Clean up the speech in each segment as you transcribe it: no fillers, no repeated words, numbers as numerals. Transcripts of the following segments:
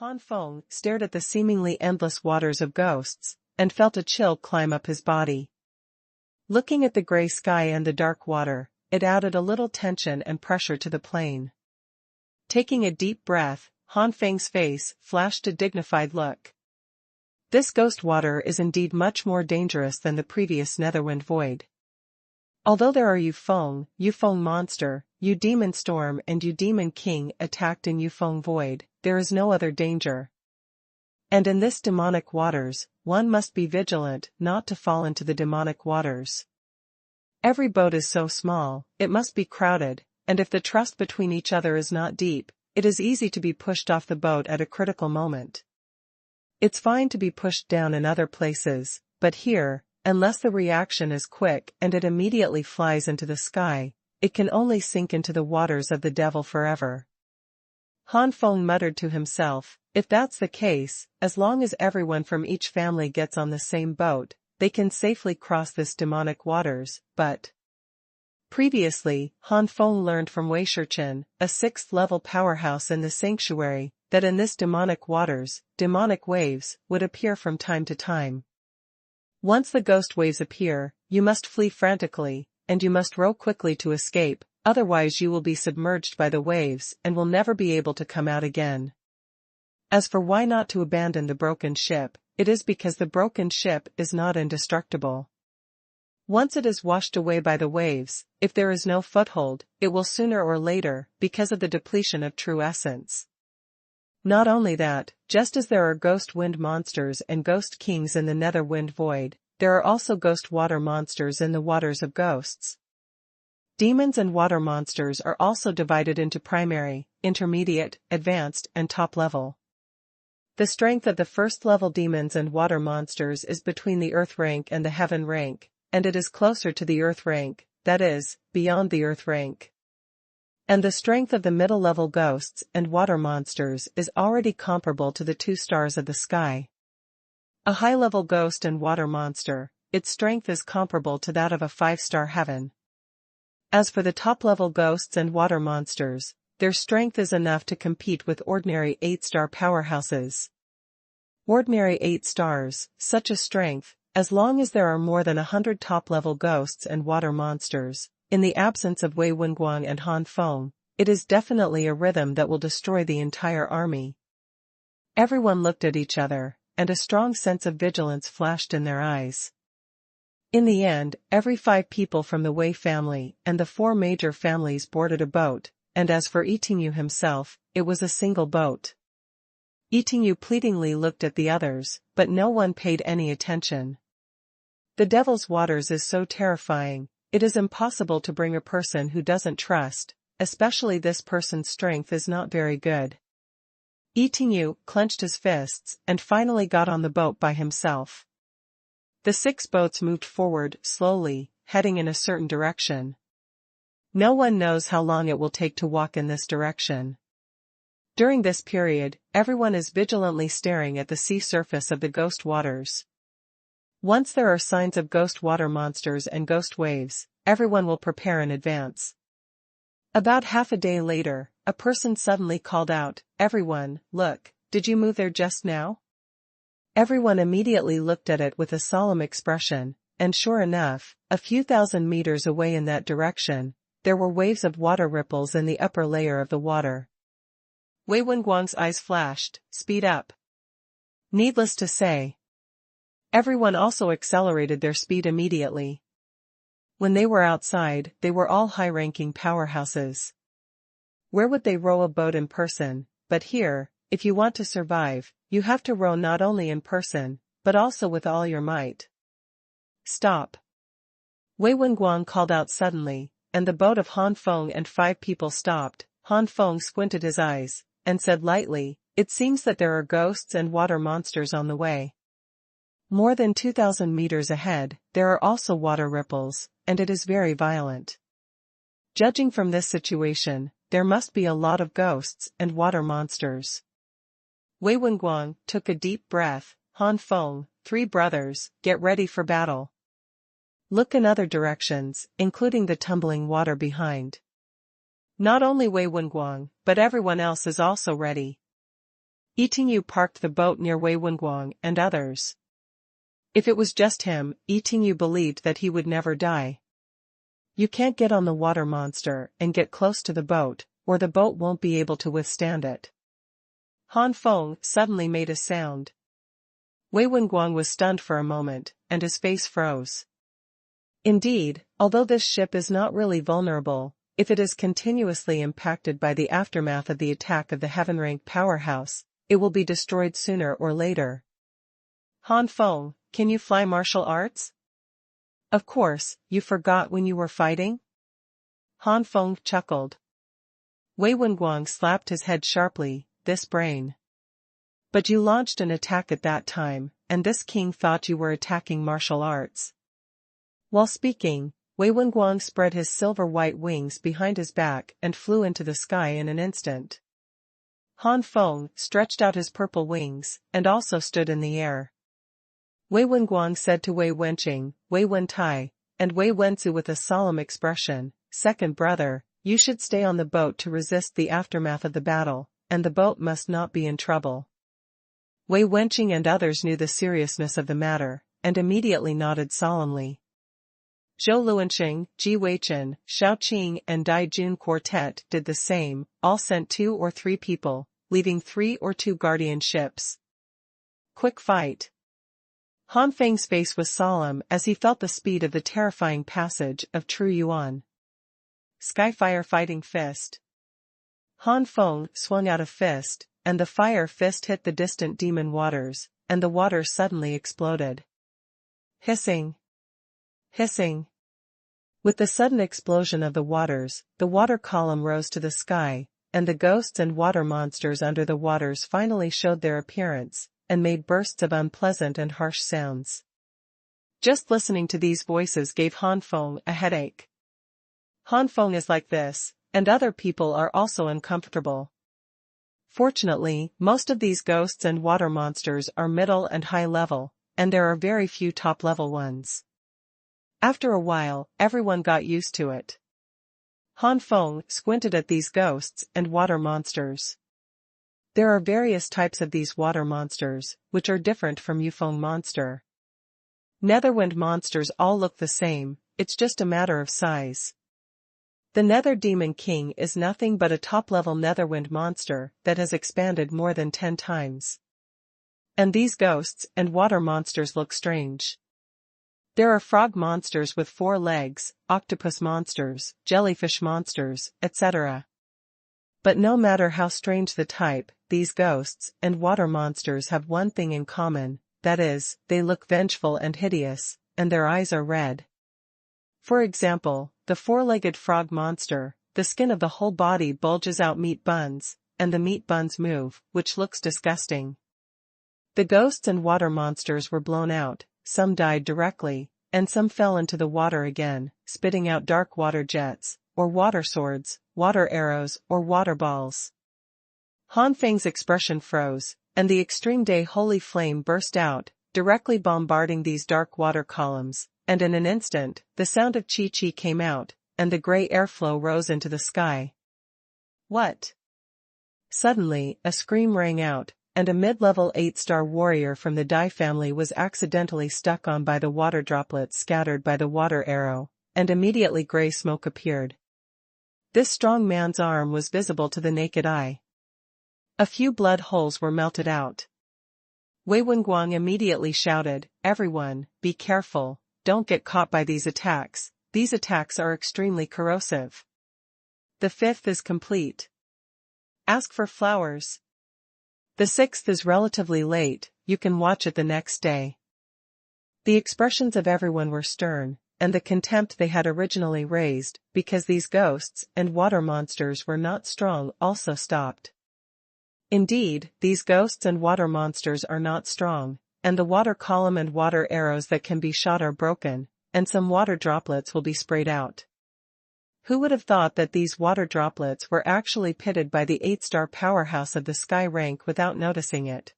Han Feng stared at the seemingly endless waters of ghosts, and felt a chill climb up his body. Looking at the gray sky and the dark water, it added a little tension and pressure to the plane. Taking a deep breath, Han Feng's face flashed a dignified look. This ghost water is indeed much more dangerous than the previous Netherwind Void. Although there are Yufeng Monster, Yu Demon Storm and Yu Demon King attacked in Yufeng Void, there is no other danger. And in this demonic waters, one must be vigilant not to fall into the demonic waters. Every boat is so small, it must be crowded, and if the trust between each other is not deep, it is easy to be pushed off the boat at a critical moment. It's fine to be pushed down in other places, but here, unless the reaction is quick and it immediately flies into the sky, it can only sink into the waters of the devil forever. Han Feng muttered to himself, if that's the case, as long as everyone from each family gets on the same boat, they can safely cross this demonic waters, but... Previously, Han Feng learned from Wei Shichen, a 6th-level powerhouse in the sanctuary, that in this demonic waters, demonic waves would appear from time to time. Once the ghost waves appear, you must flee frantically, and you must row quickly to escape, otherwise you will be submerged by the waves and will never be able to come out again. As for why not to abandon the broken ship, it is because the broken ship is not indestructible. Once it is washed away by the waves, if there is no foothold, it will sooner or later, because of the depletion of true essence. Not only that, just as there are ghost wind monsters and ghost kings in the nether wind void, there are also ghost water monsters in the waters of ghosts. Demons and water monsters are also divided into primary, intermediate, advanced, and top level. The strength of the first-level demons and water monsters is between the earth rank and the heaven rank, and it is closer to the earth rank, that is, beyond the earth rank. And the strength of the middle-level ghosts and water monsters is already comparable to the 2 stars of the sky. A high-level ghost and water monster, its strength is comparable to that of a 5-star heaven. As for the top-level ghosts and water monsters, their strength is enough to compete with ordinary 8-star powerhouses. Ordinary 8 stars, such a strength, as long as there are more than 100 top-level ghosts and water monsters, in the absence of Wei Wenguang and Han Feng, it is definitely a rhythm that will destroy the entire army. Everyone looked at each other, and a strong sense of vigilance flashed in their eyes. In the end, every 5 people from the Wei family and the 4 major families boarded a boat, and as for Yitingyu himself, it was a single boat. Yitingyu pleadingly looked at the others, but no one paid any attention. The Devil's Waters is so terrifying, it is impossible to bring a person who doesn't trust, especially this person's strength is not very good. Yitingyu clenched his fists and finally got on the boat by himself. The 6 boats moved forward slowly, heading in a certain direction. No one knows how long it will take to walk in this direction. During this period, everyone is vigilantly staring at the sea surface of the ghost waters. Once there are signs of ghost water monsters and ghost waves, everyone will prepare in advance. About half a day later, a person suddenly called out, "Everyone, look, did you move there just now?" Everyone immediately looked at it with a solemn expression, and sure enough, a few thousand meters away in that direction, there were waves of water ripples in the upper layer of the water. Wei Wenguang's eyes flashed, "Speed up." Needless to say, everyone also accelerated their speed immediately. When they were outside, they were all high-ranking powerhouses. Where would they row a boat in person, but here, if you want to survive, you have to row not only in person, but also with all your might. "Stop!" Wei Wenguang called out suddenly, and the boat of Han Feng and 5 people stopped. Han Feng squinted his eyes, and said lightly, "It seems that there are ghosts and water monsters on the way. More than 2,000 meters ahead, there are also water ripples, and it is very violent. Judging from this situation, there must be a lot of ghosts and water monsters." Wei Wenguang took a deep breath. "Han Feng, 3 brothers, get ready for battle. Look in other directions, including the tumbling water behind." Not only Wei Wenguang, but everyone else is also ready. Yitingyu parked the boat near Wei Wenguang and others. If it was just him, Yitingyu believed that he would never die. You can't get on the water monster and get close to the boat, or the boat won't be able to withstand it. Han Feng suddenly made a sound. Wei Wenguang was stunned for a moment, and his face froze. Indeed, although this ship is not really vulnerable, if it is continuously impacted by the aftermath of the attack of the heaven-rank powerhouse, it will be destroyed sooner or later. Han Feng, can you fly martial arts? Of course, you forgot when you were fighting? Han Feng chuckled. Wei Wenguang slapped his head sharply, this brain. But you launched an attack at that time, and this king thought you were attacking martial arts. While speaking, Wei Wenguang spread his silver-white wings behind his back and flew into the sky in an instant. Han Feng stretched out his purple wings, and also stood in the air. Wei Wenguang said to Wei Wenqing, Wei Wentai, and Wei Wenzu with a solemn expression, "Second brother, you should stay on the boat to resist the aftermath of the battle, and the boat must not be in trouble." Wei Wenqing and others knew the seriousness of the matter, and immediately nodded solemnly. Zhou Luanxing, Ji Weichen, Shao Qing and Dai Jun quartet did the same, all sent 2 or 3 people, leaving 3 or 2 guardian ships. Quick fight. Han Feng's face was solemn as he felt the speed of the terrifying passage of True Yuan. Skyfire Fighting Fist. Han Feng swung out a fist, and the fire fist hit the distant demon waters, and the waters suddenly exploded. Hissing. Hissing. With the sudden explosion of the waters, the water column rose to the sky, and the ghosts and water monsters under the waters finally showed their appearance, and made bursts of unpleasant and harsh sounds. Just listening to these voices gave Han Feng a headache. Han Feng is like this, and other people are also uncomfortable. Fortunately, most of these ghosts and water monsters are middle and high level, and there are very few top-level ones. After a while, everyone got used to it. Han Feng squinted at these ghosts and water monsters. There are various types of these water monsters, which are different from Yufeng monster. Netherwind monsters all look the same, it's just a matter of size. The Nether Demon King is nothing but a top-level Netherwind monster that has expanded more than 10 times. And these ghosts and water monsters look strange. There are frog monsters with 4 legs, octopus monsters, jellyfish monsters, etc. But no matter how strange the type, these ghosts and water monsters have one thing in common, that is, they look vengeful and hideous, and their eyes are red. For example, the 4-legged frog monster, the skin of the whole body bulges out meat buns, and the meat buns move, which looks disgusting. The ghosts and water monsters were blown out, some died directly, and some fell into the water again, spitting out dark water jets, or water swords, water arrows or water balls. Han Feng's expression froze, and the extreme day holy flame burst out, directly bombarding these dark water columns, and in an instant, the sound of Chi Chi came out, and the gray airflow rose into the sky. What? Suddenly, a scream rang out, and a mid-level 8-star warrior from the Dai family was accidentally stuck on by the water droplets scattered by the water arrow, and immediately gray smoke appeared. This strong man's arm was visible to the naked eye. A few blood holes were melted out. Wei Wenguang immediately shouted, "Everyone, be careful, don't get caught by these attacks are extremely corrosive." The 5th is complete. Ask for flowers. The 6th is relatively late, you can watch it the next day. The expressions of everyone were stern, and the contempt they had originally raised, because these ghosts and water monsters were not strong, also stopped. Indeed, these ghosts and water monsters are not strong, and the water column and water arrows that can be shot are broken, and some water droplets will be sprayed out. Who would have thought that these water droplets were actually pitted by the 8-star powerhouse of the sky rank without noticing it?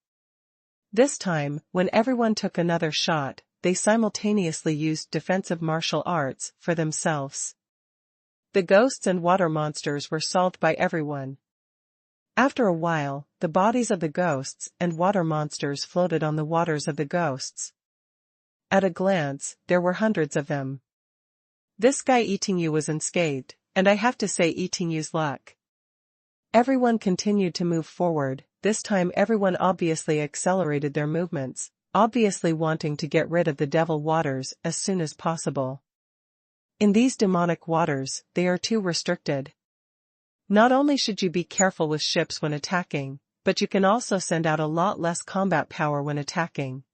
This time, when everyone took another shot, they simultaneously used defensive martial arts for themselves. The ghosts and water monsters were solved by everyone. After a while, the bodies of the ghosts and water monsters floated on the waters of the ghosts. At a glance, there were hundreds of them. This guy Itingyu was unscathed, and I have to say Itingyu's luck. Everyone continued to move forward, this time everyone obviously accelerated their movements, obviously wanting to get rid of the devil waters as soon as possible. In these demonic waters, they are too restricted. Not only should you be careful with ships when attacking, but you can also send out a lot less combat power when attacking.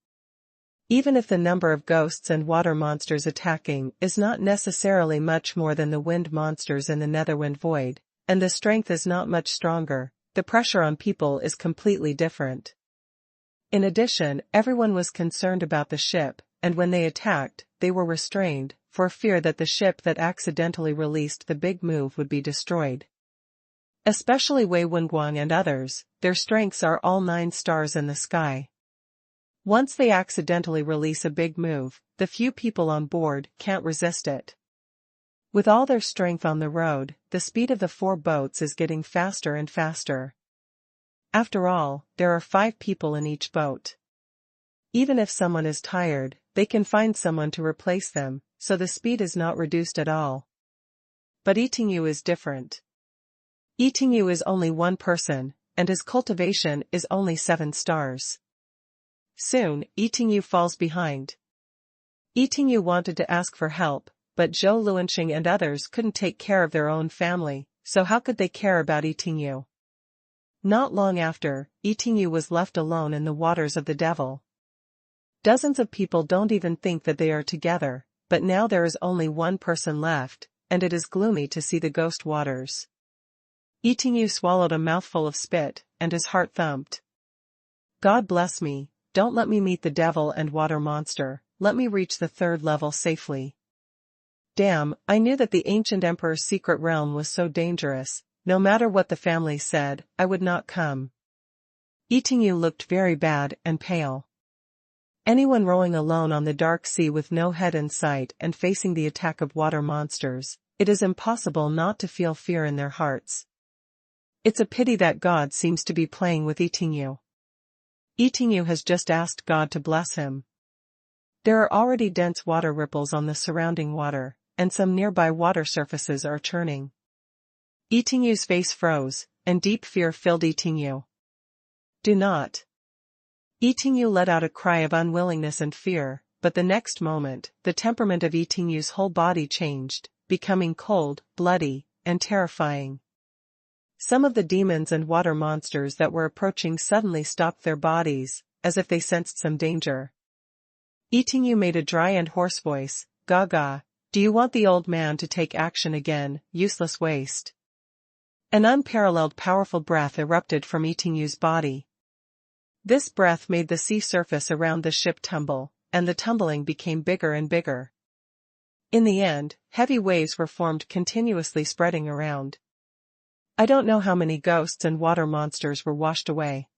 Even if the number of ghosts and water monsters attacking is not necessarily much more than the wind monsters in the Netherwind Void, and the strength is not much stronger, the pressure on people is completely different. In addition, everyone was concerned about the ship, and when they attacked, they were restrained, for fear that the ship that accidentally released the big move would be destroyed. Especially Wei Wenguang and others, their strengths are all 9 stars in the sky. Once they accidentally release a big move, the few people on board can't resist it. With all their strength on the road, the speed of the 4 boats is getting faster and faster. After all, there are 5 people in each boat. Even if someone is tired, they can find someone to replace them, so the speed is not reduced at all. But Itingyu is different. Itingyu is only 1 person, and his cultivation is only 7 stars. Soon, Itingyu falls behind. Itingyu wanted to ask for help, but Zhou Luanxing and others couldn't take care of their own family, so how could they care about Itingyu? Not long after, Itingyu was left alone in the waters of the devil. Dozens of people don't even think that they are together, but now there is only 1 person left, and it is gloomy to see the ghost waters. Itingyu swallowed a mouthful of spit, and his heart thumped. God bless me, don't let me meet the devil and water monster, let me reach the 3rd level safely. Damn, I knew that the ancient emperor's secret realm was so dangerous, no matter what the family said, I would not come. Itingyu looked very bad and pale. Anyone rowing alone on the dark sea with no head in sight and facing the attack of water monsters, it is impossible not to feel fear in their hearts. It's a pity that God seems to be playing with Itingyu. Itingyu has just asked God to bless him. There are already dense water ripples on the surrounding water, and some nearby water surfaces are churning. Itingyu's face froze, and deep fear filled Itingyu. Do not. Itingyu let out a cry of unwillingness and fear, but the next moment, the temperament of Itingyu's whole body changed, becoming cold, bloody, and terrifying. Some of the demons and water monsters that were approaching suddenly stopped their bodies, as if they sensed some danger. Itingyu made a dry and hoarse voice, Gaga, do you want the old man to take action again, useless waste? An unparalleled powerful breath erupted from Itingyu's body. This breath made the sea surface around the ship tumble, and the tumbling became bigger and bigger. In the end, heavy waves were formed continuously spreading around. I don't know how many ghosts and water monsters were washed away.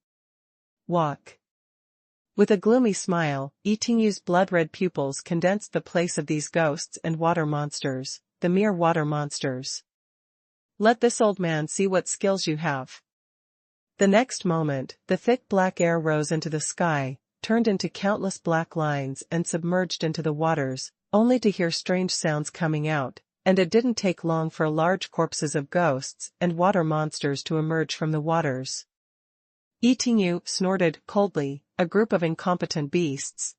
Walk. With a gloomy smile, Itingyu's blood-red pupils condensed the place of these ghosts and water monsters, the mere water monsters. Let this old man see what skills you have. The next moment, the thick black air rose into the sky, turned into countless black lines and submerged into the waters, only to hear strange sounds coming out, and it didn't take long for large corpses of ghosts and water monsters to emerge from the waters. Itingyu snorted coldly, a group of incompetent beasts.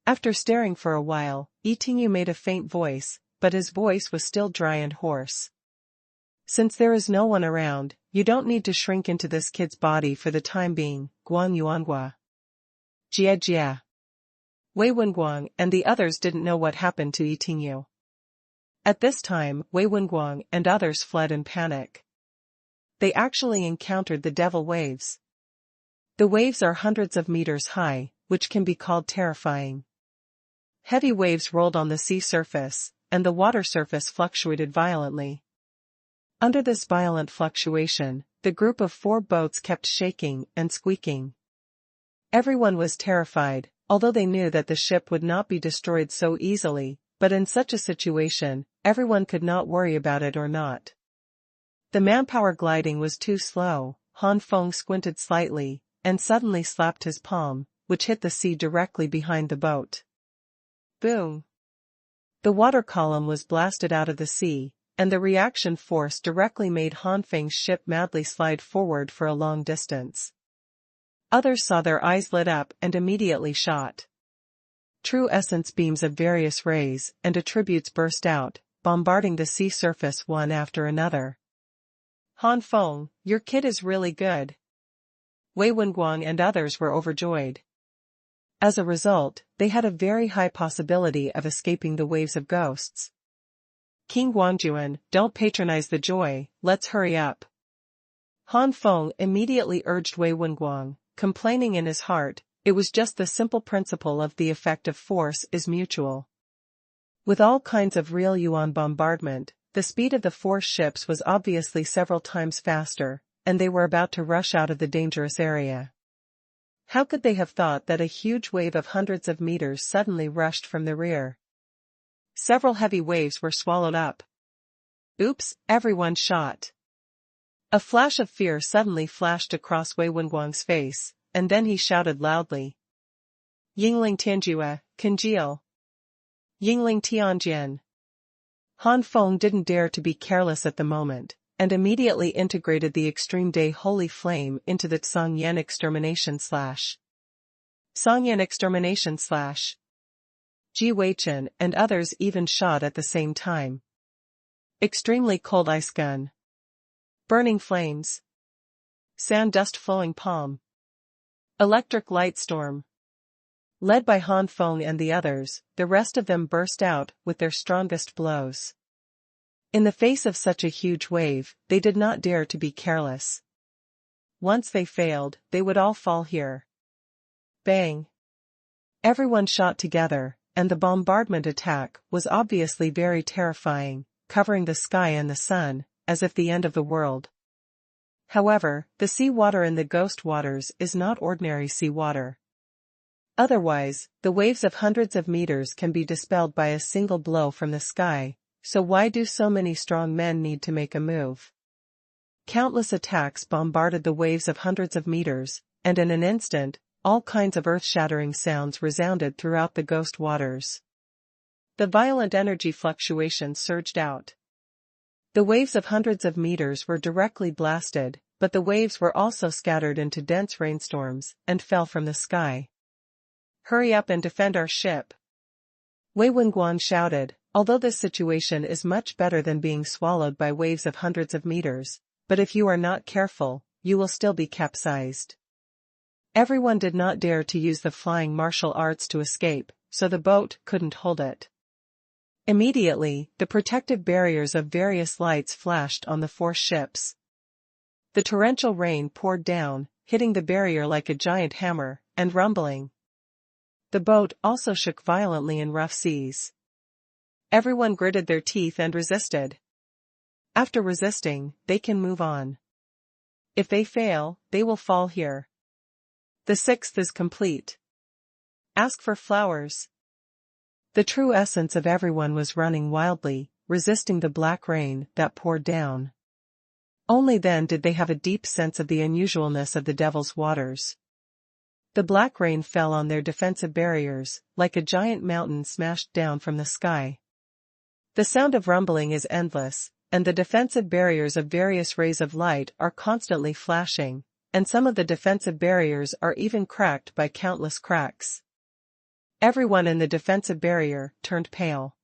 After staring for a while, Itingyu made a faint voice, but his voice was still dry and hoarse. Since there is no one around, you don't need to shrink into this kid's body for the time being, Guang Yuanhua. Jia Jia. Wei Wenguang and the others didn't know what happened to Itingyu. At this time, Wei Wenguang and others fled in panic. They actually encountered the devil waves. The waves are hundreds of meters high, which can be called terrifying. Heavy waves rolled on the sea surface, and the water surface fluctuated violently. Under this violent fluctuation, the group of 4 boats kept shaking and squeaking. Everyone was terrified, although they knew that the ship would not be destroyed so easily, but in such a situation, everyone could not worry about it or not. The manpower gliding was too slow, Han Feng squinted slightly, and suddenly slapped his palm, which hit the sea directly behind the boat. Boom! The water column was blasted out of the sea, and the reaction force directly made Han Feng's ship madly slide forward for a long distance. Others saw their eyes lit up and immediately shot. True essence beams of various rays and attributes burst out, bombarding the sea surface one after another. Han Feng, your kit is really good. Wei Wenguang and others were overjoyed. As a result, they had a very high possibility of escaping the waves of ghosts. King Guangjuan, don't patronize the joy, let's hurry up. Han Feng immediately urged Wei Wenguang, complaining in his heart, it was just the simple principle of the effect of force is mutual. With all kinds of real yuan bombardment, the speed of the four ships was obviously several times faster, and they were about to rush out of the dangerous area. How could they have thought that a huge wave of hundreds of meters suddenly rushed from the rear? Several heavy waves were swallowed up. Oops, everyone shot. A flash of fear suddenly flashed across Wei Wenguang's face, and then he shouted loudly. Yingling Tianjue, congeal. Yingling Tianjian. Han Feng didn't dare to be careless at the moment, and immediately integrated the Extreme Day Holy Flame into the Xuanhuan Extermination / Xuanhuan Extermination / Ji Weichen and others even shot at the same time. Extremely Cold Ice Gun. Burning Flames. Sand Dust Flowing Palm. Electric Light Storm. Led by Han Feng and the others, the rest of them burst out with their strongest blows. In the face of such a huge wave, they did not dare to be careless. Once they failed, they would all fall here. Bang! Everyone shot together, and the bombardment attack was obviously very terrifying, covering the sky and the sun, as if the end of the world. However, the sea water in the ghost waters is not ordinary sea water. Otherwise, the waves of hundreds of meters can be dispelled by a single blow from the sky, so why do so many strong men need to make a move? Countless attacks bombarded the waves of hundreds of meters, and in an instant, all kinds of earth-shattering sounds resounded throughout the ghost waters. The violent energy fluctuations surged out. The waves of hundreds of meters were directly blasted, but the waves were also scattered into dense rainstorms and fell from the sky. Hurry up and defend our ship. Wei Wenguang shouted, although this situation is much better than being swallowed by waves of hundreds of meters, but if you are not careful, you will still be capsized. Everyone did not dare to use the flying martial arts to escape, so the boat couldn't hold it. Immediately, the protective barriers of various lights flashed on the four ships. The torrential rain poured down, hitting the barrier like a giant hammer, and rumbling. The boat also shook violently in rough seas. Everyone gritted their teeth and resisted. After resisting, they can move on. If they fail, they will fall here. The sixth is complete. Ask for flowers. The true essence of everyone was running wildly, resisting the black rain that poured down. Only then did they have a deep sense of the unusualness of the devil's waters. The black rain fell on their defensive barriers, like a giant mountain smashed down from the sky. The sound of rumbling is endless, and the defensive barriers of various rays of light are constantly flashing, and some of the defensive barriers are even cracked by countless cracks. Everyone in the defensive barrier turned pale.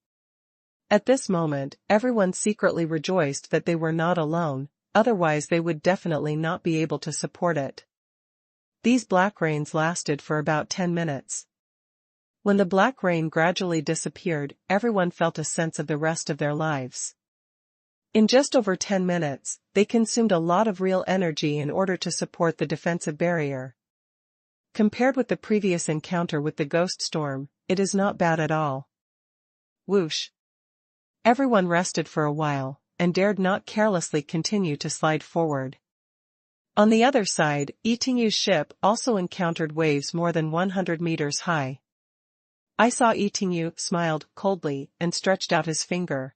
At this moment, everyone secretly rejoiced that they were not alone, otherwise they would definitely not be able to support it. These black rains lasted for about 10 minutes. When the black rain gradually disappeared, everyone felt a sense of the rest of their lives. In just over 10 minutes, they consumed a lot of real energy in order to support the defensive barrier. Compared with the previous encounter with the ghost storm, it is not bad at all. Whoosh! Everyone rested for a while, and dared not carelessly continue to slide forward. On the other side, Yitingyu's ship also encountered waves more than 100 meters high. I saw Yitingyu smiled coldly and stretched out his finger.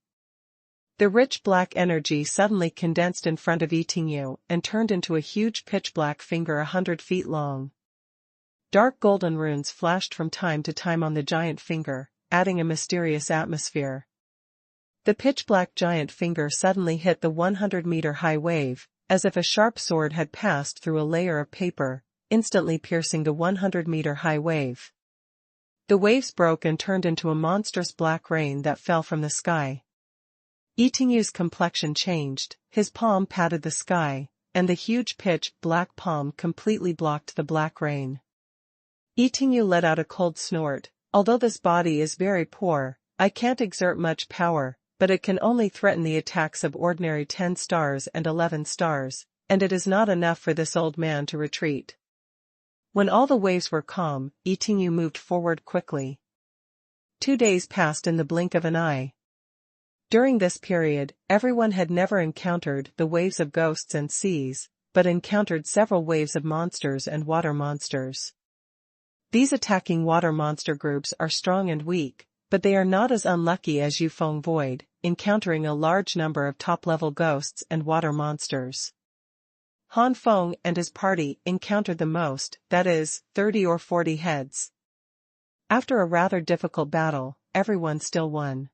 The rich black energy suddenly condensed in front of Yitingyu and turned into a huge pitch-black finger 100 feet long. Dark golden runes flashed from time to time on the giant finger, adding a mysterious atmosphere. The pitch-black giant finger suddenly hit the 100-meter-high wave, as if a sharp sword had passed through a layer of paper, instantly piercing the 100-meter-high wave. The waves broke and turned into a monstrous black rain that fell from the sky. Yitingyu's complexion changed, his palm patted the sky, and the huge pitch-black palm completely blocked the black rain. Yitingyu let out a cold snort. Although this body is very poor, I can't exert much power, but it can only threaten the attacks of ordinary 10 stars and 11 stars, and it is not enough for this old man to retreat. When all the waves were calm, Yitingyu moved forward quickly. 2 days passed in the blink of an eye. During this period, everyone had never encountered the waves of ghosts and seas, but encountered several waves of monsters and water monsters. These attacking water monster groups are strong and weak, but they are not as unlucky as Yufeng Void, encountering a large number of top-level ghosts and water monsters. Han Feng and his party encountered the most, that is, 30 or 40 heads. After a rather difficult battle, everyone still won.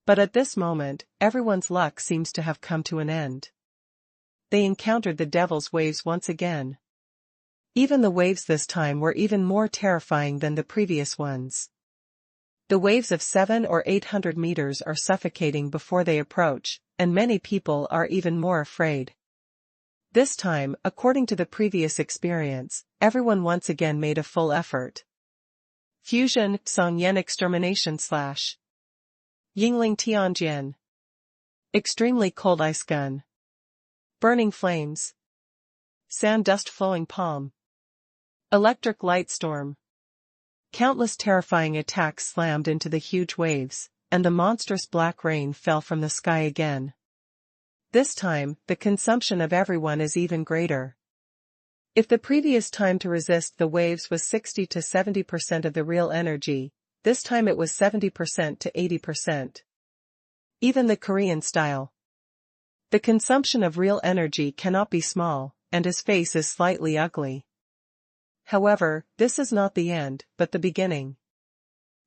But at this moment, everyone's luck seems to have come to an end. They encountered the devil's waves once again. Even the waves this time were even more terrifying than the previous ones. The waves of 700 or 800 meters are suffocating before they approach, and many people are even more afraid. This time, according to the previous experience, everyone once again made a full effort. Fusion, Songyan Extermination / Yingling Tianjian. Extremely cold ice gun. Burning flames. Sand dust flowing palm. Electric light storm. Countless terrifying attacks slammed into the huge waves, and the monstrous black rain fell from the sky again. This time, the consumption of everyone is even greater. If the previous time to resist the waves was 60 to 70% of the real energy, this time it was 70% to 80%. Even the Korean style. The consumption of real energy cannot be small, and his face is slightly ugly. However, this is not the end, but the beginning.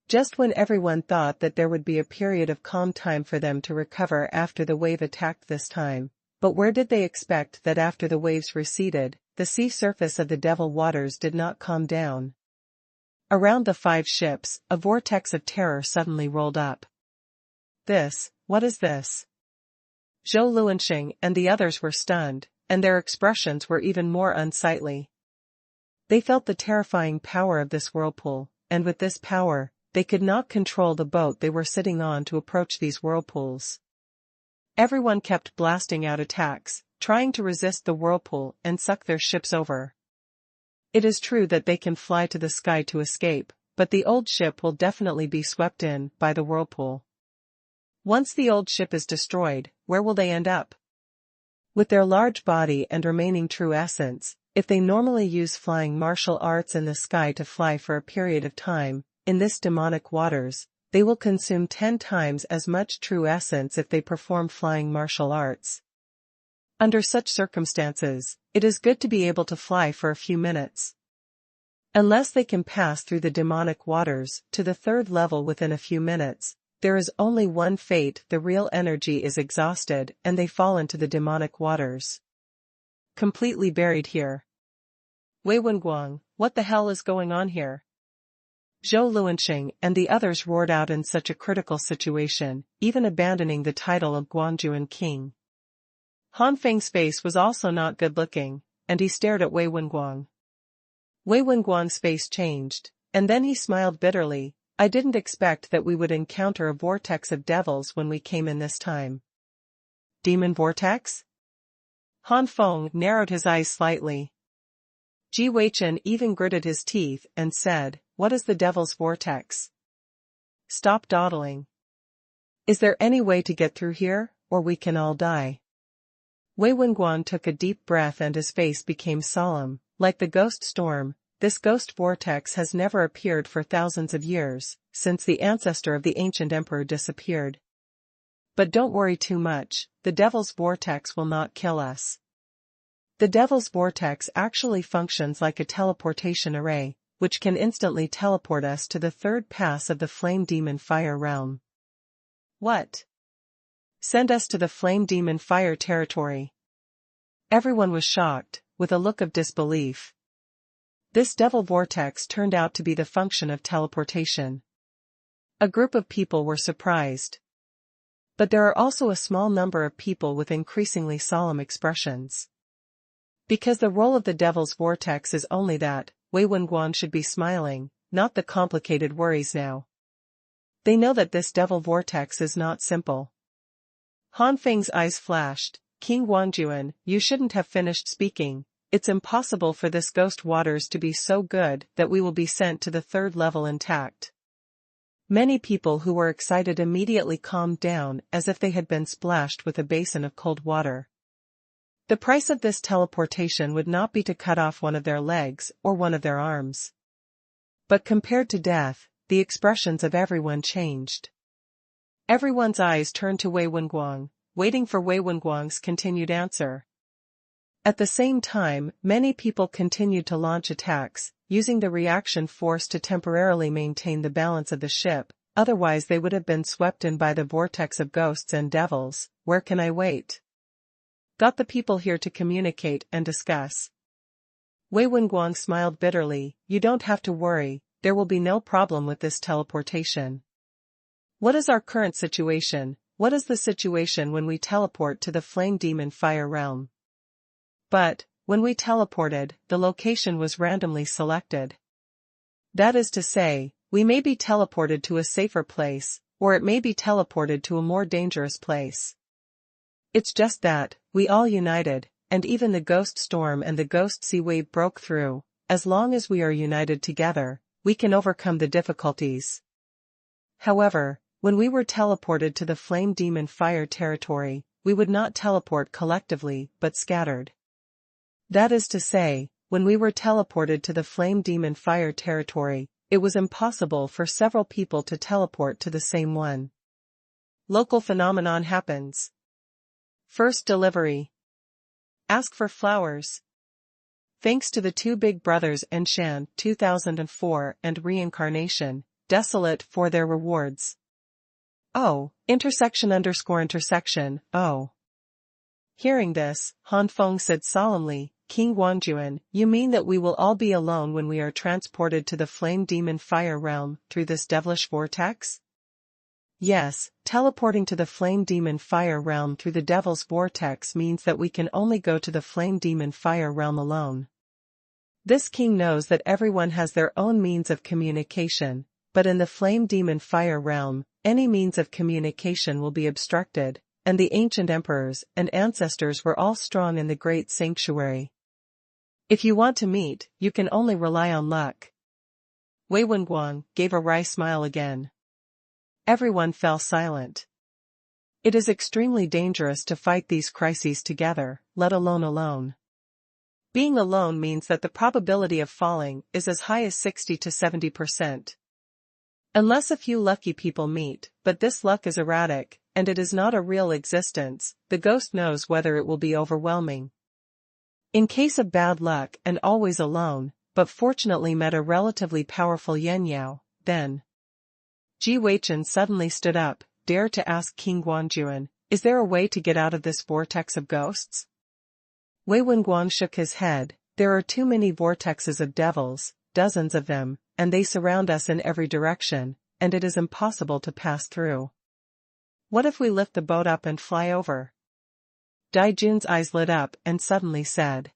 Just when everyone thought that there would be a period of calm time for them to recover after the wave attacked this time, but where did they expect that after the waves receded, the sea surface of the devil waters did not calm down? Around the 5 ships, a vortex of terror suddenly rolled up. What is this? Zhou Luanxing and the others were stunned, and their expressions were even more unsightly. They felt the terrifying power of this whirlpool, and with this power, they could not control the boat they were sitting on to approach these whirlpools. Everyone kept blasting out attacks, trying to resist the whirlpool and suck their ships over. It is true that they can fly to the sky to escape, but the old ship will definitely be swept in by the whirlpool. Once the old ship is destroyed, where will they end up? With their large body and remaining true essence, if they normally use flying martial arts in the sky to fly for a period of time, in this demonic waters, they will consume 10 times as much true essence if they perform flying martial arts. Under such circumstances, it is good to be able to fly for a few minutes. Unless they can pass through the demonic waters to the 3rd level within a few minutes, there is only one fate: the real energy is exhausted and they fall into the demonic waters. Completely buried here. Wei Wenguang, what the hell is going on here? Zhou Luanxing and the others roared out in such a critical situation, even abandoning the title of Guangjuan King. Han Feng's face was also not good-looking, and he stared at Wei Wenguang. Wei Wenguang's face changed, and then he smiled bitterly. I didn't expect that we would encounter a vortex of devils when we came in this time. Demon vortex? Han Feng narrowed his eyes slightly. Ji Weichen even gritted his teeth and said, "What is the devil's vortex? Stop dawdling. Is there any way to get through here, or we can all die?" Wei Wenguang took a deep breath and his face became solemn. Like the ghost storm, this ghost vortex has never appeared for thousands of years, since the ancestor of the ancient emperor disappeared. But don't worry too much, the Devil's Vortex will not kill us. The Devil's Vortex actually functions like a teleportation array, which can instantly teleport us to the third pass of the Flame Demon Fire realm. What? Send us to the Flame Demon Fire territory. Everyone was shocked, with a look of disbelief. This Devil Vortex turned out to be the function of teleportation. A group of people were surprised. But there are also a small number of people with increasingly solemn expressions. Because the role of the Devil's Vortex is only that, Wei Wenguang should be smiling, not the complicated worries now. They know that this Devil Vortex is not simple. Han Feng's eyes flashed. King Guangjuan, you shouldn't have finished speaking. It's impossible for this ghost waters to be so good that we will be sent to the third level intact. Many people who were excited immediately calmed down as if they had been splashed with a basin of cold water. The price of this teleportation would not be to cut off one of their legs or one of their arms. But compared to death, the expressions of everyone changed. Everyone's eyes turned to Wei Wenguang, waiting for Wei Wenguang's continued answer. At the same time, many people continued to launch attacks, using the reaction force to temporarily maintain the balance of the ship, otherwise they would have been swept in by the vortex of ghosts and devils. Where can I wait? Got the people here to communicate and discuss. Wei Wenguang smiled bitterly. You don't have to worry, there will be no problem with this teleportation. What is our current situation? What is the situation when we teleport to the Flame Demon Fire realm? But, when we teleported, the location was randomly selected. That is to say, we may be teleported to a safer place, or it may be teleported to a more dangerous place. It's just that, we all united, and even the ghost storm and the ghost sea wave broke through. As long as we are united together, we can overcome the difficulties. However, when we were teleported to the Flame Demon Fire territory, we would not teleport collectively but scattered. That is to say, when we were teleported to the Flame Demon Fire territory, it was impossible for several people to teleport to the same one. Local phenomenon happens. First delivery. Ask for flowers. Thanks to the two big brothers Enshan 2004 and Reincarnation, Desolate for their rewards. Oh, intersection. Oh. Hearing this, Han Feng said solemnly, King Guangjuan, you mean that we will all be alone when we are transported to the Flame Demon Fire realm through this devilish vortex? Yes, teleporting to the Flame Demon Fire realm through the Devil's Vortex means that we can only go to the Flame Demon Fire realm alone. This king knows that everyone has their own means of communication, but in the Flame Demon Fire realm, any means of communication will be obstructed, and the ancient emperors and ancestors were all strong in the great sanctuary. If you want to meet, you can only rely on luck. Wei Wenguang gave a wry smile again. Everyone fell silent. It is extremely dangerous to fight these crises together, let alone alone. Being alone means that the probability of falling is as high as 60 to 70%. Unless a few lucky people meet, but this luck is erratic, and it is not a real existence, the ghost knows whether it will be overwhelming. In case of bad luck and always alone, but fortunately met a relatively powerful Yanyao, then. Ji Weichen suddenly stood up, dared to ask King Guangjuan, is there a way to get out of this vortex of ghosts? Wei Wenguang shook his head, there are too many vortexes of devils, dozens of them, and they surround us in every direction, and it is impossible to pass through. What if we lift the boat up and fly over? Dai Jun's eyes lit up and suddenly said.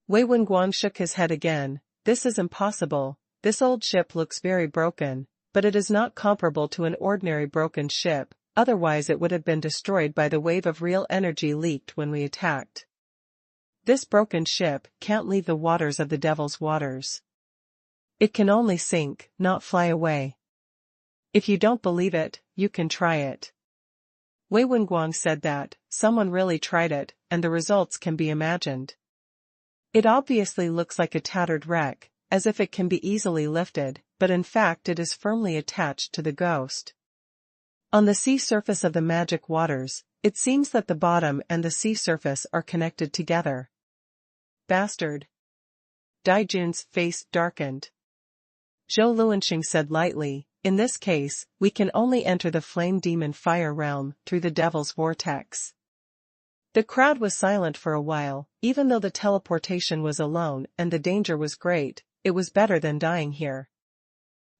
Wei Wenguang shook his head again, this is impossible, this old ship looks very broken, but it is not comparable to an ordinary broken ship, otherwise it would have been destroyed by the wave of real energy leaked when we attacked. This broken ship can't leave the waters of the Devil's waters. It can only sink, not fly away. If you don't believe it, you can try it. Wei Wenguang said that, someone really tried it, and the results can be imagined. It obviously looks like a tattered wreck, as if it can be easily lifted, but in fact it is firmly attached to the ghost. On the sea surface of the magic waters, it seems that the bottom and the sea surface are connected together. Bastard. Daijun's face darkened. Zhou Luanxing said lightly, in this case, we can only enter the flame demon fire realm through the devil's vortex. The crowd was silent for a while, even though the teleportation was alone and the danger was great, it was better than dying here.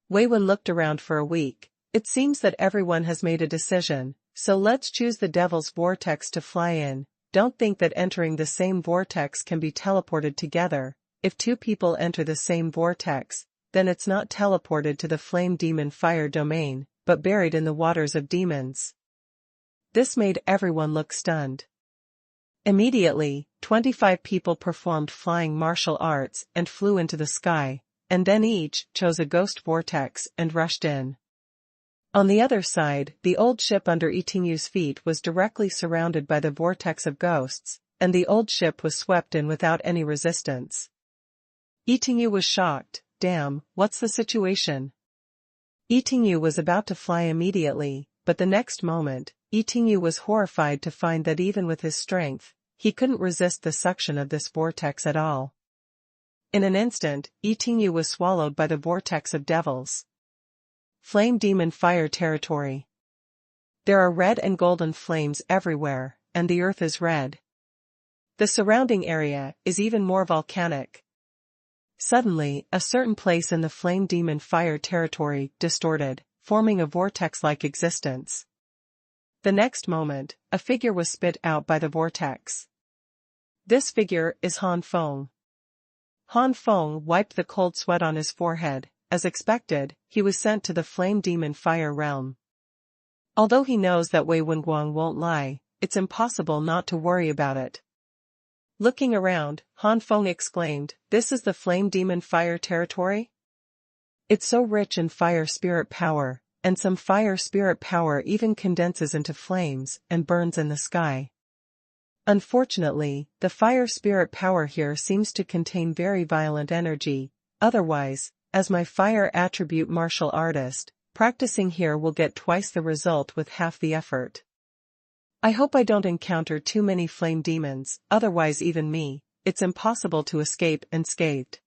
Wei Wen looked around for a week. It seems that everyone has made a decision, so let's choose the devil's vortex to fly in. Don't think that entering the same vortex can be teleported together. If two people enter the same vortex, then it's not teleported to the flame demon fire domain, but buried in the waters of demons. This made everyone look stunned. Immediately, 25 people performed flying martial arts and flew into the sky, and then each chose a ghost vortex and rushed in. On the other side, the old ship under Yitingyu's feet was directly surrounded by the vortex of ghosts, and the old ship was swept in without any resistance. Yitingyu was shocked. Damn, what's the situation? Yitingyu was about to fly immediately, but the next moment, Yitingyu was horrified to find that even with his strength, he couldn't resist the suction of this vortex at all. In an instant, Yitingyu was swallowed by the vortex of devils. Flame demon fire territory. There are red and golden flames everywhere, and the earth is red. The surrounding area is even more volcanic. Suddenly, a certain place in the flame demon fire territory distorted, forming a vortex-like existence. The next moment, a figure was spit out by the vortex. This figure is Han Feng. Han Feng wiped the cold sweat on his forehead. As expected, he was sent to the flame demon fire realm. Although he knows that Wei Wenguang won't lie, it's impossible not to worry about it. Looking around, Han Feng exclaimed, "This is the flame demon fire territory? It's so rich in fire spirit power, and some fire spirit power even condenses into flames and burns in the sky. Unfortunately, the fire spirit power here seems to contain very violent energy, otherwise, as my fire attribute martial artist, practicing here will get twice the result with half the effort. I hope I don't encounter too many flame demons, otherwise even me, it's impossible to escape unscathed."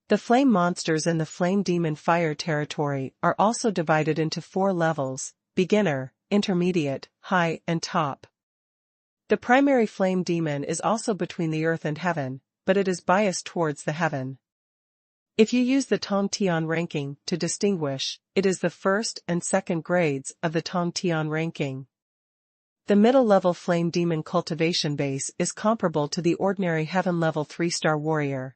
The flame monsters in the flame demon fire territory are also divided into 4 levels: beginner, intermediate, high, and top. The primary flame demon is also between the earth and heaven, but it is biased towards the heaven. If you use the Tong Tian ranking to distinguish, it is the first and second grades of the Tong Tian ranking. The middle-level flame demon cultivation base is comparable to the ordinary heaven-level 3-star warrior.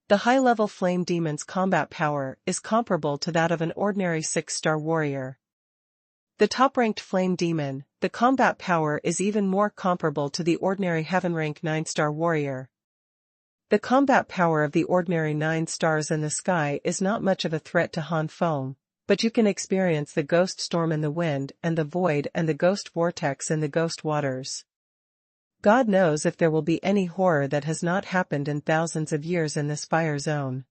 The high-level flame demon's combat power is comparable to that of an ordinary 6-star warrior. The top-ranked flame demon, the combat power is even more comparable to the ordinary heaven-rank 9-star warrior. The combat power of the ordinary 9 stars in the sky is not much of a threat to Han Feng, but you can experience the ghost storm in the wind and the void and the ghost vortex in the ghost waters. God knows if there will be any horror that has not happened in thousands of years in this fire zone.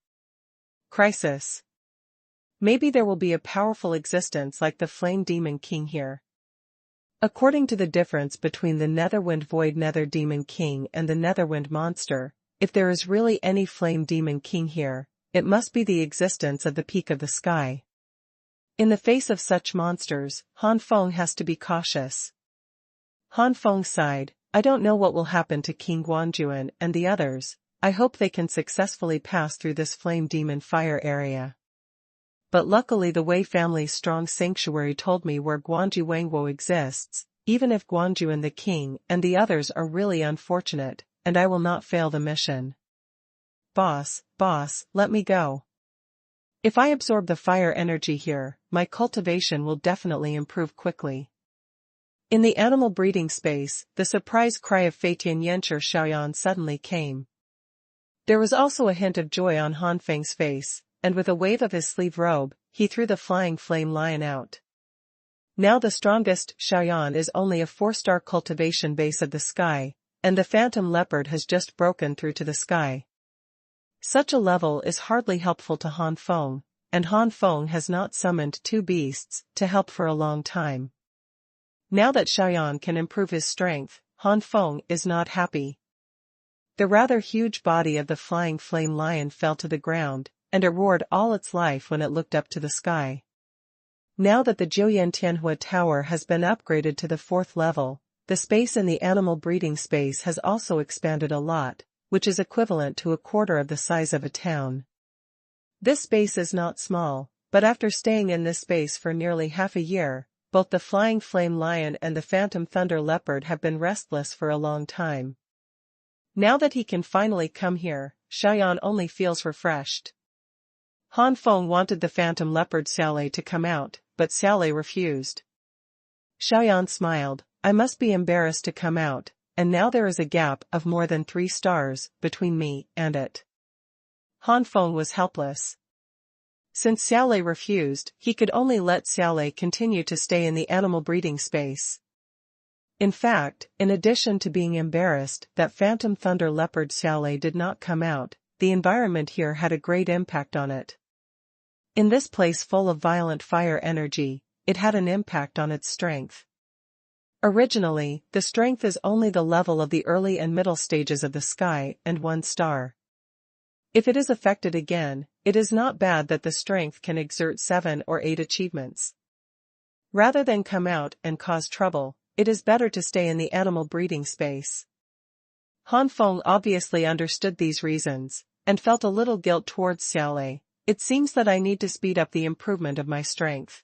Crisis. Maybe there will be a powerful existence like the Flame Demon King here. According to the difference between the Netherwind Void Nether Demon King and the Netherwind Monster, if there is really any Flame Demon King here, it must be the existence of the peak of the sky. In the face of such monsters, Han Feng has to be cautious. Han Feng sighed, "I don't know what will happen to King Guanjuan and the others. I hope they can successfully pass through this flame demon fire area. But luckily the Wei family's strong sanctuary told me where Guanju Wangwo exists, even if Guanjuan the king and the others are really unfortunate, and I will not fail the mission. Boss, let me go. If I absorb the fire energy here, my cultivation will definitely improve quickly." In the animal breeding space, the surprise cry of Feitian Yencher Xiaoyan suddenly came. There was also a hint of joy on Han Feng's face, and with a wave of his sleeve robe, he threw the flying flame lion out. Now the strongest Xiaoyan is only a 4-star cultivation base of the sky, and the phantom leopard has just broken through to the sky. Such a level is hardly helpful to Han Feng, and Han Feng has not summoned two beasts to help for a long time. Now that Xuanhuan can improve his strength, Han Feng is not happy. The rather huge body of the flying flame lion fell to the ground, and it roared all its life when it looked up to the sky. Now that the Xuanhuan Tower has been upgraded to the 4th level, the space in the animal breeding space has also expanded a lot, which is equivalent to a quarter of the size of a town. This space is not small, but after staying in this space for nearly half a year, both the flying flame lion and the phantom thunder leopard have been restless for a long time. Now that he can finally come here, Xuanhuan only feels refreshed. Han Feng wanted the phantom leopard Xiaolei to come out, but Xiaolei refused. Xuanhuan smiled, I must be embarrassed to come out, and now there is a gap of more than 3 stars between me and it. Han Feng was helpless. Since Xiaolei refused, he could only let Xiaolei continue to stay in the animal breeding space. In fact, in addition to being embarrassed that phantom thunder leopard Xiaolei did not come out, the environment here had a great impact on it. In this place full of violent fire energy, it had an impact on its strength. Originally, the strength is only the level of the early and middle stages of the sky and 1 star. If it is affected again, it is not bad that the strength can exert 7 or 8 achievements. Rather than come out and cause trouble, it is better to stay in the animal breeding space. Han Feng obviously understood these reasons, and felt a little guilt towards Xiaolei. It seems that I need to speed up the improvement of my strength.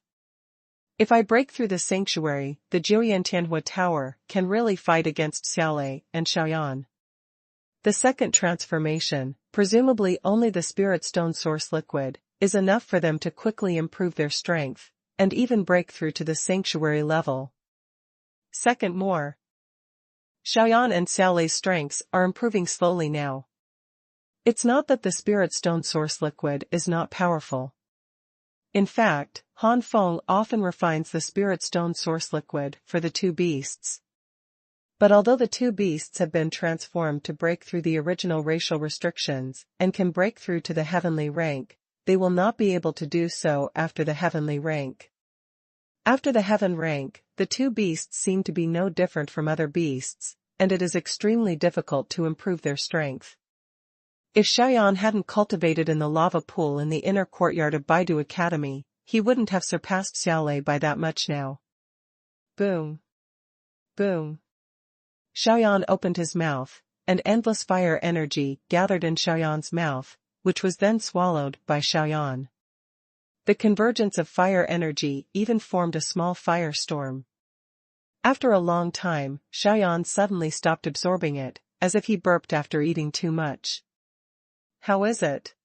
If I break through the sanctuary, the Xuanhuan Tower can really fight against Xiaolei and Xuanhuan. The second transformation, presumably only the spirit stone source liquid, is enough for them to quickly improve their strength, and even break through to the sanctuary level. Second more. Xuanhuan and Xiaolei's strengths are improving slowly now. It's not that the spirit stone source liquid is not powerful. In fact, Han Feng often refines the spirit stone source liquid for the two beasts. But although the two beasts have been transformed to break through the original racial restrictions and can break through to the heavenly rank, they will not be able to do so after the heavenly rank. After the heaven rank, the two beasts seem to be no different from other beasts, and it is extremely difficult to improve their strength. If Xuanhuan hadn't cultivated in the lava pool in the inner courtyard of Baidu Academy, he wouldn't have surpassed Xiaolei by that much now. Boom. Boom. Xuanhuan opened his mouth, and endless fire energy gathered in Xuanhuan's mouth, which was then swallowed by Xuanhuan. The convergence of fire energy even formed a small firestorm. After a long time, Xuanhuan suddenly stopped absorbing it, as if he burped after eating too much. How is it?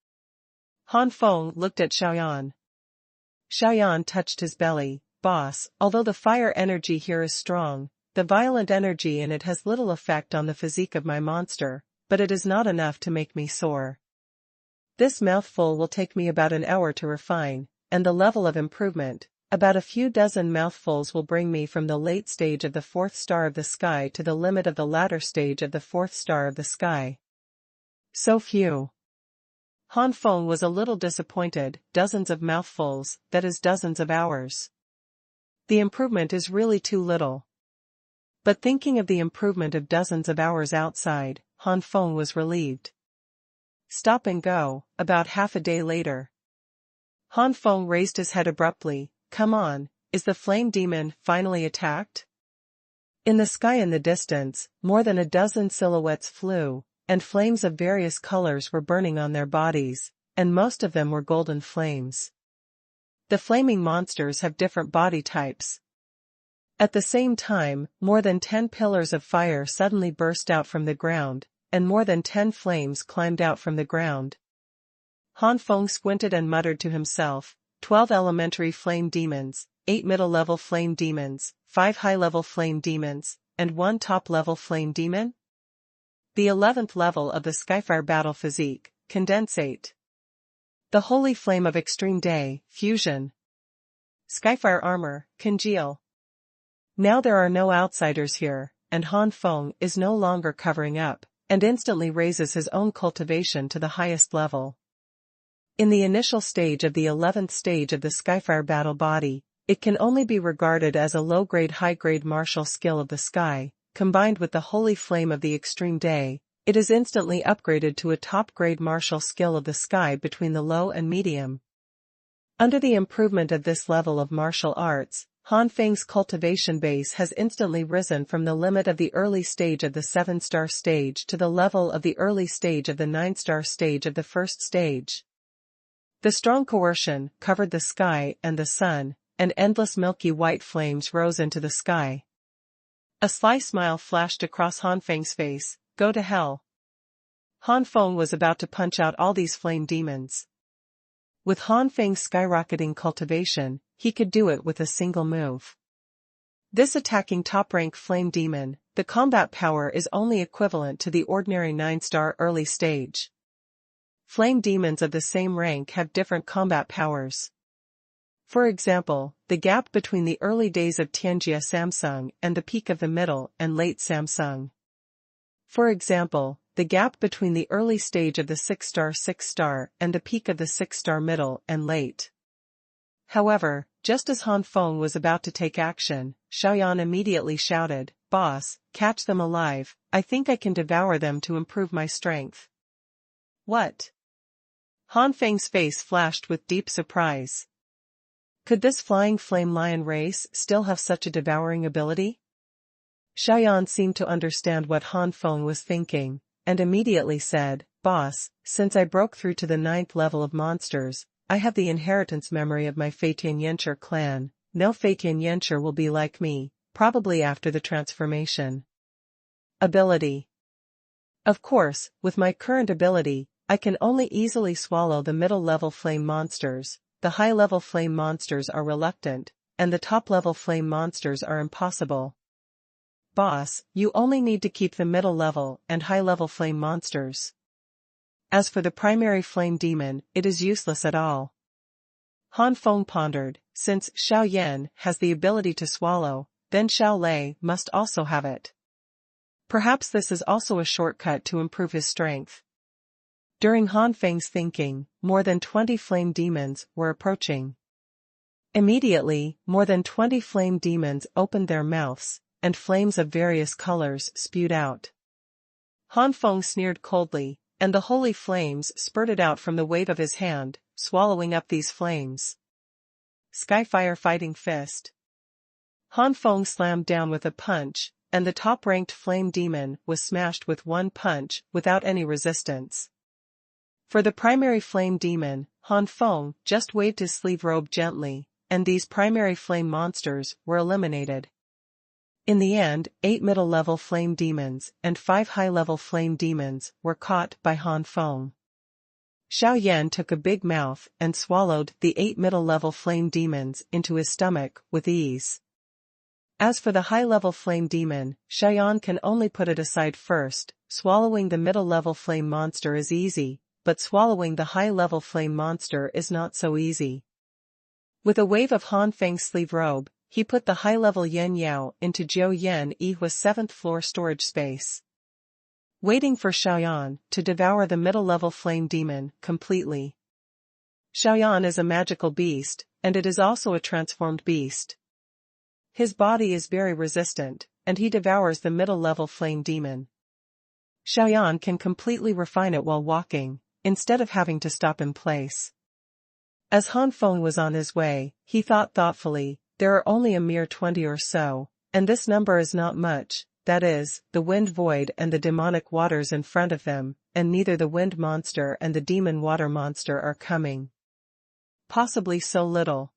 Han Feng looked at Xuanhuan. Xuanhuan touched his belly. Boss, although the fire energy here is strong, the violent energy in it has little effect on the physique of my monster, but it is not enough to make me soar. This mouthful will take me about an hour to refine, and the level of improvement, about a few dozen mouthfuls will bring me from the late stage of the 4th star of the sky to the limit of the latter stage of the 4th star of the sky. So few. Han Feng was a little disappointed. Dozens of mouthfuls, that is dozens of hours. The improvement is really too little. But thinking of the improvement of dozens of hours outside, Han Feng was relieved. Stop and go, about half a day later. Han Feng raised his head abruptly. Come on, is the flame demon finally attacked? In the sky in the distance, more than a dozen silhouettes flew, and flames of various colors were burning on their bodies, and most of them were golden flames. The flaming monsters have different body types. At the same time, more than 10 pillars of fire suddenly burst out from the ground, and more than 10 flames climbed out from the ground. Han Feng squinted and muttered to himself, 12 elementary flame demons, 8 middle-level flame demons, 5 high-level flame demons, and 1 top-level flame demon? The 11th level of the Skyfire battle physique, condensate. The holy flame of extreme day, fusion. Skyfire armor, congeal. Now there are no outsiders here, and Han Feng is no longer covering up, and instantly raises his own cultivation to the highest level. In the initial stage of the 11th stage of the Skyfire battle body, it can only be regarded as a low-grade high-grade martial skill of the sky. Combined with the holy flame of the extreme day, it is instantly upgraded to a top-grade martial skill of the sky between the low and medium. Under the improvement of this level of martial arts, Han Feng's cultivation base has instantly risen from the limit of the early stage of the 7-star stage to the level of the early stage of the 9-star stage of the first stage. The strong coercion covered the sky and the sun, and endless milky white flames rose into the sky. A sly smile flashed across Han Feng's face. Go to hell. Han Feng was about to punch out all these flame demons. With Han Feng's skyrocketing cultivation, he could do it with a single move. This attacking top-rank flame demon, the combat power is only equivalent to the ordinary 9-star early stage. Flame demons of the same rank have different combat powers. For example, the gap between the early days of Tianjia Samsung and the peak of the middle and late Samsung. For example, the gap between the early stage of the 6-star and the peak of the 6-star middle and late. However, just as Han Feng was about to take action, Xuanhuan immediately shouted, "Boss, catch them alive, I think I can devour them to improve my strength." What? Han Feng's face flashed with deep surprise. Could this flying flame lion race still have such a devouring ability? Xuanhuan seemed to understand what Han Feng was thinking, and immediately said, "Boss, since I broke through to the 9th level of monsters, I have the inheritance memory of my Feitian Yanshi clan. No Feitian Yanshi will be like me, probably after the transformation." Ability. Of course, with my current ability, I can only easily swallow the middle-level flame monsters. The high-level flame monsters are reluctant, and the top-level flame monsters are impossible. Boss, you only need to keep the middle-level and high-level flame monsters. As for the primary flame demon, it is useless at all. Han Feng pondered, since Xiao Yan has the ability to swallow, then Xiao Lei must also have it. Perhaps this is also a shortcut to improve his strength. During Han Feng's thinking, more than 20 flame demons were approaching. Immediately, more than 20 flame demons opened their mouths, and flames of various colors spewed out. Han Feng sneered coldly, and the holy flames spurted out from the wave of his hand, swallowing up these flames. Skyfire Fighting Fist. Han Feng slammed down with a punch, and the top-ranked flame demon was smashed with one punch without any resistance. For the primary flame demon, Han Feng just waved his sleeve robe gently, and these primary flame monsters were eliminated. In the end, 8 middle-level flame demons and 5 high-level flame demons were caught by Han Feng. Xiao Yan took a big mouth and swallowed the 8 middle-level flame demons into his stomach with ease. As for the high-level flame demon, Xuanhuan can only put it aside first. Swallowing the middle-level flame monster is easy, but swallowing the high-level flame monster is not so easy. With a wave of Han Feng's sleeve robe, he put the high-level Yen Yao into Jiu Yan Yihua's 7th floor storage space. Waiting for Xuanhuan to devour the middle-level flame demon completely. Xuanhuan is a magical beast, and it is also a transformed beast. His body is very resistant, and he devours the middle-level flame demon. Xuanhuan can completely refine it while walking, instead of having to stop in place. As Han Feng was on his way, he thought thoughtfully, there are only a mere 20 or so, and this number is not much, that is, the wind void and the demonic waters in front of them, and neither the wind monster and the demon water monster are coming. Possibly so little.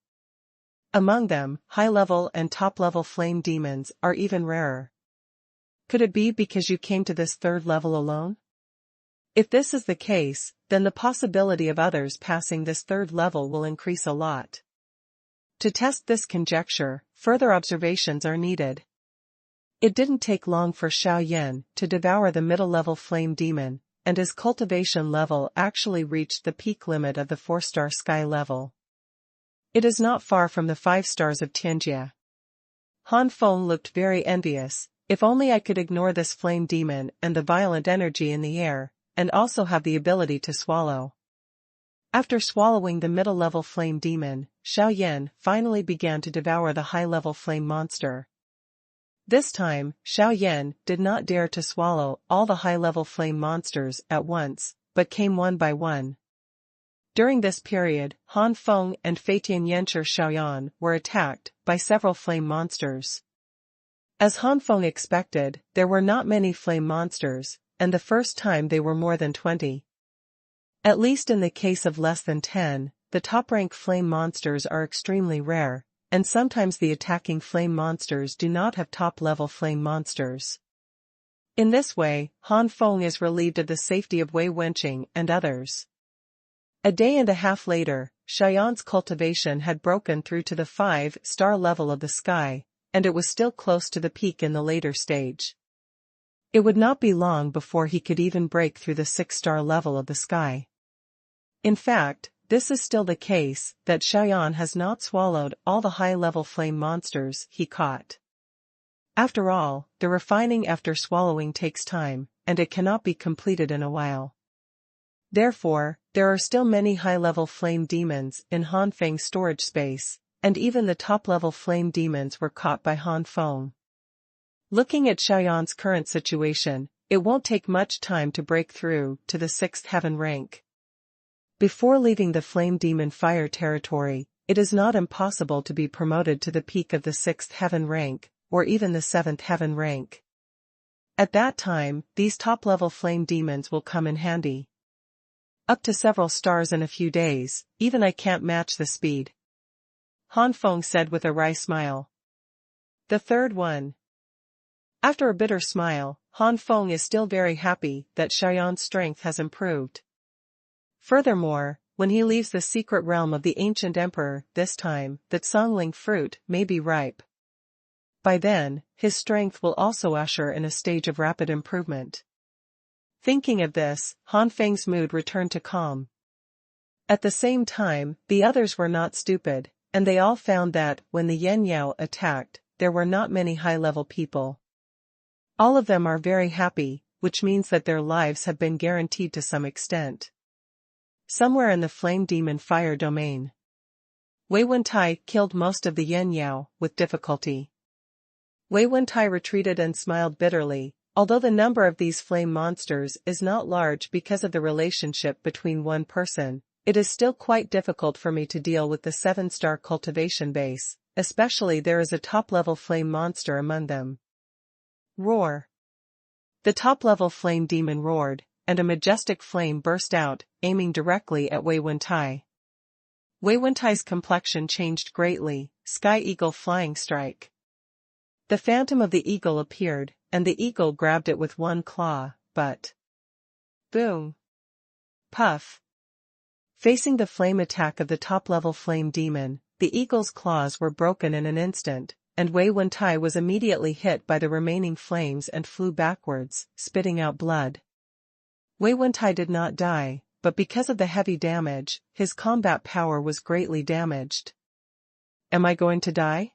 Among them, high-level and top-level flame demons are even rarer. Could it be because you came to this 3rd level alone? If this is the case, then the possibility of others passing this 3rd level will increase a lot. To test this conjecture, further observations are needed. It didn't take long for Xiao Yan to devour the middle-level flame demon, and his cultivation level actually reached the peak limit of the 4-star sky level. It is not far from the 5 stars of Tianjia. Han Feng looked very envious. If only I could ignore this flame demon and the violent energy in the air, and also have the ability to swallow. After swallowing the middle-level flame demon, Xiaoyan finally began to devour the high-level flame monster. This time, Xiaoyan did not dare to swallow all the high-level flame monsters at once, but came one by one. During this period, Han Feng and Feitian Yanshi Xiaoyan were attacked by several flame monsters. As Han Feng expected, there were not many flame monsters, and the first time they were more than 20. At least in the case of less than 10, the top-rank flame monsters are extremely rare, and sometimes the attacking flame monsters do not have top-level flame monsters. In this way, Han Feng is relieved of the safety of Wei Wenqing and others. A day and a half later, Xiaoyan's cultivation had broken through to the 5-star level of the sky, and it was still close to the peak in the later stage. It would not be long before he could even break through the 6-star level of the sky. In fact, this is still the case, that Xiaoyan has not swallowed all the high-level flame monsters he caught. After all, the refining after swallowing takes time, and it cannot be completed in a while. Therefore, there are still many high-level flame demons in Han Feng's storage space, and even the top-level flame demons were caught by Han Feng. Looking at Xiaoyan's current situation, it won't take much time to break through to the 6th heaven rank. Before leaving the flame demon fire territory, it is not impossible to be promoted to the peak of the 6th heaven rank, or even the 7th heaven rank. At that time, these top-level flame demons will come in handy. Up to several stars in a few days, even I can't match the speed. Han Feng said with a wry smile. The third one. After a bitter smile, Han Feng is still very happy that Xiaoyan's strength has improved. Furthermore, when he leaves the secret realm of the ancient emperor this time, that Songling fruit may be ripe. By then, his strength will also usher in a stage of rapid improvement. Thinking of this, Han Feng's mood returned to calm. At the same time, the others were not stupid, and they all found that, when the Yen Yao attacked, there were not many high-level people. All of them are very happy, which means that their lives have been guaranteed to some extent. Somewhere in the flame demon fire domain, Wei Wentai killed most of the Yen Yao with difficulty. Wei Wentai retreated and smiled bitterly. Although the number of these flame monsters is not large because of the relationship between one person, it is still quite difficult for me to deal with the 7-star cultivation base, especially there is a top-level flame monster among them. Roar. The top-level flame demon roared, and a majestic flame burst out, aiming directly at Wei Wentai. Wei Wentai's complexion changed greatly, Sky Eagle Flying Strike. The phantom of the eagle appeared, and the eagle grabbed it with one claw, but... Boom! Puff! Facing the flame attack of the top-level flame demon, the eagle's claws were broken in an instant, and Wei Wentai was immediately hit by the remaining flames and flew backwards, spitting out blood. Wei Wentai did not die, but because of the heavy damage, his combat power was greatly damaged. Am I going to die?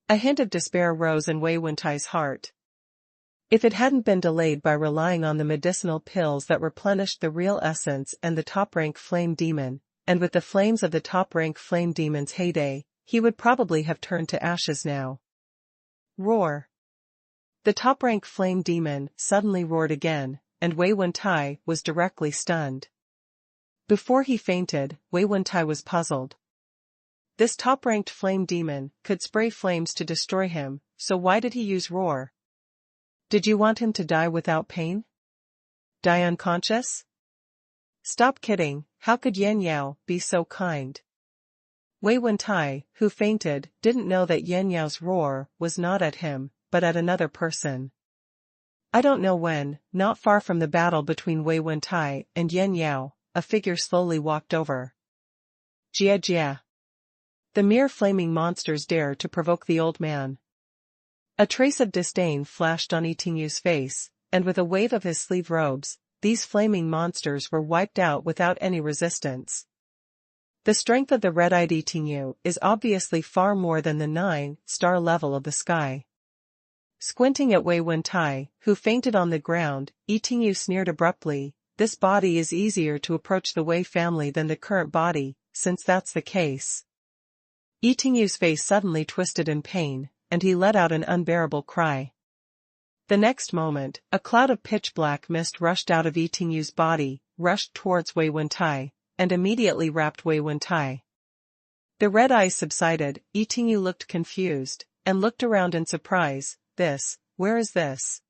A hint of despair rose in Wei Wentai's heart. If it hadn't been delayed by relying on the medicinal pills that replenished the real essence and the top-rank flame demon, and with the flames of the top-rank flame demon's heyday, he would probably have turned to ashes now. Roar! The top-rank flame demon suddenly roared again, and Wei Wentai was directly stunned. Before he fainted, Wei Wentai was puzzled. This top-ranked flame demon could spray flames to destroy him, so why did he use roar? Did you want him to die without pain? Die unconscious? Stop kidding, how could Yen Yao be so kind? Wei Wentai, who fainted, didn't know that Yen Yao's roar was not at him, but at another person. I don't know when, not far from the battle between Wei Wentai and Yen Yao, a figure slowly walked over. Jia Jia. The mere flaming monsters dare to provoke the old man. A trace of disdain flashed on Yitingyu's face, and with a wave of his sleeve robes, these flaming monsters were wiped out without any resistance. The strength of the red-eyed Yitingyu is obviously far more than the 9-star level of the sky. Squinting at Wei Wentai, who fainted on the ground, Yitingyu sneered abruptly, this body is easier to approach the Wei family than the current body, since that's the case. Yi Tingyu's face suddenly twisted in pain, and he let out an unbearable cry. The next moment, a cloud of pitch-black mist rushed out of Yi Tingyu's body, rushed towards Wei Wentai, and immediately wrapped Wei Wentai. The red eyes subsided. Yi Tingyu looked confused, and looked around in surprise. Where is this?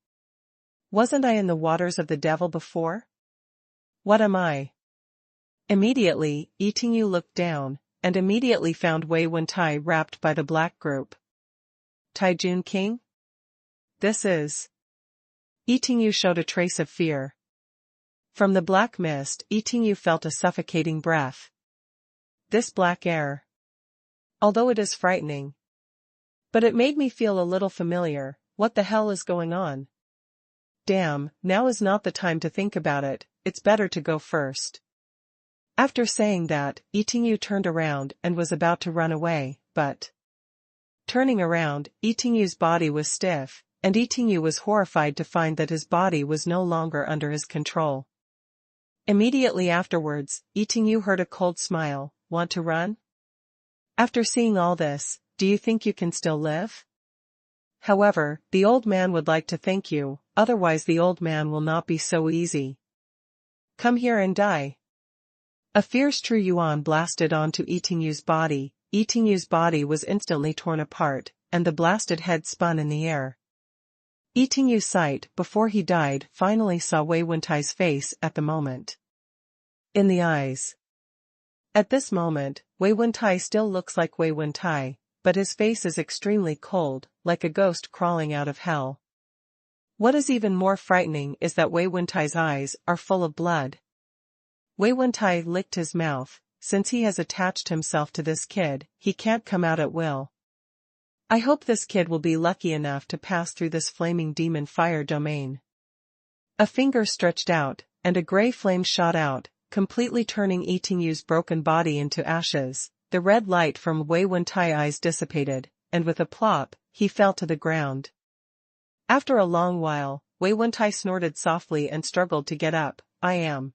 Wasn't I in the waters of the devil before? What am I? Immediately, Yi Tingyu looked down, and immediately found Wei Wentai wrapped by the black group. Taijun King? This is... Yi Tingyu showed a trace of fear. From the black mist, Yi Tingyu felt a suffocating breath. This black air. Although it is frightening. But it made me feel a little familiar. What the hell is going on? Damn, now is not the time to think about it, it's better to go first. After saying that, Yi Tingyu turned around and was about to run away, but... Turning around, Yi Tingyu's body was stiff, and Yi Tingyu was horrified to find that his body was no longer under his control. Immediately afterwards, Yi Tingyu heard a cold smile. Want to run? After seeing all this, do you think you can still live? However, the old man would like to thank you, otherwise the old man will not be so easy. Come here and die. A fierce True Yuan blasted onto Yi Tingyu's body. Yi Tingyu's body was instantly torn apart, and the blasted head spun in the air. Yi Tingyu's sight, before he died, finally saw Wei Wentai's face at the moment. In the eyes. At this moment, Wei Wentai still looks like Wei Wentai, but his face is extremely cold, like a ghost crawling out of hell. What is even more frightening is that Wei Wentai's eyes are full of blood. Wei Wentai licked his mouth. Since he has attached himself to this kid, he can't come out at will. I hope this kid will be lucky enough to pass through this flaming demon fire domain. A finger stretched out, and a gray flame shot out, completely turning Yi Tingyu's broken body into ashes. The red light from Wei Wentai's eyes dissipated, and with a plop, he fell to the ground. After a long while, Wei Wentai snorted softly and struggled to get up. I am.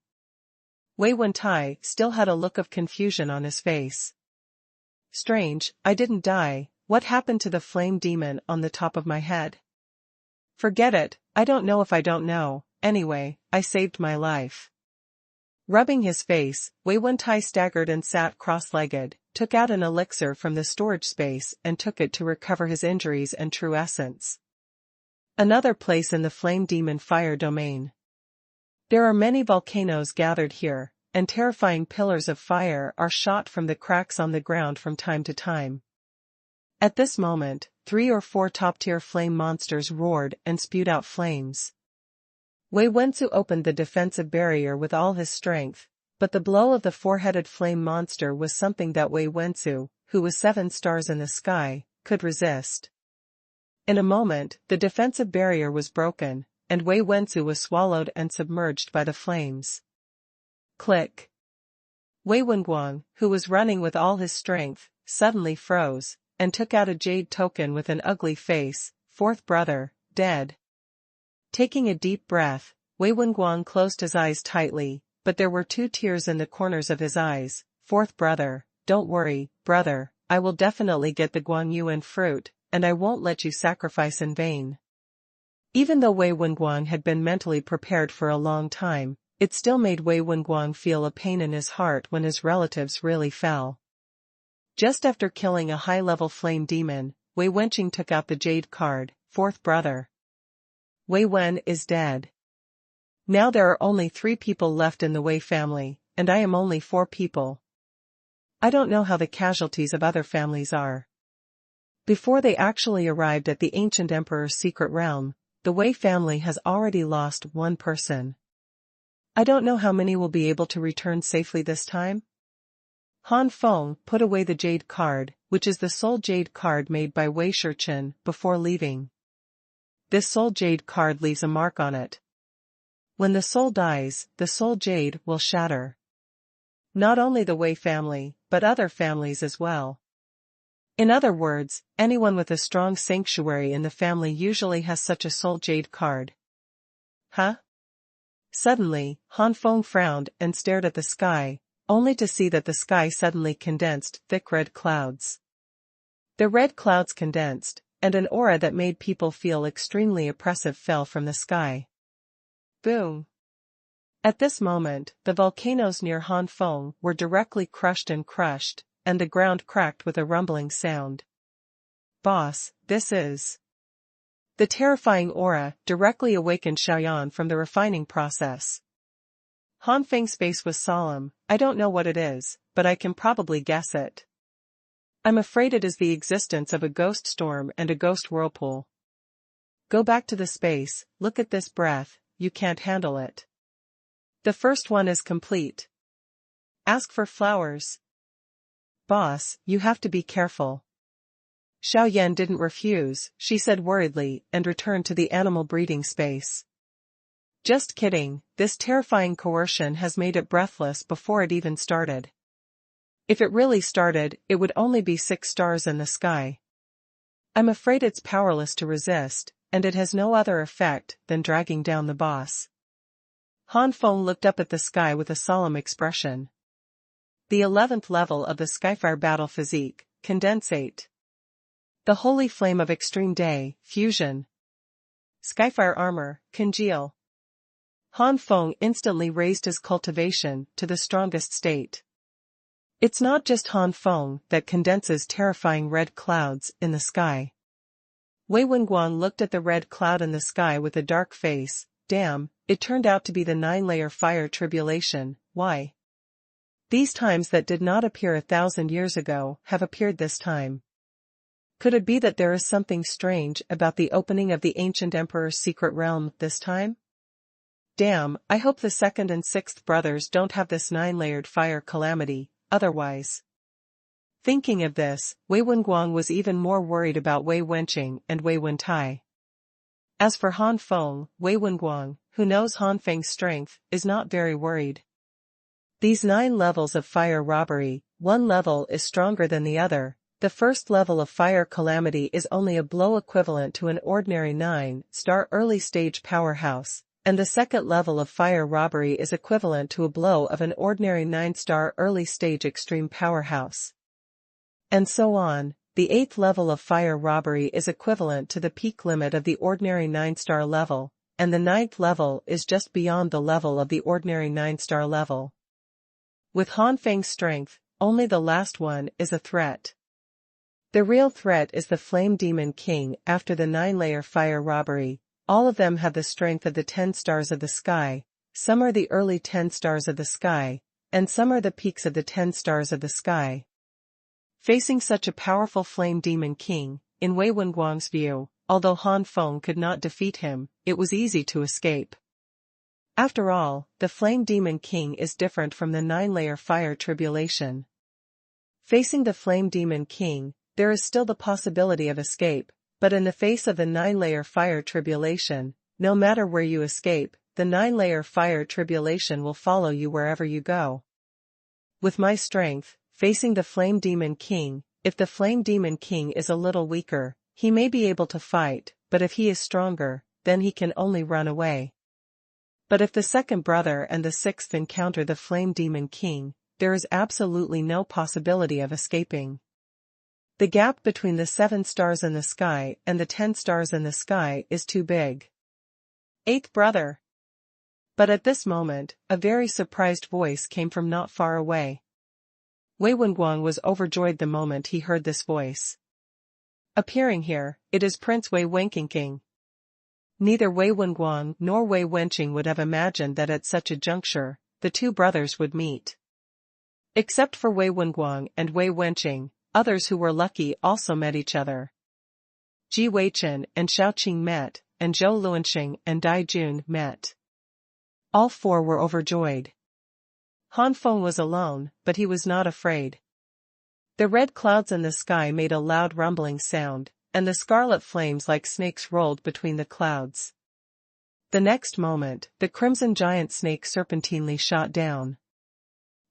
Wei Wentai still had a look of confusion on his face. Strange, I didn't die. What happened to the flame demon on the top of my head? Forget it, I don't know if I don't know. Anyway, I saved my life. Rubbing his face, Wei Wentai staggered and sat cross-legged, took out an elixir from the storage space and took it to recover his injuries and true essence. Another place in the flame demon fire domain. There are many volcanoes gathered here, and terrifying pillars of fire are shot from the cracks on the ground from time to time. At this moment, 3 or 4 top-tier flame monsters roared and spewed out flames. Wei Wenzu opened the defensive barrier with all his strength, but the blow of the 4-headed flame monster was something that Wei Wenzu, who was 7 stars in the sky, could resist. In a moment, the defensive barrier was broken, and Wei Wenzu was swallowed and submerged by the flames. Click. Wei Wenguang, who was running with all his strength, suddenly froze, and took out a jade token with an ugly face. 4th brother, dead. Taking a deep breath, Wei Wenguang closed his eyes tightly, but there were 2 tears in the corners of his eyes. 4th brother, don't worry, brother, I will definitely get the Guangyuan fruit, and I won't let you sacrifice in vain. Even though Wei Wenguang had been mentally prepared for a long time, it still made Wei Wenguang feel a pain in his heart when his relatives really fell. Just after killing a high-level flame demon, Wei Wenqing took out the jade card. 4th brother. Wei Wen is dead. Now there are only 3 people left in the Wei family, and I am only 4 people. I don't know how the casualties of other families are. Before they actually arrived at the ancient emperor's secret realm, the Wei family has already lost 1 person. I don't know how many will be able to return safely this time. Han Feng put away the jade card, which is the sole jade card made by Wei Shichen, before leaving. This soul jade card leaves a mark on it. When the soul dies, the soul jade will shatter. Not only the Wei family, but other families as well. In other words, anyone with a strong sanctuary in the family usually has such a soul jade card. Huh? Suddenly, Han Feng frowned and stared at the sky, only to see that the sky suddenly condensed thick red clouds. The red clouds condensed, and an aura that made people feel extremely oppressive fell from the sky. Boom! At this moment, the volcanoes near Han Feng were directly crushed, and the ground cracked with a rumbling sound. Boss, this is... The terrifying aura directly awakened Xuanhuan from the refining process. Han Feng's face was solemn. I don't know what it is, but I can probably guess it. I'm afraid it is the existence of a ghost storm and a ghost whirlpool. Go back to the space, look at this breath, you can't handle it. The first one is complete. Ask for flowers. Boss, you have to be careful. Xiaoyan didn't refuse, she said worriedly, and returned to the animal breeding space. Just kidding, this terrifying coercion has made it breathless before it even started. If it really started, it would only be 6 stars in the sky. I'm afraid it's powerless to resist, and it has no other effect than dragging down the boss. Han Feng looked up at the sky with a solemn expression. The 11th level of the Skyfire battle physique, condensate. The holy flame of extreme day, fusion. Skyfire armor, congeal. Han Feng instantly raised his cultivation to the strongest state. It's not just Han Feng that condenses terrifying red clouds in the sky. Wei Wenguang looked at the red cloud in the sky with a dark face. Damn, it turned out to be the 9-layer fire tribulation. Why? These times that did not appear 1,000 years ago have appeared this time. Could it be that there is something strange about the opening of the ancient emperor's secret realm this time? Damn, I hope the 2nd and 6th brothers don't have this 9-layered fire calamity, otherwise. Thinking of this, Wei Wenguang was even more worried about Wei Wenqing and Wei Wentai. As for Han Feng, Wei Wenguang, who knows Han Feng's strength, is not very worried. These 9 levels of fire robbery, one level is stronger than the other. The first level of fire calamity is only a blow equivalent to an ordinary 9-star early-stage powerhouse, and the second level of fire robbery is equivalent to a blow of an ordinary 9-star early-stage extreme powerhouse. And so on. The 8th level of fire robbery is equivalent to the peak limit of the ordinary 9-star level, and the 9th level is just beyond the level of the ordinary 9-star level. With Han Feng's strength, only the last one is a threat. The real threat is the Flame Demon King after the 9-layer fire robbery. All of them have the strength of the 10 stars of the sky, some are the early 10 stars of the sky, and some are the peaks of the 10 stars of the sky. Facing such a powerful Flame Demon King, in Wei Wenguang's view, although Han Feng could not defeat him, it was easy to escape. After all, the Flame Demon King is different from the 9-layer fire tribulation. Facing the Flame Demon King, there is still the possibility of escape, but in the face of the 9-layer fire tribulation, no matter where you escape, the 9-layer fire tribulation will follow you wherever you go. With my strength, facing the Flame Demon King, if the Flame Demon King is a little weaker, he may be able to fight, but if he is stronger, then he can only run away. But if the 2nd brother and the 6th encounter the Flame Demon King, there is absolutely no possibility of escaping. The gap between the 7 stars in the sky and the 10 stars in the sky is too big. 8th brother. But at this moment, a very surprised voice came from not far away. Wei Wenguang was overjoyed the moment he heard this voice. Appearing here, it is Prince Wei Wenqing. Neither Wei Wenguang nor Wei Wenqing would have imagined that at such a juncture, the 2 brothers would meet. Except for Wei Wenguang and Wei Wenqing, others who were lucky also met each other. Ji Weichen and Xiaoqing met, and Zhou Luanxing and Dai Jun met. All 4 were overjoyed. Han Feng was alone, but he was not afraid. The red clouds in the sky made a loud rumbling sound, and the scarlet flames like snakes rolled between the clouds. The next moment, the crimson giant snake serpentinely shot down.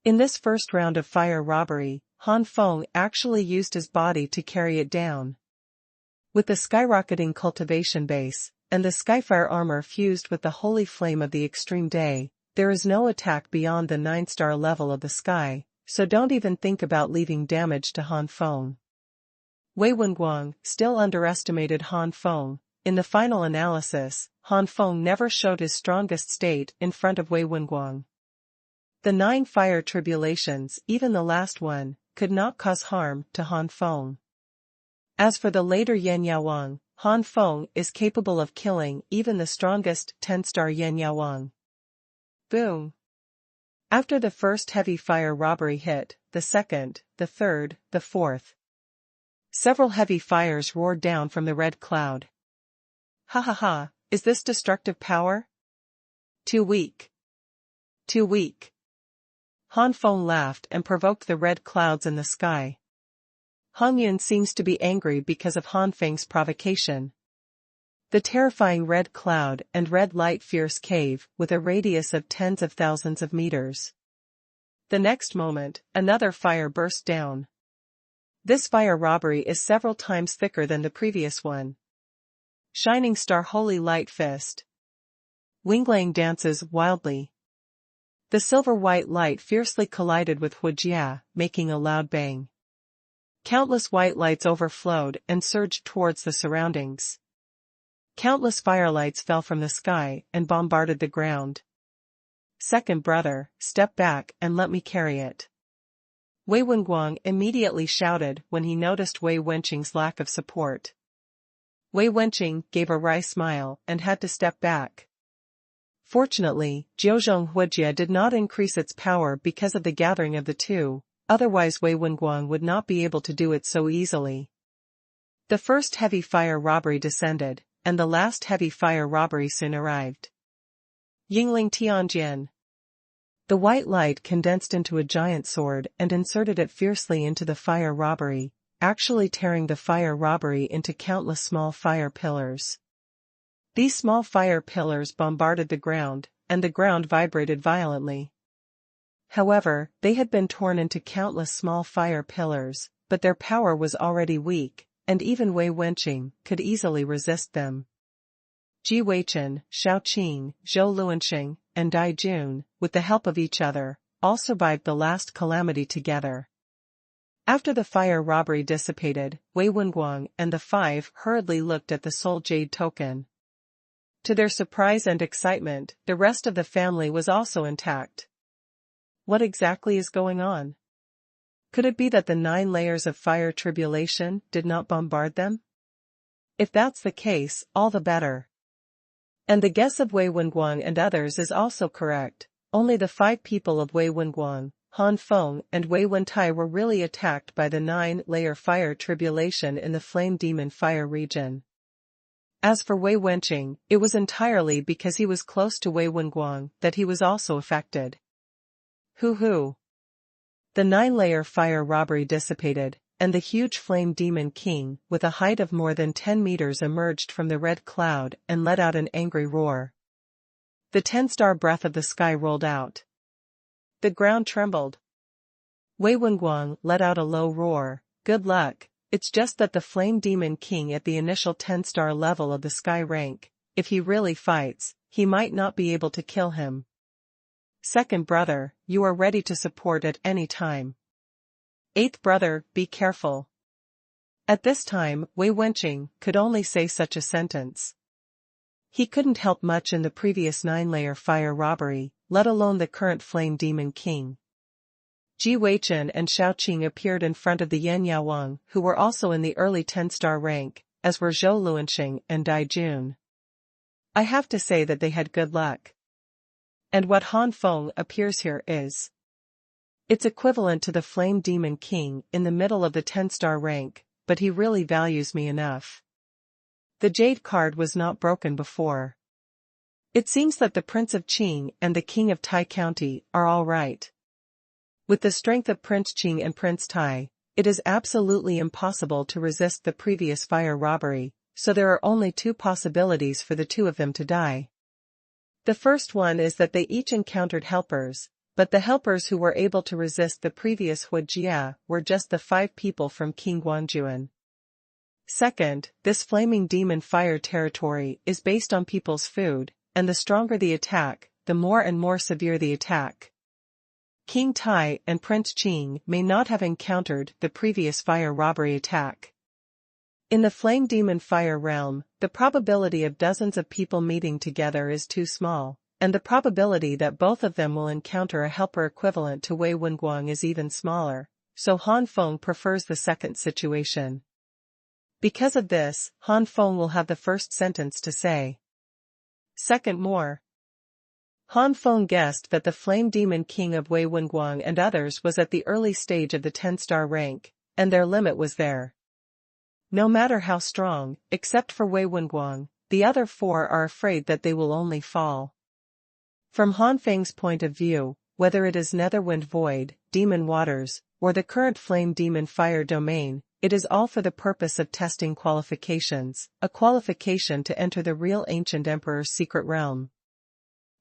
In this first round of fire robbery, Han Feng actually used his body to carry it down. With the skyrocketing cultivation base, and the Skyfire armor fused with the holy flame of the extreme day, there is no attack beyond the 9-star level of the sky, so don't even think about leaving damage to Han Feng. Wei Wenguang still underestimated Han Feng. In the final analysis, Han Feng never showed his strongest state in front of Wei Wenguang. The 9 fire tribulations, even the last one, could not cause harm to Han Feng. As for the later Yan Yaowang, Han Feng is capable of killing even the strongest 10-star Yan Yaowang. Boom! After the first heavy fire robbery hit, the second, the third, the fourth. Several heavy fires roared down from the red cloud. Ha ha ha, is this destructive power? Too weak. Too weak. Han Feng laughed and provoked the red clouds in the sky. Hong Yun seems to be angry because of Han Feng's provocation. The terrifying red cloud and red light fierce cave with a radius of tens of thousands of meters. The next moment, another fire burst down. This fire robbery is several times thicker than the previous one. Shining Star Holy Light Fist. Winglang dances wildly. The silver-white light fiercely collided with Hujia, making a loud bang. Countless white lights overflowed and surged towards the surroundings. Countless firelights fell from the sky and bombarded the ground. Second brother, step back and let me carry it. Wei Wenguang immediately shouted when he noticed Wei Wenqing's lack of support. Wei Wenqing gave a wry smile and had to step back. Fortunately, Jiuzhong Hujia did not increase its power because of the gathering of the two, otherwise Wei Wenguang would not be able to do it so easily. The first heavy fire robbery descended, and the last heavy fire robbery soon arrived. Yingling Tianjian. The white light condensed into a giant sword and inserted it fiercely into the fire robbery, actually tearing the fire robbery into countless small fire pillars. These small fire pillars bombarded the ground, and the ground vibrated violently. However, they had been torn into countless small fire pillars, but their power was already weak, and even Wei Wenqing could easily resist them. Ji Weichen, Shao Qing, Zhou Luanxing, and Dai Jun, with the help of each other, all survived the last calamity together. After the fire robbery dissipated, Wei Wenguang and the 5 hurriedly looked at the soul jade token. To their surprise and excitement, the rest of the family was also intact. What exactly is going on? Could it be that the 9 layers of fire tribulation did not bombard them? If that's the case, all the better. And the guess of Wei Wenguang and others is also correct. Only the 5 people of Wei Wenguang, Han Feng and Wei Wentai were really attacked by the 9-layer fire tribulation in the Flame Demon Fire region. As for Wei Wenqing, it was entirely because he was close to Wei Wenguang that he was also affected. Hoo-hoo. The 9-layer fire robbery dissipated, and the huge Flame Demon King, with a height of more than 10 meters, emerged from the red cloud and let out an angry roar. The 10-star breath of the sky rolled out. The ground trembled. Wei Wenguang let out a low roar. Good luck, it's just that the Flame Demon King at the initial 10-star level of the sky rank, if he really fights, he might not be able to kill him. Second brother, you are ready to support at any time. Eighth brother, be careful. At this time, Wei Wenqing could only say such a sentence. He couldn't help much in the previous 9-layer fire robbery, let alone the current Flame Demon King. Ji Weichen and Shao Qing appeared in front of the Yan Yaowang, who were also in the early 10-star rank, as were Zhou Luanxing and Dai Jun. I have to say that they had good luck. And what Han Feng appears here is. It's equivalent to the Flame Demon King in the middle of the 10-star rank, but he really values me enough. The Jade card was not broken before. It seems that the Prince of Qing and the King of Tai County are all right. With the strength of Prince Qing and Prince Tai, it is absolutely impossible to resist the previous fire robbery, so there are only 2 possibilities for the 2 of them to die. The first one is that they each encountered helpers, but the helpers who were able to resist the previous Hujia were just the 5 people from King Guanjuan. Second, this flaming demon fire territory is based on people's food, and the stronger the attack, the more and more severe the attack. King Tai and Prince Qing may not have encountered the previous fire robbery attack. In the flame demon fire realm, the probability of dozens of people meeting together is too small, and the probability that both of them will encounter a helper equivalent to Wei Wenguang is even smaller, so Han Feng prefers the second situation. Because of this, Han Feng will have the first sentence to say. Second more. Han Feng guessed that the Flame Demon King of Wei Wenguang and others was at the early stage of the 10-star rank, and their limit was there. No matter how strong, except for Wei Wenguang, the other four are afraid that they will only fall. From Han Feng's point of view, whether it is Netherwind Void, Demon Waters, or the current Flame Demon Fire domain, it is all for the purpose of testing qualifications, a qualification to enter the real Ancient Emperor's secret realm.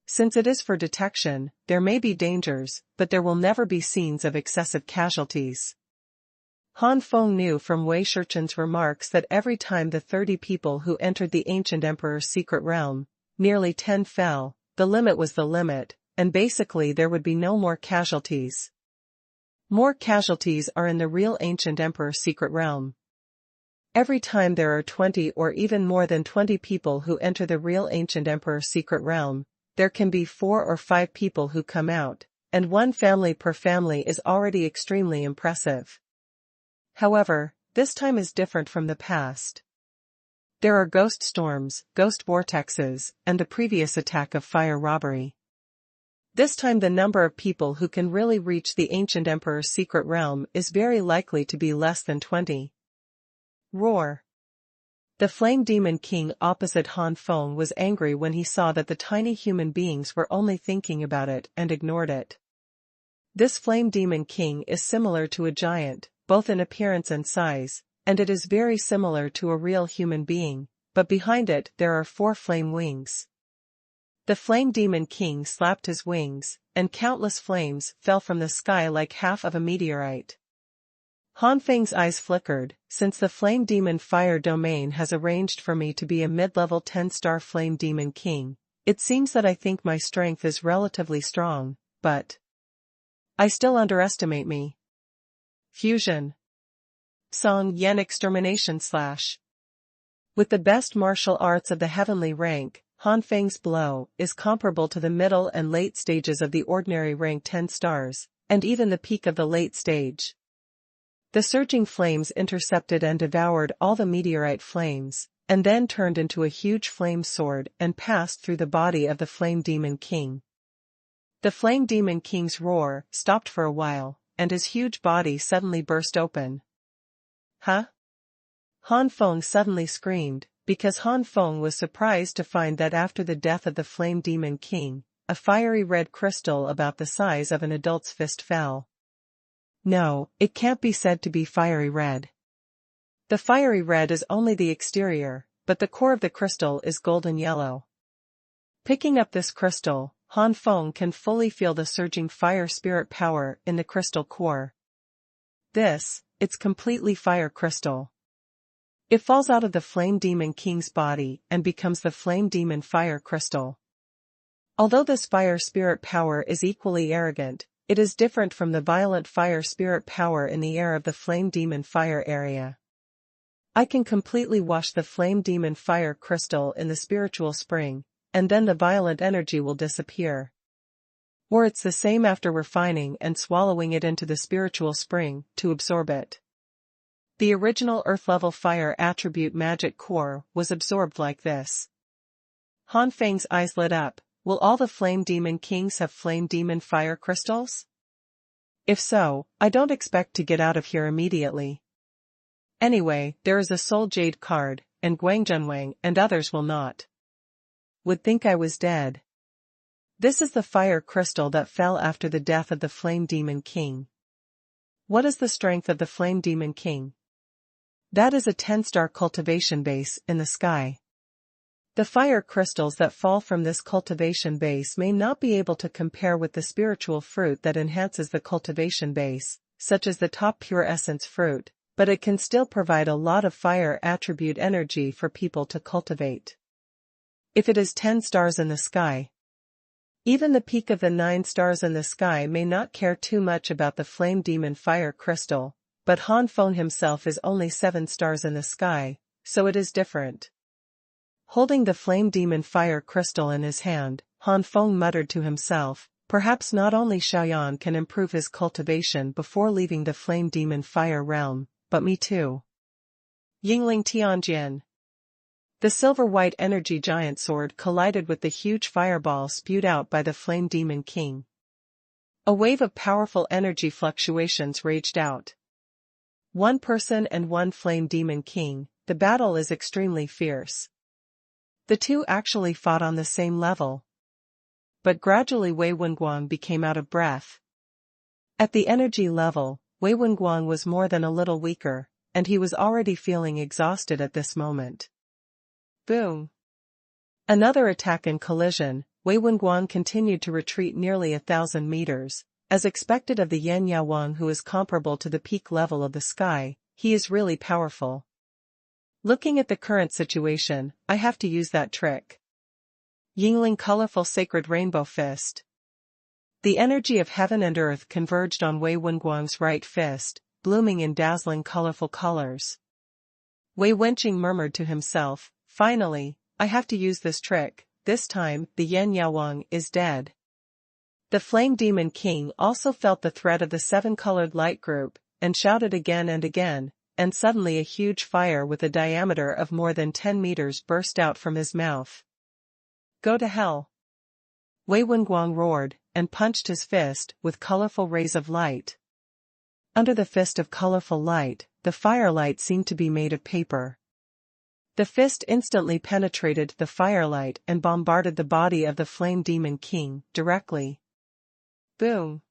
Since it is for detection, there may be dangers, but there will never be scenes of excessive casualties. Han Feng knew from Wei Shichen's remarks that every time the 30 people who entered the Ancient Emperor's secret realm, nearly 10 fell, the limit was the limit, and basically there would be no more casualties. More casualties are in the real Ancient Emperor's secret realm. Every time there are 20 or even more than 20 people who enter the real Ancient Emperor's secret realm, there can be 4 or 5 people who come out, and 1 family per family is already extremely impressive. However, this time is different from the past. There are ghost storms, ghost vortexes, and the previous attack of fire robbery. This time the number of people who can really reach the Ancient Emperor's secret realm is very likely to be less than 20. Roar. The Flame Demon King opposite Han Feng was angry when he saw that the tiny human beings were only thinking about it and ignored it. This Flame Demon King is similar to a giant, both in appearance and size, and it is very similar to a real human being, but behind it there are 4 flame wings. The Flame Demon King slapped his wings, and countless flames fell from the sky like half of a meteorite. Han Feng's eyes flickered. Since the Flame Demon Fire domain has arranged for me to be a mid-level 10-star Flame Demon King, it seems that I think my strength is relatively strong, but I still underestimate me. Fusion. Song Yen Extermination / With the best martial arts of the heavenly rank, Han Feng's blow is comparable to the middle and late stages of the ordinary rank 10 stars, and even the peak of the late stage. The surging flames intercepted and devoured all the meteorite flames, and then turned into a huge flame sword and passed through the body of the Flame Demon King. The Flame Demon King's roar stopped for a while, and his huge body suddenly burst open. Huh? Han Feng suddenly screamed, because Han Feng was surprised to find that after the death of the Flame Demon King, a fiery red crystal about the size of an adult's fist fell. No, it can't be said to be fiery red. The fiery red is only the exterior, but the core of the crystal is golden yellow. Picking up this crystal, Han Feng can fully feel the surging fire spirit power in the crystal core. It's completely fire crystal. It falls out of the Flame Demon King's body and becomes the Flame Demon Fire Crystal. Although this fire spirit power is equally arrogant, it is different from the violent fire spirit power in the air of the Flame Demon Fire area. I can completely wash the Flame Demon Fire Crystal in the spiritual spring, and then the violent energy will disappear. Or it's the same after refining and swallowing it into the spiritual spring to absorb it. The original Earth-level fire attribute magic core was absorbed like this. Han Feng's eyes lit up. Will all the Flame Demon Kings have Flame Demon Fire Crystals? If so, I don't expect to get out of here immediately. Anyway, there is a Soul Jade card, and Guangjunwang and others will not. Would think I was dead. This is the fire crystal that fell after the death of the Flame Demon King. What is the strength of the Flame Demon King? That is a 10-star cultivation base in the sky. The fire crystals that fall from this cultivation base may not be able to compare with the spiritual fruit that enhances the cultivation base, such as the top pure essence fruit, but it can still provide a lot of fire attribute energy for people to cultivate. If it is 10 stars in the sky, even the peak of the 9 stars in the sky may not care too much about the flame demon fire crystal, but Han Feng himself is only 7 stars in the sky, so it is different. Holding the flame demon fire crystal in his hand, Han Feng muttered to himself, perhaps not only Xuanhuan can improve his cultivation before leaving the flame demon fire realm, but me too. Yingling Tianjian. The silver-white energy giant sword collided with the huge fireball spewed out by the flame demon king. A wave of powerful energy fluctuations raged out. One person and one flame demon king, the battle is extremely fierce. The two actually fought on the same level. But gradually Wei Wenguang became out of breath. At the energy level, Wei Wenguang was more than a little weaker, and he was already feeling exhausted at this moment. Boom! Another attack and collision. Wei Wenguang continued to retreat nearly 1,000 meters. As expected of the Yan Yaowang, who is comparable to the peak level of the sky, he is really powerful. Looking at the current situation, I have to use that trick. Yingling colorful sacred rainbow fist. The energy of heaven and earth converged on Wei Wenguang's right fist, blooming in dazzling colorful colors. Wei Wenqing murmured to himself, finally, I have to use this trick. This time, the Yan Yaowang is dead. The flame demon king also felt the threat of the 7-colored light group, and shouted again and again, and suddenly a huge fire with a diameter of more than 10 meters burst out from his mouth. Go to hell! Wei Wenguang roared, and punched his fist with colorful rays of light. Under the fist of colorful light, the firelight seemed to be made of paper. The fist instantly penetrated the firelight and bombarded the body of the flame demon king directly. Boom!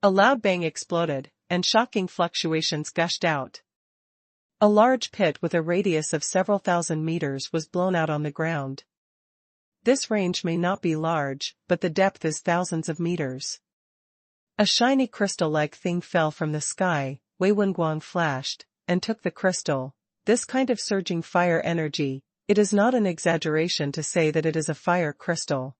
A loud bang exploded, and shocking fluctuations gushed out. A large pit with a radius of several thousand meters was blown out on the ground. This range may not be large, but the depth is thousands of meters. A shiny crystal-like thing fell from the sky. Wei Wenguang flashed, and took the crystal. This kind of surging fire energy, it is not an exaggeration to say that it is a fire crystal.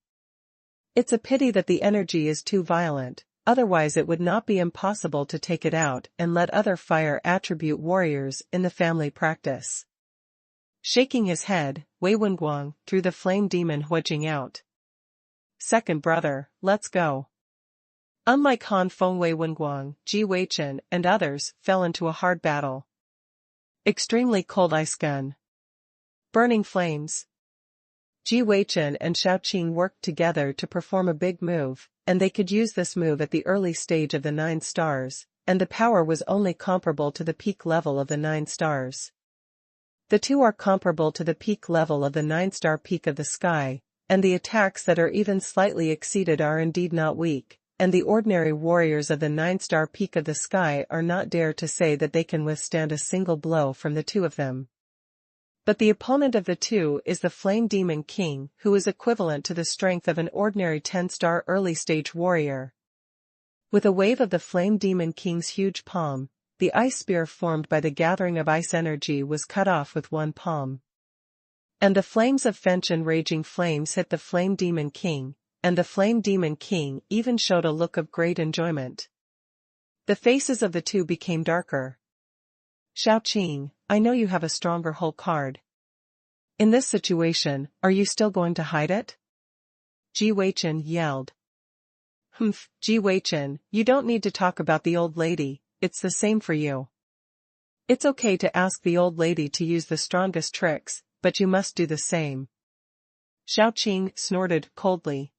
It's a pity that the energy is too violent, otherwise it would not be impossible to take it out and let other fire attribute warriors in the family practice. Shaking his head, Wei Wenguang threw the flame demon Huijing out. Second brother, let's go. Unlike Han Feng, Wei Wenguang, Ji Weichen, and others fell into a hard battle. Extremely cold ice gun. Burning flames. Ji Weichen and Xiaoqing worked together to perform a big move, and they could use this move at the early stage of the 9 stars, and the power was only comparable to the peak level of the 9 stars. The two are comparable to the peak level of the 9-star peak of the sky, and the attacks that are even slightly exceeded are indeed not weak, and the ordinary warriors of the 9-star peak of the sky are not dare to say that they can withstand a single blow from the two of them. But the opponent of the two is the Flame Demon King, who is equivalent to the strength of an ordinary 10-star early-stage warrior. With a wave of the Flame Demon King's huge palm, the ice spear formed by the gathering of ice energy was cut off with one palm. And the flames of Fenchen raging flames hit the Flame Demon King, and the Flame Demon King even showed a look of great enjoyment. The faces of the two became darker. Xiaoqing, I know you have a stronger whole card. In this situation, are you still going to hide it? Ji Weichen yelled. Humph, Ji Weichen, you don't need to talk about the old lady, it's the same for you. It's okay to ask the old lady to use the strongest tricks, but you must do the same. Xiaoqing snorted coldly.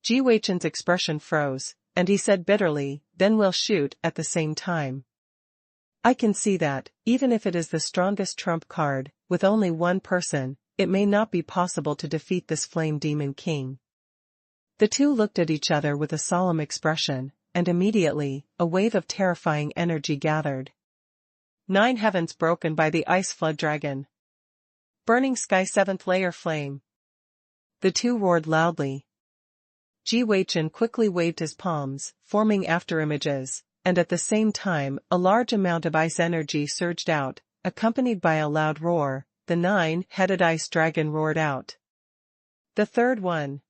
Ji Weichen's expression froze, and he said bitterly, then we'll shoot at the same time. I can see that, even if it is the strongest trump card, with only one person, it may not be possible to defeat this Flame Demon King. The two looked at each other with a solemn expression, and immediately, a wave of terrifying energy gathered. 9 heavens broken by the ice flood dragon. Burning sky 7th layer flame. The two roared loudly. Ji Weichen quickly waved his palms, forming afterimages, and at the same time, a large amount of ice energy surged out, accompanied by a loud roar. The nine-headed ice dragon roared out. The third one.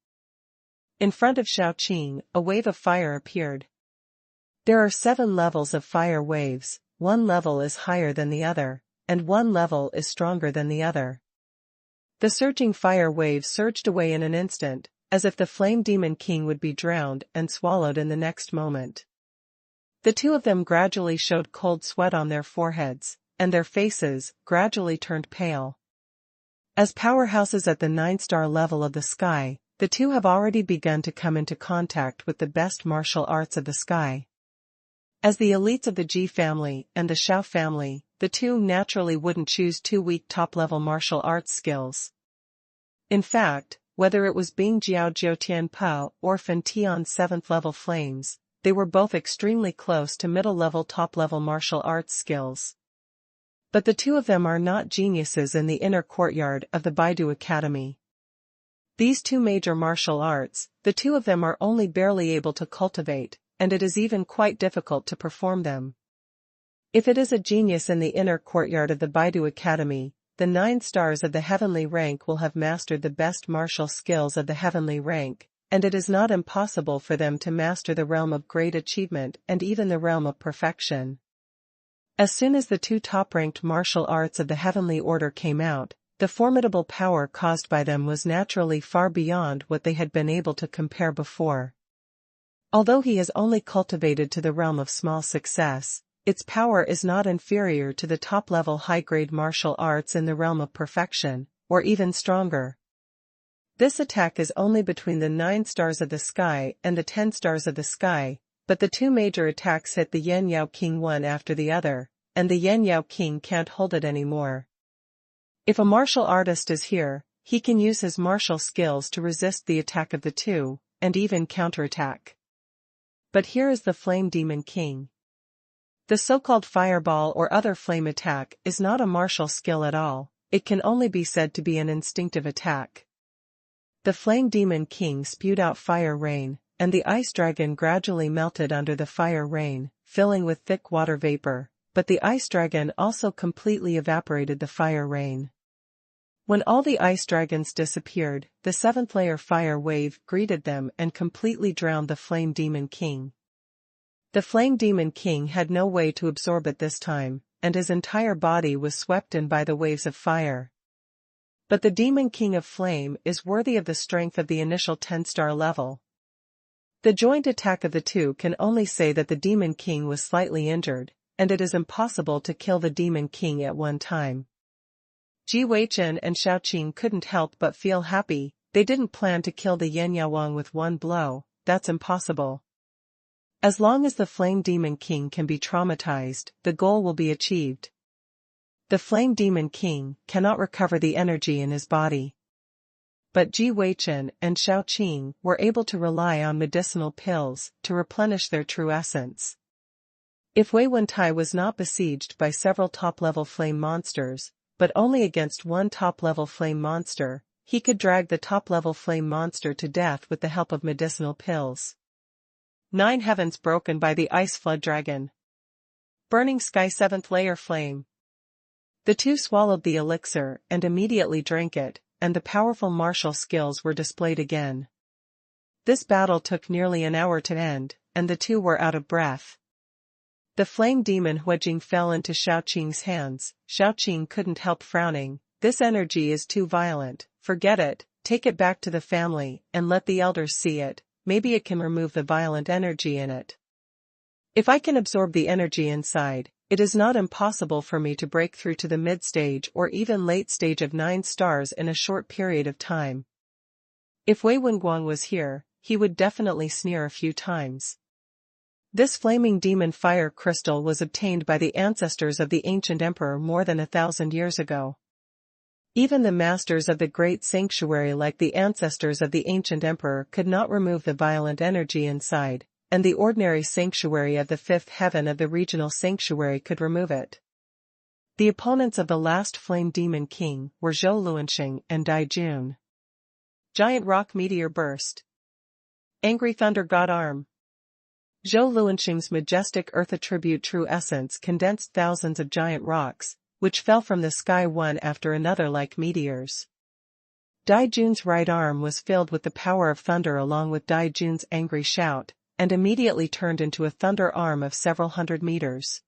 In front of Xiaoqing, a wave of fire appeared. There are 7 levels of fire waves, one level is higher than the other, and one level is stronger than the other. The surging fire waves surged away in an instant, as if the Flame Demon King would be drowned and swallowed in the next moment. The two of them gradually showed cold sweat on their foreheads, and their faces gradually turned pale. As powerhouses at the 9-star level of the sky, the two have already begun to come into contact with the best martial arts of the sky. As the elites of the Ji family and the Xiao family, the two naturally wouldn't choose two weak top-level martial arts skills. In fact, whether it was Bing Jiao Jiutian Pao or Fen Tian's 7th-level flames, they were both extremely close to middle-level top-level martial arts skills. But the two of them are not geniuses in the inner courtyard of the Baidu Academy. These two major martial arts, the two of them are only barely able to cultivate, and it is even quite difficult to perform them. If it is a genius in the inner courtyard of the Baidu Academy, the 9 stars of the heavenly rank will have mastered the best martial skills of the heavenly rank, and it is not impossible for them to master the realm of great achievement and even the realm of perfection. As soon as the two top-ranked martial arts of the heavenly order came out, the formidable power caused by them was naturally far beyond what they had been able to compare before. Although he has only cultivated to the realm of small success, its power is not inferior to the top-level high-grade martial arts in the realm of perfection, or even stronger. This attack is only between the 9 stars of the sky and the 10 stars of the sky, but the two major attacks hit the Yan Yao King one after the other, and the Yan Yao King can't hold it anymore. If a martial artist is here, he can use his martial skills to resist the attack of the two, and even counterattack. But here is the Flame Demon King. The so-called fireball or other flame attack is not a martial skill at all, it can only be said to be an instinctive attack. The Flame Demon King spewed out fire rain, and the ice dragon gradually melted under the fire rain, filling with thick water vapor, but the ice dragon also completely evaporated the fire rain. When all the ice dragons disappeared, the 7th-layer fire wave greeted them and completely drowned the Flame Demon King. The Flame Demon King had no way to absorb it this time, and his entire body was swept in by the waves of fire. But the Demon King of Flame is worthy of the strength of the initial 10-star level. The joint attack of the two can only say that the Demon King was slightly injured, and it is impossible to kill the Demon King at one time. Ji Weichen and Xiaoqing couldn't help but feel happy. They didn't plan to kill the Yan Yaowang with one blow, that's impossible. As long as the Flame Demon King can be traumatized, the goal will be achieved. The Flame Demon King cannot recover the energy in his body. But Ji Weichen and Xiaoqing were able to rely on medicinal pills to replenish their true essence. If Wei Wentai was not besieged by several top-level flame monsters, but only against one top-level flame monster, he could drag the top-level flame monster to death with the help of medicinal pills. 9 heavens broken by the ice flood dragon. Burning sky 7th-layer flame. The two swallowed the elixir and immediately drank it, and the powerful martial skills were displayed again. This battle took nearly an hour to end, and the two were out of breath. The flame demon Huijing fell into Xiaoqing's hands. Xiaoqing couldn't help frowning. This energy is too violent, forget it, take it back to the family, and let the elders see it, maybe it can remove the violent energy in it. If I can absorb the energy inside, it is not impossible for me to break through to the mid-stage or even late stage of 9 stars in a short period of time. If Wei Wenguang was here, he would definitely sneer a few times. This flaming demon fire crystal was obtained by the ancestors of the ancient emperor more than 1,000 years ago. Even the masters of the great sanctuary like the ancestors of the ancient emperor could not remove the violent energy inside, and the ordinary sanctuary of the 5th heaven of the regional sanctuary could remove it. The opponents of the last flame demon king were Zhou Luanxing and Dai Jun. Giant rock meteor burst. Angry thunder god arm. Zhou Luanxing's majestic earth attribute true essence condensed thousands of giant rocks, which fell from the sky one after another like meteors. Dai Jun's right arm was filled with the power of thunder along with Dai Jun's angry shout, and immediately turned into a thunder arm of several hundred meters.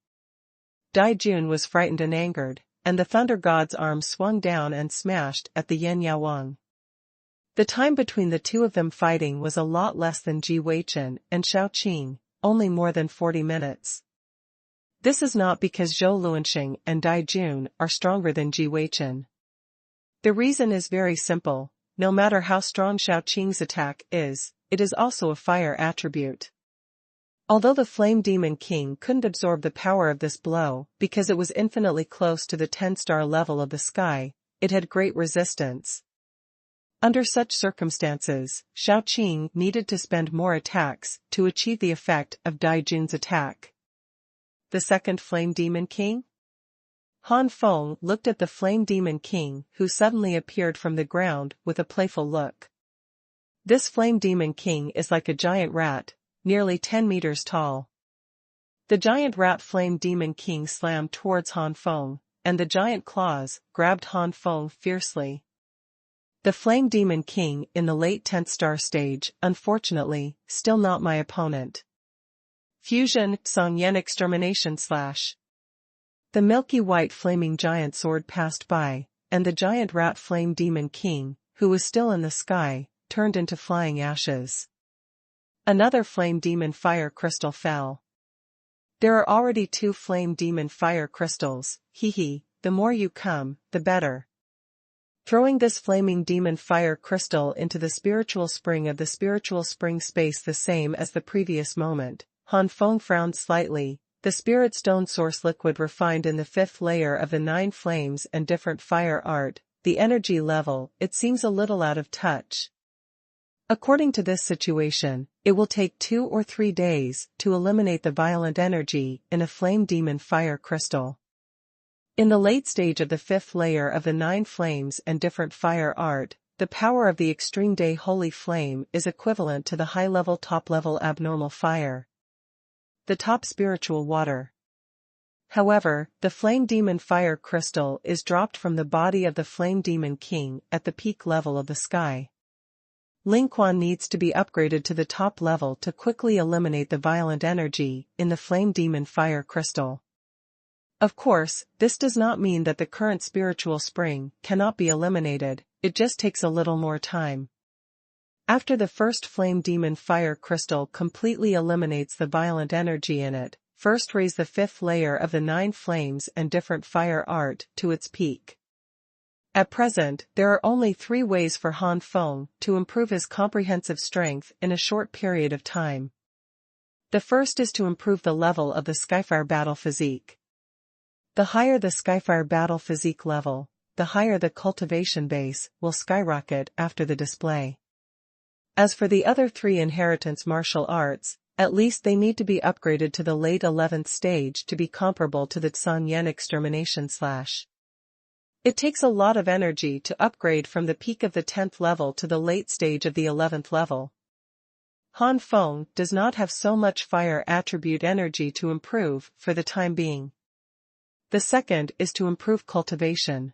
Dai Jun was frightened and angered, and the thunder god's arm swung down and smashed at the Yin Yaowang. The time between the two of them fighting was a lot less than Ji Weichen and Xiao Qing, only more than 40 minutes. This is not because Zhou Luanxing and Dai Jun are stronger than Ji Weichen. The reason is very simple: no matter how strong Xiao Qing's attack is, it is also a fire attribute. Although the Flame Demon King couldn't absorb the power of this blow because it was infinitely close to the 10-star level of the sky, it had great resistance. Under such circumstances, Xiao Qing needed to spend more attacks to achieve the effect of Dai Jun's attack. The second Flame Demon King? Han Feng looked at the Flame Demon King, who suddenly appeared from the ground with a playful look. This Flame Demon King is like a giant rat, nearly 10 meters tall. The giant rat Flame Demon King slammed towards Han Feng, and the giant claws grabbed Han Feng fiercely. The Flame Demon King in the late 10th star stage, unfortunately, still not my opponent. Fusion Songyan Extermination / The milky white flaming giant sword passed by, and the giant rat Flame Demon King, who was still in the sky, turned into flying ashes. Another Flame Demon Fire Crystal fell. There are already 2 Flame Demon Fire Crystals, the more you come, the better. Throwing this Flaming Demon Fire Crystal into the spiritual spring of the spiritual spring space the same as the previous moment, Han Feng frowned slightly. The Spirit Stone source liquid refined in the 5th layer of the 9 flames and different fire art, the energy level, it seems a little out of touch. According to this situation, it will take 2 or 3 days to eliminate the violent energy in a Flame Demon Fire Crystal. In the late stage of the 5th layer of the 9 flames and different fire art, the power of the extreme day holy flame is equivalent to the high-level top-level abnormal fire. The top spiritual water. However, the Flame Demon Fire Crystal is dropped from the body of the Flame Demon King at the peak level of the sky. Ling Quan needs to be upgraded to the top level to quickly eliminate the violent energy in the Flame Demon Fire Crystal. Of course, this does not mean that the current spiritual spring cannot be eliminated, it just takes a little more time. After the first Flame Demon Fire Crystal completely eliminates the violent energy in it, first raise the 5th layer of the 9 flames and different fire art to its peak. At present, there are only 3 ways for Han Feng to improve his comprehensive strength in a short period of time. The first is to improve the level of the Skyfire battle physique. The higher the Skyfire battle physique level, the higher the cultivation base will skyrocket after the display. As for the other 3 inheritance martial arts, at least they need to be upgraded to the late 11th stage to be comparable to the Songyan Extermination / It takes a lot of energy to upgrade from the peak of the 10th level to the late stage of the 11th level. Han Feng does not have so much fire attribute energy to improve for the time being. The second is to improve cultivation.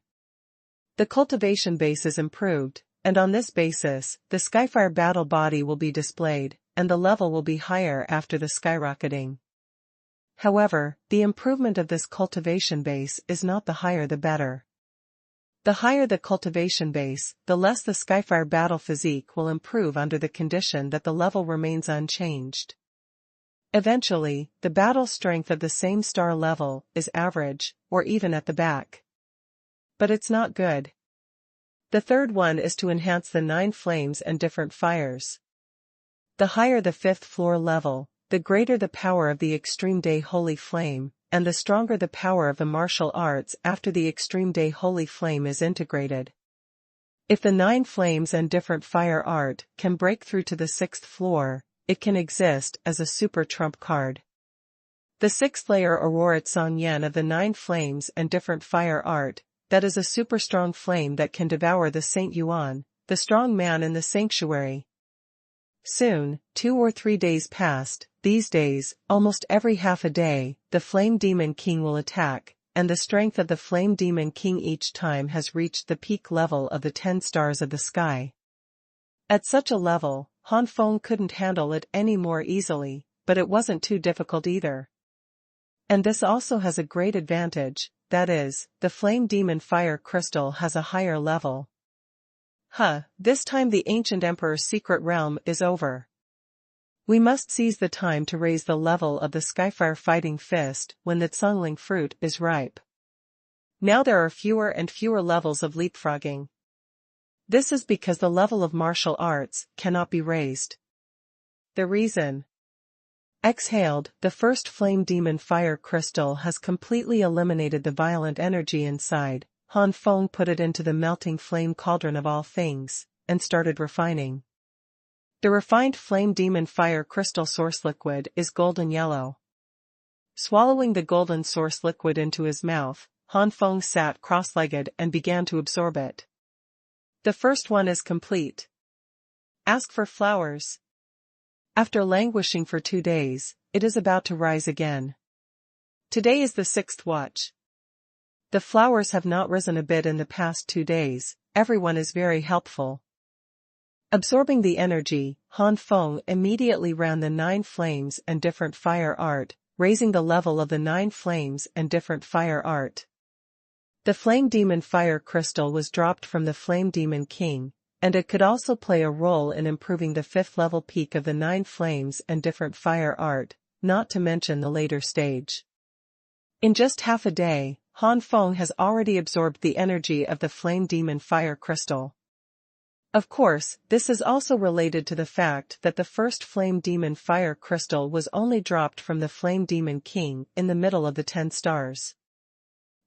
The cultivation base is improved, and on this basis, the Skyfire battle body will be displayed, and the level will be higher after the skyrocketing. However, the improvement of this cultivation base is not the higher the better. The higher the cultivation base, the less the Skyfire battle physique will improve under the condition that the level remains unchanged. Eventually, the battle strength of the same star level is average, or even at the back. But it's not good. The third one is to enhance the 9 flames and different fires. The higher the 5th floor level, the greater the power of the extreme day holy flame, and the stronger the power of the martial arts after the extreme day holy flame is integrated. If the 9 flames and different fire art can break through to the 6th floor, it can exist as a super trump card. The 6th layer Aurora Songyan of the 9 flames and different fire art, that is a super strong flame that can devour the Saint Yuan, the strong man in the sanctuary. Soon, 2 or 3 days passed. These days, almost every half a day, the Flame Demon King will attack, and the strength of the Flame Demon King each time has reached the peak level of the 10 stars of the sky. At such a level, Han Feng couldn't handle it any more easily, but it wasn't too difficult either. And this also has a great advantage, that is, the Flame Demon Fire Crystal has a higher level. This time the ancient Emperor's secret realm is over. We must seize the time to raise the level of the Skyfire Fighting Fist when the Tsungling fruit is ripe. Now there are fewer and fewer levels of leapfrogging. This is because the level of martial arts cannot be raised. The reason. Exhaled, the first Flame Demon Fire Crystal has completely eliminated the violent energy inside. Han Feng put it into the melting flame cauldron of all things, and started refining. The refined Flame Demon Fire Crystal source liquid is golden yellow. Swallowing the golden source liquid into his mouth, Han Feng sat cross-legged and began to absorb it. The first one is complete. Ask for flowers. After languishing for 2 days, it is about to rise again. Today is the 6th watch. The flowers have not risen a bit in the past 2 days, everyone is very helpful. Absorbing the energy, Han Feng immediately ran the 9 flames and different fire art, raising the level of the 9 flames and different fire art. The Flame Demon Fire Crystal was dropped from the Flame Demon King, and it could also play a role in improving the 5th level peak of the 9 flames and different fire art, not to mention the later stage. In just half a day, Han Feng has already absorbed the energy of the Flame Demon Fire Crystal. Of course, this is also related to the fact that the first Flame Demon Fire Crystal was only dropped from the Flame Demon King in the middle of the 10 stars.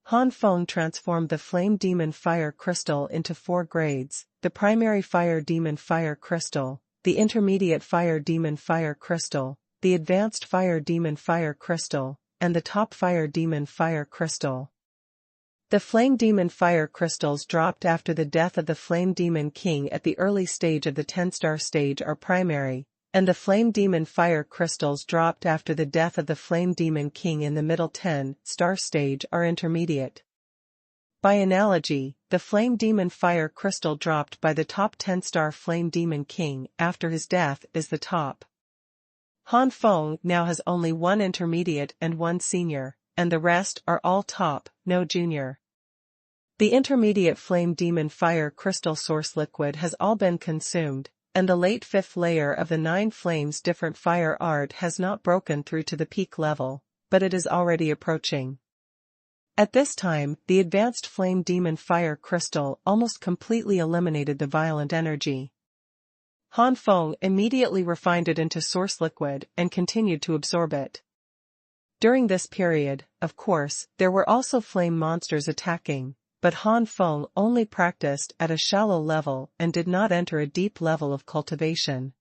Han Feng transformed the Flame Demon Fire Crystal into 4 grades, the Primary Fire Demon Fire Crystal, the Intermediate Fire Demon Fire Crystal, the Advanced Fire Demon Fire Crystal, and the Top Fire Demon Fire Crystal. The Flame Demon Fire Crystals dropped after the death of the Flame Demon King at the early stage of the 10-star stage are primary, and the Flame Demon Fire Crystals dropped after the death of the Flame Demon King in the middle 10-star stage are intermediate. By analogy, the Flame Demon Fire Crystal dropped by the top 10-star Flame Demon King after his death is the top. Han Feng now has only 1 intermediate and 1 senior, and the rest are all top, no junior. The intermediate Flame Demon Fire Crystal source liquid has all been consumed, and the late 5th layer of the 9 flames different fire art has not broken through to the peak level, but it is already approaching. At this time, the advanced Flame Demon Fire Crystal almost completely eliminated the violent energy. Han Feng immediately refined it into source liquid and continued to absorb it. During this period, of course, there were also flame monsters attacking, but Han Feng only practiced at a shallow level and did not enter a deep level of cultivation.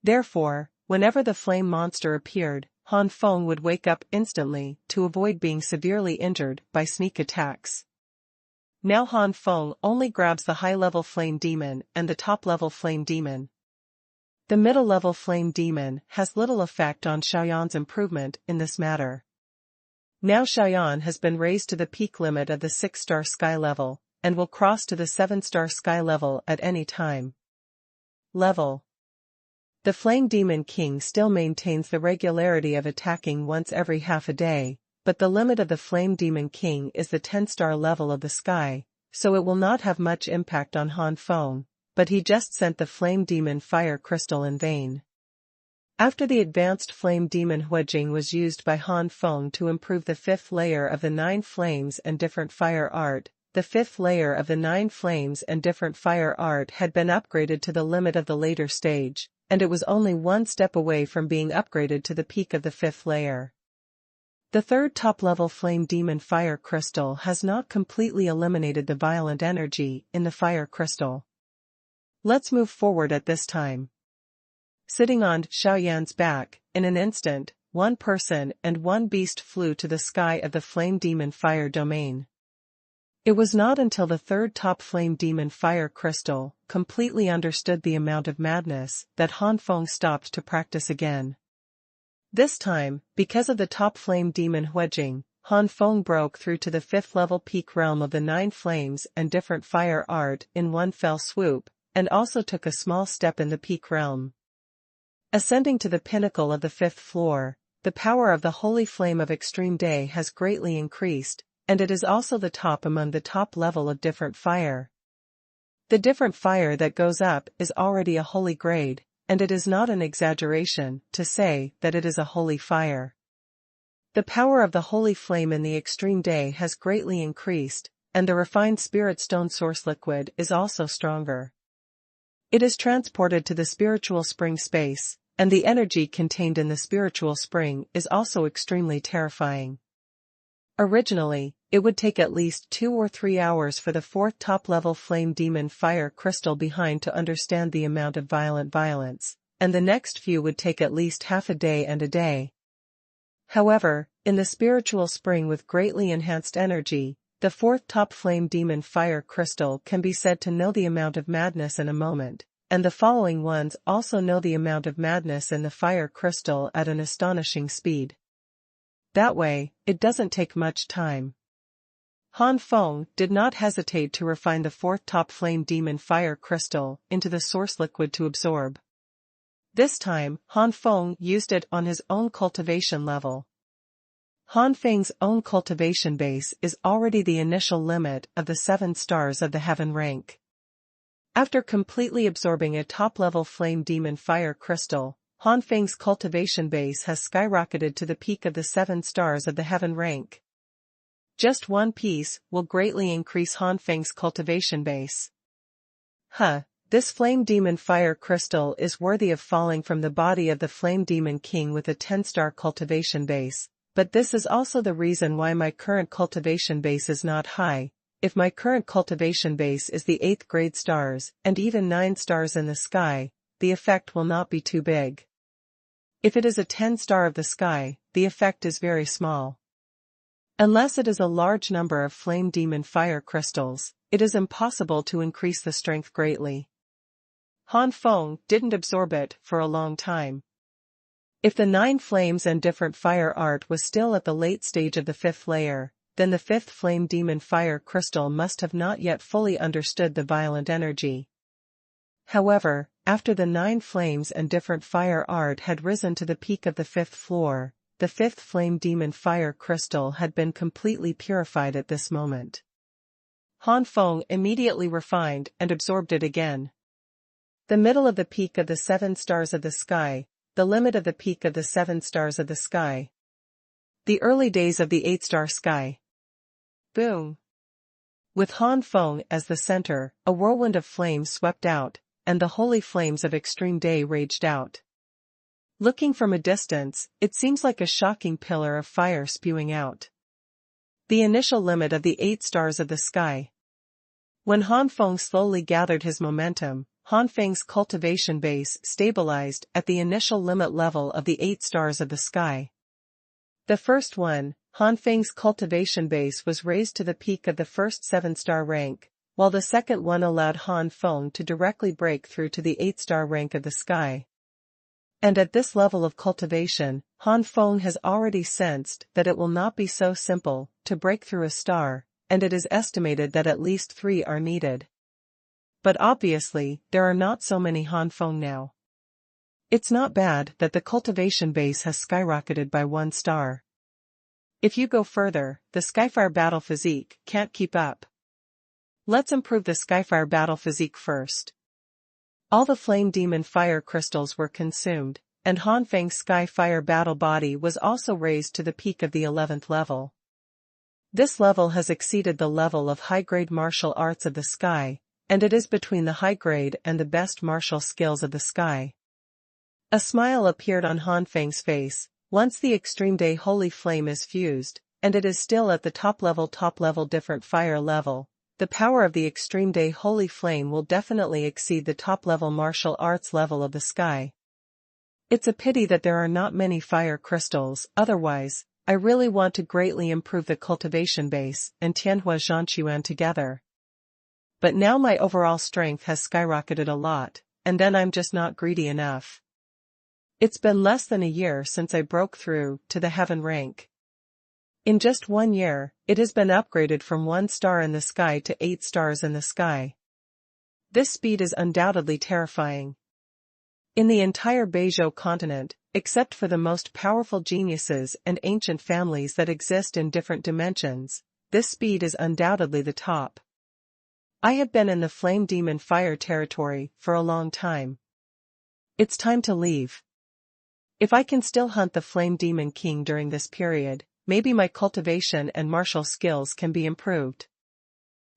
Therefore, whenever the flame monster appeared, Han Feng would wake up instantly to avoid being severely injured by sneak attacks. Now Han Feng only grabs the high-level flame demon and the top-level flame demon. The middle-level flame demon has little effect on Xuanhuan's improvement in this matter. Now Xuanhuan has been raised to the peak limit of the 6-star sky level, and will cross to the 7-star sky level at any time. Level. The Flame Demon King still maintains the regularity of attacking once every half a day, but the limit of the Flame Demon King is the 10-star level of the sky, so it will not have much impact on Han Feng, but he just sent the Flame Demon Fire Crystal in vain. After the advanced Flame Demon Huijing was used by Han Feng to improve the 5th layer of the 9 flames and different fire art, the 5th layer of the 9 flames and different fire art had been upgraded to the limit of the later stage, and it was only 1 step away from being upgraded to the peak of the 5th layer. The 3rd top-level Flame Demon Fire Crystal has not completely eliminated the violent energy in the fire crystal. Let's move forward at this time. Sitting on Xuanhuan's back, in an instant, 1 person and 1 beast flew to the sky of the Flame Demon Fire domain. It was not until the third top flame demon fire crystal completely understood the amount of madness that Han Feng stopped to practice again. This time, because of the top flame demon Huijing, Han Feng broke through to the 5th level peak realm of the 9 flames and different fire art in one fell swoop, and also took a small step in the peak realm. Ascending to the pinnacle of the 5th floor, the power of the holy flame of extreme day has greatly increased, and it is also the top among the top level of different fire. The different fire that goes up is already a holy grade, and it is not an exaggeration to say that it is a holy fire. The power of the holy flame in the extreme day has greatly increased, and the refined spirit stone source liquid is also stronger. It is transported to the spiritual spring space, and the energy contained in the spiritual spring is also extremely terrifying. Originally, it would take at least 2 or 3 hours for the 4th top-level flame demon fire crystal behind to understand the amount of violent violence, and the next few would take at least half a day and a day. However, in the spiritual spring with greatly enhanced energy, the 4th top flame demon fire crystal can be said to know the amount of madness in a moment, and the following ones also know the amount of madness in the fire crystal at an astonishing speed. That way, it doesn't take much time. Han Feng did not hesitate to refine the 4th top flame demon fire crystal into the source liquid to absorb. This time, Han Feng used it on his own cultivation level. Han Feng's own cultivation base is already the initial limit of the 7 stars of the heaven rank. After completely absorbing a top-level flame demon fire crystal, Han Feng's cultivation base has skyrocketed to the peak of the 7 stars of the heaven rank. Just one piece will greatly increase Han Feng's cultivation base. This flame demon fire crystal is worthy of falling from the body of the flame demon king with a 10-star cultivation base, but this is also the reason why my current cultivation base is not high. If my current cultivation base is the 8th grade stars and even 9 stars in the sky, the effect will not be too big. If it is a 10-star of the sky, the effect is very small. Unless it is a large number of flame demon fire crystals, it is impossible to increase the strength greatly. Han Feng didn't absorb it for a long time. If the 9 flames and different fire art was still at the late stage of the 5th layer, then the 5th flame demon fire crystal must have not yet fully understood the violent energy. However, after the 9 flames and different fire art had risen to the peak of the 5th floor, the 5th flame demon fire crystal had been completely purified at this moment. Han Feng immediately refined and absorbed it again. The middle of the peak of the 7 stars of the sky, the limit of the peak of the 7 stars of the sky. The early days of the 8-star sky. Boom! With Han Feng as the center, a whirlwind of flames swept out, and the holy flames of extreme day raged out. Looking from a distance, it seems like a shocking pillar of fire spewing out. The initial limit of the 8 stars of the sky. When Han Feng slowly gathered his momentum, Han Feng's cultivation base stabilized at the initial limit level of the 8 stars of the sky. The first one, Han Feng's cultivation base was raised to the peak of the first 7-star rank, while the second one allowed Han Feng to directly break through to the 8-star rank of the sky. And at this level of cultivation, Han Feng has already sensed that it will not be so simple to break through a star, and it is estimated that at least 3 are needed. But obviously, there are not so many Han Feng now. It's not bad that the cultivation base has skyrocketed by 1 star. If you go further, the Skyfire battle physique can't keep up. Let's improve the Skyfire battle physique first. All the flame demon fire crystals were consumed, and Han Feng's Skyfire battle body was also raised to the peak of the 11th level. This level has exceeded the level of high-grade martial arts of the sky, and it is between the high-grade and the best martial skills of the sky. A smile appeared on Han Feng's face. Once the extreme day holy flame is fused, and it is still at the top level different fire level, the power of the extreme day holy flame will definitely exceed the top level martial arts level of the sky. It's a pity that there are not many fire crystals, otherwise, I really want to greatly improve the cultivation base and Tianhua Xuanhuan together. But now my overall strength has skyrocketed a lot, and then I'm just not greedy enough. It's been less than a year since I broke through to the heaven rank. In just 1 year, it has been upgraded from 1 star in the sky to 8 stars in the sky. This speed is undoubtedly terrifying. In the entire Beizhou continent, except for the most powerful geniuses and ancient families that exist in different dimensions, this speed is undoubtedly the top. I have been in the Flame Demon Fire territory for a long time. It's time to leave. If I can still hunt the Flame Demon King during this period, maybe my cultivation and martial skills can be improved.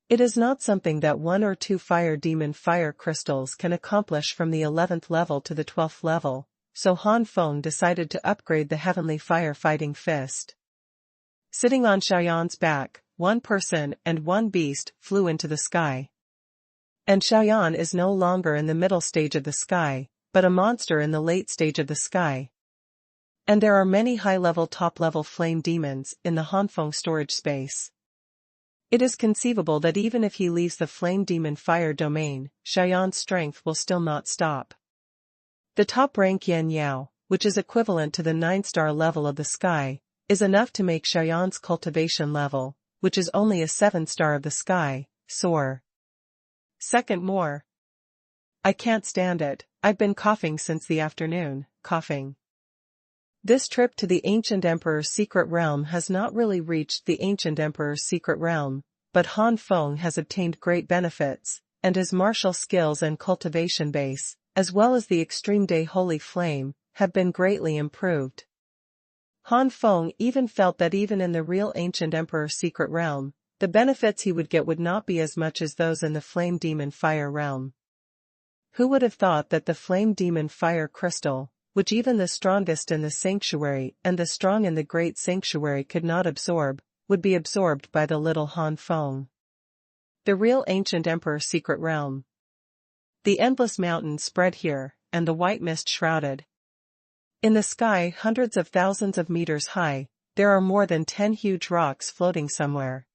It is not something that 1 or 2 fire demon fire crystals can accomplish from the 11th level to the 12th level, so Han Feng decided to upgrade the heavenly firefighting fist. Sitting on Xiaoyan's back, 1 person and 1 beast flew into the sky. And Xiaoyan is no longer in the middle stage of the sky, but a monster in the late stage of the sky. And there are many high-level top-level flame demons in the Han Feng storage space. It is conceivable that even if he leaves the flame demon fire domain, Xiaoyan's strength will still not stop. The top rank Yan Yao, which is equivalent to the 9-star level of the sky, is enough to make Xiaoyan's cultivation level, which is only a 7-star of the sky, soar. Second more. I can't stand it, I've been coughing since the afternoon, coughing. This trip to the Ancient Emperor's secret realm has not really reached the Ancient Emperor's secret realm, but Han Feng has obtained great benefits, and his martial skills and cultivation base, as well as the extreme day holy flame, have been greatly improved. Han Feng even felt that even in the real Ancient Emperor's secret realm, the benefits he would get would not be as much as those in the Flame Demon Fire realm. Who would have thought that the Flame Demon Fire crystal, which even the strongest in the sanctuary and the strong in the great sanctuary could not absorb, would be absorbed by the little Han Feng. The real Ancient Emperor's secret realm. The endless mountains spread here, and the white mist shrouded. In the sky hundreds of thousands of meters high, there are more than 10 huge rocks floating somewhere.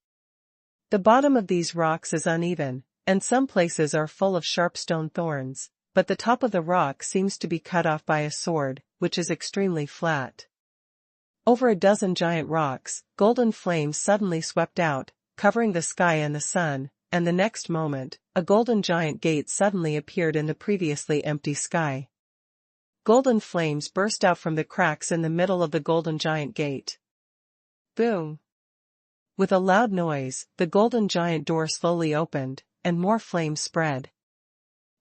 The bottom of these rocks is uneven, and some places are full of sharp stone thorns, but the top of the rock seems to be cut off by a sword, which is extremely flat. Over a dozen giant rocks, golden flames suddenly swept out, covering the sky and the sun, and the next moment, a golden giant gate suddenly appeared in the previously empty sky. Golden flames burst out from the cracks in the middle of the golden giant gate. Boom! With a loud noise, the golden giant door slowly opened, and more flames spread.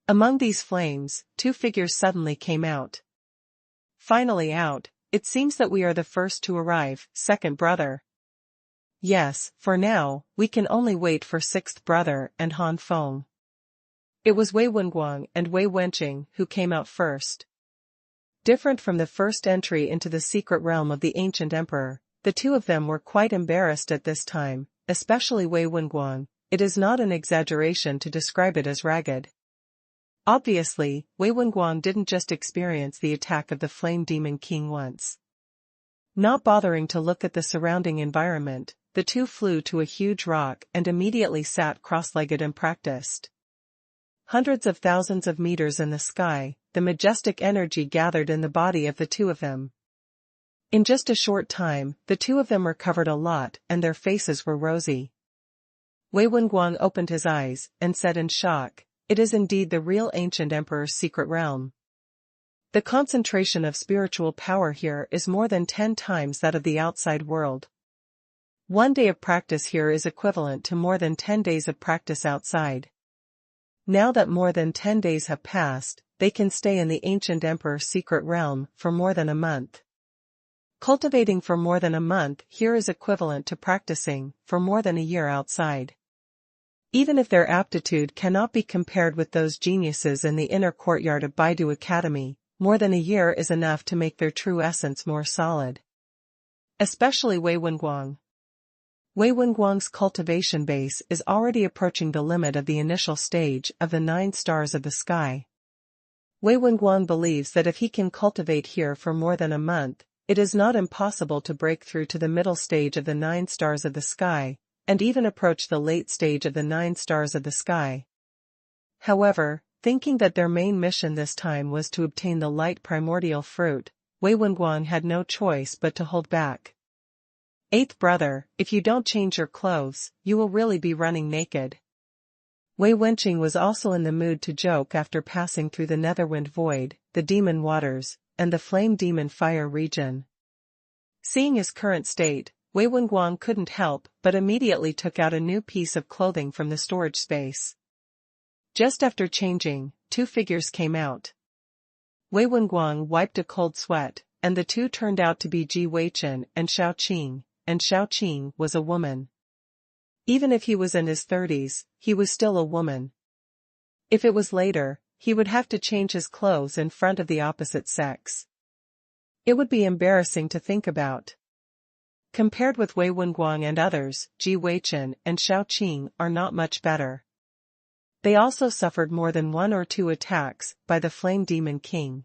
Among these flames, 2 figures suddenly came out. Finally out, it seems that we are the first to arrive, second brother. Yes, for now, we can only wait for 6th brother and Han Feng. It was Wei Wenguang and Wei Wenqing who came out first. Different from the first entry into the secret realm of the ancient emperor, the 2 of them were quite embarrassed at this time, especially Wei Wenguang. It is not an exaggeration to describe it as ragged. Obviously, Wei Wenguang didn't just experience the attack of the Flame Demon King once. Not bothering to look at the surrounding environment, the 2 flew to a huge rock and immediately sat cross-legged and practiced. Hundreds of thousands of meters in the sky, the majestic energy gathered in the body of the 2 of them. In just a short time, the 2 of them recovered a lot and their faces were rosy. Wei Wenguang opened his eyes and said in shock, "It is indeed the real ancient emperor's secret realm. The concentration of spiritual power here is more than 10 times that of the outside world. 1 day of practice here is equivalent to more than 10 days of practice outside." Now that more than 10 days have passed, they can stay in the ancient emperor's secret realm for more than a month. Cultivating for more than a month here is equivalent to practicing for more than a year outside. Even if their aptitude cannot be compared with those geniuses in the inner courtyard of Baidu Academy, more than a year is enough to make their true essence more solid. Especially Wei Wenguang. Wei Wenguang's cultivation base is already approaching the limit of the initial stage of the 9 stars of the sky. Wei Wenguang believes that if he can cultivate here for more than a month, it is not impossible to break through to the middle stage of the 9 stars of the sky, and even approach the late stage of the 9 stars of the sky. However, thinking that their main mission this time was to obtain the light primordial fruit, Wei Wenguang had no choice but to hold back. Eighth brother, if you don't change your clothes, you will really be running naked. Wei Wenqing was also in the mood to joke after passing through the Netherwind Void, the Demon Waters, and the Flame Demon Fire region. Seeing his current state, Wei Wenguang couldn't help but immediately took out a new piece of clothing from the storage space. Just after changing, 2 figures came out. Wei Wenguang wiped a cold sweat, and the 2 turned out to be Ji Weichen and Xiao Qing, and Xiao Qing was a woman. Even if he was in his 30s, he was still a woman. If it was later, he would have to change his clothes in front of the opposite sex. It would be embarrassing to think about. Compared with Wei Wenguang and others, Ji Weichen and Xiao Qing are not much better. They also suffered more than 1 or 2 attacks by the Flame Demon King.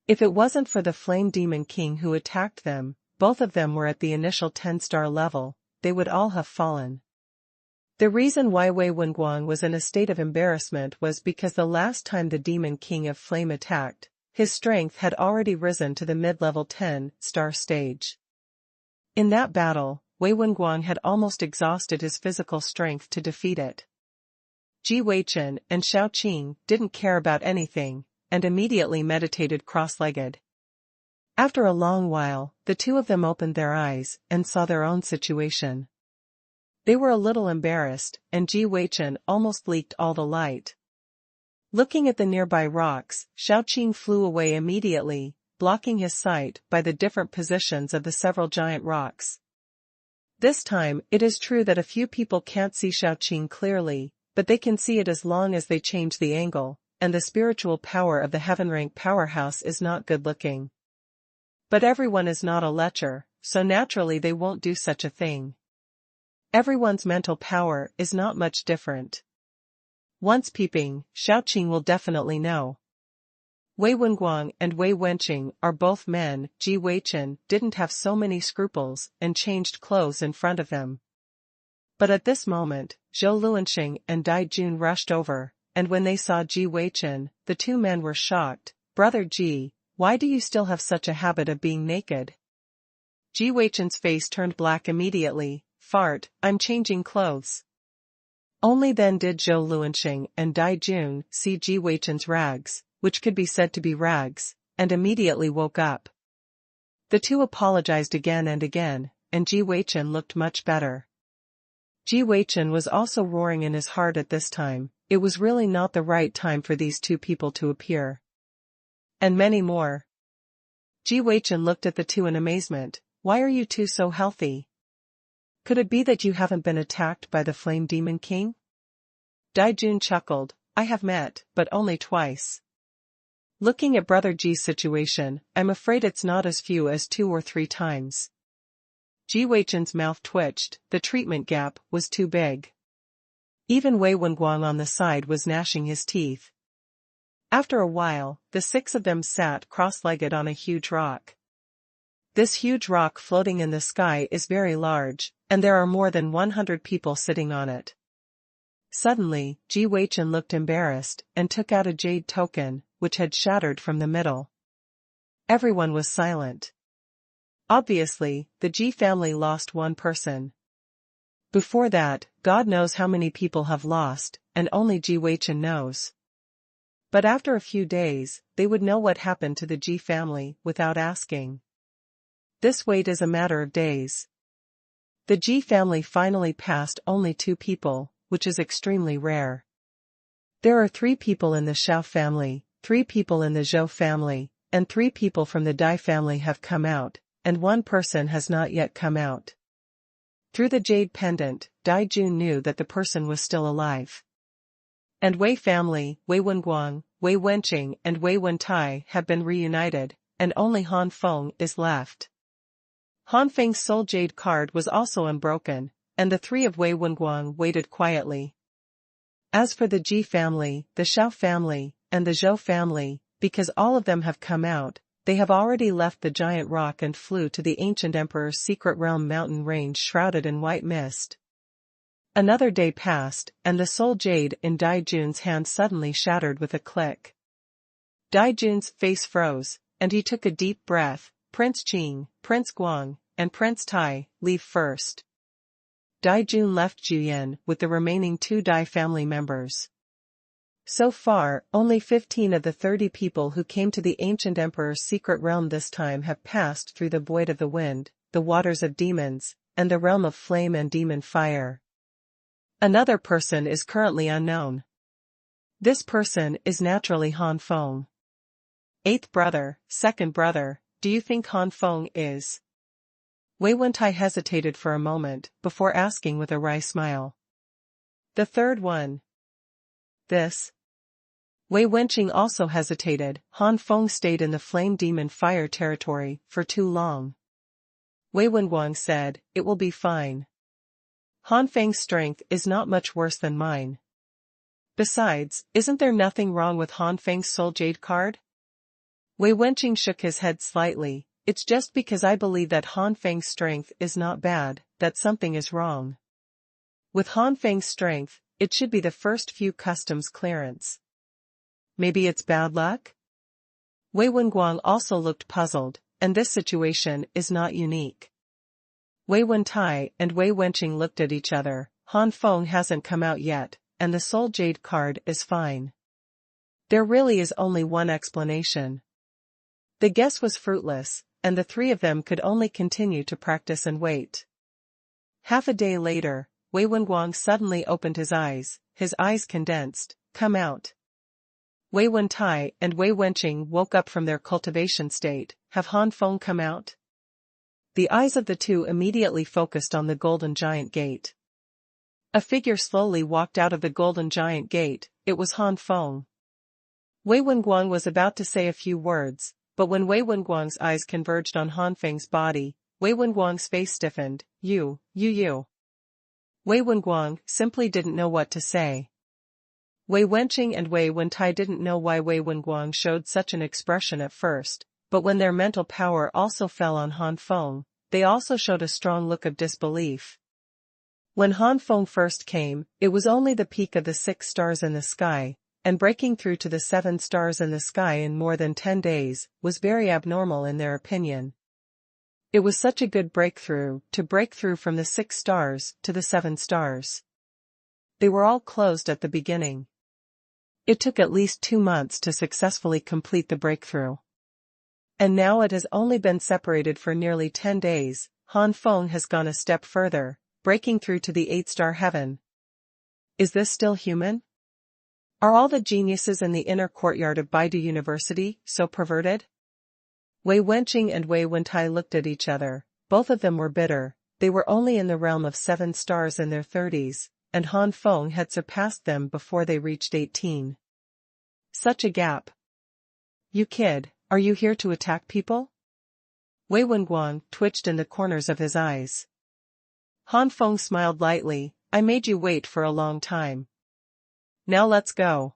If it wasn't for the Flame Demon King who attacked them, both of them were at the initial 10-star level, they would all have fallen. The reason why Wei Wenguang was in a state of embarrassment was because the last time the Demon King of Flame attacked, his strength had already risen to the mid-level 10-star stage. In that battle, Wei Wenguang had almost exhausted his physical strength to defeat it. Ji Weichen and Xiao Qing didn't care about anything, and immediately meditated cross-legged. After a long while, the 2 of them opened their eyes and saw their own situation. They were a little embarrassed, and Ji Weichen almost leaked all the light. Looking at the nearby rocks, Xiao Qing flew away immediately, blocking his sight by the different positions of the several giant rocks. This time, it is true that a few people can't see Xiao Qing clearly, but they can see it as long as they change the angle, and the spiritual power of the heaven-rank powerhouse is not good-looking. But everyone is not a lecher, so naturally they won't do such a thing. Everyone's mental power is not much different. Once peeping, Xiao Qing will definitely know. Wei Wenguang and Wei Wenqing are both men. Ji Weichen didn't have so many scruples and changed clothes in front of them. But at this moment, Zhou Luanxing and Dai Jun rushed over, and when they saw Ji Weichen, the 2 men were shocked. Brother Ji, why do you still have such a habit of being naked? Ji Weichen's face turned black immediately. Fart, I'm changing clothes. Only then did Zhou Luanxing and Dai Jun see Ji Weichen's rags, which could be said to be rags, and immediately woke up. The 2 apologized again and again, and Ji Weichen looked much better. Ji Weichen was also roaring in his heart at this time. It was really not the right time for these 2 people to appear. And many more. Ji Weichen looked at the 2 in amazement. Why are you 2 so healthy? Could it be that you haven't been attacked by the Flame Demon King? Dai Jun chuckled. I have met, but only twice. Looking at Brother Ji's situation, I'm afraid it's not as few as 2 or 3 times. Ji Weichen's mouth twitched, the treatment gap was too big. Even Wei Wenguang on the side was gnashing his teeth. After a while, the 6 of them sat cross-legged on a huge rock. This huge rock floating in the sky is very large, and there are more than 100 people sitting on it. Suddenly, Ji Weichen looked embarrassed and took out a jade token, which had shattered from the middle. Everyone was silent. Obviously, the Ji family lost 1 person. Before that, God knows how many people have lost, and only Ji Weichen knows. But after a few days, they would know what happened to the Ji family without asking. This wait is a matter of days. The Ji family finally passed only 2 people, which is extremely rare. There are 3 people in the Xiao family, 3 people in the Zhou family, and 3 people from the Dai family have come out, and 1 person has not yet come out. Through the jade pendant, Dai Jun knew that the person was still alive. And Wei family, Wei Wenguang, Wei Wenqing and Wei Wentai have been reunited, and only Han Feng is left. Han Feng's soul jade card was also unbroken, and the 3 of Wei Wenguang waited quietly. As for the Ji family, the Xiao family, and the Zhou family, because all of them have come out, they have already left the giant rock and flew to the ancient emperor's secret realm mountain range shrouded in white mist. Another day passed, and the soul jade in Dai Jun's hand suddenly shattered with a click. Dai Jun's face froze, and he took a deep breath. Prince Qing, Prince Guang, and Prince Tai, leave first. Dai Jun left Juyin with the remaining 2 Dai family members. So far, only 15 of the 30 people who came to the ancient emperor's secret realm this time have passed through the void of the wind, the waters of demons, and the realm of flame and demon fire. Another person is currently unknown. This person is naturally Han Feng. 8th brother, 2nd brother, do you think Han Feng is? Wei Wentai hesitated for a moment, before asking with a wry smile. The third one. This. Wei Wenqing also hesitated. Han Feng stayed in the flame demon fire territory for too long. Wei Wenguang said, it will be fine. Han Feng's strength is not much worse than mine. Besides, isn't there nothing wrong with Han Feng's soul jade card? Wei Wenqing shook his head slightly. It's just because I believe that Han Feng's strength is not bad, that something is wrong. With Han Feng's strength, it should be the first few customs clearance. Maybe it's bad luck? Wei Wenguang also looked puzzled, and this situation is not unique. Wei Wentai and Wei Wenqing looked at each other. Han Feng hasn't come out yet, and the soul jade card is fine. There really is only one explanation. The guess was fruitless, and the 3 of them could only continue to practice and wait. Half a day later, Wei Wenguang suddenly opened his eyes condensed. Come out. Wei Wentai and Wei Wenqing woke up from their cultivation state. Have Han Feng come out? The eyes of the 2 immediately focused on the golden giant gate. A figure slowly walked out of the golden giant gate. It was Han Feng. Wei Wenguang was about to say a few words, but when Wei Wenguang's eyes converged on Han Feng's body, Wei Wenguang's face stiffened. You. Wei Wenguang simply didn't know what to say. Wei Wenqing and Wei Wentai didn't know why Wei Wenguang showed such an expression at first, but when their mental power also fell on Han Feng, they also showed a strong look of disbelief. When Han Feng first came, it was only the peak of the 6 stars in the sky, and breaking through to the 7 stars in the sky in more than 10 days was very abnormal in their opinion. It was such a good breakthrough, to break through from the 6 stars to the 7 stars. They were all closed at the beginning. It took at least 2 months to successfully complete the breakthrough. And now it has only been separated for nearly 10 days, Han Feng has gone a step further, breaking through to the 8-star heaven. Is this still human? Are all the geniuses in the inner courtyard of Baidu University so perverted? Wei Wenqing and Wei Wentai looked at each other. Both of them were bitter. They were only in the realm of 7 stars in their 30s, and Han Feng had surpassed them before they reached 18. Such a gap. You kid, are you here to attack people? Wei Wenguang twitched in the corners of his eyes. Han Feng smiled lightly. I made you wait for a long time. Now let's go.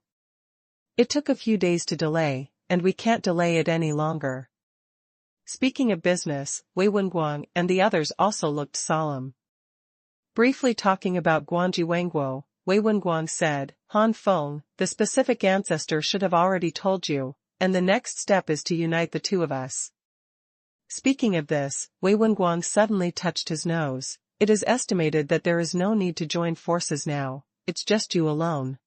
It took a few days to delay, and we can't delay it any longer. Speaking of business, Wei Wenguang and the others also looked solemn. Briefly talking about Guanji Wangguo, Wei Wenguang said, Han Feng, the specific ancestor should have already told you, and the next step is to unite the 2 of us. Speaking of this, Wei Wenguang suddenly touched his nose. It is estimated that there is no need to join forces now, it's just you alone.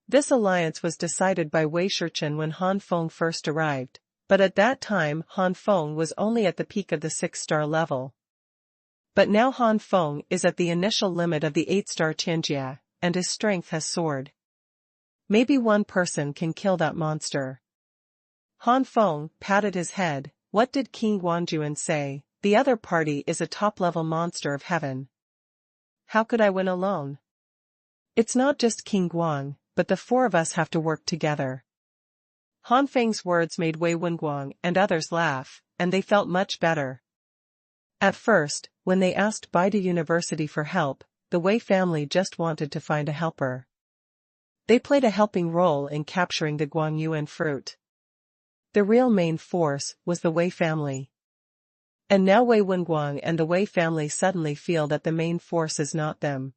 This alliance was decided by Wei Shichen when Han Feng first arrived, but at that time Han Feng was only at the peak of the 6-star level. But now Han Feng is at the initial limit of the 8-star Tianjia, and his strength has soared. Maybe one person can kill that monster. Han Feng patted his head. What did King Guanjuan say? The other party is a top-level monster of heaven. How could I win alone? It's not just King Guang, but the 4 of us have to work together. Han Feng's words made Wei Wenguang and others laugh, and they felt much better. At first, when they asked Baidu University for help, the Wei family just wanted to find a helper. They played a helping role in capturing the Guangyuan fruit. The real main force was the Wei family. And now Wei Wenguang and the Wei family suddenly feel that the main force is not them.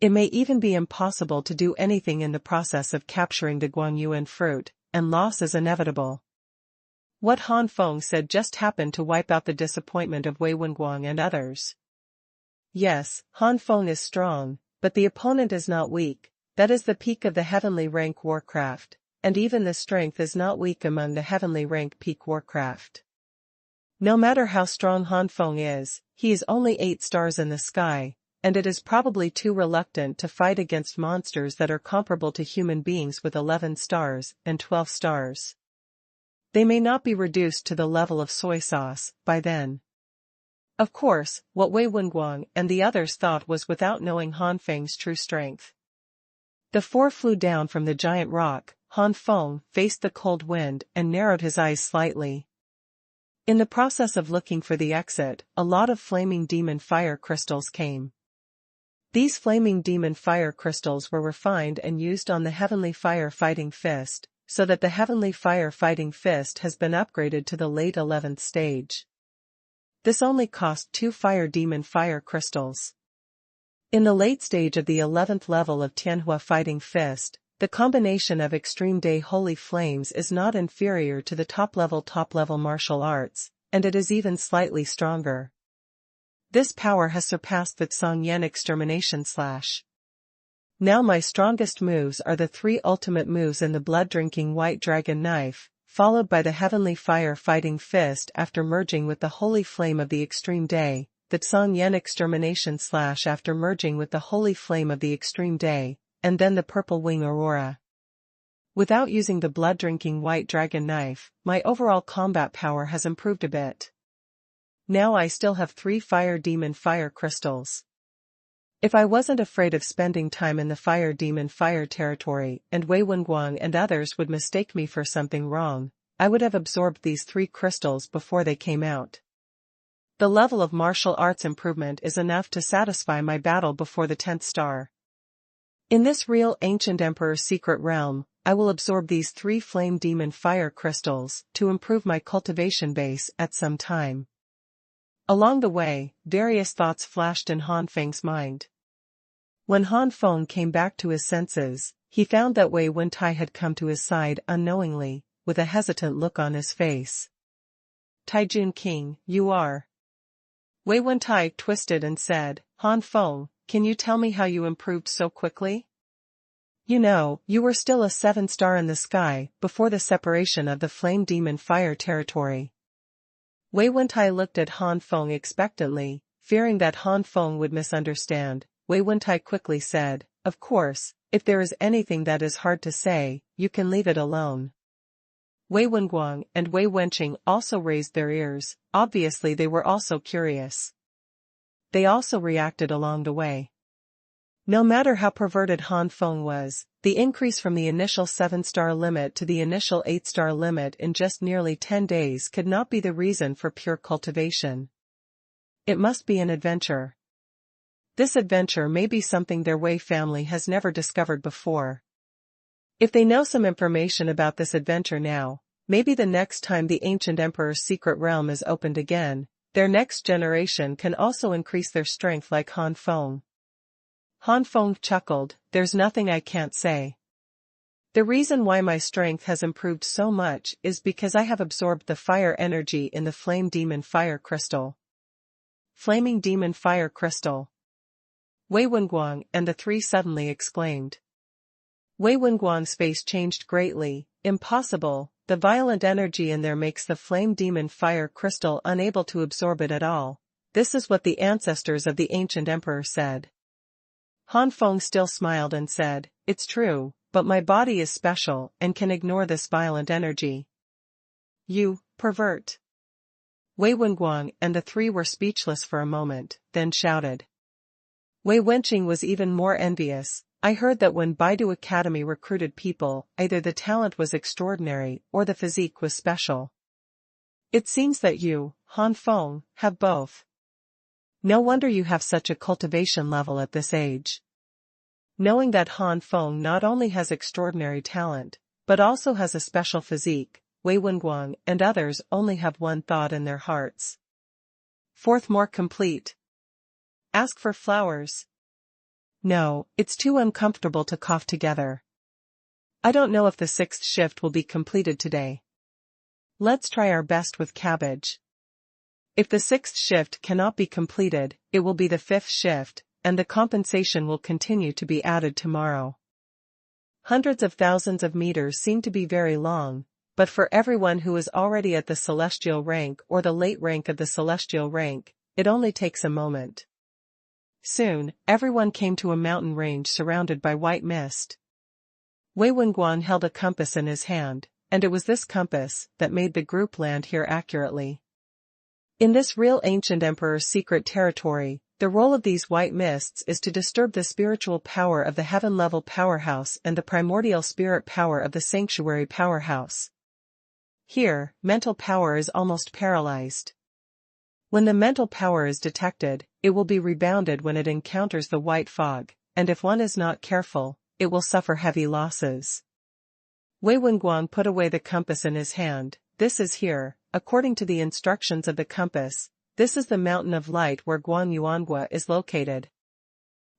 It may even be impossible to do anything in the process of capturing the Guangyuan fruit, and loss is inevitable. What Han Feng said just happened to wipe out the disappointment of Wei Wenguang and others. Yes, Han Feng is strong, but the opponent is not weak. That is the peak of the heavenly rank warcraft, and even the strength is not weak among the heavenly rank peak warcraft. No matter how strong Han Feng is, he is only 8 stars in the sky, and it is probably too reluctant to fight against monsters that are comparable to human beings with 11 stars and 12 stars. They may not be reduced to the level of soy sauce by then. Of course, what Wei Wenguang and the others thought was without knowing Han Feng's true strength. The 4 flew down from the giant rock. Han Feng faced the cold wind and narrowed his eyes slightly. In the process of looking for the exit, a lot of flaming demon fire crystals came. These flaming demon fire crystals were refined and used on the heavenly fire fighting fist, so that the heavenly fire fighting fist has been upgraded to the late 11th stage. This only cost 2 fire demon fire crystals. In the late stage of the 11th level of Tianhua fighting fist, the combination of extreme day holy flames is not inferior to the top-level martial arts, and it is even slightly stronger. This power has surpassed the Xuanhuan extermination slash. Now my strongest moves are the 3 ultimate moves in the blood-drinking white dragon knife, followed by the heavenly fire fighting fist after merging with the holy flame of the extreme day, the Xuanhuan extermination slash after merging with the holy flame of the extreme day, and then the purple wing aurora. Without using the blood-drinking white dragon knife, my overall combat power has improved a bit. Now I still have 3 fire demon fire crystals. If I wasn't afraid of spending time in the fire demon fire territory and Wei Wenguang and others would mistake me for something wrong, I would have absorbed these 3 crystals before they came out. The level of martial arts improvement is enough to satisfy my battle before the 10th star. In this real ancient emperor's secret realm, I will absorb these 3 flame demon fire crystals to improve my cultivation base at some time. Along the way, various thoughts flashed in Han Feng's mind. When Han Feng came back to his senses, he found that Wei Wentai had come to his side unknowingly, with a hesitant look on his face. Taijun King, you are. Wei Wentai twisted and said, Han Feng, can you tell me how you improved so quickly? You know, you were still a 7-star in the sky before the separation of the flame demon fire territory. Wei Wentai looked at Han Feng expectantly, fearing that Han Feng would misunderstand. Wei Wentai quickly said, of course, if there is anything that is hard to say, you can leave it alone. Wei Wenguang and Wei Wenqing also raised their ears, obviously they were also curious. They also reacted along the way. No matter how perverted Han Feng was, the increase from the initial 7-star limit to the initial 8-star limit in just nearly 10 days could not be the reason for pure cultivation. It must be an adventure. This adventure may be something their Wei family has never discovered before. If they know some information about this adventure now, maybe the next time the ancient emperor's secret realm is opened again, their next generation can also increase their strength like Han Feng. Han Feng chuckled, there's nothing I can't say. The reason why my strength has improved so much is because I have absorbed the fire energy in the flame demon fire crystal. Flaming demon fire crystal. Wei Wenguang and the 3 suddenly exclaimed. Wei Wenguang's face changed greatly. Impossible, the violent energy in there makes the flame demon fire crystal unable to absorb it at all. This is what the ancestors of the ancient emperor said. Han Feng still smiled and said, it's true, but my body is special and can ignore this violent energy. You, pervert. Wei Wenguang and the 3 were speechless for a moment, then shouted. Wei Wenqing was even more envious. I heard that when Baidu Academy recruited people, either the talent was extraordinary or the physique was special. It seems that you, Han Feng, have both. No wonder you have such a cultivation level at this age. Knowing that Han Feng not only has extraordinary talent, but also has a special physique, Wei Wenguang and others only have one thought in their hearts. Fourth, more complete. Ask for flowers. No, it's too uncomfortable to cough together. I don't know if the sixth shift will be completed today. Let's try our best with cabbage. If the sixth shift cannot be completed, it will be the fifth shift, and the compensation will continue to be added tomorrow. Hundreds of thousands of meters seem to be very long, but for everyone who is already at the celestial rank or the late rank of the celestial rank, it only takes a moment. Soon, everyone came to a mountain range surrounded by white mist. Wei Wenguang held a compass in his hand, and it was this compass that made the group land here accurately. In this real ancient emperor's secret territory, the role of these white mists is to disturb the spiritual power of the heaven-level powerhouse and the primordial spirit power of the sanctuary powerhouse. Here, mental power is almost paralyzed. When the mental power is detected, it will be rebounded when it encounters the white fog, and if one is not careful, it will suffer heavy losses. Wei Wenguang put away the compass in his hand. This is here, according to the instructions of the compass, this is the mountain of light where Guanyuangua is located.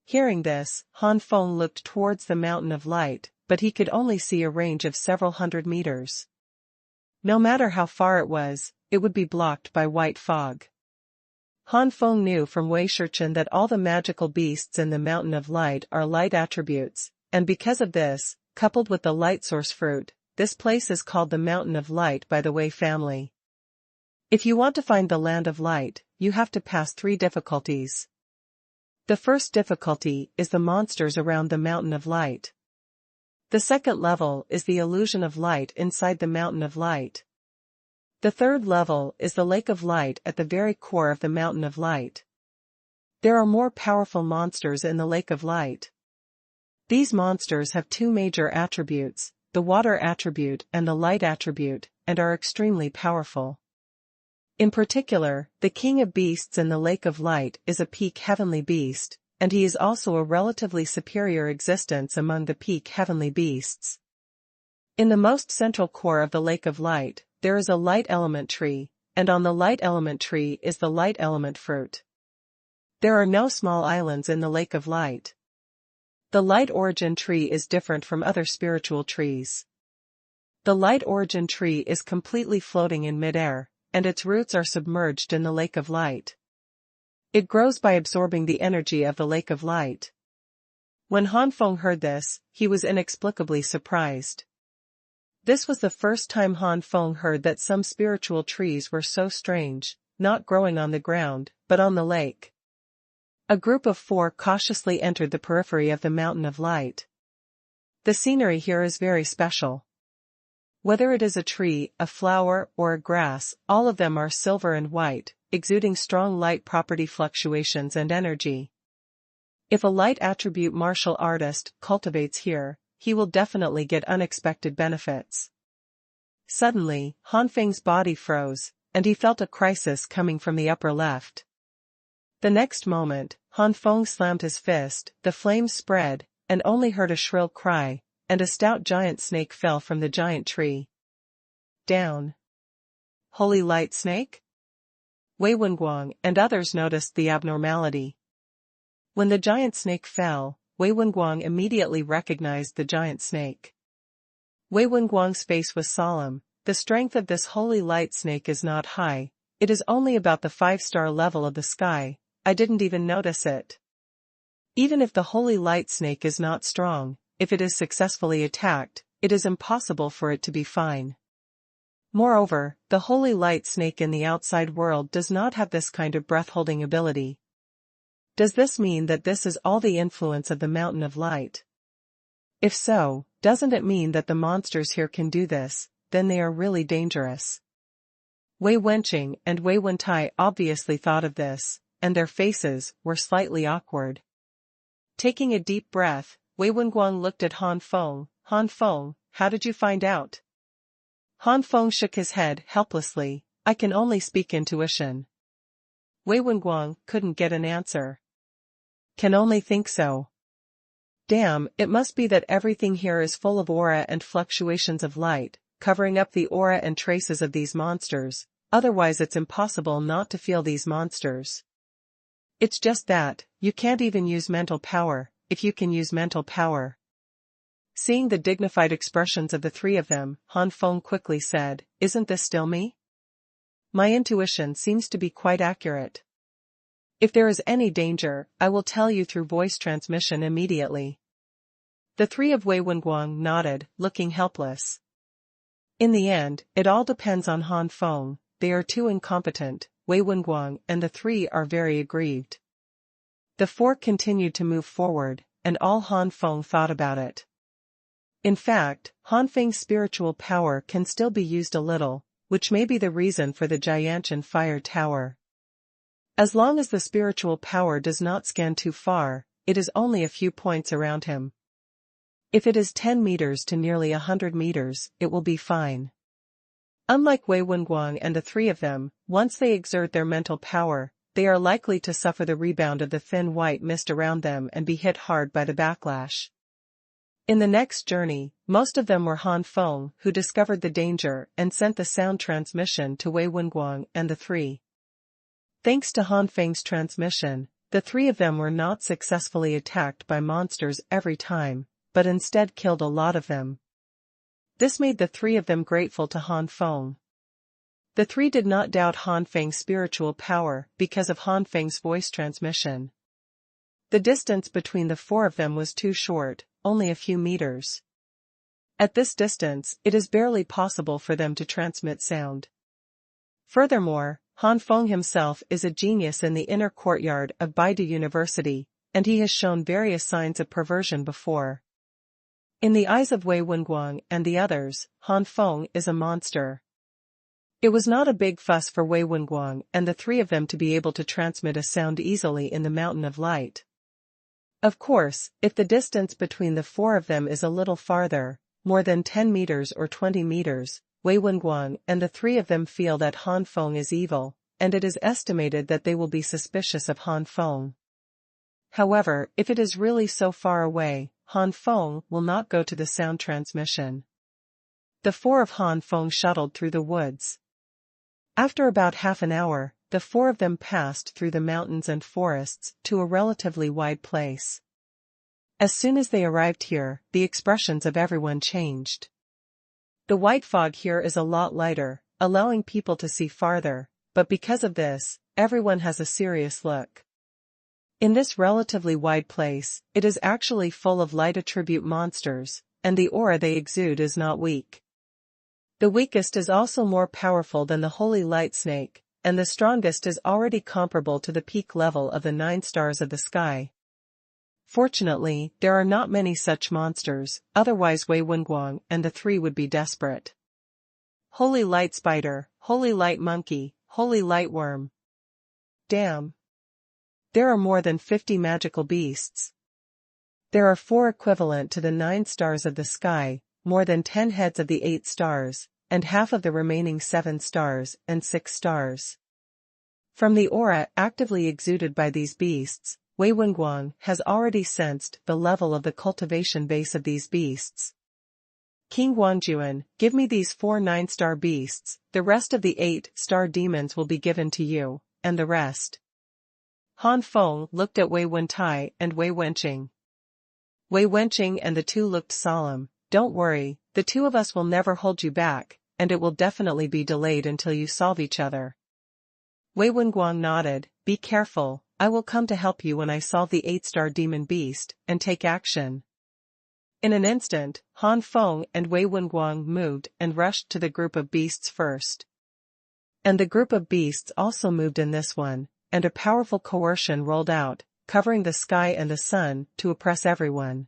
Hearing this, Han Feng looked towards the mountain of light, but he could only see a range of several hundred meters. No matter how far it was, it would be blocked by white fog. Han Feng knew from Wei Shichen that all the magical beasts in the mountain of light are light attributes, and because of this, coupled with the light source fruit, this place is called the Mountain of Light by the Wei family. If you want to find the land of light, you have to pass 3 difficulties. The first difficulty is the monsters around the Mountain of Light. The second level is the illusion of light inside the Mountain of Light. The third level is the Lake of Light at the very core of the Mountain of Light. There are more powerful monsters in the Lake of Light. These monsters have 2 major attributes, the water attribute and the light attribute, and are extremely powerful. In particular, the king of beasts in the Lake of Light is a peak heavenly beast, and he is also a relatively superior existence among the peak heavenly beasts. In the most central core of the Lake of Light, there is a light element tree, and on the light element tree is the light element fruit. There are no small islands in the Lake of Light. The light origin tree is different from other spiritual trees. The light origin tree is completely floating in midair, and its roots are submerged in the Lake of Light. It grows by absorbing the energy of the Lake of Light. When Han Feng heard this, he was inexplicably surprised. This was the first time Han Feng heard that some spiritual trees were so strange, not growing on the ground, but on the lake. A group of 4 cautiously entered the periphery of the Mountain of Light. The scenery here is very special. Whether it is a tree, a flower, or a grass, all of them are silver and white, exuding strong light property fluctuations and energy. If a light attribute martial artist cultivates here, he will definitely get unexpected benefits. Suddenly, Han Feng's body froze, and he felt a crisis coming from the upper left. The next moment, Han Feng slammed his fist, the flames spread, and only heard a shrill cry, and a stout giant snake fell from the giant tree. Down. Holy light snake? Wei Wenguang and others noticed the abnormality. When the giant snake fell, Wei Wenguang immediately recognized the giant snake. Wei Wenguang's face was solemn. The strength of this holy light snake is not high, it is only about the 5-star level of the sky. I didn't even notice it. Even if the holy light snake is not strong, if it is successfully attacked, it is impossible for it to be fine. Moreover, the holy light snake in the outside world does not have this kind of breath-holding ability. Does this mean that this is all the influence of the Mountain of Light? If so, doesn't it mean that the monsters here can do this? Then they are really dangerous. Wei Wenqing and Wei Wentai obviously thought of this, and their faces were slightly awkward. Taking a deep breath, Wei Wenguang looked at Han Feng. Han Feng, how did you find out? Han Feng shook his head helplessly. I can only speak intuition. Wei Wenguang couldn't get an answer. Can only think so. Damn, it must be that everything here is full of aura and fluctuations of light, covering up the aura and traces of these monsters, otherwise it's impossible not to feel these monsters. It's just that, you can't even use mental power, if you can use mental power. Seeing the dignified expressions of the three of them, Han Feng quickly said, "Isn't this still me? My intuition seems to be quite accurate. If there is any danger, I will tell you through voice transmission immediately." The three of Wei Wenguang nodded, looking helpless. In the end, it all depends on Han Feng. They are too incompetent. Wei Wenguang and the three are very aggrieved. The four continued to move forward, and all Han Feng thought about it. In fact, Han Feng's spiritual power can still be used a little, which may be the reason for the Jianshan Fire Tower. As long as the spiritual power does not scan too far, it is only a few points around him. If it is 10 meters to nearly 100 meters, it will be fine. Unlike Wei Wenguang and the three of them, once they exert their mental power, they are likely to suffer the rebound of the thin white mist around them and be hit hard by the backlash. In the next journey, most of them were Han Feng who discovered the danger and sent the sound transmission to Wei Wenguang and the three. Thanks to Han Feng's transmission, the three of them were not successfully attacked by monsters every time, but instead killed a lot of them. This made the three of them grateful to Han Feng. The three did not doubt Han Feng's spiritual power because of Han Feng's voice transmission. The distance between the four of them was too short, only a few meters. At this distance, it is barely possible for them to transmit sound. Furthermore, Han Feng himself is a genius in the inner courtyard of Baidu University, and he has shown various signs of perversion before. In the eyes of Wei Wenguang and the others, Han Feng is a monster. It was not a big fuss for Wei Wenguang and the three of them to be able to transmit a sound easily in the mountain of light. Of course, if the distance between the four of them is a little farther, more than 10 meters or 20 meters, Wei Wenguang and the three of them feel that Han Feng is evil, and it is estimated that they will be suspicious of Han Feng. However, if it is really so far away, Han Feng will not go to the sound transmission. The four of Han Feng shuttled through the woods. After about half an hour, the four of them passed through the mountains and forests to a relatively wide place. As soon as they arrived here, the expressions of everyone changed. The white fog here is a lot lighter, allowing people to see farther, but because of this, everyone has a serious look. In this relatively wide place, it is actually full of light attribute monsters, and the aura they exude is not weak. The weakest is also more powerful than the holy light snake, and the strongest is already comparable to the peak level of the 9 stars of the sky. Fortunately, there are not many such monsters, otherwise Wei Wenguang and the three would be desperate. Holy light spider, holy light monkey, holy light worm. Damn. There are more than 50 magical beasts. There are 4 equivalent to the 9 stars of the sky, more than 10 heads of the 8 stars, and half of the remaining 7 stars and 6 stars. From the aura actively exuded by these beasts, Wei Wenguang has already sensed the level of the cultivation base of these beasts. King Wanjuan, give me these 4 9-star beasts, the rest of the 8-star demons will be given to you, and the rest. Han Feng looked at Wei Wentai and Wei Wenqing. Wei Wenqing and the two looked solemn. Don't worry, the two of us will never hold you back, and it will definitely be delayed until you solve each other. Wei Wenguang nodded, be careful, I will come to help you when I solve the 8-star demon beast, and take action. In an instant, Han Feng and Wei Wenguang moved and rushed to the group of beasts first. And the group of beasts also moved in this one, and a powerful coercion rolled out, covering the sky and the sun, to oppress everyone.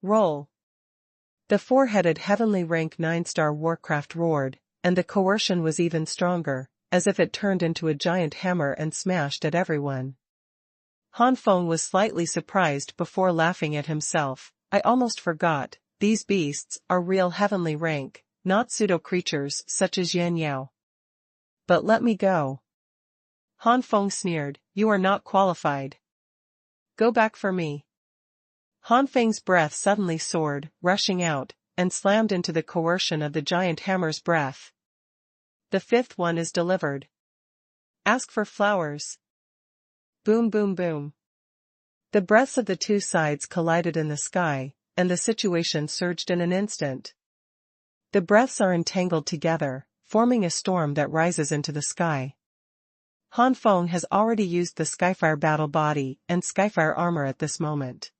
Roll. The 4-headed heavenly rank 9-star Warcraft roared, and the coercion was even stronger, as if it turned into a giant hammer and smashed at everyone. Han Feng was slightly surprised before laughing at himself. I almost forgot, these beasts are real heavenly rank, not pseudo-creatures such as Yan Yao. But let me go. Han Feng sneered, you are not qualified. Go back for me. Han Feng's breath suddenly soared, rushing out, and slammed into the coercion of the giant hammer's breath. The fifth one is delivered. Ask for flowers. Boom boom boom. The breaths of the two sides collided in the sky, and the situation surged in an instant. The breaths are entangled together, forming a storm that rises into the sky. Han Feng has already used the Skyfire battle body and Skyfire armor at this moment.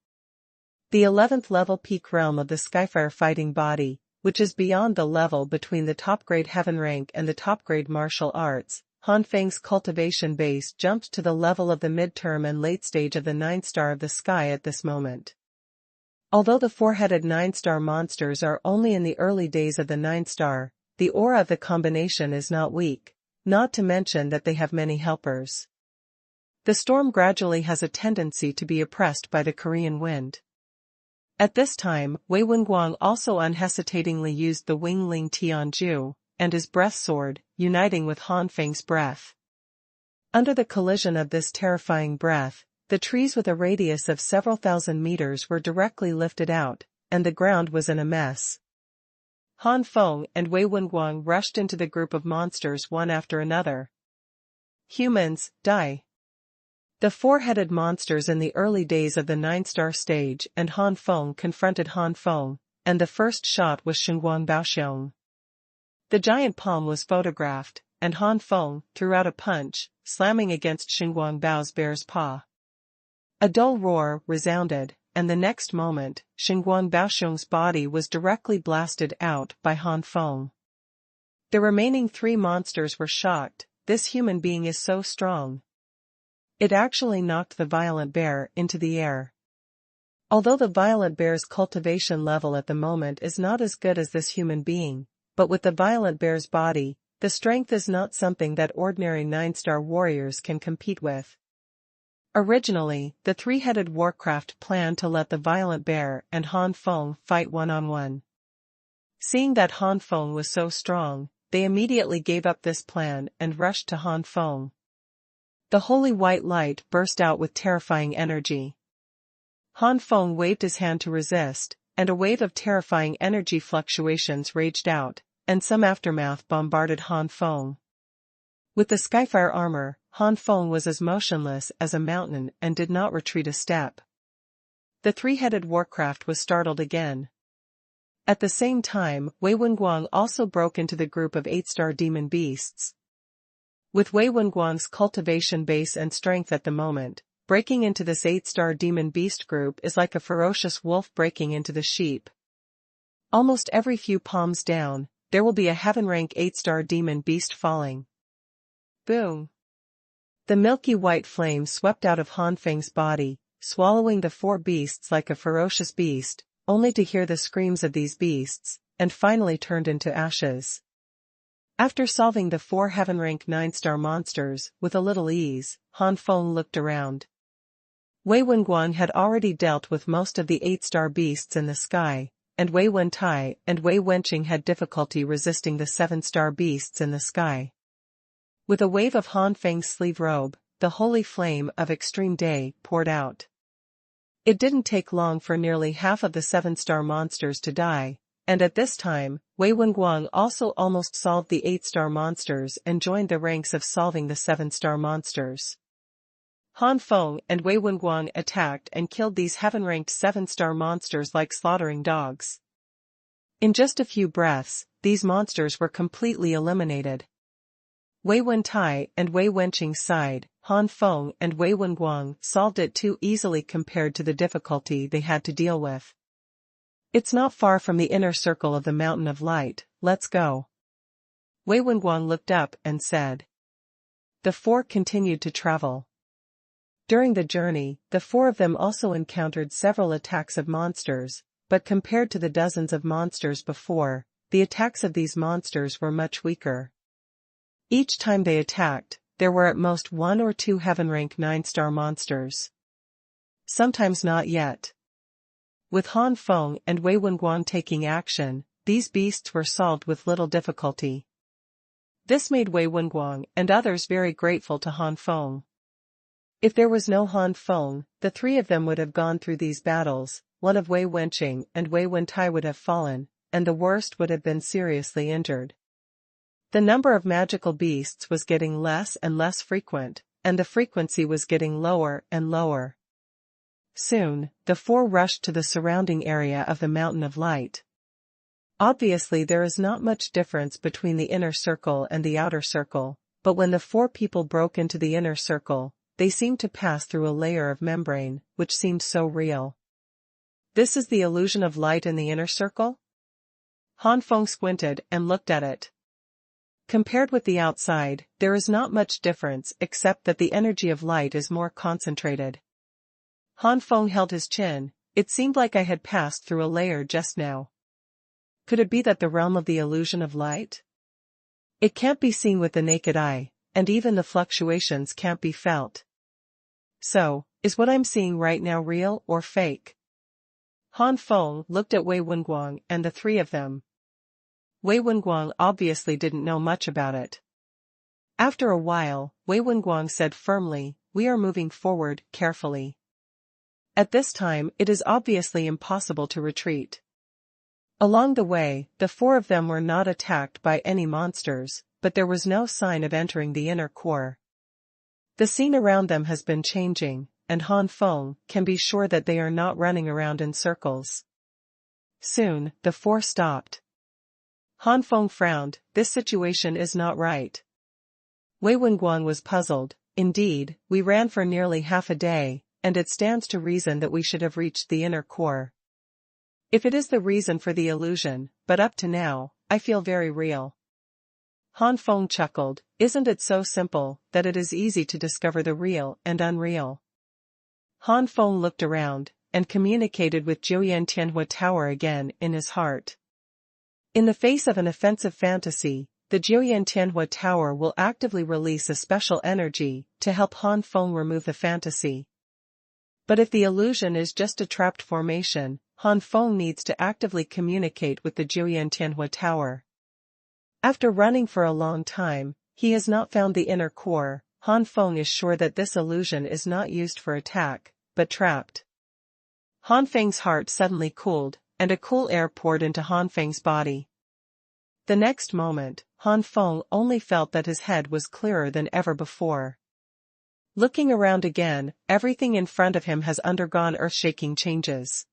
The 11th level peak realm of the Skyfire fighting body, which is beyond the level between the top-grade heaven rank and the top-grade martial arts, Han Feng's cultivation base jumped to the level of the mid-term and late stage of the 9-star of the sky at this moment. Although the four-headed 9-star monsters are only in the early days of the 9-star, the aura of the combination is not weak, not to mention that they have many helpers. The storm gradually has a tendency to be oppressed by the Korean wind. At this time, Wei Wenguang also unhesitatingly used the Wing Ling Tianju and his breath sword, uniting with Han Feng's breath. Under the collision of this terrifying breath, the trees with a radius of several thousand meters were directly lifted out, and the ground was in a mess. Han Feng and Wei Wenguang rushed into the group of monsters one after another. Humans, die. The four-headed monsters in the early days of the 9-star stage and Han Feng confronted Han Feng, and the first shot was Xuanhuan Baoxiong. The giant palm was photographed, and Han Feng threw out a punch, slamming against Xuanhuan Bao's bear's paw. A dull roar resounded, and the next moment, Xuanhuan Baoxiong's body was directly blasted out by Han Feng. The remaining three monsters were shocked. This human being is so strong. It actually knocked the violent bear into the air. Although the violent bear's cultivation level at the moment is not as good as this human being, but with the violent bear's body, the strength is not something that ordinary 9-star warriors can compete with. Originally, the three-headed warcraft planned to let the violent bear and Han Feng fight one-on-one. Seeing that Han Feng was so strong, they immediately gave up this plan and rushed to Han Feng. The holy white light burst out with terrifying energy. Han Feng waved his hand to resist, and a wave of terrifying energy fluctuations raged out, and some aftermath bombarded Han Feng. With the Skyfire armor, Han Feng was as motionless as a mountain and did not retreat a step. The three-headed warcraft was startled again. At the same time, Wei Wenguang also broke into the group of 8-star demon beasts. With Wei Wenguang's cultivation base and strength at the moment, breaking into this 8-star demon beast group is like a ferocious wolf breaking into the sheep. Almost every few palms down, there will be a heaven rank 8-star demon beast falling. Boom! The milky white flame swept out of Han Feng's body, swallowing the four beasts like a ferocious beast, only to hear the screams of these beasts, and finally turned into ashes. After solving the four heaven rank 9-star monsters with a little ease, Han Feng looked around. Wei Wenguang had already dealt with most of the 8-star beasts in the sky, and Wei Wentai and Wei Wenqing had difficulty resisting the 7-star beasts in the sky. With a wave of Han Feng's sleeve robe, the holy flame of extreme day poured out. It didn't take long for nearly half of the 7-star monsters to die, and at this time, Wei Wenguang also almost solved the 8-star monsters and joined the ranks of solving the 7-star monsters. Han Feng and Wei Wenguang attacked and killed these heaven-ranked 7-star monsters like slaughtering dogs. In just a few breaths, these monsters were completely eliminated. Wei Wentai and Wei Wenqing sighed. Han Feng and Wei Wenguang solved it too easily compared to the difficulty they had to deal with. It's not far from the inner circle of the Mountain of Light, let's go. Wei Wenguang looked up and said. The four continued to travel. During the journey, the four of them also encountered several attacks of monsters, but compared to the dozens of monsters before, the attacks of these monsters were much weaker. Each time they attacked, there were at most 1 or 2 heaven rank 9-star monsters. Sometimes not yet. With Han Feng and Wei Wenguang taking action, these beasts were solved with little difficulty. This made Wei Wenguang and others very grateful to Han Feng. If there was no Han Feng, the three of them would have gone through these battles, one of Wei Wenqing and Wei Wentai would have fallen, and the worst would have been seriously injured. The number of magical beasts was getting less and less frequent, and the frequency was getting lower and lower. Soon, the four rushed to the surrounding area of the Mountain of Light. Obviously there is not much difference between the inner circle and the outer circle, but when the four people broke into the inner circle, they seemed to pass through a layer of membrane, which seemed so real. This is the illusion of light in the inner circle? Han Feng squinted and looked at it. Compared with the outside, there is not much difference except that the energy of light is more concentrated. Han Feng held his chin. It seemed like I had passed through a layer just now. Could it be that the realm of the illusion of light? It can't be seen with the naked eye, and even the fluctuations can't be felt. So, is what I'm seeing right now real or fake? Han Feng looked at Wei Wenguang and the three of them. Wei Wenguang obviously didn't know much about it. After a while, Wei Wenguang said firmly, "We are moving forward, carefully. At this time it is obviously impossible to retreat." Along the way, the four of them were not attacked by any monsters, but there was no sign of entering the inner core. The scene around them has been changing, and Han Feng can be sure that they are not running around in circles. Soon, the four stopped. Han Feng frowned. This situation is not right. Wei Wenguang was puzzled. Indeed, we ran for nearly half a day, and it stands to reason that we should have reached the inner core. If it is the reason for the illusion, but up to now, I feel very real. Han Feng chuckled. Isn't it so simple that it is easy to discover the real and unreal? Han Feng looked around, and communicated with Jiuyan Tianhua Tower again in his heart. In the face of an offensive fantasy, the Jiuyan Tianhua Tower will actively release a special energy to help Han Feng remove the fantasy. But if the illusion is just a trapped formation, Han Feng needs to actively communicate with the Jiuyan Tianhua Tower. After running for a long time, he has not found the inner core. Han Feng is sure that this illusion is not used for attack, but trapped. Han Feng's heart suddenly cooled, and a cool air poured into Han Feng's body. The next moment, Han Feng only felt that his head was clearer than ever before. Looking around again, everything in front of him has undergone earth-shaking changes.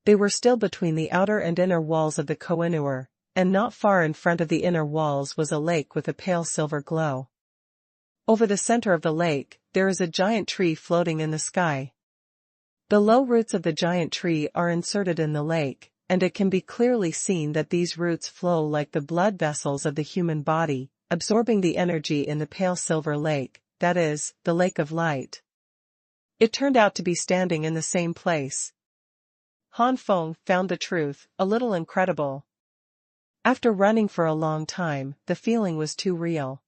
They were still between the outer and inner walls of the Koh-i-Noor, and not far in front of the inner walls was a lake with a pale silver glow. Over the center of the lake, there is a giant tree floating in the sky. The low roots of the giant tree are inserted in the lake, and it can be clearly seen that these roots flow like the blood vessels of the human body, absorbing the energy in the pale silver lake, that is, the lake of light. It turned out to be standing in the same place. Han Feng found the truth a little incredible. After running for a long time, the feeling was too real.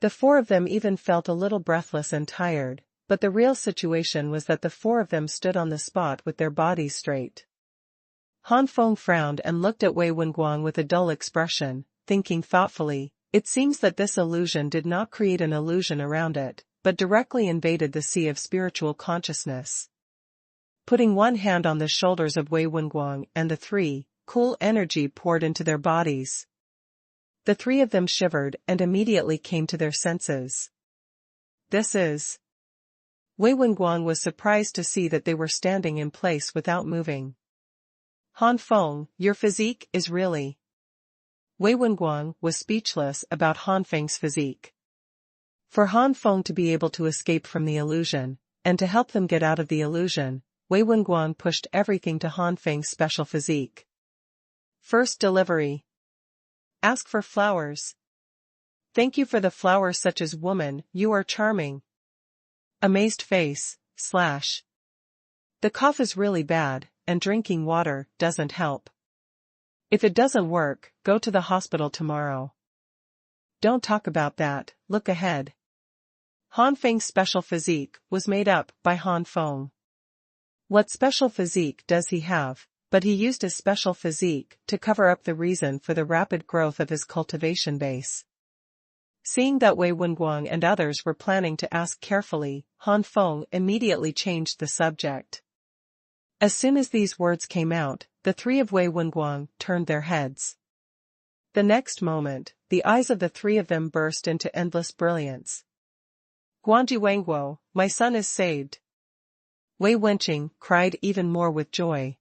The four of them even felt a little breathless and tired, but the real situation was that the four of them stood on the spot with their bodies straight. Han Feng frowned and looked at Wei Wenguang with a dull expression, thinking thoughtfully, it seems that this illusion did not create an illusion around it, but directly invaded the sea of spiritual consciousness. Putting one hand on the shoulders of Wei Wenguang and the three, cool energy poured into their bodies. The three of them shivered and immediately came to their senses. This is... Wei Wenguang was surprised to see that they were standing in place without moving. Han Feng, your physique is really... Wei Wenguang was speechless about Han Feng's physique. For Han Feng to be able to escape from the illusion, and to help them get out of the illusion, Wei Wenguang pushed everything to Han Feng's special physique. First delivery. Ask for flowers. Thank you for the flowers such as woman, you are charming. Amazed face, /. The cough is really bad, and drinking water doesn't help. If it doesn't work, go to the hospital tomorrow. Don't talk about that, look ahead. Han Feng's special physique was made up by Han Feng. What special physique does he have? But he used his special physique to cover up the reason for the rapid growth of his cultivation base. Seeing that Wei Wenguang and others were planning to ask carefully, Han Feng immediately changed the subject. As soon as these words came out, the three of Wei Wenguang turned their heads. The next moment, the eyes of the three of them burst into endless brilliance. Guanji Wangguo, my son is saved! Wei Wenqing cried even more with joy.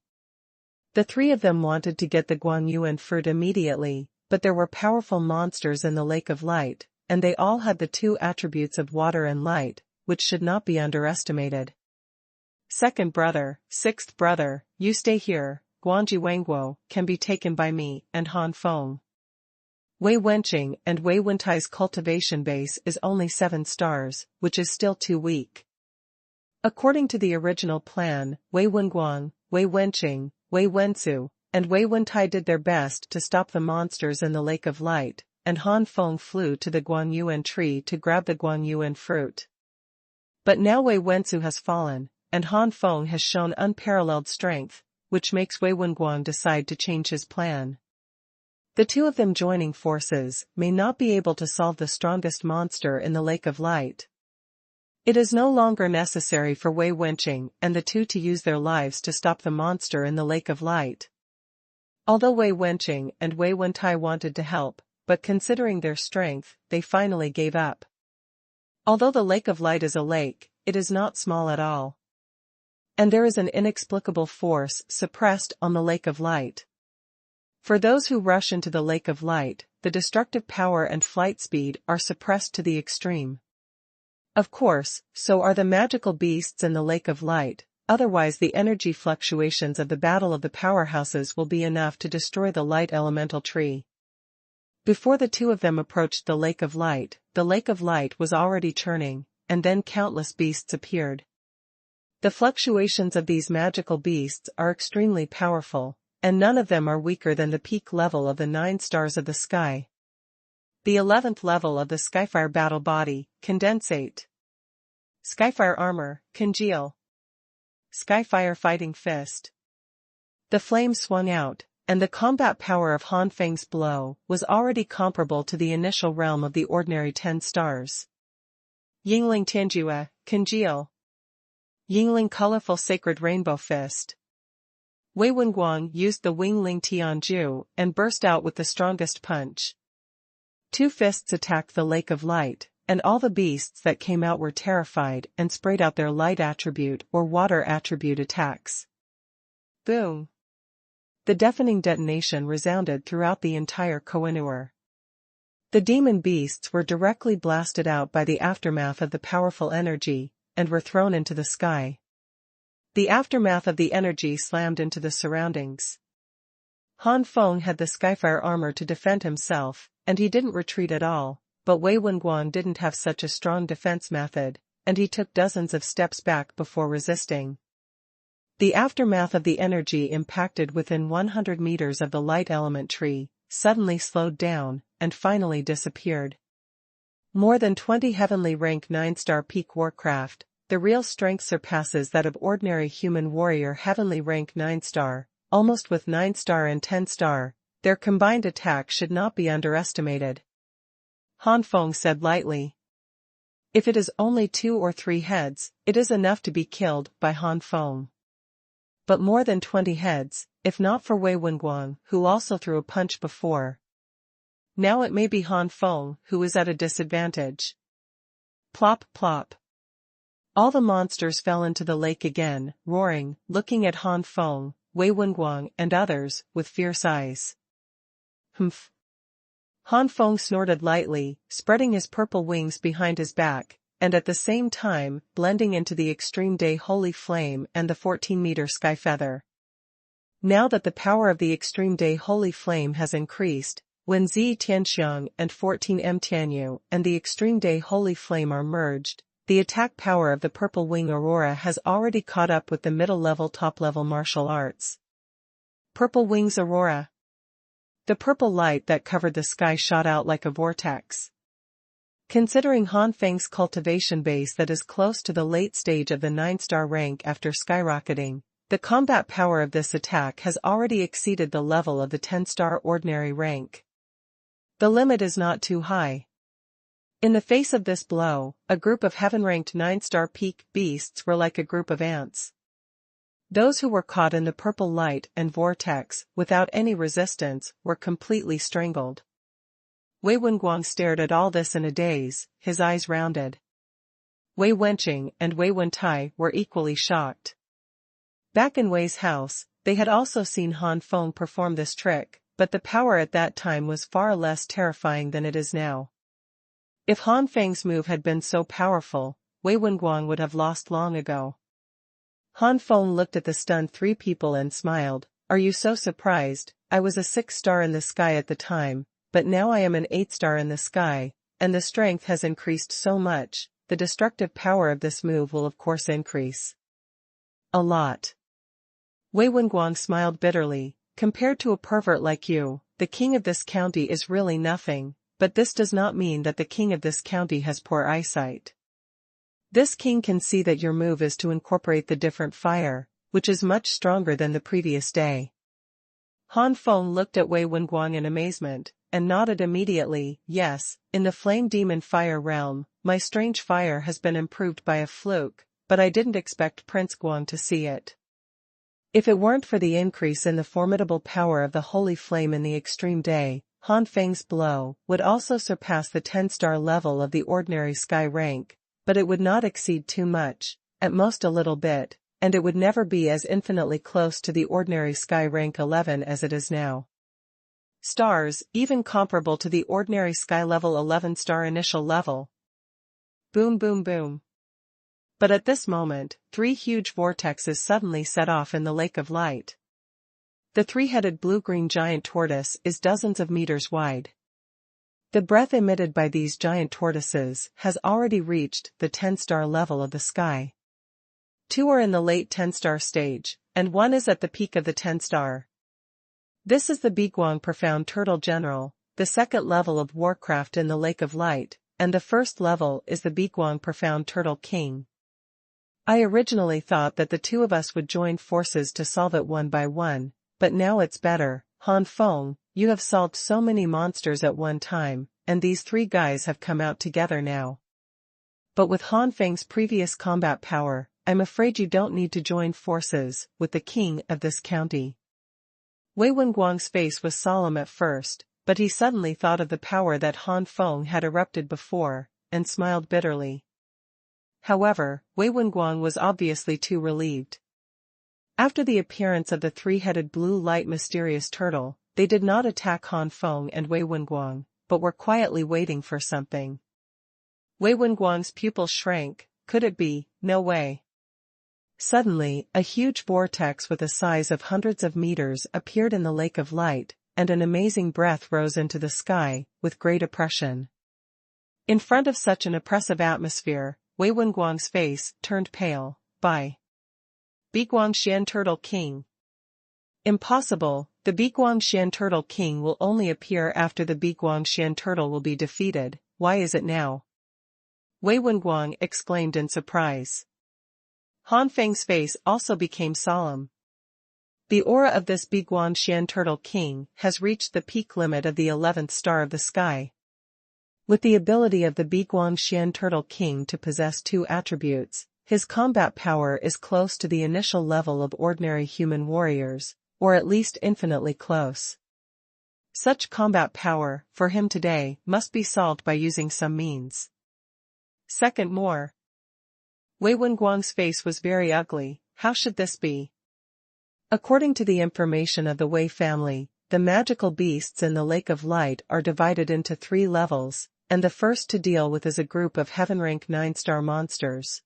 The three of them wanted to get the Guanyuan fruit immediately, but there were powerful monsters in the Lake of Light, and they all had the two attributes of water and light, which should not be underestimated. Second brother, sixth brother, you stay here, Guanji Wangguo can be taken by me and Han Feng. Wei Wenqing and Wei Wentai's cultivation base is only 7 stars, which is still too weak. According to the original plan, Wei Wenguang, Wei Wenqing, Wei Wensu, and Wei Wentai did their best to stop the monsters in the Lake of Light, and Han Feng flew to the Guanyuan tree to grab the Guanyuan fruit. But now Wei Wensu has fallen, and Han Feng has shown unparalleled strength, which makes Wei Wenguang decide to change his plan. The two of them joining forces may not be able to solve the strongest monster in the Lake of Light. It is no longer necessary for Wei Wenqing and the two to use their lives to stop the monster in the Lake of Light. Although Wei Wenqing and Wei Wentai wanted to help, but considering their strength, they finally gave up. Although the Lake of Light is a lake, it is not small at all. And there is an inexplicable force suppressed on the Lake of Light. For those who rush into the Lake of Light, the destructive power and flight speed are suppressed to the extreme. Of course, so are the magical beasts in the Lake of Light, otherwise the energy fluctuations of the Battle of the Powerhouses will be enough to destroy the Light Elemental Tree. Before the two of them approached the Lake of Light was already churning, and then countless beasts appeared. The fluctuations of these magical beasts are extremely powerful, and none of them are weaker than the peak level of the 9 stars of the sky. The 11th level of the Skyfire Battle Body, Condensate. Skyfire Armor, Congeal. Skyfire Fighting Fist. The flame swung out, and the combat power of Han Feng's blow was already comparable to the initial realm of the ordinary 10 stars. Yingling Tianjue, Congeal. Yingling Colorful Sacred Rainbow Fist. Wei Wenguang used the Wingling Tianju and burst out with the strongest punch. 2 fists attacked the Lake of Light, and all the beasts that came out were terrified and sprayed out their light attribute or water attribute attacks. Boom! The deafening detonation resounded throughout the entire Koinur. The demon beasts were directly blasted out by the aftermath of the powerful energy, and were thrown into the sky. The aftermath of the energy slammed into the surroundings. Han Feng had the Skyfire armor to defend himself, and he didn't retreat at all, but Wei Wenguang didn't have such a strong defense method, and he took dozens of steps back before resisting. The aftermath of the energy impacted within 100 meters of the light element tree, suddenly slowed down, and finally disappeared. More than 20 heavenly rank 9-star peak warcraft, the real strength surpasses that of ordinary human warrior heavenly rank 9-star, almost with 9-star and 10-star, their combined attack should not be underestimated. Han Feng said lightly. If it is only 2 or 3 heads, it is enough to be killed by Han Feng. But more than 20 heads, if not for Wei Wenguang, who also threw a punch before. Now it may be Han Feng who is at a disadvantage. Plop plop. All the monsters fell into the lake again, roaring, looking at Han Feng, Wei Wenguang and others, with fierce eyes. Humph. Han Feng snorted lightly, spreading his purple wings behind his back, and at the same time, blending into the Extreme Day Holy Flame and the 14-meter Sky Feather. Now that the power of the Extreme Day Holy Flame has increased, when Zi Tianxiang and 14M Tianyu and the Extreme Day Holy Flame are merged, the attack power of the Purple Wing Aurora has already caught up with the middle-level top-level martial arts. Purple Wings Aurora. The purple light that covered the sky shot out like a vortex. Considering Han Feng's cultivation base that is close to the late stage of the 9-star rank after skyrocketing, the combat power of this attack has already exceeded the level of the 10-star ordinary rank. The limit is not too high. In the face of this blow, a group of heaven-ranked 9-star peak beasts were like a group of ants. Those who were caught in the purple light and vortex, without any resistance, were completely strangled. Wei Wenguang stared at all this in a daze, his eyes rounded. Wei Wenqing and Wei Wentai were equally shocked. Back in Wei's house, they had also seen Han Feng perform this trick, but the power at that time was far less terrifying than it is now. If Han Feng's move had been so powerful, Wei Wenguang would have lost long ago. Han Feng looked at the stunned three people and smiled. Are you so surprised? I was a 6-star in the sky at the time, but now I am an 8-star in the sky, and the strength has increased so much, the destructive power of this move will of course increase. A lot. Wei Wenguang smiled bitterly. Compared to a pervert like you, the king of this county is really nothing, but this does not mean that the king of this county has poor eyesight. This king can see that your move is to incorporate the different fire, which is much stronger than the previous day. Han Feng looked at Wei Wenguang in amazement, and nodded immediately. Yes, in the flame demon fire realm, my strange fire has been improved by a fluke, but I didn't expect Prince Guang to see it. If it weren't for the increase in the formidable power of the holy flame in the extreme day, Han Feng's blow would also surpass the 10-star level of the ordinary sky rank, but it would not exceed too much, at most a little bit, and it would never be as infinitely close to the ordinary sky rank 11 as it is now. Stars, even comparable to the ordinary sky level 11-star initial level. Boom boom boom. But at this moment, 3 huge vortexes suddenly set off in the lake of light. The 3-headed blue-green giant tortoise is dozens of meters wide. The breath emitted by these giant tortoises has already reached the 10-star level of the sky. 2 are in the late 10-star stage, and 1 is at the peak of the 10-star. This is the Biguang Profound Turtle General, the second level of Warcraft in the Lake of Light, and the first level is the Biguang Profound Turtle King. I originally thought that the 2 of us would join forces to solve it one by one, but now it's better. Han Feng, you have solved so many monsters at one time, and these 3 guys have come out together now. But with Han Feng's previous combat power, I'm afraid you don't need to join forces with the king of this county. Wei Wenguang's face was solemn at first, but he suddenly thought of the power that Han Feng had erupted before, and smiled bitterly. However, Wei Wenguang was obviously too relieved. After the appearance of the 3-headed blue light mysterious turtle, they did not attack Han Feng and Wei Wenguang, but were quietly waiting for something. Wei Wenguang's pupils shrank. Could it be? No way. Suddenly, a huge vortex with a size of hundreds of meters appeared in the lake of light, and an amazing breath rose into the sky, with great oppression. In front of such an oppressive atmosphere, Wei Wenguang's face turned pale. By Biguang Turtle King. Impossible, the Biguang Turtle King will only appear after the Biguang Turtle will be defeated. Why is it now? Wei Wenguang exclaimed in surprise. Han Feng's face also became solemn. The aura of this Biguang Turtle King has reached the peak limit of the 11th star of the sky. With the ability of the Biguang Turtle King to possess 2 attributes, his combat power is close to the initial level of ordinary human warriors, or at least infinitely close. Such combat power, for him today, must be solved by using some means. Second more. Wei Wenguang's face was very ugly. How should this be? According to the information of the Wei family, the magical beasts in the Lake of Light are divided into 3 levels, and the first to deal with is a group of heaven-rank 9-star monsters.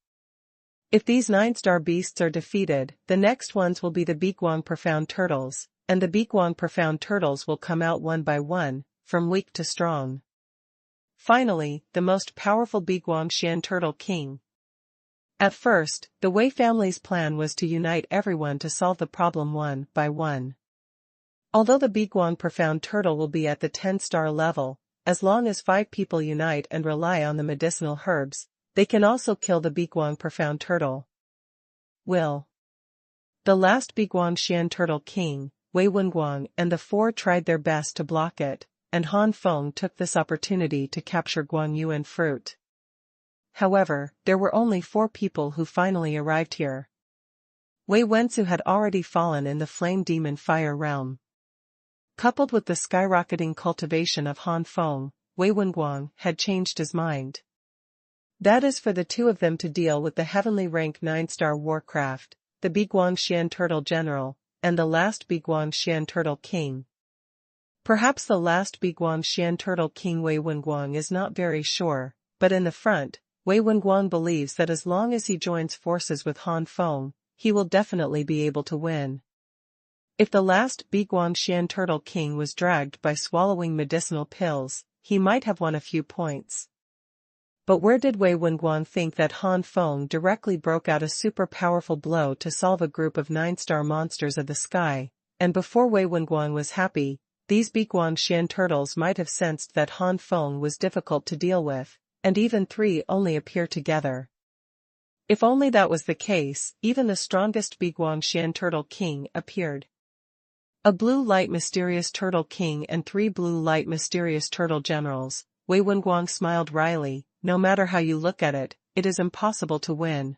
If these 9-star beasts are defeated, the next ones will be the Biguang Profound Turtles, and the Biguang Profound Turtles will come out one by one, from weak to strong. Finally, the most powerful Biguang Turtle King. At first, the Wei family's plan was to unite everyone to solve the problem one by one. Although the Biguang Profound Turtle will be at the 10-star level, as long as 5 people unite and rely on the medicinal herbs, they can also kill the Biguang Profound Turtle. Will. The last Biguang Turtle King, Wei Wenguang and the 4 tried their best to block it, and Han Feng took this opportunity to capture Guangyuan fruit. However, there were only 4 people who finally arrived here. Wei Wenzu had already fallen in the flame demon fire realm. Coupled with the skyrocketing cultivation of Han Feng, Wei Wenguang had changed his mind. That is for the two of them to deal with the heavenly rank 9-star warcraft, the Biguangxian Turtle General, and the last Biguangxian Turtle King. Perhaps the last Biguangxian Turtle King Wei Wenguang is not very sure, but in the front, Wei Wenguang believes that as long as he joins forces with Han Feng, he will definitely be able to win. If the last Biguangxian Turtle King was dragged by swallowing medicinal pills, he might have won a few points. But where did Wei Wenguang think that Han Feng directly broke out a super powerful blow to solve a group of 9-star monsters of the sky, and before Wei Wenguang was happy, these Biguangxian turtles might have sensed that Han Feng was difficult to deal with, and even three only appear together. If only that was the case, even the strongest Biguangxian Turtle King appeared. A blue light mysterious Turtle King and 3 blue light mysterious Turtle Generals. Wei Wenguang smiled wryly. No matter how you look at it, it is impossible to win.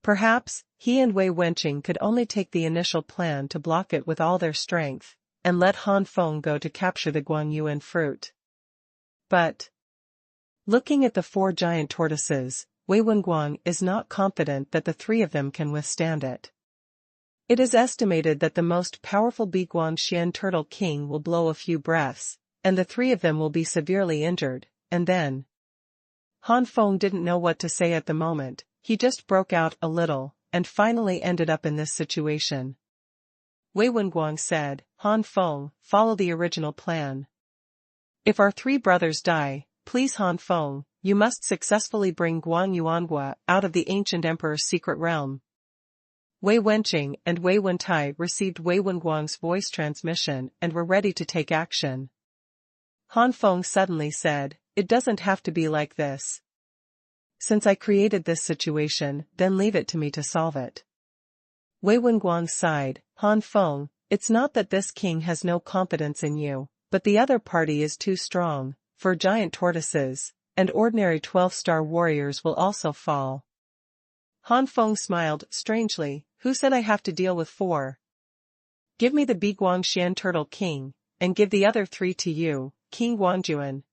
Perhaps, he and Wei Wenqing could only take the initial plan to block it with all their strength, and let Han Feng go to capture the Guangyuan fruit. But, looking at the 4 giant tortoises, Wei Wenguang is not confident that the 3 of them can withstand it. It is estimated that the most powerful Biguangxian Turtle King will blow a few breaths, and the 3 of them will be severely injured, and then. Han Feng didn't know what to say at the moment, he just broke out a little, and finally ended up in this situation. Wei Wenguang said, Han Feng, follow the original plan. If our 3 brothers die, please Han Feng, you must successfully bring Guangyuanhua out of the ancient emperor's secret realm. Wei Wenqing and Wei Wentai received Wei Wenguang's voice transmission and were ready to take action. Han Feng suddenly said, it doesn't have to be like this. Since I created this situation, then leave it to me to solve it. Wei Wenguang sighed, Han Feng, it's not that this king has no confidence in you, but the other party is too strong, for giant tortoises, and ordinary 12-star warriors will also fall. Han Feng smiled strangely, who said I have to deal with 4? Give me the Biguangxian Turtle King, and give the other 3 to you, King Guangyuan.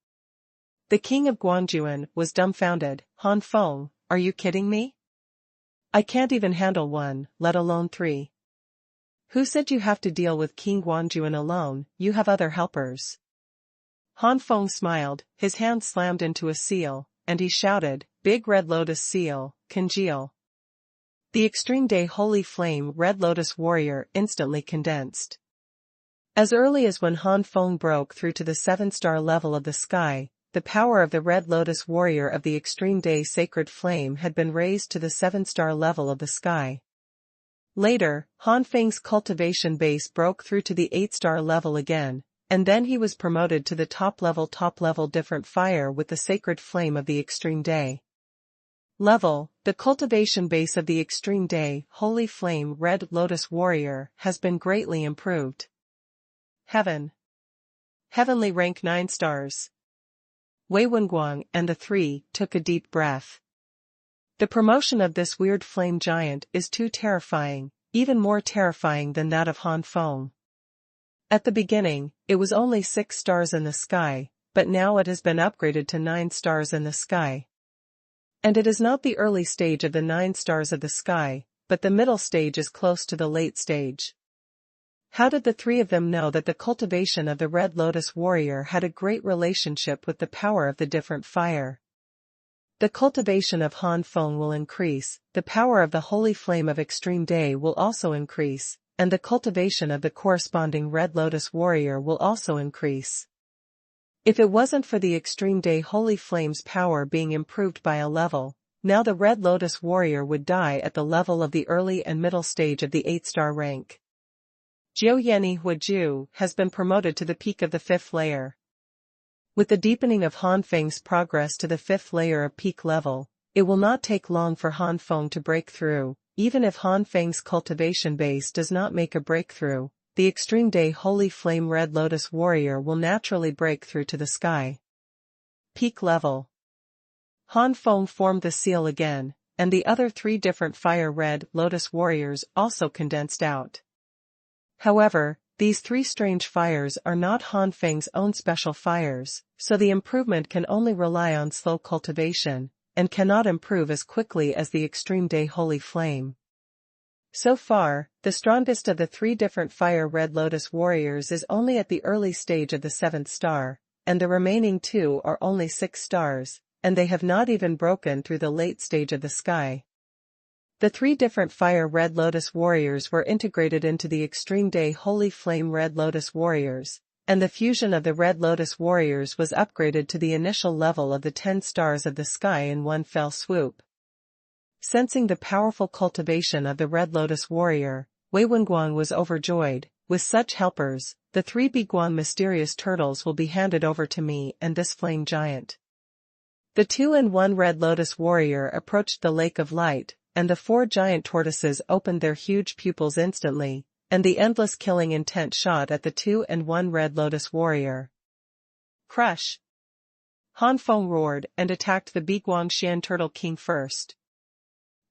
The king of Guangyuan was dumbfounded. Han Feng, are you kidding me? I can't even handle 1, let alone 3. Who said you have to deal with King Guangyuan alone? You have other helpers. Han Feng smiled, his hand slammed into a seal, and he shouted, Big Red Lotus Seal, congeal. The Extreme Day Holy Flame Red Lotus Warrior instantly condensed. As early as when Han Feng broke through to the 7-star level of the sky, the power of the Red Lotus Warrior of the Extreme Day Sacred Flame had been raised to the 7-star level of the sky. Later, Han Feng's cultivation base broke through to the 8-star level again, and then he was promoted to the top level different fire with the Sacred Flame of the Extreme Day level. The cultivation base of the Extreme Day Holy Flame Red Lotus Warrior has been greatly improved. Heavenly rank 9 stars. Wei Wenguang and the 3 took a deep breath. The promotion of this weird flame giant is too terrifying, even more terrifying than that of Han Feng. At the beginning, it was only 6 stars in the sky, but now it has been upgraded to 9 stars in the sky. And it is not the early stage of the 9 stars of the sky, but the middle stage is close to the late stage. How did the 3 of them know that the cultivation of the Red Lotus Warrior had a great relationship with the power of the different fire? The cultivation of Han Feng will increase, the power of the Holy Flame of Extreme Day will also increase, and the cultivation of the corresponding Red Lotus Warrior will also increase. If it wasn't for the Extreme Day Holy Flame's power being improved by a level, now the Red Lotus Warrior would die at the level of the early and middle stage of the 8-star rank. Jiu Yanni Huiju has been promoted to the peak of the 5th layer. With the deepening of Han Feng's progress to the 5th layer of peak level, it will not take long for Han Feng to break through. Even if Han Feng's cultivation base does not make a breakthrough, the Extreme Day Holy Flame Red Lotus Warrior will naturally break through to the sky. Peak level. Han Feng formed the seal again, and the other 3 different fire red lotus warriors also condensed out. However, these 3 strange fires are not Han Feng's own special fires, so the improvement can only rely on slow cultivation, and cannot improve as quickly as the extreme day holy flame. So far, the strongest of the 3 different fire red lotus warriors is only at the early stage of the 7th star, and the remaining 2 are only 6 stars, and they have not even broken through the late stage of the sky. The 3 different fire red lotus warriors were integrated into the extreme day holy flame red lotus warriors, and the fusion of the red lotus warriors was upgraded to the initial level of the 10 stars of the sky in one fell swoop. Sensing the powerful cultivation of the red lotus warrior, Wei Wenguang was overjoyed. With such helpers, the 3 Biguan mysterious turtles will be handed over to me and this flame giant. The 2-in-1 red lotus warrior approached the lake of light, and the 4 giant tortoises opened their huge pupils instantly, and the endless killing intent shot at the 2-in-1 red lotus warrior. Crush! Han Feng roared and attacked the Biguangshan turtle king first.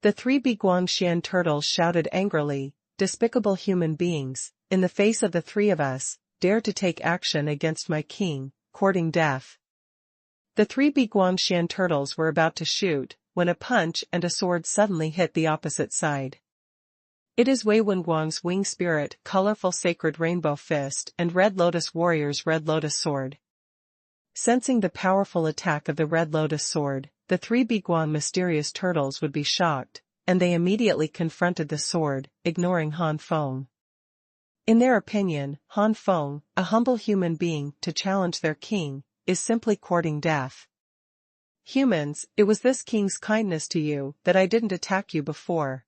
The 3 Biguangshan turtles shouted angrily, "Despicable human beings, in the face of the 3 of us, dare to take action against my king, courting death." The 3 Biguangshan turtles were about to shoot, when a punch and a sword suddenly hit the opposite side. It is Wei Wenguang's wing spirit, colorful sacred rainbow fist and red lotus warrior's red lotus sword. Sensing the powerful attack of the red lotus sword, the 3 Biguan mysterious turtles would be shocked, and they immediately confronted the sword, ignoring Han Feng. In their opinion, Han Feng, a humble human being, to challenge their king, is simply courting death. "Humans, it was this king's kindness to you that I didn't attack you before.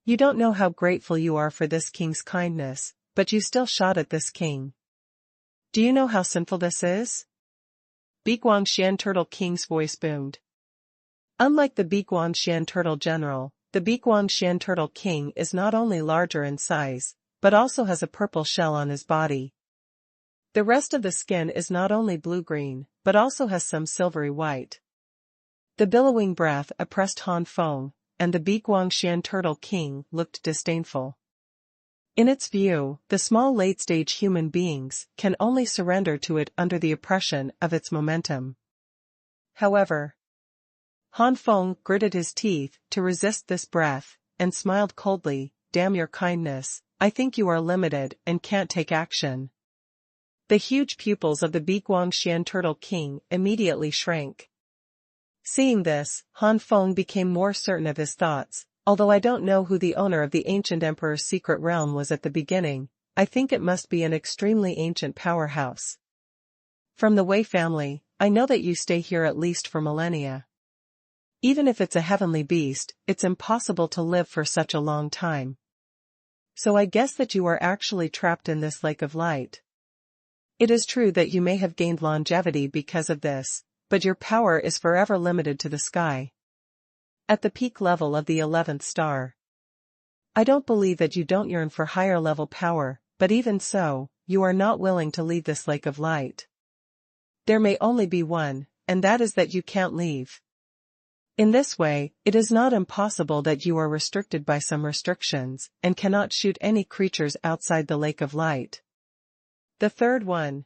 You don't know how grateful you are for this king's kindness, but you still shot at this king. Do you know how sinful this is?" Biguangshan Turtle King's voice boomed. Unlike the Biguangshan Turtle General, the Biguangshan Turtle King is not only larger in size, but also has a purple shell on his body. The rest of the skin is not only blue-green, but also has some silvery white. The billowing breath oppressed Han Feng, and the Biguangshan Turtle King looked disdainful. In its view, the small late-stage human beings can only surrender to it under the oppression of its momentum. However, Han Feng gritted his teeth to resist this breath, and smiled coldly, "Damn your kindness, I think you are limited and can't take action." The huge pupils of the Biguangshan Turtle King immediately shrank. Seeing this, Han Feng became more certain of his thoughts. "Although I don't know who the owner of the ancient emperor's secret realm was at the beginning, I think it must be an extremely ancient powerhouse. From the Wei family, I know that you stay here at least for millennia. Even if it's a heavenly beast, it's impossible to live for such a long time. So I guess that you are actually trapped in this lake of light. It is true that you may have gained longevity because of this, but your power is forever limited to the sky. At the peak level of the 11th star. I don't believe that you don't yearn for higher level power, but even so, you are not willing to leave this lake of light. There may only be one, and that is that you can't leave. In this way, it is not impossible that you are restricted by some restrictions, and cannot shoot any creatures outside the lake of light." The third one.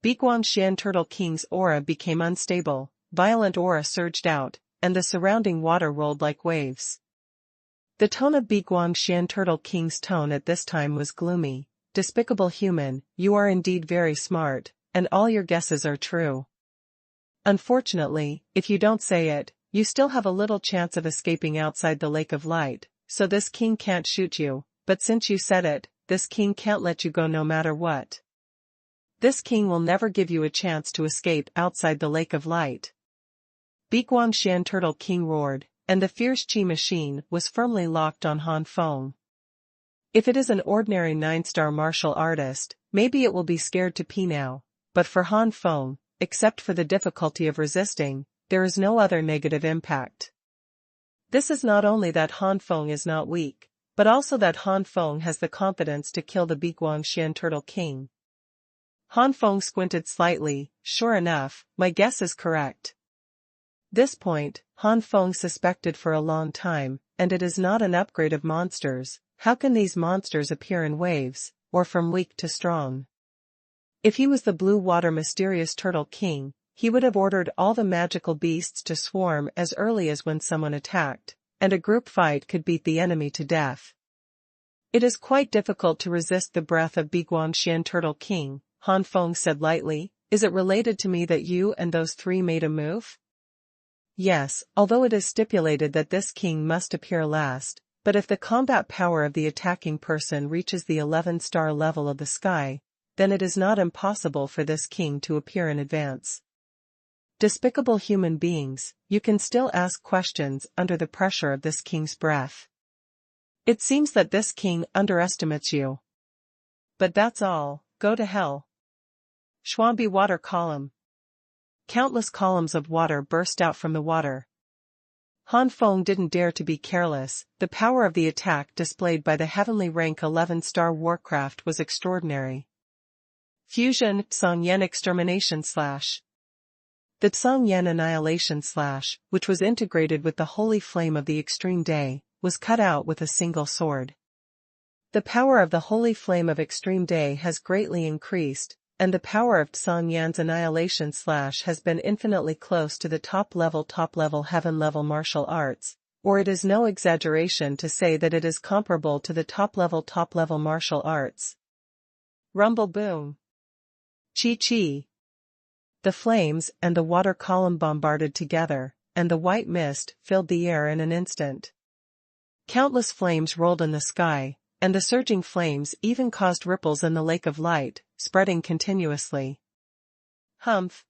Biguangshan Turtle King's aura became unstable, violent aura surged out, and the surrounding water rolled like waves. The tone of Biguangshan Turtle King's tone at this time was gloomy. "Despicable human, you are indeed very smart, and all your guesses are true. Unfortunately, if you don't say it, you still have a little chance of escaping outside the lake of light, so this king can't shoot you, but since you said it, this king can't let you go no matter what. This king will never give you a chance to escape outside the lake of light." Biguangshan Turtle King roared, and the fierce Chi machine was firmly locked on Han Feng. If it is an ordinary 9-star martial artist, maybe it will be scared to pee now, but for Han Feng, except for the difficulty of resisting, there is no other negative impact. This is not only that Han Feng is not weak, but also that Han Feng has the confidence to kill the Biguangshan Turtle King. Han Feng squinted slightly. "Sure enough, my guess is correct. This point, Han Feng suspected for a long time, and it is not an upgrade of monsters. How can these monsters appear in waves, or from weak to strong? If he was the blue water mysterious turtle king, he would have ordered all the magical beasts to swarm as early as when someone attacked, and a group fight could beat the enemy to death. It is quite difficult to resist the breath of Biguangshan Turtle King, Han Feng said lightly. Is it related to me that you and those three made a move? Yes, although it is stipulated that this king must appear last, but if the combat power of the attacking person reaches the 11-star level of the sky, then it is not impossible for this king to appear in advance. Despicable human beings, you can still ask questions under the pressure of this king's breath. It seems that this king underestimates you. But that's all, go to hell. Xuanhuan water column. Countless columns of water burst out from the water. Han Feng didn't dare to be careless. The power of the attack displayed by the heavenly rank 11-star warcraft was extraordinary. Fusion Xuanhuan Extermination Slash. The Xuanhuan Annihilation Slash, which was integrated with the holy flame of the extreme day, was cut out with a single sword. The power of the holy flame of extreme day has greatly increased, and the power of Xuanhuan's Annihilation Slash has been infinitely close to the top-level heaven-level martial arts, or it is no exaggeration to say that it is comparable to the top-level martial arts. Rumble boom. Chi. The flames and the water column bombarded together, and the white mist filled the air in an instant. Countless flames rolled in the sky, and the surging flames even caused ripples in the lake of light, spreading continuously. Humph!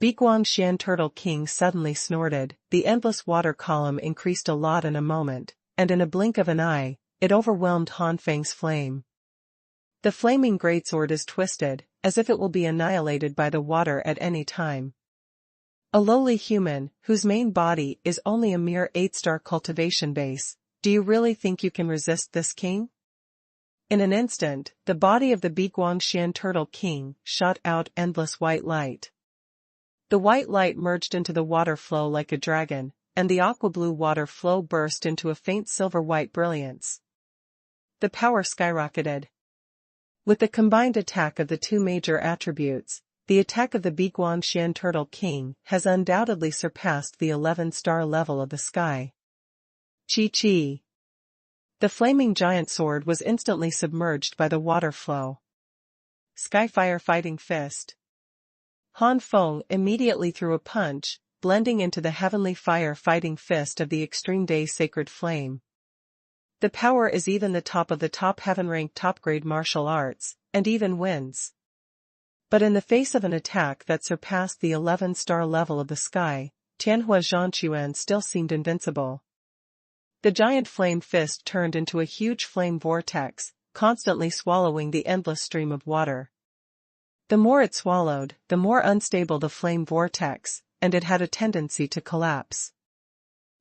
Biguangshan Turtle King suddenly snorted. The endless water column increased a lot in a moment, and in a blink of an eye, it overwhelmed Han Feng's flame. The flaming greatsword is twisted, as if it will be annihilated by the water at any time. A lowly human, whose main body is only a mere 8-star cultivation base, do you really think you can resist this king? In an instant, the body of the Biguangshan Turtle King shot out endless white light. The white light merged into the water flow like a dragon, and the aqua-blue water flow burst into a faint silver-white brilliance. The power skyrocketed. With the combined attack of the two major attributes, the attack of the Biguangshan Turtle King has undoubtedly surpassed the 11-star level of the sky. Chi. The flaming giant sword was instantly submerged by the water flow. Skyfire Fighting Fist. Han Feng immediately threw a punch, blending into the heavenly fire fighting fist of the extreme day sacred flame. The power is even the top of the top heaven-ranked top-grade martial arts, and even wins. But in the face of an attack that surpassed the 11-star level of the sky, Xuanhuan still seemed invincible. The giant flame fist turned into a huge flame vortex, constantly swallowing the endless stream of water. The more it swallowed, the more unstable the flame vortex, and it had a tendency to collapse.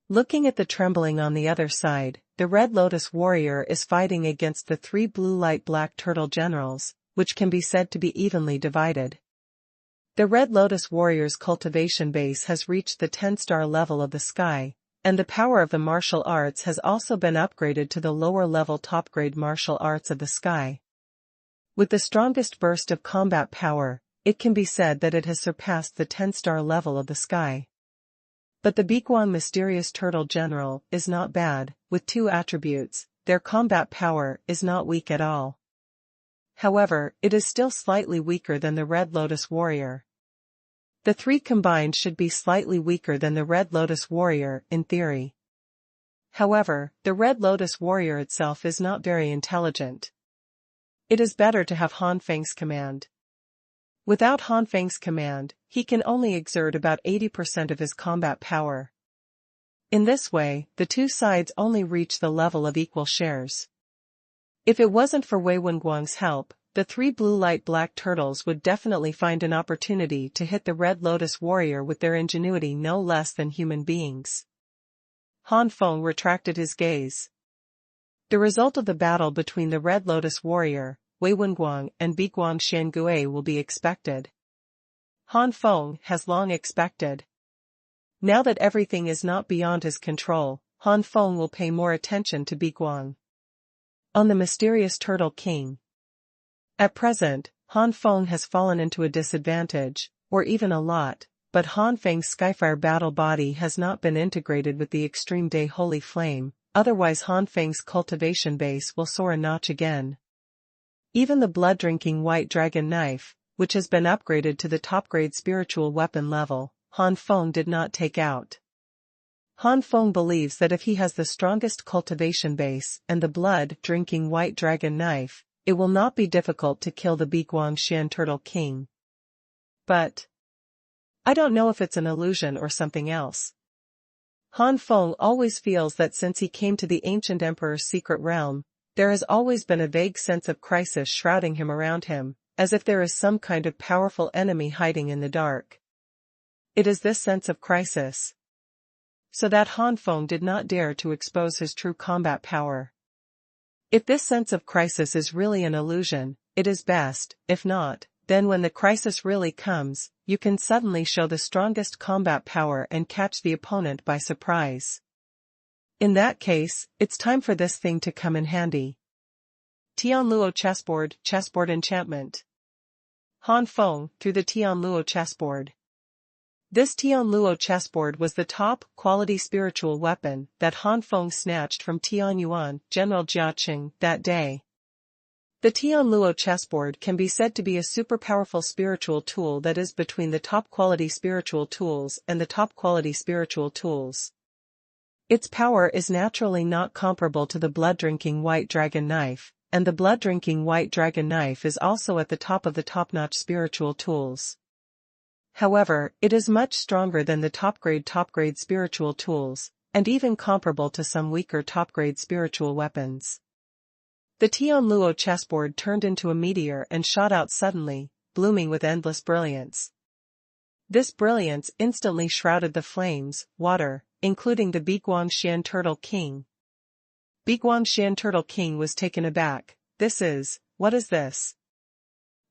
Looking at the trembling on the other side, the Red Lotus warrior is fighting against the three blue light black turtle generals, which can be said to be evenly divided. The Red Lotus warrior's cultivation base has reached the 10-star level of the sky, and the power of the martial arts has also been upgraded to the lower-level top-grade martial arts of the sky. With the strongest burst of combat power, it can be said that it has surpassed the 10-star level of the sky. But the Biguang mysterious turtle general is not bad. With two attributes, their combat power is not weak at all. However, it is still slightly weaker than the Red Lotus warrior. The three combined should be slightly weaker than the Red Lotus warrior, in theory. However, the Red Lotus warrior itself is not very intelligent. It is better to have Han Feng's command. Without Han Feng's command, he can only exert about 80% of his combat power. In this way, the two sides only reach the level of equal shares. If it wasn't for Wei Wenguang's help, the three blue light black turtles would definitely find an opportunity to hit the Red Lotus warrior with their ingenuity no less than human beings. Han Feng retracted his gaze. The result of the battle between the Red Lotus warrior, Wei Wenguang and Biguangshan Gui will be expected. Han Feng has long expected. Now that everything is not beyond his control, Han Feng will pay more attention to Biguang. On the mysterious Turtle King. At present, Han Feng has fallen into a disadvantage, or even a lot, but Han Feng's Skyfire battle body has not been integrated with the Extreme Day Holy Flame, otherwise Han Feng's cultivation base will soar a notch again. Even the blood-drinking White Dragon Knife, which has been upgraded to the top-grade spiritual weapon level, Han Feng did not take out. Han Feng believes that if he has the strongest cultivation base and the blood-drinking White Dragon Knife, it will not be difficult to kill the Biguang Xian Turtle King. But I don't know if it's an illusion or something else. Han Feng always feels that since he came to the ancient emperor's secret realm, there has always been a vague sense of crisis shrouding him around him, as if there is some kind of powerful enemy hiding in the dark. It is this sense of crisis, so that Han Feng did not dare to expose his true combat power. If this sense of crisis is really an illusion, it is best, if not, then when the crisis really comes, you can suddenly show the strongest combat power and catch the opponent by surprise. In that case, it's time for this thing to come in handy. Tianluo chessboard enchantment. Han Feng, through the Tianluo chessboard. This Tianluo chessboard was the top-quality spiritual weapon that Han Feng snatched from Xuanhuan, General Jiaqing, that day. The Tianluo chessboard can be said to be a super-powerful spiritual tool that is between the top-quality spiritual tools and the top-quality spiritual tools. Its power is naturally not comparable to the blood-drinking White Dragon Knife, and the blood-drinking White Dragon Knife is also at the top of the top-notch spiritual tools. However, it is much stronger than the top-grade spiritual tools, and even comparable to some weaker top-grade spiritual weapons. The Tianluo chessboard turned into a meteor and shot out suddenly, blooming with endless brilliance. This brilliance instantly shrouded the flames, water, including the Biguang Xian Turtle King. Biguang Xian Turtle King was taken aback. What is this?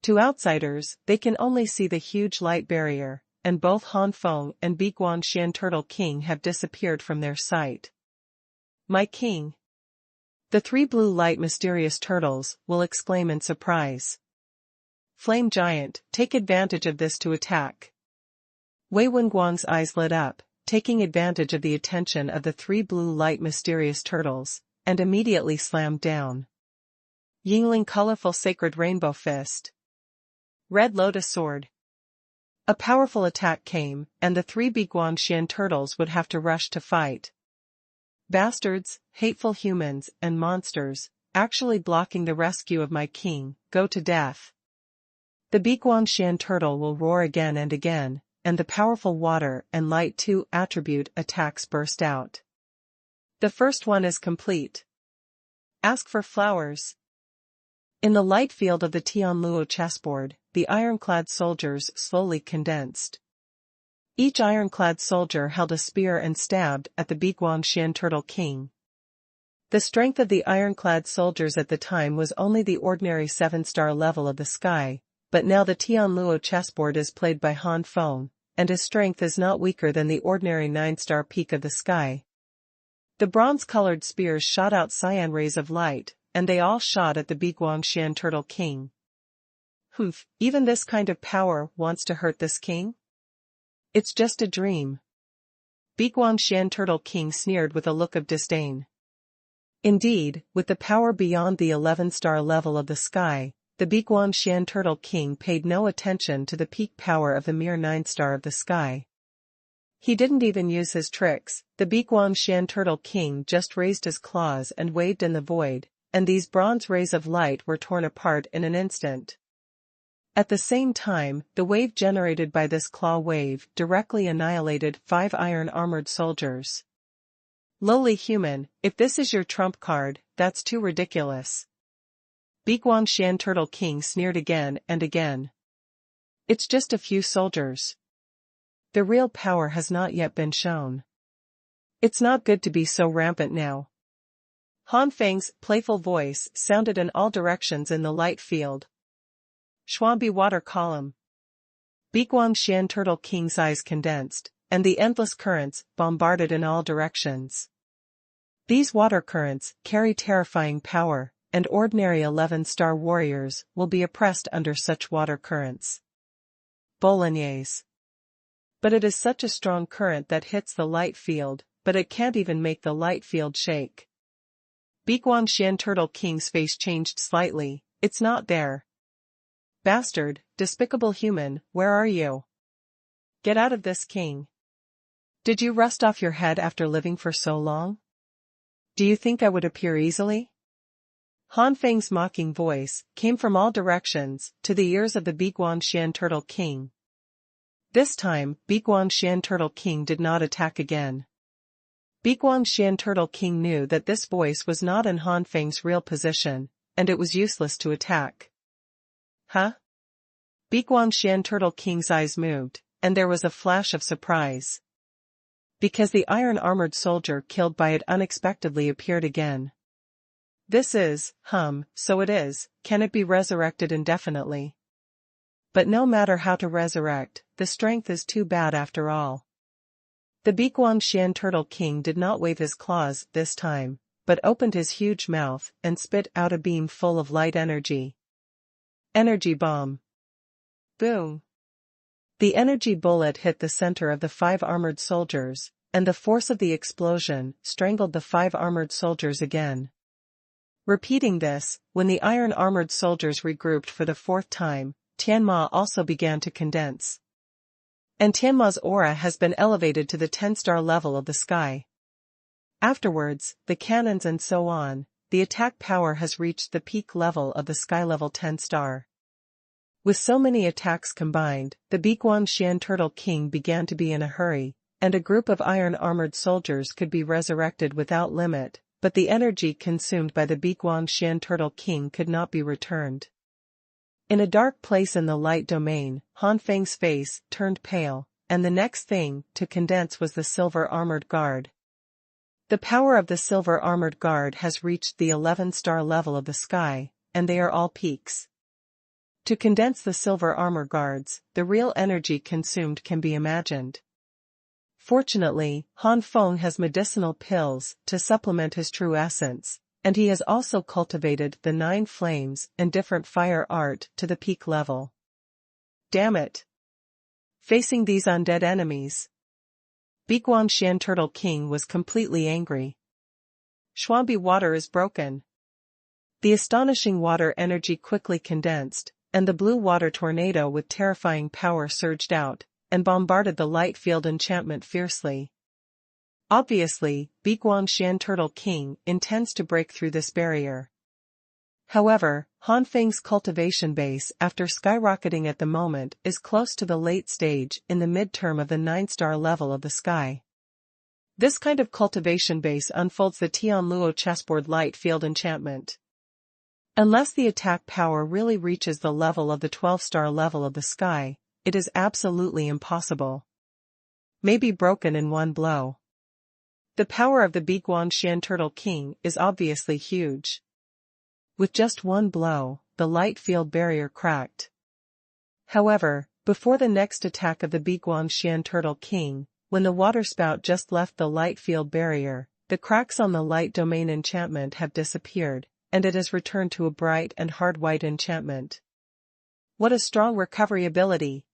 To outsiders, they can only see the huge light barrier, and both Han Feng and Biguang Xian Turtle King have disappeared from their sight. My king! The three blue light mysterious turtles will exclaim in surprise. Flame Giant, take advantage of this to attack. Wei Wenguang's eyes lit up, taking advantage of the attention of the three blue light mysterious turtles, and immediately slammed down. Yingling colorful sacred rainbow fist. Red Lotus Sword. A powerful attack came, and the three Biguang Xian turtles would have to rush to fight. Bastards, hateful humans, and monsters, actually blocking the rescue of my king, go to death. The Biguang Xian turtle will roar again and again, and the powerful water and light 2 attribute attacks burst out. The first one is complete. Ask for flowers. In the light field of the Tianluo chessboard, the ironclad soldiers slowly condensed. Each ironclad soldier held a spear and stabbed at the Biguang Xian Turtle King. The strength of the ironclad soldiers at the time was only the ordinary 7-star level of the sky, but now the Tianluo chessboard is played by Han Feng, and his strength is not weaker than the ordinary 9-star peak of the sky. The bronze-colored spears shot out cyan rays of light, and they all shot at the Biguang Xian Turtle King. Humph, even this kind of power wants to hurt this king? It's just a dream. Biguang Xian Turtle King sneered with a look of disdain. Indeed, with the power beyond the 11-star level of the sky, the Biguang Xian Turtle King paid no attention to the peak power of the mere 9-star of the sky. He didn't even use his tricks. The Biguang Xian Turtle King just raised his claws and waved in the void, and these bronze rays of light were torn apart in an instant. At the same time, the wave generated by this claw wave directly annihilated 5 iron-armored soldiers. Lowly human, if this is your trump card, that's too ridiculous. Biguang Xian Turtle King sneered again and again. It's just a few soldiers. The real power has not yet been shown. It's not good to be so rampant now. Han Feng's playful voice sounded in all directions in the light field. Xuanbi water column. Biguang Xian Turtle King's eyes condensed, and the endless currents bombarded in all directions. These water currents carry terrifying power, and ordinary 11-star warriors will be oppressed under such water currents. Bolognese. But it is such a strong current that hits the light field, but it can't even make the light field shake. Biguanshan Turtle King's face changed slightly. It's not there. Bastard, despicable human, where are you? Get out of this, king. Did you rust off your head after living for so long? Do you think I would appear easily? Han Feng's mocking voice came from all directions to the ears of the Biguanshan Turtle King. This time, Biguanshan Turtle King did not attack again. Biguanshan Turtle King knew that this voice was not in Han Feng's real position, and it was useless to attack. Huh? Biguanshan Turtle King's eyes moved, and there was a flash of surprise. Because the iron-armored soldier killed by it unexpectedly appeared again. This is, so it is, can it be resurrected indefinitely? But no matter how to resurrect, the strength is too bad after all. The Biguanshan Turtle King did not wave his claws this time, but opened his huge mouth and spit out a beam full of light energy. Energy bomb. Boom. The energy bullet hit the center of the 5 armored soldiers, and the force of the explosion strangled the 5 armored soldiers again. Repeating this, when the iron-armored soldiers regrouped for the 4th time, Tianma also began to condense. And Tianma's aura has been elevated to the 10-star level of the sky. Afterwards, the cannons and so on, the attack power has reached the peak level of the sky level 10-star. With so many attacks combined, the Biguanshan Turtle King began to be in a hurry, and a group of iron-armored soldiers could be resurrected without limit, but the energy consumed by the Biguanshan Turtle King could not be returned. In a dark place in the light domain, Han Feng's face turned pale, and the next thing to condense was the silver-armored guard. The power of the silver-armored guard has reached the 11-star level of the sky, and they are all peaks. To condense the silver armor guards, the real energy consumed can be imagined. Fortunately, Han Feng has medicinal pills to supplement his true essence, and he has also cultivated the 9 flames and different fire art to the peak level. Damn it! Facing these undead enemies, Biguanshan Turtle King was completely angry. Xuanbi water is broken. The astonishing water energy quickly condensed, and the blue water tornado with terrifying power surged out, and bombarded the light field enchantment fiercely. Obviously, Biguanshan Turtle King intends to break through this barrier. However, Han Feng's cultivation base after skyrocketing at the moment is close to the late stage in the midterm of the 9-star level of the sky. This kind of cultivation base unfolds the Tianluo chessboard light field enchantment. Unless the attack power really reaches the level of the 12-star level of the sky, it is absolutely impossible. May be broken in one blow. The power of the Biguanshan Turtle King is obviously huge. With just one blow, the light field barrier cracked. However, before the next attack of the Biguanshan Turtle King, when the waterspout just left the light field barrier, the cracks on the light domain enchantment have disappeared, and it has returned to a bright and hard white enchantment. What a strong recovery ability!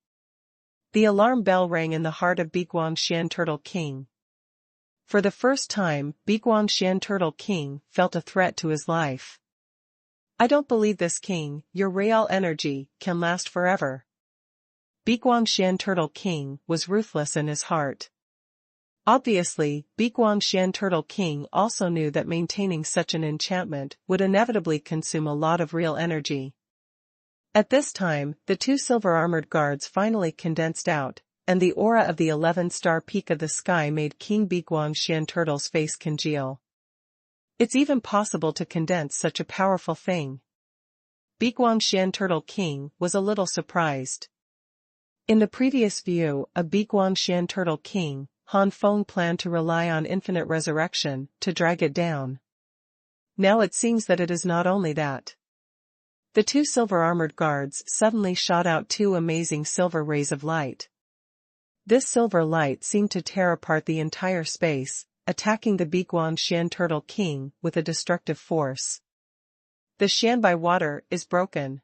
The alarm bell rang in the heart of Biguanshan Turtle King. For the first time, Biguanshan Turtle King felt a threat to his life. I don't believe this, King, your real energy can last forever. Biguanshan Turtle King was ruthless in his heart. Obviously, Biguanshan Turtle King also knew that maintaining such an enchantment would inevitably consume a lot of real energy. At this time, the 2 silver-armored guards finally condensed out, and the aura of the 11-star peak of the sky made King Biguanshan Turtle's face congeal. It's even possible to condense such a powerful thing. Biguanshan Turtle King was a little surprised. In the previous view of Biguanshan Turtle King, Han Feng planned to rely on infinite resurrection to drag it down. Now it seems that it is not only that. The 2 silver-armored guards suddenly shot out 2 amazing silver rays of light. This silver light seemed to tear apart the entire space, attacking the Biguangshan Turtle King with a destructive force. The Xianbai water is broken.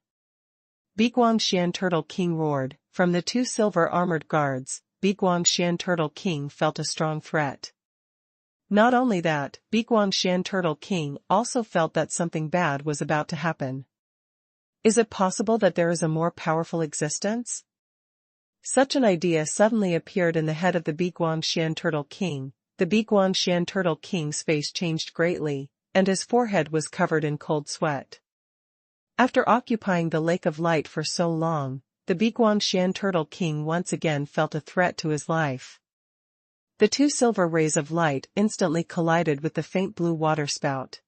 Biguangshan Turtle King roared. From the two silver-armored guards, Biguangshan Turtle King felt a strong threat. Not only that, Biguangshan Turtle King also felt that something bad was about to happen. Is it possible that there is a more powerful existence? Such an idea suddenly appeared in the head of the Biguangshan Turtle King. The Biguangshan Turtle King's face changed greatly, and his forehead was covered in cold sweat. After occupying the Lake of Light for so long, the Biguangshan Turtle King once again felt a threat to his life. The two silver rays of light instantly collided with the faint blue water spout.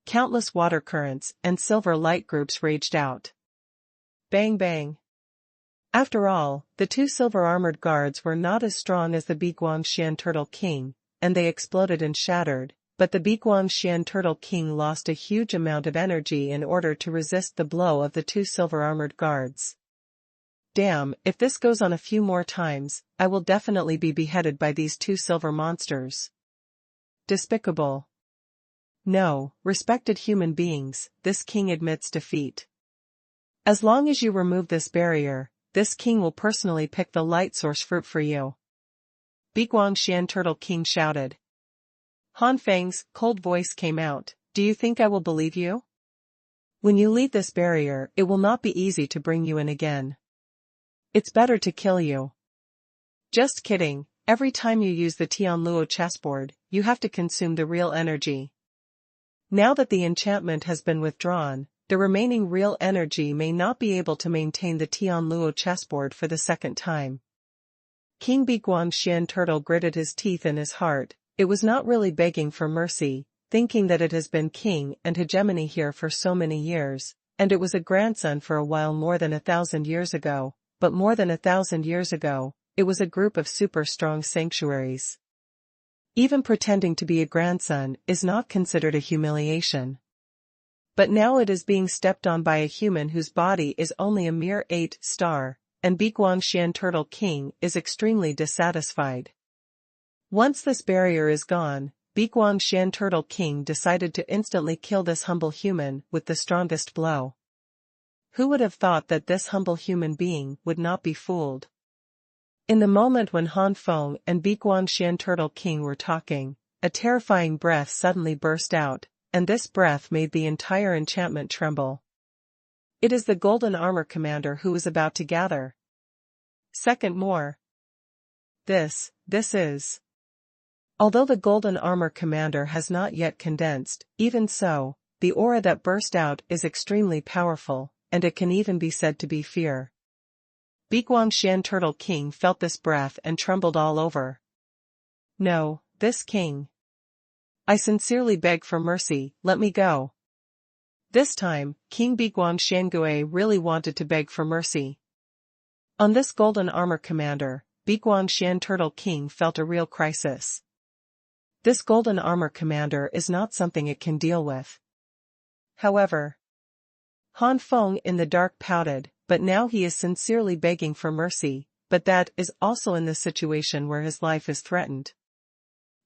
Countless water currents and silver light groups raged out. Bang bang. After all, the two silver-armored guards were not as strong as the Biguangshan Turtle King, and they exploded and shattered, but the Biguangshan Turtle King lost a huge amount of energy in order to resist the blow of the two silver-armored guards. Damn, if this goes on a few more times, I will definitely be beheaded by these two silver monsters. Despicable. No, respected human beings, this king admits defeat. As long as you remove this barrier, this king will personally pick the light source fruit for you. Biguangshan Turtle King shouted. Han Feng's cold voice came out. Do you think I will believe you? When you leave this barrier, it will not be easy to bring you in again. It's better to kill you. Just kidding, every time you use the Tianluo chessboard, you have to consume the real energy. Now that the enchantment has been withdrawn, the remaining real energy may not be able to maintain the Tianluo chessboard for the second time. King Biguangshan Turtle gritted his teeth in his heart. It was not really begging for mercy, thinking that it has been king and hegemony here for so many years, and it was a grandson for a while more than 1,000 years ago, but more than 1,000 years ago, it was a group of super strong sanctuaries. Even pretending to be a grandson is not considered a humiliation. But now it is being stepped on by a human whose body is only a mere 8-star, and Biguangshan Turtle King is extremely dissatisfied. Once this barrier is gone, Biguangshan Turtle King decided to instantly kill this humble human with the strongest blow. Who would have thought that this humble human being would not be fooled? In the moment when Han Feng and Biguangshan Turtle King were talking, a terrifying breath suddenly burst out, and this breath made the entire enchantment tremble. It is the Golden Armor Commander who is about to gather. Second more. This is. Although the Golden Armor Commander has not yet condensed, even so, the aura that burst out is extremely powerful, and it can even be said to be fear. Biguangshan Turtle King felt this breath and trembled all over. No, this king. I sincerely beg for mercy, let me go. This time, King Biguangshan Gui really wanted to beg for mercy. On this Golden Armor Commander, Biguangshan Turtle King felt a real crisis. This Golden Armor Commander is not something it can deal with. However, Han Feng in the dark pouted, but now he is sincerely begging for mercy, but that is also in the situation where his life is threatened.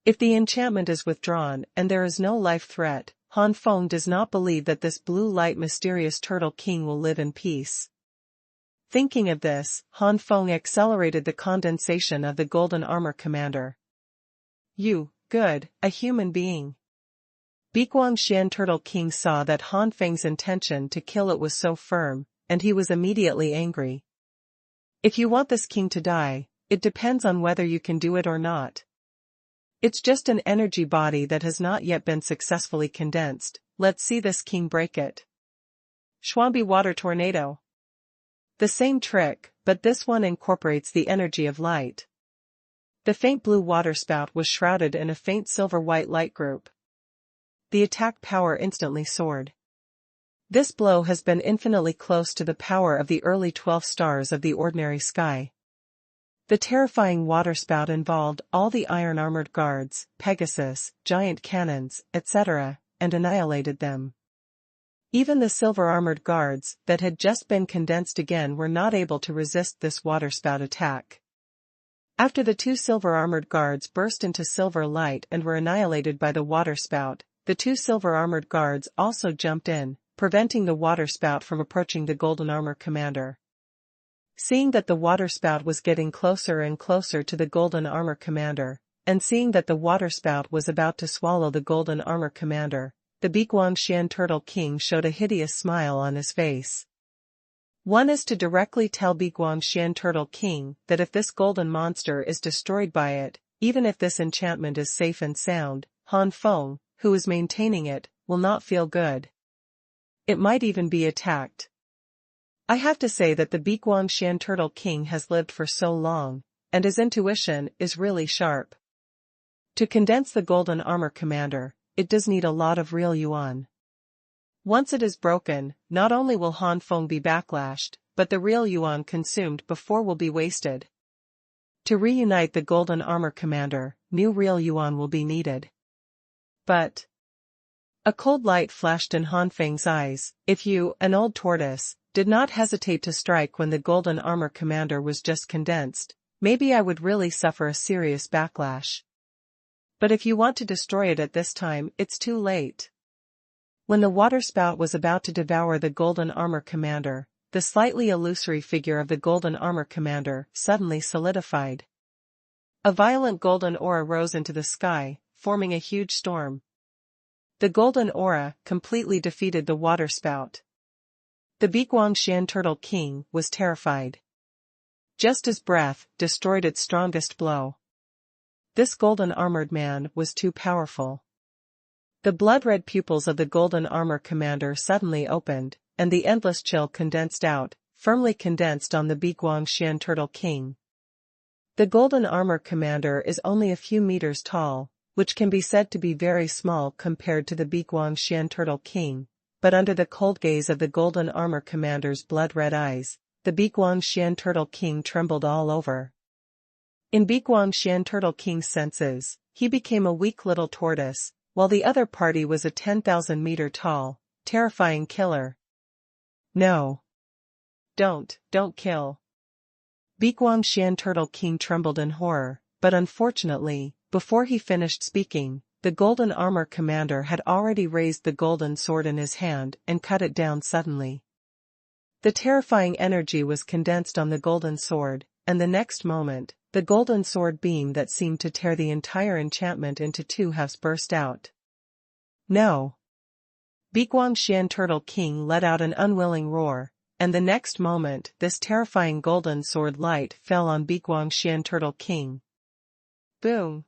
If the enchantment is withdrawn and there is no life threat, Han Feng does not believe that this blue light mysterious Turtle King will live in peace. Thinking of this, Han Feng accelerated the condensation of the Golden Armor Commander. Good, a human being. Biguangshan Turtle King saw that Han Feng's intention to kill it was so firm, and he was immediately angry. If you want this king to die, it depends on whether you can do it or not. It's just an energy body that has not yet been successfully condensed. Let's see this king break it. Xuanhuan Water Tornado. The same trick, but this one incorporates the energy of light. The faint blue water spout was shrouded in a faint silver-white light group. The attack power instantly soared. This blow has been infinitely close to the power of the early 12 stars of the ordinary sky. The terrifying waterspout involved all the iron-armored guards, Pegasus, giant cannons, etc., and annihilated them. Even the silver-armored guards that had just been condensed again were not able to resist this waterspout attack. After the two silver-armored guards burst into silver light and were annihilated by the waterspout, the two silver-armored guards also jumped in, preventing the waterspout from approaching the golden armor commander. Seeing that the waterspout was getting closer and closer to the golden armor commander, and seeing that the waterspout was about to swallow the golden armor commander, the Biguangshan Turtle King showed a hideous smile on his face. One is to directly tell Biguangshan Turtle King that if this golden monster is destroyed by it, even if this enchantment is safe and sound, Han Feng, who is maintaining it, will not feel good. It might even be attacked. I have to say that the Biguangshan Turtle King has lived for so long, and his intuition is really sharp. To condense the golden armor commander, it does need a lot of real yuan. Once it is broken, not only will Han Feng be backlashed, but the real yuan consumed before will be wasted. To reunite the golden armor commander, new real yuan will be needed. But a cold light flashed in Han Feng's eyes. If you, an old tortoise, did not hesitate to strike when the golden armor commander was just condensed, maybe I would really suffer a serious backlash. But if you want to destroy it at this time, it's too late. When the waterspout was about to devour the golden armor commander, the slightly illusory figure of the golden armor commander suddenly solidified. A violent golden aura rose into the sky, forming a huge storm. The golden aura completely defeated the waterspout. The Biguangshan Turtle King was terrified. Just as breath destroyed its strongest blow. This golden armored man was too powerful. The blood-red pupils of the golden armor commander suddenly opened, and the endless chill condensed out, firmly condensed on the Biguangshan Turtle King. The golden armor commander is only a few meters tall, which can be said to be very small compared to the Biguangshan Turtle King, but under the cold gaze of the golden armor commander's blood-red eyes, the Biguangshan Turtle King trembled all over. In Biguangshan Turtle King's senses, he became a weak little tortoise, while the other party was a 10,000-meter tall, terrifying killer. No. Don't kill. Biguangshan Turtle King trembled in horror, but unfortunately, before he finished speaking, the golden armor commander had already raised the golden sword in his hand and cut it down suddenly. The terrifying energy was condensed on the golden sword, and the next moment, the golden sword beam that seemed to tear the entire enchantment into two halves burst out. No. Biguangshan Turtle King let out an unwilling roar, and the next moment this terrifying golden sword light fell on Biguangshan Turtle King. Boom.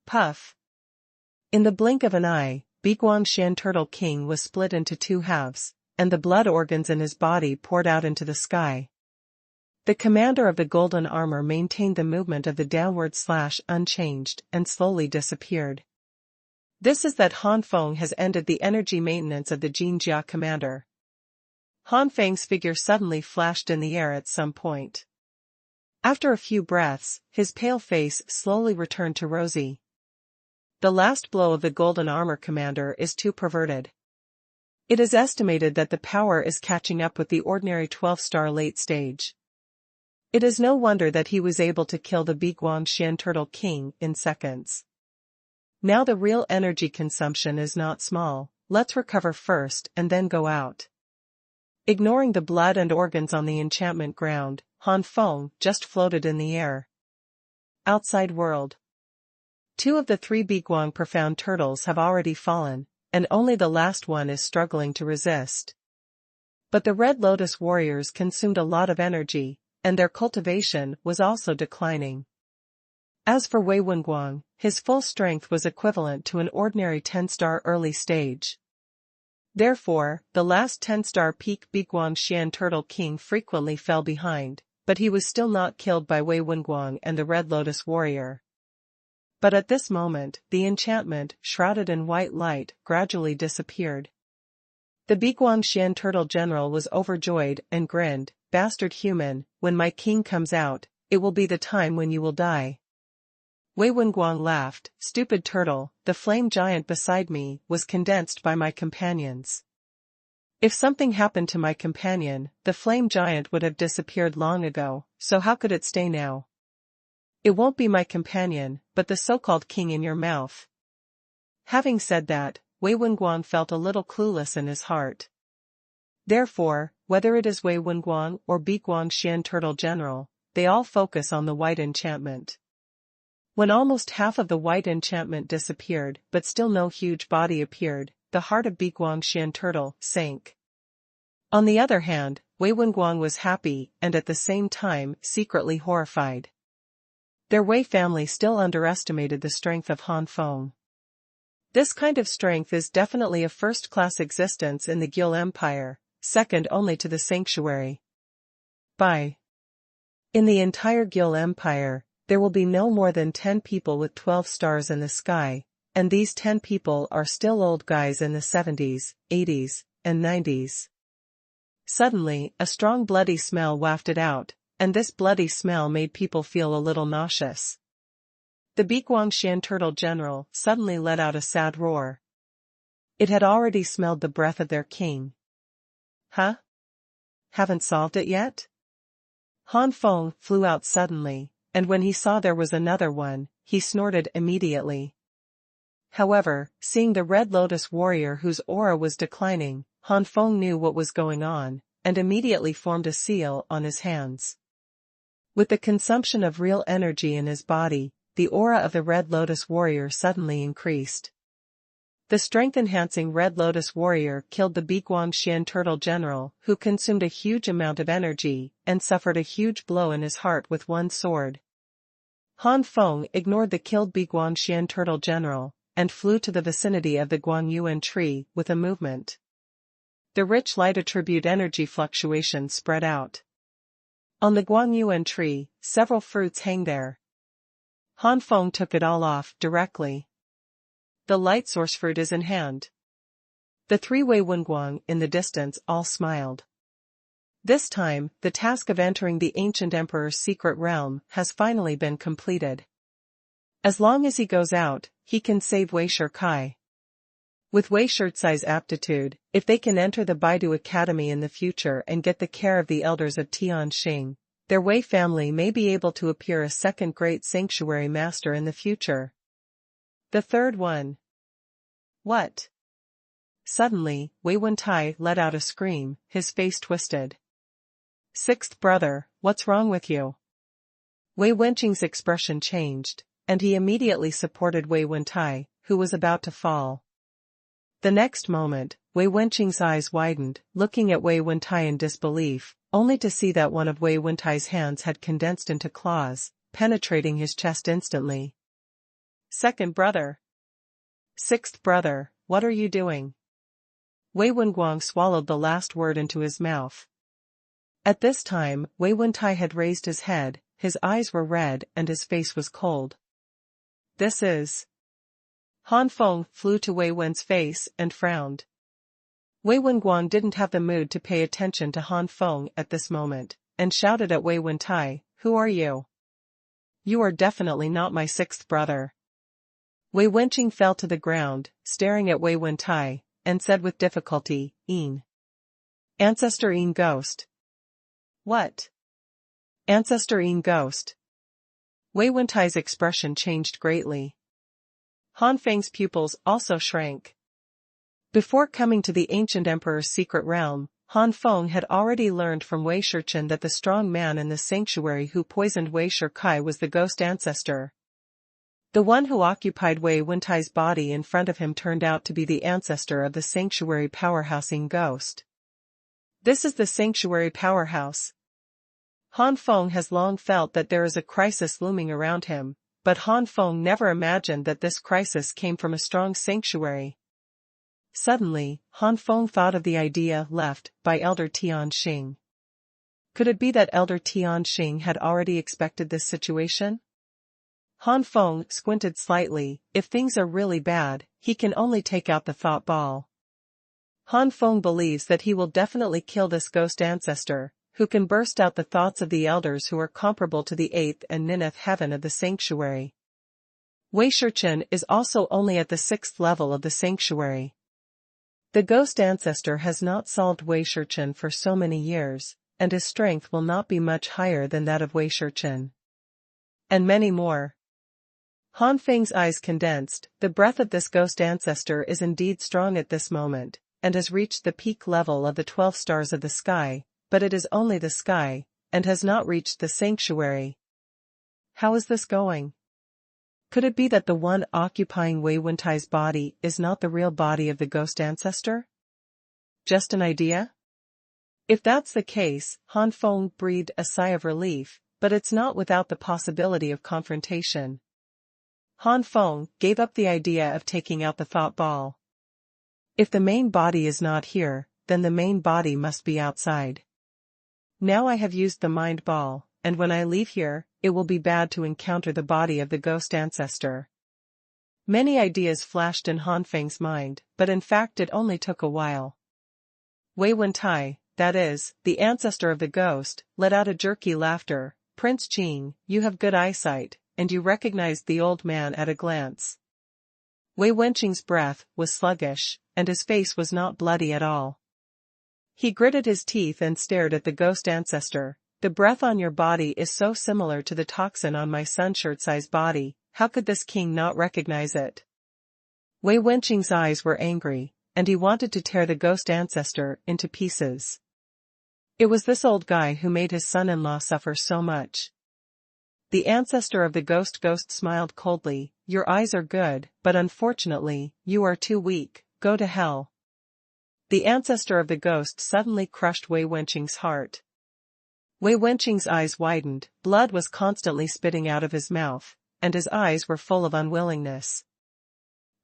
Puff. In the blink of an eye, Biguangshan Turtle King was split into two halves, and the blood organs in his body poured out into the sky. The commander of the golden armor maintained the movement of the downward slash unchanged and slowly disappeared. This is that Han Feng has ended the energy maintenance of the Jinjia commander. Han Feng's figure suddenly flashed in the air at some point. After a few breaths, his pale face slowly returned to rosy. The last blow of the golden armor commander is too perverted. It is estimated that the power is catching up with the ordinary 12-star late stage. It is no wonder that he was able to kill the Biguangshan Turtle King in seconds. Now the real energy consumption is not small, let's recover first and then go out. Ignoring the blood and organs on the enchantment ground, Han Feng just floated in the air. Outside world. 2 of the 3 Biguang profound turtles have already fallen, and only the last one is struggling to resist. But the Red Lotus warriors consumed a lot of energy, and their cultivation was also declining. As for Wei Wenguang, his full strength was equivalent to an ordinary 10-star early stage. Therefore, the last 10-star peak Biguangshan Turtle King frequently fell behind, but he was still not killed by Wei Wenguang and the Red Lotus warrior. But at this moment, the enchantment, shrouded in white light, gradually disappeared. The Biguangshan Turtle General was overjoyed and grinned, "Bastard human, when my king comes out, it will be the time when you will die." Wei Wenguang laughed, "Stupid turtle, the flame giant beside me was condensed by my companions. If something happened to my companion, the flame giant would have disappeared long ago, so how could it stay now?" It won't be my companion, but the so-called king in your mouth. Having said that, Wei Wenguang felt a little clueless in his heart. Therefore, whether it is Wei Wenguang or Biguang Xian Turtle General, they all focus on the white enchantment. When almost half of the white enchantment disappeared but still no huge body appeared, the heart of Biguang Xian Turtle sank. On the other hand, Wei Wenguang was happy and at the same time secretly horrified. Their Wei family still underestimated the strength of Han Feng. This kind of strength is definitely a first-class existence in the Gil Empire, second only to the sanctuary. In the entire Gil Empire, there will be no more than 10 people with 12 stars in the sky, and these 10 people are still old guys in the 70s, 80s, and 90s. Suddenly, a strong bloody smell wafted out, and this bloody smell made people feel a little nauseous. The Biguang Xian Turtle General suddenly let out a sad roar. It had already smelled the breath of their king. Huh? Haven't solved it yet? Han Feng flew out suddenly, and when he saw there was another one, he snorted immediately. However, seeing the Red Lotus warrior whose aura was declining, Han Feng knew what was going on, and immediately formed a seal on his hands. With the consumption of real energy in his body, the aura of the Red Lotus warrior suddenly increased. The strength-enhancing Red Lotus warrior killed the Biguang Xian Turtle General, who consumed a huge amount of energy, and suffered a huge blow in his heart with one sword. Han Feng ignored the killed Biguang Xian Turtle General, and flew to the vicinity of the Guangyuan tree with a movement. The rich light attribute energy fluctuations spread out. On the Guangyuan tree, several fruits hang there. Han Feng took it all off directly. The light source fruit is in hand. The three Wei Wenguang in the distance all smiled. This time, the task of entering the ancient emperor's secret realm has finally been completed. As long as he goes out, he can save Wei Cai. With Wei Cai's aptitude, if they can enter the Baidu Academy in the future and get the care of the elders of Tianxing, their Wei family may be able to appear a second great sanctuary master in the future. The third one. What? Suddenly, Wei Wentai let out a scream, his face twisted. Sixth brother, what's wrong with you? Wei Wenqing's expression changed, and he immediately supported Wei Wentai, who was about to fall. The next moment, Wei Wenqing's eyes widened, looking at Wei Wentai in disbelief, only to see that one of Wei Wentai's hands had condensed into claws, penetrating his chest instantly. Second brother. Sixth brother, what are you doing? Wei Wenguang swallowed the last word into his mouth. At this time, Wei Wentai had raised his head, his eyes were red and his face was cold. This is... Han Feng flew to Wei Wen's face and frowned. Wei Wenguang didn't have the mood to pay attention to Han Feng at this moment, and shouted at Wei Wentai, "Who are you? You are definitely not my sixth brother." Wei Wenqing fell to the ground, staring at Wei Wentai, and said with difficulty, "Yin. Ancestor Yin Ghost." What? Ancestor Yin Ghost? Wei Wentai's expression changed greatly. Han Feng's pupils also shrank. Before coming to the ancient emperor's secret realm, Han Feng had already learned from Wei Shichen that the strong man in the sanctuary who poisoned Wei Cai was the ghost ancestor. The one who occupied Wei Wentai's body in front of him turned out to be the ancestor of the sanctuary powerhouse Yin Ghost. This is the sanctuary powerhouse. Han Feng has long felt that there is a crisis looming around him, but Han Feng never imagined that this crisis came from a strong sanctuary. Suddenly, Han Feng thought of the idea left by Elder Tianxing. Could it be that Elder Tianxing had already expected this situation? Han Feng squinted slightly. If things are really bad, he can only take out the thought ball. Han Feng believes that he will definitely kill this ghost ancestor, who can burst out the thoughts of the elders who are comparable to the 8th and 9th heaven of the sanctuary. Wei Shichen is also only at the 6th level of the sanctuary. The ghost ancestor has not solved Wei Shichen for so many years, and his strength will not be much higher than that of Wei Shichen. And many more. Han Feng's eyes condensed. The breath of this ghost ancestor is indeed strong at this moment, and has reached the peak level of the 12 stars of the sky, but it is only the sky, and has not reached the sanctuary. How is this going? Could it be that the one occupying Wei Wuntai's body is not the real body of the ghost ancestor? Just an idea? If that's the case, Han Feng breathed a sigh of relief, but it's not without the possibility of confrontation. Han Feng gave up the idea of taking out the thought ball. If the main body is not here, then the main body must be outside. Now I have used the mind ball, and when I leave here, it will be bad to encounter the body of the ghost ancestor. Many ideas flashed in Han Feng's mind, but in fact it only took a while. Wei Wuntai, that is, the ancestor of the ghost, let out a jerky laughter. Prince Qing, you have good eyesight, and you recognized the old man at a glance. Wei Wenqing's breath was sluggish, and his face was not bloody at all. He gritted his teeth and stared at the ghost ancestor. The breath on your body is so similar to the toxin on my sun-shirt-sized body, how could this king not recognize it? Wei Wenqing's eyes were angry, and he wanted to tear the ghost ancestor into pieces. It was this old guy who made his son-in-law suffer so much. The ancestor of the ghost smiled coldly. Your eyes are good, but unfortunately, you are too weak. Go to hell. The ancestor of the ghost suddenly crushed Wei Wenqing's heart. Wei Wenqing's eyes widened, blood was constantly spitting out of his mouth, and his eyes were full of unwillingness.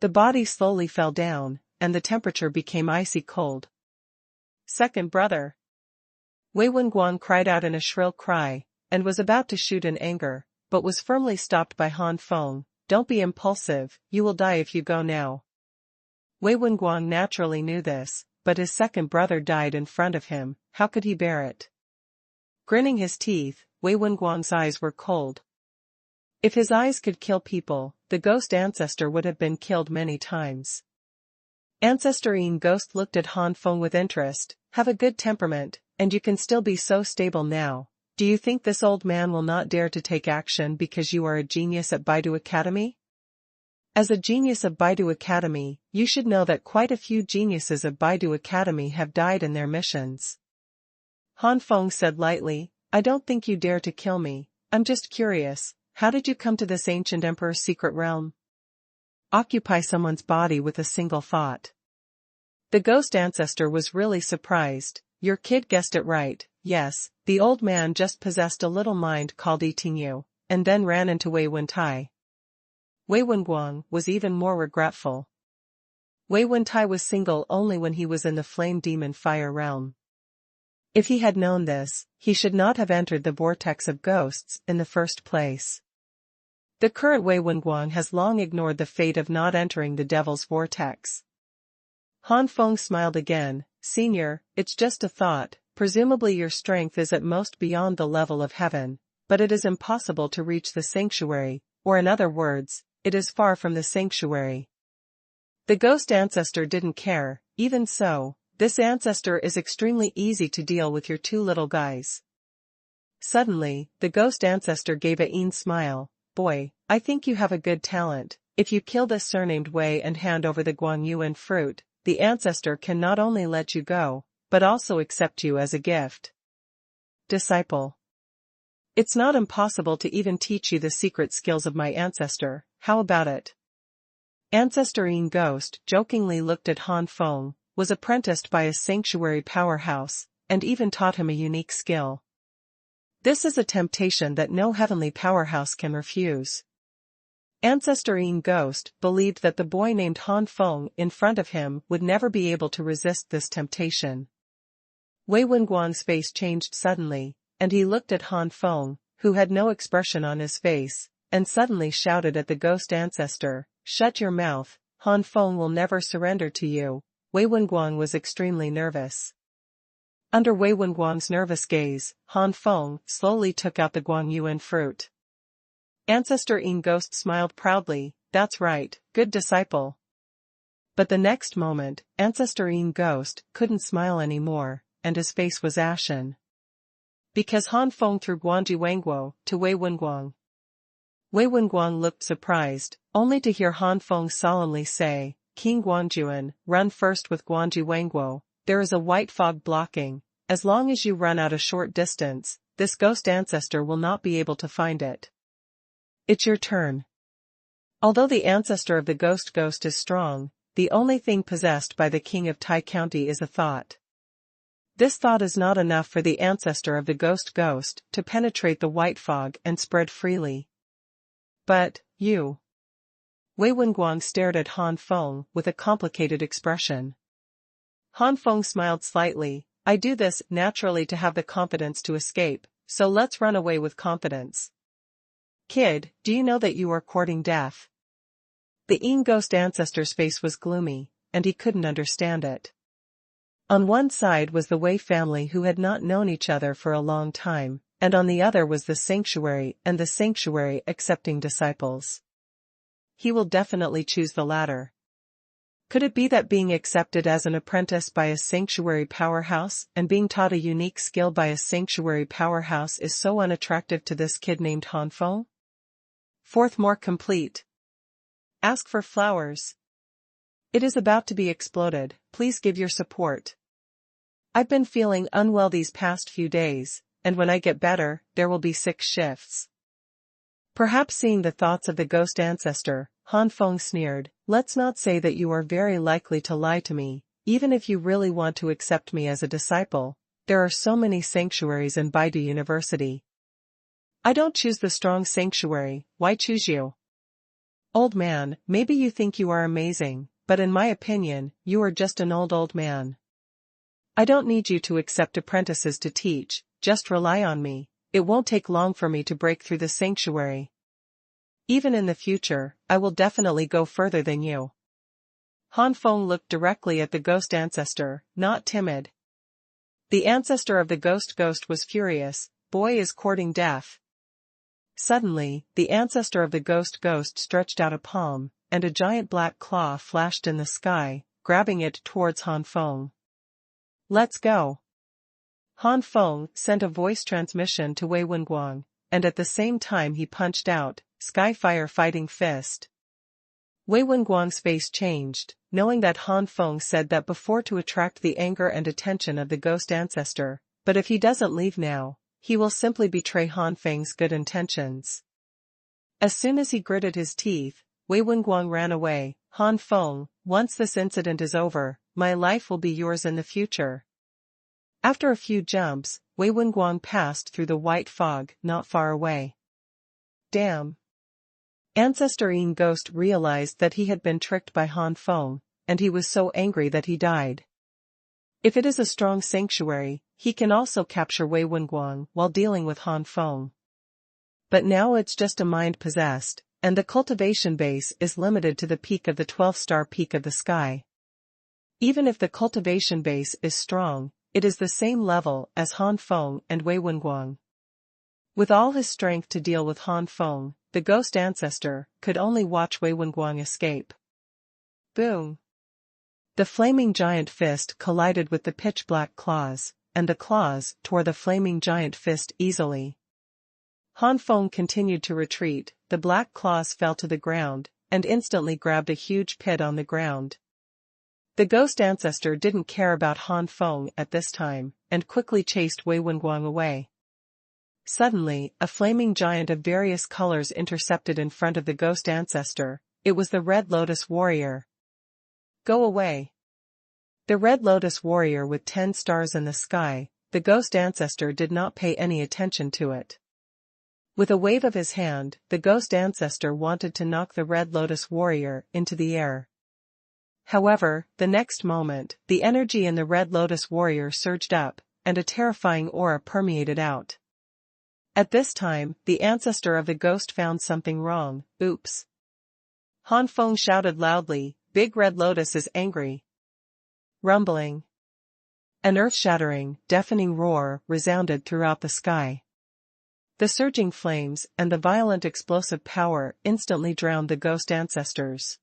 The body slowly fell down, and the temperature became icy cold. Second brother! Wei Wenguang cried out in a shrill cry, and was about to shoot in anger, but was firmly stopped by Han Feng. Don't be impulsive, you will die if you go now. Wei Wenguang naturally knew this, but his second brother died in front of him, how could he bear it? Grinning his teeth, Wei Wenguang's eyes were cold. If his eyes could kill people, the ghost ancestor would have been killed many times. Ancestorine Ghost looked at Han Feng with interest. Have a good temperament, and you can still be so stable now. Do you think this old man will not dare to take action because you are a genius at Baidu Academy? As a genius of Baidu Academy, you should know that quite a few geniuses of Baidu Academy have died in their missions. Han Feng said lightly, I don't think you dare to kill me, I'm just curious, how did you come to this ancient emperor's secret realm? Occupy someone's body with a single thought. The ghost ancestor was really surprised. Your kid guessed it right, yes, the old man just possessed a little mind called eating you, and then ran into Wei Wuntai. Wei Wenguang was even more regretful. Wei Wuntai was single only when he was in the flame demon fire realm. If he had known this, he should not have entered the vortex of ghosts in the first place. The current Wei Wenguang has long ignored the fate of not entering the devil's vortex. Han Feng smiled again. Senior, it's just a thought, presumably your strength is at most beyond the level of heaven, but it is impossible to reach the sanctuary, or in other words, it is far from the sanctuary. The ghost ancestor didn't care. Even so, this ancestor is extremely easy to deal with your two little guys. Suddenly, the ghost ancestor gave a keen smile. Boy, I think you have a good talent. If you kill this surnamed Wei and hand over the Guangyuan fruit, the ancestor can not only let you go, but also accept you as a gift. Disciple. It's not impossible to even teach you the secret skills of my ancestor, how about it? Ancestorine Ghost jokingly looked at Han Feng, was apprenticed by a sanctuary powerhouse, and even taught him a unique skill. This is a temptation that no heavenly powerhouse can refuse. Ancestorine Ghost believed that the boy named Han Feng in front of him would never be able to resist this temptation. Wei Wenguang's face changed suddenly, and he looked at Han Feng, who had no expression on his face, and suddenly shouted at the ghost ancestor, Shut your mouth, Han Feng will never surrender to you. Wei Wenguang was extremely nervous. Under Wei Wenguang's nervous gaze, Han Feng slowly took out the Guangyuan fruit. Ancestorine Ghost smiled proudly, that's right, good disciple. But the next moment, Ancestorine Ghost couldn't smile anymore, and his face was ashen. Because Han Feng threw Guanji Wangguo to Wei Wenguang. Wei Wenguang looked surprised, only to hear Han Feng solemnly say, King Guangjuan, run first with Guangju Wangguo, there is a white fog blocking, as long as you run out a short distance, this ghost ancestor will not be able to find it. It's your turn. Although the ancestor of the ghost is strong, the only thing possessed by the king of Tai County is a thought. This thought is not enough for the ancestor of the ghost to penetrate the white fog and spread freely. But, you. Wei Wenguang stared at Han Feng with a complicated expression. Han Feng smiled slightly. I do this naturally to have the confidence to escape, so let's run away with confidence. Kid, do you know that you are courting death? The Yin ghost ancestor's face was gloomy, and he couldn't understand it. On one side was the Wei family who had not known each other for a long time, and on the other was the sanctuary and the sanctuary accepting disciples. He will definitely choose the latter. Could it be that being accepted as an apprentice by a sanctuary powerhouse and being taught a unique skill by a sanctuary powerhouse is so unattractive to this kid named Han Feng? Fourth, more complete. Ask for flowers. It is about to be exploded, please give your support. I've been feeling unwell these past few days, and when I get better, there will be 6 shifts. Perhaps seeing the thoughts of the ghost ancestor, Han Feng sneered, let's not say that you are very likely to lie to me, even if you really want to accept me as a disciple, there are so many sanctuaries in Baidu University. I don't choose the strong sanctuary, why choose you? Old man, maybe you think you are amazing, but in my opinion, you are just an old man. I don't need you to accept apprentices to teach, just rely on me, it won't take long for me to break through the sanctuary. Even in the future, I will definitely go further than you. Han Feng looked directly at the ghost ancestor, not timid. The ancestor of the ghost was furious, boy is courting death. Suddenly, the ancestor of the ghost stretched out a palm, and a giant black claw flashed in the sky, grabbing it towards Han Feng. Let's go. Han Feng sent a voice transmission to Wei Wenguang, and at the same time he punched out, Skyfire Fighting Fist. Wei Wenguang's face changed, knowing that Han Feng said that before to attract the anger and attention of the ghost ancestor, but if he doesn't leave now, he will simply betray Han Feng's good intentions. As soon as he gritted his teeth, Wei Wenguang ran away. Han Feng, once this incident is over, my life will be yours in the future. After a few jumps, Wei Wenguang passed through the white fog not far away. Damn. Ancestor Yin Ghost realized that he had been tricked by Han Feng, and he was so angry that he died. If it is a strong sanctuary, he can also capture Wei Wenguang while dealing with Han Feng. But now it's just a mind possessed, and the cultivation base is limited to the peak of the 12-star peak of the sky. Even if the cultivation base is strong, it is the same level as Han Feng and Wei Wenguang. With all his strength to deal with Han Feng, the ghost ancestor could only watch Wei Wenguang escape. Boom! The flaming giant fist collided with the pitch-black claws, and the claws tore the flaming giant fist easily. Han Feng continued to retreat, the black claws fell to the ground, and instantly grabbed a huge pit on the ground. The ghost ancestor didn't care about Han Feng at this time, and quickly chased Wei Wenguang away. Suddenly, a flaming giant of various colors intercepted in front of the ghost ancestor. It was the Red Lotus warrior. Go away. The Red Lotus warrior with 10 stars in the sky, the ghost ancestor did not pay any attention to it. With a wave of his hand, the ghost ancestor wanted to knock the Red Lotus warrior into the air. However, the next moment, the energy in the Red Lotus warrior surged up, and a terrifying aura permeated out. At this time, the ancestor of the ghost found something wrong. Oops. Han Feng shouted loudly, Big Red Lotus is angry. Rumbling. An earth-shattering, deafening roar resounded throughout the sky. The surging flames and the violent explosive power instantly drowned the ghost ancestors.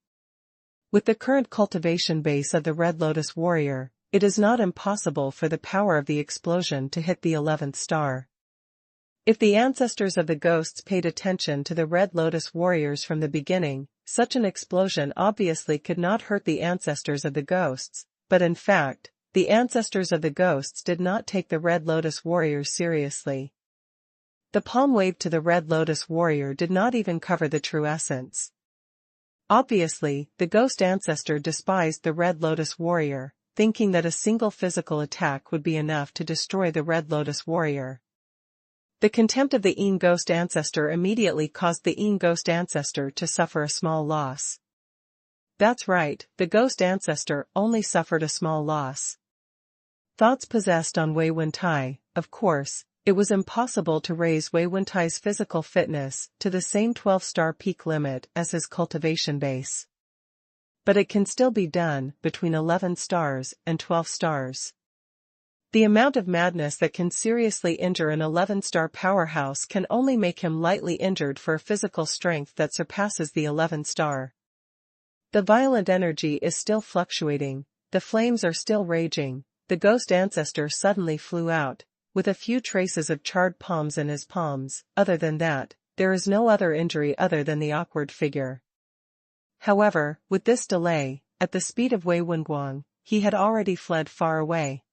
With the current cultivation base of the Red Lotus warrior, it is not impossible for the power of the explosion to hit the 11th star. If the ancestors of the ghosts paid attention to the Red Lotus warriors from the beginning, such an explosion obviously could not hurt the ancestors of the ghosts, but in fact, the ancestors of the ghosts did not take the Red Lotus warriors seriously. The palm wave to the Red Lotus warrior did not even cover the true essence. Obviously, the ghost ancestor despised the Red Lotus warrior, thinking that a single physical attack would be enough to destroy the Red Lotus warrior. The contempt of the Yin ghost ancestor immediately caused the Yin ghost ancestor to suffer a small loss. That's right, the ghost ancestor only suffered a small loss. Thoughts possessed on Wei Wentai. Of course, it was impossible to raise Wei Wentai's physical fitness to the same 12-star peak limit as his cultivation base. But it can still be done between 11 stars and 12 stars. The amount of madness that can seriously injure an 11-star powerhouse can only make him lightly injured for a physical strength that surpasses the 11-star. The violent energy is still fluctuating, the flames are still raging. The ghost ancestor suddenly flew out, with a few traces of charred palms in his palms. Other than that, there is no other injury other than the awkward figure. However, with this delay, at the speed of Wei Wenguang, he had already fled far away.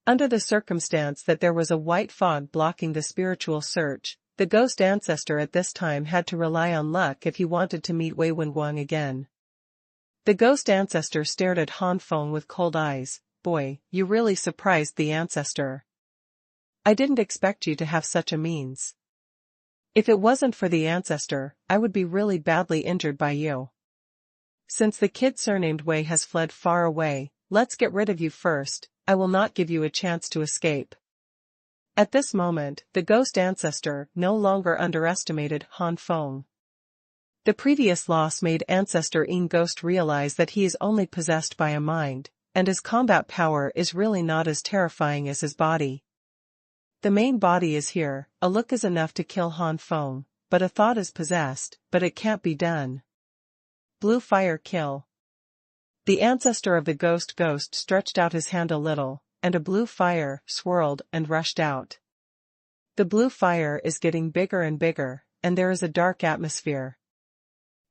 Under the circumstance that there was a white fog blocking the spiritual search, the ghost ancestor at this time had to rely on luck if he wanted to meet Wei Wenguang again. The ghost ancestor stared at Han Feng with cold eyes. Boy, you really surprised the ancestor. I didn't expect you to have such a means. If it wasn't for the ancestor, I would be really badly injured by you. Since the kid surnamed Wei has fled far away, let's get rid of you first. I will not give you a chance to escape. At this moment, the ghost ancestor no longer underestimated Han Feng. The previous loss made Ancestor Yin Ghost realize that he is only possessed by a mind, and his combat power is really not as terrifying as his body. The main body is here, a look is enough to kill Han Feng, but a thought is possessed, but it can't be done. Blue fire kill. The ancestor of the ghost stretched out his hand a little, and a blue fire swirled and rushed out. The blue fire is getting bigger and bigger, and there is a dark atmosphere.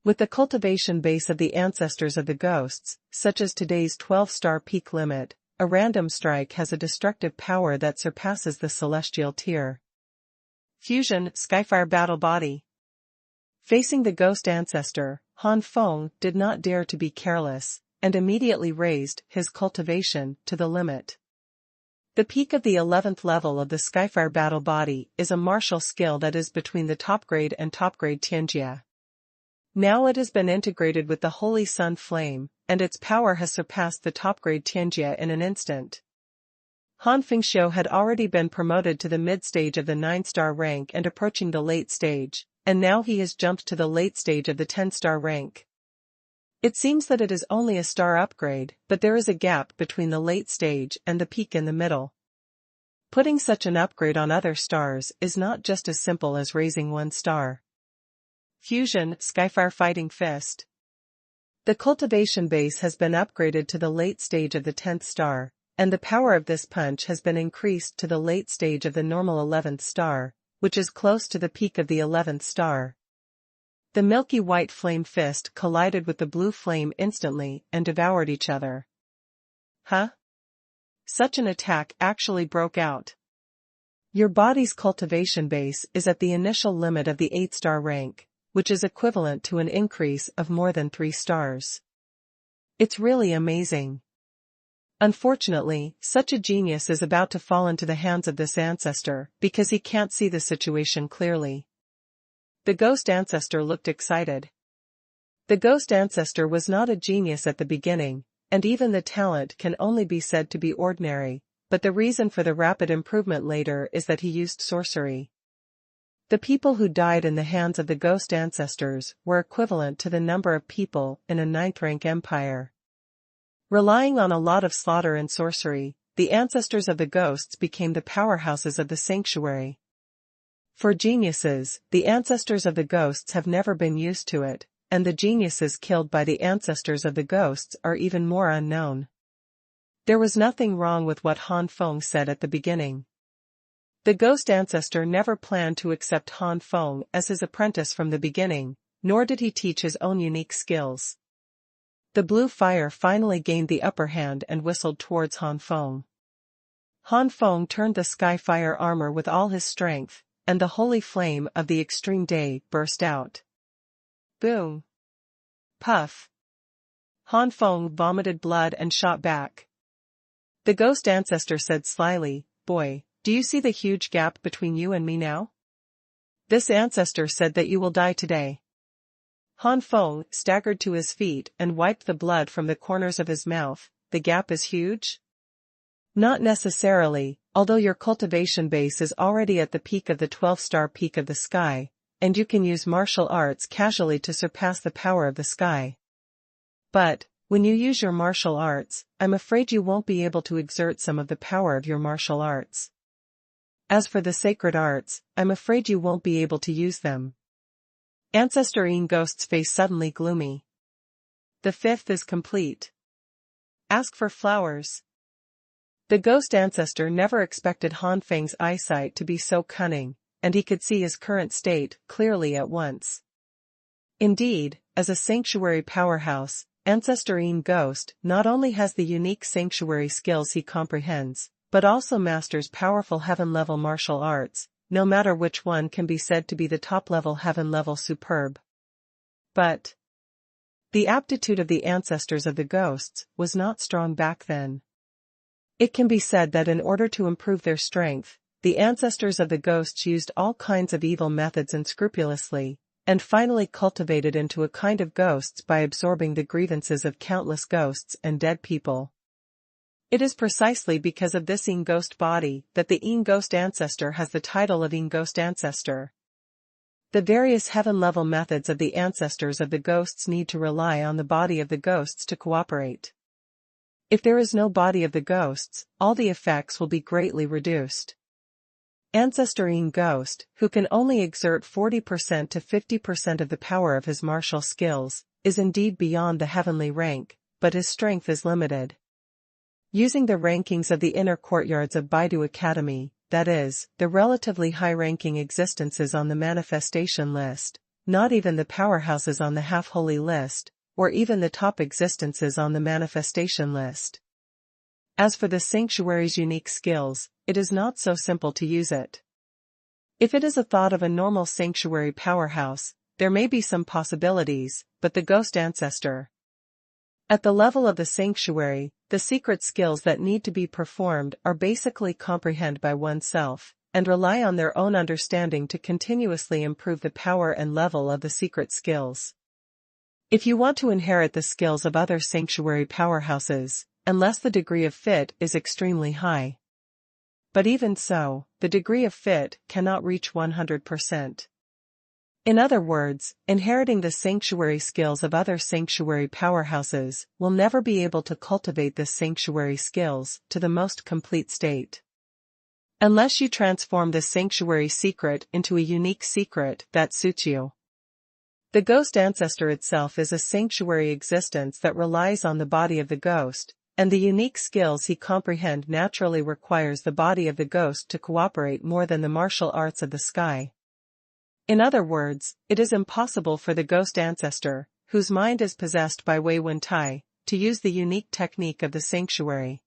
With the cultivation base of the ancestors of the ghosts, such as today's 12-star peak limit, a random strike has a destructive power that surpasses the celestial tier. Fusion Skyfire Battle Body. Facing the ghost ancestor, Han Feng did not dare to be careless, and immediately raised his cultivation to the limit. The peak of the 11th level of the Skyfire Battle Body is a martial skill that is between the top grade and top grade Tianjia. Now it has been integrated with the Holy Sun Flame, and its power has surpassed the top grade Tianjia in an instant. Han Feng had already been promoted to the mid-stage of the 9-star rank and approaching the late stage, and now he has jumped to the late stage of the 10-star rank. It seems that it is only a star upgrade, but there is a gap between the late stage and the peak in the middle. Putting such an upgrade on other stars is not just as simple as raising one star. Fusion Skyfire Fighting Fist. The cultivation base has been upgraded to the late stage of the 10th star, and the power of this punch has been increased to the late stage of the normal 11th star, which is close to the peak of the 11th star. The milky white flame fist collided with the blue flame instantly and devoured each other. Huh? Such an attack actually broke out. Your body's cultivation base is at the initial limit of the 8-star rank, which is equivalent to an increase of more than 3 stars. It's really amazing. Unfortunately, such a genius is about to fall into the hands of this ancestor because he can't see the situation clearly. The ghost ancestor looked excited. The ghost ancestor was not a genius at the beginning, and even the talent can only be said to be ordinary, but the reason for the rapid improvement later is that he used sorcery. The people who died in the hands of the ghost ancestors were equivalent to the number of people in a 9th-rank empire. Relying on a lot of slaughter and sorcery, the ancestors of the ghosts became the powerhouses of the sanctuary. For geniuses, the ancestors of the ghosts have never been used to it, and the geniuses killed by the ancestors of the ghosts are even more unknown. There was nothing wrong with what Han Feng said at the beginning. The ghost ancestor never planned to accept Han Feng as his apprentice from the beginning, nor did he teach his own unique skills. The blue fire finally gained the upper hand and whistled towards Han Feng. Han Feng turned the Skyfire armor with all his strength, and the holy flame of the extreme day burst out. Boom! Puff! Han Feng vomited blood and shot back. The ghost ancestor said slyly, "Boy, do you see the huge gap between you and me now? This ancestor said that you will die today." Han Feng staggered to his feet and wiped the blood from the corners of his mouth. "The gap is huge?" "Not necessarily, although your cultivation base is already at the peak of the 12-star peak of the sky, and you can use martial arts casually to surpass the power of the sky. But, when you use your martial arts, I'm afraid you won't be able to exert some of the power of your martial arts. As for the sacred arts, I'm afraid you won't be able to use them." Ancestor Yin Ghost's face suddenly gloomy. "The fifth is complete. Ask for flowers." The ghost ancestor never expected Han Feng's eyesight to be so cunning, and he could see his current state clearly at once. Indeed, as a sanctuary powerhouse, Ancestor Yin Ghost not only has the unique sanctuary skills he comprehends, but also masters powerful heaven-level martial arts, no matter which one can be said to be the top-level heaven-level superb. But the aptitude of the ancestors of the ghosts was not strong back then. It can be said that in order to improve their strength, the ancestors of the ghosts used all kinds of evil methods unscrupulously, and finally cultivated into a kind of ghosts by absorbing the grievances of countless ghosts and dead people. It is precisely because of this Yin Ghost body that the Yin Ghost ancestor has the title of Yin Ghost ancestor. The various heaven-level methods of the ancestors of the ghosts need to rely on the body of the ghosts to cooperate. If there is no body of the ghosts, all the effects will be greatly reduced. Ancestor Yin Ghost, who can only exert 40% to 50% of the power of his martial skills, is indeed beyond the heavenly rank, but his strength is limited. Using the rankings of the inner courtyards of Baidu Academy, that is, the relatively high-ranking existences on the manifestation list, not even the powerhouses on the half-holy list, or even the top existences on the manifestation list. As for the sanctuary's unique skills, it is not so simple to use it. If it is a thought of a normal sanctuary powerhouse, there may be some possibilities, but the ghost ancestor. At the level of the sanctuary, the secret skills that need to be performed are basically comprehended by oneself, and rely on their own understanding to continuously improve the power and level of the secret skills. If you want to inherit the skills of other sanctuary powerhouses, unless the degree of fit is extremely high. But even so, the degree of fit cannot reach 100%. In other words, inheriting the sanctuary skills of other sanctuary powerhouses will never be able to cultivate this sanctuary skills to the most complete state. Unless you transform the sanctuary secret into a unique secret that suits you. The ghost ancestor itself is a sanctuary existence that relies on the body of the ghost, and the unique skills he comprehends naturally requires the body of the ghost to cooperate more than the martial arts of the sky. In other words, it is impossible for the ghost ancestor, whose mind is possessed by Wei Wen Tai, to use the unique technique of the sanctuary.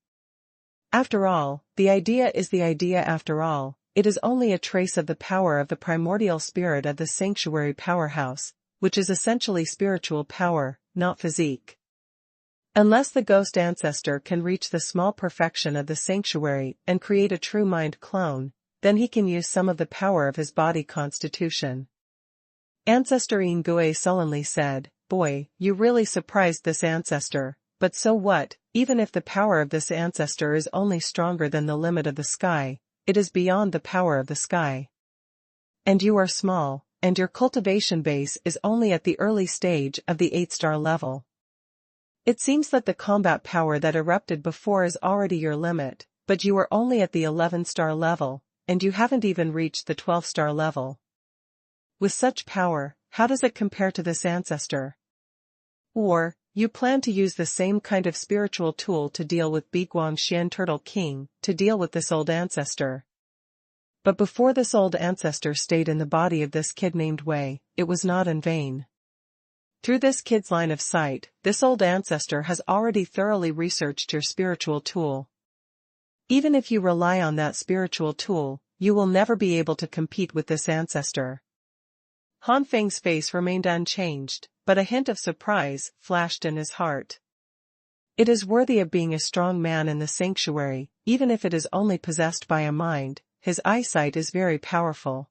After all, the idea is the idea after all, it is only a trace of the power of the primordial spirit of the sanctuary powerhouse, which is essentially spiritual power, not physique. Unless the ghost ancestor can reach the small perfection of the sanctuary and create a true mind clone, then he can use some of the power of his body constitution. Ancestor Yin Gue sullenly said, "Boy, you really surprised this ancestor, but so what, even if the power of this ancestor is only stronger than the limit of the sky, it is beyond the power of the sky. And you are small, and your cultivation base is only at the early stage of the 8-star level. It seems that the combat power that erupted before is already your limit, but you are only at the 11-star level, and you haven't even reached the 12-star level. With such power, how does it compare to this ancestor? Or, you plan to use the same kind of spiritual tool to deal with Biguang Xian Turtle King, to deal with this old ancestor. But before this old ancestor stayed in the body of this kid named Wei, it was not in vain. Through this kid's line of sight, this old ancestor has already thoroughly researched your spiritual tool. Even if you rely on that spiritual tool, you will never be able to compete with this ancestor. Han Feng's face remained unchanged, but a hint of surprise flashed in his heart. It is worthy of being a strong man in the sanctuary, even if it is only possessed by a mind. His eyesight is very powerful.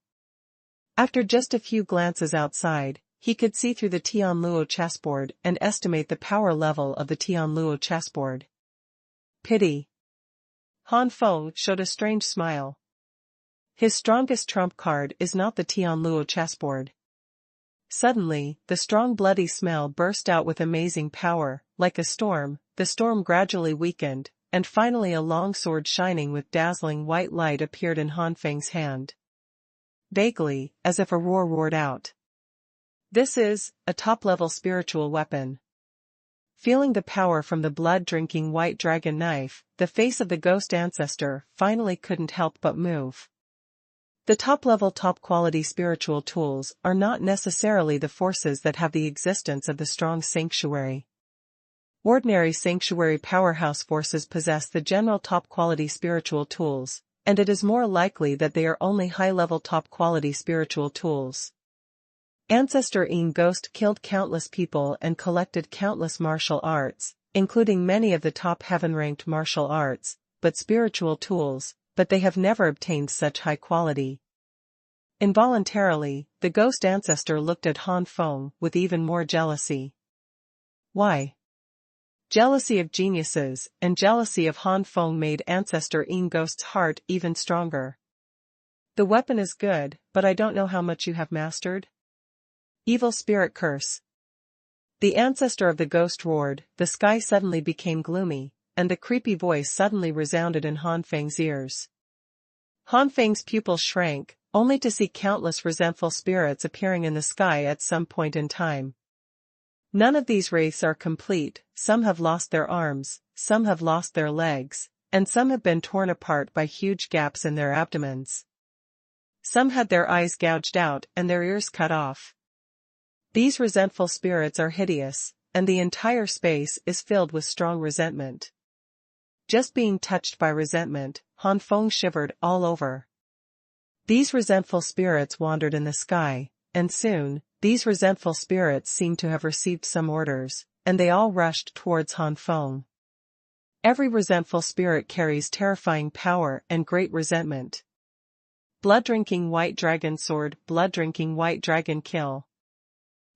After just a few glances outside, he could see through the Tianluo chessboard and estimate the power level of the Tianluo chessboard. Pity. Han Feng showed a strange smile. His strongest trump card is not the Tianluo chessboard. Suddenly, the strong bloody smell burst out with amazing power, like a storm. The storm gradually weakened, and finally a long sword shining with dazzling white light appeared in Han Feng's hand. Vaguely, as if a roar roared out. This is a top-level spiritual weapon. Feeling the power from the blood-drinking white dragon knife, the face of the ghost ancestor finally couldn't help but move. The top-level top-quality spiritual tools are not necessarily the forces that have the existence of the strong sanctuary. Ordinary sanctuary powerhouse forces possess the general top-quality spiritual tools, and it is more likely that they are only high-level top-quality spiritual tools. Ancestor Yin Ghost killed countless people and collected countless martial arts, including many of the top heaven-ranked martial arts, but spiritual tools, but they have never obtained such high quality. Involuntarily, the ghost ancestor looked at Han Feng with even more jealousy. Why? Jealousy of geniuses and jealousy of Han Feng made Ancestor Yin Ghost's heart even stronger. The weapon is good, but I don't know how much you have mastered. Evil spirit curse. The ancestor of the ghost roared, the sky suddenly became gloomy, and the creepy voice suddenly resounded in Han Feng's ears. Han Feng's pupils shrank, only to see countless resentful spirits appearing in the sky at some point in time. None of these wraiths are complete, some have lost their arms, some have lost their legs, and some have been torn apart by huge gaps in their abdomens. Some had their eyes gouged out and their ears cut off. These resentful spirits are hideous, and the entire space is filled with strong resentment. Just being touched by resentment, Han Feng shivered all over. These resentful spirits wandered in the sky, and soon, these resentful spirits seemed to have received some orders, and they all rushed towards Han Feng. Every resentful spirit carries terrifying power and great resentment. Blood-drinking white dragon sword, blood-drinking white dragon kill.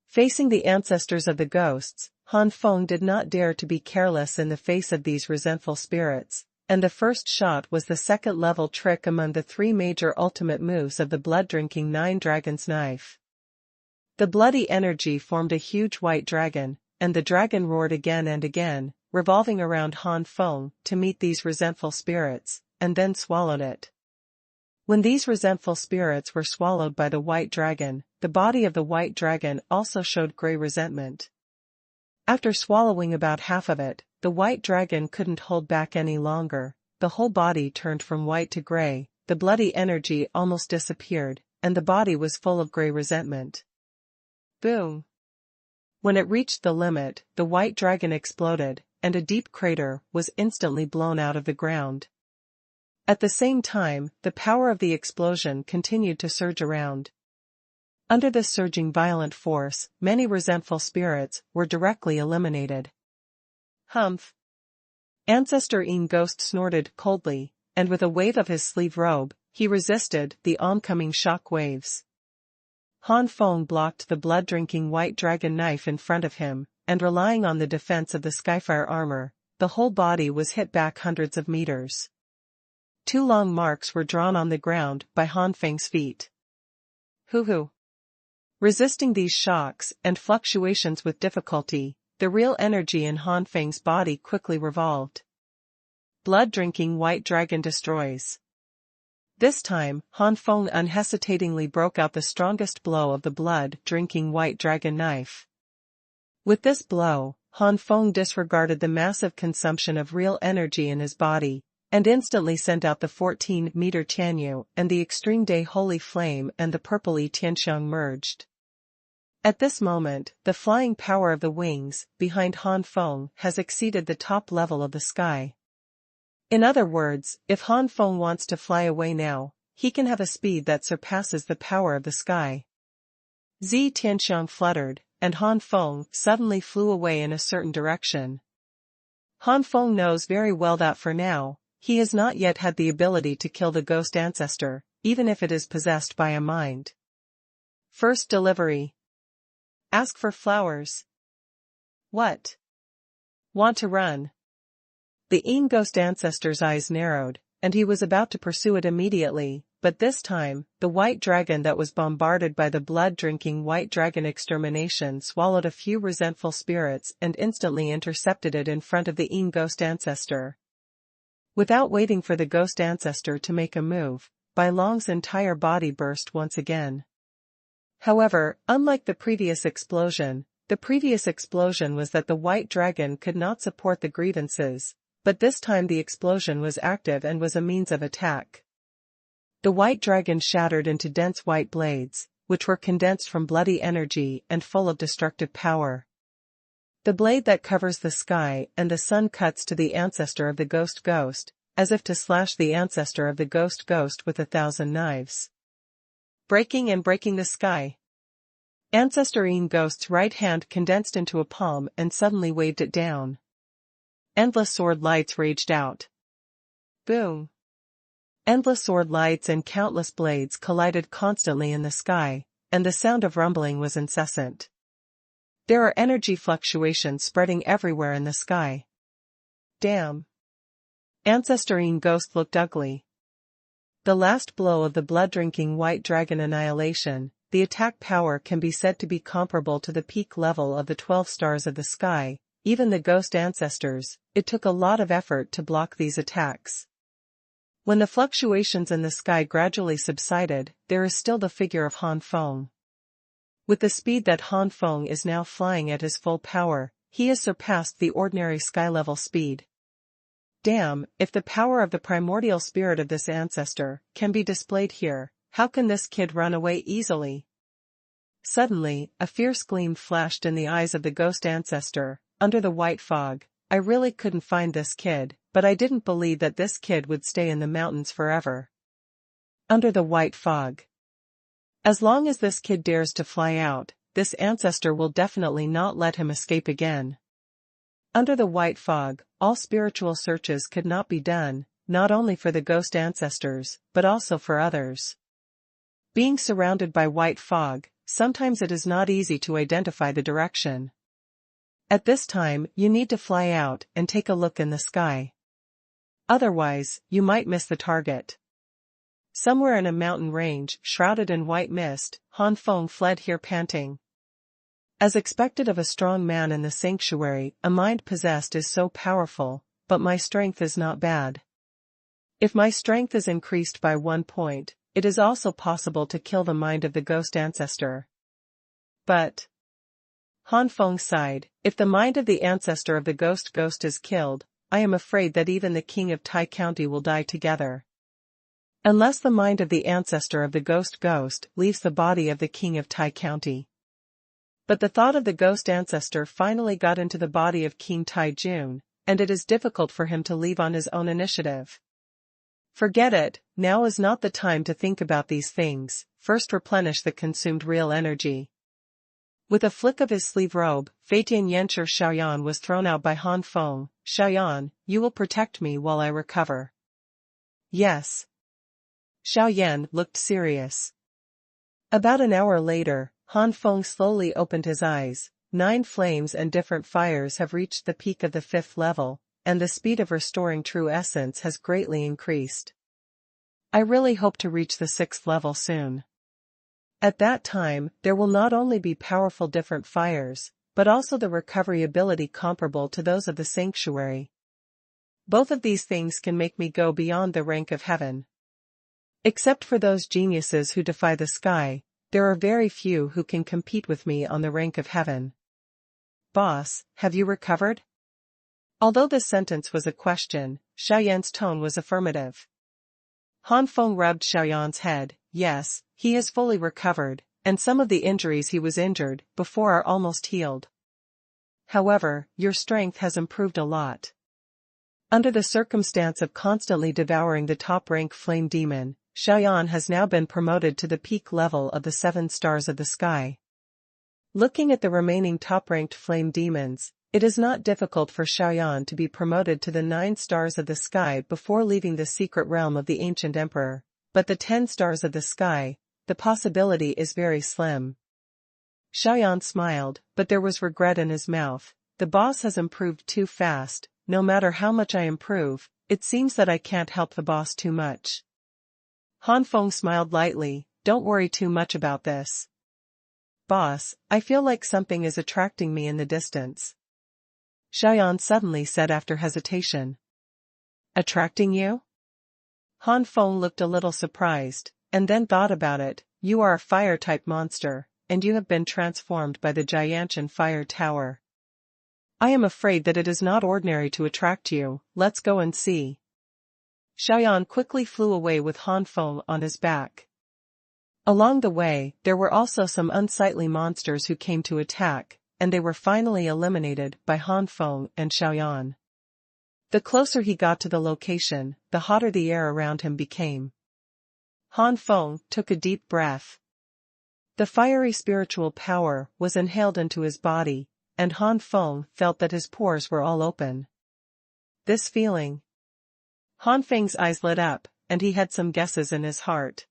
Facing the ancestors of the ghosts, Han Feng did not dare to be careless in the face of these resentful spirits, and the first shot was the second-level trick among the three major ultimate moves of the blood-drinking Nine Dragon's Knife. The bloody energy formed a huge white dragon, and the dragon roared again and again, revolving around Han Feng to meet these resentful spirits, and then swallowed it. When these resentful spirits were swallowed by the white dragon, the body of the white dragon also showed grey resentment. After swallowing about half of it, the white dragon couldn't hold back any longer, the whole body turned from white to grey, the bloody energy almost disappeared, and the body was full of grey resentment. Boom! When it reached the limit, the white dragon exploded, and a deep crater was instantly blown out of the ground. At the same time, the power of the explosion continued to surge around. Under this surging violent force, many resentful spirits were directly eliminated. Humph! Ancestor Yin Ghost snorted coldly, and with a wave of his sleeve robe, he resisted the oncoming shock waves. Han Feng blocked the blood-drinking white dragon knife in front of him, and relying on the defense of the Skyfire armor, the whole body was hit back hundreds of meters. 2 long marks were drawn on the ground by Han Feng's feet. Hoo-hoo! Resisting these shocks and fluctuations with difficulty, the real energy in Han Feng's body quickly revolved. Blood-drinking white dragon destroys. This time, Han Feng unhesitatingly broke out the strongest blow of the blood-drinking white dragon knife. With this blow, Han Feng disregarded the massive consumption of real energy in his body, and instantly sent out the 14-meter Tianyu, and the extreme day holy flame and the purpley Tianxiang merged. At this moment, the flying power of the wings, behind Han Feng, has exceeded the top level of the sky. In other words, if Han Feng wants to fly away now, he can have a speed that surpasses the power of the sky. Zi Tianxiang fluttered, and Han Feng suddenly flew away in a certain direction. Han Feng knows very well that for now, he has not yet had the ability to kill the ghost ancestor, even if it is possessed by a mind. First delivery. Ask for flowers. What? Want to run? The Yin ghost ancestor's eyes narrowed, and he was about to pursue it immediately, but this time, the white dragon that was bombarded by the blood-drinking white dragon extermination swallowed a few resentful spirits and instantly intercepted it in front of the Yin ghost ancestor. Without waiting for the ghost ancestor to make a move, Bai Long's entire body burst once again. However, unlike the previous explosion was that the white dragon could not support the grievances, but this time the explosion was active and was a means of attack. The white dragon shattered into dense white blades, which were condensed from bloody energy and full of destructive power. The blade that covers the sky and the sun cuts to the ancestor of the ghost, as if to slash the ancestor of the ghost with 1,000 knives. Breaking the sky. Ancestor Yin Ghost's right hand condensed into a palm and suddenly waved it down. Endless sword lights raged out. Boom! Endless sword lights and countless blades collided constantly in the sky, and the sound of rumbling was incessant. There are energy fluctuations spreading everywhere in the sky. Damn! Ancestor Yin Ghost looked ugly. The last blow of the blood-drinking white dragon annihilation, the attack power can be said to be comparable to the peak level of the 12 stars of the sky, even the ghost ancestors. It took a lot of effort to block these attacks. When the fluctuations in the sky gradually subsided, there is still the figure of Han Feng. With the speed that Han Feng is now flying at his full power, he has surpassed the ordinary sky-level speed. Damn, if the power of the primordial spirit of this ancestor can be displayed here, how can this kid run away easily? Suddenly, a fierce gleam flashed in the eyes of the ghost ancestor, under the white fog. I really couldn't find this kid, but I didn't believe that this kid would stay in the mountains forever. Under the white fog. As long as this kid dares to fly out, this ancestor will definitely not let him escape again. Under the white fog, all spiritual searches could not be done, not only for the ghost ancestors, but also for others. Being surrounded by white fog, sometimes it is not easy to identify the direction. At this time, you need to fly out and take a look in the sky. Otherwise, you might miss the target. Somewhere in a mountain range, shrouded in white mist, Han Feng fled here panting. As expected of a strong man in the sanctuary, a mind possessed is so powerful, but my strength is not bad. If my strength is increased by 1 point, it is also possible to kill the mind of the ghost ancestor. But Han Feng sighed, if the mind of the ancestor of the ghost is killed, I am afraid that even the king of Tai County will die together. Unless the mind of the ancestor of the ghost leaves the body of the king of Tai County. But the thought of the ghost ancestor finally got into the body of King Tai Jun, and it is difficult for him to leave on his own initiative. Forget it, now is not the time to think about these things, first replenish the consumed real energy. With a flick of his sleeve robe, Feitian Yanshi Xiaoyan was thrown out by Han Feng. Xiaoyan, you will protect me while I recover. Yes. Xiaoyan looked serious. About an hour later, Han Feng slowly opened his eyes. 9 flames and different fires have reached the peak of the 5th level, and the speed of restoring true essence has greatly increased. I really hope to reach the 6th level soon. At that time, there will not only be powerful different fires, but also the recovery ability comparable to those of the sanctuary. Both of these things can make me go beyond the rank of heaven. Except for those geniuses who defy the sky, there are very few who can compete with me on the rank of heaven. Boss, have you recovered? Although this sentence was a question, Xiaoyan's tone was affirmative. Han Feng rubbed Xiaoyan's head. Yes, he is fully recovered, and some of the injuries he was injured before are almost healed. However, your strength has improved a lot. Under the circumstance of constantly devouring the top-rank flame demon, Xiaoyan has now been promoted to the peak level of the 7 stars of the sky. Looking at the remaining top-ranked flame demons, it is not difficult for Xiaoyan to be promoted to the 9 stars of the sky before leaving the secret realm of the ancient emperor, but the 10 stars of the sky, the possibility is very slim. Xiaoyan smiled, but there was regret in his mouth. The boss has improved too fast. No matter how much I improve, it seems that I can't help the boss too much. Han Feng smiled lightly. Don't worry too much about this. Boss, I feel like something is attracting me in the distance. Xiaoyan suddenly said after hesitation. Attracting you? Han Feng looked a little surprised, and then thought about it. You are a fire-type monster, and you have been transformed by the Jianshan Fire Tower. I am afraid that it is not ordinary to attract you. Let's go and see. Xiaoyan quickly flew away with Han Feng on his back. Along the way, there were also some unsightly monsters who came to attack, and they were finally eliminated by Han Feng and Xiaoyan. The closer he got to the location, the hotter the air around him became. Han Feng took a deep breath. The fiery spiritual power was inhaled into his body, and Han Feng felt that his pores were all open. This feeling. Han Feng's eyes lit up, and he had some guesses in his heart.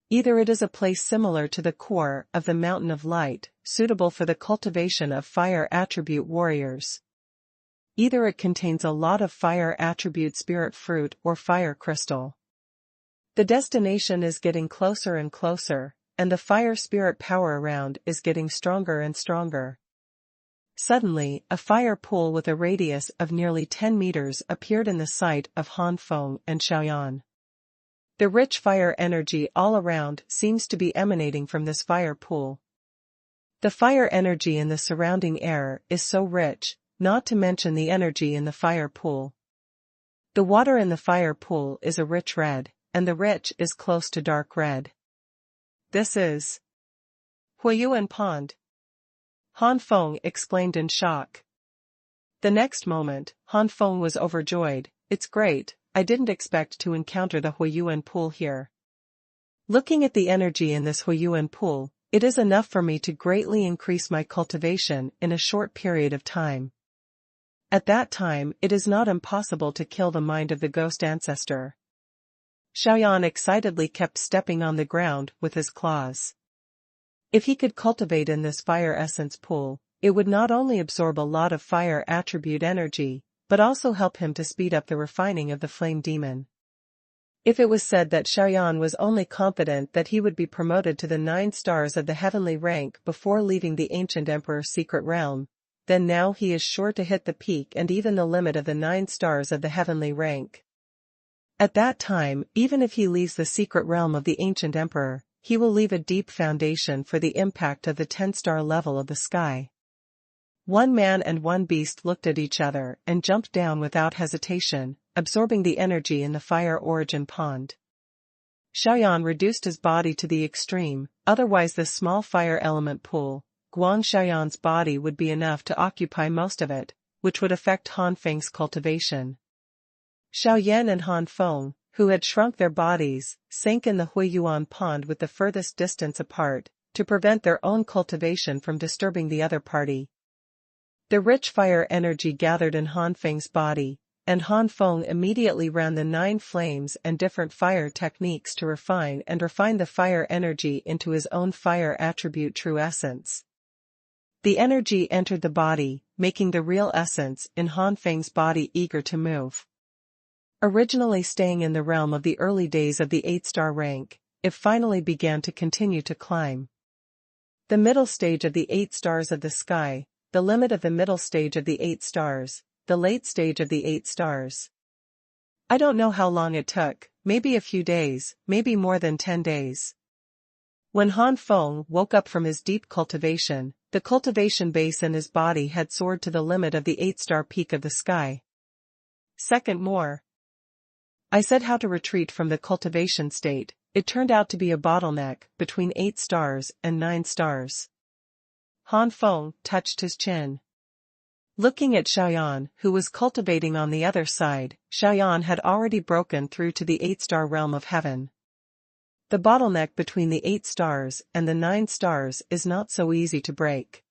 Either it is a place similar to the core of the Mountain of Light, suitable for the cultivation of fire attribute warriors. Either it contains a lot of fire attribute spirit fruit or fire crystal. The destination is getting closer and closer, and the fire spirit power around is getting stronger and stronger. Suddenly, a fire pool with a radius of nearly 10 meters appeared in the sight of Han Feng and Xiaoyan. The rich fire energy all around seems to be emanating from this fire pool. The fire energy in the surrounding air is so rich, not to mention the energy in the fire pool. The water in the fire pool is a rich red, and the rich is close to dark red. This is Huiyuan Pond. Han Feng exclaimed in shock. The next moment, Han Feng was overjoyed. It's great, I didn't expect to encounter the Huiyuan pool here. Looking at the energy in this Huiyuan pool, it is enough for me to greatly increase my cultivation in a short period of time. At that time, it is not impossible to kill the mind of the ghost ancestor. Xiaoyan excitedly kept stepping on the ground with his claws. If he could cultivate in this fire essence pool, it would not only absorb a lot of fire attribute energy, but also help him to speed up the refining of the flame demon. If it was said that Xiaoyan was only confident that he would be promoted to the 9 stars of the heavenly rank before leaving the ancient emperor's secret realm, then now he is sure to hit the peak and even the limit of the 9 stars of the heavenly rank. At that time, even if he leaves the secret realm of the ancient emperor, he will leave a deep foundation for the impact of the 10-star level of the sky. One man and one beast looked at each other and jumped down without hesitation, absorbing the energy in the fire origin pond. Xiaoyan reduced his body to the extreme, otherwise this small fire element pool, Guang Xiaoyan's body would be enough to occupy most of it, which would affect Han Feng's cultivation. Xiaoyan and Han Feng, who had shrunk their bodies, sank in the Huiyuan pond with the furthest distance apart, to prevent their own cultivation from disturbing the other party. The rich fire energy gathered in Han Feng's body, and Han Feng immediately ran the 9 flames and different fire techniques to refine the fire energy into his own fire attribute true essence. The energy entered the body, making the real essence in Han Feng's body eager to move. Originally staying in the realm of the early days of the 8-star rank, it finally began to continue to climb. The middle stage of the 8 stars of the sky, the limit of the middle stage of the 8 stars, the late stage of the 8 stars. I don't know how long it took, maybe a few days, maybe more than 10 days. When Han Feng woke up from his deep cultivation, the cultivation base in his body had soared to the limit of the 8-star peak of the sky. Second more. I said how to retreat from the cultivation state. It turned out to be a bottleneck between 8 stars and 9 stars. Han Feng touched his chin. Looking at Xuanhuan, who was cultivating on the other side, Xuanhuan had already broken through to the 8-star realm of heaven. The bottleneck between the 8 stars and the 9 stars is not so easy to break.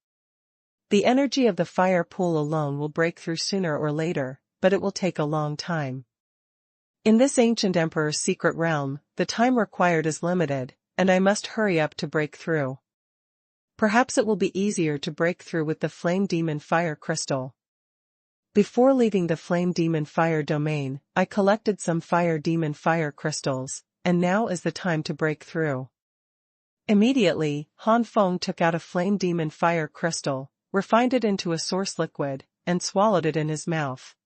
The energy of the fire pool alone will break through sooner or later, but it will take a long time. In this ancient emperor's secret realm, the time required is limited, and I must hurry up to break through. Perhaps it will be easier to break through with the Flame Demon Fire Crystal. Before leaving the Flame Demon Fire domain, I collected some Fire Demon Fire Crystals, and now is the time to break through. Immediately, Han Feng took out a Flame Demon Fire Crystal, refined it into a source liquid, and swallowed it in his mouth.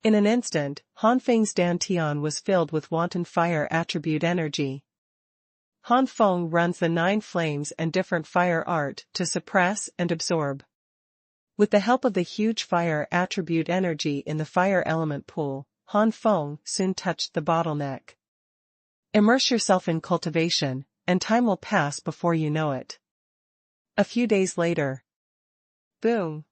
In an instant, Han Feng's dantian was filled with wanton fire attribute energy. Han Feng runs the 9 flames and different fire art to suppress and absorb. With the help of the huge fire attribute energy in the fire element pool, Han Feng soon touched the bottleneck. Immerse yourself in cultivation, and time will pass before you know it. A few days later. Boom!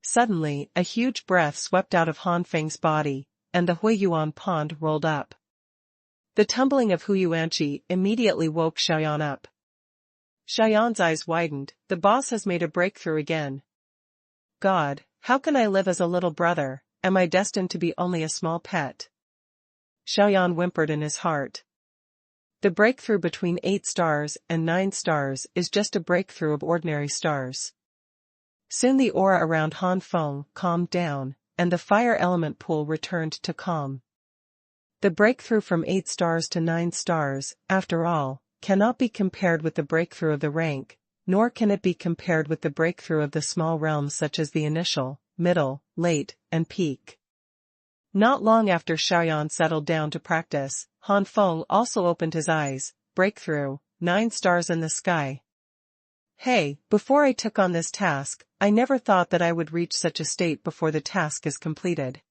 Suddenly, a huge breath swept out of Han Feng's body, and the Huiyuan pond rolled up. The tumbling of Huiyuanqi immediately woke Xuanhuan up. Xuanhuan's eyes widened. The boss has made a breakthrough again. God, how can I live as a little brother? Am I destined to be only a small pet? Xuanhuan whimpered in his heart. The breakthrough between 8 stars and 9 stars is just a breakthrough of ordinary stars. Soon the aura around Han Feng calmed down, and the fire element pool returned to calm. The breakthrough from 8 stars to 9 stars, after all, cannot be compared with the breakthrough of the rank, nor can it be compared with the breakthrough of the small realms such as the initial, middle, late, and peak. Not long after Xuanhuan settled down to practice, Han Feng also opened his eyes. Breakthrough, 9 stars in the sky. Hey, before I took on this task, I never thought that I would reach such a state before the task is completed.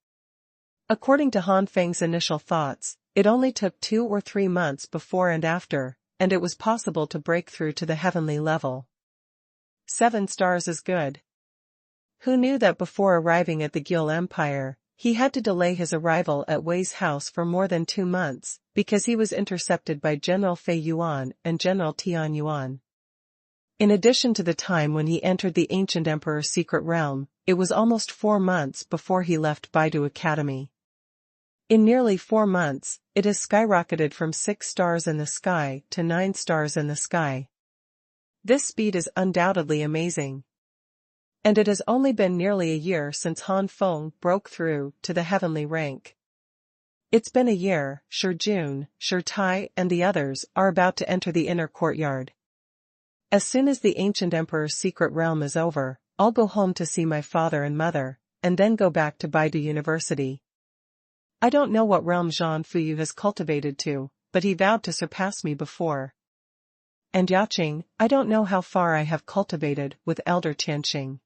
According to Han Feng's initial thoughts, it only took 2 or 3 months before and after, and it was possible to break through to the heavenly level. 7 stars is good. Who knew that before arriving at the Gil Empire, he had to delay his arrival at Wei's house for more than 2 months, because he was intercepted by General Fei Yuan and General Tian Yuan. In addition to the time when he entered the ancient emperor's secret realm, it was almost 4 months before he left Baidu Academy. In nearly 4 months, it has skyrocketed from 6 stars in the sky to 9 stars in the sky. This speed is undoubtedly amazing. And it has only been nearly a year since Han Feng broke through to the heavenly rank. It's been a year. Jun, Tai, and the others are about to enter the inner courtyard. As soon as the ancient emperor's secret realm is over, I'll go home to see my father and mother, and then go back to Baidu University. I don't know what realm Zhan Fuyu has cultivated to, but he vowed to surpass me before. And Yaqing, I don't know how far I have cultivated with Elder Tianxing.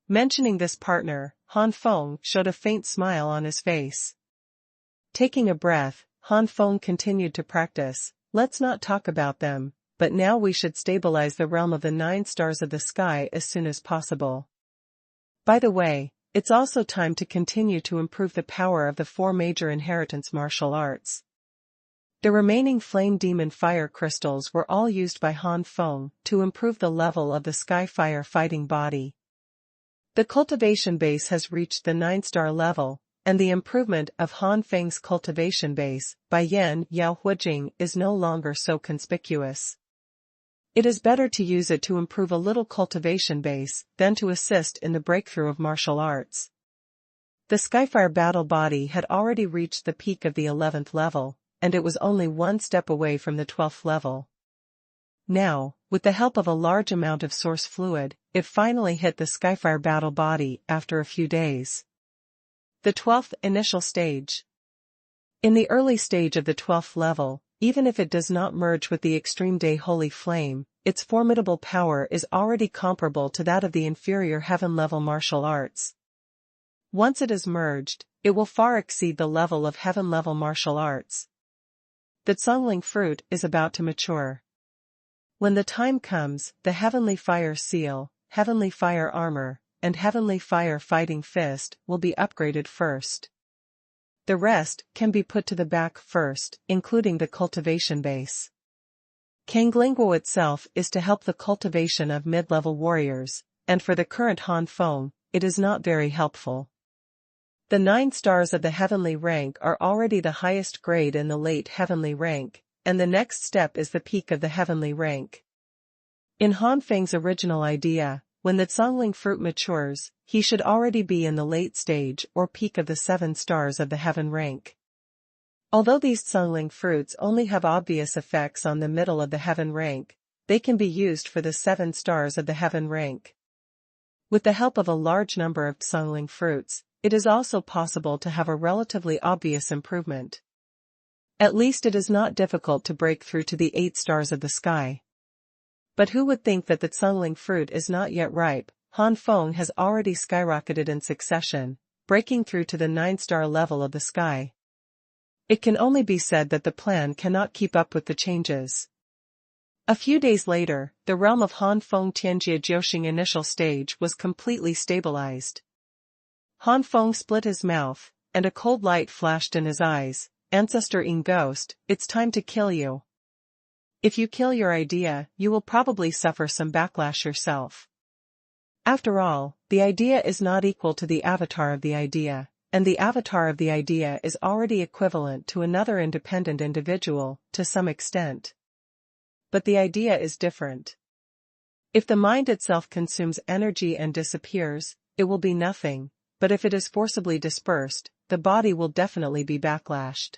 Mentioning this partner, Han Feng showed a faint smile on his face. Taking a breath, Han Feng continued to practice. Let's not talk about them. But now we should stabilize the realm of the 9 stars of the sky as soon as possible. By the way, it's also time to continue to improve the power of the 4 major inheritance martial arts. The remaining Flame Demon Fire Crystals were all used by Han Feng to improve the level of the Skyfire fighting body. The cultivation base has reached the 9-star level, and the improvement of Han Feng's cultivation base by Yan Yao Huijing is no longer so conspicuous. It is better to use it to improve a little cultivation base than to assist in the breakthrough of martial arts. The Skyfire battle body had already reached the peak of the 11th level, and it was only 1 step away from the 12th level. Now, with the help of a large amount of source fluid, it finally hit the Skyfire battle body after a few days. The 12th initial stage. In the early stage of the 12th level, even if it does not merge with the extreme day holy flame, its formidable power is already comparable to that of the inferior heaven-level martial arts. Once it is merged, it will far exceed the level of heaven-level martial arts. The Zongling fruit is about to mature. When the time comes, the Heavenly Fire Seal, Heavenly Fire Armor, and Heavenly Fire Fighting Fist will be upgraded first. The rest can be put to the back first, including the cultivation base. Kanglingguo itself is to help the cultivation of mid-level warriors, and for the current Han Feng, it is not very helpful. The 9 stars of the heavenly rank are already the highest grade in the late heavenly rank, and the next step is the peak of the heavenly rank. In Han Feng's original idea, when the Zongling fruit matures, he should already be in the late stage or peak of the 7 stars of the heaven rank. Although these Zongling fruits only have obvious effects on the middle of the heaven rank, they can be used for the 7 stars of the heaven rank. With the help of a large number of Zongling fruits, it is also possible to have a relatively obvious improvement. At least it is not difficult to break through to the 8 stars of the sky. But who would think that the Zongling fruit is not yet ripe? Han Feng has already skyrocketed in succession, breaking through to the 9-star level of the sky. It can only be said that the plan cannot keep up with the changes. A few days later, the realm of Han Feng Tianjie Jiuxing initial stage was completely stabilized. Han Feng split his mouth, and a cold light flashed in his eyes. Ancestor Yin Ghost, it's time to kill you. If you kill your idea, you will probably suffer some backlash yourself. After all, the idea is not equal to the avatar of the idea, and the avatar of the idea is already equivalent to another independent individual, to some extent. But the idea is different. If the mind itself consumes energy and disappears, it will be nothing, but if it is forcibly dispersed, the body will definitely be backlashed.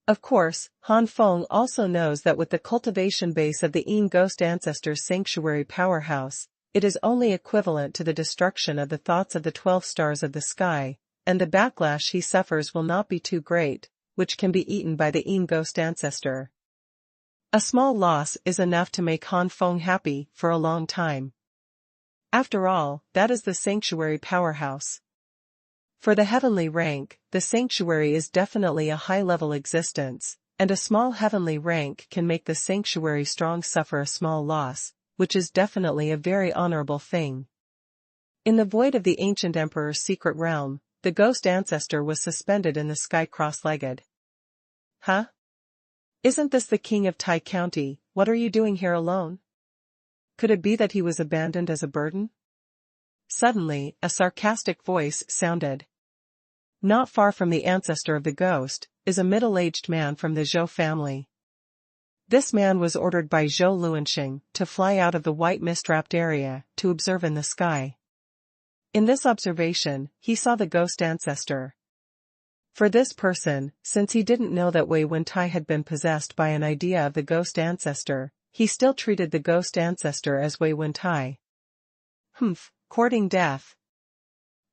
Of course, Han Feng also knows that with the cultivation base of the Yin Ghost Ancestor's sanctuary powerhouse, it is only equivalent to the destruction of the thoughts of the 12 stars of the sky, and the backlash he suffers will not be too great, which can be eaten by the Yin Ghost Ancestor. A small loss is enough to make Han Feng happy for a long time. After all, that is the sanctuary powerhouse. For the heavenly rank, the sanctuary is definitely a high-level existence, and a small heavenly rank can make the sanctuary strong suffer a small loss, which is definitely a very honorable thing. In the void of the ancient emperor's secret realm, the ghost ancestor was suspended in the sky cross-legged. Huh? Isn't this the king of Tai County? What are you doing here alone? Could it be that he was abandoned as a burden? Suddenly, a sarcastic voice sounded. Not far from the ancestor of the ghost, is a middle-aged man from the Zhou family. This man was ordered by Zhou Luanxing to fly out of the white mist-wrapped area to observe in the sky. In this observation, he saw the ghost ancestor. For this person, since he didn't know that Wei Wentai had been possessed by an idea of the ghost ancestor, he still treated the ghost ancestor as Wei Wentai. Courting death.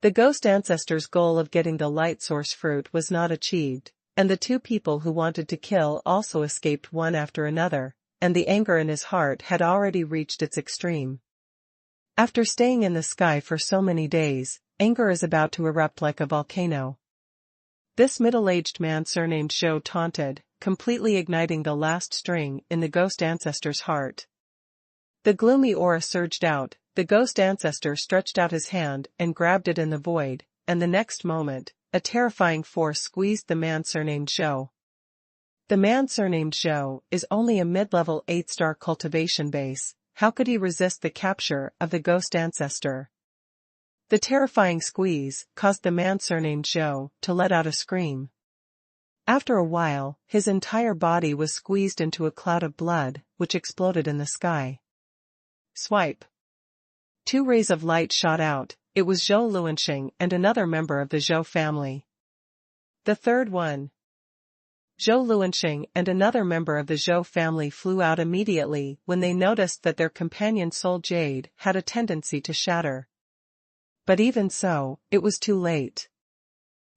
The ghost ancestor's goal of getting the light source fruit was not achieved, and the 2 people who wanted to kill also escaped one after another, and the anger in his heart had already reached its extreme. After staying in the sky for so many days, anger is about to erupt like a volcano. This middle-aged man surnamed Zhou taunted, completely igniting the last string in the ghost ancestor's heart. The gloomy aura surged out. The ghost ancestor stretched out his hand and grabbed it in the void, and the next moment, a terrifying force squeezed the man surnamed Zhou. The man surnamed Zhou is only a mid-level 8-star cultivation base. How could he resist the capture of the ghost ancestor? The terrifying squeeze caused the man surnamed Zhou to let out a scream. After a while, his entire body was squeezed into a cloud of blood, which exploded in the sky. Swipe. 2 rays of light shot out. It was Zhou Luanxing and another member of the Zhou family. The third one. Zhou Luanxing and another member of the Zhou family flew out immediately when they noticed that their companion soul jade had a tendency to shatter. But even so, it was too late.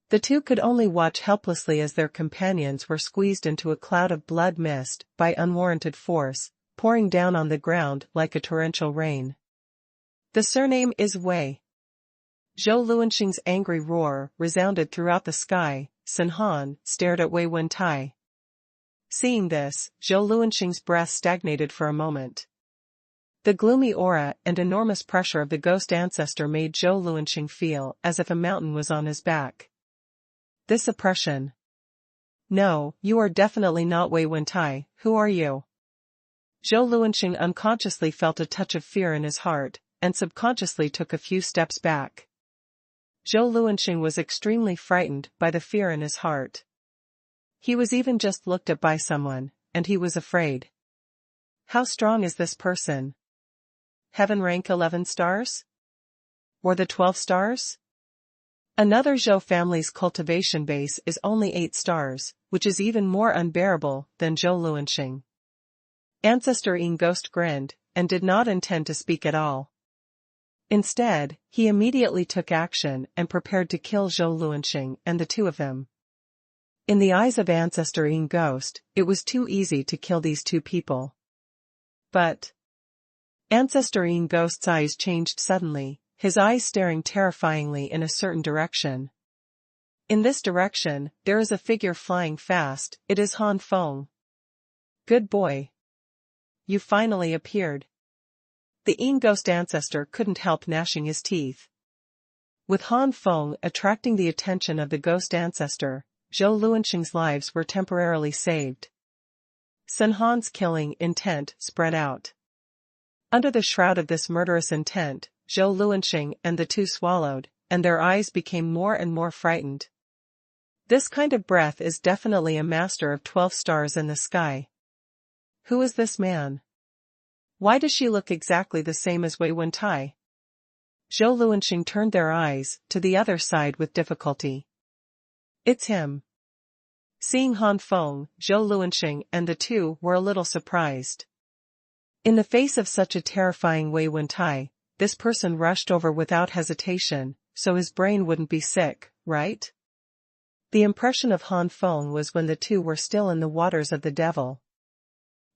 The 2 could only watch helplessly as their companions were squeezed into a cloud of blood mist by unwarranted force, pouring down on the ground like a torrential rain. The surname is Wei. Zhou Luanxing's angry roar resounded throughout the sky. Xuanhuan stared at Wei Wentai. Seeing this, Zhou Luanxing's breath stagnated for a moment. The gloomy aura and enormous pressure of the ghost ancestor made Zhou Luanxing feel as if a mountain was on his back. This oppression. No, you are definitely not Wei Wentai. Who are you? Zhou Luanxing unconsciously felt a touch of fear in his heart, and subconsciously took a few steps back. Zhou Luanxing was extremely frightened by the fear in his heart. He was even just looked at by someone, and he was afraid. How strong is this person? Heaven rank 11 stars? Or the 12 stars? Another Zhou family's cultivation base is only 8 stars, which is even more unbearable than Zhou Luanxing. Ancestor Ying Ghost grinned, and did not intend to speak at all. Instead, he immediately took action and prepared to kill Zhou Luanxing and the two of them. In the eyes of Ancestor Ying Ghost, it was too easy to kill these two people. But Ancestor Ying Ghost's eyes changed suddenly, his eyes staring terrifyingly in a certain direction. In this direction, there is a figure flying fast. It is Han Feng. Good boy. You finally appeared. The Ying Ghost ancestor couldn't help gnashing his teeth. With Han Feng attracting the attention of the ghost ancestor, Zhou Luanxing's lives were temporarily saved. Xuanhuan's killing intent spread out. Under the shroud of this murderous intent, Zhou Luanxing and the two swallowed, and their eyes became more and more frightened. This kind of breath is definitely a master of 12 stars in the sky. Who is this man? Why does she look exactly the same as Wei Wentai? Zhou Luanxing turned their eyes to the other side with difficulty. It's him. Seeing Han Feng, Zhou Luanxing and the two were a little surprised. In the face of such a terrifying Wei Wentai, this person rushed over without hesitation, so his brain wouldn't be sick, right? The impression of Han Feng was when the two were still in the waters of the devil.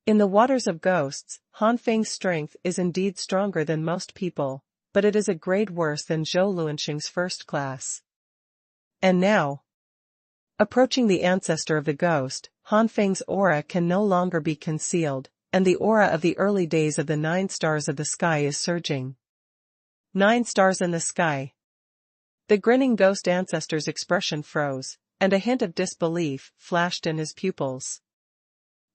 In the waters of ghosts, Han Feng's strength is indeed stronger than most people, but it is a grade worse than Zhou Luanxing's first class. And now, approaching the ancestor of the ghost, Han Feng's aura can no longer be concealed, and the aura of the early days of the 9 stars of the sky is surging. 9 stars in the sky. The grinning ghost ancestor's expression froze, and a hint of disbelief flashed in his pupils.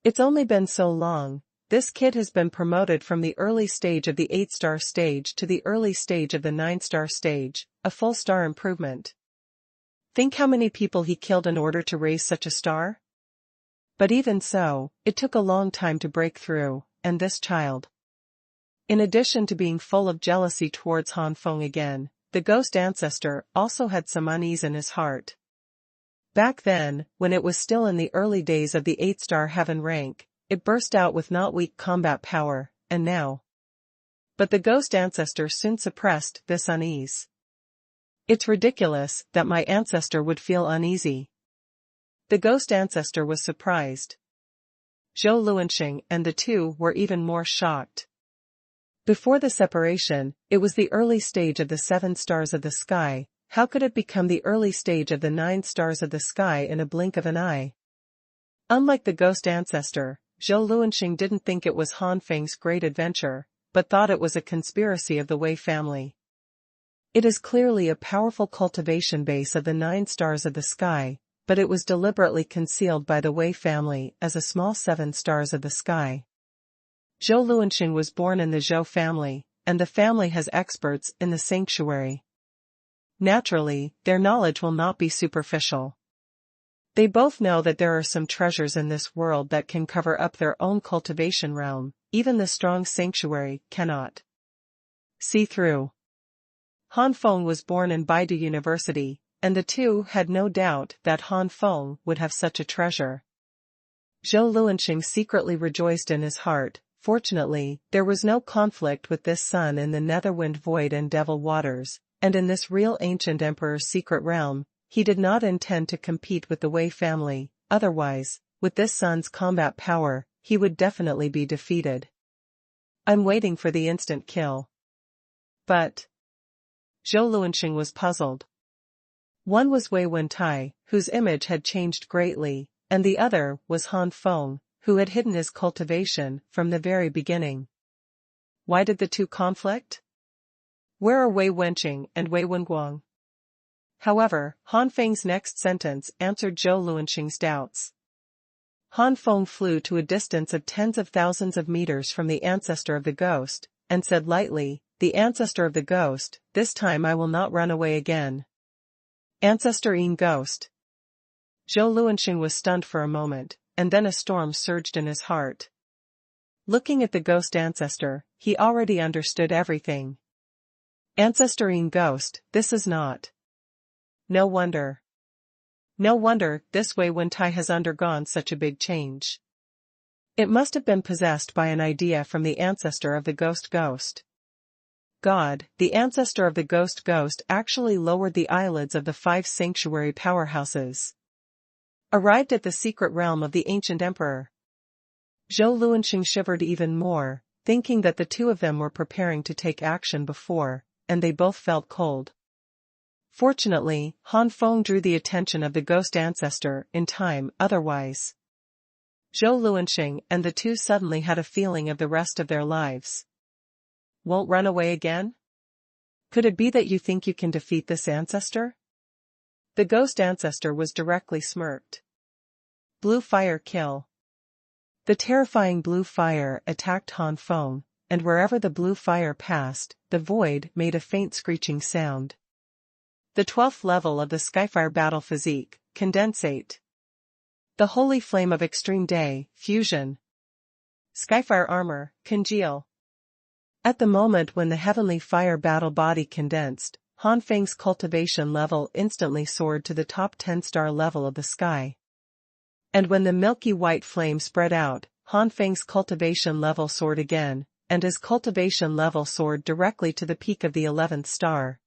It's only been so long. This kid has been promoted from the early stage of the 8-star stage to the early stage of the 9-star stage, a full star improvement. Think how many people he killed in order to raise such a star? But even so, it took a long time to break through, and this child. In addition to being full of jealousy towards Han Feng again, the ghost ancestor also had some unease in his heart. Back then, when it was still in the early days of the 8-star heaven rank, it burst out with not weak combat power, and now. But the ghost ancestor soon suppressed this unease. It's ridiculous that my ancestor would feel uneasy. The ghost ancestor was surprised. Zhou Luanxing and the two were even more shocked. Before the separation, it was the early stage of the 7 stars of the sky. How could it become the early stage of the 9 stars of the sky in a blink of an eye? Unlike the ghost ancestor, Zhou Luanxing didn't think it was Han Feng's great adventure, but thought it was a conspiracy of the Wei family. It is clearly a powerful cultivation base of the 9 stars of the sky, but it was deliberately concealed by the Wei family as a small 7 stars of the sky. Zhou Luanxing was born in the Zhou family, and the family has experts in the sanctuary. Naturally, their knowledge will not be superficial. They both know that there are some treasures in this world that can cover up their own cultivation realm, even the strong sanctuary cannot see through. Han Feng was born in Baidu University, and the two had no doubt that Han Feng would have such a treasure. Zhou Luanxing secretly rejoiced in his heart. Fortunately, there was no conflict with this son in the Netherwind Void and Devil Waters, and in this real ancient emperor's secret realm, he did not intend to compete with the Wei family. Otherwise, with this son's combat power, he would definitely be defeated. I'm waiting for the instant kill. But Zhou Luanxing was puzzled. One was Wei Wentai, whose image had changed greatly, and the other was Han Feng, who had hidden his cultivation from the very beginning. Why did the two conflict? Where are Wei Wenqing and Wei Wenguang? However, Han Feng's next sentence answered Zhou Luanxing's doubts. Han Feng flew to a distance of tens of thousands of meters from the ancestor of the ghost, and said lightly, "The ancestor of the ghost, this time I will not run away again." Ancestor-ine ghost. Zhou Luanxing was stunned for a moment, and then a storm surged in his heart. Looking at the ghost ancestor, he already understood everything. Ancestor-ine ghost, this is not. No wonder. No wonder this Wei Wentai has undergone such a big change. It must have been possessed by an idea from the ancestor of the ghost. God, the ancestor of the ghost actually lowered the eyelids of the 5 sanctuary powerhouses. Arrived at the secret realm of the ancient emperor. Zhou Luanxing shivered even more, thinking that the two of them were preparing to take action before, and they both felt cold. Fortunately, Han Feng drew the attention of the ghost ancestor in time, otherwise. Zhou Luanxing and the two suddenly had a feeling of the rest of their lives. Won't run away again? Could it be that you think you can defeat this ancestor? The ghost ancestor was directly smirked. Blue fire kill. The terrifying blue fire attacked Han Feng, and wherever the blue fire passed, the void made a faint screeching sound. The 12th level of the Skyfire battle physique, condensate. The holy flame of extreme day, fusion. Skyfire armor, congeal. At the moment when the heavenly fire battle body condensed, Han Feng's cultivation level instantly soared to the top 10-star level of the sky. And when the milky white flame spread out, Han Feng's cultivation level soared again, and his cultivation level soared directly to the peak of the 11th star.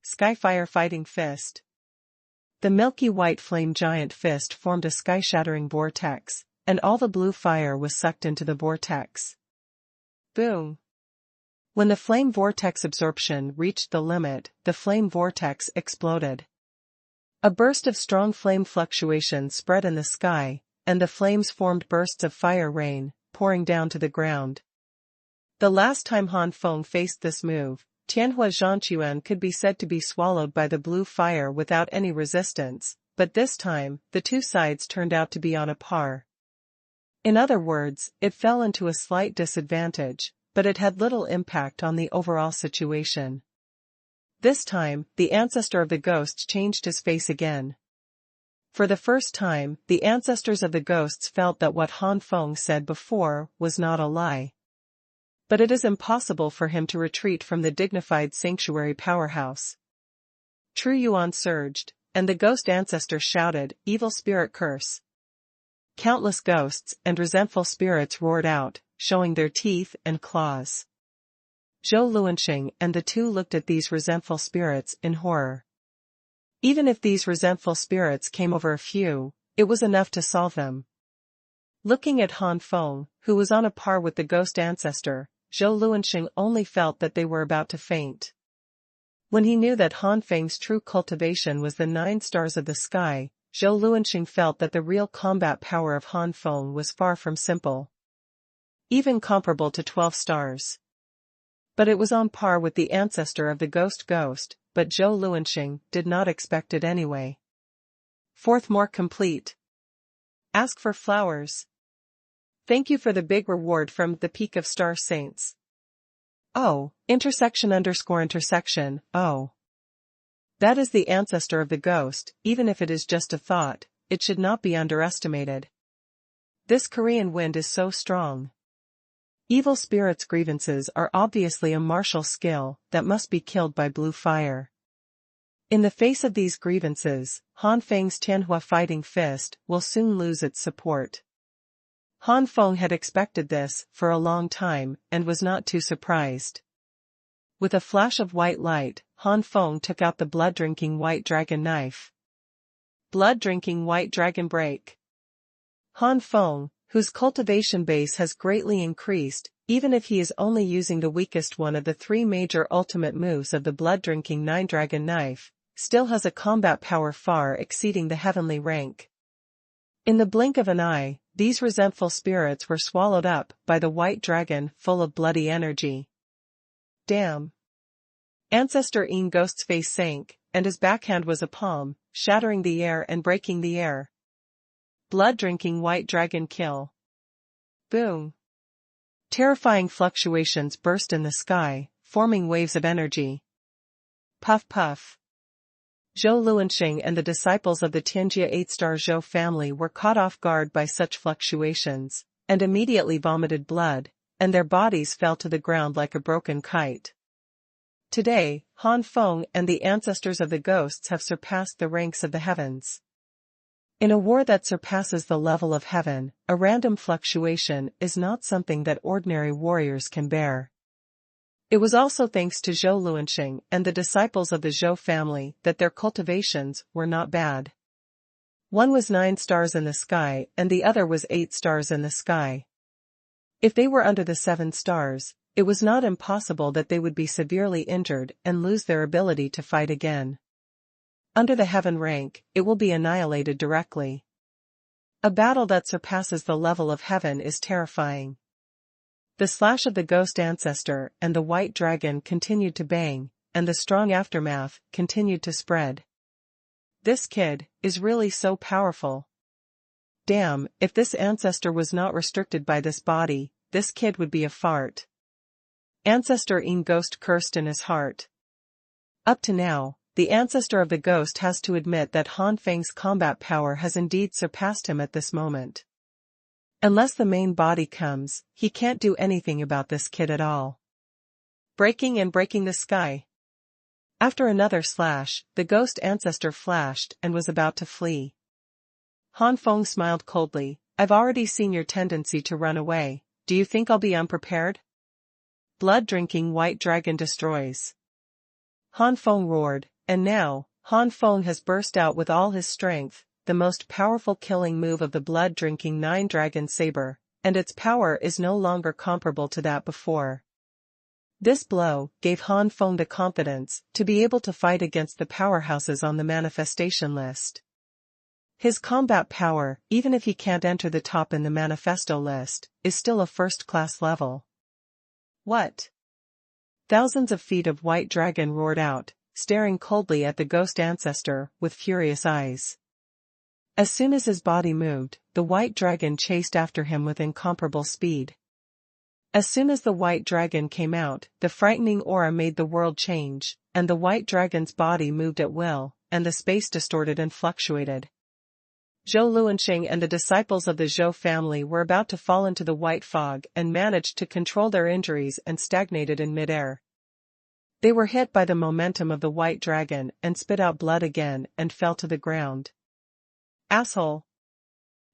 Skyfire Fighting Fist. The milky white flame giant fist formed a sky-shattering vortex, and all the blue fire was sucked into the vortex. Boom! When the flame vortex absorption reached the limit, the flame vortex exploded. A burst of strong flame fluctuation spread in the sky, and the flames formed bursts of fire rain, pouring down to the ground. The last time Han Feng faced this move, Tianhua Zhangquan could be said to be swallowed by the blue fire without any resistance, but this time, the two sides turned out to be on a par. In other words, it fell into a slight disadvantage, but it had little impact on the overall situation. This time, the ancestor of the ghosts changed his face again. For the first time, the ancestors of the ghosts felt that what Han Feng said before was not a lie. But it is impossible for him to retreat from the dignified sanctuary powerhouse. True Yuan surged, and the ghost ancestor shouted, "Evil spirit curse!" Countless ghosts and resentful spirits roared out, showing their teeth and claws. Zhou Luanxing and the two looked at these resentful spirits in horror. Even if these resentful spirits came over a few, it was enough to solve them. Looking at Han Feng, who was on a par with the ghost ancestor, Zhou Luanxing only felt that they were about to faint. When he knew that Han Feng's true cultivation was the 9 stars of the sky, Zhou Luanxing felt that the real combat power of Han Feng was far from simple. Even comparable to 12 stars. But it was on par with the ancestor of the ghost, but Zhou Luanxing did not expect it anyway. 4th more complete. Ask for flowers. Thank you for the big reward from the Peak of Star Saints. Oh, ___, oh. That is the ancestor of the ghost, even if it is just a thought, it should not be underestimated. This Korean wind is so strong. Evil spirits' grievances are obviously a martial skill that must be killed by blue fire. In the face of these grievances, Han Feng's Tianhua fighting fist will soon lose its support. Han Feng had expected this for a long time and was not too surprised. With a flash of white light, Han Feng took out the blood-drinking white dragon knife. Blood-drinking white dragon break. Han Feng, whose cultivation base has greatly increased, even if he is only using the weakest one of the three major ultimate moves of the blood-drinking Nine Dragon Knife, still has a combat power far exceeding the heavenly rank. In the blink of an eye, these resentful spirits were swallowed up by the white dragon full of bloody energy. Damn! Ancestor Yin Ghost's face sank, and his backhand was a palm, shattering the air and breaking the air. Blood-drinking white dragon kill. Boom! Terrifying fluctuations burst in the sky, forming waves of energy. Puff puff. Zhou Luanxing and the disciples of the Tianjia 8-star Zhou family were caught off guard by such fluctuations, and immediately vomited blood, and their bodies fell to the ground like a broken kite. Today, Han Feng and the ancestors of the ghosts have surpassed the ranks of the heavens. In a war that surpasses the level of heaven, a random fluctuation is not something that ordinary warriors can bear. It was also thanks to Zhou Luanxing and the disciples of the Zhou family that their cultivations were not bad. One was 9 stars in the sky and the other was 8 stars in the sky. If they were under the 7 stars, it was not impossible that they would be severely injured and lose their ability to fight again. Under the heaven rank, it will be annihilated directly. A battle that surpasses the level of heaven is terrifying. The slash of the ghost ancestor and the white dragon continued to bang, and the strong aftermath continued to spread. This kid is really so powerful. Damn, if this ancestor was not restricted by this body, this kid would be a fart. Ancestor Yin Ghost cursed in his heart. Up to now, the ancestor of the ghost has to admit that Han Feng's combat power has indeed surpassed him at this moment. Unless the main body comes, he can't do anything about this kid at all. Breaking the sky. After another slash, the ghost ancestor flashed and was about to flee. Han Feng smiled coldly. I've already seen your tendency to run away. Do you think I'll be unprepared? Blood-drinking white dragon destroys. Han Feng roared, and now, Han Feng has burst out with all his strength, the most powerful killing move of the blood-drinking Nine Dragon Saber, and its power is no longer comparable to that before. This blow gave Han Feng the confidence to be able to fight against the powerhouses on the manifestation list. His combat power, even if he can't enter the top in the manifesto list, is still a first-class level. What? Thousands of feet of white dragon roared out, staring coldly at the ghost ancestor with furious eyes. As soon as his body moved, the white dragon chased after him with incomparable speed. As soon as the white dragon came out, the frightening aura made the world change, and the white dragon's body moved at will, and the space distorted and fluctuated. Zhou Luanxing and the disciples of the Zhou family were about to fall into the white fog and managed to control their injuries and stagnated in midair. They were hit by the momentum of the white dragon and spit out blood again and fell to the ground. Asshole.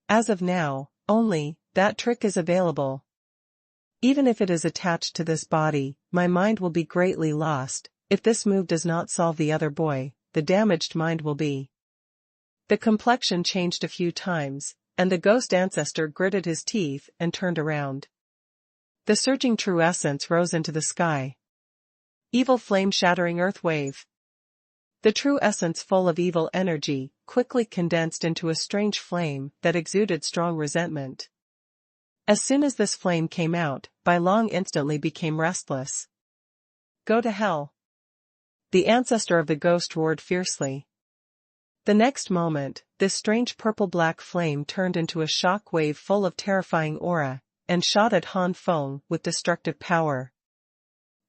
As of now, only that trick is available. Even if it is attached to this body, my mind will be greatly lost. If this move does not solve the other boy, the damaged mind will be. The complexion changed a few times, and the ghost ancestor gritted his teeth and turned around. The surging true essence rose into the sky. Evil flame shattering earth wave. The true essence full of evil energy quickly condensed into a strange flame that exuded strong resentment. As soon as this flame came out, Bai Long instantly became restless. Go to hell. The ancestor of the ghost roared fiercely. The next moment, this strange purple-black flame turned into a shock wave full of terrifying aura, and shot at Han Feng with destructive power.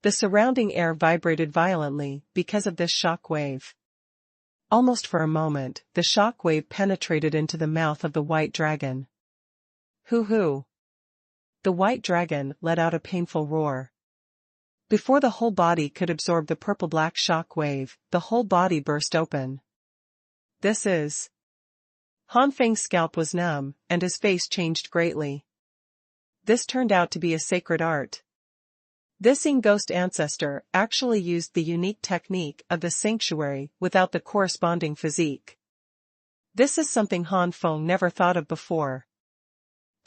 The surrounding air vibrated violently because of this shock wave. Almost for a moment, the shock wave penetrated into the mouth of the white dragon. Hoo-hoo! The white dragon let out a painful roar. Before the whole body could absorb the purple-black shock wave, the whole body burst open. This is... Han Feng's scalp was numb, and his face changed greatly. This turned out to be a sacred art. This Yin Ghost ancestor actually used the unique technique of the sanctuary without the corresponding physique. This is something Han Feng never thought of before.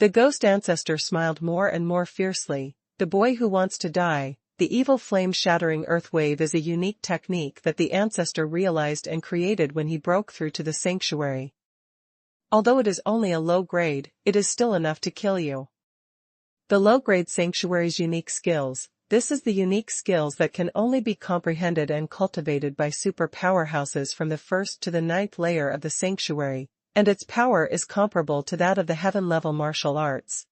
The ghost ancestor smiled more and more fiercely, The Boy Who Wants to Die. The evil flame-shattering earth wave is a unique technique that the ancestor realized and created when he broke through to the sanctuary. Although it is only a low grade, it is still enough to kill you. The low-grade sanctuary's unique skills. This is the unique skills that can only be comprehended and cultivated by super powerhouses from the 1st to the 9th layer of the sanctuary, and its power is comparable to that of the heaven-level martial arts.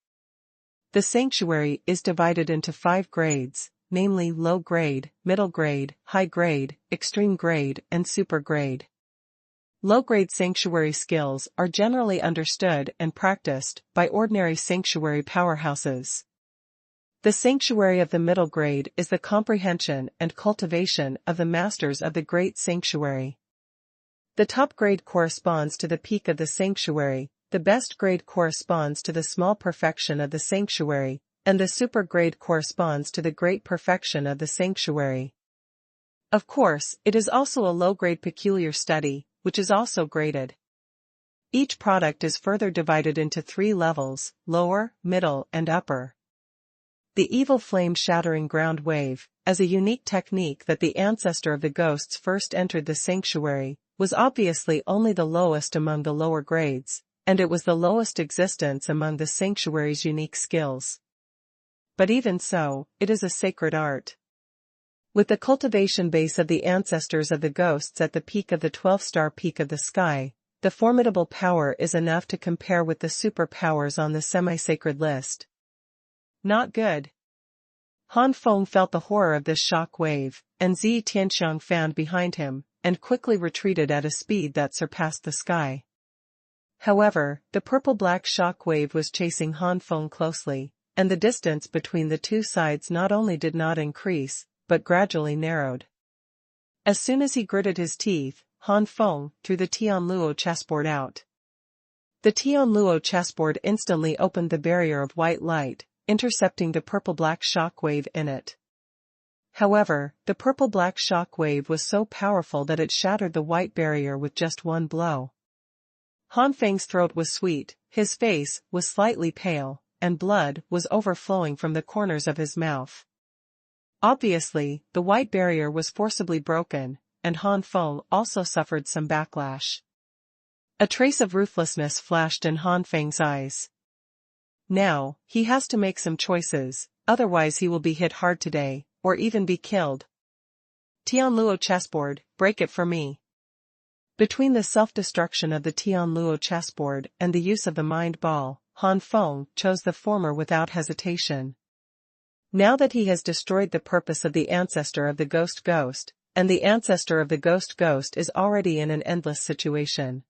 The sanctuary is divided into 5 grades, namely low grade, middle grade, high grade, extreme grade, and super grade. Low-grade sanctuary skills are generally understood and practiced by ordinary sanctuary powerhouses. The sanctuary of the middle grade is the comprehension and cultivation of the masters of the great sanctuary. The top grade corresponds to the peak of the sanctuary, the best grade corresponds to the small perfection of the sanctuary, and the super grade corresponds to the great perfection of the sanctuary. Of course, it is also a low-grade peculiar study, which is also graded. Each product is further divided into 3 levels, lower, middle, and upper. The evil flame-shattering ground wave, as a unique technique that the ancestor of the ghosts first entered the sanctuary, was obviously only the lowest among the lower grades, and it was the lowest existence among the sanctuary's unique skills. But even so, it is a sacred art. With the cultivation base of the ancestors of the ghosts at the peak of the 12-star peak of the sky, the formidable power is enough to compare with the superpowers on the semi-sacred list. Not good. Han Feng felt the horror of this shock wave, and Zi Tianxiang found behind him, and quickly retreated at a speed that surpassed the sky. However, the purple-black shock wave was chasing Han Feng closely, and the distance between the two sides not only did not increase, but gradually narrowed. As soon as he gritted his teeth, Han Feng threw the Tianluo chessboard out. The Tianluo chessboard instantly opened the barrier of white light, intercepting the purple-black shock wave in it. However, the purple-black shock wave was so powerful that it shattered the white barrier with just one blow. Han Feng's throat was sweet, his face was slightly pale, and blood was overflowing from the corners of his mouth. Obviously, the white barrier was forcibly broken, and Han Feng also suffered some backlash. A trace of ruthlessness flashed in Han Feng's eyes. Now, he has to make some choices, otherwise he will be hit hard today, or even be killed. Tianluo chessboard, break it for me. Between the self-destruction of the Tianluo chessboard and the use of the mind ball, Han Feng chose the former without hesitation. Now that he has destroyed the purpose of the ancestor of the ghost, and the ancestor of the ghost is already in an endless situation.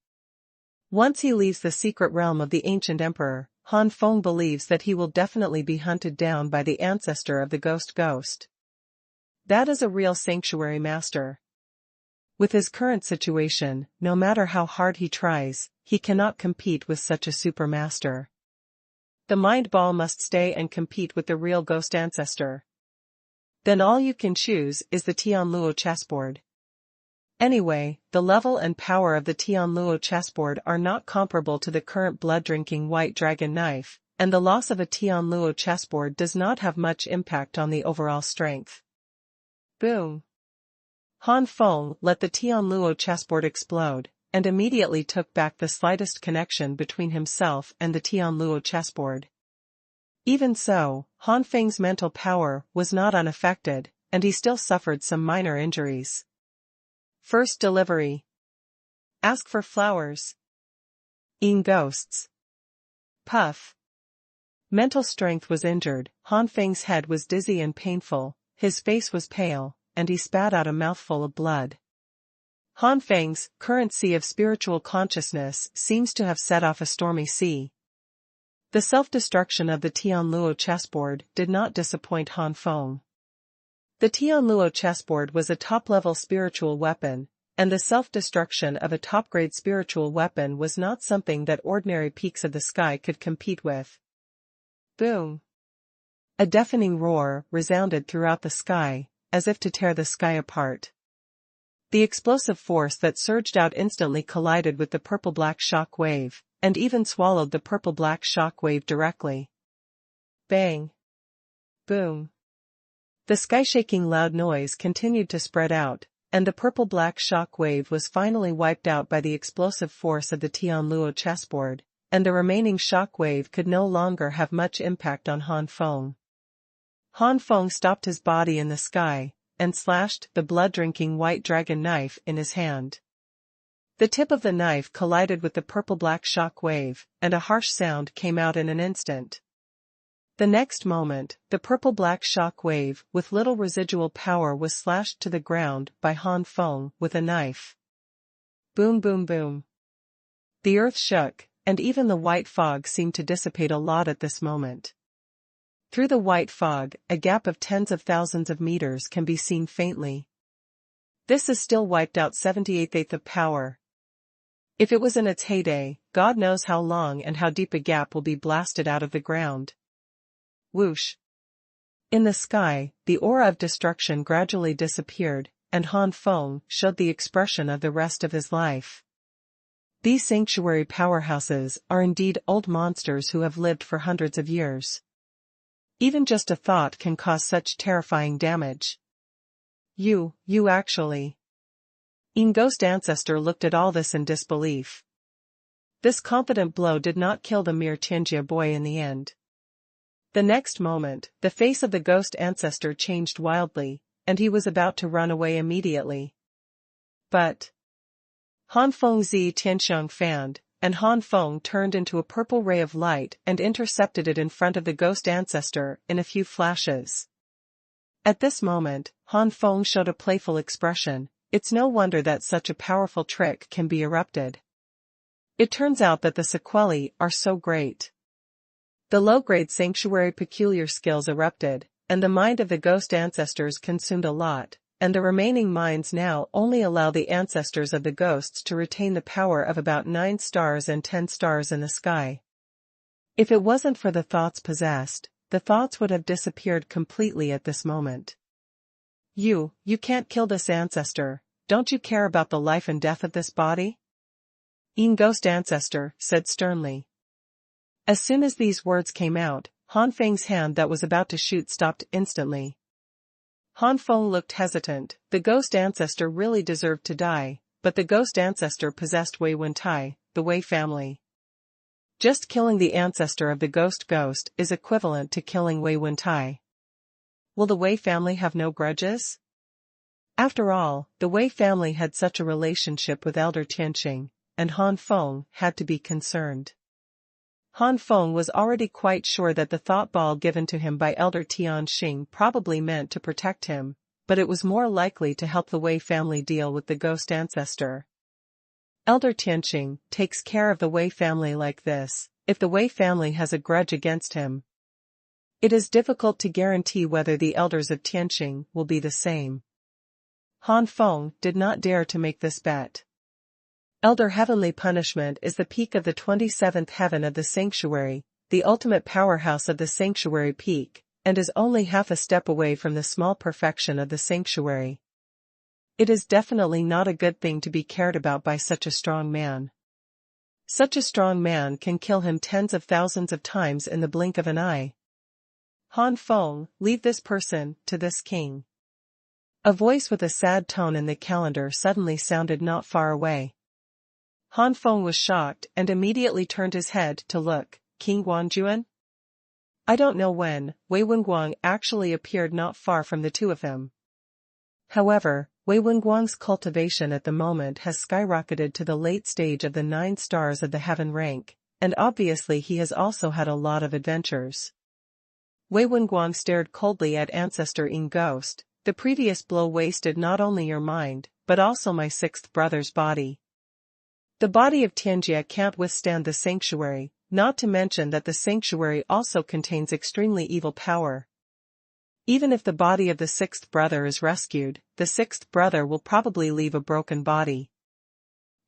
Once he leaves the secret realm of the ancient emperor, Han Feng believes that he will definitely be hunted down by the ancestor of the ghost. That is a real sanctuary master. With his current situation, no matter how hard he tries, he cannot compete with such a super master. The mind ball must stay and compete with the real ghost ancestor. Then all you can choose is the Tianluo chessboard. Anyway, the level and power of the Tianluo chessboard are not comparable to the current blood-drinking white dragon knife, and the loss of a Tianluo chessboard does not have much impact on the overall strength. Boom! Han Feng let the Tianluo chessboard explode, and immediately took back the slightest connection between himself and the Tianluo chessboard. Even so, Han Feng's mental power was not unaffected, and he still suffered some minor injuries. First delivery. Ask for flowers. Eating ghosts. Puff. Mental strength was injured, Han Feng's head was dizzy and painful, his face was pale, and he spat out a mouthful of blood. Han Feng's current sea of spiritual consciousness seems to have set off a stormy sea. The self-destruction of the Tianluo chessboard did not disappoint Han Feng. The Tianluo chessboard was a top-level spiritual weapon, and the self-destruction of a top-grade spiritual weapon was not something that ordinary peaks of the sky could compete with. Boom! A deafening roar resounded throughout the sky, as if to tear the sky apart. The explosive force that surged out instantly collided with the purple-black shock wave, and even swallowed the purple-black shock wave directly. Bang! Boom. The sky-shaking loud noise continued to spread out, and the purple-black shock wave was finally wiped out by the explosive force of the Tianluo chessboard, and the remaining shock wave could no longer have much impact on Han Feng. Han Feng stopped his body in the sky, and slashed the blood-drinking white dragon knife in his hand. The tip of the knife collided with the purple-black shock wave, and a harsh sound came out in an instant. The next moment, the purple-black shock wave with little residual power was slashed to the ground by Han Feng with a knife. Boom boom boom. The earth shook, and even the white fog seemed to dissipate a lot at this moment. Through the white fog, a gap of tens of thousands of meters can be seen faintly. This is still wiped out 78th of power. If it was in its heyday, God knows how long and how deep a gap will be blasted out of the ground. Whoosh. In the sky, the aura of destruction gradually disappeared, and Han Feng showed the expression of the rest of his life. These sanctuary powerhouses are indeed old monsters who have lived for hundreds of years. Even just a thought can cause such terrifying damage. You actually. Yin Ghost Ancestor looked at all this in disbelief. This confident blow did not kill the mere Tianjia boy in the end. The next moment, the face of the Ghost Ancestor changed wildly, and he was about to run away immediately. But Han Feng Zi Tianxiang fanned, and Han Feng turned into a purple ray of light and intercepted it in front of the Ghost Ancestor in a few flashes. At this moment, Han Feng showed a playful expression. It's no wonder that such a powerful trick can be erupted. It turns out that the sequelae are so great. The low-grade sanctuary peculiar skills erupted, and the mind of the Ghost Ancestors consumed a lot, and the remaining minds now only allow the ancestors of the ghosts to retain the power of about 9 stars and 10 stars in the sky. If it wasn't for the thoughts possessed, the thoughts would have disappeared completely at this moment. You can't kill this ancestor, don't you care about the life and death of this body? Yin Ghost Ancestor said sternly. As soon as these words came out, Han Feng's hand that was about to shoot stopped instantly. Han Feng looked hesitant. The Ghost Ancestor really deserved to die, but the Ghost Ancestor possessed Wei Wentai, the Wei family. Just killing the ancestor of the Ghost is equivalent to killing Wei Wentai. Will the Wei family have no grudges? After all, the Wei family had such a relationship with Elder Tianqing, and Han Feng had to be concerned. Han Feng was already quite sure that the thought ball given to him by Elder Tianqing probably meant to protect him, but it was more likely to help the Wei family deal with the Ghost Ancestor. Elder Tianqing takes care of the Wei family like this. If the Wei family has a grudge against him, it is difficult to guarantee whether the elders of Tianqing will be the same. Han Feng did not dare to make this bet. Elder Heavenly Punishment is the peak of the 27th heaven of the sanctuary, the ultimate powerhouse of the sanctuary peak, and is only half a step away from the small perfection of the sanctuary. It is definitely not a good thing to be cared about by such a strong man. Such a strong man can kill him tens of thousands of times in the blink of an eye. Han Feng, leave this person to this king. A voice with a sad tone in the calendar suddenly sounded not far away. Han Feng was shocked and immediately turned his head to look. King Guangjuan? I don't know when. Wei Wenguang actually appeared not far from the two of them. However, Wei Wenguang's cultivation at the moment has skyrocketed to the late stage of the 9 stars of the heaven rank, and obviously he has also had a lot of adventures. Wei Wenguang stared coldly at Ancestor Yin Ghost. The previous blow wasted not only your mind, but also my 6th brother's body. The body of Tianjia can't withstand the sanctuary, not to mention that the sanctuary also contains extremely evil power. Even if the body of the 6th brother is rescued, the 6th brother will probably leave a broken body.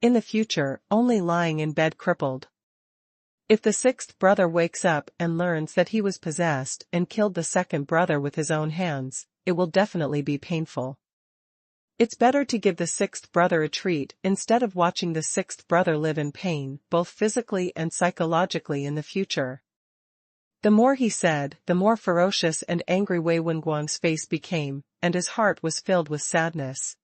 In the future, only lying in bed crippled. If the 6th brother wakes up and learns that he was possessed and killed the 2nd brother with his own hands, it will definitely be painful. It's better to give the 6th brother a treat instead of watching the 6th brother live in pain, both physically and psychologically in the future. The more he said, the more ferocious and angry Wei Wenguang's face became, and his heart was filled with sadness.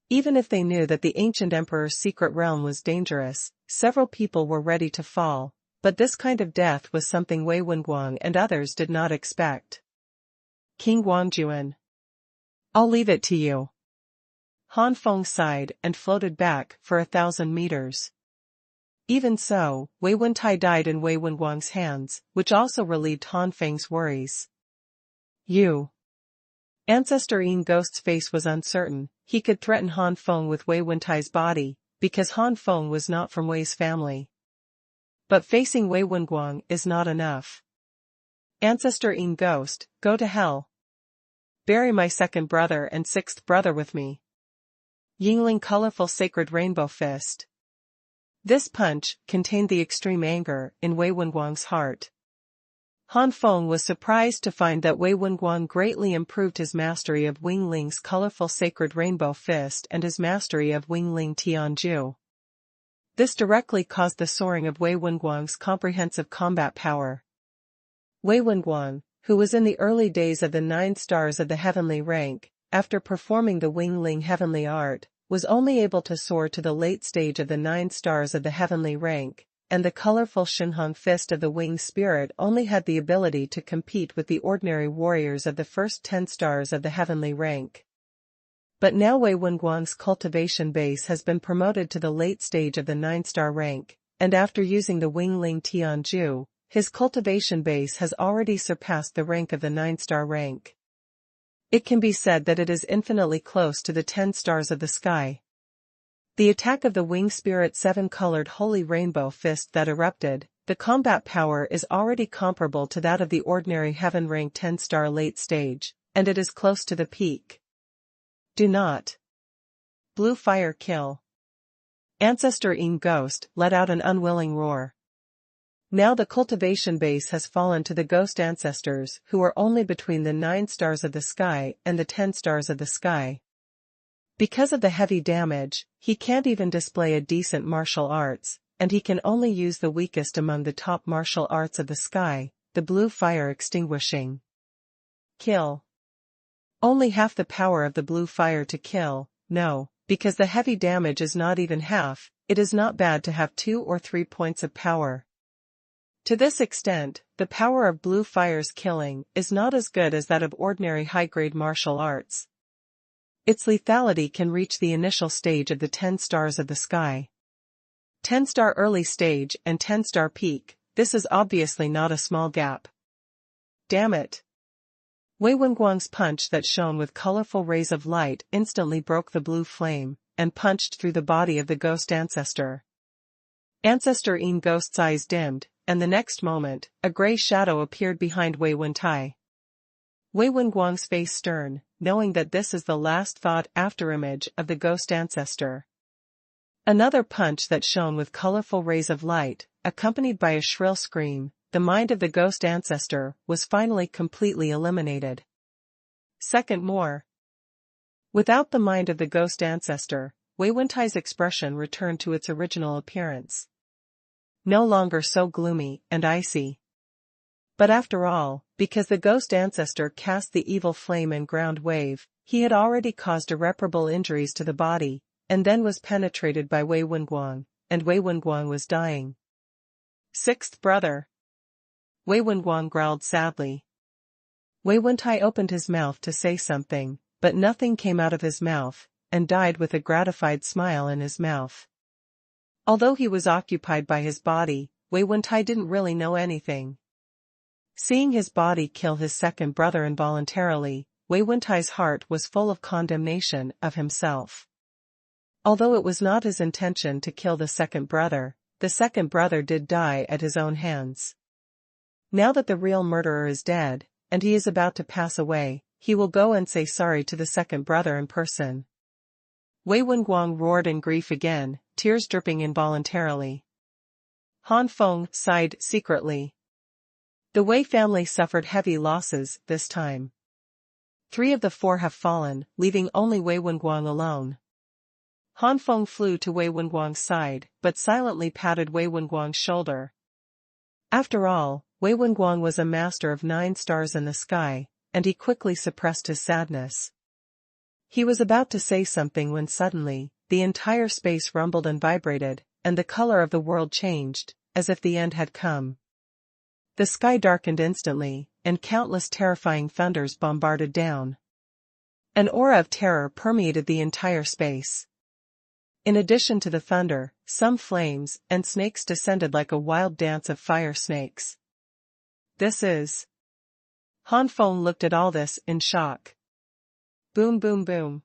Even if they knew that the ancient emperor's secret realm was dangerous, several people were ready to fall, but this kind of death was something Wei Wenguang and others did not expect. King Wangjuan. I'll leave it to you. Han Feng sighed and floated back for 1,000 meters. Even so, Wei Wentai died in Wei Wenguang's hands, which also relieved Han Feng's worries. You. Ancestor Yin Ghost's face was uncertain. He could threaten Han Feng with Wei Wentai's body, because Han Feng was not from Wei's family. But facing Wei Wenguang is not enough. Ancestor Yin Ghost, go to hell. Bury my second brother and sixth brother with me. Yingling colorful sacred rainbow fist. This punch contained the extreme anger in Wei Wenguang's heart. Han Feng was surprised to find that Wei Wenguang greatly improved his mastery of Wing Ling's colorful sacred rainbow fist and his mastery of Wing Ling Tianju. This directly caused the soaring of Wei Wenguang's comprehensive combat power. Wei Wenguang, who was in the early days of the 9 stars of the heavenly rank, after performing the Wing Ling heavenly art, was only able to soar to the late stage of the 9 stars of the heavenly rank, and the colorful Shinhong fist of the winged spirit only had the ability to compete with the ordinary warriors of the first 10 stars of the heavenly rank. But now Wei Wenguang's cultivation base has been promoted to the late stage of the 9-star rank, and after using the Wing Ling Tianju, his cultivation base has already surpassed the rank of the 9-star rank. It can be said that it is infinitely close to the 10 stars of the sky. The attack of the winged spirit's 7-colored holy rainbow fist that erupted, the combat power is already comparable to that of the ordinary heaven rank 10-star late stage, and it is close to the peak. Do not. Blue fire kill. Ancestor Yin Ghost let out an unwilling roar. Now the cultivation base has fallen to the ghost ancestors who are only between the 9 stars of the sky and the 10 stars of the sky. Because of the heavy damage, he can't even display a decent martial arts, and he can only use the weakest among the top martial arts of the sky, the blue fire extinguishing. Kill. Only half the power of the blue fire to kill, no, because the heavy damage is not even half, it is not bad to have 2 or 3 points of power. To this extent, the power of blue fire's killing is not as good as that of ordinary high-grade martial arts. Its lethality can reach the initial stage of the 10 stars of the sky. 10-star early stage and 10-star peak, this is obviously not a small gap. Damn it. Wei Wenguang's punch that shone with colorful rays of light instantly broke the blue flame, and punched through the body of the ghost ancestor. Ancestor Yin Ghost's eyes dimmed, and the next moment, a gray shadow appeared behind Wei Wentai. Wei Wenguang's face stern, knowing that this is the last thought afterimage of the ghost ancestor. Another punch that shone with colorful rays of light, accompanied by a shrill scream, the mind of the ghost ancestor was finally completely eliminated. Second more. Without the mind of the ghost ancestor, Wei Wentai's expression returned to its original appearance. No longer so gloomy and icy. But after all, because the ghost ancestor cast the evil flame and ground wave, he had already caused irreparable injuries to the body, and then was penetrated by Wei Wenguang, and Wei Wenguang was dying. Sixth brother. Wei Wenguang growled sadly. Wei Wentai opened his mouth to say something, but nothing came out of his mouth, and died with a gratified smile in his mouth. Although he was occupied by his body, Wei Wentai didn't really know anything. Seeing his body kill his second brother involuntarily, Wei Wentai's heart was full of condemnation of himself. Although it was not his intention to kill the second brother did die at his own hands. Now that the real murderer is dead, and he is about to pass away, he will go and say sorry to the second brother in person. Wei Wenguang roared in grief again, tears dripping involuntarily. Han Feng sighed secretly. The Wei family suffered heavy losses this time. 3 of the 4 have fallen, leaving only Wei Wenguang alone. Han Feng flew to Wei Wenguang's side, but silently patted Wei Wenguang's shoulder. After all, Wei Wenguang was a master of 9 stars in the sky, and he quickly suppressed his sadness. He was about to say something when suddenly, the entire space rumbled and vibrated, and the color of the world changed, as if the end had come. The sky darkened instantly, and countless terrifying thunders bombarded down. An aura of terror permeated the entire space. In addition to the thunder, some flames and snakes descended like a wild dance of fire snakes. This is... Han Feng looked at all this in shock. Boom boom boom.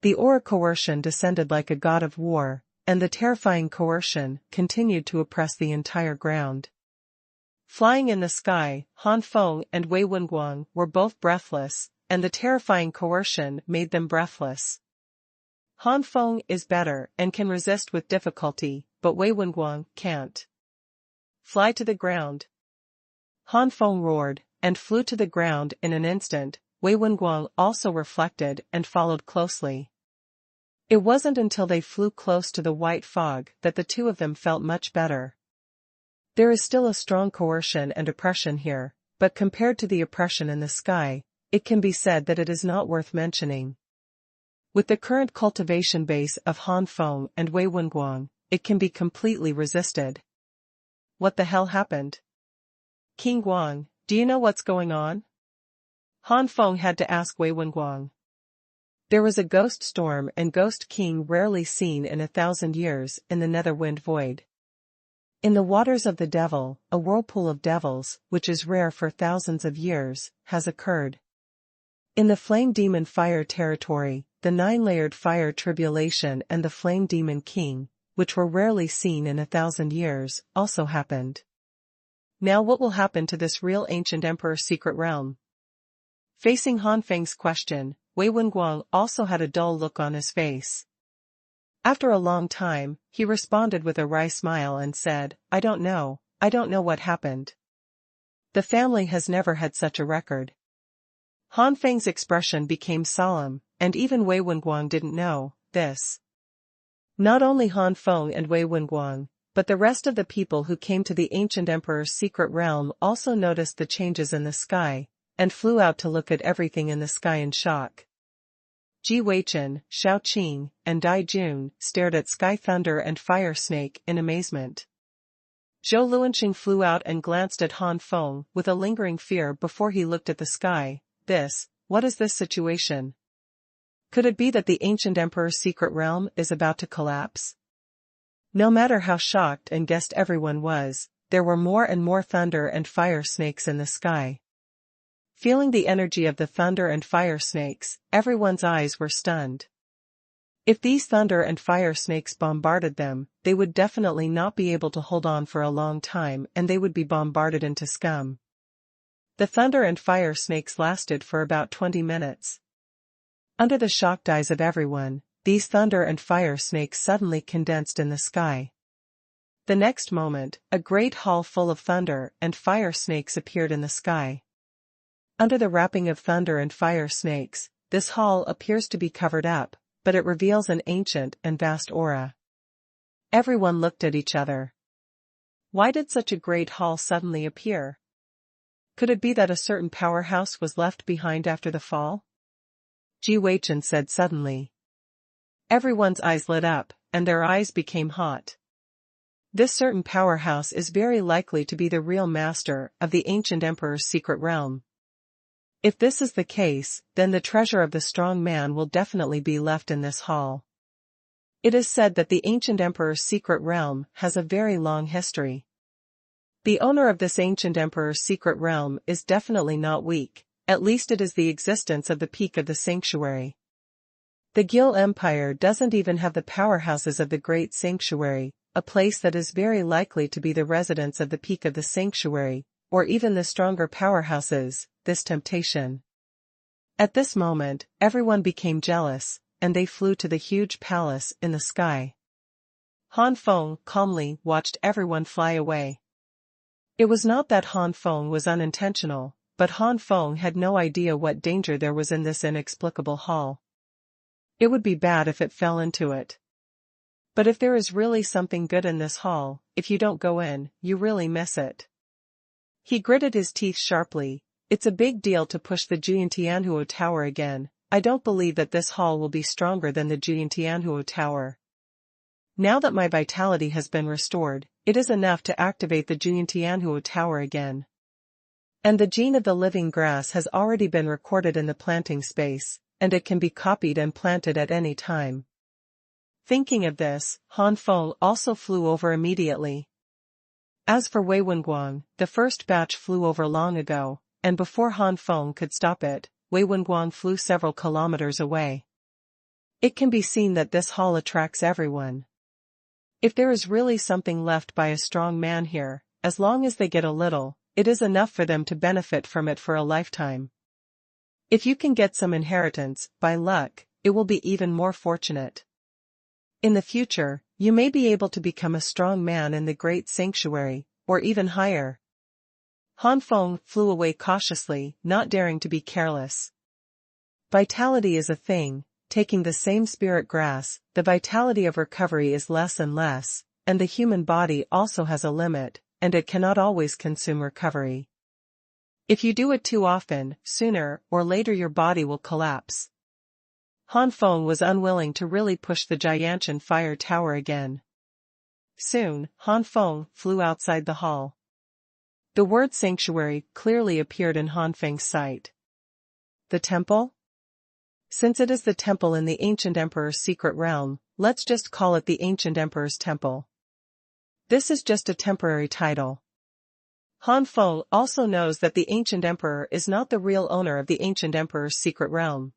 The aura coercion descended like a god of war, and the terrifying coercion continued to oppress the entire ground. Flying in the sky, Han Feng and Wei Wenguang were both breathless, and the terrifying coercion made them breathless. Han Feng is better and can resist with difficulty, but Wei Wenguang can't. Fly to the ground. Han Feng roared, and flew to the ground in an instant. Wei Wenguang also reflected and followed closely. It wasn't until they flew close to the white fog that the two of them felt much better. There is still a strong coercion and oppression here, but compared to the oppression in the sky, it can be said that it is not worth mentioning. With the current cultivation base of Han Feng and Wei Wenguang, it can be completely resisted. What the hell happened? King Guang, do you know what's going on? Han Feng had to ask Wei Wenguang. There was a ghost storm and Ghost King rarely seen in 1,000 years in the Netherwind Void. In the waters of the devil, a whirlpool of devils, which is rare for thousands of years, has occurred. In the Flame Demon Fire territory, the 9-layered fire tribulation and the Flame Demon King, which were rarely seen in 1,000 years, also happened. Now what will happen to this real ancient emperor's secret realm? Facing Han Feng's question, Wei Wenguang also had a dull look on his face. After a long time, he responded with a wry smile and said, I don't know what happened. The family has never had such a record. Han Feng's expression became solemn, and even Wei Wenguang didn't know this. Not only Han Feng and Wei Wenguang, but the rest of the people who came to the ancient emperor's secret realm also noticed the changes in the sky, and flew out to look at everything in the sky in shock. Ji Weichen, Shao Qing, and Dai Jun stared at sky thunder and fire snake in amazement. Zhou Luanxing flew out and glanced at Han Feng with a lingering fear before he looked at the sky. What is this situation? Could it be that the ancient emperor's secret realm is about to collapse? No matter how shocked and guessed everyone was, there were more and more thunder and fire snakes in the sky. Feeling the energy of the thunder and fire snakes, everyone's eyes were stunned. If these thunder and fire snakes bombarded them, they would definitely not be able to hold on for a long time and they would be bombarded into scum. The thunder and fire snakes lasted for about 20 minutes. Under the shocked eyes of everyone, these thunder and fire snakes suddenly condensed in the sky. The next moment, a great hall full of thunder and fire snakes appeared in the sky. Under the wrapping of thunder and fire snakes, this hall appears to be covered up, but it reveals an ancient and vast aura. Everyone looked at each other. Why did such a great hall suddenly appear? Could it be that a certain powerhouse was left behind after the fall? Ji Weichen said suddenly. Everyone's eyes lit up, and their eyes became hot. This certain powerhouse is very likely to be the real master of the ancient emperor's secret realm. If this is the case, then the treasure of the strong man will definitely be left in this hall. It is said that the ancient emperor's secret realm has a very long history. The owner of this ancient emperor's secret realm is definitely not weak, at least it is the existence of the peak of the sanctuary. The Gil Empire doesn't even have the powerhouses of the Great Sanctuary, a place that is very likely to be the residence of the peak of the sanctuary, or even the stronger powerhouses, this temptation. At this moment, everyone became jealous, and they flew to the huge palace in the sky. Han Feng calmly watched everyone fly away. It was not that Han Feng was unintentional, but Han Feng had no idea what danger there was in this inexplicable hall. It would be bad if it fell into it. But if there is really something good in this hall, if you don't go in, you really miss it. He gritted his teeth sharply. It's a big deal to push the Xuanhuan Tower again. I don't believe that this hall will be stronger than the Xuanhuan Tower. Now that my vitality has been restored, it is enough to activate the Xuanhuan Tower again. And the gene of the living grass has already been recorded in the planting space, and it can be copied and planted at any time. Thinking of this, Han Feng also flew over immediately. As for Wei Wenguang, the first batch flew over long ago, and before Han Feng could stop it, Wei Wenguang flew several kilometers away. It can be seen that this hall attracts everyone. If there is really something left by a strong man here, as long as they get a little, it is enough for them to benefit from it for a lifetime. If you can get some inheritance, by luck, it will be even more fortunate. In the future, you may be able to become a strong man in the great sanctuary, or even higher. Han Feng flew away cautiously, not daring to be careless. Vitality is a thing. Taking the same spirit grass, the vitality of recovery is less and less, and the human body also has a limit, and it cannot always consume recovery. If you do it too often, sooner or later your body will collapse. Han Feng was unwilling to really push the Xuanhuan Fire Tower again. Soon, Han Feng flew outside the hall. The word sanctuary clearly appeared in Han Feng's sight. The temple? Since it is the temple in the ancient emperor's secret realm, let's just call it the ancient emperor's temple. This is just a temporary title. Han Feng also knows that the ancient emperor is not the real owner of the ancient emperor's secret realm.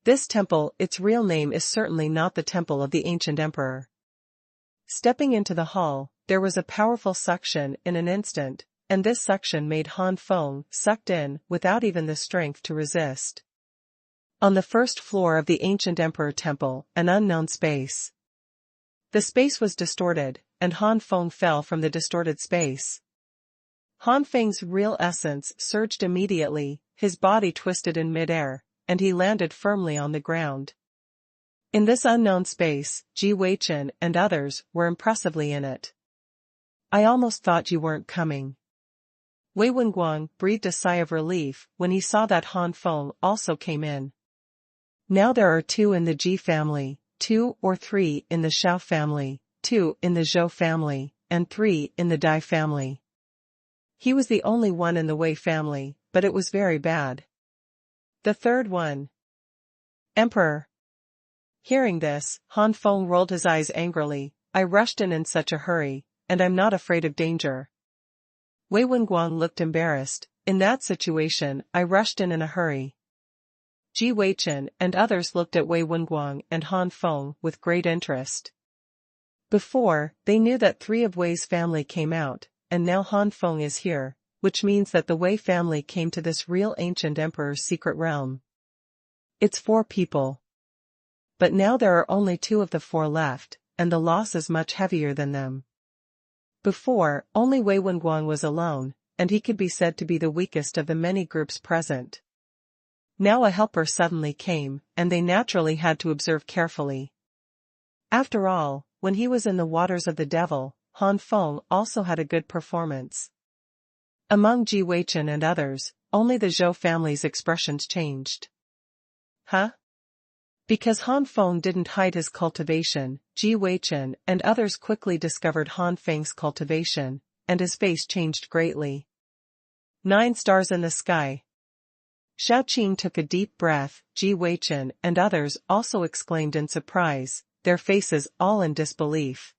This temple, its real name is certainly not the temple of the ancient emperor. Stepping into the hall, there was a powerful suction in an instant, and this suction made Han Feng sucked in without even the strength to resist. On the first floor of the ancient emperor temple, an unknown space. The space was distorted, and Han Feng fell from the distorted space. Han Feng's real essence surged immediately, his body twisted in midair, and he landed firmly on the ground. In this unknown space, Ji Weichen and others were impressively in it. I almost thought you weren't coming. Wei Wenguang breathed a sigh of relief when he saw that Han Feng also came in. Now there are 2 in the Ji family, 2 or 3 in the Xiao family, 2 in the Zhou family, and 3 in the Dai family. He was the only one in the Wei family, but it was very bad. The third one. Emperor. Hearing this, Han Feng rolled his eyes angrily. I rushed in such a hurry, and I'm not afraid of danger. Wei Wenguang looked embarrassed. In that situation, I rushed in a hurry. Ji Weichen and others looked at Wei Wenguang and Han Feng with great interest. Before, they knew that 3 of Wei's family came out, and now Han Feng is here, which means that the Wei family came to this real ancient emperor's secret realm. It's 4 people. But now there are only 2 of the 4 left, and the loss is much heavier than them. Before, only Wei Wenguang was alone, and he could be said to be the weakest of the many groups present. Now a helper suddenly came, and they naturally had to observe carefully. After all, when he was in the waters of the devil, Han Feng also had a good performance. Among Ji Weichen and others, only the Zhou family's expressions changed. Huh? Because Han Feng didn't hide his cultivation, Ji Weichen and others quickly discovered Han Feng's cultivation, and his face changed greatly. 9 stars in the sky. Xiao Qing took a deep breath. Ji Weichen and others also exclaimed in surprise, their faces all in disbelief.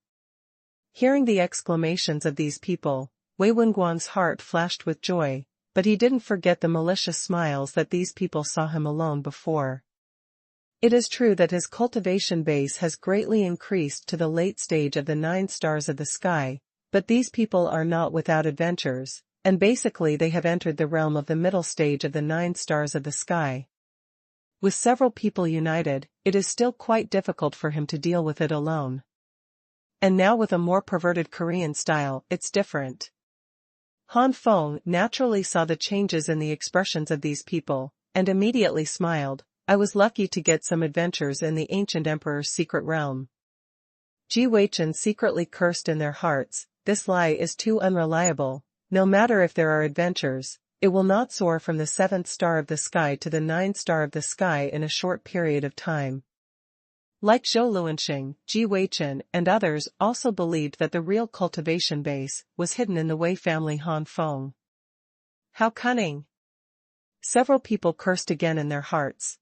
Hearing the exclamations of these people, Wei Wenguang's heart flashed with joy, but he didn't forget the malicious smiles that these people saw him alone before. It is true that his cultivation base has greatly increased to the late stage of the 9 stars of the sky, but these people are not without adventures, and basically they have entered the realm of the middle stage of the 9 stars of the sky. With several people united, it is still quite difficult for him to deal with it alone. And now with a more perverted Korean style, it's different. Han Feng naturally saw the changes in the expressions of these people, and immediately smiled. I was lucky to get some adventures in the ancient emperor's secret realm. Ji Weichen secretly cursed in their hearts, this lie is too unreliable, no matter if there are adventures, it will not soar from the 7th star of the sky to the 9th star of the sky in a short period of time. Like Zhou Luanxing, Ji Weichen and others also believed that the real cultivation base was hidden in the Wei family Han Feng. How cunning! Several people cursed again in their hearts.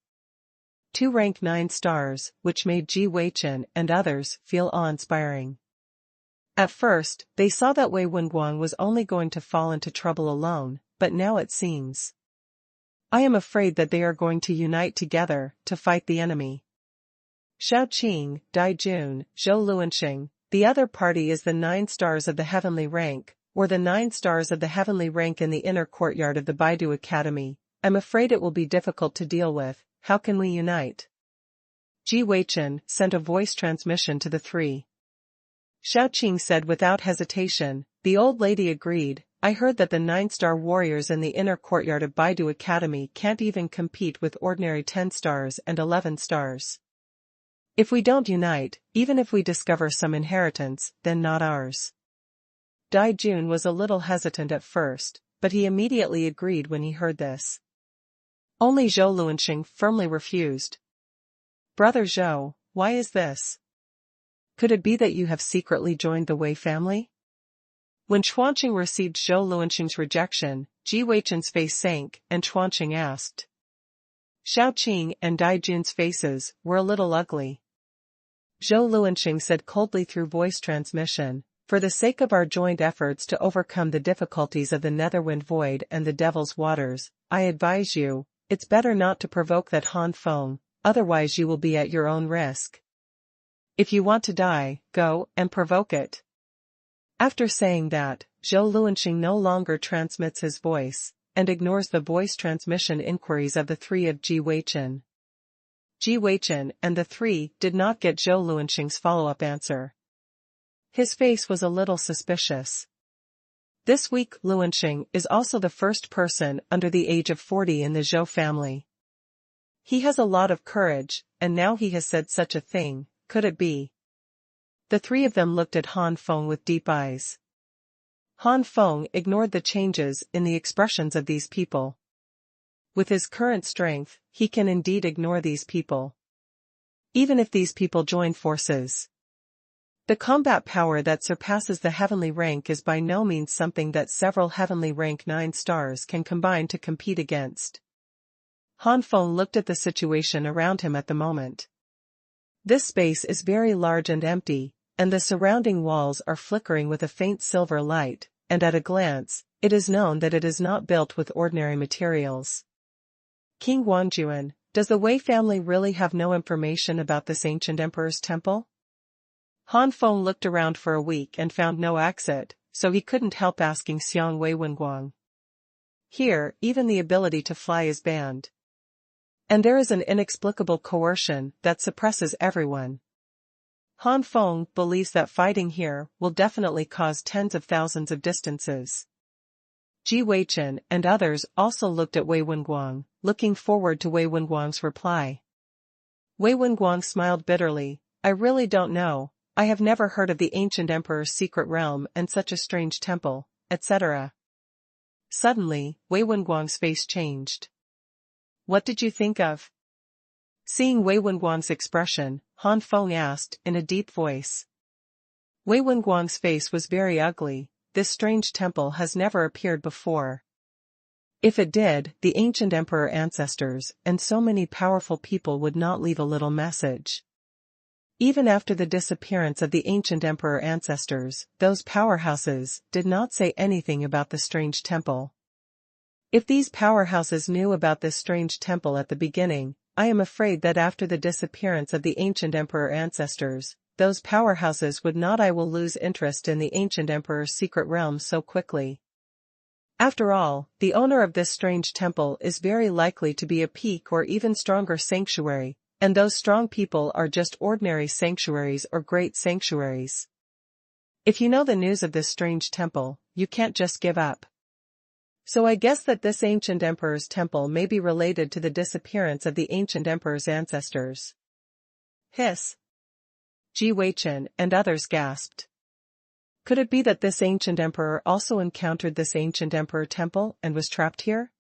2 rank 9 stars, which made Ji Weichen and others feel awe-inspiring. At first, they saw that Wei Wenguang was only going to fall into trouble alone, but now it seems. I am afraid that they are going to unite together to fight the enemy. Xiao Qing, Dai Jun, Zhou Luanxing, the other party is the 9 stars of the heavenly rank, or the 9 stars of the heavenly rank in the inner courtyard of the Baidu Academy. I'm afraid it will be difficult to deal with. How can we unite? Ji Weichen sent a voice transmission to the 3. Xiao Qing said without hesitation. The old lady agreed. I heard that the 9-star warriors in the inner courtyard of Baidu Academy can't even compete with ordinary 10 stars and 11 stars. If we don't unite, even if we discover some inheritance, then not ours. Dai Jun was a little hesitant at first, but he immediately agreed when he heard this. Only Zhou Luanxing firmly refused. Brother Zhou, why is this? Could it be that you have secretly joined the Wei family? When Xuanqing received Zhou Luanxing's rejection, Ji Weichen's face sank, and Xuanqing asked. Xiao Qing and Dai Jun's faces were a little ugly. Zhou Luanxing said coldly through voice transmission, for the sake of our joint efforts to overcome the difficulties of the Netherwind Void and the Devil's Waters, I advise you, it's better not to provoke that Han Feng, otherwise you will be at your own risk. If you want to die, go and provoke it. After saying that, Zhou Luanxing no longer transmits his voice, and ignores the voice transmission inquiries of the 3 of Ji Weichen. Ji Weichen and the 3 did not get Zhou Luanxing's follow-up answer. His face was a little suspicious. This week Luanxing is also the first person under the age of 40 in the Zhou family. He has a lot of courage, and now he has said such a thing. Could it be? The 3 of them looked at Han Feng with deep eyes. Han Feng ignored the changes in the expressions of these people. With his current strength, he can indeed ignore these people. Even if these people join forces. The combat power that surpasses the heavenly rank is by no means something that several heavenly rank 9 stars can combine to compete against. Han Feng looked at the situation around him at the moment. This space is very large and empty, and the surrounding walls are flickering with a faint silver light, and at a glance, it is known that it is not built with ordinary materials. King Wanjuan, does the Wei family really have no information about this ancient emperor's temple? Han Feng looked around for a week and found no exit, so he couldn't help asking Xiang Wei Wenguang. Here, even the ability to fly is banned. And there is an inexplicable coercion that suppresses everyone. Han Feng believes that fighting here will definitely cause tens of thousands of distances. Ji Weichen and others also looked at Wei Wenguang, looking forward to Wei Wenguang's reply. Wei Wenguang smiled bitterly. I really don't know. I have never heard of the ancient emperor's secret realm and such a strange temple, etc. Suddenly, Wei Wenguang's face changed. What did you think of? Seeing Wei Wenguang's expression, Han Feng asked in a deep voice. Wei Wenguang's face was very ugly. This strange temple has never appeared before. If it did, the ancient emperor ancestors and so many powerful people would not leave a little message. Even after the disappearance of the ancient emperor ancestors, those powerhouses did not say anything about the strange temple. If these powerhouses knew about this strange temple at the beginning, I am afraid that after the disappearance of the ancient emperor ancestors, those powerhouses would not. I will lose interest in the ancient emperor's secret realm so quickly. After all, the owner of this strange temple is very likely to be a peak or even stronger sanctuary, and those strong people are just ordinary sanctuaries or great sanctuaries. If you know the news of this strange temple, you can't just give up. So I guess that this ancient emperor's temple may be related to the disappearance of the ancient emperor's ancestors. Hiss. Ji Weichen and others gasped. Could it be that this ancient emperor also encountered this ancient emperor temple and was trapped here?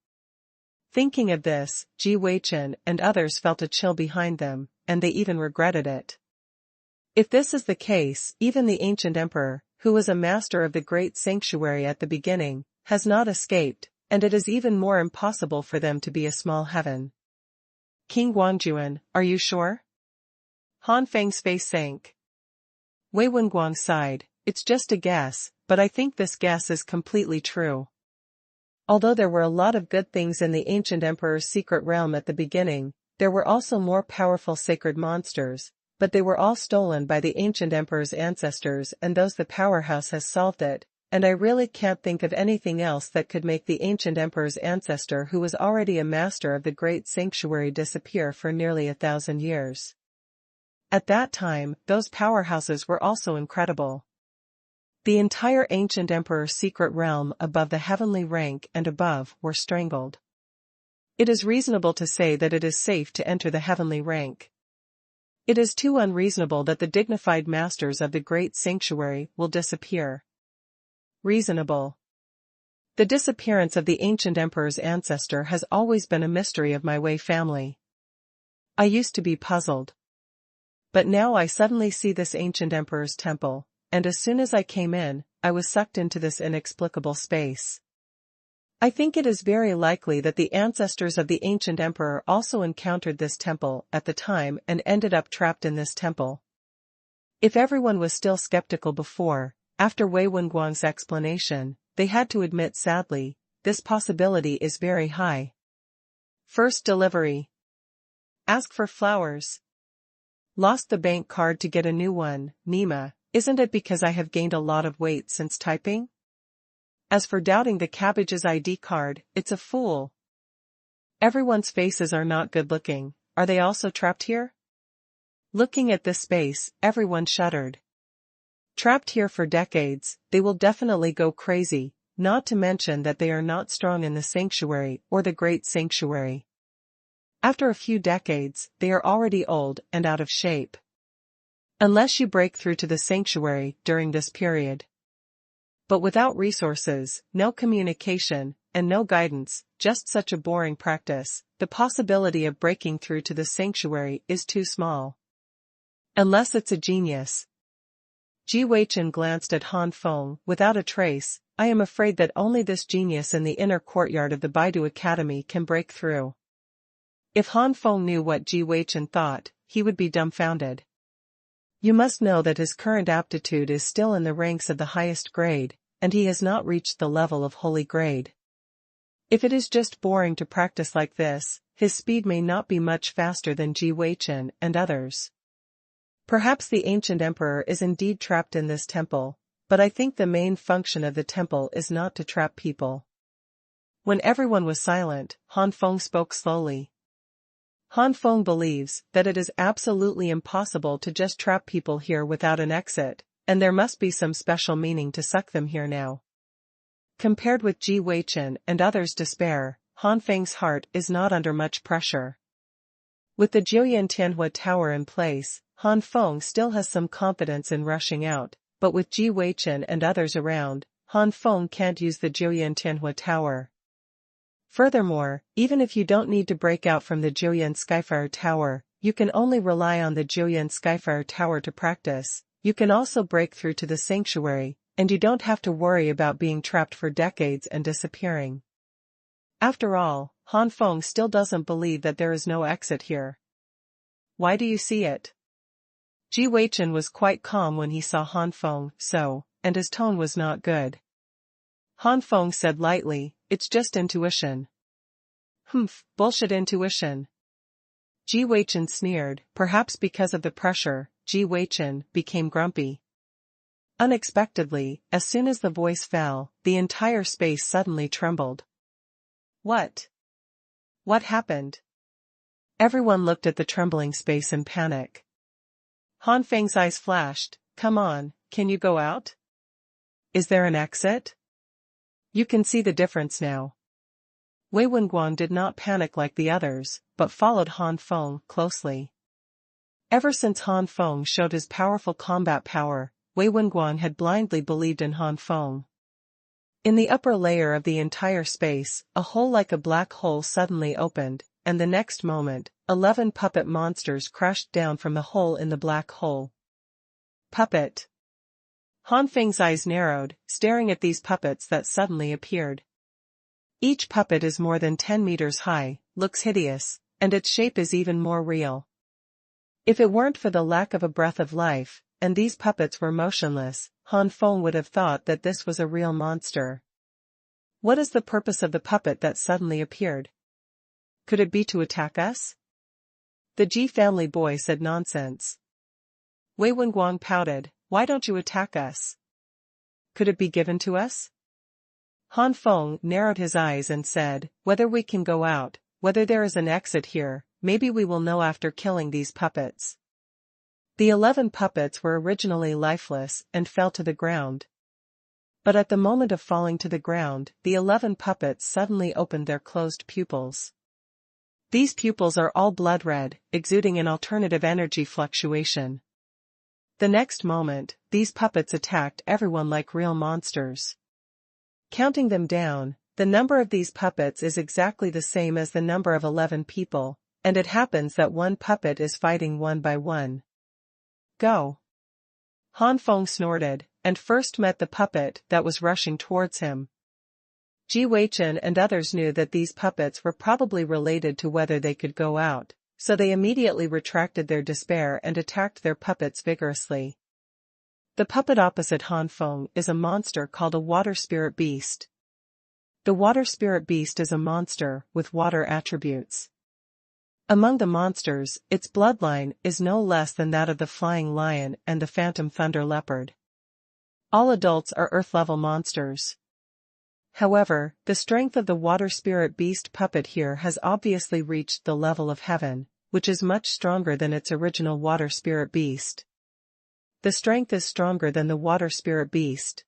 Thinking of this, Ji Weichen and others felt a chill behind them, and they even regretted it. If this is the case, even the ancient emperor, who was a master of the great sanctuary at the beginning, has not escaped, and it is even more impossible for them to be a small heaven. King Guangjuan, are you sure? Han Feng's face sank. Wei Wenguang sighed, it's just a guess, but I think this guess is completely true. Although there were a lot of good things in the ancient emperor's secret realm at the beginning, there were also more powerful sacred monsters, but they were all stolen by the ancient emperor's ancestors and those the powerhouse has solved it, and I really can't think of anything else that could make the ancient emperor's ancestor who was already a master of the great sanctuary disappear for nearly 1,000 years. At that time, those powerhouses were also incredible. The entire ancient emperor's secret realm above the heavenly rank and above were strangled. It is reasonable to say that it is safe to enter the heavenly rank. It is too unreasonable that the dignified masters of the great sanctuary will disappear. Reasonable. The disappearance of the ancient emperor's ancestor has always been a mystery of my Wei family. I used to be puzzled. But now I suddenly see this ancient emperor's temple, and as soon as I came in, I was sucked into this inexplicable space. I think it is very likely that the ancestors of the ancient emperor also encountered this temple at the time and ended up trapped in this temple. If everyone was still skeptical before, after Wei Wenguang's explanation, they had to admit sadly, this possibility is very high. First delivery. Ask for flowers. Lost the bank card to get a new one, Nima. Isn't it because I have gained a lot of weight since typing? As for doubting the cabbage's ID card, it's a fool. Everyone's faces are not good looking, are they also trapped here? Looking at this space, everyone shuddered. Trapped here for decades, they will definitely go crazy, not to mention that they are not strong in the sanctuary or the great sanctuary. After a few decades, they are already old and out of shape. Unless you break through to the sanctuary during this period. But without resources, no communication, and no guidance, just such a boring practice, the possibility of breaking through to the sanctuary is too small. Unless it's a genius. Ji Weichen glanced at Han Feng without a trace. I am afraid that only this genius in the inner courtyard of the Baidu Academy can break through. If Han Feng knew what Ji Weichen thought, he would be dumbfounded. You must know that his current aptitude is still in the ranks of the highest grade, and he has not reached the level of holy grade. If it is just boring to practice like this, his speed may not be much faster than Ji Weichen and others. Perhaps the ancient emperor is indeed trapped in this temple, but I think the main function of the temple is not to trap people. When everyone was silent, Han Feng spoke slowly. Han Feng believes that it is absolutely impossible to just trap people here without an exit, and there must be some special meaning to suck them here now. Compared with Ji Weichen and others' despair, Han Feng's heart is not under much pressure. With the Jiuyan Tianhua Tower in place, Han Feng still has some confidence in rushing out, but with Ji Weichen and others around, Han Feng can't use the Jiuyan Tianhua Tower. Furthermore, even if you don't need to break out from the Jiuyan Skyfire Tower, you can only rely on the Jiuyan Skyfire Tower to practice. You can also break through to the sanctuary, and you don't have to worry about being trapped for decades and disappearing. After all, Han Feng still doesn't believe that there is no exit here. Why do you see it? Ji Weichen was quite calm when he saw Han Feng, and his tone was not good. Han Feng said lightly, it's just intuition. Humph, bullshit intuition. Ji Weichen sneered, perhaps because of the pressure. Ji Weichen became grumpy. Unexpectedly, as soon as the voice fell, the entire space suddenly trembled. What? What happened? Everyone looked at the trembling space in panic. Han Feng's eyes flashed, come on, can you go out? Is there an exit? You can see the difference now. Wei Wenguang did not panic like the others, but followed Han Feng closely. Ever since Han Feng showed his powerful combat power, Wei Wenguang had blindly believed in Han Feng. In the upper layer of the entire space, a hole like a black hole suddenly opened, and the next moment, 11 puppet monsters crashed down from the hole in the black hole. Puppet. Han Feng's eyes narrowed, staring at these puppets that suddenly appeared. Each puppet is more than 10 meters high, looks hideous, and its shape is even more real. If it weren't for the lack of a breath of life, and these puppets were motionless, Han Feng would have thought that this was a real monster. What is the purpose of the puppet that suddenly appeared? Could it be to attack us? The Ji family boy said nonsense. Wei Wenguang pouted, why don't you attack us? Could it be given to us? Han Feng narrowed his eyes and said, whether we can go out, whether there is an exit here, maybe we will know after killing these puppets. The 11 puppets were originally lifeless and fell to the ground. But at the moment of falling to the ground, the 11 puppets suddenly opened their closed pupils. These pupils are all blood red, exuding an alternative energy fluctuation. The next moment, these puppets attacked everyone like real monsters. Counting them down, the number of these puppets is exactly the same as the number of 11 people, and it happens that one puppet is fighting one by one. Go! Han Feng snorted, and first met the puppet that was rushing towards him. Ji Weichen and others knew that these puppets were probably related to whether they could go out, so they immediately retracted their despair and attacked their puppets vigorously. The puppet opposite Han Feng is a monster called a water spirit beast. The water spirit beast is a monster with water attributes. Among the monsters, its bloodline is no less than that of the flying lion and the phantom thunder leopard. All adults are earth-level monsters. However, the strength of the water spirit beast puppet here has obviously reached the level of heaven, which is much stronger than its original water spirit beast. The strength is stronger than the water spirit beast.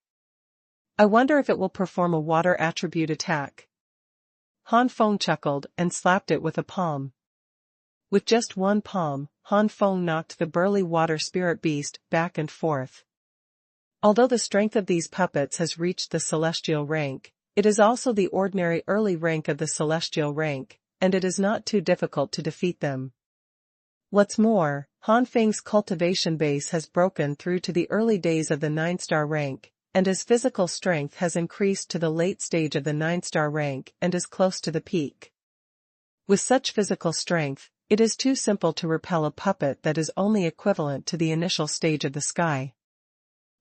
I wonder if it will perform a water attribute attack. Han Feng chuckled and slapped it with a palm. With just one palm, Han Feng knocked the burly water spirit beast back and forth. Although the strength of these puppets has reached the celestial rank, it is also the ordinary early rank of the celestial rank, and it is not too difficult to defeat them. What's more, Han Feng's cultivation base has broken through to the early days of the 9-star rank, and his physical strength has increased to the late stage of the 9-star rank and is close to the peak. With such physical strength, it is too simple to repel a puppet that is only equivalent to the initial stage of the sky.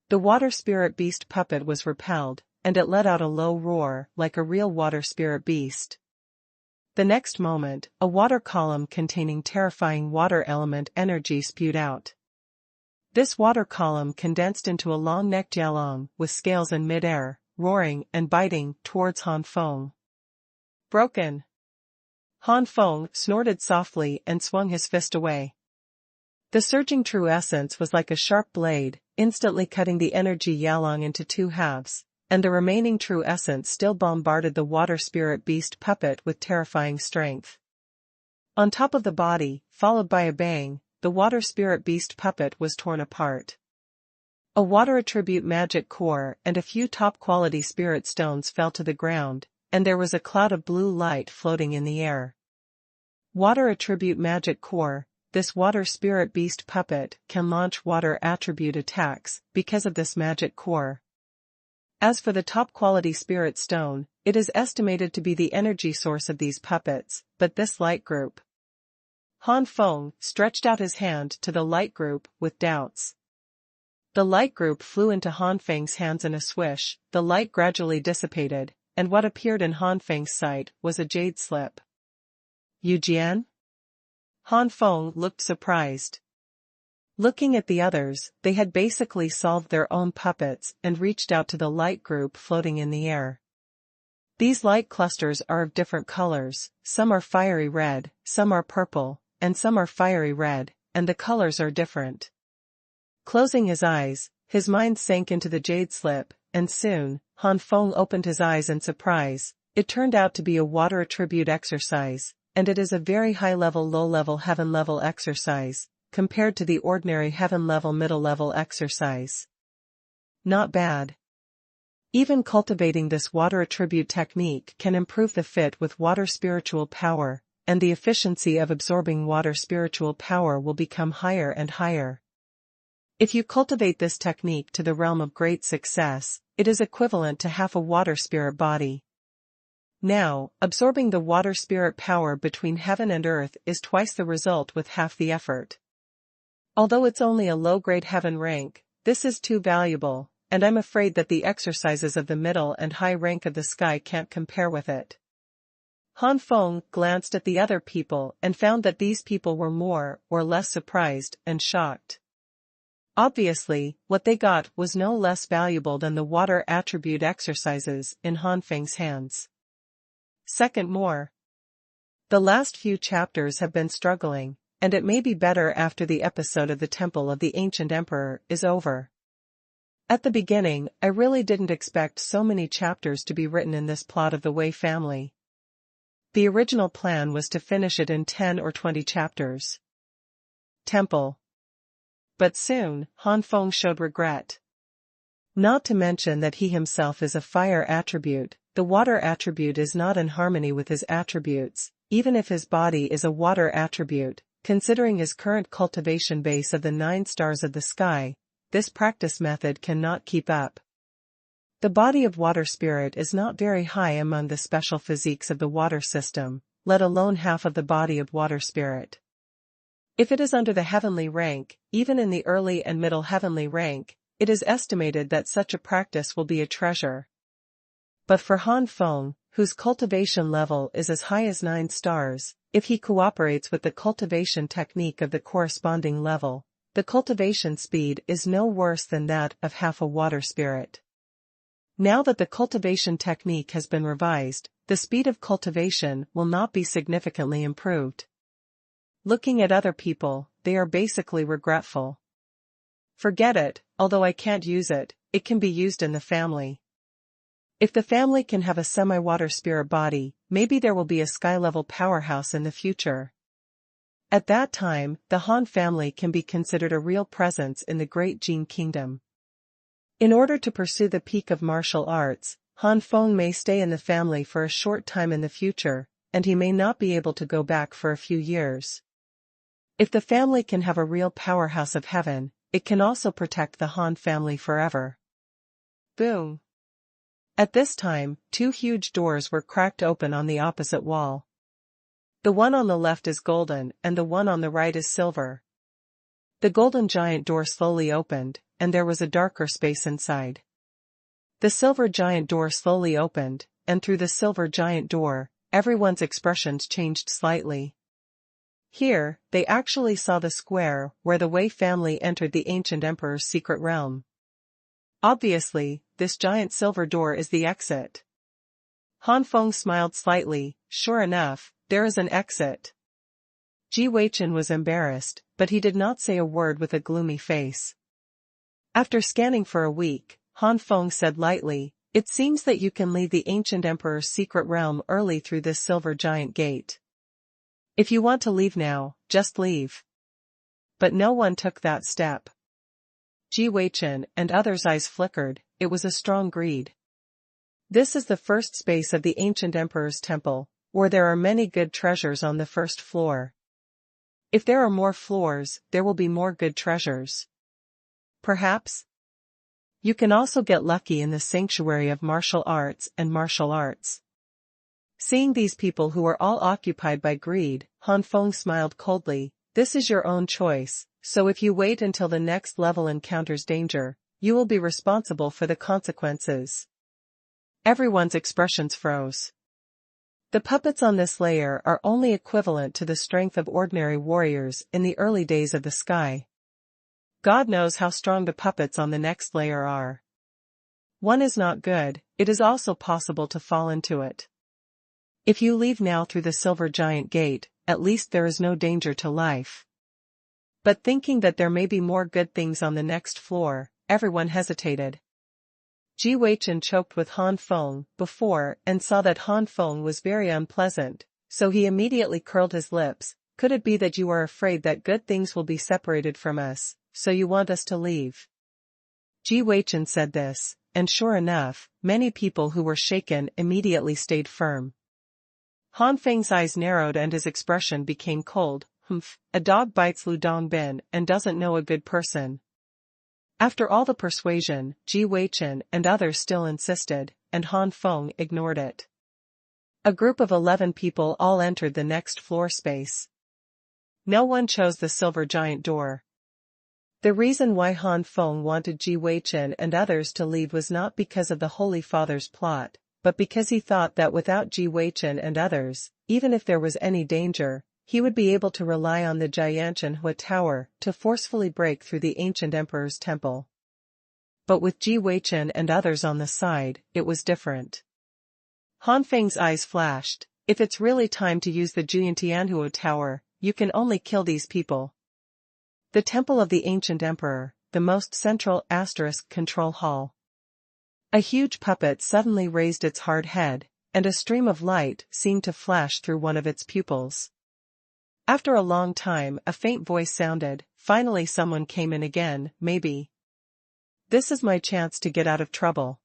The water spirit beast puppet was repelled, and it let out a low roar like a real water spirit beast. The next moment, a water column containing terrifying water element energy spewed out. This water column condensed into a long-necked Yalong with scales in mid-air, roaring and biting towards Han Feng. Broken! Han Feng snorted softly and swung his fist away. The surging true essence was like a sharp blade, instantly cutting the energy Yalong into 2 halves, and the remaining true essence still bombarded the water spirit beast puppet with terrifying strength. On top of the body, followed by a bang, the water spirit beast puppet was torn apart. A water attribute magic core and a few top-quality spirit stones fell to the ground, and there was a cloud of blue light floating in the air. Water attribute magic core. This water spirit beast puppet can launch water attribute attacks because of this magic core. As for the top-quality spirit stone, it is estimated to be the energy source of these puppets, but this light group. Han Feng stretched out his hand to the light group with doubts. The light group flew into Han Feng's hands in a swish, the light gradually dissipated, and what appeared in Han Feng's sight was a jade slip. Yujian? Han Feng looked surprised. Looking at the others, they had basically solved their own puppets and reached out to the light group floating in the air. These light clusters are of different colors, some are fiery red, some are purple, and some are fiery red, and the colors are different. Closing his eyes, his mind sank into the jade slip, and soon, Han Feng opened his eyes in surprise. It turned out to be a water attribute exercise, and it is a very high-level low-level heaven-level exercise, compared to the ordinary heaven-level middle-level exercise. not bad. Even cultivating this water attribute technique can improve the fit with water spiritual power, and the efficiency of absorbing water spiritual power will become higher and higher. If you cultivate this technique to the realm of great success, it is equivalent to half a water spirit body. Now, absorbing the water spirit power between heaven and earth is twice the result with half the effort. Although it's only a low-grade heaven rank, this is too valuable, and I'm afraid that the exercises of the middle and high rank of the sky can't compare with it. Han Feng glanced at the other people and found that these people were more or less surprised and shocked. Obviously, what they got was no less valuable than the water attribute exercises in Han Feng's hands. Second more. The last few chapters have been struggling, and it may be better after the episode of the Temple of the Ancient Emperor is over. At the beginning, I really didn't expect so many chapters to be written in this plot of the Wei family. The original plan was to finish it in 10 or 20 chapters. Temple. But soon, Han Feng showed regret. Not to mention that he himself is a fire attribute, the water attribute is not in harmony with his attributes, even if his body is a water attribute, considering his current cultivation base of the 9 stars of the sky, this practice method cannot keep up. The body of water spirit is not very high among the special physiques of the water system, let alone half of the body of water spirit. If it is under the heavenly rank, even in the early and middle heavenly rank, it is estimated that such a practice will be a treasure. But for Han Feng, whose cultivation level is as high as 9 stars, if he cooperates with the cultivation technique of the corresponding level, the cultivation speed is no worse than that of half a water spirit. Now that the cultivation technique has been revised, the speed of cultivation will not be significantly improved. Looking at other people, they are basically regretful. Forget it, although I can't use it, it can be used in the family. If the family can have a semi-water spirit body, maybe there will be a sky-level powerhouse in the future. At that time, the Han family can be considered a real presence in the great Jin kingdom. In order to pursue the peak of martial arts, Han Feng may stay in the family for a short time in the future, and he may not be able to go back for a few years. If the family can have a real powerhouse of heaven, it can also protect the Han family forever. Boom. At this time, 2 huge doors were cracked open on the opposite wall. The one on the left is golden and the one on the right is silver. The golden giant door slowly opened, and there was a darker space inside. The silver giant door slowly opened, and through the silver giant door, everyone's expressions changed slightly. Here, they actually saw the square where the Wei family entered the ancient emperor's secret realm. Obviously, this giant silver door is the exit. Han Feng smiled slightly. Sure enough, there is an exit. Ji Weichen was embarrassed, but he did not say a word with a gloomy face. After scanning for a week, Han Feng said lightly, "It seems that you can leave the ancient emperor's secret realm early through this silver giant gate. If you want to leave now, just leave." But no one took that step. Ji Weichen and others' eyes flickered. It was a strong greed. This is the first space of the ancient emperor's temple, where there are many good treasures on the first floor. If there are more floors, there will be more good treasures. Perhaps you can also get lucky in the sanctuary of martial arts and martial arts. Seeing these people who are all occupied by greed, Han Feng smiled coldly. This is your own choice, so if you wait until the next level encounters danger, you will be responsible for the consequences. Everyone's expressions froze. The puppets on this layer are only equivalent to the strength of ordinary warriors in the early days of the sky. God knows how strong the puppets on the next layer are. One is not good, it is also possible to fall into it. If you leave now through the silver giant gate, at least there is no danger to life. But thinking that there may be more good things on the next floor, everyone hesitated. Ji Weichen choked with Han Feng before and saw that Han Feng was very unpleasant, so he immediately curled his lips. Could it be that you are afraid that good things will be separated from us, so you want us to leave? Ji Weichen said this, and sure enough, many people who were shaken immediately stayed firm. Han Feng's eyes narrowed and his expression became cold. Humph, a dog bites Lu Dongbin and doesn't know a good person. After all the persuasion, Ji Weichen and others still insisted, and Han Feng ignored it. A group of 11 people all entered the next floor space. No one chose the silver giant door. The reason why Han Feng wanted Ji Weichen and others to leave was not because of the Holy Father's plot, but because he thought that without Ji Weichen and others, even if there was any danger, he would be able to rely on the Xuanhuan Tower to forcefully break through the ancient emperor's temple. But with Ji Weichen and others on the side, it was different. Han Feng's eyes flashed. If it's really time to use the Xuanhuan Tower, you can only kill these people. The temple of the ancient emperor, the most central control hall. A huge puppet suddenly raised its hard head, and a stream of light seemed to flash through one of its pupils. After a long time, a faint voice sounded. Finally someone came in again, maybe. This is my chance to get out of trouble.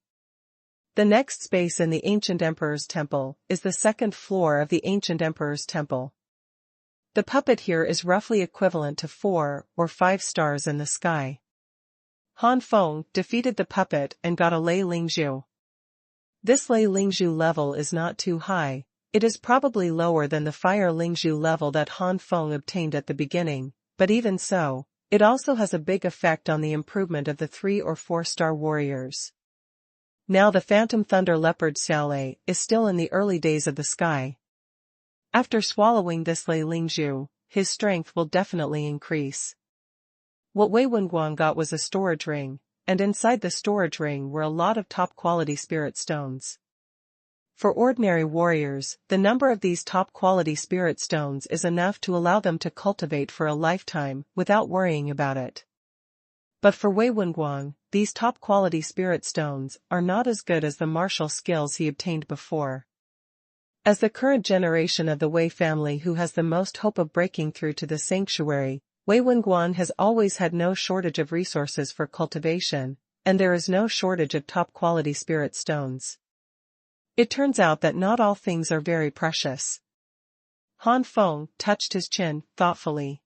The next space in the ancient emperor's temple is the second floor of the ancient emperor's temple. The puppet here is roughly equivalent to 4 or 5 stars in the sky. Han Feng defeated the puppet and got a Lei Lingzhu. This Lei Lingzhu level is not too high, it is probably lower than the Fire Lingzhu level that Han Feng obtained at the beginning, but even so, it also has a big effect on the improvement of the 3 or 4 star warriors. Now the Phantom Thunder Leopard Xiaolei is still in the early days of the sky. After swallowing this Lei Lingzhu, his strength will definitely increase. What Wei Wenguang got was a storage ring, and inside the storage ring were a lot of top-quality spirit stones. For ordinary warriors, the number of these top-quality spirit stones is enough to allow them to cultivate for a lifetime without worrying about it. But for Wei Wenguang, these top-quality spirit stones are not as good as the martial skills he obtained before. As the current generation of the Wei family who has the most hope of breaking through to the sanctuary, Wei Wenguan has always had no shortage of resources for cultivation, and there is no shortage of top-quality spirit stones. It turns out that not all things are very precious. Han Feng touched his chin thoughtfully.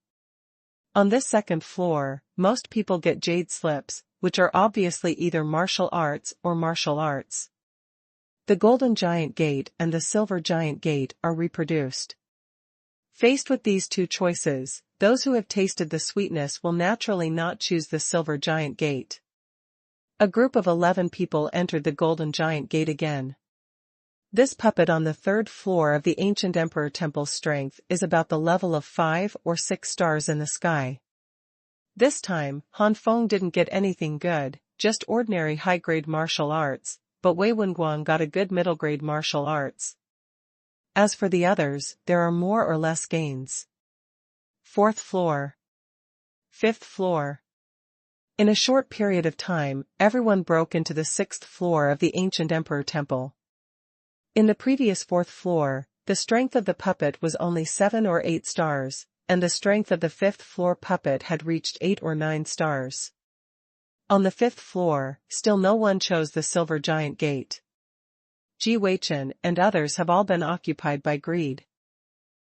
On this second floor, most people get jade slips, which are obviously either martial arts or martial arts. The Golden Giant Gate and the Silver Giant Gate are reproduced. Faced with these two choices, those who have tasted the sweetness will naturally not choose the Silver Giant Gate. A group of 11 people entered the Golden Giant Gate again. This puppet on the 3rd floor of the ancient Emperor Temple's strength is about the level of 5 or 6 stars in the sky. This time, Han Feng didn't get anything good, just ordinary high-grade martial arts, but Wei Wenguang got a good middle-grade martial arts. As for the others, there are more or less gains. 4th floor. 5th floor. In a short period of time, everyone broke into the 6th floor of the ancient Emperor Temple. In the previous 4th floor, the strength of the puppet was only 7 or 8 stars, and the strength of the 5th floor puppet had reached 8 or 9 stars. On the 5th floor, still no one chose the Silver Giant Gate. Ji Weichen and others have all been occupied by greed.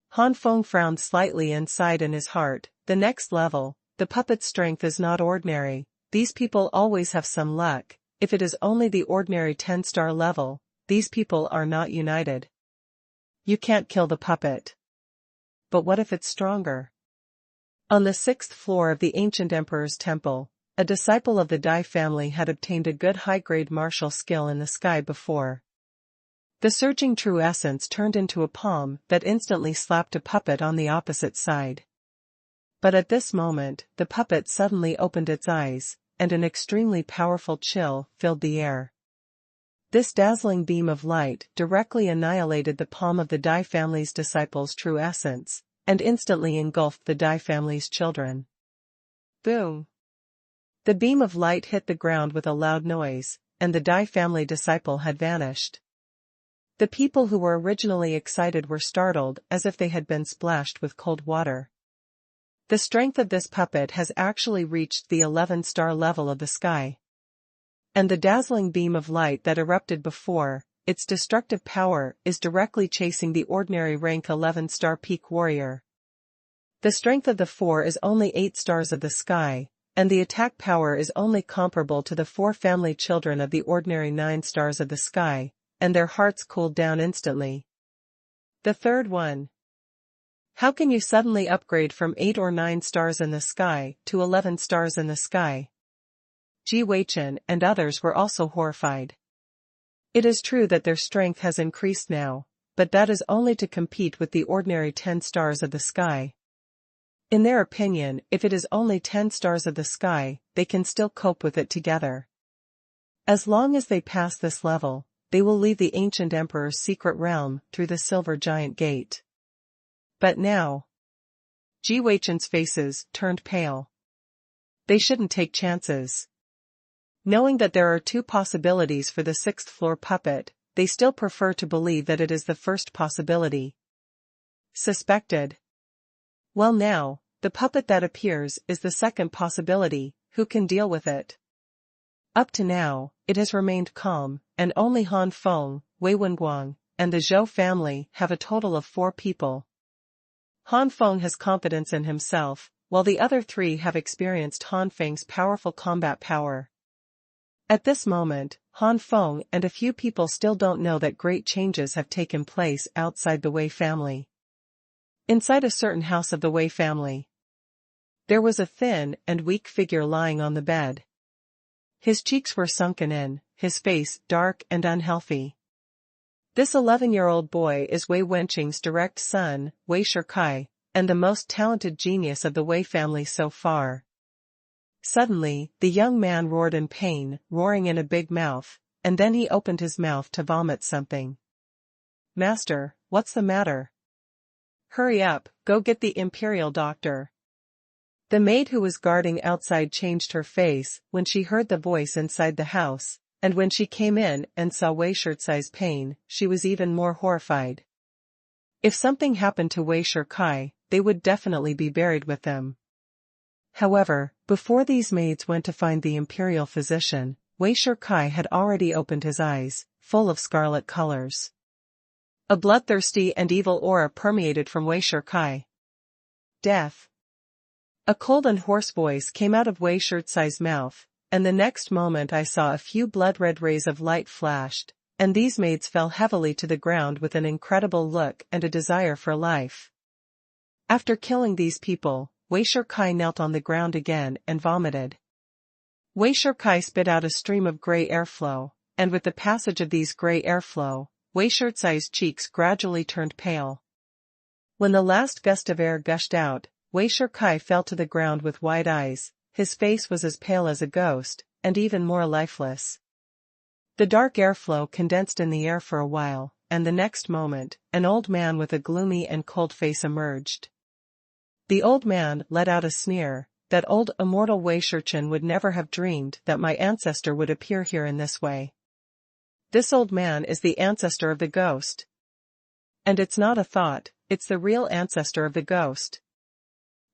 Han Feng frowned slightly and sighed in his heart. The next level, the puppet's strength is not ordinary. These people always have some luck. If it is only the ordinary 10-star level, these people are not united. You can't kill the puppet. But what if it's stronger? On the 6th floor of the ancient Emperor's Temple, a disciple of the Dai family had obtained a good high-grade martial skill in the sky before. The surging true essence turned into a palm that instantly slapped a puppet on the opposite side. But at this moment, the puppet suddenly opened its eyes, and an extremely powerful chill filled the air. This dazzling beam of light directly annihilated the palm of the Dai family's disciple's true essence, and instantly engulfed the Dai family's children. Boom! The beam of light hit the ground with a loud noise, and the Dai family disciple had vanished. The people who were originally excited were startled as if they had been splashed with cold water. The strength of this puppet has actually reached the 11-star level of the sky. and the dazzling beam of light that erupted before, its destructive power is directly chasing the ordinary rank 11-star peak warrior. The strength of the 4 is only 8 stars of the sky, and the attack power is only comparable to the 4 family children of the ordinary 9 stars of the sky, and their hearts cooled down instantly. The third one. How can you suddenly upgrade from 8 or 9 stars in the sky to 11 stars in the sky? Ji Weichen and others were also horrified. It is true that their strength has increased now, but that is only to compete with the ordinary 10 stars of the sky. In their opinion, if it is only 10 stars of the sky, they can still cope with it together. As long as they pass this level, they will leave the ancient emperor's secret realm through the silver giant gate. But now, Ji Weichen's faces turned pale. They shouldn't take chances. Knowing that there are 2 possibilities for the 6th floor puppet, they still prefer to believe that it is the first possibility. Suspected. Well now, the puppet that appears is the second possibility. Who can deal with it? Up to now, it has remained calm, and only Han Feng, Wei Wenguang, and the Zhou family have a total of 4 people. Han Feng has confidence in himself, while the other 3 have experienced Han Feng's powerful combat power. At this moment, Han Feng and a few people still don't know that great changes have taken place outside the Wei family. Inside a certain house of the Wei family, there was a thin and weak figure lying on the bed. His cheeks were sunken in, his face dark and unhealthy. This 11-year-old boy is Wei Wenqing's direct son, Wei Cai, and the most talented genius of the Wei family so far. Suddenly, the young man roared in pain, roaring in a big mouth, and then he opened his mouth to vomit something. "Master, what's the matter? Hurry up, go get the imperial doctor." The maid who was guarding outside changed her face when she heard the voice inside the house, and when she came in and saw Wei Shirtsai's pain, she was even more horrified. If something happened to Wei Shirkai, they would definitely be buried with them. However, before these maids went to find the imperial physician, Wei Shirkai had already opened his eyes, full of scarlet colors. A bloodthirsty and evil aura permeated from Wei Shirkai. Death. A cold and hoarse voice came out of Wei Shirtsai's mouth, and the next moment I saw a few blood-red rays of light flashed, and these maids fell heavily to the ground with an incredible look and a desire for life. After killing these people, Wei Shirkai knelt on the ground again and vomited. Wei Shirkai spit out a stream of gray airflow, and with the passage of these gray airflow, Wei Shirtsai's cheeks gradually turned pale. When the last gust of air gushed out, Wei Shirkai fell to the ground with wide eyes. His face was as pale as a ghost, and even more lifeless. The dark airflow condensed in the air for a while, and the next moment, an old man with a gloomy and cold face emerged. The old man let out a sneer. That old immortal Wei Shirchen would never have dreamed that my ancestor would appear here in this way. This old man is the ancestor of the ghost. And it's not a thought, it's the real ancestor of the ghost.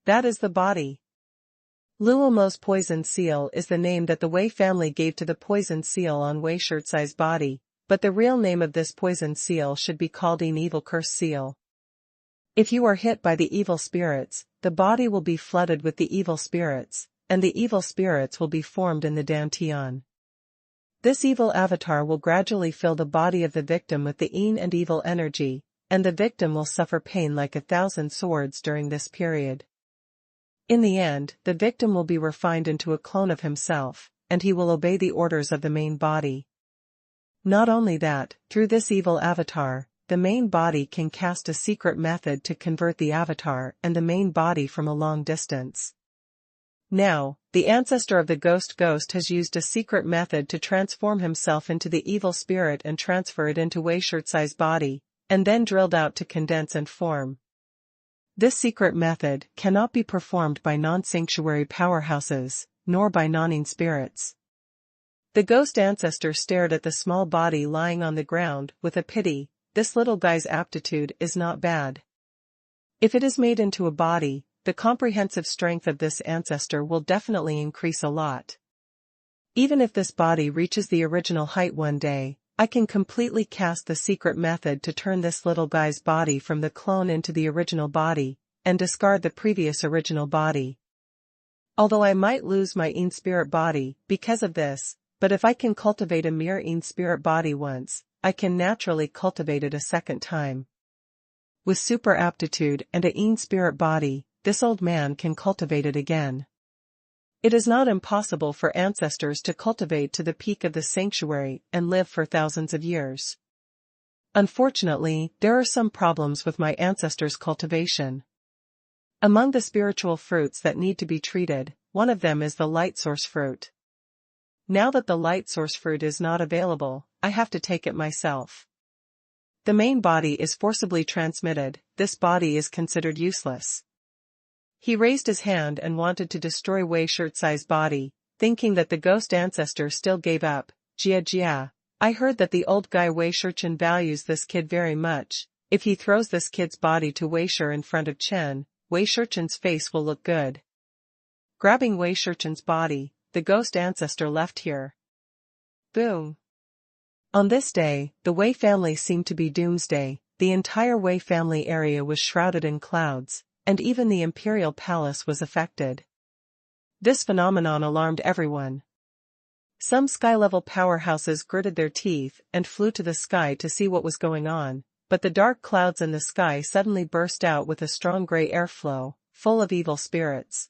That is the body. Luomo's poison seal is the name that the Wei family gave to the poison seal on Wei Shirtsai's body, but the real name of this poison seal should be called an evil curse seal. If you are hit by the evil spirits, the body will be flooded with the evil spirits, and the evil spirits will be formed in the Dantian. This evil avatar will gradually fill the body of the victim with the yin and evil energy, and the victim will suffer pain like 1,000 swords during this period. In the end, the victim will be refined into a clone of himself, and he will obey the orders of the main body. Not only that, through this evil avatar, the main body can cast a secret method to convert the avatar and the main body from a long distance. Now, the ancestor of the ghost has used a secret method to transform himself into the evil spirit and transfer it into Wei Shirtsai's body, and then drilled out to condense and form. This secret method cannot be performed by non-sanctuary powerhouses, nor by non-yin spirits. The ghost ancestor stared at the small body lying on the ground with a pity. This little guy's aptitude is not bad. If it is made into a body, the comprehensive strength of this ancestor will definitely increase a lot. Even if this body reaches the original height one day, I can completely cast the secret method to turn this little guy's body from the clone into the original body, and discard the previous original body. Although I might lose my Yin spirit body because of this, but if I can cultivate a mere Yin spirit body once, I can naturally cultivate it a second time. With super aptitude and a Yin spirit body, this old man can cultivate it again. It is not impossible for ancestors to cultivate to the peak of the sanctuary and live for thousands of years. Unfortunately, there are some problems with my ancestors' cultivation. Among the spiritual fruits that need to be treated, one of them is the light source fruit. Now that the light source fruit is not available, I have to take it myself. The main body is forcibly transmitted, this body is considered useless. He raised his hand and wanted to destroy Wei Shirtsai's body, thinking that the ghost ancestor still gave up. Jia, I heard that the old guy Wei Shirchen values this kid very much. If he throws this kid's body to Wei Shir in front of Chen, Wei Shirchen's face will look good. Grabbing Wei Shirchen's body, the ghost ancestor left here. Boom. On this day, the Wei family seemed to be doomsday. The entire Wei family area was shrouded in clouds, and even the imperial palace was affected. This phenomenon alarmed everyone. Some sky-level powerhouses gritted their teeth and flew to the sky to see what was going on, but the dark clouds in the sky suddenly burst out with a strong gray airflow, full of evil spirits.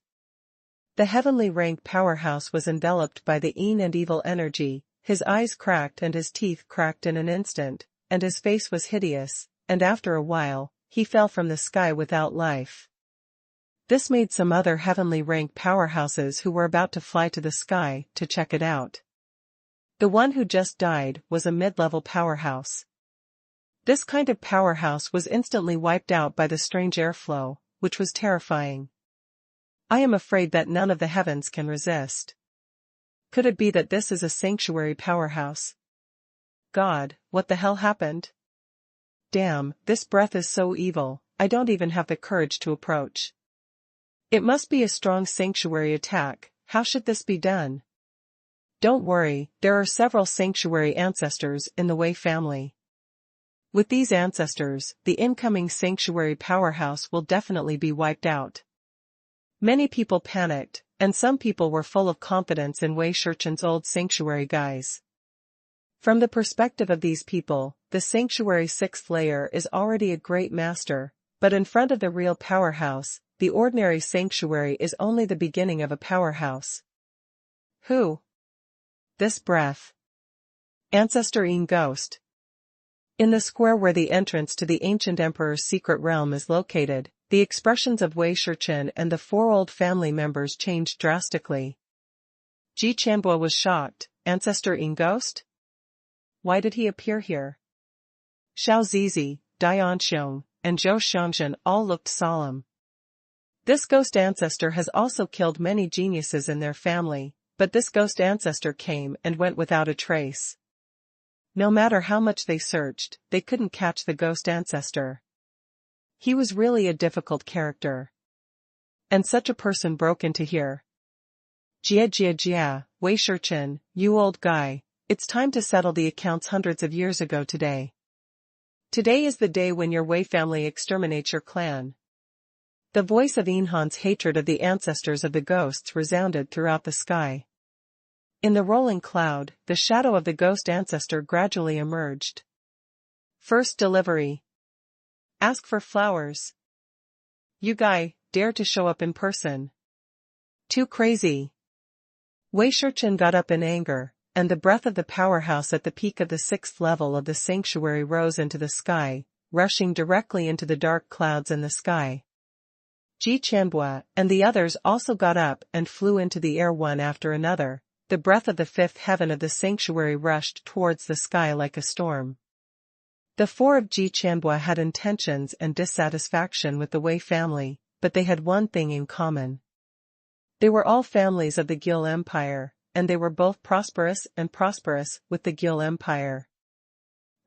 The heavenly rank powerhouse was enveloped by the Yin and evil energy, his eyes cracked and his teeth cracked in an instant, and his face was hideous, and after a while, he fell from the sky without life. This made some other heavenly rank powerhouses who were about to fly to the sky to check it out. The one who just died was a mid-level powerhouse. This kind of powerhouse was instantly wiped out by the strange airflow, which was terrifying. I am afraid that none of the heavens can resist. Could it be that this is a sanctuary powerhouse? God, what the hell happened? Damn, this breath is so evil, I don't even have the courage to approach. It must be a strong sanctuary attack. How should this be done? Don't worry, there are several sanctuary ancestors in the Wei family. With these ancestors, the incoming sanctuary powerhouse will definitely be wiped out. Many people panicked, and some people were full of confidence in Wei Shirchen's old sanctuary guys. From the perspective of these people, the sanctuary 6th layer is already a great master, but in front of the real powerhouse, the ordinary sanctuary is only the beginning of a powerhouse. Who? This breath. Ancestor Yin Ghost. In the square where the entrance to the ancient emperor's secret realm is located, the expressions of Wei Shirchen and the 4 old family members changed drastically. Ji Qianbo was shocked. Ancestor Yin Ghost? Why did he appear here? Xiao Zizi, Dian Xiong, and Zhou Xiangshan all looked solemn. This ghost ancestor has also killed many geniuses in their family, but this ghost ancestor came and went without a trace. No matter how much they searched, they couldn't catch the ghost ancestor. He was really a difficult character. And such a person broke into here. Jia, Wei Shirchen, you old guy, it's time to settle the accounts hundreds of years ago today. Today is the day when your Wei family exterminates your clan. The voice of Yinhan's hatred of the ancestors of the ghosts resounded throughout the sky. In the rolling cloud, the shadow of the ghost ancestor gradually emerged. First delivery. Ask for flowers. You guy, dare to show up in person. Too crazy. Wei Shirchen got up in anger, and the breath of the powerhouse at the peak of the 6th level of the sanctuary rose into the sky, rushing directly into the dark clouds in the sky. Ji Qianbo and the others also got up and flew into the air one after another. The breath of the 5th heaven of the sanctuary rushed towards the sky like a storm. The 4 of Ji Qianbo had intentions and dissatisfaction with the Wei family, but they had one thing in common. They were all families of the Gil Empire, and they were both prosperous with the Gil Empire.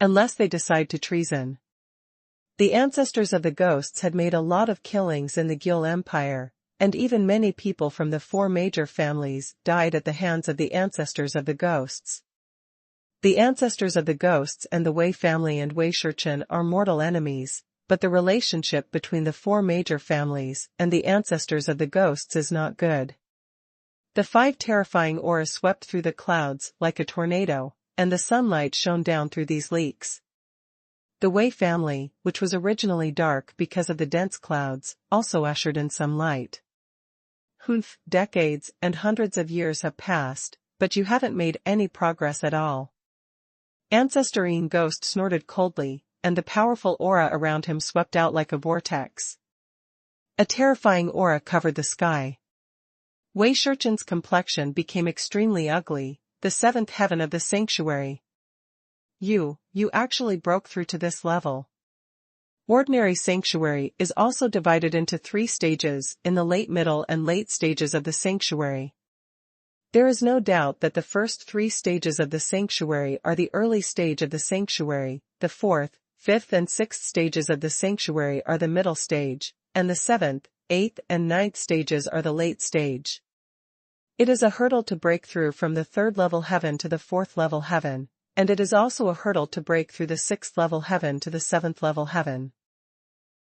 Unless they decide to treason. The ancestors of the ghosts had made a lot of killings in the Gil Empire, and even many people from the four major families died at the hands of the ancestors of the ghosts. The ancestors of the ghosts and the Wei family and Wei Shurchen are mortal enemies, but the relationship between the four major families and the ancestors of the ghosts is not good. The 5 terrifying auras swept through the clouds like a tornado, and the sunlight shone down through these leaks. The Wei family, which was originally dark because of the dense clouds, also ushered in some light. Decades and hundreds of years have passed, but you haven't made any progress at all. Ancestorine Ghost snorted coldly, and the powerful aura around him swept out like a vortex. A terrifying aura covered the sky. Wei Shurchen's complexion became extremely ugly, the 7th heaven of the sanctuary. You actually broke through to this level. Ordinary sanctuary is also divided into 3 stages in the late, middle and late stages of the sanctuary. There is no doubt that the first 3 stages of the sanctuary are the early stage of the sanctuary, the 4th, 5th and 6th stages of the sanctuary are the middle stage, and the 7th, 8th and 9th stages are the late stage. It is a hurdle to break through from the 3rd level heaven to the 4th level heaven, and it is also a hurdle to break through the 6th level heaven to the 7th level heaven.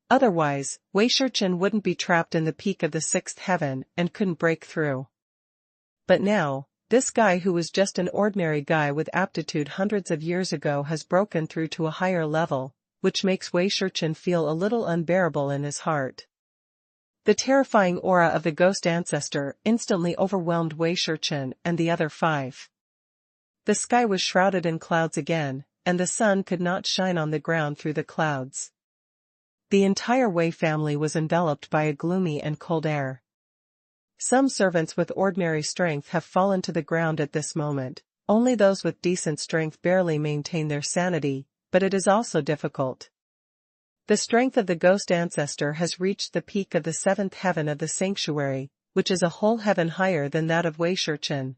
Otherwise, Wei Shurchen wouldn't be trapped in the peak of the 6th heaven and couldn't break through. But now, this guy who was just an ordinary guy with aptitude hundreds of years ago has broken through to a higher level, which makes Wei Shurchen feel a little unbearable in his heart. The terrifying aura of the ghost ancestor instantly overwhelmed Wei Shurchen and the other 5. The sky was shrouded in clouds again, and the sun could not shine on the ground through the clouds. The entire Wei family was enveloped by a gloomy and cold air. Some servants with ordinary strength have fallen to the ground at this moment, only those with decent strength barely maintain their sanity, but it is also difficult. The strength of the ghost ancestor has reached the peak of the 7th heaven of the sanctuary, which is a whole heaven higher than that of Wei Shurchen.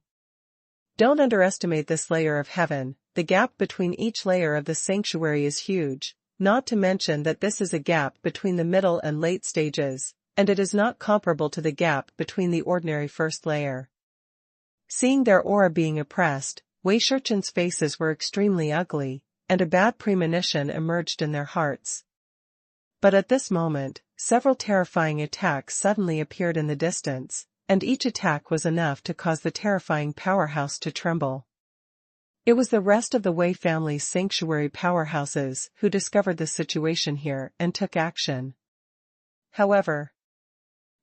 Don't underestimate this layer of heaven, the gap between each layer of the sanctuary is huge, not to mention that this is a gap between the middle and late stages, and it is not comparable to the gap between the ordinary first layer. Seeing their aura being oppressed, Wei Shurchen's faces were extremely ugly, and a bad premonition emerged in their hearts. But at this moment, several terrifying attacks suddenly appeared in the distance, and each attack was enough to cause the terrifying powerhouse to tremble. It was the rest of the Wei family's sanctuary powerhouses who discovered the situation here and took action. However,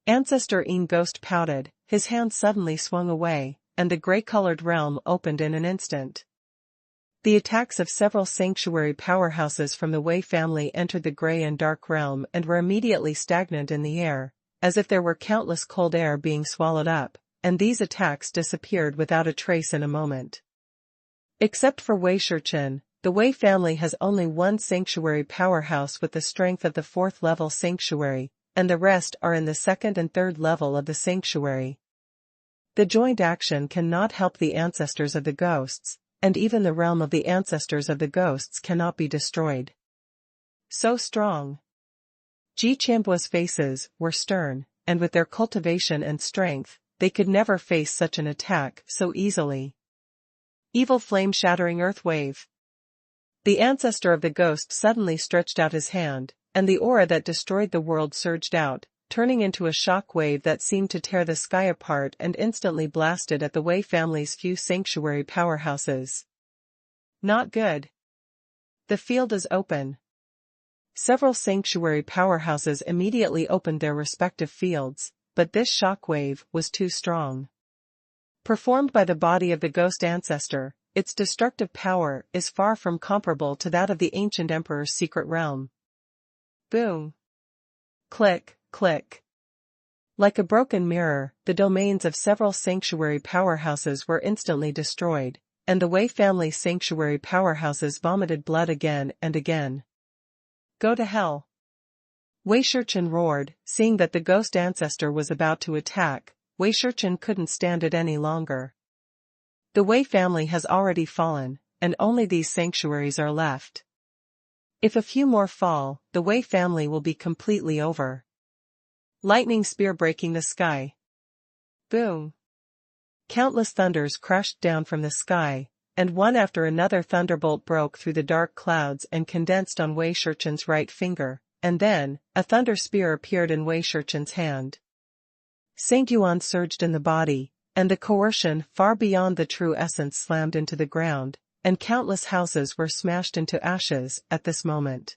Ancestor Yin Ghost pouted, his hand suddenly swung away, and the gray-colored realm opened in an instant. The attacks of several sanctuary powerhouses from the Wei family entered the gray and dark realm and were immediately stagnant in the air, as if there were countless cold air being swallowed up, and these attacks disappeared without a trace in a moment. Except for Wei Shurchen, the Wei family has only one sanctuary powerhouse with the strength of the 4th level sanctuary, and the rest are in the 2nd and 3rd level of the sanctuary. The joint action cannot help the ancestors of the ghosts, and even the realm of the ancestors of the ghosts cannot be destroyed. So strong. Ji Chambua's faces were stern, and with their cultivation and strength, they could never face such an attack so easily. Evil flame-shattering earth wave. The ancestor of the ghost suddenly stretched out his hand, and the aura that destroyed the world surged out, turning into a shock wave that seemed to tear the sky apart and instantly blasted at the Wei family's few sanctuary powerhouses. Not good. The field is open. Several sanctuary powerhouses immediately opened their respective fields, but this shock wave was too strong. Performed by the body of the ghost ancestor, its destructive power is far from comparable to that of the ancient emperor's secret realm. Boom. Click, click. Like a broken mirror, the domains of several sanctuary powerhouses were instantly destroyed, and the Wei family's sanctuary powerhouses vomited blood again and again. Go to hell. Wei Shurchen roared, seeing that the ghost ancestor was about to attack. Wei Shurchen couldn't stand it any longer. The Wei family has already fallen, and only these sanctuaries are left. If a few more fall, the Wei family will be completely over. Lightning spear breaking the sky. Boom. Countless thunders crashed down from the sky, and one after another thunderbolt broke through the dark clouds and condensed on Wei Shichen's right finger, and then, a thunder spear appeared in Wei Shichen's hand. Saint Yuan surged in the body, and the coercion far beyond the true essence slammed into the ground, and countless houses were smashed into ashes at this moment.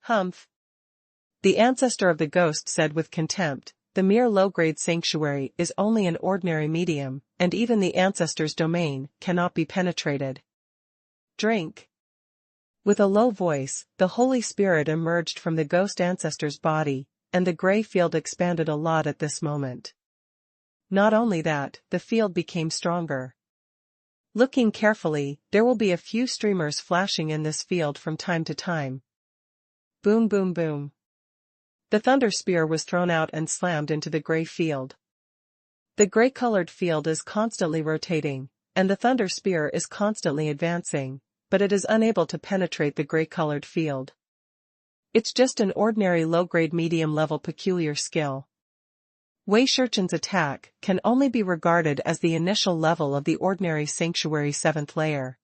Humph! The ancestor of the ghost said with contempt, the mere low-grade sanctuary is only an ordinary medium, and even the ancestor's domain cannot be penetrated. Drink. With a low voice, the Holy Spirit emerged from the ghost ancestor's body, and the gray field expanded a lot at this moment. Not only that, the field became stronger. Looking carefully, there will be a few streamers flashing in this field from time to time. Boom boom boom. The thunder spear was thrown out and slammed into the gray field. The gray-colored field is constantly rotating, and the thunder spear is constantly advancing, but it is unable to penetrate the gray-colored field. It's just an ordinary low-grade medium-level peculiar skill. Wei Shichen's attack can only be regarded as the initial level of the ordinary sanctuary 7th layer.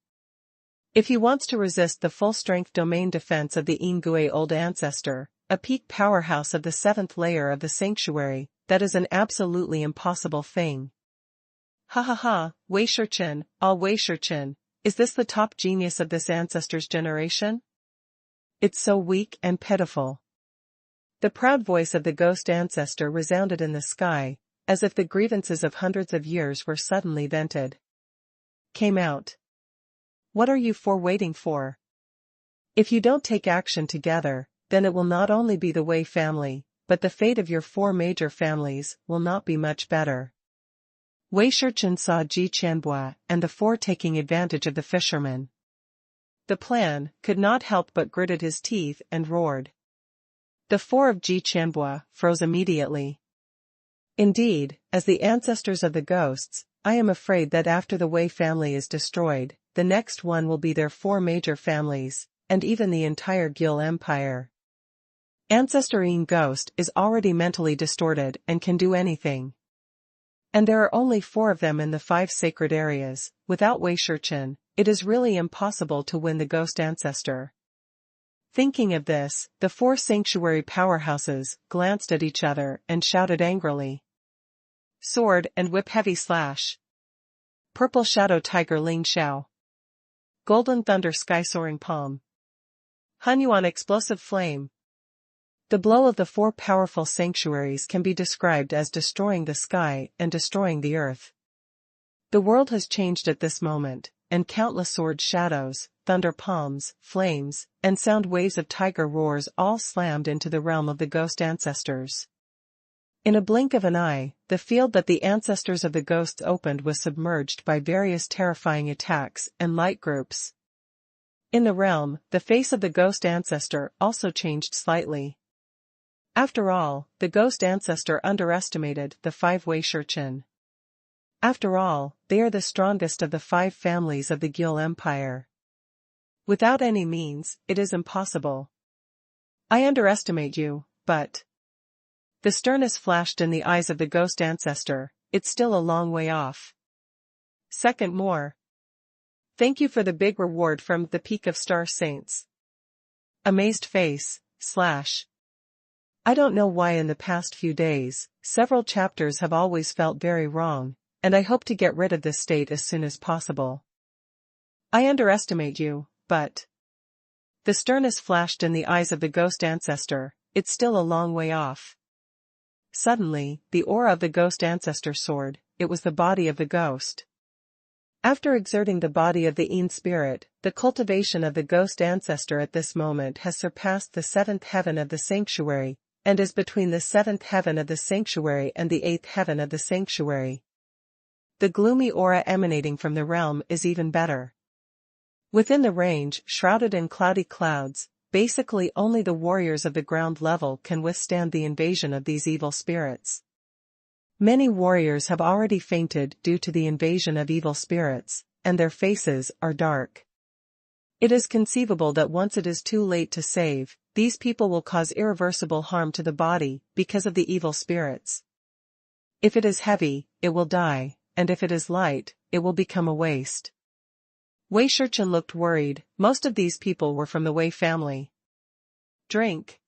If he wants to resist the full-strength domain defense of the Ingui Old Ancestor, a peak powerhouse of the 7th layer of the sanctuary, that is an absolutely impossible thing. Ha ha ha, Wei Shichen, Wei Shichen, is this the top genius of this ancestor's generation? It's so weak and pitiful. The proud voice of the ghost ancestor resounded in the sky, as if the grievances of hundreds of years were suddenly vented. Came out. What are you four waiting for? If you don't take action together, then it will not only be the Wei family, but the fate of your 4 major families will not be much better. Wei Shichen saw Ji Qianbua and the 4 taking advantage of the fisherman. The plan could not help but gritted his teeth and roared. The 4 of Ji Qianbua froze immediately. Indeed, as the ancestors of the ghosts, I am afraid that after the Wei family is destroyed, the next one will be their 4 major families, and even the entire Gil Empire. Ancestor Yin Ghost is already mentally distorted and can do anything. And there are only 4 of them in the 5 sacred areas. Without Wei Shichen, it is really impossible to win the ghost ancestor. Thinking of this, the 4 sanctuary powerhouses glanced at each other and shouted angrily. Sword and whip heavy slash. Purple shadow tiger Ling Xiao. Golden thunder sky soaring palm. Han Yuan explosive flame. The blow of the 4 powerful sanctuaries can be described as destroying the sky and destroying the earth. The world has changed at this moment, and countless sword shadows, thunder palms, flames, and sound waves of tiger roars all slammed into the realm of the ghost ancestors. In a blink of an eye, the field that the ancestors of the ghosts opened was submerged by various terrifying attacks and light groups. In the realm, the face of the ghost ancestor also changed slightly. After all, the ghost ancestor underestimated the 5 Wei Shichen. After all, they are the strongest of the 5 families of the Gil Empire. Without any means, it is impossible. I underestimate you, but... The sternness flashed in the eyes of the ghost ancestor, it's still a long way off. Second more. Thank you for the big reward from the Peak of Star Saints. Amazed face, slash. I don't know why in the past few days, several chapters have always felt very wrong, and I hope to get rid of this state as soon as possible. I underestimate you, but... The sternness flashed in the eyes of the ghost ancestor, it's still a long way off. Suddenly, the aura of the ghost ancestor soared, it was the body of the ghost. After exerting the body of the Yin spirit, the cultivation of the ghost ancestor at this moment has surpassed the 7th heaven of the sanctuary, and is between the 7th heaven of the sanctuary and the 8th heaven of the sanctuary. The gloomy aura emanating from the realm is even better. Within the range, shrouded in cloudy clouds, basically only the warriors of the ground level can withstand the invasion of these evil spirits. Many warriors have already fainted due to the invasion of evil spirits, and their faces are dark. It is conceivable that once it is too late to save, these people will cause irreversible harm to the body because of the evil spirits. If it is heavy, it will die, and if it is light, it will become a waste. Wei Shichen looked worried. Most of these people were from the Wei family. Drink.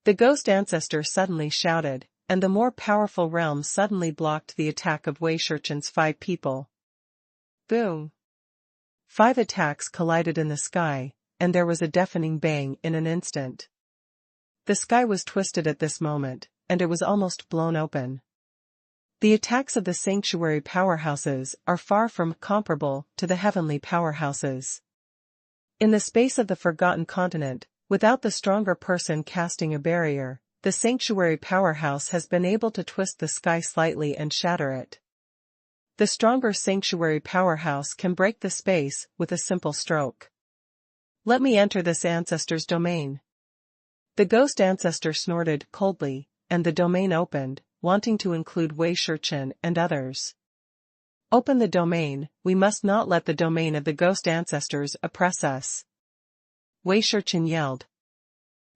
The ghost ancestor suddenly shouted, and the more powerful realm suddenly blocked the attack of Wei Shichen's 5 people. Boom! 5 attacks collided in the sky, and there was a deafening bang in an instant. The sky was twisted at this moment, and it was almost blown open. The attacks of the sanctuary powerhouses are far from comparable to the heavenly powerhouses. In the space of the Forgotten Continent, without the stronger person casting a barrier, the sanctuary powerhouse has been able to twist the sky slightly and shatter it. The stronger sanctuary powerhouse can break the space with a simple stroke. Let me enter this ancestor's domain. The ghost ancestor snorted coldly, and the domain opened, wanting to include Wei Shichen and others. Open the domain, we must not let the domain of the ghost ancestors oppress us. Wei Shichen yelled.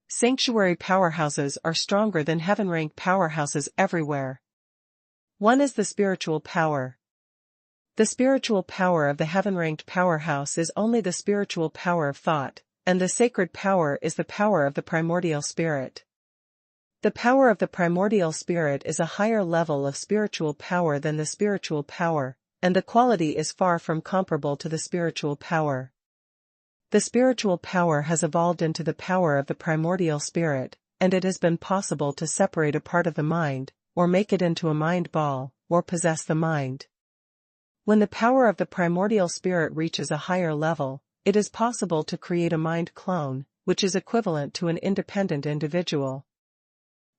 Sanctuary powerhouses are stronger than heaven-ranked powerhouses everywhere. One is the spiritual power. The spiritual power of the heaven-ranked powerhouse is only the spiritual power of thought, and the sacred power is the power of the primordial spirit. The power of the primordial spirit is a higher level of spiritual power than the spiritual power, and the quality is far from comparable to the spiritual power. The spiritual power has evolved into the power of the primordial spirit, and it has been possible to separate a part of the mind, or make it into a mind ball, or possess the mind. When the power of the primordial spirit reaches a higher level, it is possible to create a mind clone, which is equivalent to an independent individual.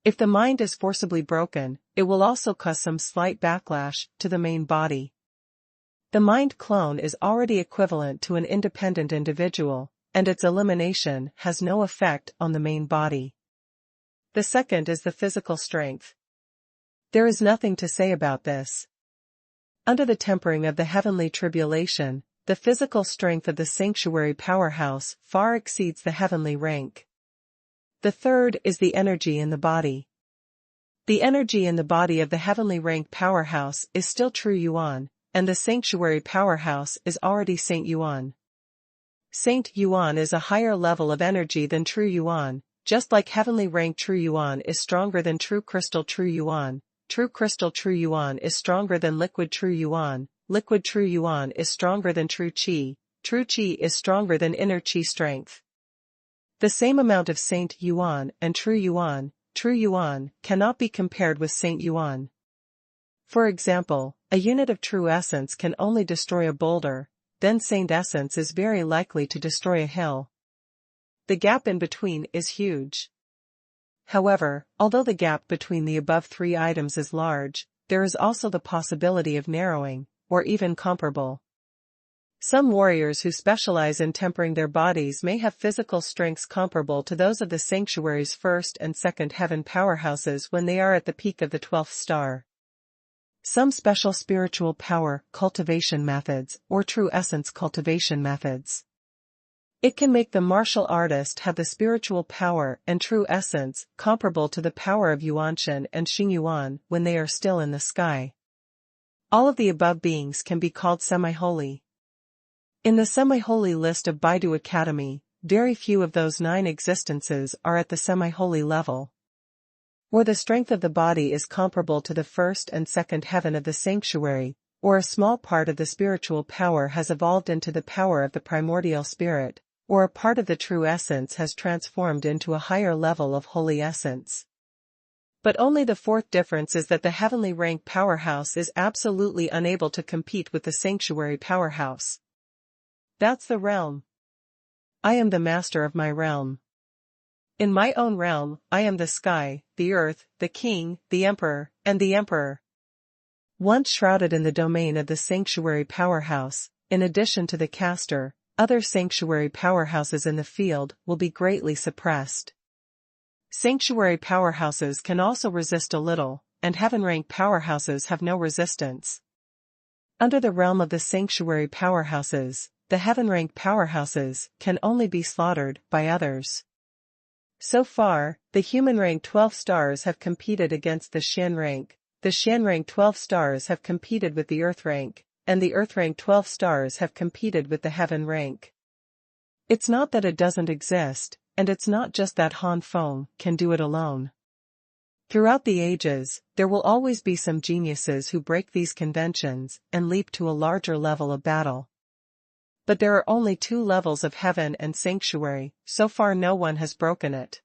If the mind is forcibly broken, it will also cause some slight backlash to the main body. The mind clone is already equivalent to an independent individual, and its elimination has no effect on the main body. The second is the physical strength. There is nothing to say about this. Under the tempering of the heavenly tribulation, the physical strength of the sanctuary powerhouse far exceeds the heavenly rank. The third is the energy in the body. The energy in the body of the heavenly rank powerhouse is still True Yuan, and the sanctuary powerhouse is already Saint Yuan. Saint Yuan is a higher level of energy than True Yuan, just like heavenly rank True Yuan is stronger than True Crystal True Yuan. True Crystal True Yuan is stronger than Liquid True Yuan. Liquid True Yuan is stronger than True Qi. True Qi is stronger than Inner Qi strength. The same amount of Saint Yuan and True Yuan cannot be compared with Saint Yuan. For example, a unit of true essence can only destroy a boulder, then Saint essence is very likely to destroy a hill. The gap in between is huge. However, although the gap between the above 3 items is large, there is also the possibility of narrowing, or even comparable. Some warriors who specialize in tempering their bodies may have physical strengths comparable to those of the sanctuary's first and second heaven powerhouses when they are at the peak of the 12th star. Some special spiritual power cultivation methods or true essence cultivation methods. It can make the martial artist have the spiritual power and true essence comparable to the power of Yuanshan and Xingyuan when they are still in the sky. All of the above beings can be called semi-holy. In the semi-holy list of Baidu Academy, very few of those 9 existences are at the semi-holy level. Or the strength of the body is comparable to the first and second heaven of the sanctuary, or a small part of the spiritual power has evolved into the power of the primordial spirit, or a part of the true essence has transformed into a higher level of holy essence. But only the fourth difference is that the heavenly rank powerhouse is absolutely unable to compete with the sanctuary powerhouse. That's the realm. I am the master of my realm. In my own realm, I am the sky, the earth, the king, the emperor, and the emperor. Once shrouded in the domain of the sanctuary powerhouse, in addition to the caster, other sanctuary powerhouses in the field will be greatly suppressed. Sanctuary powerhouses can also resist a little, and heaven-rank powerhouses have no resistance. Under the realm of the sanctuary powerhouses, the heaven-rank powerhouses, can only be slaughtered by others. So far, the human-rank 12 stars have competed against the Xian rank, the Xian rank 12 stars have competed with the Earth rank, and the Earth rank 12 stars have competed with the heaven rank. It's not that it doesn't exist, and it's not just that Han Feng can do it alone. Throughout the ages, there will always be some geniuses who break these conventions and leap to a larger level of battle. But there are only 2 levels of heaven and sanctuary, so far no one has broken it.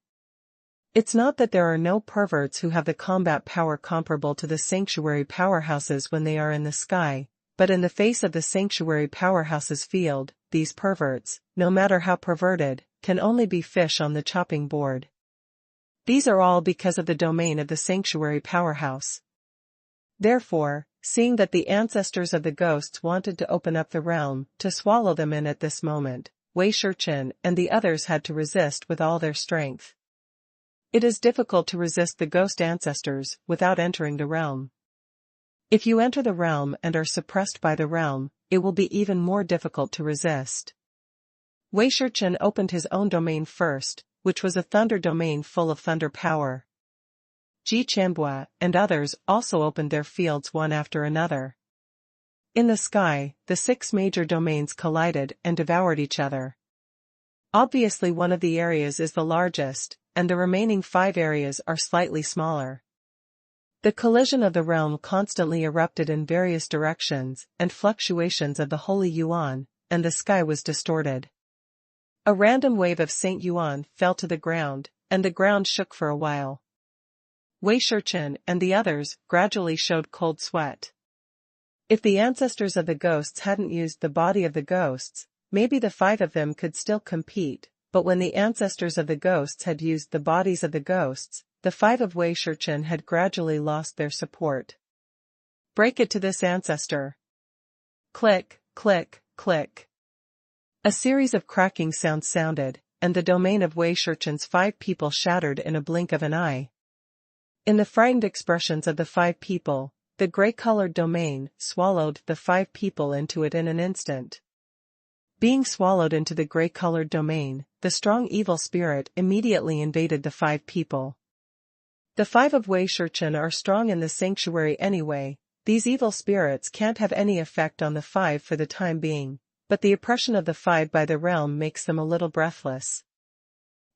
It's not that there are no perverts who have the combat power comparable to the sanctuary powerhouses when they are in the sky, but in the face of the sanctuary powerhouses field, these perverts, no matter how perverted, can only be fish on the chopping board. These are all because of the domain of the sanctuary powerhouse. Therefore, seeing that the ancestors of the ghosts wanted to open up the realm to swallow them in at this moment, Wei Shichen and the others had to resist with all their strength. It is difficult to resist the ghost ancestors without entering the realm. If you enter the realm and are suppressed by the realm, it will be even more difficult to resist. Wei Shichen opened his own domain first, which was a thunder domain full of thunder power. Ji Qianbua and others also opened their fields one after another. In the sky, the 6 major domains collided and devoured each other. Obviously one of the areas is the largest, and the remaining 5 areas are slightly smaller. The collision of the realm constantly erupted in various directions and fluctuations of the holy yuan, and the sky was distorted. A random wave of Saint Yuan fell to the ground, and the ground shook for a while. Wei Shichen and the others gradually showed cold sweat. If the ancestors of the ghosts hadn't used the body of the ghosts, maybe the 5 of them could still compete, but when the ancestors of the ghosts had used the bodies of the ghosts, the 5 of Wei Shichen had gradually lost their support. Break it to this ancestor. Click, click, click. A series of cracking sounds sounded, and the domain of Wei Shichen's 5 people shattered in a blink of an eye. In the frightened expressions of the 5 people, the gray-colored domain swallowed the 5 people into it in an instant. Being swallowed into the gray-colored domain, the strong evil spirit immediately invaded the 5 people. The 5 of Wei Shichen are strong in the sanctuary anyway, these evil spirits can't have any effect on the 5 for the time being. But the oppression of the 5 by the realm makes them a little breathless.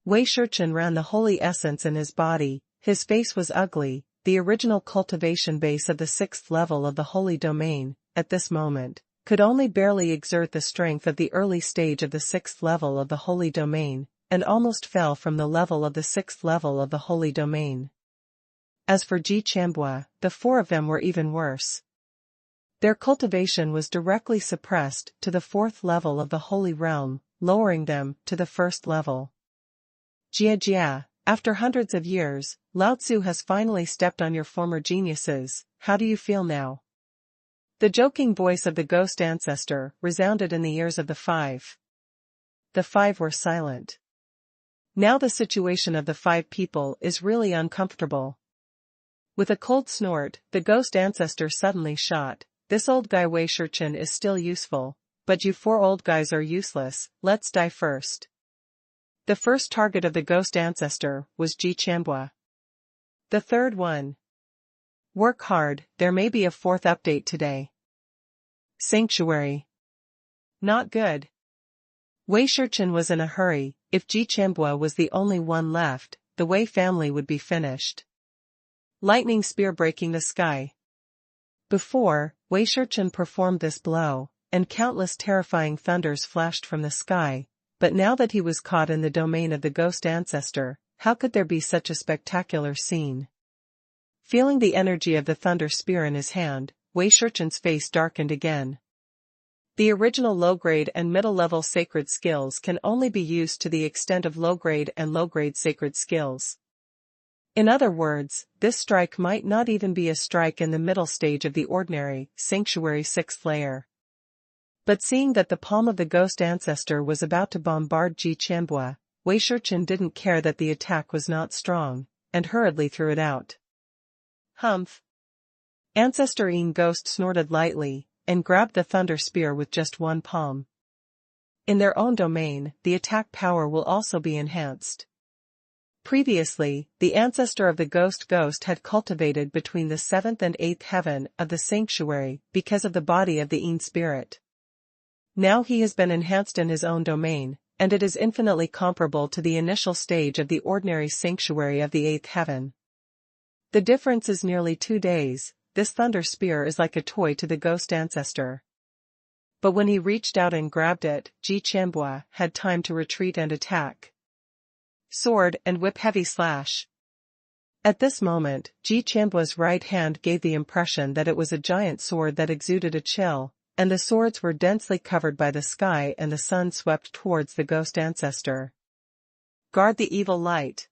Wei Shichen ran the holy essence in his body, his face was ugly, the original cultivation base of the 6th level of the holy domain, at this moment, could only barely exert the strength of the early stage of the 6th level of the holy domain, and almost fell from the level of the 6th level of the holy domain. As for Ji Qianbua, the 4 of them were even worse. Their cultivation was directly suppressed to the 4th level of the holy realm, lowering them to the 1st level. Jia, after hundreds of years, Lao Tzu has finally stepped on your former geniuses, how do you feel now? The joking voice of the ghost ancestor resounded in the ears of the 5. The 5 were silent. Now the situation of the 5 people is really uncomfortable. With a cold snort, the ghost ancestor suddenly shot. This old guy Wei Shichen is still useful, but you 4 old guys are useless, let's die first. The first target of the ghost ancestor was Ji Qianbua. The 3rd one. Work hard, there may be a 4th update today. Sanctuary. Not good. Wei Shichen was in a hurry, if Ji Qianbua was the only one left, the Wei family would be finished. Lightning spear breaking the sky. Before, Wei Shichen performed this blow, and countless terrifying thunders flashed from the sky, but now that he was caught in the domain of the ghost ancestor, how could there be such a spectacular scene? Feeling the energy of the thunder spear in his hand, Wei Shichen's face darkened again. The original low-grade and middle-level sacred skills can only be used to the extent of low-grade and low-grade sacred skills. In other words, this strike might not even be a strike in the middle stage of the ordinary, sanctuary 6th layer. But seeing that the palm of the ghost ancestor was about to bombard Ji Qianbua, Wei Shichen didn't care that the attack was not strong, and hurriedly threw it out. Humph! Ancestor Yin Ghost snorted lightly, and grabbed the thunder spear with just one palm. In their own domain, the attack power will also be enhanced. Previously, the ancestor of the ghost had cultivated between the 7th and 8th heaven of the sanctuary because of the body of the Yin spirit. Now he has been enhanced in his own domain, and it is infinitely comparable to the initial stage of the ordinary sanctuary of the 8th heaven. The difference is nearly 2 days. This thunder spear is like a toy to the ghost ancestor. But when he reached out and grabbed it, Ji Qianbua had time to retreat and attack. Sword and whip heavy slash. At this moment, Ji Qianbua's right hand gave the impression that it was a giant sword that exuded a chill, and the swords were densely covered by the sky and the sun swept towards the ghost ancestor. Guard the evil light.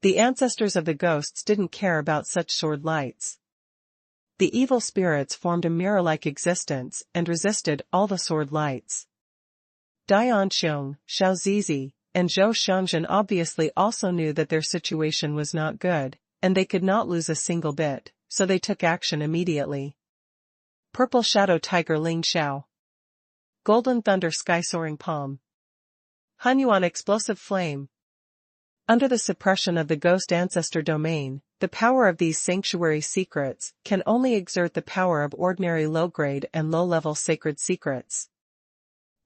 The ancestors of the ghosts didn't care about such sword lights. The evil spirits formed a mirror-like existence and resisted all the sword lights. Dianxiong, Xiao Zizi, and Zhou Xiangzhen obviously also knew that their situation was not good, and they could not lose a single bit, so they took action immediately. Purple Shadow Tiger Ling Xiao. Golden Thunder Sky Soaring Palm. Hunyuan Explosive Flame. Under the suppression of the ghost ancestor domain, the power of these sanctuary secrets can only exert the power of ordinary low-grade and low-level sacred secrets.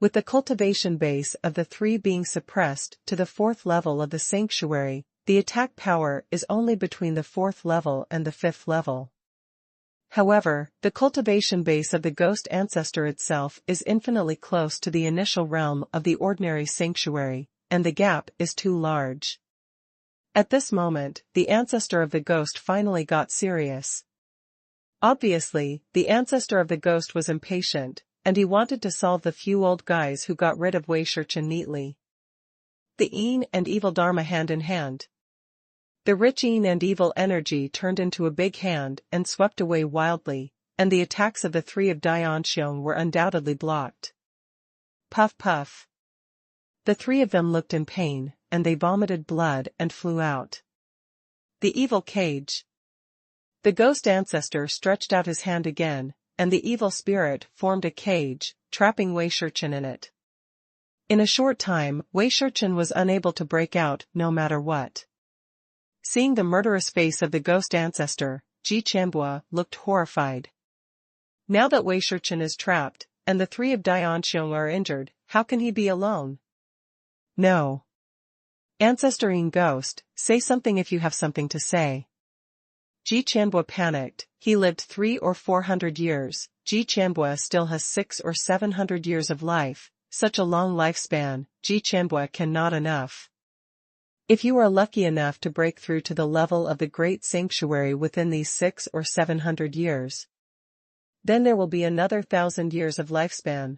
With the cultivation base of the 3 being suppressed to the 4th level of the sanctuary, the attack power is only between the 4th level and the 5th level. However, the cultivation base of the ghost ancestor itself is infinitely close to the initial realm of the ordinary sanctuary, and the gap is too large. At this moment, the ancestor of the ghost finally got serious. Obviously, the ancestor of the ghost was impatient, and he wanted to solve the few old guys who got rid of Wei Shurchen neatly. The Yin and evil Dharma hand in hand. The rich Yin and evil energy turned into a big hand and swept away wildly, and the attacks of the 3 of Dianxiong were undoubtedly blocked. Puff puff. The 3 of them looked in pain, and they vomited blood and flew out. The evil cage. The ghost ancestor stretched out his hand again, and the evil spirit formed a cage, trapping Wei Shurchen in it. In a short time, Wei Shurchen was unable to break out no matter what. Seeing the murderous face of the ghost ancestor, Ji Qianbua looked horrified. Now that Wei Shurchen is trapped, and the 3 of Dianxiong are injured, how can he be alone? No. Ancestor Yin Ghost, say something if you have something to say. Ji Qianbua panicked. He lived 300 or 400 years, Ji Qianbua still has 600 or 700 years of life, such a long lifespan, Ji Qianbua cannot enough. If you are lucky enough to break through to the level of the great sanctuary within these 600 or 700 years, then there will be another 1,000 years of lifespan.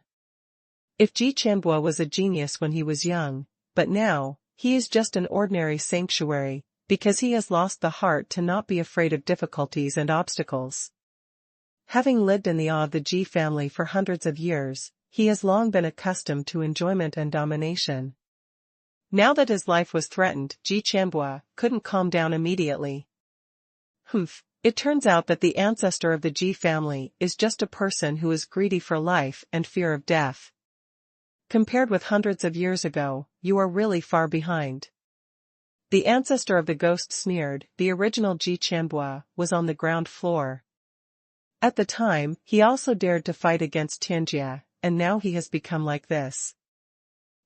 If Ji Qianbua was a genius when he was young, but now, he is just an ordinary sanctuary, because he has lost the heart to not be afraid of difficulties and obstacles. Having lived in the awe of the Ji family for hundreds of years, he has long been accustomed to enjoyment and domination. Now that his life was threatened, Ji Qianbua couldn't calm down immediately. It turns out that the ancestor of the Ji family is just a person who is greedy for life and fear of death. Compared with hundreds of years ago, you are really far behind. The ancestor of the ghost sneered. The original Ji Qianbua was on the ground floor. At the time, he also dared to fight against Tianjia, and now he has become like this.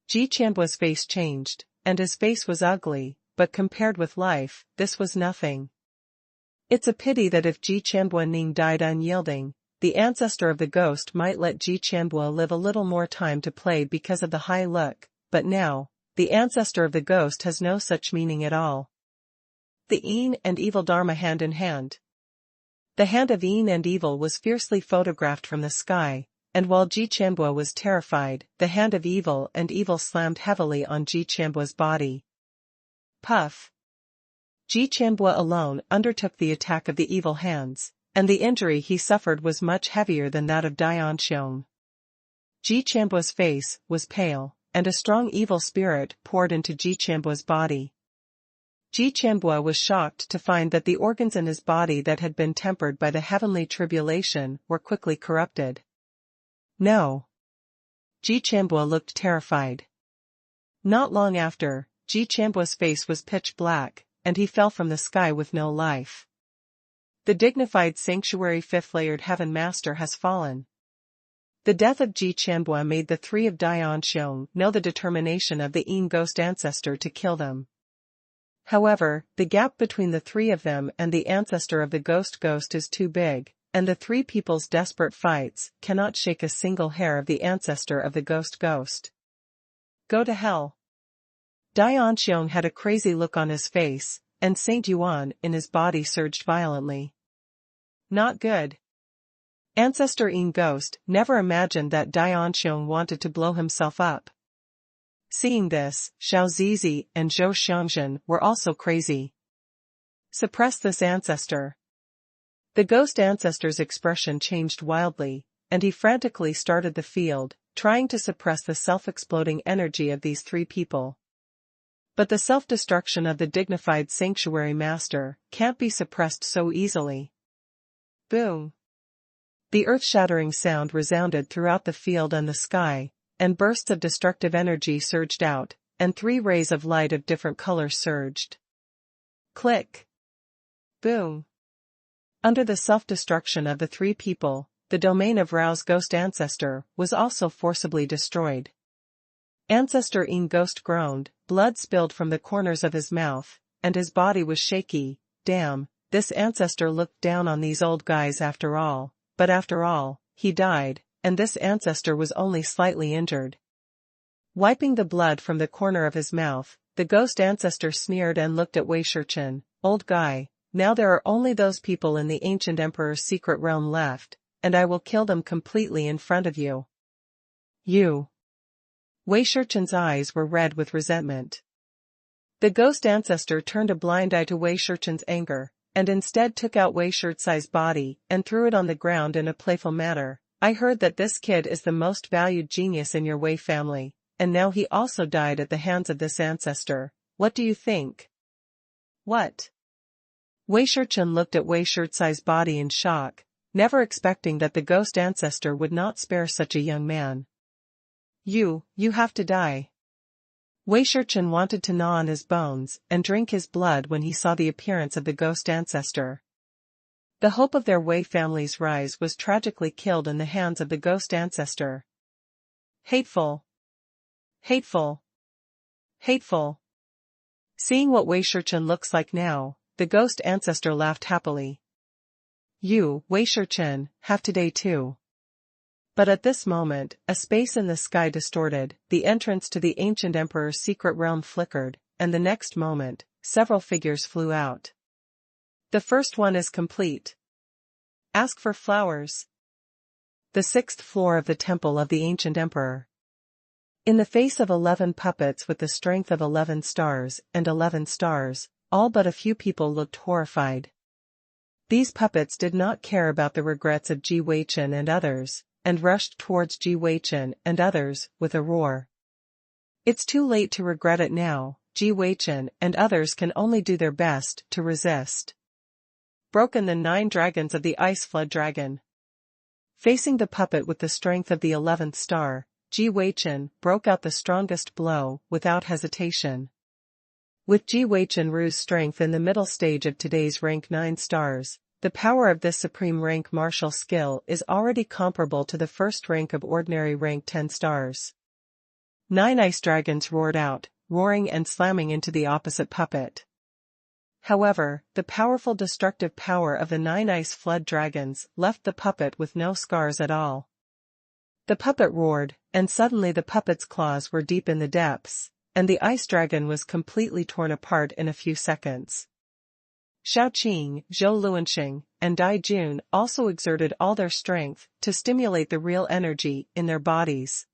Ji Qianbua's face changed, and his face was ugly, but compared with life, this was nothing. It's a pity that if Ji Qianbua Ning died unyielding, the ancestor of the ghost might let Ji Qianbua live a little more time to play because of the high look, but now, the ancestor of the ghost has no such meaning at all. The Yin and evil Dharma hand in hand. The hand of Yin and evil was fiercely photographed from the sky, and while Ji Qianbua was terrified, the hand of evil and evil slammed heavily on Ji Qianbua's body. Puff. Ji Qianbua alone undertook the attack of the evil hands, and the injury he suffered was much heavier than that of Dianxiong. Ji Qianbua's face was pale, and a strong evil spirit poured into Ji Qianbua's body. Ji Qianbua was shocked to find that the organs in his body that had been tempered by the heavenly tribulation were quickly corrupted. No. Ji Chanbua looked terrified. Not long after, Ji Chanbua's face was pitch black, and he fell from the sky with no life. The dignified sanctuary fifth-layered heaven master has fallen. The death of Ji Chanbua made the three of Dianxiong know the determination of the Yin ghost ancestor to kill them. However, the gap between the three of them and the ancestor of the ghost is too big, and the three people's desperate fights cannot shake a single hair of the ancestor of the ghost. Go to hell. Dianxiong had a crazy look on his face, and Saint Yuan in his body surged violently. Not good. Ancestor Yin Ghost never imagined that Dianxiong wanted to blow himself up. Seeing this, Xiao Zizi and Zhou Xiangzhen were also crazy. Suppress this ancestor. The ghost ancestor's expression changed wildly, and he frantically started the field, trying to suppress the self-exploding energy of these three people. But the self-destruction of the dignified sanctuary master can't be suppressed so easily. Boom! The earth-shattering sound resounded throughout the field and the sky, and bursts of destructive energy surged out, and 3 rays of light of different colors surged. Click! Boom! Under the self-destruction of the 3 people, the domain of Rao's ghost ancestor was also forcibly destroyed. Ancestor Yin Ghost groaned, blood spilled from the corners of his mouth, and his body was shaky. Damn, this ancestor looked down on these old guys after all, but after all, he died, and this ancestor was only slightly injured. Wiping the blood from the corner of his mouth, the ghost ancestor sneered and looked at Wei Shichen. Old guy, now there are only those people in the ancient emperor's secret realm left, and I will kill them completely in front of you. You. Wei Shichen's eyes were red with resentment. The ghost ancestor turned a blind eye to Wei Shichen's anger, and instead took out Wei Shichen's body and threw it on the ground in a playful manner. I heard that this kid is the most valued genius in your Wei family, and now he also died at the hands of this ancestor. What do you think? What? Wei Shichen looked at Wei Shichen's body in shock, never expecting that the ghost ancestor would not spare such a young man. You have to die. Wei Shichen wanted to gnaw on his bones and drink his blood when he saw the appearance of the ghost ancestor. The hope of their Wei family's rise was tragically killed in the hands of the ghost ancestor. Hateful. Hateful. Hateful. Seeing what Wei Shichen looks like now, the ghost ancestor laughed happily. You, Wei Shichen, have today too. But at this moment, a space in the sky distorted, the entrance to the ancient emperor's secret realm flickered, and the next moment, several figures flew out. The first one is complete. Ask for flowers. The 6th floor of the temple of the ancient emperor. In the face of 11 puppets with the strength of 11 stars and 11 stars, all but a few people looked horrified. These puppets did not care about the regrets of Ji Weichen and others, and rushed towards Ji Weichen and others with a roar. It's too late to regret it now. Ji Weichen and others can only do their best to resist. Broken the 9 dragons of the Ice Flood Dragon. Facing the puppet with the strength of the 11th star, Ji Weichen broke out the strongest blow without hesitation. With Ji Weichen-Ru's strength in the middle stage of today's rank 9 stars, the power of this supreme rank martial skill is already comparable to the first rank of ordinary rank 10 stars. 9 ice dragons roared out, roaring and slamming into the opposite puppet. However, the powerful destructive power of the 9 ice flood dragons left the puppet with no scars at all. The puppet roared, and suddenly the puppet's claws were deep in the depths, and the ice dragon was completely torn apart in a few seconds. Xiao Qing, Zhou Luanxing, and Dai Jun also exerted all their strength to stimulate the real energy in their bodies.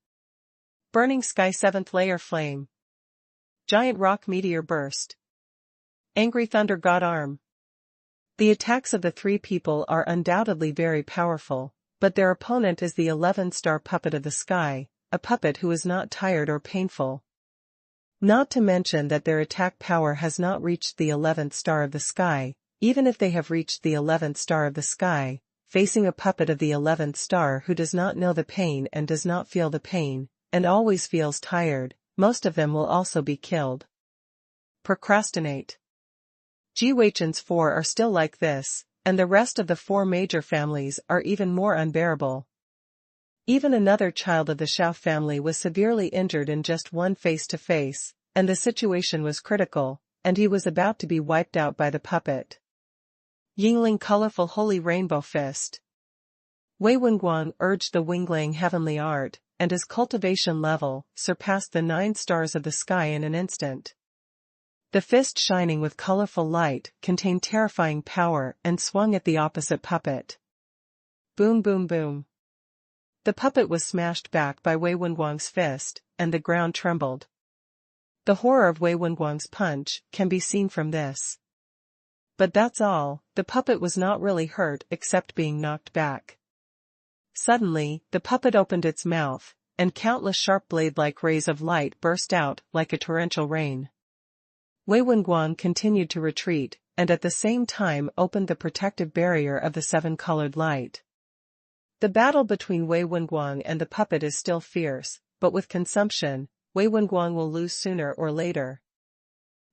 Burning Sky 7th Layer Flame. Giant Rock Meteor Burst. Angry Thunder God Arm. The attacks of the 3 people are undoubtedly very powerful, but their opponent is the 11-star puppet of the sky, a puppet who is not tired or painful. Not to mention that their attack power has not reached the 11th star of the sky. Even if they have reached the 11th star of the sky, facing a puppet of the 11th star who does not know the pain and does not feel the pain, and always feels tired, most of them will also be killed. Procrastinate. Ji Weichen's 4 are still like this, and the rest of the 4 major families are even more unbearable. Even another child of the Xiao family was severely injured in just one face-to-face, and the situation was critical, and he was about to be wiped out by the puppet. Yingling colorful holy rainbow fist. Wei Wenguang urged the Winglang heavenly art, and his cultivation level surpassed the 9 stars of the sky in an instant. The fist, shining with colorful light, contained terrifying power and swung at the opposite puppet. Boom, boom, boom. The puppet was smashed back by Wei Wenguang's fist, and the ground trembled. The horror of Wei Wenguang's punch can be seen from this. But that's all, the puppet was not really hurt except being knocked back. Suddenly, the puppet opened its mouth, and countless sharp blade-like rays of light burst out like a torrential rain. Wei Wenguang continued to retreat, and at the same time opened the protective barrier of the 7-colored light. The battle between Wei Wenguang and the puppet is still fierce, but with consumption, Wei Wenguang will lose sooner or later.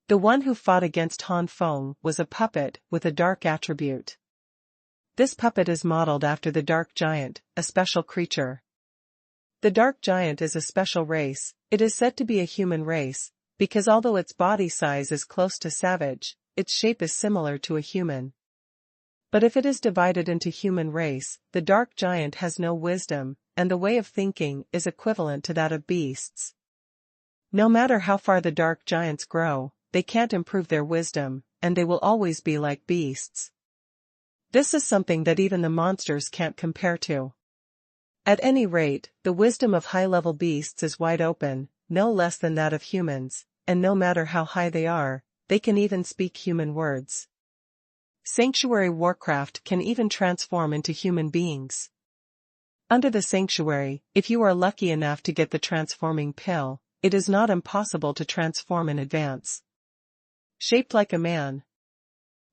The one who fought against Han Feng was a puppet with a dark attribute. This puppet is modeled after the Dark Giant, a special creature. The Dark Giant is a special race. It is said to be a human race, because although its body size is close to savage, its shape is similar to a human. But if it is divided into human race, the Dark Giant has no wisdom, and the way of thinking is equivalent to that of beasts. No matter how far the Dark Giants grow, they can't improve their wisdom, and they will always be like beasts. This is something that even the monsters can't compare to. At any rate, the wisdom of high-level beasts is wide open, no less than that of humans, and no matter how high they are, they can even speak human words. Sanctuary Warcraft can even transform into human beings. Under the Sanctuary, if you are lucky enough to get the transforming pill, it is not impossible to transform in advance. Shaped like a man.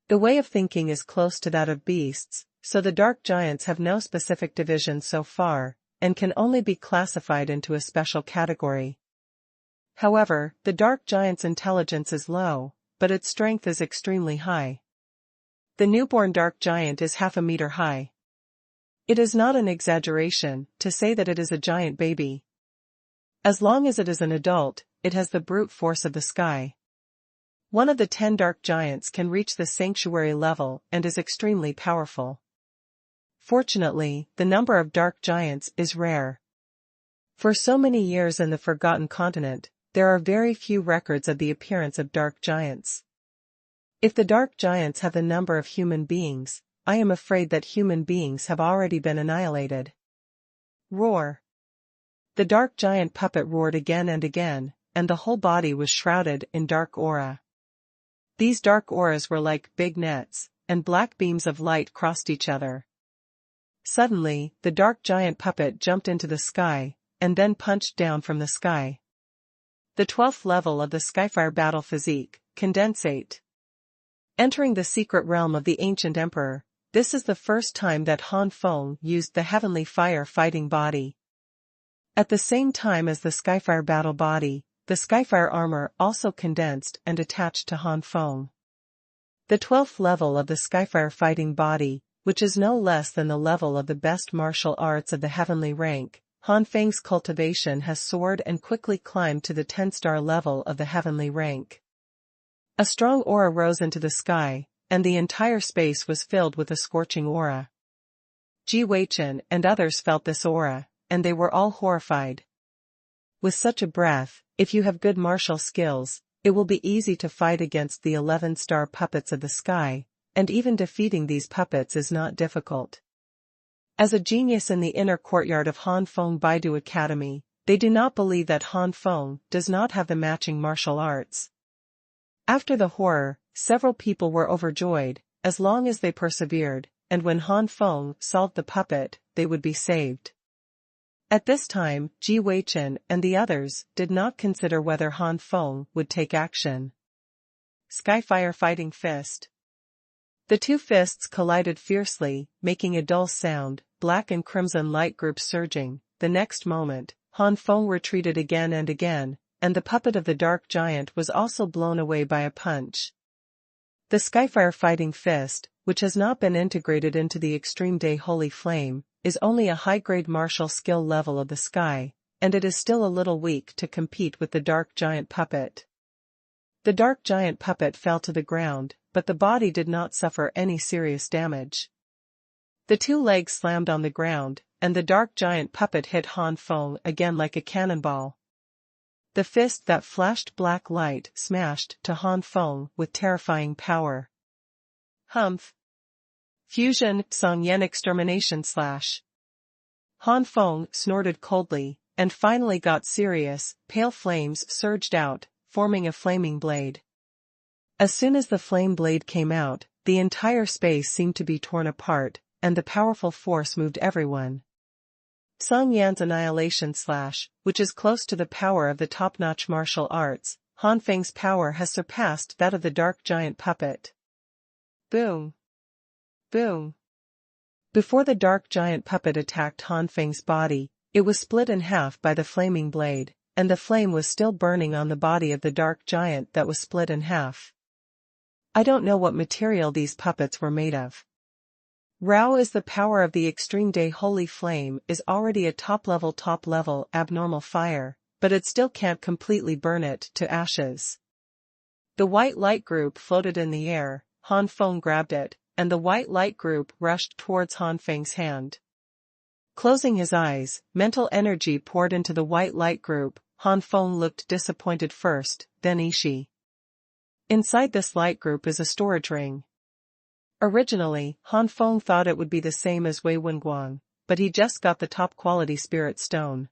The way of thinking is close to that of beasts, so the Dark Giants have no specific division so far, and can only be classified into a special category. However, the Dark Giant's intelligence is low, but its strength is extremely high. The newborn Dark Giant is half a meter high. It is not an exaggeration to say that it is a giant baby. As long as it is an adult, it has the brute force of the sky. One of the 10 Dark Giants can reach the Sanctuary level and is extremely powerful. Fortunately, the number of Dark Giants is rare. For so many years in the Forgotten Continent, there are very few records of the appearance of Dark Giants. If the Dark Giants have the number of human beings, I am afraid that human beings have already been annihilated. Roar. The Dark Giant puppet roared again and again, and the whole body was shrouded in dark aura. These dark auras were like big nets, and black beams of light crossed each other. Suddenly, the Dark Giant puppet jumped into the sky, and then punched down from the sky. The 12th level of the Skyfire Battle Physique, Condensate. Entering the secret realm of the ancient emperor, this is the first time that Han Feng used the heavenly fire fighting body. At the same time as the Skyfire battle body, the Skyfire armor also condensed and attached to Han Feng. The 12th level of the Skyfire fighting body, which is no less than the level of the best martial arts of the heavenly rank, Han Feng's cultivation has soared and quickly climbed to the 10-star level of the heavenly rank. A strong aura rose into the sky, and the entire space was filled with a scorching aura. Ji Weichen and others felt this aura, and they were all horrified. With such a breath, if you have good martial skills, it will be easy to fight against the 11-star puppets of the sky, and even defeating these puppets is not difficult. As a genius in the inner courtyard of Han Feng Baidu Academy, they do not believe that Han Feng does not have the matching martial arts. After the horror, several people were overjoyed, as long as they persevered, and when Han Feng solved the puppet, they would be saved. At this time, Ji Weichen and the others did not consider whether Han Feng would take action. Skyfire Fighting Fist. The two fists collided fiercely, making a dull sound, black and crimson light groups surging. The next moment, Han Feng retreated again and again, and the puppet of the dark giant was also blown away by a punch. The Skyfire Fighting Fist, which has not been integrated into the Extreme Day Holy Flame, is only a high-grade martial skill level of the sky, and it is still a little weak to compete with the dark giant puppet. The dark giant puppet fell to the ground, but the body did not suffer any serious damage. The two legs slammed on the ground, and the dark giant puppet hit Han Feng again like a cannonball. The fist that flashed black light smashed to Han Feng with terrifying power. Humph! Fusion Xuanhuan Extermination Slash. Han Feng snorted coldly, and finally got serious. Pale flames surged out, forming a flaming blade. As soon as the flame blade came out, the entire space seemed to be torn apart, and the powerful force moved everyone. Xuanhuan's Annihilation Slash, which is close to the power of the top-notch martial arts, Han Feng's power has surpassed that of the dark giant puppet. Boom! Boom! Before the dark giant puppet attacked Han Feng's body, it was split in half by the flaming blade, and the flame was still burning on the body of the dark giant that was split in half. I don't know what material these puppets were made of. Rao is the power of the Extreme Day Holy Flame is already a top-level abnormal fire, but it still can't completely burn it to ashes. The white light group floated in the air, Han Feng grabbed it, and the white light group rushed towards Han Feng's hand. Closing his eyes, mental energy poured into the white light group. Han Feng looked disappointed first, then Ishi. Inside this light group is a storage ring. Originally, Han Feng thought it would be the same as Wei Wenguang, but he just got the top-quality spirit stone.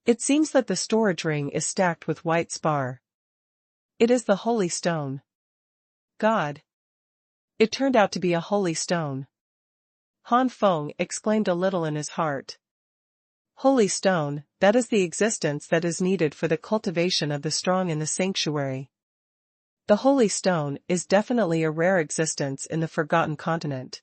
It seems that the storage ring is stacked with white spar. It is the holy stone. God! It turned out to be a holy stone. Han Feng exclaimed a little in his heart. Holy stone, that is the existence that is needed for the cultivation of the strong in the sanctuary. The holy stone is definitely a rare existence in the Forgotten Continent.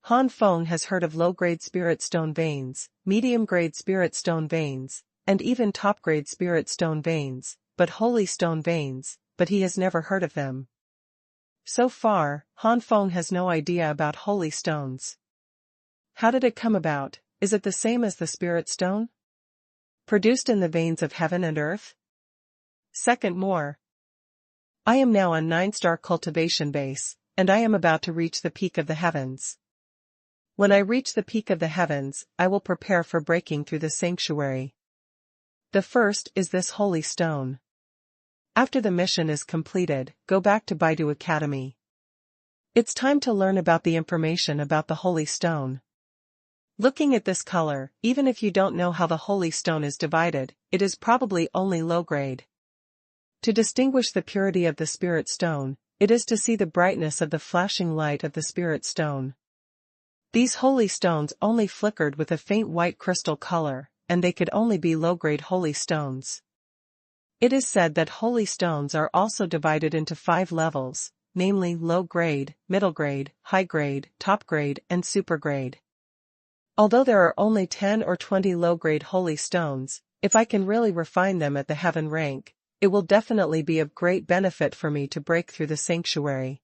Han Feng has heard of low-grade spirit stone veins, medium-grade spirit stone veins, and even top-grade spirit stone veins, but holy stone veins, but he has never heard of them. So far, Han Feng has no idea about holy stones. How did it come about? Is it the same as the spirit stone? Produced in the veins of heaven and earth? Second more. I am now on 9-star cultivation base, and I am about to reach the peak of the heavens. When I reach the peak of the heavens, I will prepare for breaking through the sanctuary. The first is this holy stone. After the mission is completed, go back to Baidu Academy. It's time to learn about the information about the holy stone. Looking at this color, even if you don't know how the holy stone is divided, it is probably only low grade. To distinguish the purity of the spirit stone, it is to see the brightness of the flashing light of the spirit stone. These holy stones only flickered with a faint white crystal color, and they could only be low-grade holy stones. It is said that holy stones are also divided into 5 levels, namely low-grade, middle-grade, high-grade, top-grade, and super-grade. Although there are only 10 or 20 low-grade holy stones, if I can really refine them at the heaven rank, it will definitely be of great benefit for me to break through the sanctuary.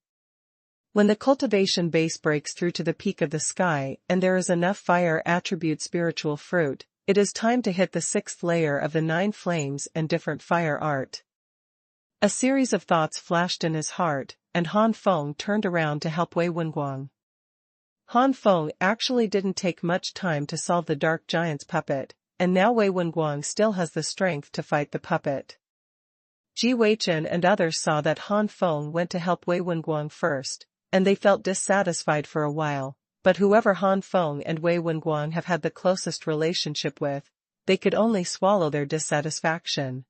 When the cultivation base breaks through to the peak of the sky and there is enough fire attribute spiritual fruit, it is time to hit the 6th layer of the 9 flames and different fire art. A series of thoughts flashed in his heart, and Han Feng turned around to help Wei Wenguang. Han Feng actually didn't take much time to solve the dark giant's puppet, and now Wei Wenguang still has the strength to fight the puppet. Ji Weichen and others saw that Han Feng went to help Wei Wenguang first, and they felt dissatisfied for a while, but whoever Han Feng and Wei Wenguang have had the closest relationship with, they could only swallow their dissatisfaction.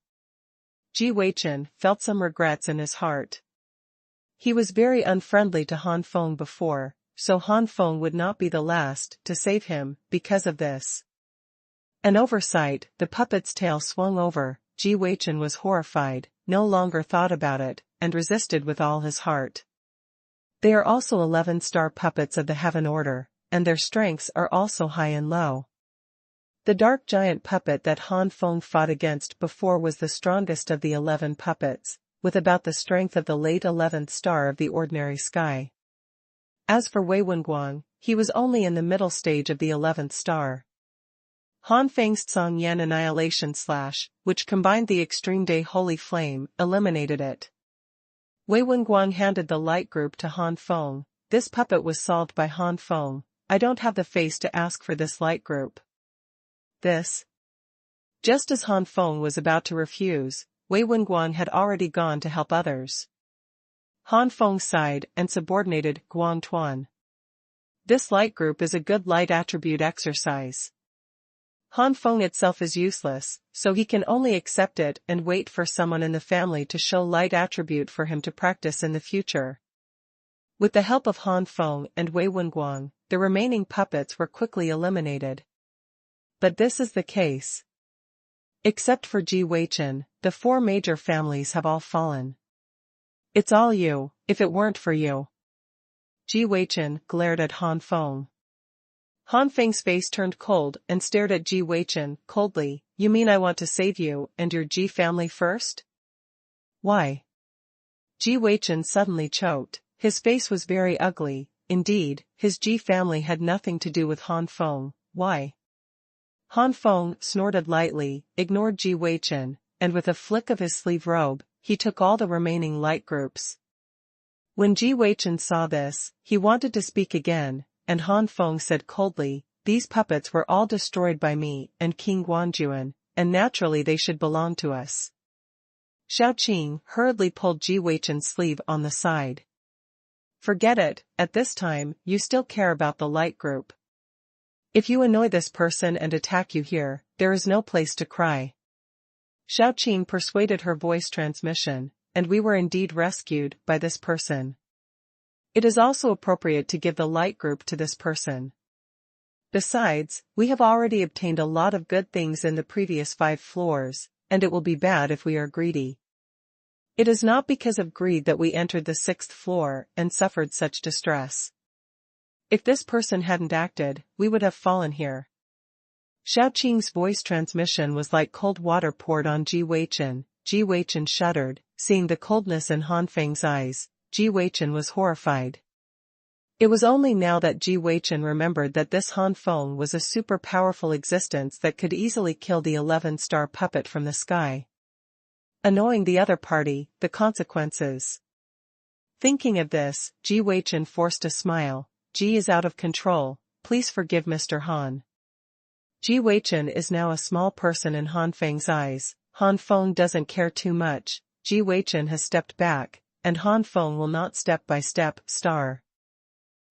Ji Weichen felt some regrets in his heart. He was very unfriendly to Han Feng before, so Han Feng would not be the last to save him because of this. An oversight, the puppet's tail swung over. Ji Weichen was horrified, no longer thought about it, and resisted with all his heart. They are also 11-star puppets of the Heaven Order, and their strengths are also high and low. The dark giant puppet that Han Feng fought against before was the strongest of the 11 puppets, with about the strength of the late 11th star of the ordinary sky. As for Wei Wenguang, he was only in the middle stage of the 11th star. Han Feng's Tsang Yan Annihilation Slash, which combined the Extreme Day Holy Flame, eliminated it. Wei Wenguang handed the light group to Han Feng. This puppet was solved by Han Feng. I don't have the face to ask for this light group. This. Just as Han Feng was about to refuse, Wei Wenguang had already gone to help others. Han Feng sighed and subordinated Guang Tuan. This light group is a good light attribute exercise. Han Feng itself is useless, so he can only accept it and wait for someone in the family to show light attribute for him to practice in the future. With the help of Han Feng and Wei Wenguang, the remaining puppets were quickly eliminated. But this is the case. Except for Ji Weichen, the 4 major families have all fallen. It's all you, if it weren't for you. Ji Weichen glared at Han Feng. Han Feng's face turned cold and stared at Ji Weichen coldly. You mean I want to save you and your Ji family first? Why? Ji Weichen suddenly choked. His face was very ugly. Indeed, his Ji family had nothing to do with Han Feng. Why? Han Feng snorted lightly, ignored Ji Weichen, and with a flick of his sleeve robe, he took all the remaining light groups. When Ji Weichen saw this, he wanted to speak again, and Han Feng said coldly, these puppets were all destroyed by me and King Guanjuan, and naturally they should belong to us. Xiaoqing hurriedly pulled Ji Weichen's sleeve on the side. Forget it, at this time, you still care about the light group. If you annoy this person and attack you here, there is no place to cry. Xiaoqing persuaded her voice transmission, and we were indeed rescued by this person. It is also appropriate to give the light group to this person. Besides, we have already obtained a lot of good things in the previous 5 floors, and it will be bad if we are greedy. It is not because of greed that we entered the 6th floor and suffered such distress. If this person hadn't acted, we would have fallen here. Xiaoqing's voice transmission was like cold water poured on Ji Weichen. Ji Weichen shuddered, seeing the coldness in Han Feng's eyes. Ji Weichen was horrified. It was only now that Ji Weichen remembered that this Han Feng was a super powerful existence that could easily kill the 11-star puppet from the sky. Annoying the other party, the consequences. Thinking of this, Ji Weichen forced a smile. Ji is out of control, please forgive Mr. Han. Ji Weichen is now a small person in Han Feng's eyes. Han Feng doesn't care too much. Ji Weichen has stepped back, and Han Feng will not step by step, star.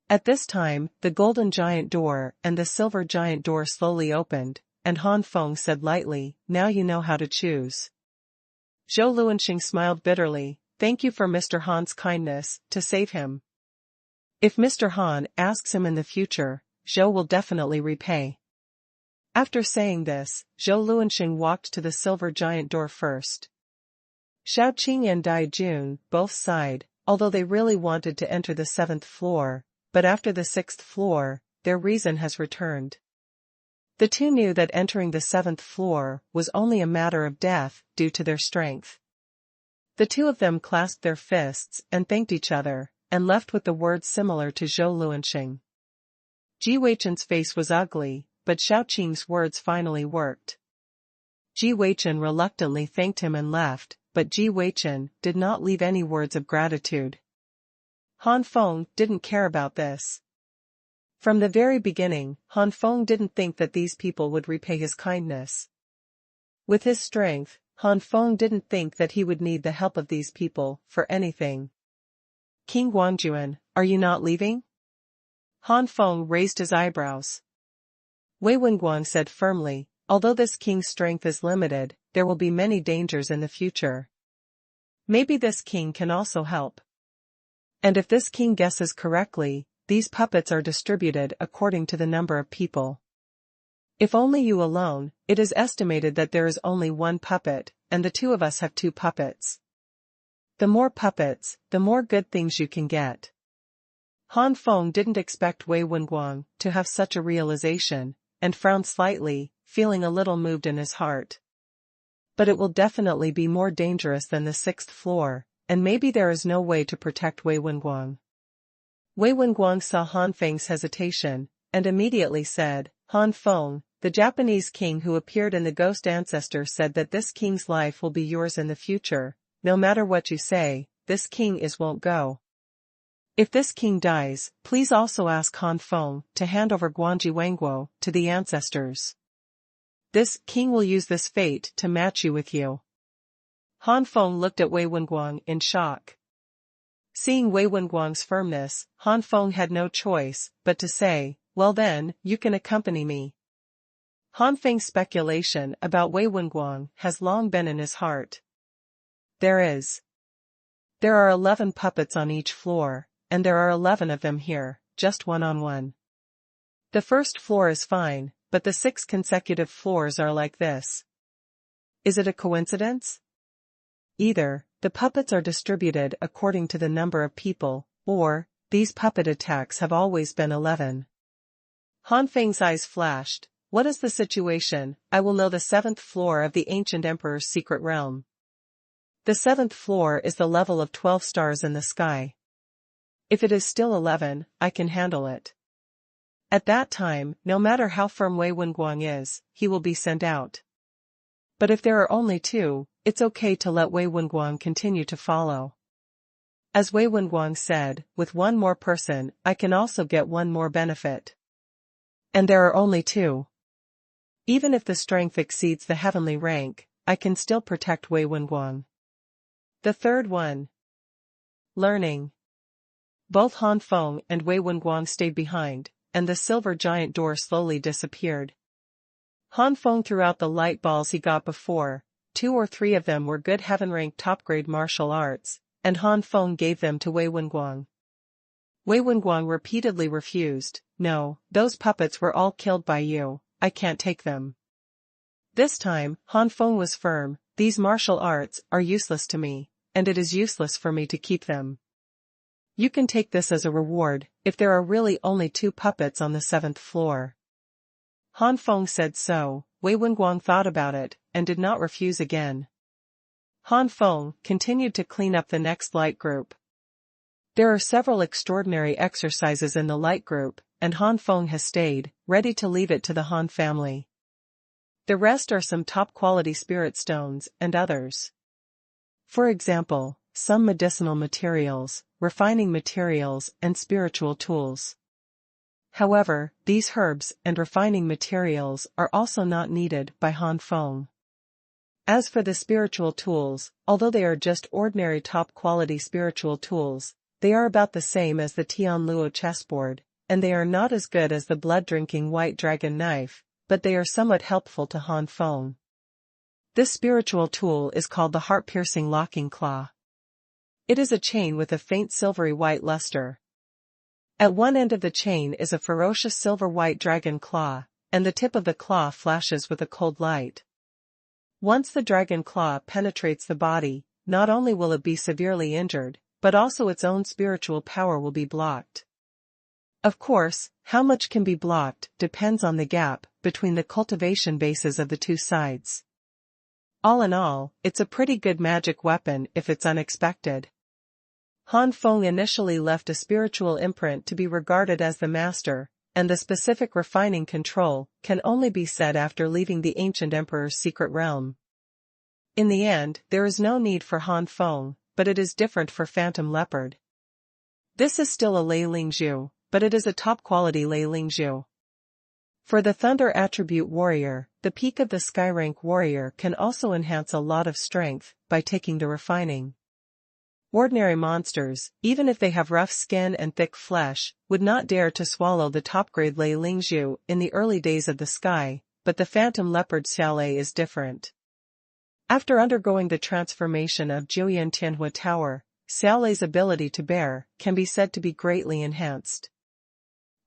At this time, the golden giant door and the silver giant door slowly opened, and Han Feng said lightly, now you know how to choose. Zhou Luanxing smiled bitterly, thank you for Mr. Han's kindness, to save him. If Mr. Han asks him in the future, Zhou will definitely repay. After saying this, Zhou Luanxing walked to the silver giant door first. Xiaoqing and Dai Jun both sighed, although they really wanted to enter the 7th floor, but after the 6th floor, their reason has returned. The two knew that entering the 7th floor was only a matter of death due to their strength. The two of them clasped their fists and thanked each other, and left with the words similar to Zhou Luanxing. Ji Weichen's face was ugly, but Xiaoqing's words finally worked. Ji Weichen reluctantly thanked him and left, but Ji Weichen did not leave any words of gratitude. Han Feng didn't care about this. From the very beginning, Han Feng didn't think that these people would repay his kindness. With his strength, Han Feng didn't think that he would need the help of these people for anything. King Guanjuan, are you not leaving? Han Feng raised his eyebrows. Wei Wenguang said firmly, although this king's strength is limited, there will be many dangers in the future. Maybe this king can also help. And if this king guesses correctly, these puppets are distributed according to the number of people. If only you alone, it is estimated that there is only 1 puppet, and the 2 of us have 2 puppets. The more puppets, the more good things you can get. Han Feng didn't expect Wei Wenguang to have such a realization, and frowned slightly, feeling a little moved in his heart. But it will definitely be more dangerous than the 6th floor, and maybe there is no way to protect Wei Wenguang. Wei Wenguang saw Han Feng's hesitation, and immediately said, Han Feng, the Japanese king who appeared in the ghost ancestor said that this king's life will be yours in the future. No matter what you say, this king won't go. If this king dies, please also ask Han Feng to hand over Guanji Wangguo to the ancestors. This king will use this fate to match you with you. Han Feng looked at Wei Wenguang in shock. Seeing Wei Wenguang's firmness, Han Feng had no choice but to say, well then, you can accompany me. Han Feng's speculation about Wei Wenguang has long been in his heart. There are 11 puppets on each floor, and there are 11 of them here, just one-on-one. The first floor is fine, but the 6 consecutive floors are like this. Is it a coincidence? Either the puppets are distributed according to the number of people, or these puppet attacks have always been 11. Han Feng's eyes flashed. What is the situation? I will know the 7th floor of the ancient emperor's secret realm. The 7th floor is the level of 12 stars in the sky. If it is still 11, I can handle it. At that time, no matter how firm Wei Wenguang is, he will be sent out. But if there are only 2, it's okay to let Wei Wenguang continue to follow. As Wei Wenguang said, with one more person, I can also get one more benefit. And there are only 2. Even if the strength exceeds the heavenly rank, I can still protect Wei Wenguang. The third one. Learning. Both Han Feng and Wei Wenguang stayed behind, and the silver giant door slowly disappeared. Han Feng threw out the light balls he got before. 2 or 3 of them were good heaven-ranked top-grade martial arts, and Han Feng gave them to Wei Wenguang. Wei Wenguang repeatedly refused. No, those puppets were all killed by you, I can't take them. This time, Han Feng was firm. These martial arts are useless to me, and it is useless for me to keep them. You can take this as a reward, if there are really only 2 puppets on the 7th floor. Han Feng said so. Wei Wenguang thought about it, and did not refuse again. Han Feng continued to clean up the next light group. There are several extraordinary exercises in the light group, and Han Feng has stayed, ready to leave it to the Han family. The rest are some top-quality spirit stones and others. For example, some medicinal materials, refining materials and spiritual tools. However, these herbs and refining materials are also not needed by Han Feng. As for the spiritual tools, although they are just ordinary top-quality spiritual tools, they are about the same as the Tianluo chessboard, and they are not as good as the blood-drinking white dragon knife, but they are somewhat helpful to Han Feng. This spiritual tool is called the heart-piercing locking claw. It is a chain with a faint silvery white luster. At one end of the chain is a ferocious silver-white dragon claw, and the tip of the claw flashes with a cold light. Once the dragon claw penetrates the body, not only will it be severely injured, but also its own spiritual power will be blocked. Of course, how much can be blocked depends on the gap between the cultivation bases of the 2 sides. All in all, it's a pretty good magic weapon if it's unexpected. Han Feng initially left a spiritual imprint to be regarded as the master, and the specific refining control can only be said after leaving the ancient emperor's secret realm. In the end, there is no need for Han Feng, but it is different for Phantom Leopard. This is still a Lei Lingzhu, but it is a top-quality Lei Lingzhu. For the Thunder Attribute Warrior, the peak of the Sky Rank Warrior can also enhance a lot of strength by taking the refining. Ordinary monsters, even if they have rough skin and thick flesh, would not dare to swallow the top-grade Lei Lingzhu in the early days of the sky, but the Phantom Leopard Xiaolei is different. After undergoing the transformation of Jiuyan Tianhua Tower, Xiaolei's ability to bear can be said to be greatly enhanced.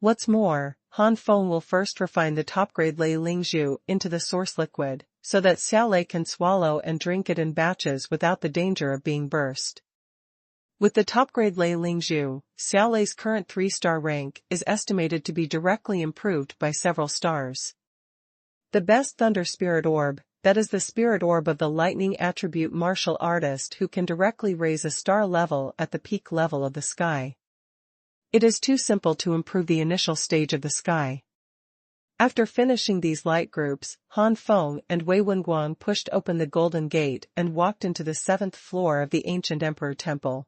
What's more, Han Feng will first refine the top-grade Lei Lingzhu into the source liquid, so that Xiaolei can swallow and drink it in batches without the danger of being burst. With the top-grade Lei Lingzhu, Xiaolei's current 3-star rank is estimated to be directly improved by several stars. The best thunder spirit orb, that is the spirit orb of the lightning attribute martial artist who can directly raise a star level at the peak level of the sky. It is too simple to improve the initial stage of the sky. After finishing these light groups, Han Feng and Wei Wenguang pushed open the Golden Gate and walked into the 7th floor of the ancient Emperor Temple.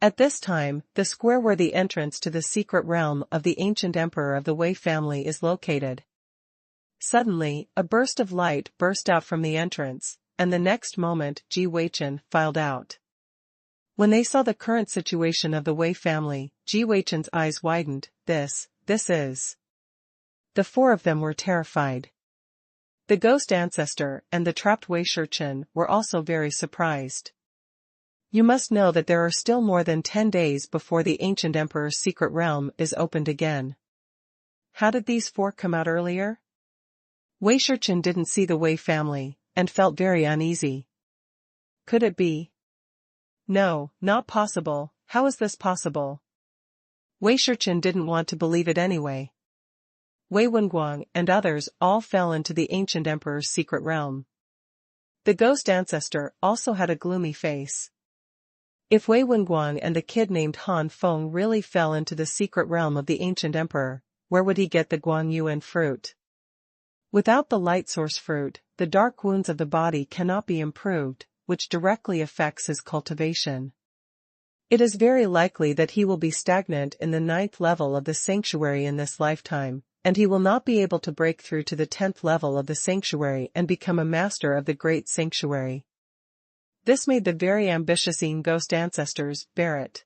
At this time, the square where the entrance to the secret realm of the ancient emperor of the Wei family is located. Suddenly, a burst of light burst out from the entrance, and the next moment Ji Weichen filed out. When they saw the current situation of the Wei family, Ji Weichen's eyes widened. This is... The four of them were terrified. The ghost ancestor and the trapped Wei Shichen were also very surprised. You must know that there are still more than 10 days before the ancient emperor's secret realm is opened again. How did these four come out earlier? Wei Shichen didn't see the Wei family, and felt very uneasy. Could it be? No, not possible. How is this possible? Wei Shichen didn't want to believe it anyway. Wei Wenguang and others all fell into the ancient emperor's secret realm. The ghost ancestor also had a gloomy face. If Wei Wenguang and the kid named Han Feng really fell into the secret realm of the ancient emperor, where would he get the Guangyuan fruit? Without the light source fruit, the dark wounds of the body cannot be improved, which directly affects his cultivation. It is very likely that he will be stagnant in the 9th level of the sanctuary in this lifetime, and he will not be able to break through to the 10th level of the sanctuary and become a master of the great sanctuary. This made the very ambitious ghost ancestors bear it.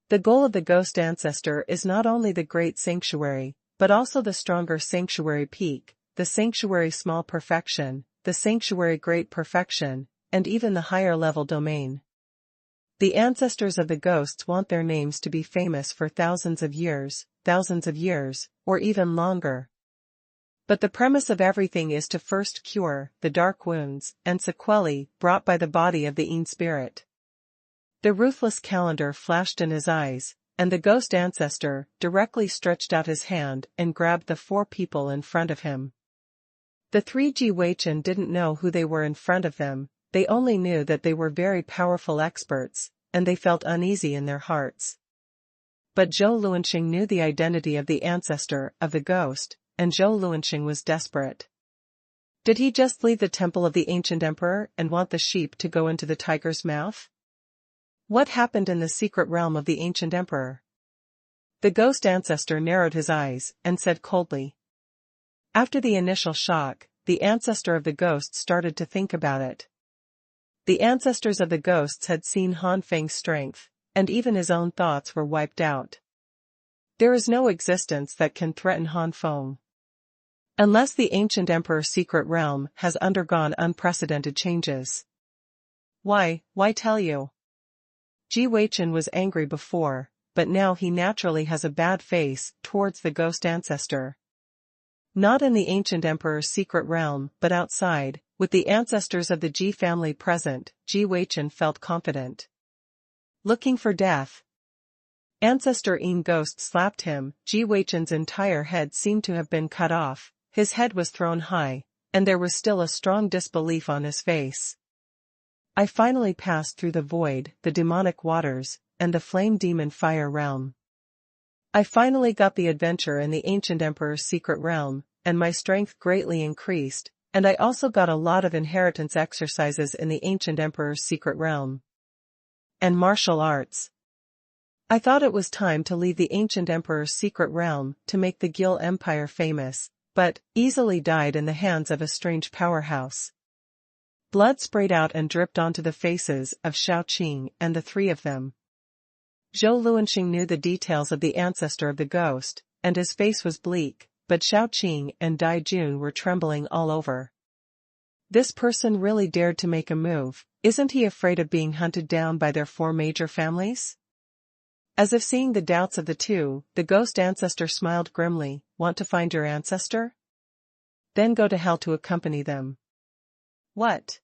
The goal of the ghost ancestor is not only the great sanctuary, but also the stronger sanctuary peak, the sanctuary small perfection, the sanctuary great perfection, and even the higher level domain. The ancestors of the ghosts want their names to be famous for thousands of years, or even longer. But the premise of everything is to first cure the dark wounds and sequelae brought by the body of the Yin spirit. The ruthless calendar flashed in his eyes, and the ghost ancestor directly stretched out his hand and grabbed the four people in front of him. The three Ji Weichen didn't know who they were in front of them, they only knew that they were very powerful experts, and they felt uneasy in their hearts. But Zhou Luanxing knew the identity of the ancestor of the ghost, and Zhou Luanxing was desperate. Did he just leave the temple of the ancient emperor and want the sheep to go into the tiger's mouth? What happened in the secret realm of the ancient emperor? The ghost ancestor narrowed his eyes and said coldly. After the initial shock, the ancestor of the ghosts started to think about it. The ancestors of the ghosts had seen Han Feng's strength, and even his own thoughts were wiped out. There is no existence that can threaten Han Feng. Unless the ancient emperor's secret realm has undergone unprecedented changes. Why tell you? Ji Weichen was angry before, but now he naturally has a bad face towards the ghost ancestor. Not in the ancient emperor's secret realm, but outside, with the ancestors of the Ji family present, Ji Weichen felt confident. Looking for death. Ancestor Yin Ghost slapped him. Ji Weichen's entire head seemed to have been cut off, his head was thrown high, and there was still a strong disbelief on his face. I finally passed through the void, the demonic waters, and the flame demon fire realm. I finally got the adventure in the ancient emperor's secret realm, and my strength greatly increased, and I also got a lot of inheritance exercises in the ancient emperor's secret realm. And martial arts. I thought it was time to leave the ancient emperor's secret realm to make the Gil Empire famous, but easily died in the hands of a strange powerhouse. Blood sprayed out and dripped onto the faces of Shao Qing and the three of them. Zhou Luanxing knew the details of the ancestor of the ghost, and his face was bleak, but Shao Qing and Dai Jun were trembling all over. This person really dared to make a move. Isn't he afraid of being hunted down by their four major families? As if seeing the doubts of the two, the ghost ancestor smiled grimly. Want to find your ancestor? Then go to hell to accompany them. What?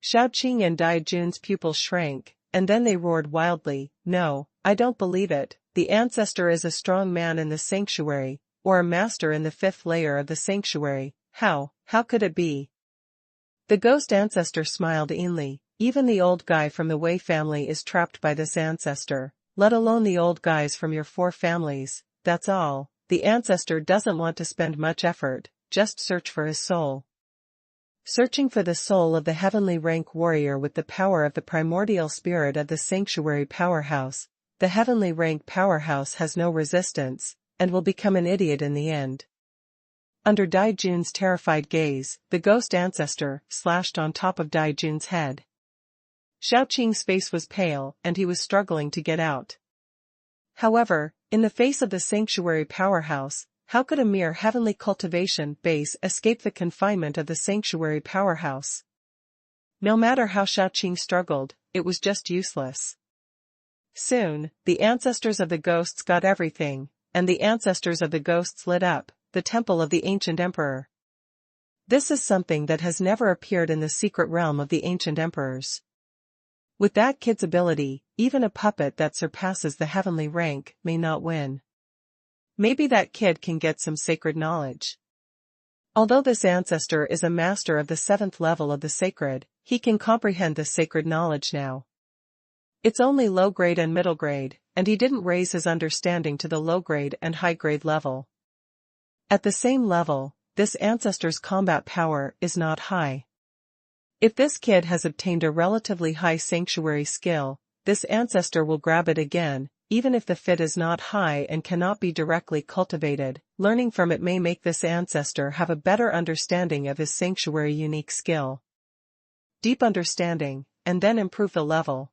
Shao Qing and Dai Jun's pupils shrank, and then they roared wildly. No, I don't believe it. The ancestor is a strong man in the sanctuary. or a master in the 5th layer of the sanctuary. How could it be? The ghost ancestor smiled inly. Even the old guy from the Wei family is trapped by this ancestor, let alone the old guys from your 4 families, that's all. The ancestor doesn't want to spend much effort, just search for his soul. Searching for the soul of the heavenly rank warrior with the power of the primordial spirit of the sanctuary powerhouse, the heavenly rank powerhouse has no resistance, and will become an idiot in the end. Under Dai Jun's terrified gaze, the ghost ancestor slashed on top of Dai Jun's head. Xiao Qing's face was pale, and he was struggling to get out. However, in the face of the sanctuary powerhouse, how could a mere heavenly cultivation base escape the confinement of the sanctuary powerhouse? No matter how Xiao Qing struggled, it was just useless. Soon, the ancestors of the ghosts got everything, and the ancestors of the ghosts lit up the temple of the ancient emperor. This is something that has never appeared in the secret realm of the ancient emperors. With that kid's ability, even a puppet that surpasses the heavenly rank may not win. Maybe that kid can get some sacred knowledge. Although this ancestor is a master of the 7th level of the sacred, he can comprehend the sacred knowledge now. It's only low grade and middle grade, and he didn't raise his understanding to the low grade and high grade level. At the same level, this ancestor's combat power is not high. If this kid has obtained a relatively high sanctuary skill, this ancestor will grab it again, even if the fit is not high and cannot be directly cultivated. Learning from it may make this ancestor have a better understanding of his sanctuary unique skill. Deep understanding, and then improve the level.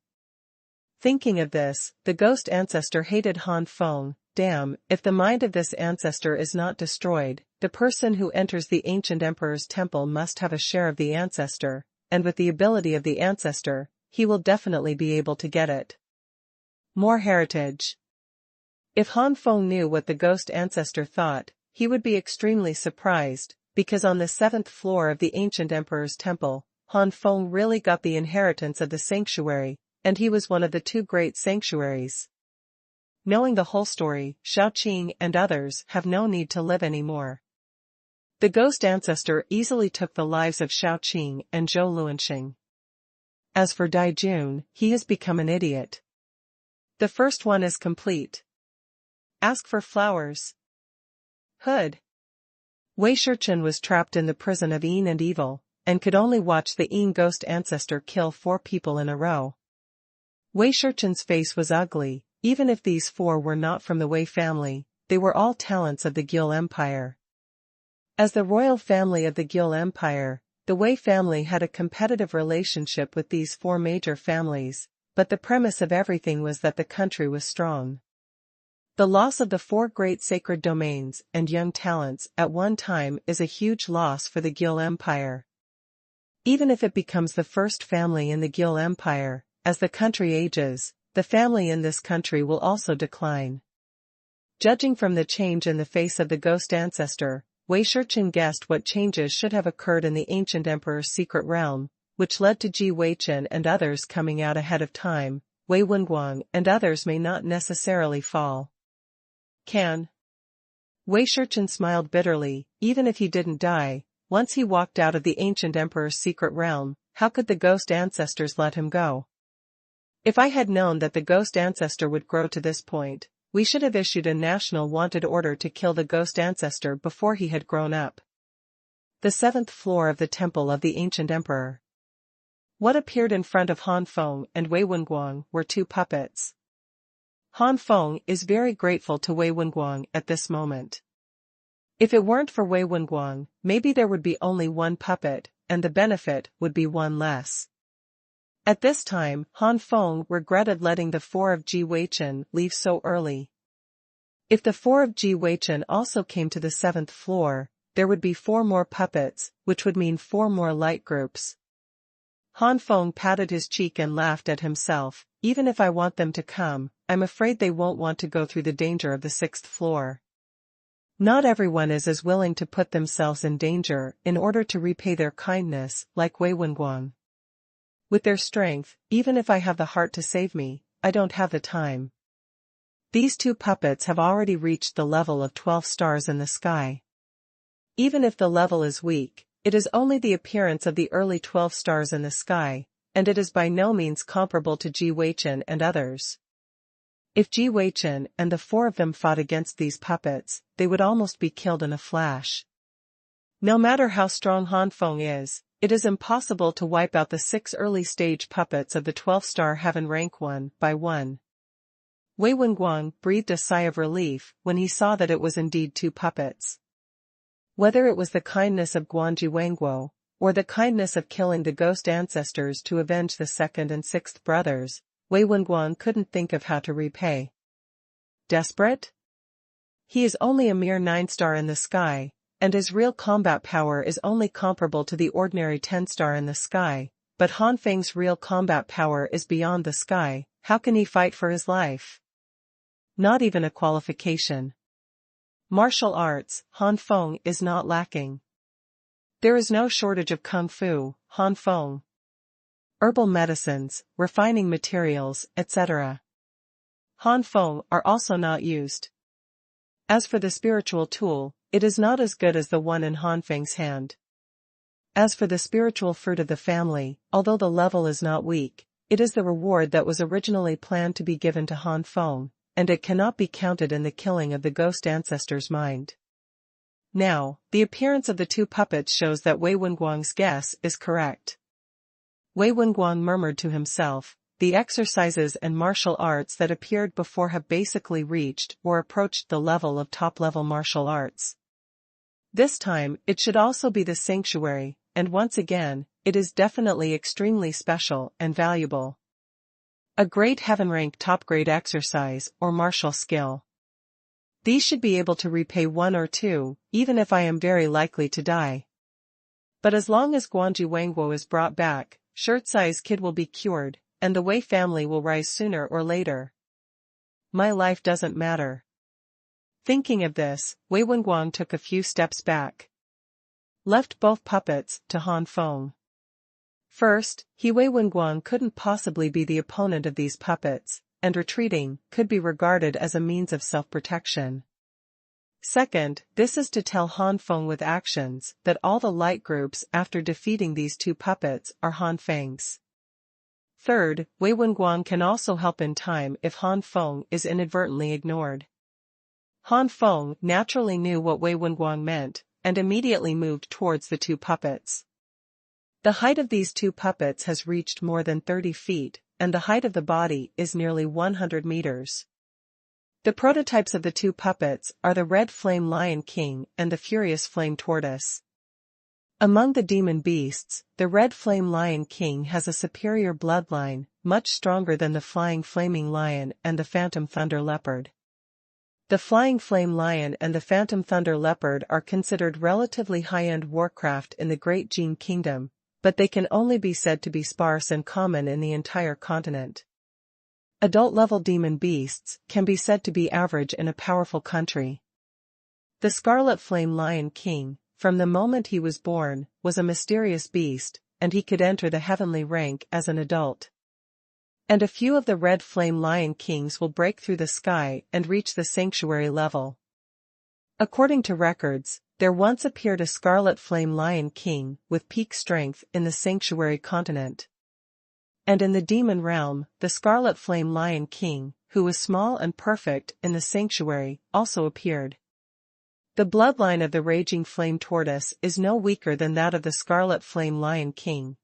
Thinking of this, the ghost ancestor hated Han Feng. Damn, if the mind of this ancestor is not destroyed, the person who enters the ancient emperor's temple must have a share of the ancestor, and with the ability of the ancestor, he will definitely be able to get it. More heritage. If Han Feng knew what the ghost ancestor thought, he would be extremely surprised, because on the 7th floor of the ancient emperor's temple, Han Feng really got the inheritance of the sanctuary, and he was one of the 2 great sanctuaries. Knowing the whole story, Xiao Qing and others have no need to live anymore. The ghost ancestor easily took the lives of Xiao Qing and Zhou Luanxing. As for Dai Jun, he has become an idiot. The first one is complete. Ask for flowers. Hood. Wei Shichen was trapped in the prison of Yin and evil, and could only watch the Yin ghost ancestor kill 4 people in a row. Wei Shichen's face was ugly. Even if these 4 were not from the Wei family, they were all talents of the Gil Empire. As the royal family of the Gil Empire, the Wei family had a competitive relationship with these 4 major families, but the premise of everything was that the country was strong. The loss of the 4 great sacred domains and young talents at one time is a huge loss for the Gil Empire. Even if it becomes the first family in the Gil Empire, as the country ages, the family in this country will also decline. Judging from the change in the face of the ghost ancestor, Wei Shichen guessed what changes should have occurred in the ancient emperor's secret realm, which led to Ji Weichen and others coming out ahead of time. Wei Wenguang and others may not necessarily fall. Wei Shichen smiled bitterly. Even if he didn't die, once he walked out of the ancient emperor's secret realm, how could the ghost ancestors let him go? If I had known that the ghost ancestor would grow to this point, we should have issued a national wanted order to kill the ghost ancestor before he had grown up. The 7th floor of the temple of the ancient emperor. What appeared in front of Han Feng and Wei Wenguang were 2 puppets. Han Feng is very grateful to Wei Wenguang at this moment. If it weren't for Wei Wenguang, maybe there would be only 1 puppet, and the benefit would be 1 less. At this time, Han Feng regretted letting the 4 of Ji Weichen leave so early. If the 4 of Ji Weichen also came to the 7th floor, there would be 4 more puppets, which would mean 4 more light groups. Han Feng patted his cheek and laughed at himself. Even if I want them to come, I'm afraid they won't want to go through the danger of the 6th floor. Not everyone is as willing to put themselves in danger in order to repay their kindness, like Wei Wenguang. With their strength, even if I have the heart to save me, I don't have the time. These two puppets have already reached the level of 12 stars in the sky. Even if the level is weak, it is only the appearance of the early 12 stars in the sky, and it is by no means comparable to Chi Bai Cai and others. If Chi Bai Cai and the four of them fought against these puppets, they would almost be killed in a flash. No matter how strong Han Feng is, it is impossible to wipe out the 6 early-stage puppets of the 12-star heaven rank one by one. Wei Wenguang breathed a sigh of relief when he saw that it was indeed 2 puppets. Whether it was the kindness of Guanji Wangguo, or the kindness of killing the ghost ancestors to avenge the 2nd and 6th brothers, Wei Wenguang couldn't think of how to repay. Desperate? He is only a mere 9-star in the sky, and his real combat power is only comparable to the ordinary 10-star in the sky, but Han Feng's real combat power is beyond the sky. How can he fight for his life? Not even a qualification. Martial arts, Han Feng is not lacking. There is no shortage of kung fu, Han Feng. Herbal medicines, refining materials, etc. Han Feng are also not used. As for the spiritual tool, it is not as good as the one in Han Feng's hand. As for the spiritual fruit of the family, although the level is not weak, it is the reward that was originally planned to be given to Han Feng, and it cannot be counted in the killing of the ghost ancestor's mind. Now, the appearance of the 2 puppets shows that Wei Wenguang's guess is correct. Wei Wenguang murmured to himself, the exercises and martial arts that appeared before have basically reached or approached the level of top-level martial arts. This time, it should also be the sanctuary, and once again, it is definitely extremely special and valuable. A great heaven-rank top-grade exercise or martial skill. These should be able to repay 1 or 2, even if I am very likely to die. But as long as Guanji Wangguo is brought back, Shirt-size Kid will be cured, and the Wei family will rise sooner or later. My life doesn't matter. Thinking of this, Wei Wenguang took a few steps back. Left both puppets to Han Feng. First, Wei Wenguang couldn't possibly be the opponent of these puppets, and retreating could be regarded as a means of self-protection. Second, this is to tell Han Feng with actions that all the light groups after defeating these 2 puppets are Han Feng's. Third, Wei Wenguang can also help in time if Han Feng is inadvertently ignored. Han Feng naturally knew what Wei Wenguang meant, and immediately moved towards the 2 puppets. The height of these 2 puppets has reached more than 30 feet, and the height of the body is nearly 100 meters. The prototypes of the 2 puppets are the Red Flame Lion King and the Furious Flame Tortoise. Among the demon beasts, the Red Flame Lion King has a superior bloodline, much stronger than the Flying Flaming Lion and the Phantom Thunder Leopard. The Flying Flame Lion and the Phantom Thunder Leopard are considered relatively high-end warcraft in the Great Jin Kingdom, but they can only be said to be sparse and common in the entire continent. Adult-level demon beasts can be said to be average in a powerful country. The Scarlet Flame Lion King, from the moment he was born, was a mysterious beast, and he could enter the heavenly rank as an adult. And a few of the Red Flame Lion Kings will break through the sky and reach the sanctuary level. According to records, there once appeared a Scarlet Flame Lion King with peak strength in the sanctuary continent. And in the demon realm, the Scarlet Flame Lion King, who was small and perfect in the sanctuary, also appeared. The bloodline of the Raging Flame Tortoise is no weaker than that of the Scarlet Flame Lion King.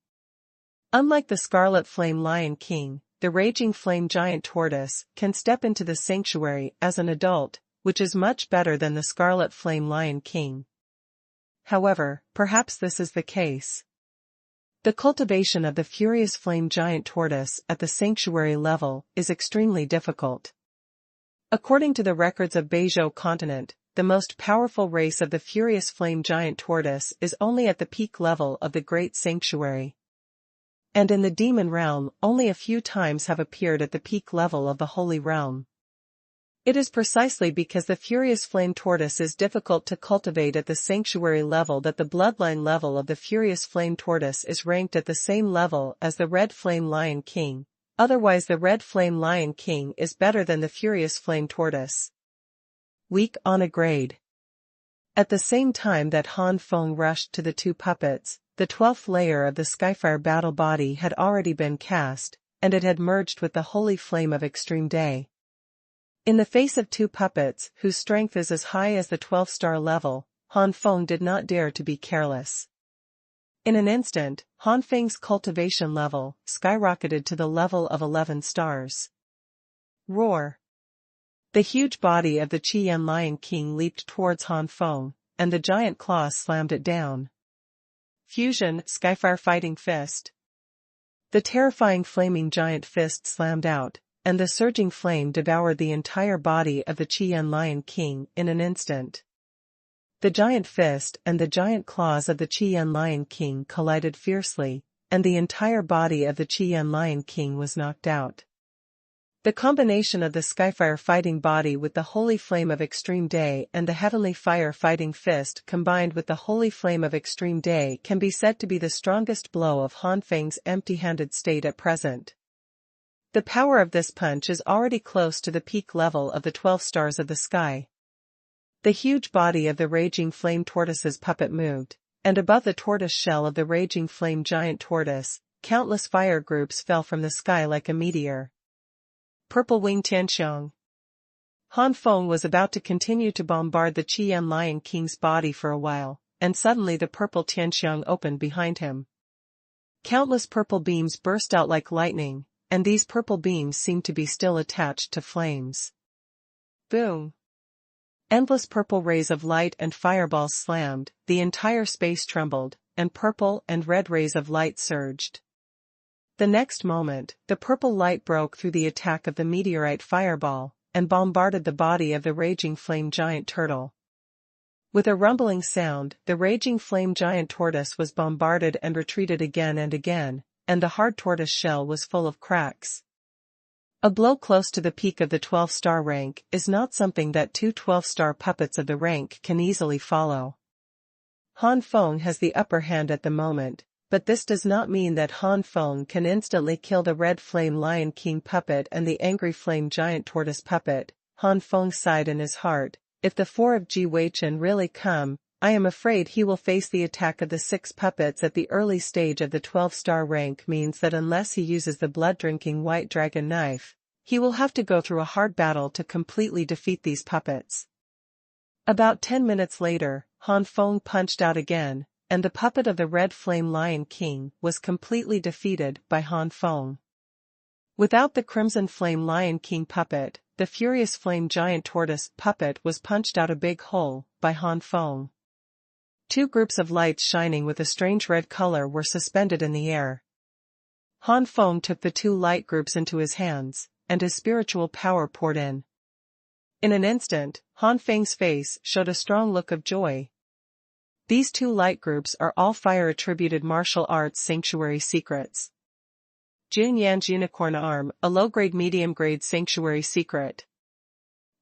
Unlike the Scarlet Flame Lion King, the Raging Flame Giant Tortoise can step into the sanctuary as an adult, which is much better than the Scarlet Flame Lion King. However, perhaps this is the case. The cultivation of the Furious Flame Giant Tortoise at the sanctuary level is extremely difficult. According to the records of Beizhou continent, the most powerful race of the Furious Flame Giant Tortoise is only at the peak level of the Great Sanctuary. And in the demon realm, only a few times have appeared at the peak level of the Holy Realm. It is precisely because the Furious Flame Tortoise is difficult to cultivate at the sanctuary level that the bloodline level of the Furious Flame Tortoise is ranked at the same level as the Red Flame Lion King, otherwise the red flame lion king is better than the furious flame tortoise. Weak on a grade. At the same time that Han Feng rushed to the two puppets, the 12th layer of the Skyfire battle body had already been cast, and it had merged with the holy flame of extreme day. In the face of two puppets whose strength is as high as the 12-star level, Han Feng did not dare to be careless. In an instant, Han Feng's cultivation level skyrocketed to the level of 11 stars. Roar! The huge body of the Qian Lion King leaped towards Han Feng, and the giant claws slammed it down. Fusion Skyfire Fighting Fist. The terrifying flaming giant fist slammed out, and the surging flame devoured the entire body of the Qian Lion King in an instant. The giant fist and the giant claws of the Qian Lion King collided fiercely, and the entire body of the Qian Lion King was knocked out. The combination of the Skyfire fighting body with the holy flame of extreme day and the heavenly fire fighting fist combined with the holy flame of extreme day can be said to be the strongest blow of Han Feng's empty-handed state at present. The power of this punch is already close to the peak level of the 12 stars of the sky. The huge body of the raging flame tortoise's puppet moved, and above the tortoise shell of the raging flame giant tortoise, countless fire groups fell from the sky like a meteor. Purple Wing Tianxiang. Han Feng was about to continue to bombard the Qian Lion King's body for a while, and suddenly the purple Tianxiang opened behind him. Countless purple beams burst out like lightning, and these purple beams seemed to be still attached to flames. Boom! Endless purple rays of light and fireballs slammed, the entire space trembled, and purple and red rays of light surged. The next moment, the purple light broke through the attack of the meteorite fireball, and bombarded the body of the raging flame giant turtle. With a rumbling sound, the raging flame giant tortoise was bombarded and retreated again and again, and the hard tortoise shell was full of cracks. A blow close to the peak of the 12-star rank is not something that two 12-star puppets of the rank can easily follow. Han Feng has the upper hand at the moment, but this does not mean that Han Feng can instantly kill the red flame lion king puppet and the angry flame giant tortoise puppet. Han Feng sighed in his heart, if the 4 of Ji Weichen really come, I am afraid he will face the attack of the 6 puppets at the early stage of the 12-star rank means that unless he uses the blood-drinking white dragon knife, he will have to go through a hard battle to completely defeat these puppets. About 10 minutes later, Han Feng punched out again, and the puppet of the red flame lion king was completely defeated by Han Feng. Without the crimson flame lion king puppet, the furious flame giant tortoise puppet was punched out a big hole by Han Feng. 2 groups of lights shining with a strange red color were suspended in the air. Han Feng took the 2 light groups into his hands, and his spiritual power poured in. In an instant, Han Feng's face showed a strong look of joy. These 2 light groups are all fire-attributed martial arts sanctuary secrets. Jun Yan's Unicorn Arm, a low-grade medium-grade sanctuary secret.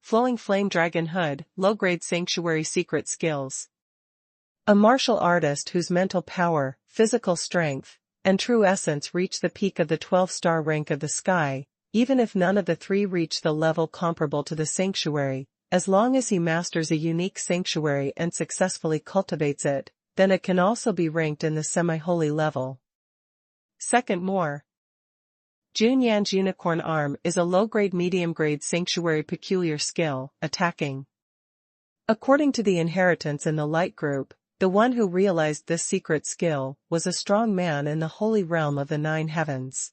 Flowing Flame Dragon Hood, low-grade sanctuary secret skills. A martial artist whose mental power, physical strength, and true essence reach the peak of the 12-star rank of the sky, even if none of the 3 reach the level comparable to the sanctuary. As long as he masters a unique sanctuary and successfully cultivates it, then it can also be ranked in the semi-holy level. Second more. Jun Yan's Unicorn Arm is a low-grade medium-grade sanctuary peculiar skill, attacking. According to the inheritance in the light group, the one who realized this secret skill was a strong man in the holy realm of the 9 heavens.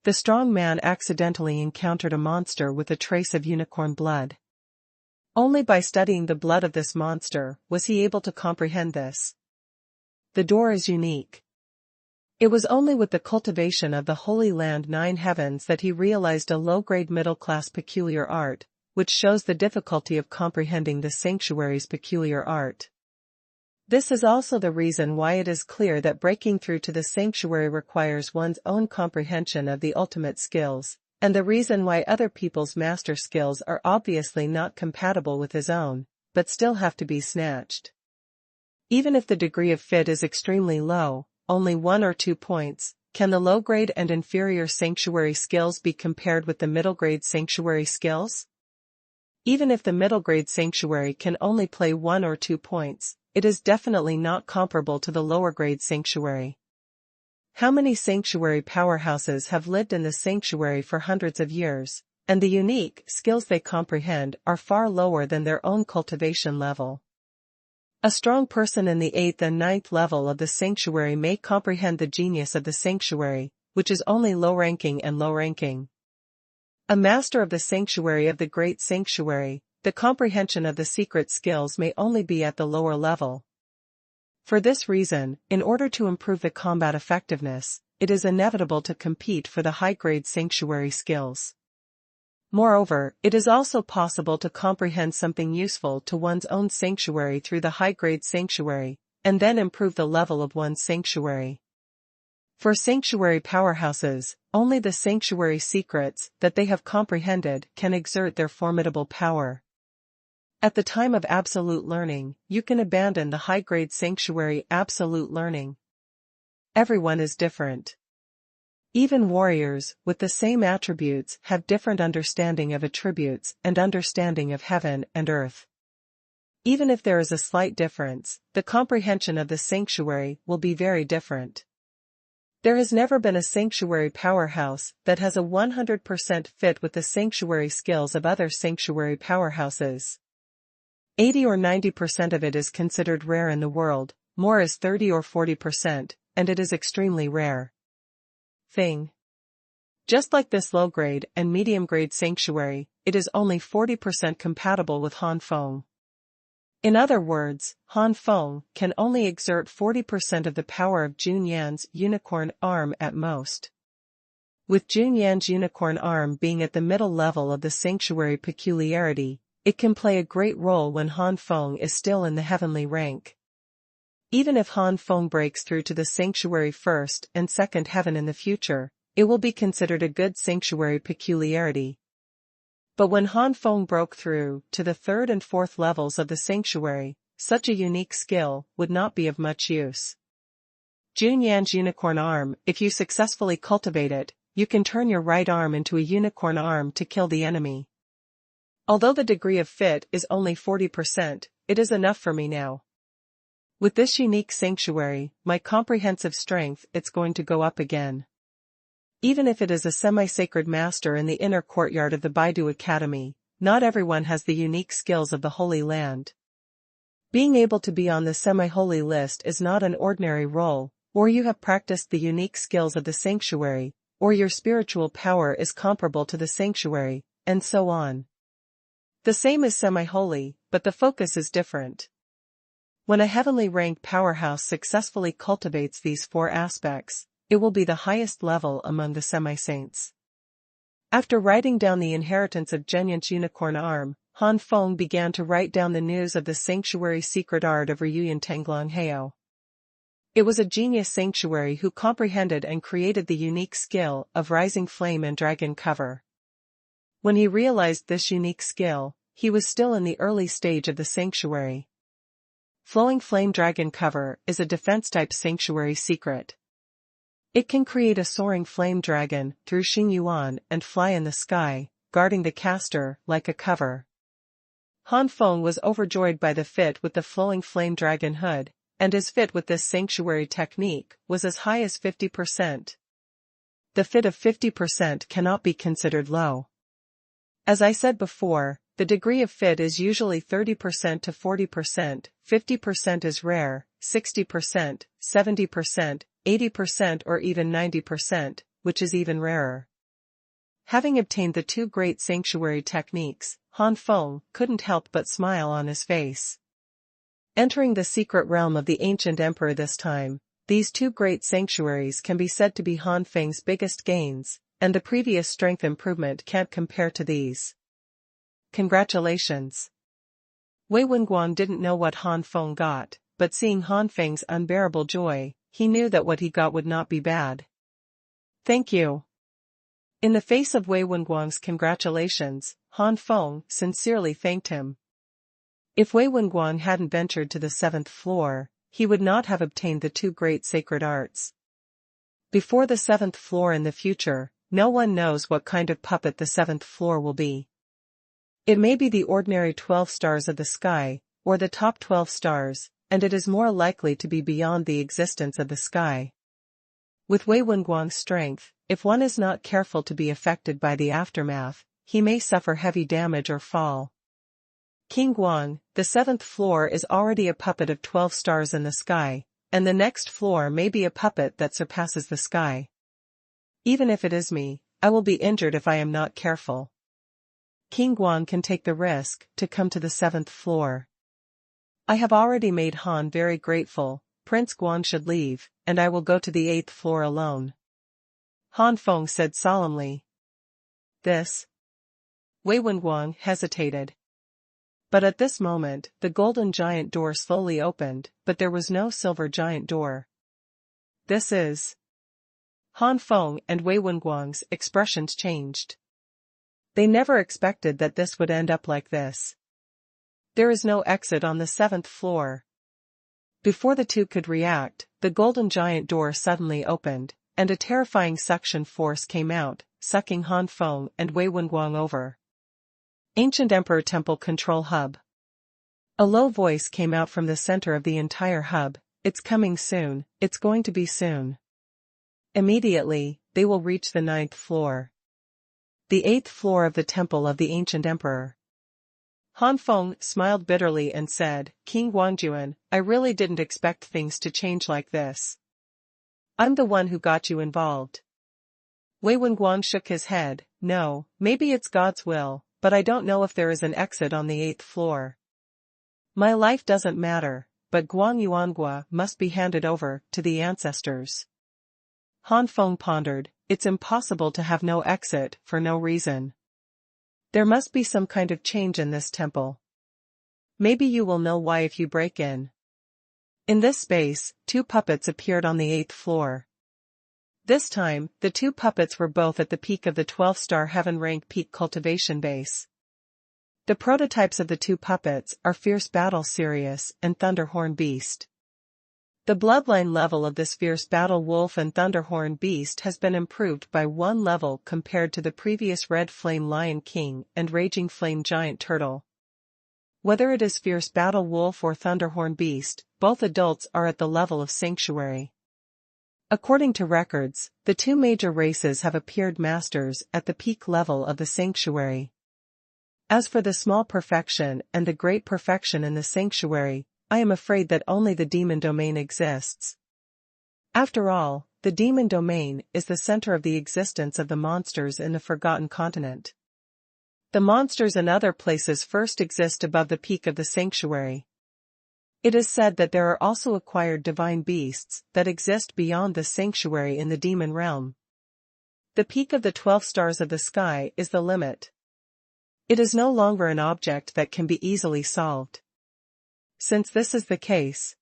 The strong man accidentally encountered a monster with a trace of unicorn blood. Only by studying the blood of this monster was he able to comprehend this. The door is unique. It was only with the cultivation of the Holy Land 9 heavens that he realized a low-grade middle-class peculiar art, which shows the difficulty of comprehending the sanctuary's peculiar art. This is also the reason why it is clear that breaking through to the sanctuary requires one's own comprehension of the ultimate skills, and the reason why other people's master skills are obviously not compatible with his own, but still have to be snatched. Even if the degree of fit is extremely low, only 1 or 2 points, can the low-grade and inferior sanctuary skills be compared with the middle-grade sanctuary skills? Even if the middle-grade sanctuary can only play 1 or 2 points, it is definitely not comparable to the lower-grade sanctuary. How many sanctuary powerhouses have lived in the sanctuary for hundreds of years, and the unique skills they comprehend are far lower than their own cultivation level? A strong person in the 8th and 9th level of the sanctuary may comprehend the genius of the sanctuary, which is only low-ranking and low-ranking. A master of the sanctuary of the great sanctuary, the comprehension of the secret skills may only be at the lower level. For this reason, in order to improve the combat effectiveness, it is inevitable to compete for the high-grade sanctuary skills. Moreover, it is also possible to comprehend something useful to one's own sanctuary through the high-grade sanctuary, and then improve the level of one's sanctuary. For sanctuary powerhouses, only the sanctuary secrets that they have comprehended can exert their formidable power. At the time of absolute learning, you can abandon the high-grade sanctuary absolute learning. Everyone is different. Even warriors, with the same attributes, have different understanding of attributes and understanding of heaven and earth. Even if there is a slight difference, the comprehension of the sanctuary will be very different. There has never been a sanctuary powerhouse that has a 100% fit with the sanctuary skills of other sanctuary powerhouses. 80 or 90% of it is considered rare in the world, more is 30 or 40%, and it is extremely rare thing. Just like this low-grade and medium-grade sanctuary, it is only 40% compatible with Han Feng. In other words, Han Feng can only exert 40% of the power of Junyan's unicorn arm at most. With Junyan's unicorn arm being at the middle level of the sanctuary peculiarity, it can play a great role when Han Feng is still in the heavenly rank. Even if Han Feng breaks through to the sanctuary 1st and 2nd heaven in the future, it will be considered a good sanctuary peculiarity. But when Han Feng broke through to the 3rd and 4th levels of the sanctuary, such a unique skill would not be of much use. Junyan's unicorn arm, if you successfully cultivate it, you can turn your right arm into a unicorn arm to kill the enemy. Although the degree of fit is only 40%, it is enough for me now. With this unique sanctuary, my comprehensive strength, it's going to go up again. Even if it is a semi-sacred master in the inner courtyard of the Baidu Academy, not everyone has the unique skills of the Holy Land. Being able to be on the semi-holy list is not an ordinary role, or you have practiced the unique skills of the sanctuary, or your spiritual power is comparable to the sanctuary, and so on. The same is semi-holy, but the focus is different. When a heavenly rank powerhouse successfully cultivates these 4 aspects, it will be the highest level among the semi-saints. After writing down the inheritance of Junyan's unicorn arm, Han Feng began to write down the news of the sanctuary secret art of Ryuyan Tenglong Heo. It was a genius sanctuary who comprehended and created the unique skill of rising flame and dragon cover. When he realized this unique skill, he was still in the early stage of the sanctuary. Flowing flame dragon cover is a defense-type sanctuary secret. It can create a soaring flame dragon through Xuanhuan and fly in the sky, guarding the caster like a cover. Han Feng was overjoyed by the fit with the flowing flame dragon hood, and his fit with this sanctuary technique was as high as 50%. The fit of 50% cannot be considered low. As I said before, the degree of fit is usually 30% to 40%, 50% is rare, 60%, 70%, 80% or even 90%, which is even rarer. Having obtained the 2 great sanctuary techniques, Han Feng couldn't help but smile on his face. Entering the secret realm of the ancient emperor this time, these 2 great sanctuaries can be said to be Han Feng's biggest gains, and the previous strength improvement can't compare to these. Congratulations. Wei Wenguang didn't know what Han Feng got, but seeing Han Feng's unbearable joy, he knew that what he got would not be bad. Thank you. In the face of Wei Wenguang's congratulations, Han Feng sincerely thanked him. If Wei Wenguang hadn't ventured to the 7th floor, he would not have obtained the 2 great sacred arts. Before the 7th floor in the future, no one knows what kind of puppet the 7th floor will be. It may be the ordinary 12 stars of the sky, or the top 12 stars, and it is more likely to be beyond the existence of the sky. With Wei Wenguang's strength, if one is not careful to be affected by the aftermath, he may suffer heavy damage or fall. King Guang, the 7th floor is already a puppet of 12 stars in the sky, and the next floor may be a puppet that surpasses the sky. Even if it is me, I will be injured if I am not careful. King Guang can take the risk to come to the 7th floor. I have already made Han very grateful. Prince Guang should leave, and I will go to the 8th floor alone. Han Feng said solemnly. This? Wei Wenguang hesitated. But at this moment, the golden giant door slowly opened, but there was no silver giant door. This is... Han Feng and Wei Wenguang's expressions changed. They never expected that this would end up like this. There is no exit on the 7th floor. Before the two could react, the golden giant door suddenly opened, and a terrifying suction force came out, sucking Han Feng and Wei Wenguang over. Ancient Emperor Temple Control Hub. A low voice came out from the center of the entire hub. It's coming soon, it's going to be soon. Immediately, they will reach the 9th floor. The 8th floor of the Temple of the Ancient Emperor. Han Feng smiled bitterly and said, King Guangjuan, I really didn't expect things to change like this. I'm the one who got you involved. Wei Wenguang shook his head. No, maybe it's God's will, but I don't know if there is an exit on the 8th floor. My life doesn't matter, but Guang Yuangua must be handed over to the ancestors. Han Feng pondered, it's impossible to have no exit for no reason. There must be some kind of change in this temple. Maybe you will know why if you break in. In this space, two puppets appeared on the 8th floor. This time, the two puppets were both at the peak of the 12-star heaven rank peak cultivation base. The prototypes of the two puppets are Fierce Battle Sirius and Thunderhorn Beast. The bloodline level of this Fierce Battle Wolf and Thunderhorn Beast has been improved by 1 level compared to the previous Red Flame Lion King and Raging Flame Giant Turtle. Whether it is Fierce Battle Wolf or Thunderhorn Beast, both adults are at the level of Sanctuary. According to records, the two major races have appeared masters at the peak level of the Sanctuary. As for the small perfection and the great perfection in the Sanctuary, I am afraid that only the demon domain exists. After all, the demon domain is the center of the existence of the monsters in the Forgotten Continent. The monsters in other places first exist above the peak of the Sanctuary. It is said that there are also acquired divine beasts that exist beyond the Sanctuary in the demon realm. The peak of the 12 stars of the sky is the limit. It is no longer an object that can be easily solved. Since this is the case,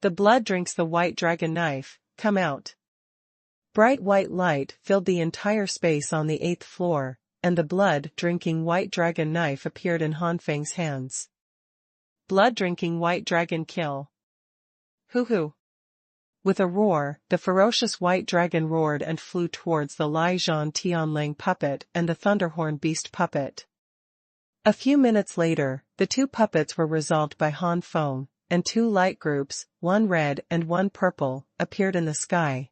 the blood drinks the white dragon knife, come out. Bright white light filled the entire space on the 8th floor, and the blood-drinking white dragon knife appeared in Han Feng's hands. Blood-drinking white dragon kill. Hoo-hoo. With a roar, the ferocious white dragon roared and flew towards the Lai Zhan Tianlang puppet and the Thunderhorn Beast puppet. A few minutes later, the two puppets were resolved by Han Feng, and two light groups, one red and one purple, appeared in the sky.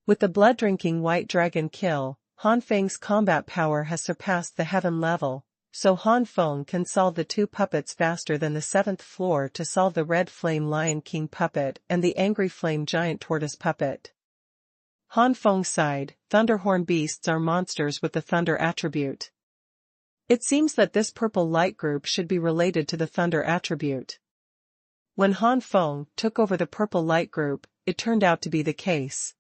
With the blood-drinking white dragon kill, Han Feng's combat power has surpassed the heaven level, so Han Feng can solve the two puppets faster than the 7th floor to solve the Red Flame Lion King puppet and the Angry Flame Giant Tortoise puppet. Han Feng sighed, Thunderhorn beasts are monsters with the thunder attribute. It seems that this purple light group should be related to the thunder attribute. When Han Feng took over the purple light group, it turned out to be the case.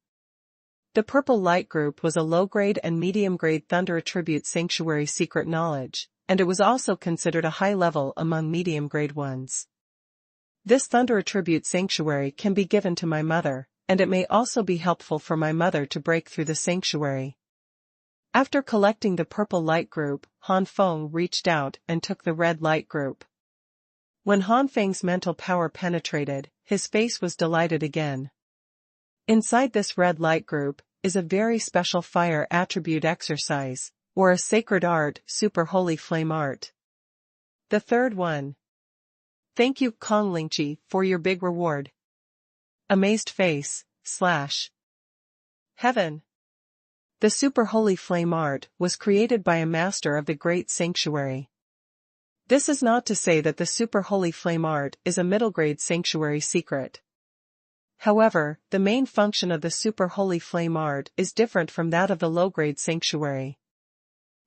The purple light group was a low-grade and medium-grade thunder attribute sanctuary secret knowledge, and it was also considered a high level among medium-grade ones. This thunder attribute sanctuary can be given to my mother, and it may also be helpful for my mother to break through the sanctuary. After collecting the purple light group, Han Feng reached out and took the red light group. When Han Feng's mental power penetrated, his face was delighted again. Inside this red light group is a very special fire attribute exercise, or a sacred art, super holy flame art. The third one. Thank you, Kong Lingqi, for your big reward. Amazed face, / Heaven. The super holy flame art was created by a master of the great sanctuary. This is not to say that the super holy flame art is a middle grade sanctuary secret. However, the main function of the super holy flame art is different from that of the low grade sanctuary.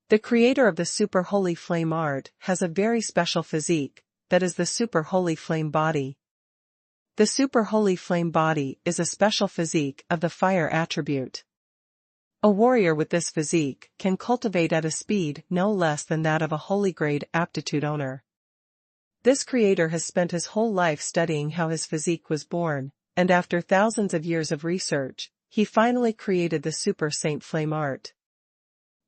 The creator of the super holy flame art has a very special physique, that is the super holy flame body. The super holy flame body is a special physique of the fire attribute. A warrior with this physique can cultivate at a speed no less than that of a holy grade aptitude owner. This creator has spent his whole life studying how his physique was born, and after thousands of years of research, he finally created the super saint flame art.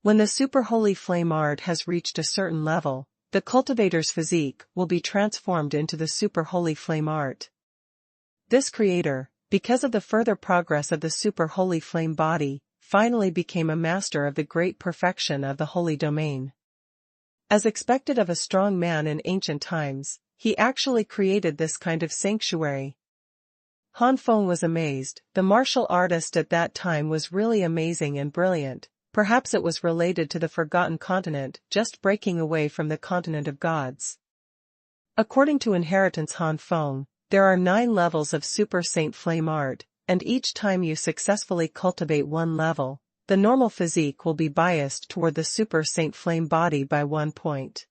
When the super holy flame art has reached a certain level, the cultivator's physique will be transformed into the super holy flame art. This creator, because of the further progress of the super holy flame body, finally became a master of the great perfection of the holy domain. As expected of a strong man in ancient times, he actually created this kind of sanctuary. Han Feng was amazed. The martial artist at that time was really amazing and brilliant. Perhaps it was related to the forgotten continent just breaking away from the continent of gods. According to Inheritance Han Feng, there are 9 levels of Super Saint Flame art, and each time you successfully cultivate one level, the normal physique will be biased toward the Super Saint Flame body by 1 point.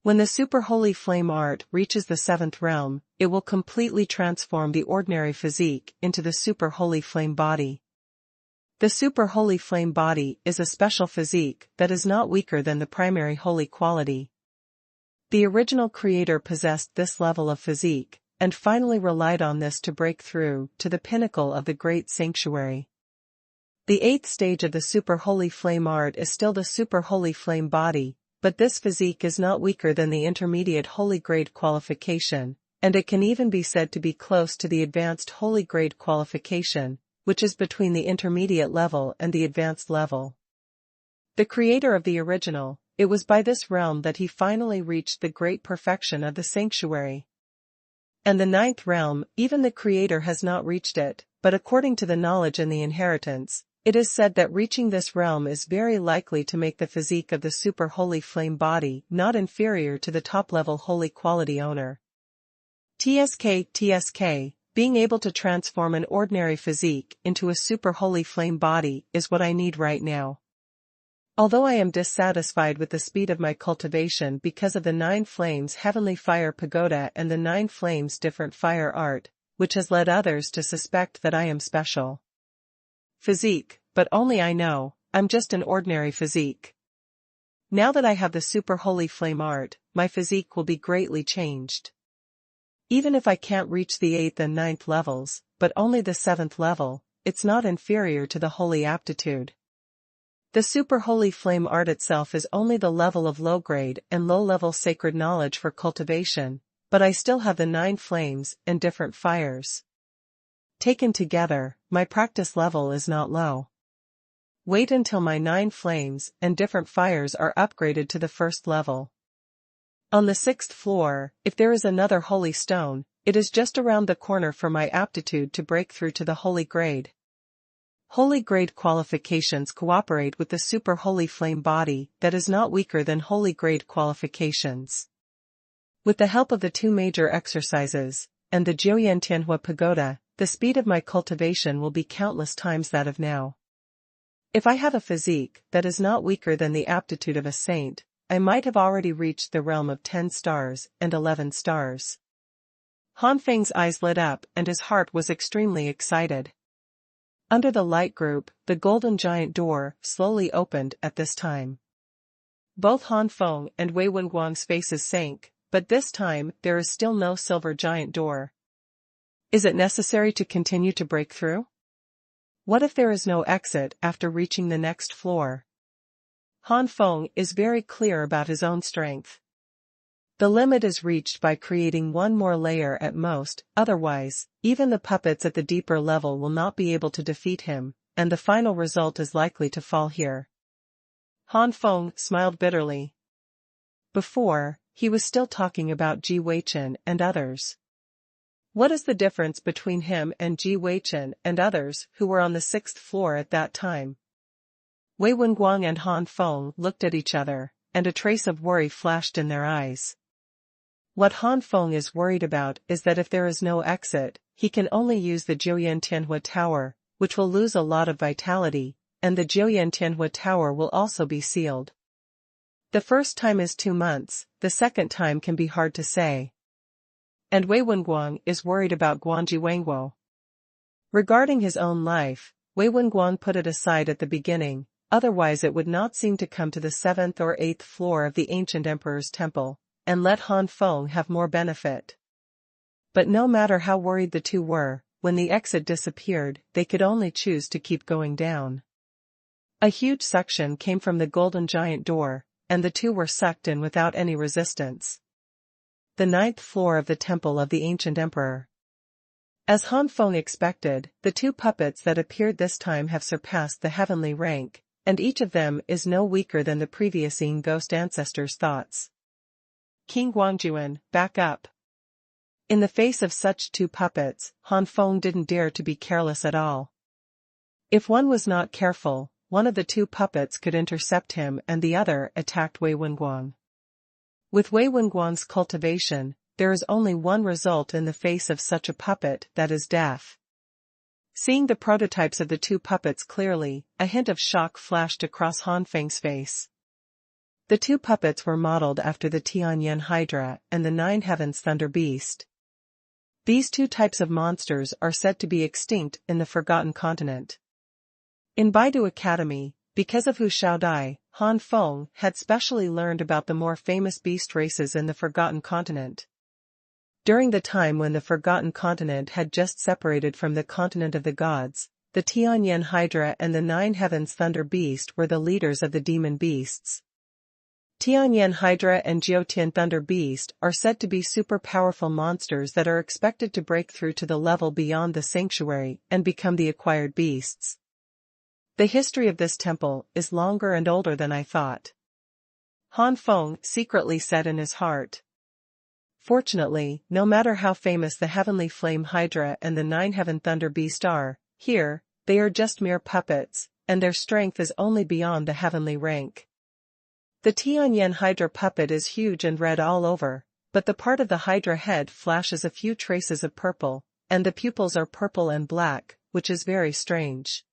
When the Super Holy Flame art reaches the 7th realm, it will completely transform the ordinary physique into the Super Holy Flame body. The Super Holy Flame body is a special physique that is not weaker than the primary holy quality. The original creator possessed this level of physique, and finally relied on this to break through to the pinnacle of the great sanctuary. The 8th stage of the Super Holy Flame art is still the Super Holy Flame body, but this physique is not weaker than the intermediate holy grade qualification, and it can even be said to be close to the advanced holy grade qualification, which is between the intermediate level and the advanced level. The creator of the original, it was by this realm that he finally reached the great perfection of the sanctuary. And the 9th realm, even the creator has not reached it, but according to the knowledge and the inheritance, it is said that reaching this realm is very likely to make the physique of the Super Holy Flame body not inferior to the top-level holy quality owner. TSK, being able to transform an ordinary physique into a Super Holy Flame body is what I need right now. Although I am dissatisfied with the speed of my cultivation because of the 9 Flames Heavenly Fire Pagoda and the 9 Flames Different Fire Art, which has led others to suspect that I am special. Physique, but only I know, I'm just an ordinary physique. Now that I have the Super Holy Flame art, my physique will be greatly changed. Even if I can't reach the 8th and 9th levels, but only the 7th level, it's not inferior to the holy aptitude. The Super Holy Flame art itself is only the level of low-grade and low-level sacred knowledge for cultivation, but I still have the 9 flames and different fires. Taken together, my practice level is not low. Wait until my 9 flames and different fires are upgraded to the 1st level. On the 6th floor, if there is another holy stone, it is just around the corner for my aptitude to break through to the holy grade. Holy grade qualifications cooperate with the Super Holy Flame body that is not weaker than holy grade qualifications. With the help of the 2 major exercises, and the Jiuyan Tianhua Pagoda, the speed of my cultivation will be countless times that of now. If I have a physique that is not weaker than the aptitude of a saint, I might have already reached the realm of 10 stars and 11 stars. Han Feng's eyes lit up and his heart was extremely excited. Under the light group, the golden giant door slowly opened at this time. Both Han Feng and Wei Wenguang's faces sank, but this time there is still no silver giant door. Is it necessary to continue to break through? What if there is no exit after reaching the next floor? Han Feng is very clear about his own strength. The limit is reached by creating one more layer at most, otherwise, even the puppets at the deeper level will not be able to defeat him, and the final result is likely to fall here. Han Feng smiled bitterly. Before, he was still talking about Ji Weichen and others. What is the difference between him and Ji Weichen and others who were on the 6th floor at that time? Wei Wenguang and Han Feng looked at each other, and a trace of worry flashed in their eyes. What Han Feng is worried about is that if there is no exit, he can only use the Jiuyan Tianhua Tower, which will lose a lot of vitality, and the Jiuyan Tianhua Tower will also be sealed. The first time is 2 months, the second time can be hard to say. And Wei Wenguang is worried about Guanji Wangguo. Regarding his own life, Wei Wenguang put it aside at the beginning, otherwise it would not seem to come to the 7th or 8th floor of the ancient emperor's temple, and let Han Feng have more benefit. But no matter how worried the two were, when the exit disappeared, they could only choose to keep going down. A huge suction came from the golden giant door, and the two were sucked in without any resistance. The 9th floor of the temple of the ancient emperor. As Han Feng expected, the 2 puppets that appeared this time have surpassed the heavenly rank, and each of them is no weaker than the previous Yin ghost ancestor's thoughts. King Guangjuan, back up. In the face of such 2 puppets, Han Feng didn't dare to be careless at all. If one was not careful, one of the 2 puppets could intercept him and the other attacked Wei Wenguang. With Wei Wenguang's cultivation, there is only one result in the face of such a puppet, that is death. Seeing the prototypes of the 2 puppets clearly, a hint of shock flashed across Han Feng's face. The 2 puppets were modeled after the Tianyan Hydra and the 9 Heavens Thunder Beast. These 2 types of monsters are said to be extinct in the Forgotten Continent. In Baidu Academy, because of Hu Shaodai, Han Feng had specially learned about the more famous beast races in the Forgotten Continent. During the time when the Forgotten Continent had just separated from the continent of the gods, the Tianyan Hydra and the 9 Heavens Thunder Beast were the leaders of the demon beasts. Tianyan Hydra and Jiutian Thunder Beast are said to be super powerful monsters that are expected to break through to the level beyond the sanctuary and become the acquired beasts. The history of this temple is longer and older than I thought. Han Feng secretly said in his heart. Fortunately, no matter how famous the Heavenly Flame Hydra and the 9 Heaven Thunder Beast are, here, they are just mere puppets, and their strength is only beyond the heavenly rank. The Tianyan Hydra puppet is huge and red all over, but the part of the Hydra head flashes a few traces of purple, and the pupils are purple and black, which is very strange.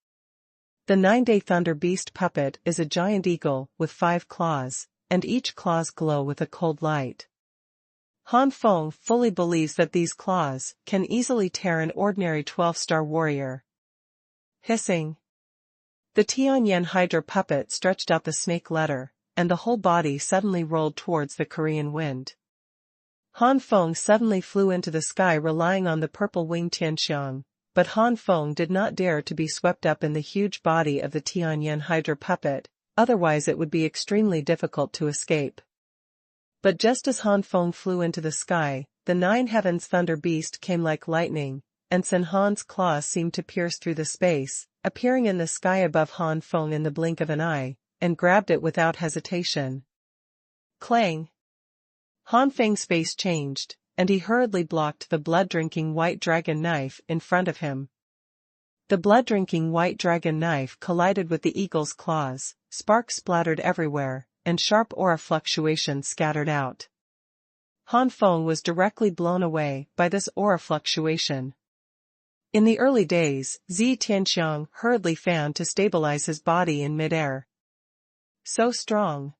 The 9-Day Thunder Beast puppet is a giant eagle with 5 claws, and each claws glow with a cold light. Han Feng fully believes that these claws can easily tear an ordinary 12-star warrior. Hissing. The Tianyan Hydra puppet stretched out the snake letter, and the whole body suddenly rolled towards the Korean wind. Han Feng suddenly flew into the sky relying on the purple winged Tianxiang, but Han Feng did not dare to be swept up in the huge body of the Tianyan Hydra puppet, otherwise it would be extremely difficult to escape. But just as Han Feng flew into the sky, the 9 Heavens Thunder Beast came like lightning, and Sen Han's claws seemed to pierce through the space, appearing in the sky above Han Feng in the blink of an eye, and grabbed it without hesitation. Clang! Han Feng's face changed, and he hurriedly blocked the blood-drinking white dragon knife in front of him. The blood-drinking white dragon knife collided with the eagle's claws, sparks splattered everywhere, and sharp aura fluctuations scattered out. Han Feng was directly blown away by this aura fluctuation. In the early days, Zi Tianxiang hurriedly fanned to stabilize his body in midair. So strong.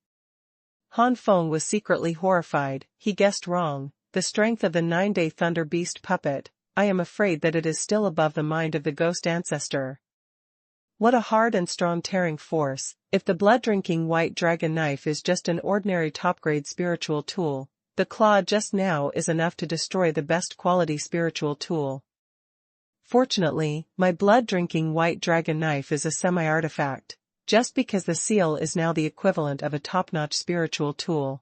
Han Feng was secretly horrified. He guessed wrong. The strength of the 9-Day Thunder Beast puppet, I am afraid that it is still above the mind of the ghost ancestor. What a hard and strong tearing force. If the blood-drinking white dragon knife is just an ordinary top-grade spiritual tool, the claw just now is enough to destroy the best quality spiritual tool. Fortunately, my blood-drinking white dragon knife is a semi-artifact, just because the seal is now the equivalent of a top-notch spiritual tool.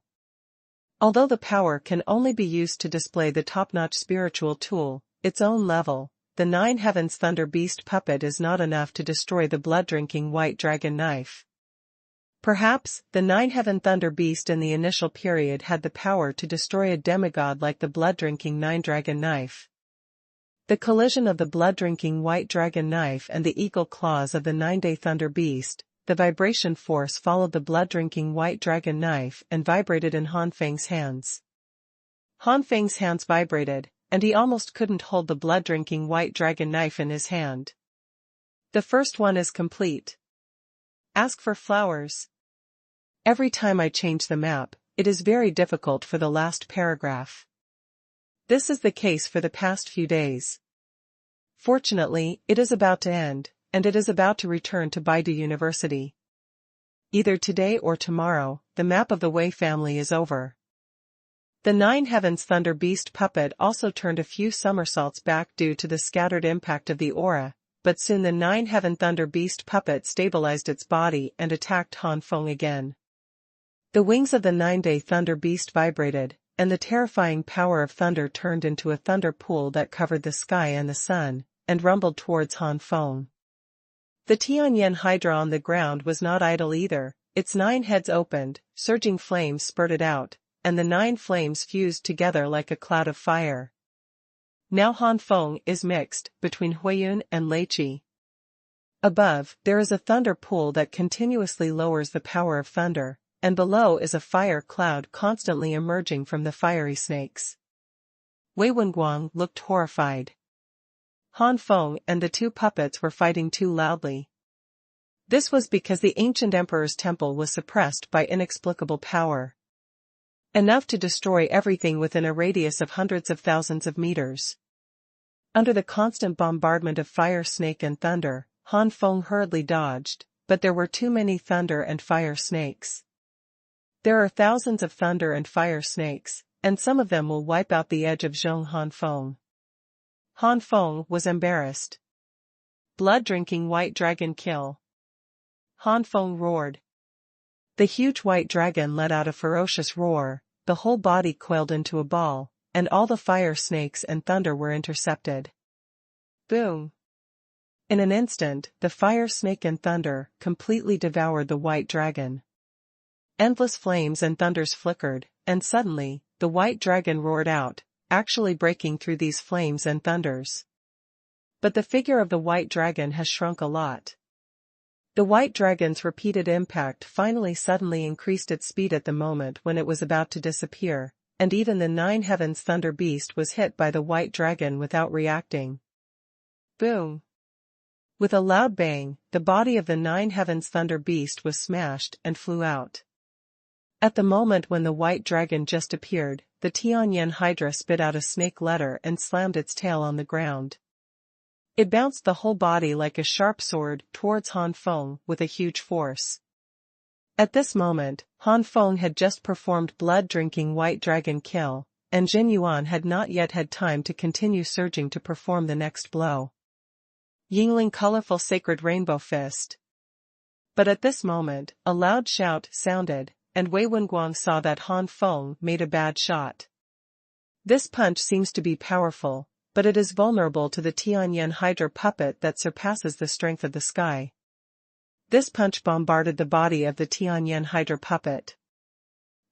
Although the power can only be used to display the top-notch spiritual tool, its own level, the Nine Heavens Thunder Beast puppet is not enough to destroy the blood-drinking white dragon knife. Perhaps, the Nine Heaven Thunder Beast in the initial period had the power to destroy a demigod like the blood-drinking Nine Dragon Knife. The collision of the blood-drinking white dragon knife and the eagle claws of the Nine-Day Thunder Beast, the vibration force followed the blood-drinking white dragon knife and vibrated in Han Feng's hands. Han Feng's hands vibrated, and he almost couldn't hold the blood-drinking white dragon knife in his hand. The first one is complete. Ask for flowers. Every time I change the map, it is very difficult for the last paragraph. This is the case for the past few days. Fortunately, it is about to end, and it is about to return to Baidu University. Either today or tomorrow, the map of the Wei family is over. The Nine Heavens Thunder Beast puppet also turned a few somersaults back due to the scattered impact of the aura, but soon the Nine Heaven Thunder Beast puppet stabilized its body and attacked Han Feng again. The wings of the Nine-Day Thunder Beast vibrated, and the terrifying power of thunder turned into a thunder pool that covered the sky and the sun, and rumbled towards Han Feng. The Tianyan Hydra on the ground was not idle either, its 9 heads opened, surging flames spurted out, and the 9 flames fused together like a cloud of fire. Now Han Feng is mixed between Huiyun and Lei Qi. Above, there is a thunder pool that continuously lowers the power of thunder, and below is a fire cloud constantly emerging from the fiery snakes. Wei Wenguang looked horrified. Han Feng and the 2 puppets were fighting too loudly. This was because the ancient emperor's temple was suppressed by inexplicable power. Enough to destroy everything within a radius of hundreds of thousands of meters. Under the constant bombardment of fire snake and thunder, Han Feng hurriedly dodged, but there were too many thunder and fire snakes. There are thousands of thunder and fire snakes, and some of them will wipe out the edge of Zhong Han Feng. Han Feng was embarrassed. Blood-drinking white dragon kill. Han Feng roared. The huge white dragon let out a ferocious roar, the whole body coiled into a ball, and all the fire snakes and thunder were intercepted. Boom! In an instant, the fire snake and thunder completely devoured the white dragon. Endless flames and thunders flickered, and suddenly, the white dragon roared out, actually breaking through these flames and thunders. But the figure of the white dragon has shrunk a lot. The white dragon's repeated impact finally suddenly increased its speed at the moment when it was about to disappear, and even the Nine Heavens Thunder Beast was hit by the white dragon without reacting. Boom! With a loud bang, the body of the Nine Heavens Thunder Beast was smashed and flew out. At the moment when the white dragon just appeared, the Tianyan Hydra spit out a snake letter and slammed its tail on the ground. It bounced the whole body like a sharp sword towards Han Feng with a huge force. At this moment, Han Feng had just performed blood-drinking white dragon kill, and Jin Yuan had not yet had time to continue surging to perform the next blow. Yingling colorful sacred rainbow fist. But at this moment, a loud shout sounded, and Wei Wenguang saw that Han Feng made a bad shot. This punch seems to be powerful, but it is vulnerable to the Tianyan Hydra puppet that surpasses the strength of the sky. This punch bombarded the body of the Tianyan Hydra puppet.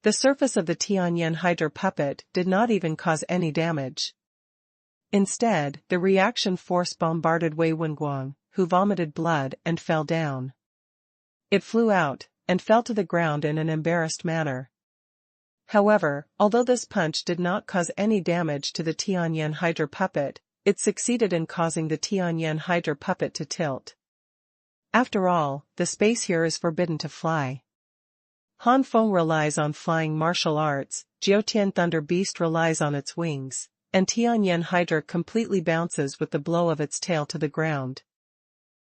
The surface of the Tianyan Hydra puppet did not even cause any damage. Instead, the reaction force bombarded Wei Wenguang, who vomited blood and fell down. It flew out, and fell to the ground in an embarrassed manner. However, although this punch did not cause any damage to the Tianyan Hydra puppet, it succeeded in causing the Tianyan Hydra puppet to tilt. After all, the space here is forbidden to fly. Han Feng relies on flying martial arts, Jiutian Thunder Beast relies on its wings, and Tianyan Hydra completely bounces with the blow of its tail to the ground.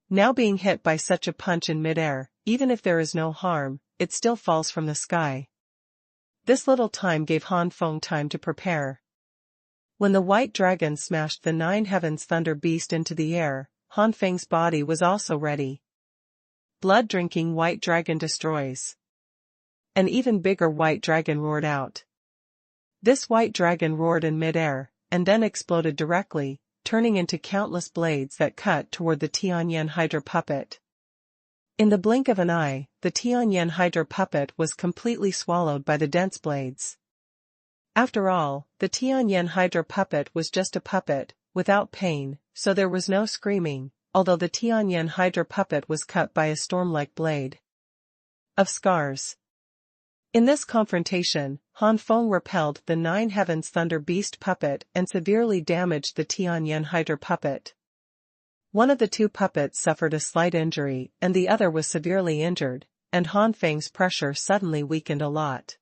Now being hit by such a punch in midair, even if there is no harm, it still falls from the sky. This little time gave Han Feng time to prepare. When the white dragon smashed the Nine Heavens Thunder Beast into the air, Han Feng's body was also ready. Blood-drinking white dragon destroys. An even bigger white dragon roared out. This white dragon roared in midair, and then exploded directly, turning into countless blades that cut toward the Tianyan Hydra puppet. In the blink of an eye, the Tianyan Hydra puppet was completely swallowed by the dense blades. After all, the Tianyan Hydra puppet was just a puppet, without pain, so there was no screaming, although the Tianyan Hydra puppet was cut by a storm-like blade of scars. In this confrontation, Han Feng repelled the Nine Heavens Thunder Beast puppet and severely damaged the Tianyan Hydra puppet. One of the two puppets suffered a slight injury and the other was severely injured, and Han Feng's pressure suddenly weakened a lot.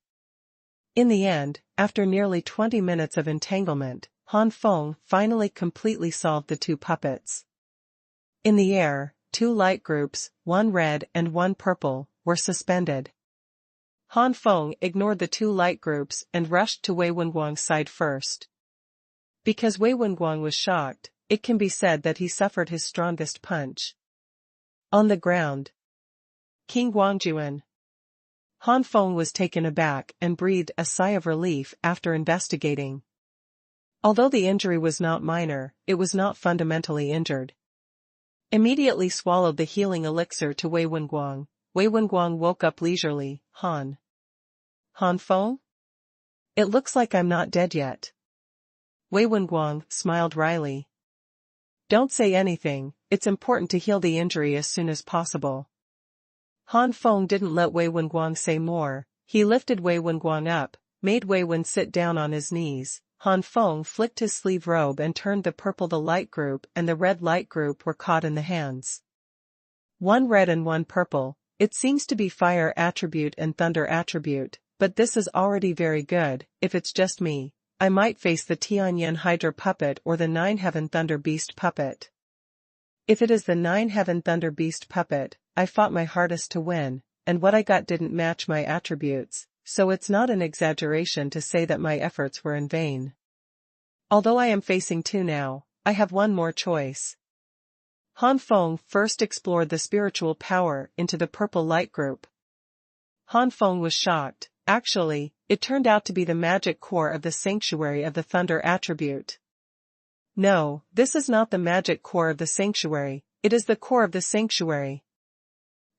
In the end, after nearly 20 minutes of entanglement, Han Feng finally completely solved the two puppets. In the air, two light groups, one red and one purple, were suspended. Han Feng ignored the two light groups and rushed to Wei Wenguang's side first. Because Wei Wenguang was shocked, it can be said that he suffered his strongest punch. On the ground, King Guangjuan. Han Feng was taken aback and breathed a sigh of relief after investigating. Although the injury was not minor, it was not fundamentally injured. Immediately swallowed the healing elixir to Wei Wenguang. Wei Wenguang woke up leisurely. Han Feng? It looks like I'm not dead yet. Wei Wenguang smiled wryly. Don't say anything, it's important to heal the injury as soon as possible. Han Feng didn't let Wei Wenguang say more. He lifted Wei Wenguang up, made Wei Wen sit down on his knees. Han Feng flicked his sleeve robe and turned the purple the light group and the red light group were caught in the hands. One red and one purple, it seems to be fire attribute and thunder attribute, but this is already very good. If it's just me, I might face the Tianyan Hydra puppet or the Nine Heaven Thunder Beast puppet. If it is the Nine Heaven Thunder Beast puppet, I fought my hardest to win, and what I got didn't match my attributes, so it's not an exaggeration to say that my efforts were in vain. Although I am facing two now, I have one more choice. Han Feng first explored the spiritual power into the purple light group. Han Feng was shocked. Actually, it turned out to be the magic core of the sanctuary of the thunder attribute. No, this is not the magic core of the sanctuary, it is the core of the sanctuary.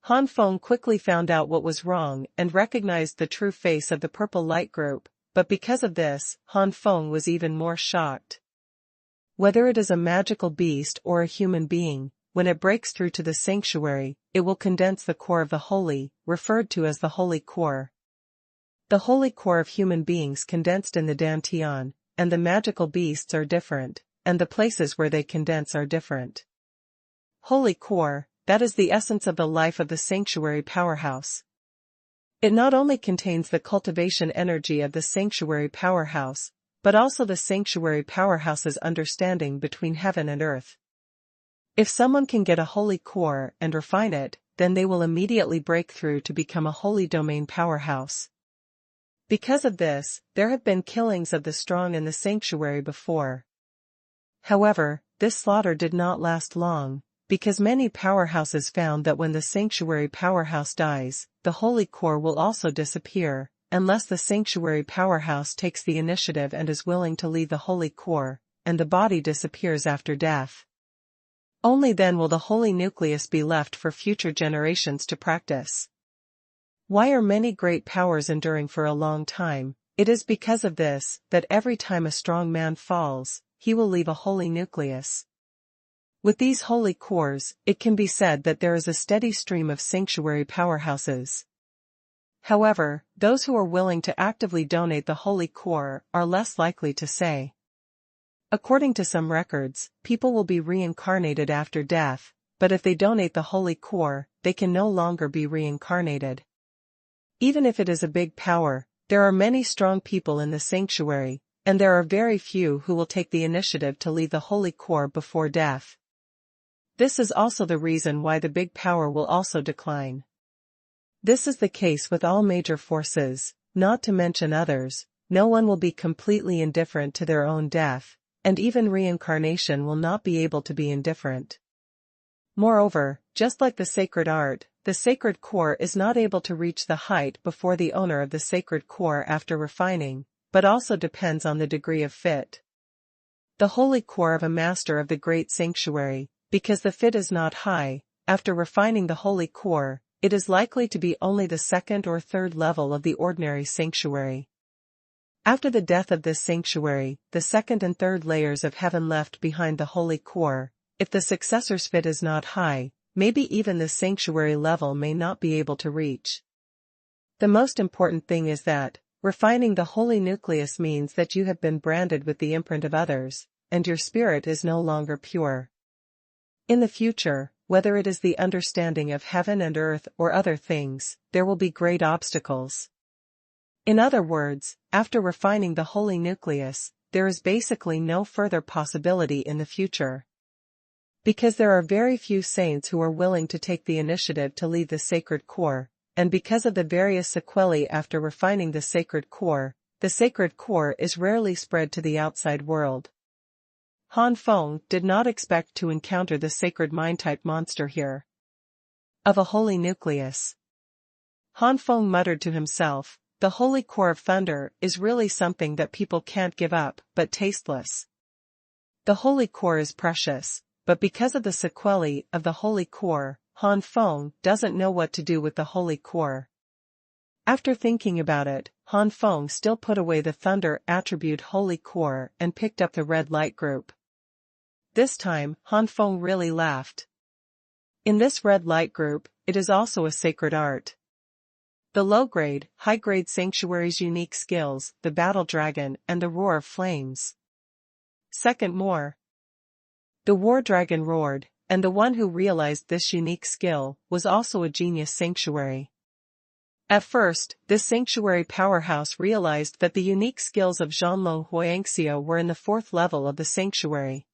Han Feng quickly found out what was wrong and recognized the true face of the purple light group, but because of this, Han Feng was even more shocked. Whether it is a magical beast or a human being, when it breaks through to the sanctuary, it will condense the core of the holy, referred to as the holy core. The holy core of human beings condensed in the Dantian, and the magical beasts are different, and the places where they condense are different. Holy core, that is the essence of the life of the sanctuary powerhouse. It not only contains the cultivation energy of the sanctuary powerhouse, but also the sanctuary powerhouse's understanding between heaven and earth. If someone can get a holy core and refine it, then they will immediately break through to become a holy domain powerhouse. Because of this, there have been killings of the strong in the sanctuary before. However, this slaughter did not last long, because many powerhouses found that when the sanctuary powerhouse dies, the holy core will also disappear, unless the sanctuary powerhouse takes the initiative and is willing to leave the holy core, and the body disappears after death. Only then will the holy nucleus be left for future generations to practice. Why are many great powers enduring for a long time? It is because of this, that every time a strong man falls, he will leave a holy nucleus. With these holy cores, it can be said that there is a steady stream of sanctuary powerhouses. However, those who are willing to actively donate the holy core are less likely to say. According to some records, people will be reincarnated after death, but if they donate the holy core, they can no longer be reincarnated. Even if it is a big power, there are many strong people in the sanctuary, and there are very few who will take the initiative to leave the holy core before death. This is also the reason why the big power will also decline. This is the case with all major forces, not to mention others. No one will be completely indifferent to their own death, and even reincarnation will not be able to be indifferent. Moreover, just like the sacred art, the sacred core is not able to reach the height before the owner of the sacred core after refining, but also depends on the degree of fit. The holy core of a master of the great sanctuary, because the fit is not high, after refining the holy core, it is likely to be only the second or third level of the ordinary sanctuary. After the death of this sanctuary, the second and third layers of heaven left behind the holy core, if the successor's fit is not high, maybe even the sanctuary level may not be able to reach. The most important thing is that, refining the holy nucleus means that you have been branded with the imprint of others, and your spirit is no longer pure. In the future, whether it is the understanding of heaven and earth or other things, there will be great obstacles. In other words, after refining the holy nucleus, there is basically no further possibility in the future. Because there are very few saints who are willing to take the initiative to leave the sacred core, and because of the various sequelae after refining the sacred core is rarely spread to the outside world. Han Feng did not expect to encounter the sacred mind-type monster here. Of a holy nucleus. Han Feng muttered to himself, the holy core of thunder is really something that people can't give up, but tasteless. The holy core is precious, but because of the sequelae of the holy core, Han Feng doesn't know what to do with the holy core. After thinking about it, Han Feng still put away the thunder attribute holy core and picked up the red light group. This time, Han Feng really laughed. In this red light group, it is also a sacred art. The low-grade, high-grade sanctuary's unique skills, the battle dragon and the roar of flames. Second more. The war dragon roared, and the one who realized this unique skill was also a genius sanctuary. At first, this sanctuary powerhouse realized that the unique skills of Xuanhuan Huangxiu were in the fourth level of the sanctuary.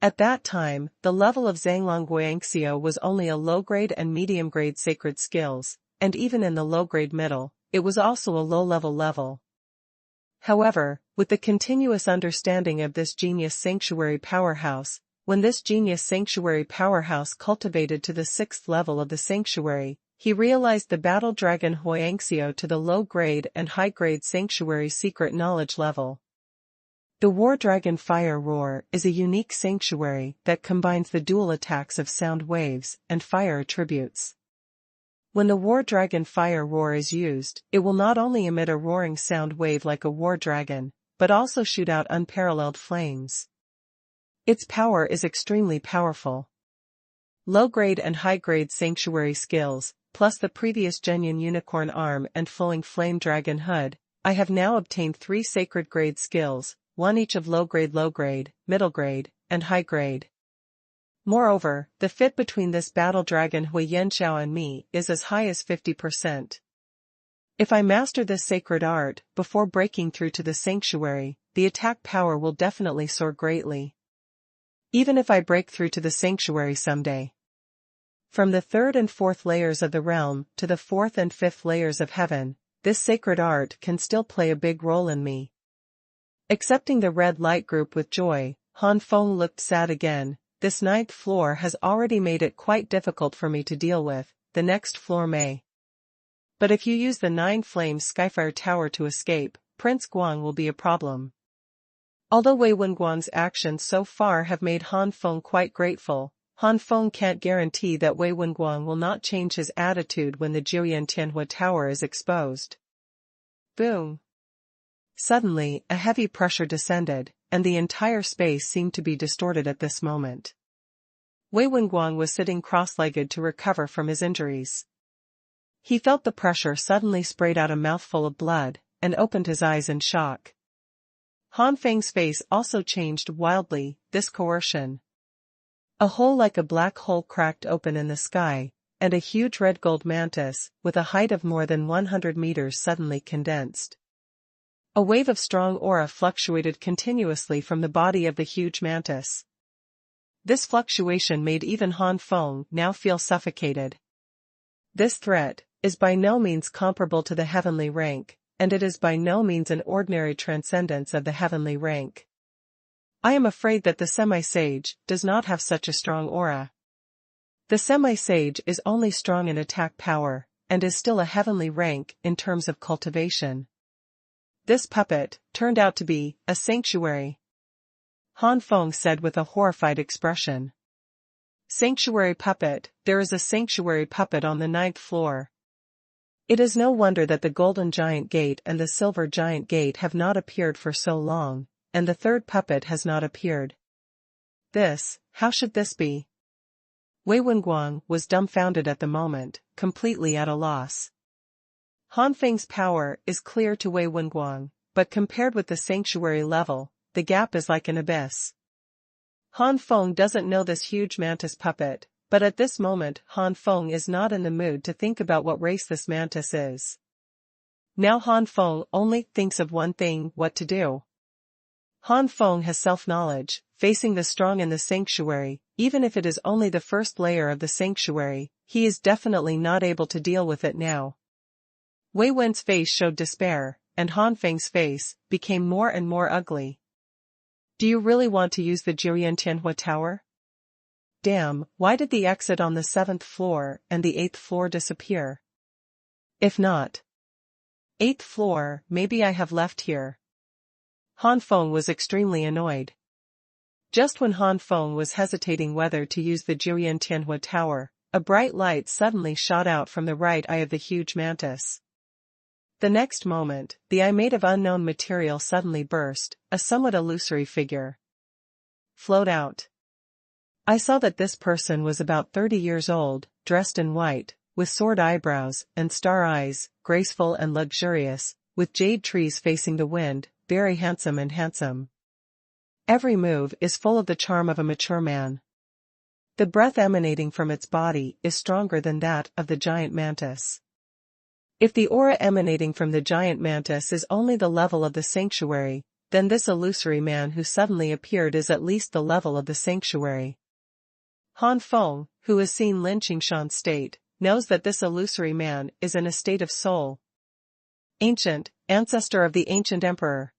At that time, the level of Zhanglong Huangxiu was only a low-grade and medium-grade sacred skills, and even in the low-grade middle, it was also a low-level level. However, with the continuous understanding of this genius sanctuary powerhouse, when this genius sanctuary powerhouse cultivated to the sixth level of the sanctuary, he realized the battle dragon Huangxiu to the low-grade and high-grade sanctuary secret knowledge level. The war dragon fire roar is a unique sanctuary that combines the dual attacks of sound waves and fire attributes. When the war dragon fire roar is used, it will not only emit a roaring sound wave like a war dragon, but also shoot out unparalleled flames. Its power is extremely powerful. Low-grade and high-grade sanctuary skills, plus the previous genuine unicorn arm and flowing flame dragon hood, I have now obtained 3 sacred grade skills, one each of low-grade, middle grade, and high grade. Moreover, the fit between this battle dragon Hui Yanxiao and me is as high as 50%. If I master this sacred art before breaking through to the sanctuary, the attack power will definitely soar greatly. Even if I break through to the sanctuary someday. From the third and fourth layers of the realm to the fourth and fifth layers of heaven, this sacred art can still play a big role in me. Accepting the red light group with joy, Han Feng looked sad again. This 9th floor has already made it quite difficult for me to deal with, the next floor may. But if you use the Nine Flame Skyfire Tower to escape, Prince Guang will be a problem. Although Wei Wenguang's actions so far have made Han Feng quite grateful, Han Feng can't guarantee that Wei Wenguang will not change his attitude when the Jiuyan Tianhua Tower is exposed. Boom! Suddenly, a heavy pressure descended, and the entire space seemed to be distorted at this moment. Wei Wenguang was sitting cross-legged to recover from his injuries. He felt the pressure suddenly sprayed out a mouthful of blood, and opened his eyes in shock. Han Feng's face also changed wildly, this coercion. A hole like a black hole cracked open in the sky, and a huge red gold mantis, with a height of more than 100 meters suddenly condensed. A wave of strong aura fluctuated continuously from the body of the huge mantis. This fluctuation made even Han Feng now feel suffocated. This threat is by no means comparable to the heavenly rank, and it is by no means an ordinary transcendence of the heavenly rank. I am afraid that the semi-sage does not have such a strong aura. The semi-sage is only strong in attack power, and is still a heavenly rank in terms of cultivation. This puppet turned out to be a sanctuary. Han Feng said with a horrified expression. Sanctuary puppet, there is a sanctuary puppet on the 9th floor. It is no wonder that the golden giant gate and the silver giant gate have not appeared for so long, and the third puppet has not appeared. How should this be? Wei Wenguang was dumbfounded at the moment, completely at a loss. Han Feng's power is clear to Wei Wenguang, but compared with the sanctuary level, the gap is like an abyss. Han Feng doesn't know this huge mantis puppet, but at this moment Han Feng is not in the mood to think about what race this mantis is. Now Han Feng only thinks of one thing: what to do. Han Feng has self-knowledge, facing the strong in the sanctuary, even if it is only the first layer of the sanctuary, he is definitely not able to deal with it now. Wei Wen's face showed despair, and Han Feng's face became more and more ugly. Do you really want to use the Tianhua Tower? Damn, why did the exit on the 7th floor and the 8th floor disappear? If not 8th floor, maybe I have left here. Han Feng was extremely annoyed. Just when Han Feng was hesitating whether to use the Tianhua Tower, a bright light suddenly shot out from the right eye of the huge mantis. The next moment, the eye made of unknown material suddenly burst, a somewhat illusory figure flowed out. I saw that this person was about 30 years old, dressed in white, with sword eyebrows and star eyes, graceful and luxurious, with jade trees facing the wind, very handsome and handsome. Every move is full of the charm of a mature man. The breath emanating from its body is stronger than that of the giant mantis. If the aura emanating from the giant mantis is only the level of the sanctuary, then this illusory man who suddenly appeared is at least the level of the sanctuary. Han Feng, who has seen Lin Qingshan's state, knows that this illusory man is in a state of soul. Ancient, ancestor of the ancient emperor.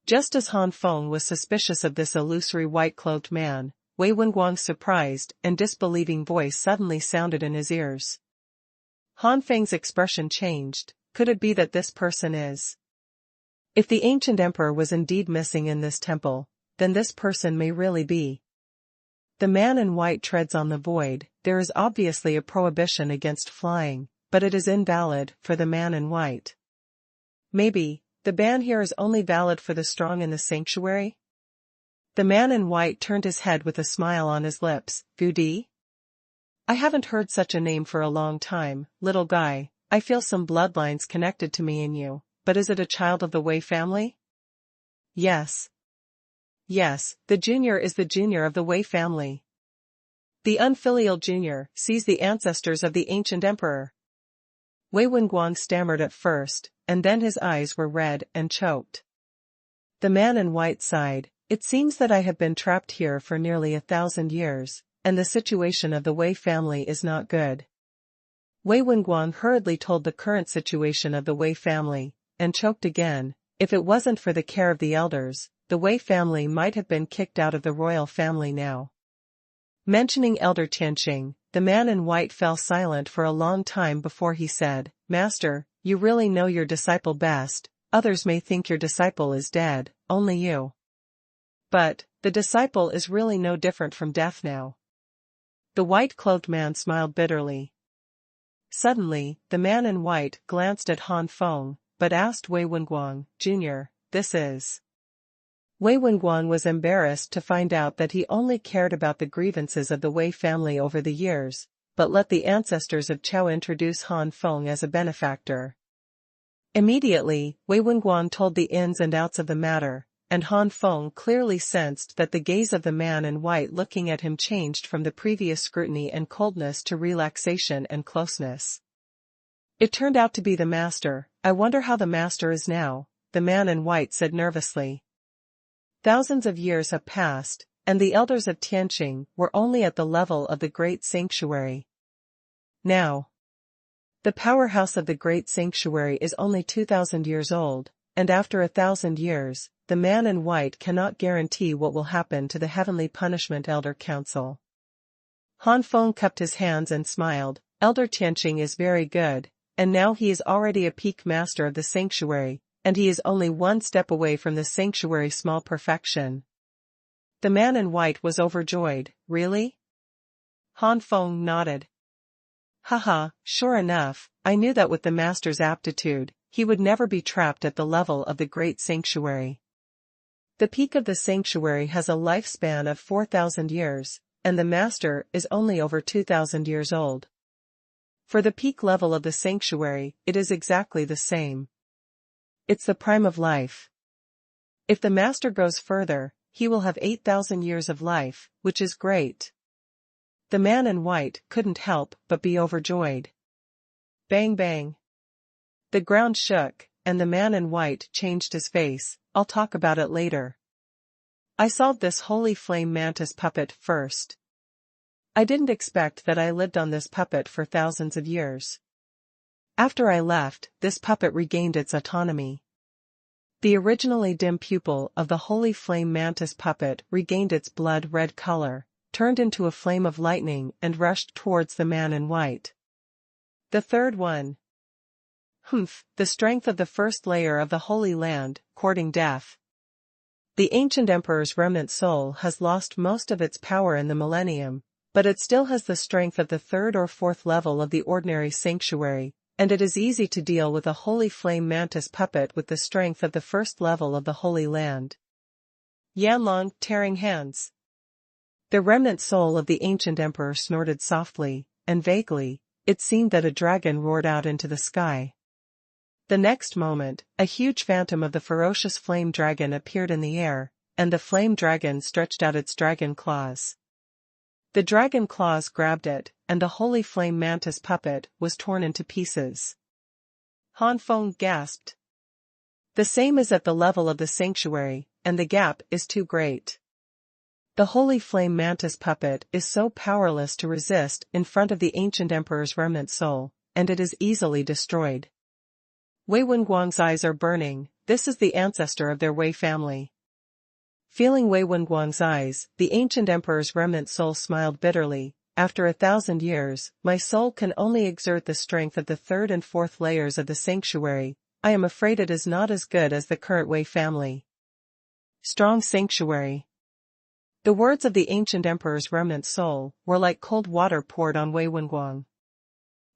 Just as Han Feng was suspicious of this illusory white-clothed man, Wei Wenguang's surprised and disbelieving voice suddenly sounded in his ears. Han Feng's expression changed. Could it be that this person is? If the ancient emperor was indeed missing in this temple, then this person may really be. The man in white treads on the void. There is obviously a prohibition against flying, but it is invalid for the man in white. Maybe the ban here is only valid for the strong in the sanctuary? The man in white turned his head with a smile on his lips. Gudi? I haven't heard such a name for a long time, little guy. I feel some bloodlines connected to me and you, but is it a child of the Wei family? Yes. Yes, the junior is the junior of the Wei family. The unfilial junior sees the ancestors of the ancient emperor. Wei Wenguang stammered at first, and then his eyes were red and choked. The man in white sighed. It seems that I have been trapped here for nearly 1,000 years, and the situation of the Wei family is not good. Wei Wenguang hurriedly told the current situation of the Wei family, and choked again. If it wasn't for the care of the elders, the Wei family might have been kicked out of the royal family now. Mentioning Elder Tianqing, the man in white fell silent for a long time before he said, Master, you really know your disciple best. Others may think your disciple is dead, only you. But the disciple is really no different from death now. The white-clothed man smiled bitterly. Suddenly, the man in white glanced at Han Feng, but asked Wei Wenguang, Junior, this is. Wei Wenguang was embarrassed to find out that he only cared about the grievances of the Wei family over the years, but let the ancestors of Chao introduce Han Feng as a benefactor. Immediately, Wei Wenguang told the ins and outs of the matter, and Han Feng clearly sensed that the gaze of the man in white looking at him changed from the previous scrutiny and coldness to relaxation and closeness. It turned out to be the master. I wonder how the master is now, the man in white said nervously. Thousands of years have passed, and the elders of Tianqing were only at the level of the great sanctuary. Now, the powerhouse of the great sanctuary is only 2,000 years old, and after 1,000 years, the man in white cannot guarantee what will happen to the Heavenly Punishment Elder Council. Han Feng cupped his hands and smiled. Elder Tianqing is very good, and now he is already a peak master of the sanctuary, and he is only one step away from the sanctuary's small perfection. The man in white was overjoyed. Really? Han Feng nodded. Haha, sure enough, I knew that with the master's aptitude, he would never be trapped at the level of the great sanctuary. The peak of the sanctuary has a lifespan of 4,000 years, and the master is only over 2,000 years old. For the peak level of the sanctuary, it is exactly the same. It's the prime of life. If the master goes further, he will have 8,000 years of life, which is great. The man in white couldn't help but be overjoyed. Bang bang. The ground shook, and the man in white changed his face. I'll talk about it later. I solved this holy flame mantis puppet first. I didn't expect that I lived on this puppet for thousands of years. After I left, this puppet regained its autonomy. The originally dim pupil of the holy flame mantis puppet regained its blood-red color, turned into a flame of lightning and rushed towards the man in white. The third one. The strength of the first layer of the Holy Land, courting death. The ancient emperor's remnant soul has lost most of its power in the millennium, but it still has the strength of the third or fourth level of the ordinary sanctuary, and it is easy to deal with a holy flame mantis puppet with the strength of the first level of the Holy Land. Yanlong, tearing hands. The remnant soul of the ancient emperor snorted softly, and vaguely, it seemed that a dragon roared out into the sky. The next moment, a huge phantom of the ferocious flame dragon appeared in the air, and the flame dragon stretched out its dragon claws. The dragon claws grabbed it, and the holy flame mantis puppet was torn into pieces. Han Feng gasped. The same is at the level of the sanctuary, and the gap is too great. The holy flame mantis puppet is so powerless to resist in front of the ancient emperor's remnant soul, and it is easily destroyed. Wei Wenguang's eyes are burning. This is the ancestor of their Wei family. Feeling Wei Wenguang's eyes, the ancient emperor's remnant soul smiled bitterly. After 1,000 years, my soul can only exert the strength of the third and fourth layers of the sanctuary. I am afraid it is not as good as the current Wei family. Strong sanctuary. The words of the ancient emperor's remnant soul were like cold water poured on Wei Wenguang.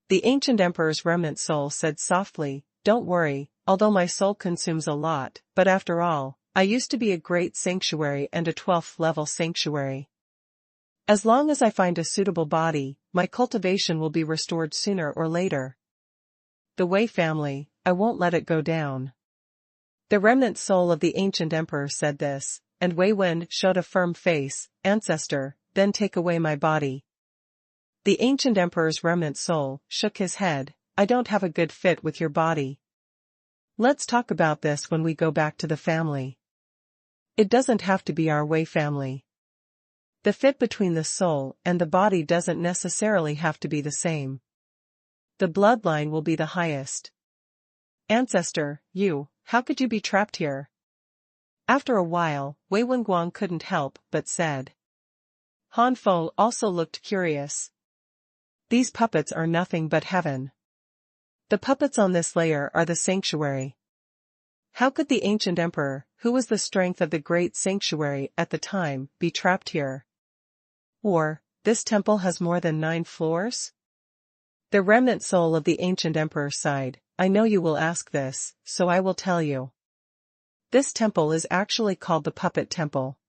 The ancient emperor's remnant soul said softly, "Don't worry, although my soul consumes a lot, but after all, I used to be a great sanctuary and a 12th level sanctuary. As long as I find a suitable body, my cultivation will be restored sooner or later. The Wei family, I won't let it go down." The remnant soul of the ancient emperor said this, and Wei Wen showed a firm face. "Ancestor, then take away my body." The ancient emperor's remnant soul shook his head. "I don't have a good fit with your body. Let's talk about this when we go back to the family. It doesn't have to be our Wei family. The fit between the soul and the body doesn't necessarily have to be the same. The bloodline will be the highest." "Ancestor, how could you be trapped here?" After a while, Wei Wenguang couldn't help but said. Han Feng also looked curious. "These puppets are nothing but heaven. The puppets on this layer are the sanctuary. How could the ancient emperor, who was the strength of the great sanctuary at the time, be trapped here? Or, this temple has more than 9 floors? The remnant soul of the ancient emperor sighed. "I know you will ask this, so I will tell you. This temple is actually called the Puppet Temple.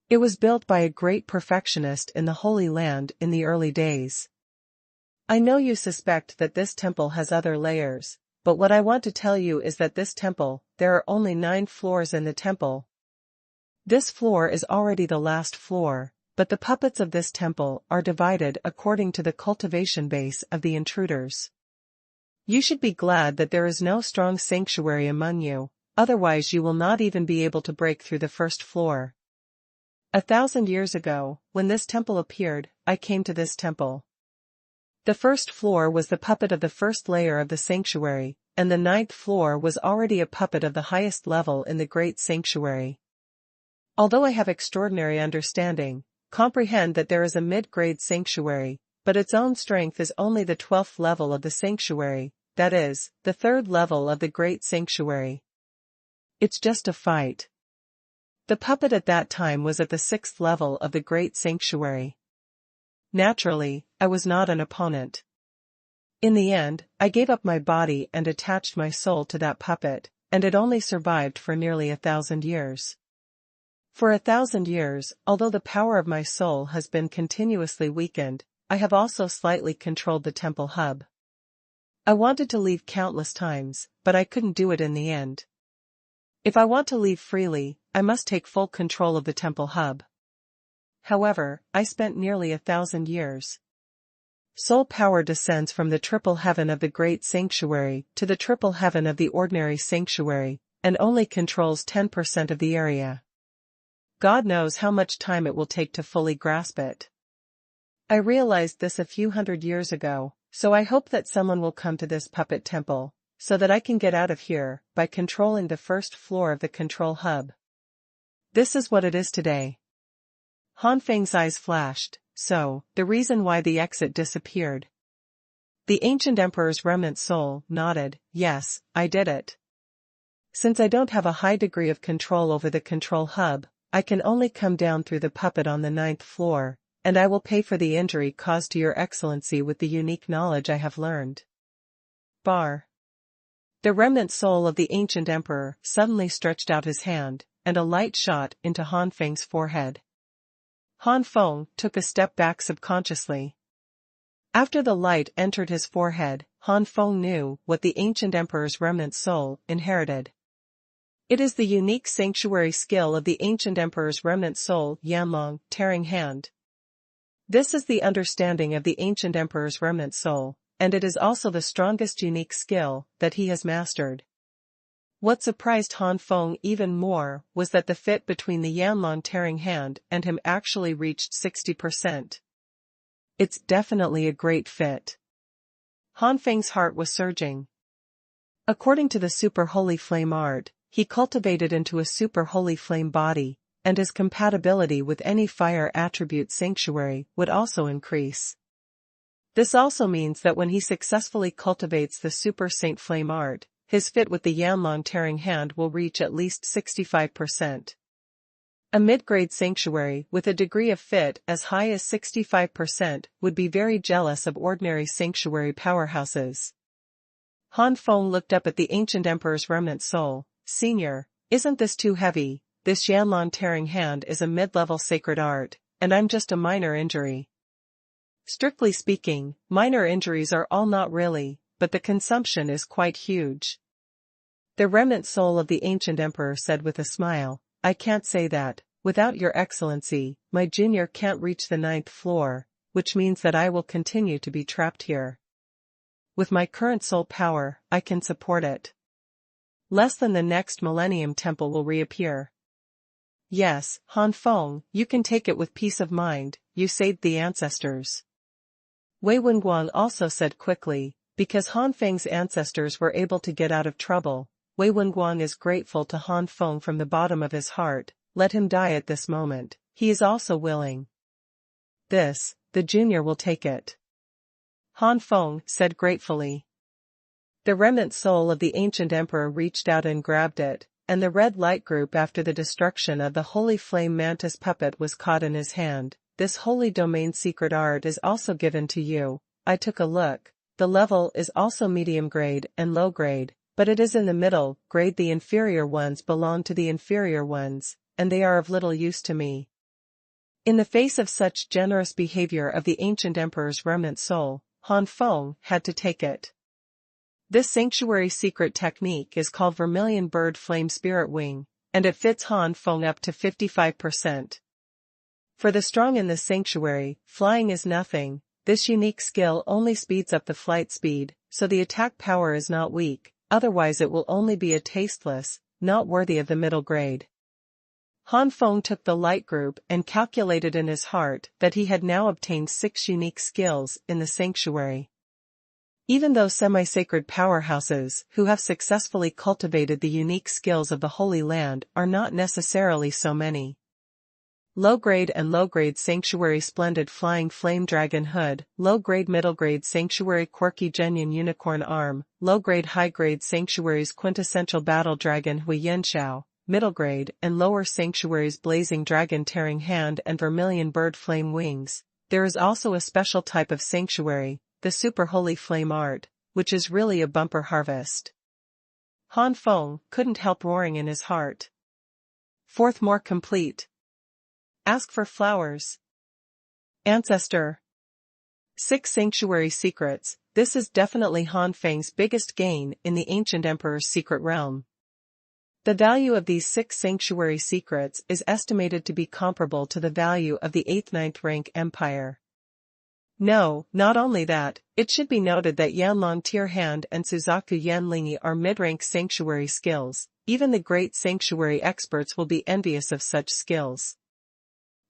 It was built by a great perfectionist in the Holy Land in the early days. I know you suspect that this temple has other layers, but what I want to tell you is that this temple, there are only 9 floors in the temple. This floor is already the last floor, but the puppets of this temple are divided according to the cultivation base of the intruders. You should be glad that there is no strong sanctuary among you, otherwise you will not even be able to break through the first floor. 1,000 years ago, when this temple appeared, I came to this temple. The first floor was the puppet of the first layer of the sanctuary, and the 9th floor was already a puppet of the highest level in the great sanctuary. Although I have extraordinary understanding, comprehend that there is a mid-grade sanctuary, but its own strength is only the 12th level of the sanctuary, that is, the 3rd level of the great sanctuary. It's just a fight. The puppet at that time was at the 6th level of the Great Sanctuary. Naturally, I was not an opponent. In the end, I gave up my body and attached my soul to that puppet, and it only survived for nearly 1,000 years. For 1,000 years, although the power of my soul has been continuously weakened, I have also slightly controlled the temple hub. I wanted to leave countless times, but I couldn't do it in the end. If I want to leave freely, I must take full control of the temple hub. However, I spent nearly 1,000 years. Soul power descends from the triple heaven of the Great Sanctuary to the triple heaven of the ordinary sanctuary, and only controls 10% of the area. God knows how much time it will take to fully grasp it. I realized this a few hundred years ago, so I hope that someone will come to this puppet temple, so that I can get out of here by controlling the first floor of the control hub. This is what it is today. Han Feng's eyes flashed, so, the reason why the exit disappeared. The ancient emperor's remnant soul nodded, yes, I did it. Since I don't have a high degree of control over the control hub, I can only come down through the puppet on the 9th floor, and I will pay for the injury caused to your excellency with the unique knowledge I have learned. Bar. The remnant soul of the ancient emperor suddenly stretched out his hand, and a light shot into Han Feng's forehead. Han Feng took a step back subconsciously. After the light entered his forehead, Han Feng knew what the ancient emperor's remnant soul inherited. It is the unique sanctuary skill of the ancient emperor's remnant soul, Yanlong, tearing hand. This is the understanding of the ancient emperor's remnant soul, and it is also the strongest unique skill that he has mastered. What surprised Han Feng even more was that the fit between the Yanlong tearing hand and him actually reached 60%. It's definitely a great fit. Han Feng's heart was surging. According to the super holy flame art, he cultivated into a super holy flame body, and his compatibility with any fire attribute sanctuary would also increase. This also means that when he successfully cultivates the super saint flame art, his fit with the Yanlong tearing hand will reach at least 65%. A mid-grade sanctuary with a degree of fit as high as 65% would be very jealous of ordinary sanctuary powerhouses. Han Feng looked up at the ancient emperor's remnant soul. Senior, isn't this too heavy? This Yanlong tearing hand is a mid-level sacred art, and I'm just a minor injury. Strictly speaking, minor injuries are all not really, but the consumption is quite huge. The remnant soul of the ancient emperor said with a smile, I can't say that, without your excellency, my junior can't reach the 9th floor, which means that I will continue to be trapped here. With my current soul power, I can support it. Less than the next millennium temple will reappear. Yes, Han Feng, you can take it with peace of mind, you saved the ancestors. Wei Wenguang also said quickly, because Han Feng's ancestors were able to get out of trouble, Wei Wenguang is grateful to Han Feng from the bottom of his heart, let him die at this moment, he is also willing. This, the junior will take it. Han Feng said gratefully. The remnant soul of the ancient emperor reached out and grabbed it, and the red light group after the destruction of the holy flame mantis puppet was caught in his hand. This holy domain secret art is also given to you. I took a look. The level is also medium grade and low grade, but it is in the middle grade. The inferior ones belong to the inferior ones, and they are of little use to me. In the face of such generous behavior of the ancient emperor's remnant soul, Han Feng had to take it. This sanctuary secret technique is called Vermilion Bird Flame Spirit Wing, and it fits Han Feng up to 55%. For the strong in this sanctuary, flying is nothing. This unique skill only speeds up the flight speed, so the attack power is not weak, otherwise it will only be a tasteless, not worthy of the middle grade. Han Feng took the light group and calculated in his heart that he had now obtained 6 unique skills in the sanctuary. Even though semi-sacred powerhouses who have successfully cultivated the unique skills of the Holy Land are not necessarily so many. Low-grade and low-grade sanctuary splendid flying flame dragon hood, low-grade middle-grade sanctuary quirky genuine unicorn arm, low-grade high-grade sanctuaries quintessential battle dragon hui yanshao, middle-grade and lower sanctuaries blazing dragon tearing hand and vermilion bird flame wings. There is also a special type of sanctuary, the super holy flame art, which is really a bumper harvest. Han Feng couldn't help roaring in his heart. Fourth more complete. Ask for flowers. Ancestor. 6 Sanctuary Secrets. This is definitely Han Feng's biggest gain in the ancient emperor's secret realm. The value of these 6 sanctuary secrets is estimated to be comparable to the value of the 8th-9th rank empire. No, not only that, it should be noted that Yanlong Tier Hand and Suzaku Yanlingi are mid-rank sanctuary skills. Even the great sanctuary experts will be envious of such skills.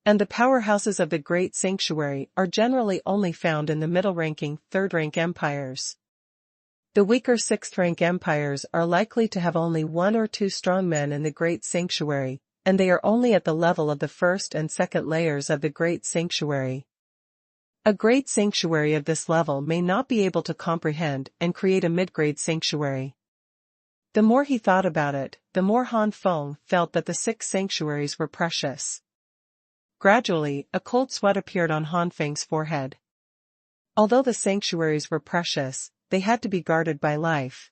And the powerhouses of the great sanctuary are generally only found in the middle-ranking 3rd-rank empires. The weaker 6th-rank empires are likely to have only 1 or 2 strong men in the great sanctuary, and they are only at the level of the 1st and 2nd layers of the great sanctuary. A great sanctuary of this level may not be able to comprehend and create a mid-grade sanctuary. The more he thought about it, the more Han Feng felt that the 6 sanctuaries were precious. Gradually, a cold sweat appeared on Han Feng's forehead. Although the sanctuaries were precious, they had to be guarded by life.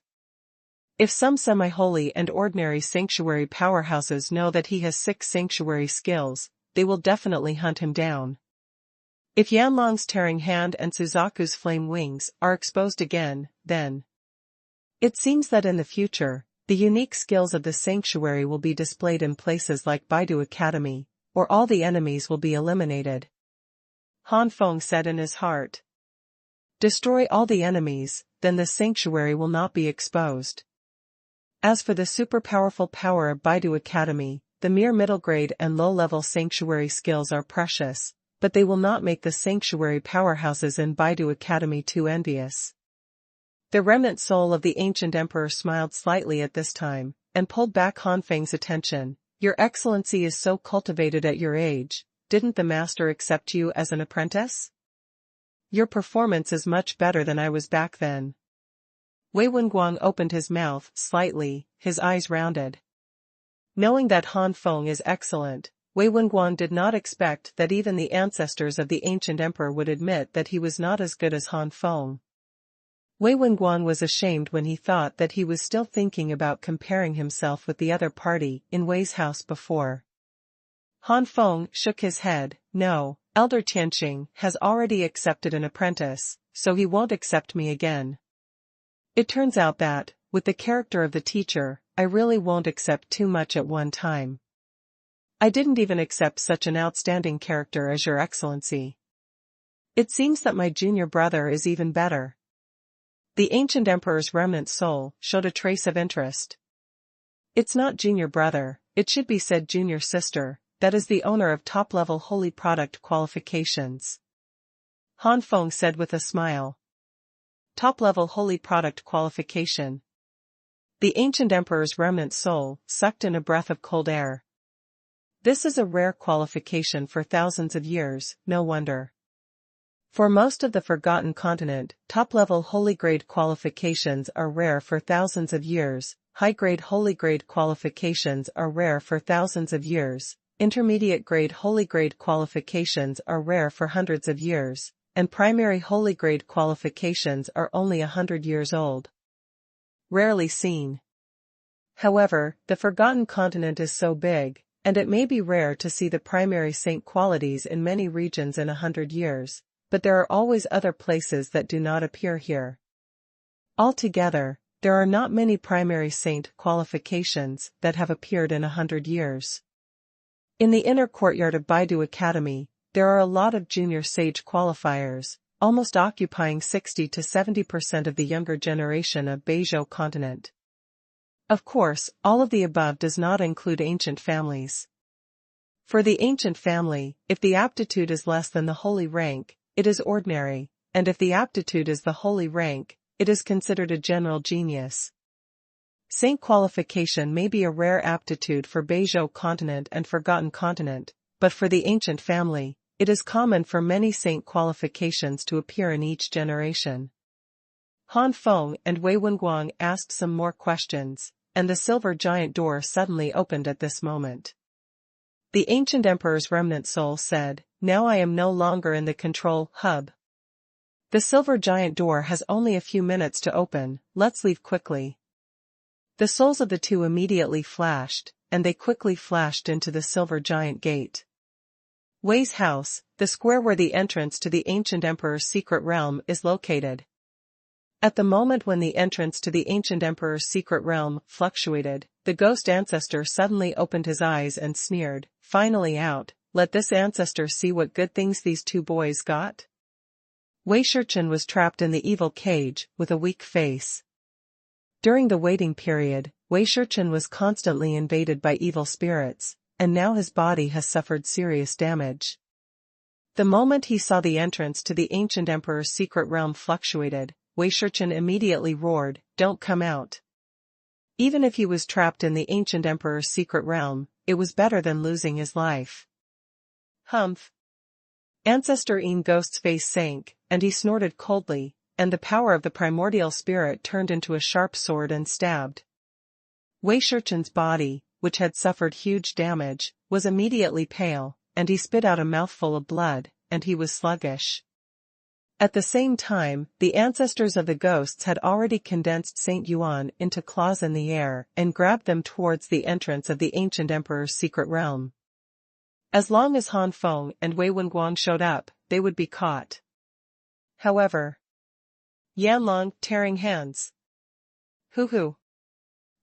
If some semi-holy and ordinary sanctuary powerhouses know that he has 6 sanctuary skills, they will definitely hunt him down. If Yanlong's tearing hand and Suzaku's flame wings are exposed again, then it seems that in the future, the unique skills of the sanctuary will be displayed in places like Baidu Academy, or all the enemies will be eliminated. Han Feng said in his heart. Destroy all the enemies, then the sanctuary will not be exposed. As for the super powerful power of Baidu Academy, the mere middle grade and low-level sanctuary skills are precious, but they will not make the sanctuary powerhouses in Baidu Academy too envious. The remnant soul of the ancient emperor smiled slightly at this time, and pulled back Han Feng's attention. Your Excellency is so cultivated at your age, didn't the master accept you as an apprentice? Your performance is much better than I was back then. Wei Wenguang opened his mouth slightly, his eyes rounded. Knowing that Han Feng is excellent, Wei Wenguang did not expect that even the ancestors of the ancient emperor would admit that he was not as good as Han Feng. Wei Wenguang was ashamed when he thought that he was still thinking about comparing himself with the other party in Wei's house before. Han Feng shook his head. No, Elder Tianqing has already accepted an apprentice, so he won't accept me again. It turns out that, with the character of the teacher, I really won't accept too much at one time. I didn't even accept such an outstanding character as Your Excellency. It seems that my junior brother is even better. The ancient emperor's remnant soul showed a trace of interest. It's not junior brother, it should be said junior sister, that is the owner of top-level holy product qualifications. Han Feng said with a smile. Top-level holy product qualification. The ancient emperor's remnant soul sucked in a breath of cold air. This is a rare qualification for thousands of years, no wonder. For most of the Forgotten Continent, top-level holy-grade qualifications are rare for thousands of years, high-grade holy-grade qualifications are rare for thousands of years, intermediate-grade holy-grade qualifications are rare for hundreds of years, and primary holy-grade qualifications are only 100 years old. Rarely seen. However, the Forgotten Continent is so big, and it may be rare to see the primary saint qualities in many regions in 100 years. But there are always other places that do not appear here. Altogether, there are not many primary saint qualifications that have appeared in 100 years. In the inner courtyard of Baidu Academy, there are a lot of junior sage qualifiers, almost occupying 60 to 70% of the younger generation of Beizhou continent. Of course, all of the above does not include ancient families. For the ancient family, if the aptitude is less than the holy rank, it is ordinary, and if the aptitude is the holy rank, it is considered a general genius. Saint qualification may be a rare aptitude for Beizhou continent and Forgotten continent, but for the ancient family, it is common for many saint qualifications to appear in each generation. Han Feng and Wei Wenguang asked some more questions, and the silver giant door suddenly opened at this moment. The ancient emperor's remnant soul said, "Now I am no longer in the control hub. The silver giant door has only a few minutes to open, let's leave quickly." The souls of the two immediately flashed, and they quickly flashed into the silver giant gate. Wei's house, the square where the entrance to the ancient emperor's secret realm is located. At the moment when the entrance to the ancient emperor's secret realm fluctuated, the ghost ancestor suddenly opened his eyes and sneered, "Finally out, let this ancestor see what good things these two boys got." Wei Shichen was trapped in the evil cage, with a weak face. During the waiting period, Wei Shichen was constantly invaded by evil spirits, and now his body has suffered serious damage. The moment he saw the entrance to the ancient emperor's secret realm fluctuated, Wei Shichen immediately roared, "Don't come out." Even if he was trapped in the ancient emperor's secret realm, it was better than losing his life. Humph! Ancestor Yin Ghost's face sank, and he snorted coldly, and the power of the primordial spirit turned into a sharp sword and stabbed. Wei Shichen's body, which had suffered huge damage, was immediately pale, and he spit out a mouthful of blood, and he was sluggish. At the same time, the ancestors of the ghosts had already condensed Saint Yuan into claws in the air and grabbed them towards the entrance of the ancient emperor's secret realm. As long as Han Feng and Wei Wenguang showed up, they would be caught. However, Yanlong, tearing hands. Hoo-hoo.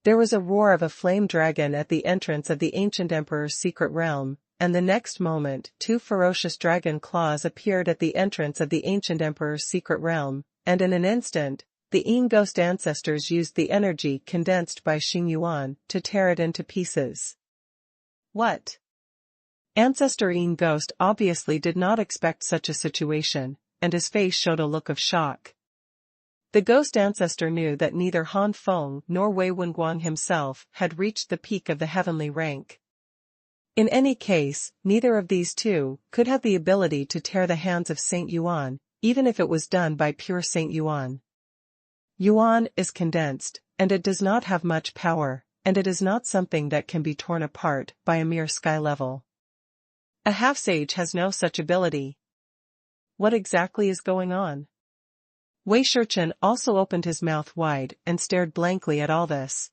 There was a roar of a flame dragon at the entrance of the ancient emperor's secret realm, and the next moment 2 ferocious dragon claws appeared at the entrance of the ancient emperor's secret realm, and in an instant, the Yin Ghost ancestors used the energy condensed by Xing Yuan to tear it into pieces. What? Ancestor Yin Ghost obviously did not expect such a situation, and his face showed a look of shock. The ghost ancestor knew that neither Han Feng nor Wei Wenguang himself had reached the peak of the heavenly rank. In any case, neither of these two could have the ability to tear the hands of Saint Yuan, even if it was done by pure Saint Yuan. Yuan is condensed, and it does not have much power, and it is not something that can be torn apart by a mere sky level. A half-sage has no such ability. What exactly is going on? Wei Shichen also opened his mouth wide and stared blankly at all this.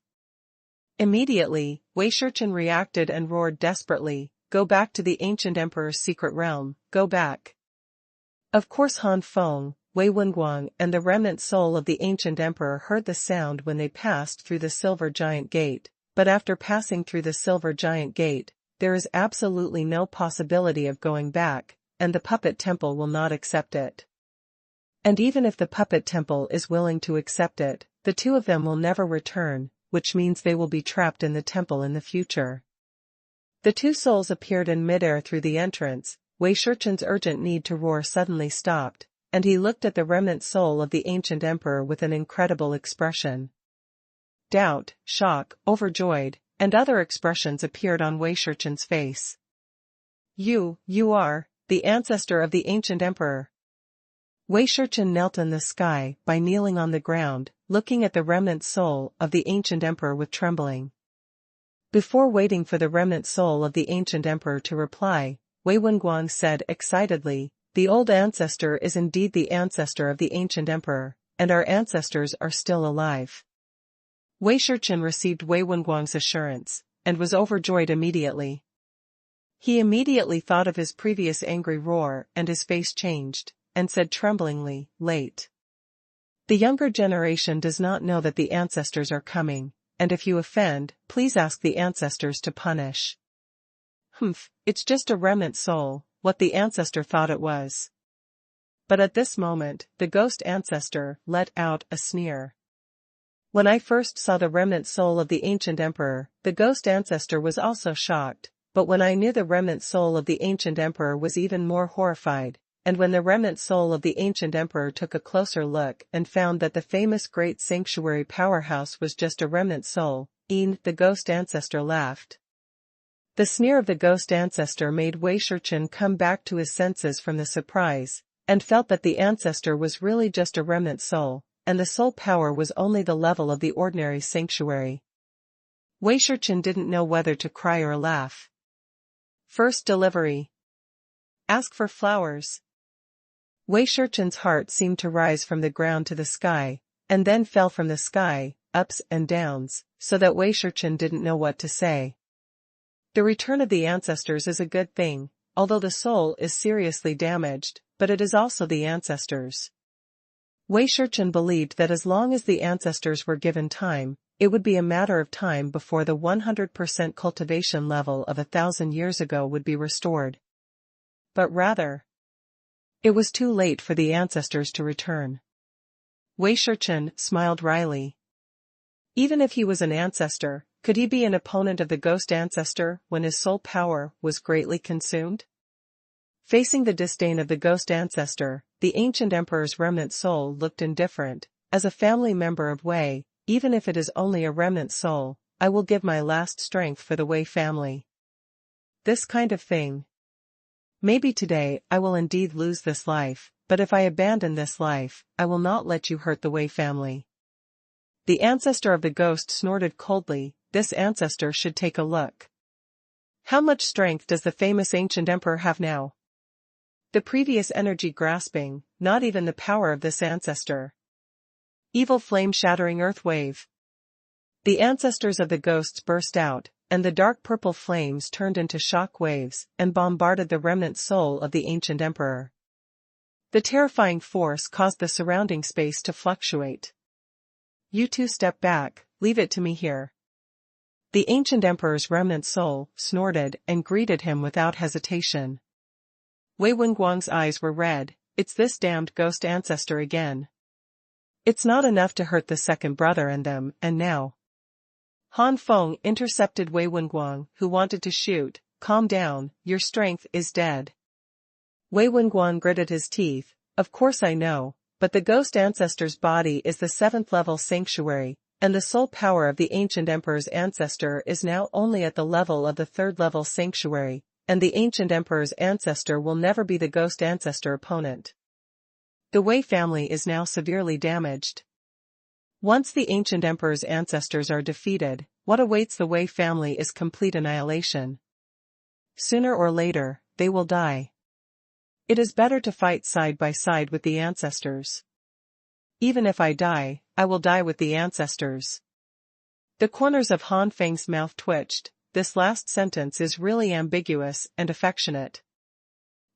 Immediately, Wei Shichen reacted and roared desperately, "Go back to the ancient emperor's secret realm, go back." Of course Han Feng, Wei Wenguang and the remnant soul of the ancient emperor heard the sound when they passed through the silver giant gate, but after passing through the silver giant gate, there is absolutely no possibility of going back, and the puppet temple will not accept it. And even if the puppet temple is willing to accept it, the two of them will never return, which means they will be trapped in the temple in the future. The two souls appeared in midair through the entrance. Wei Shichen's urgent need to roar suddenly stopped, and he looked at the remnant soul of the ancient emperor with an incredible expression. Doubt, shock, overjoyed, and other expressions appeared on Wei Shichen's face. You are the ancestor of the ancient emperor." Wei Shichen knelt in the sky by kneeling on the ground, looking at the remnant soul of the ancient emperor with trembling. Before waiting for the remnant soul of the ancient emperor to reply, Wei Wenguang said excitedly, "The old ancestor is indeed the ancestor of the ancient emperor, and our ancestors are still alive." Wei Shichen received Wei Wenguang's assurance, and was overjoyed immediately. He immediately thought of his previous angry roar, and his face changed, and said tremblingly, "Late. The younger generation does not know that the ancestors are coming, and if you offend, please ask the ancestors to punish." Humph, it's just a remnant soul, what the ancestor thought it was. But at this moment, the ghost ancestor let out a sneer. When I first saw the remnant soul of the ancient emperor, the ghost ancestor was also shocked, but when I knew the remnant soul of the ancient emperor was even more horrified. And when the remnant soul of the ancient emperor took a closer look and found that the famous great sanctuary powerhouse was just a remnant soul, the ghost ancestor laughed. The sneer of the ghost ancestor made Wei Shichen come back to his senses from the surprise, and felt that the ancestor was really just a remnant soul, and the soul power was only the level of the ordinary sanctuary. Wei Shichen didn't know whether to cry or laugh. First delivery. Ask for flowers. Wei Shichen's heart seemed to rise from the ground to the sky, and then fell from the sky, ups and downs, so that Wei Shichen didn't know what to say. The return of the ancestors is a good thing, although the soul is seriously damaged, but it is also the ancestors. Wei Shichen believed that as long as the ancestors were given time, it would be a matter of time before the 100% cultivation level of 1,000 years ago would be restored. But rather, it was too late for the ancestors to return. Wei Shichen smiled wryly. Even if he was an ancestor, could he be an opponent of the ghost ancestor when his soul power was greatly consumed? Facing the disdain of the ghost ancestor, the ancient emperor's remnant soul looked indifferent. As a family member of Wei, even if it is only a remnant soul, I will give my last strength for the Wei family. This kind of thing. Maybe today I will indeed lose this life, but if I abandon this life, I will not let you hurt the Wei family. The ancestor of the ghost snorted coldly. This ancestor should take a look. How much strength does the famous ancient emperor have now? The previous energy grasping, not even the power of this ancestor. Evil flame-shattering earth wave. The ancestors of the ghosts burst out, and the dark purple flames turned into shock waves and bombarded the remnant soul of the ancient emperor. The terrifying force caused the surrounding space to fluctuate. You two step back, leave it to me here. The ancient emperor's remnant soul snorted and greeted him without hesitation. Wei Wenguang's eyes were red. It's this damned ghost ancestor again. It's not enough to hurt the second brother and them, and now. Han Feng intercepted Wei Wenguang, who wanted to shoot. Calm down, your strength is dead. Wei Wenguang gritted his teeth. Of course I know, but the ghost ancestor's body is the 7th level sanctuary, and the soul power of the ancient emperor's ancestor is now only at the level of the 3rd level sanctuary, and the ancient emperor's ancestor will never be the ghost ancestor opponent. The Wei family is now severely damaged. Once the ancient emperor's ancestors are defeated, what awaits the Wei family is complete annihilation. Sooner or later, they will die. It is better to fight side by side with the ancestors. Even if I die, I will die with the ancestors. The corners of Han Feng's mouth twitched. This last sentence is really ambiguous and affectionate.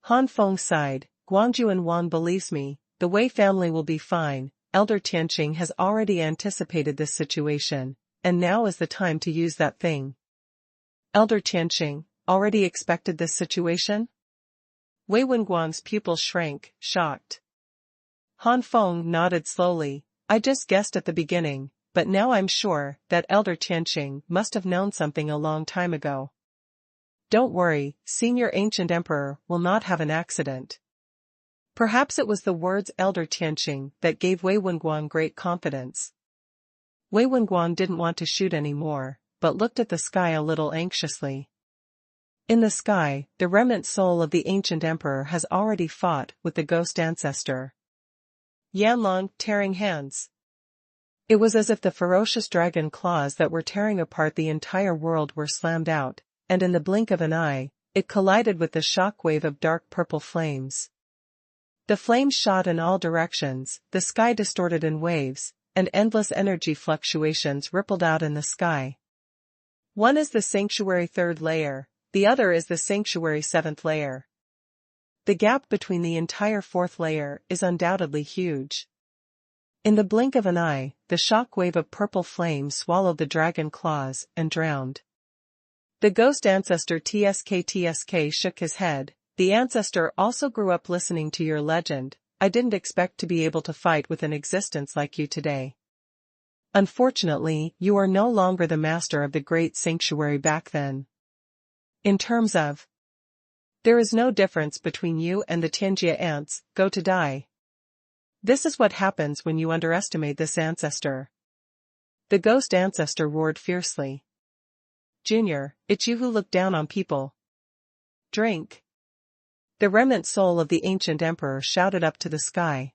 Han Feng sighed. Xuanhuan believes me, the Wei family will be fine. Elder Tianqing has already anticipated this situation, and now is the time to use that thing. Elder Tianqing already expected this situation? Wei Wenguang's pupils shrank, shocked. Han Feng nodded slowly. I just guessed at the beginning, but now I'm sure that Elder Tianqing must have known something a long time ago. Don't worry, Senior Ancient Emperor will not have an accident. Perhaps it was the words Elder Tianqing that gave Wei Wenguang great confidence. Wei Wenguang didn't want to shoot anymore, but looked at the sky a little anxiously. In the sky, the remnant soul of the ancient emperor has already fought with the ghost ancestor. Yanlong, tearing hands. It was as if the ferocious dragon claws that were tearing apart the entire world were slammed out, and in the blink of an eye, it collided with the shock wave of dark purple flames. The flames shot in all directions, the sky distorted in waves, and endless energy fluctuations rippled out in the sky. One is the sanctuary 3rd layer, the other is the sanctuary 7th layer. The gap between the entire 4th layer is undoubtedly huge. In the blink of an eye, the shock wave of purple flame swallowed the dragon claws and drowned. The ghost ancestor TSK shook his head. The ancestor also grew up listening to your legend. I didn't expect to be able to fight with an existence like you today. Unfortunately, you are no longer the master of the great sanctuary back then. In terms of, there is no difference between you and the Tianjia ants. Go to die. This is what happens when you underestimate this ancestor. The ghost ancestor roared fiercely. Junior, it's you who look down on people. Drink. The remnant soul of the ancient emperor shouted up to the sky.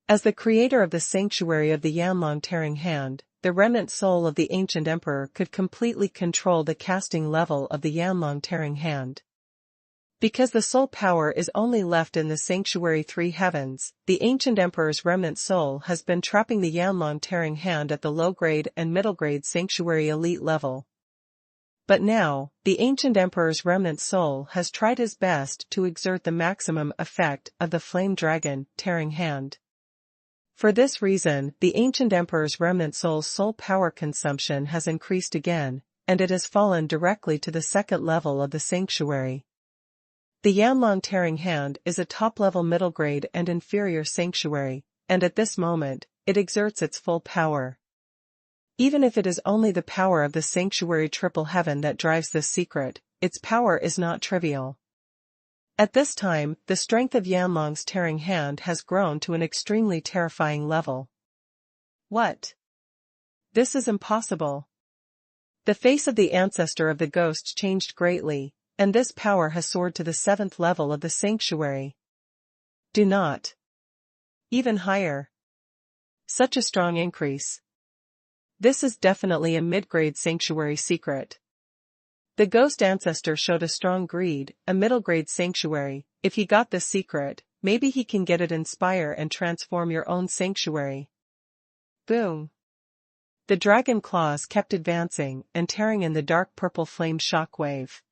As the creator of the sanctuary of the Yanlong Tearing Hand, the remnant soul of the ancient emperor could completely control the casting level of the Yanlong Tearing Hand. Because the soul power is only left in the sanctuary 3 heavens, the ancient emperor's remnant soul has been trapping the Yanlong Tearing Hand at the low-grade and middle-grade sanctuary elite level. But now, the ancient emperor's remnant soul has tried his best to exert the maximum effect of the flame dragon tearing hand. For this reason, the ancient emperor's remnant soul's soul power consumption has increased again, and it has fallen directly to the second level of the sanctuary. The Yanlong Tearing Hand is a top-level middle-grade and inferior sanctuary, and at this moment, it exerts its full power. Even if it is only the power of the sanctuary triple heaven that drives this secret, its power is not trivial. At this time, the strength of Yanlong's tearing hand has grown to an extremely terrifying level. What? This is impossible. The face of the ancestor of the ghost changed greatly, and this power has soared to the 7th level of the sanctuary. Do not. Even higher. Such a strong increase. This is definitely a mid-grade sanctuary secret. The ghost ancestor showed a strong greed, a middle-grade sanctuary. If he got this secret, maybe he can get it, inspire and transform your own sanctuary. Boom. The dragon claws kept advancing and tearing in the dark purple flame shockwave.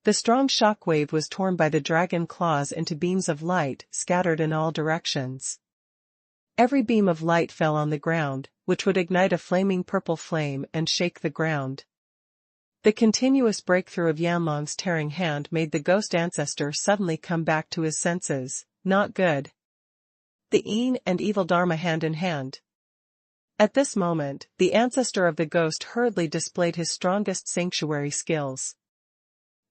The strong shockwave was torn by the dragon claws into beams of light scattered in all directions. Every beam of light fell on the ground, which would ignite a flaming purple flame and shake the ground. The continuous breakthrough of Yanlong's tearing hand made the ghost ancestor suddenly come back to his senses. Not good. The Yin and evil Dharma hand in hand. At this moment, the ancestor of the ghost hurriedly displayed his strongest sanctuary skills.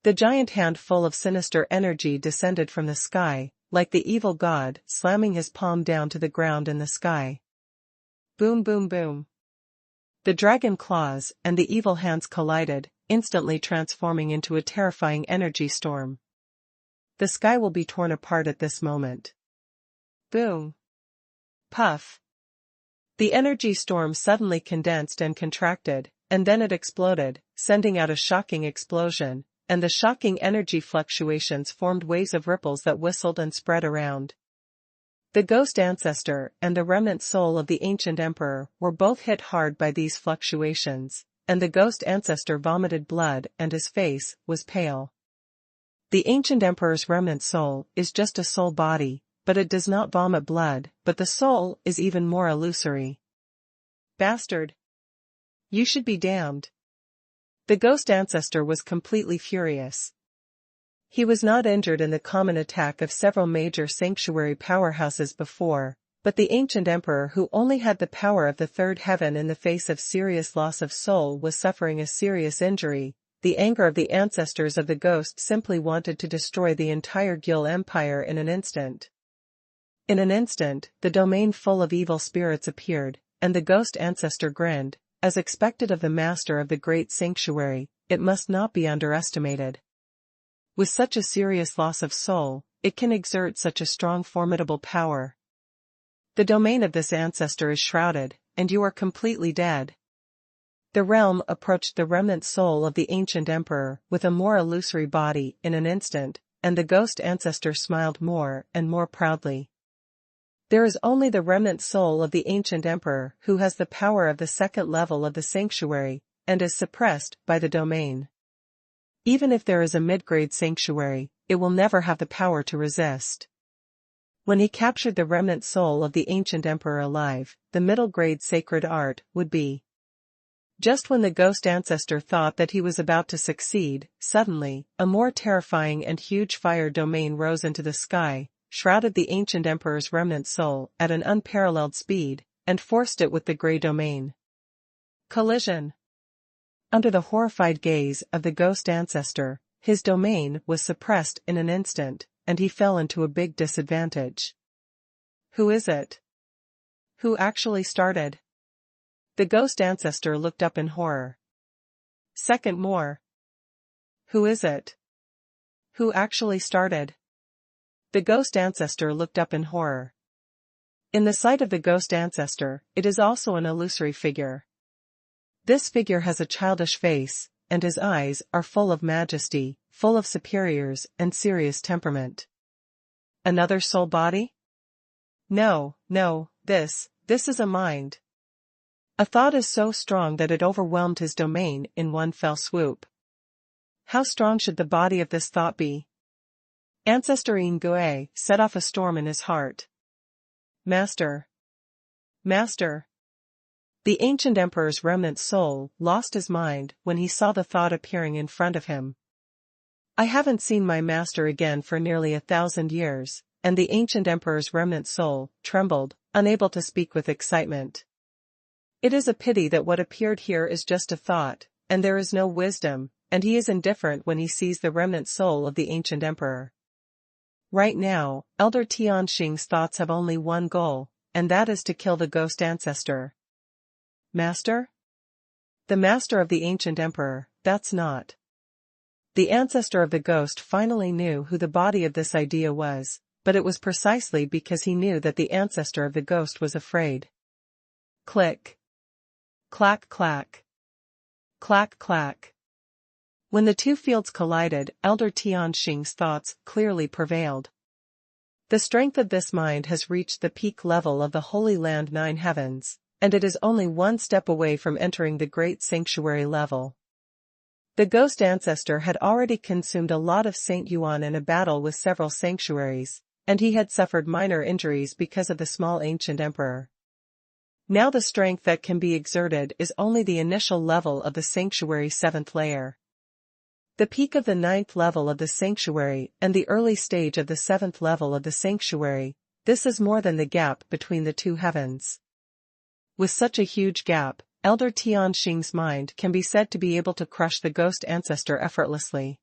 The giant hand full of sinister energy descended from the sky, like the evil god, slamming his palm down to the ground in the sky. Boom boom boom. The dragon claws and the evil hands collided, instantly transforming into a terrifying energy storm. The sky will be torn apart at this moment. Boom. Puff. The energy storm suddenly condensed and contracted, and then it exploded, sending out a shocking explosion, and the shocking energy fluctuations formed waves of ripples that whistled and spread around. The ghost ancestor and the remnant soul of the ancient emperor were both hit hard by these fluctuations, and the ghost ancestor vomited blood and his face was pale. The ancient emperor's remnant soul is just a soul body, but it does not vomit blood, but the soul is even more illusory. Bastard! You should be damned. The ghost ancestor was completely furious. He was not injured in the common attack of several major sanctuary powerhouses before, but the ancient emperor, who only had the power of the 3rd heaven in the face of serious loss of soul, was suffering a serious injury. The anger of the ancestors of the ghost simply wanted to destroy the entire Gil Empire in an instant. In an instant, the domain full of evil spirits appeared, and the ghost ancestor grinned. As expected of the master of the great sanctuary, it must not be underestimated. With such a serious loss of soul, it can exert such a strong formidable power. The domain of this ancestor is shrouded, and you are completely dead. The realm approached the remnant soul of the ancient emperor with a more illusory body in an instant, and the ghost ancestor smiled more and more proudly. There is only the remnant soul of the ancient emperor who has the power of the 2nd level of the sanctuary, and is suppressed by the domain. Even if there is a mid-grade sanctuary, it will never have the power to resist. When he captured the remnant soul of the ancient emperor alive, the middle-grade sacred art would be. Just when the ghost ancestor thought that he was about to succeed, suddenly, a more terrifying and huge fire domain rose into the sky, shrouded the ancient emperor's remnant soul at an unparalleled speed, and forced it with the grey domain. Collision. Under the horrified gaze of the ghost ancestor, his domain was suppressed in an instant, and he fell into a big disadvantage. Who is it? Who actually started? The ghost ancestor looked up in horror. Second more. Who is it? Who actually started? The ghost ancestor looked up in horror. In the sight of the ghost ancestor, it is also an illusory figure. This figure has a childish face, and his eyes are full of majesty, full of superiors and serious temperament. Another soul body? No, this is a mind. A thought is so strong that it overwhelmed his domain in one fell swoop. How strong should the body of this thought be? Ancestor Yin Gui set off a storm in his heart. Master! Master! The ancient emperor's remnant soul lost his mind when he saw the thought appearing in front of him. I haven't seen my master again for nearly 1,000 years, and the ancient emperor's remnant soul trembled, unable to speak with excitement. It is a pity that what appeared here is just a thought, and there is no wisdom, and he is indifferent when he sees the remnant soul of the ancient emperor. Right now, Elder Tianxing's thoughts have only one goal, and that is to kill the ghost ancestor. Master? The master of the ancient emperor, that's not. The ancestor of the ghost finally knew who the body of this idea was, but it was precisely because he knew that the ancestor of the ghost was afraid. Click. Clack clack. Clack clack. When the two fields collided, Elder Tianxing's thoughts clearly prevailed. The strength of this mind has reached the peak level of the Holy Land 9 heavens, and it is only one step away from entering the great sanctuary level. The ghost ancestor had already consumed a lot of Saint Yuan in a battle with several sanctuaries, and he had suffered minor injuries because of the small ancient emperor. Now the strength that can be exerted is only the initial level of the sanctuary 7th layer. The peak of the 9th level of the sanctuary and the early stage of the 7th level of the sanctuary, this is more than the gap between the two heavens. With such a huge gap, Elder Tianxing's mind can be said to be able to crush the ghost ancestor effortlessly.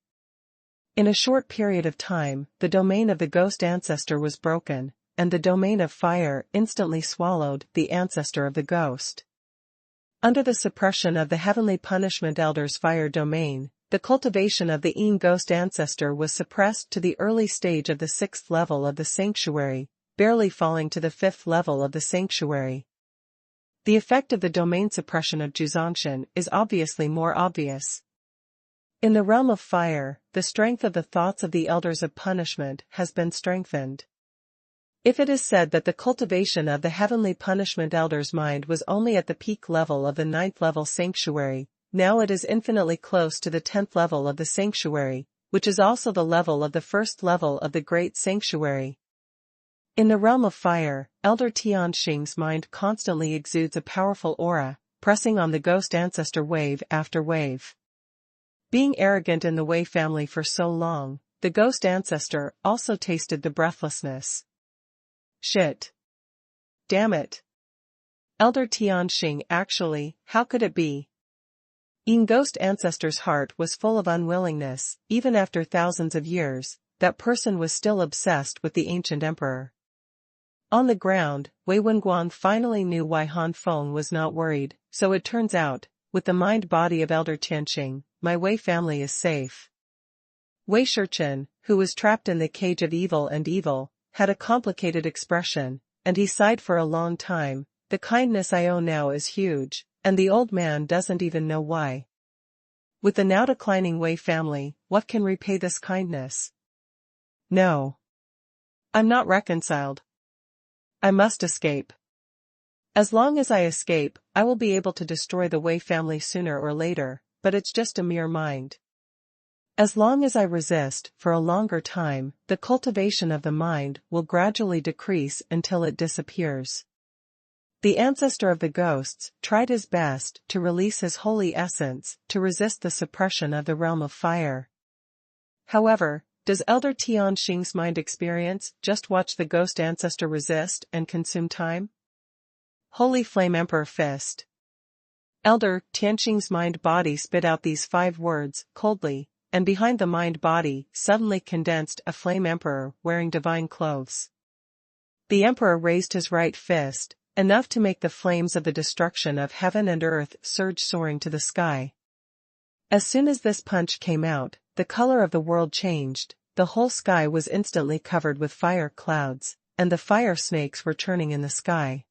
In a short period of time, the domain of the ghost ancestor was broken, and the domain of fire instantly swallowed the ancestor of the ghost. Under the suppression of the heavenly punishment elder's fire domain, the cultivation of the Yin ghost ancestor was suppressed to the early stage of the 6th level of the sanctuary, barely falling to the 5th level of the sanctuary. The effect of the domain suppression of Zhuzangshan is obviously more obvious. In the realm of fire, the strength of the thoughts of the elders of punishment has been strengthened. If it is said that the cultivation of the heavenly punishment elder's mind was only at the peak level of the 9th level sanctuary, now it is infinitely close to the 10th level of the sanctuary, which is also the level of the 1st level of the great sanctuary. In the realm of fire, Elder Tianxing's mind constantly exudes a powerful aura, pressing on the ghost ancestor wave after wave. Being arrogant in the Wei family for so long, the ghost ancestor also tasted the breathlessness. Shit. Damn it. Elder Tianxing actually, how could it be? Yin ghost ancestor's heart was full of unwillingness, even after thousands of years, that person was still obsessed with the ancient emperor. On the ground, Wei Wenguang finally knew why Han Feng was not worried, so it turns out, with the mind-body of Elder Tianxing, my Wei family is safe. Wei Shichen, who was trapped in the cage of evil and evil, had a complicated expression, and he sighed for a long time. The kindness I owe now is huge, and the old man doesn't even know why. With the now declining Wei family, what can repay this kindness? No. I'm not reconciled. I must escape. As long as I escape, I will be able to destroy the Wei family sooner or later, but it's just a mere mind. As long as I resist for a longer time, the cultivation of the mind will gradually decrease until it disappears. The ancestor of the ghosts tried his best to release his holy essence to resist the suppression of the realm of fire. However, does Elder Tianxing's mind experience just watch the ghost ancestor resist and consume time? Holy Flame Emperor Fist. Elder Tianxing's mind-body spit out these 5 words coldly, and behind the mind-body suddenly condensed a flame emperor wearing divine clothes. The emperor raised his right fist, enough to make the flames of the destruction of heaven and earth surge soaring to the sky. As soon as this punch came out, the color of the world changed, the whole sky was instantly covered with fire clouds, and the fire snakes were churning in the sky.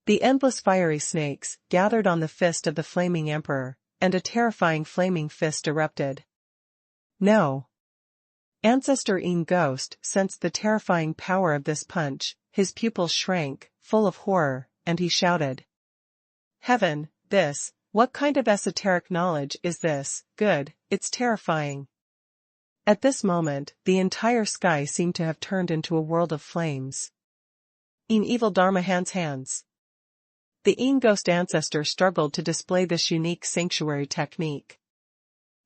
The endless fiery snakes gathered on the fist of the flaming emperor, and a terrifying flaming fist erupted. No! Ancestor Yin Ghost sensed the terrifying power of this punch, his pupils shrank, full of horror, and he shouted. Heaven, what kind of esoteric knowledge is this? Good, it's terrifying. At this moment, the entire sky seemed to have turned into a world of flames. In evil Dharma Han's hands. The Yin Ghost ancestor struggled to display this unique sanctuary technique.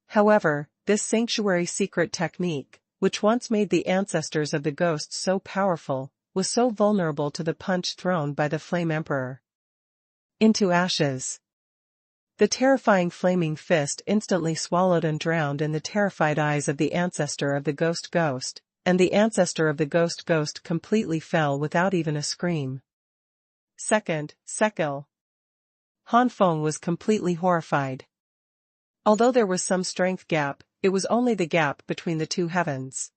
However, this sanctuary secret technique, which once made the ancestors of the ghosts so powerful, was so vulnerable to the punch thrown by the Flame Emperor. Into ashes. The terrifying flaming fist instantly swallowed and drowned in the terrified eyes of the ancestor of the ghost, and the ancestor of the ghost completely fell without even a scream. Second, Sekil. Han Feng was completely horrified. Although there was some strength gap, it was only the gap between the two heavens.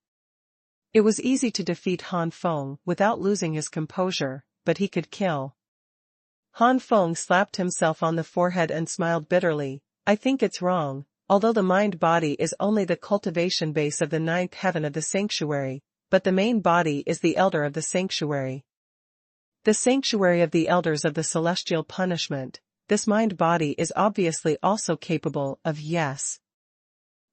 It was easy to defeat Han Feng without losing his composure, but he could kill. Han Feng slapped himself on the forehead and smiled bitterly. I think it's wrong, although the mind-body is only the cultivation base of the ninth heaven of the sanctuary, but the main body is the elder of the sanctuary. The sanctuary of the elders of the celestial punishment, this mind-body is obviously also capable of yes.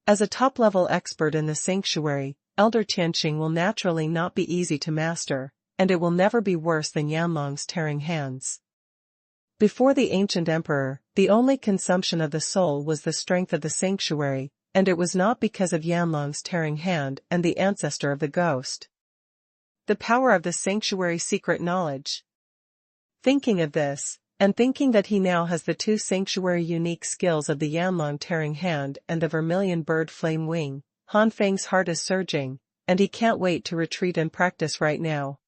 As a top-level expert in the sanctuary, Elder Tianqing will naturally not be easy to master, and it will never be worse than Yanlong's tearing hands. Before the ancient emperor, the only consumption of the soul was the strength of the sanctuary, and it was not because of Yanlong's tearing hand and the ancestor of the ghost. The power of the sanctuary secret knowledge. Thinking of this, and thinking that he now has the two sanctuary unique skills of the Yanlong tearing hand and the vermilion bird flame wing, Han Feng's heart is surging, and he can't wait to retreat and practice right now.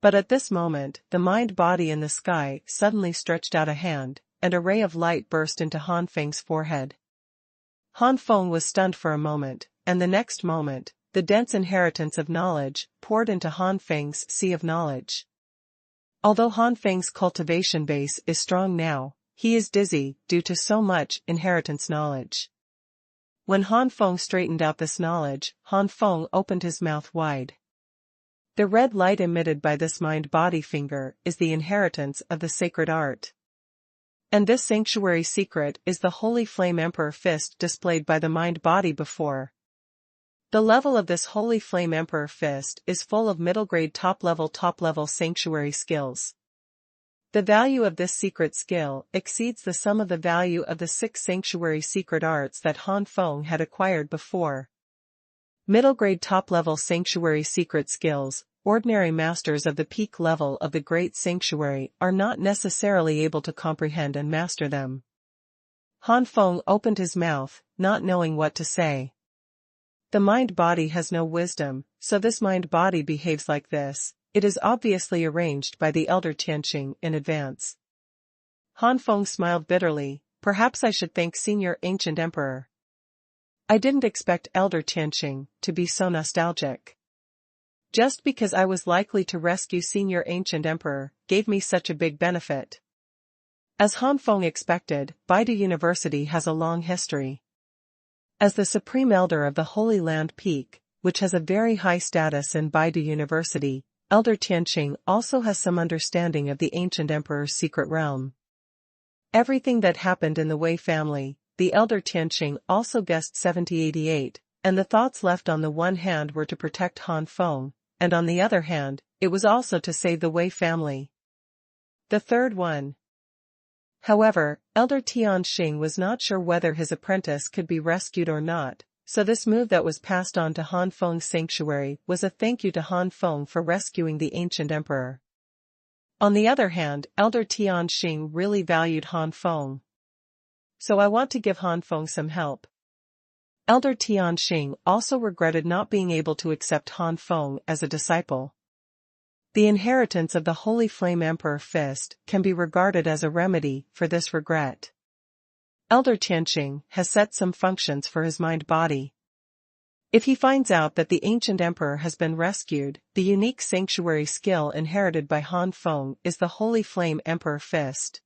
But at this moment, the mind-body in the sky suddenly stretched out a hand, and a ray of light burst into Han Feng's forehead. Han Feng was stunned for a moment, and the next moment, the dense inheritance of knowledge poured into Han Feng's sea of knowledge. Although Han Feng's cultivation base is strong now, he is dizzy due to so much inheritance knowledge. When Han Feng straightened out this knowledge, Han Feng opened his mouth wide. The red light emitted by this mind-body finger is the inheritance of the sacred art. And this sanctuary secret is the Holy Flame Emperor fist displayed by the mind-body before. The level of this Holy Flame Emperor fist is full of middle-grade top-level sanctuary skills. The value of this secret skill exceeds the sum of the value of the 6 sanctuary secret arts that Han Feng had acquired before. Middle-grade top-level sanctuary secret skills, ordinary masters of the peak level of the great sanctuary are not necessarily able to comprehend and master them. Han Feng opened his mouth, not knowing what to say. The mind-body has no wisdom, so this mind-body behaves like this. It is obviously arranged by the elder Tianqing in advance. Han Feng smiled bitterly. Perhaps I should thank Senior Ancient Emperor. I didn't expect Elder Tianqing to be so nostalgic. Just because I was likely to rescue Senior Ancient Emperor gave me such a big benefit. As Han Feng expected, Baidu University has a long history. As the Supreme Elder of the Holy Land Peak, which has a very high status in Baidu University, Elder Tianqing also has some understanding of the Ancient Emperor's secret realm. Everything that happened in the Wei family, the Elder Tianqing also guessed 7088, and the thoughts left on the one hand were to protect Han Feng, and on the other hand, it was also to save the Wei family. The third one. However, Elder Tianqing was not sure whether his apprentice could be rescued or not, so this move that was passed on to Han Feng's sanctuary was a thank you to Han Feng for rescuing the ancient emperor. On the other hand, Elder Tianqing really valued Han Feng. So I want to give Han Feng some help. Elder Tianqing also regretted not being able to accept Han Feng as a disciple. The inheritance of the Holy Flame Emperor fist can be regarded as a remedy for this regret. Elder Tianqing has set some functions for his mind-body. If he finds out that the ancient emperor has been rescued, the unique sanctuary skill inherited by Han Feng is the Holy Flame Emperor Fist.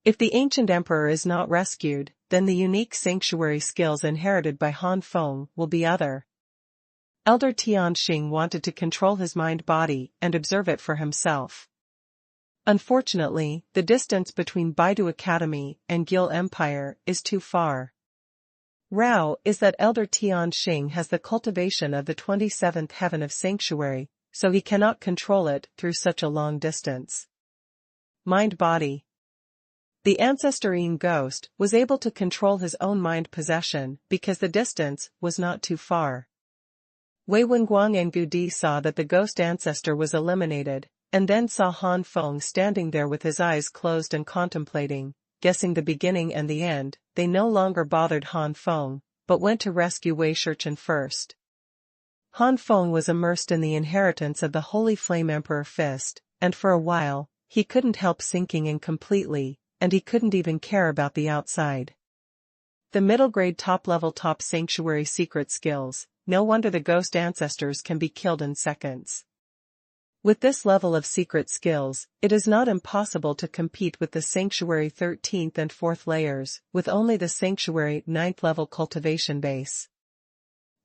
If the ancient emperor is not rescued, then the unique sanctuary skills inherited by Han Feng will be other. Elder Tianqing wanted to control his mind-body and observe it for himself. Unfortunately, the distance between Baidu Academy and Gil Empire is too far. Rao is that Elder Tianqing has the cultivation of the 27th heaven of sanctuary, so he cannot control it through such a long distance. Mind-body. The ancestorine ghost was able to control his own mind possession because the distance was not too far. Wei Wenguang and Gu Di saw that the ghost ancestor was eliminated, and then saw Han Feng standing there with his eyes closed and contemplating, guessing the beginning and the end. They no longer bothered Han Feng, but went to rescue Wei Shichen first. Han Feng was immersed in the inheritance of the Holy Flame Emperor Fist, and for a while, he couldn't help sinking in completely, and he couldn't even care about the outside. The middle grade top-level top sanctuary secret skills, no wonder the ghost ancestors can be killed in seconds. With this level of secret skills, it is not impossible to compete with the Sanctuary 13th and 4th layers, with only the Sanctuary 9th level cultivation base.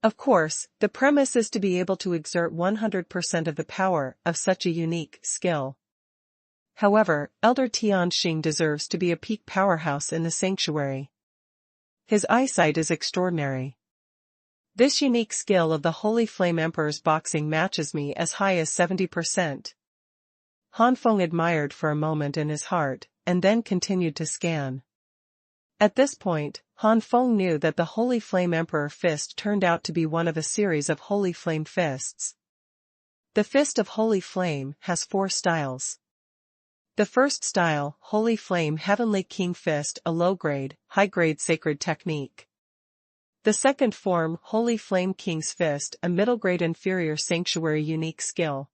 Of course, the premise is to be able to exert 100% of the power of such a unique skill. However, Elder Tianqing deserves to be a peak powerhouse in the Sanctuary. His eyesight is extraordinary. This unique skill of the Holy Flame Emperor's boxing matches me as high as 70%. Han Feng admired for a moment in his heart, and then continued to scan. At this point, Han Feng knew that the Holy Flame Emperor Fist turned out to be one of a series of Holy Flame Fists. The Fist of Holy Flame has 4 styles. The first style, Holy Flame Heavenly King Fist, a low-grade, high-grade sacred technique. The second form, Holy Flame King's Fist, a middle-grade inferior sanctuary unique skill.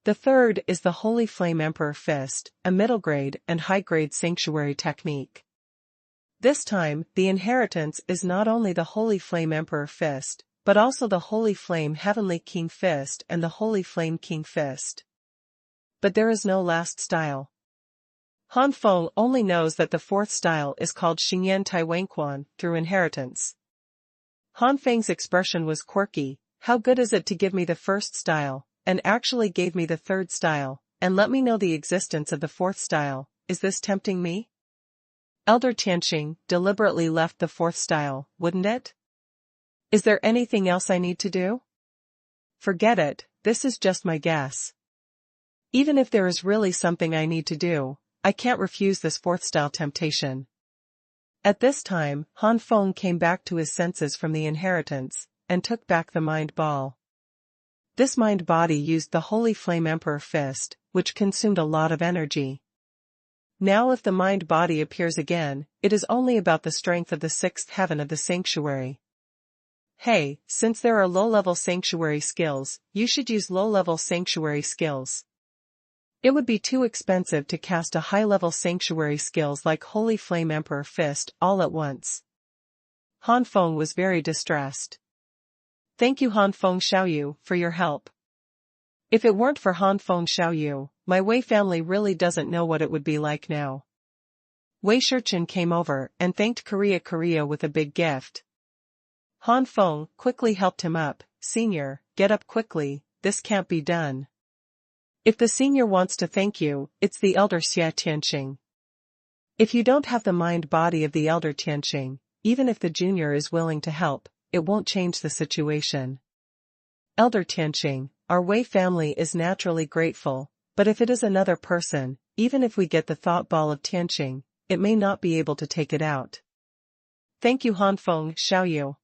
The third is the Holy Flame Emperor Fist, a middle-grade and high-grade sanctuary technique. This time, the inheritance is not only the Holy Flame Emperor Fist, but also the Holy Flame Heavenly King Fist and the Holy Flame King Fist. But there is no last style. Han Feng only knows that the 4th style is called Xingyan Tai Wangquan, through inheritance. Han Feng's expression was quirky. How good is it to give me the 1st style, and actually gave me the 3rd style, and let me know the existence of the 4th style? Is this tempting me? Elder Tianqing deliberately left the 4th style, wouldn't it? Is there anything else I need to do? Forget it, this is just my guess. Even if there is really something I need to do, I can't refuse this 4th style temptation. At this time, Han Feng came back to his senses from the inheritance, and took back the mind ball. This mind body used the Holy Flame Emperor Fist, which consumed a lot of energy. Now if the mind body appears again, it is only about the strength of the 6th heaven of the sanctuary. Hey, since there are low-level sanctuary skills, you should use low-level sanctuary skills. It would be too expensive to cast a high-level sanctuary skills like Holy Flame Emperor Fist all at once. Han Feng was very distressed. Thank you Han Feng Xiaoyu for your help. If it weren't for Han Feng Xiaoyu, my Wei family really doesn't know what it would be like now. Wei Shichen came over and thanked Korea with a big gift. Han Feng quickly helped him up. Senior, get up quickly, this can't be done. If the senior wants to thank you, it's the elder Xia Tianqing. If you don't have the mind-body of the elder Tianqing, even if the junior is willing to help, it won't change the situation. Elder Tianqing, our Wei family is naturally grateful, but if it is another person, even if we get the thought ball of Tianqing, it may not be able to take it out. Thank you Han Feng Xiaoyu.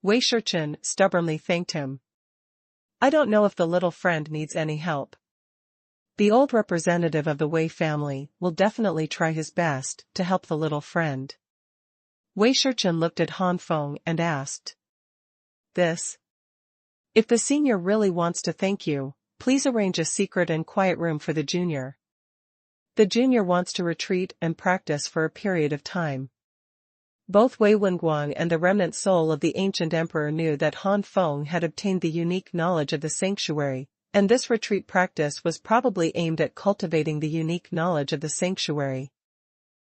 Wei Shichen stubbornly thanked him. I don't know if the little friend needs any help. The old representative of the Wei family will definitely try his best to help the little friend. Wei Shichen looked at Han Feng and asked. This? If the senior really wants to thank you, please arrange a secret and quiet room for the junior. The junior wants to retreat and practice for a period of time. Both Wei Wenguang and the remnant soul of the ancient emperor knew that Han Feng had obtained the unique knowledge of the sanctuary, and this retreat practice was probably aimed at cultivating the unique knowledge of the sanctuary.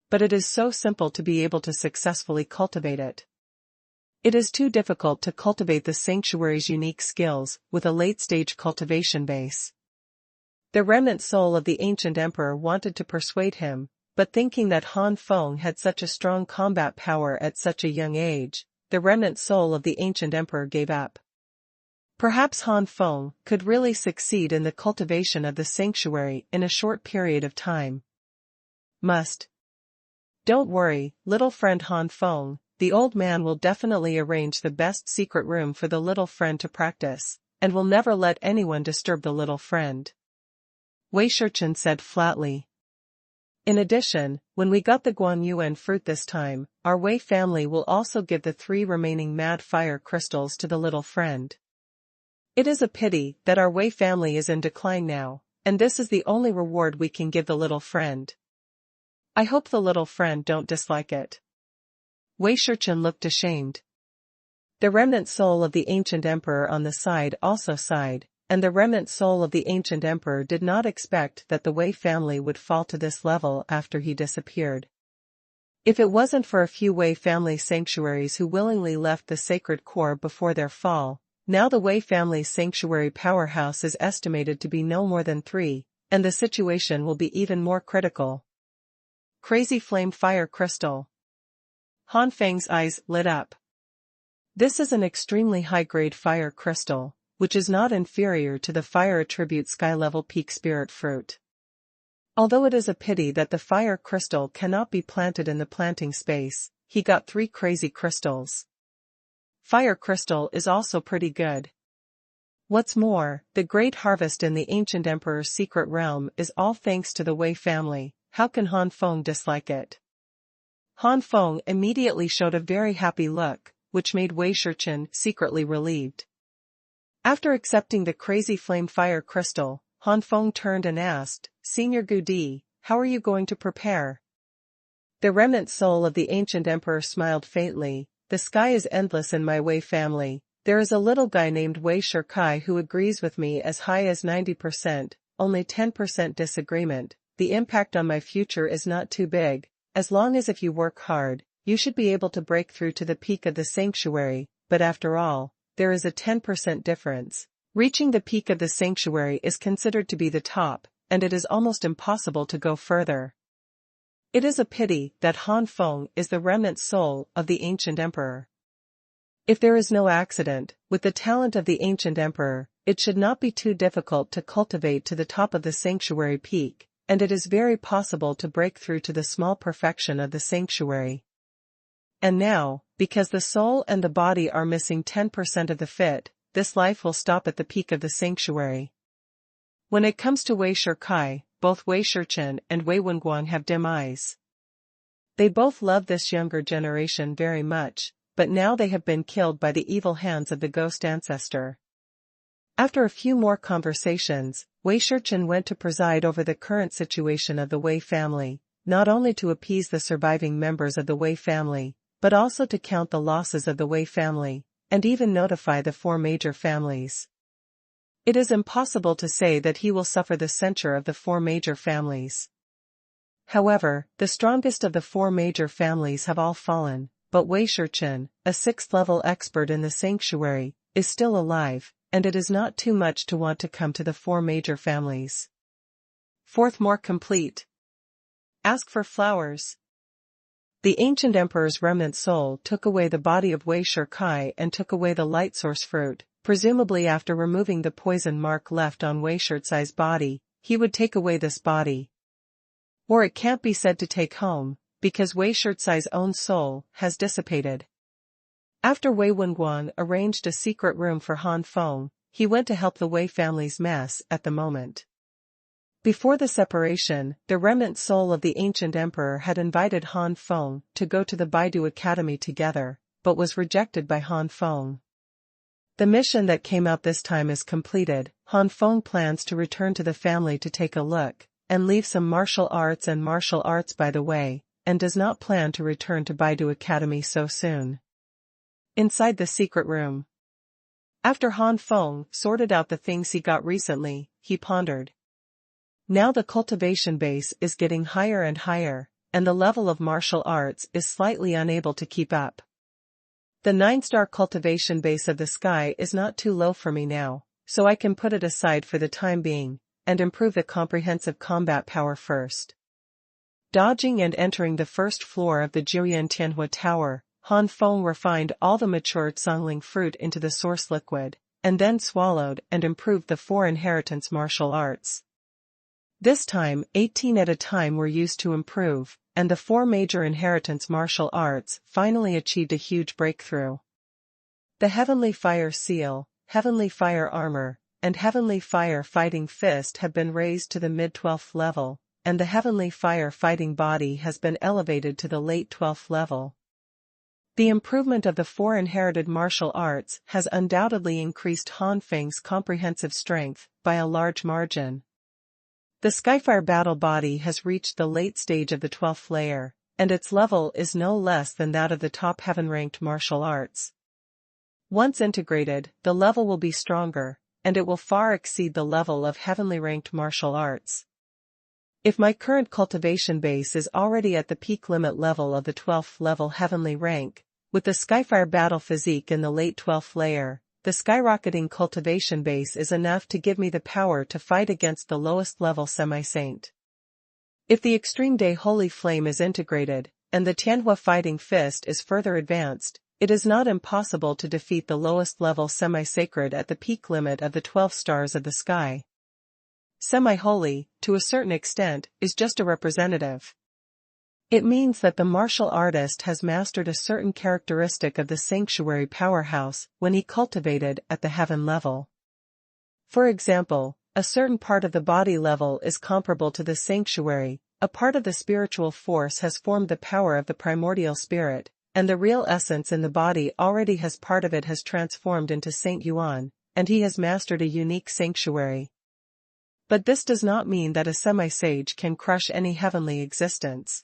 But it is so simple to be able to successfully cultivate it. It is too difficult to cultivate the sanctuary's unique skills with a late-stage cultivation base. The remnant soul of the ancient emperor wanted to persuade him, but thinking that Han Feng had such a strong combat power at such a young age, the remnant soul of the ancient emperor gave up. Perhaps Han Feng could really succeed in the cultivation of the sanctuary in a short period of time. Don't worry, little friend Han Feng, the old man will definitely arrange the best secret room for the little friend to practice, and will never let anyone disturb the little friend. Wei Shichen said flatly. In addition, when we got the Guanyuan fruit this time, our Wei family will also give the 3 remaining mad fire crystals to the little friend. It is a pity that our Wei family is in decline now, and this is the only reward we can give the little friend. I hope the little friend don't dislike it. Wei Shichen looked ashamed. The remnant soul of the ancient emperor on the side also sighed, and the remnant soul of the ancient emperor did not expect that the Wei family would fall to this level after he disappeared. If it wasn't for a few Wei family sanctuaries who willingly left the sacred core before their fall, now the Wei family's sanctuary powerhouse is estimated to be no more than 3, and the situation will be even more critical. Crazy flame fire crystal. Han Feng's eyes lit up. This is an extremely high-grade fire crystal, which is not inferior to the fire attribute sky-level peak spirit fruit. Although it is a pity that the fire crystal cannot be planted in the planting space, he got 3 crazy crystals. Fire crystal is also pretty good. What's more, the great harvest in the ancient emperor's secret realm is all thanks to the Wei family. How can Han Feng dislike it? Han Feng immediately showed a very happy look, which made Wei Shichen secretly relieved. After accepting the crazy flame fire crystal, Han Feng turned and asked, Senior Gudi, how are you going to prepare? The remnant soul of the ancient emperor smiled faintly. The sky is endless in my Wei family. There is a little guy named Wei Shikai who agrees with me as high as 90%, only 10% disagreement. The impact on my future is not too big, as long as if you work hard, you should be able to break through to the peak of the sanctuary, but after all, there is a 10% difference. Reaching the peak of the sanctuary is considered to be the top, and it is almost impossible to go further. It is a pity that Han Feng is the remnant soul of the ancient emperor. If there is no accident, with the talent of the ancient emperor, it should not be too difficult to cultivate to the top of the sanctuary peak, and it is very possible to break through to the small perfection of the sanctuary. And now, because the soul and the body are missing 10% of the fit, this life will stop at the peak of the sanctuary. When it comes to Wei Shikai, both Wei Shichen and Wei Wenguang have dim eyes. They both love this younger generation very much, but now they have been killed by the evil hands of the ghost ancestor. After a few more conversations, Wei Shichen went to preside over the current situation of the Wei family, not only to appease the surviving members of the Wei family, but also to count the losses of the Wei family, and even notify the 4 major families. It is impossible to say that he will suffer the censure of the 4 major families. However, the strongest of the 4 major families have all fallen, but Wei Shichen, a 6th-level expert in the sanctuary, is still alive, and it is not too much to want to come to the 4 major families. 4th more complete. Ask for flowers. The ancient emperor's remnant soul took away the body of Wei Shikai and took away the light source fruit. Presumably after removing the poison mark left on Wei Shichai's body, he would take away this body. Or it can't be said to take home, because Wei Shichai's own soul has dissipated. After Wei Wenguang arranged a secret room for Han Feng, he went to help the Wei family's mess at the moment. Before the separation, the remnant soul of the ancient emperor had invited Han Feng to go to the Baidu Academy together, but was rejected by Han Feng. The mission that came out this time is completed. Han Feng plans to return to the family to take a look, and leaves some martial arts by the way, and does not plan to return to Baidu Academy so soon. Inside the secret room. After Han Feng sorted out the things he got recently, he pondered. Now the cultivation base is getting higher and higher, and the level of martial arts is slightly unable to keep up. The 9-star cultivation base of the sky is not too low for me now, so I can put it aside for the time being, and improve the comprehensive combat power first. Dodging and entering the first floor of the Jiuyan Tianhua Tower, Han Feng refined all the matured Songling fruit into the source liquid, and then swallowed and improved the 4 inheritance martial arts. This time, 18 at a time were used to improve, and the 4 major inheritance martial arts finally achieved a huge breakthrough. The Heavenly Fire Seal, Heavenly Fire Armor, and Heavenly Fire Fighting Fist have been raised to the mid-12th level, and the Heavenly Fire Fighting Body has been elevated to the late 12th level. The improvement of the 4 inherited martial arts has undoubtedly increased Han Feng's comprehensive strength by a large margin. The Skyfire battle body has reached the late stage of the 12th layer, and its level is no less than that of the top heaven-ranked martial arts. Once integrated, the level will be stronger, and it will far exceed the level of heavenly-ranked martial arts. If my current cultivation base is already at the peak limit level of the 12th level heavenly rank, with the Skyfire battle physique in the late 12th layer, the skyrocketing cultivation base is enough to give me the power to fight against the lowest level semi-saint. If the Extreme Day Holy Flame is integrated, and the Tianhua Fighting Fist is further advanced, it is not impossible to defeat the lowest level semi-sacred at the peak limit of the 12 stars of the sky. Semi-holy, to a certain extent, is just a representative. It means that the martial artist has mastered a certain characteristic of the sanctuary powerhouse when he cultivated at the heaven level. For example, a certain part of the body level is comparable to the sanctuary, a part of the spiritual force has formed the power of the primordial spirit, and the real essence in the body already has part of it has transformed into Saint Yuan, and he has mastered a unique sanctuary. But this does not mean that a semi-sage can crush any heavenly existence.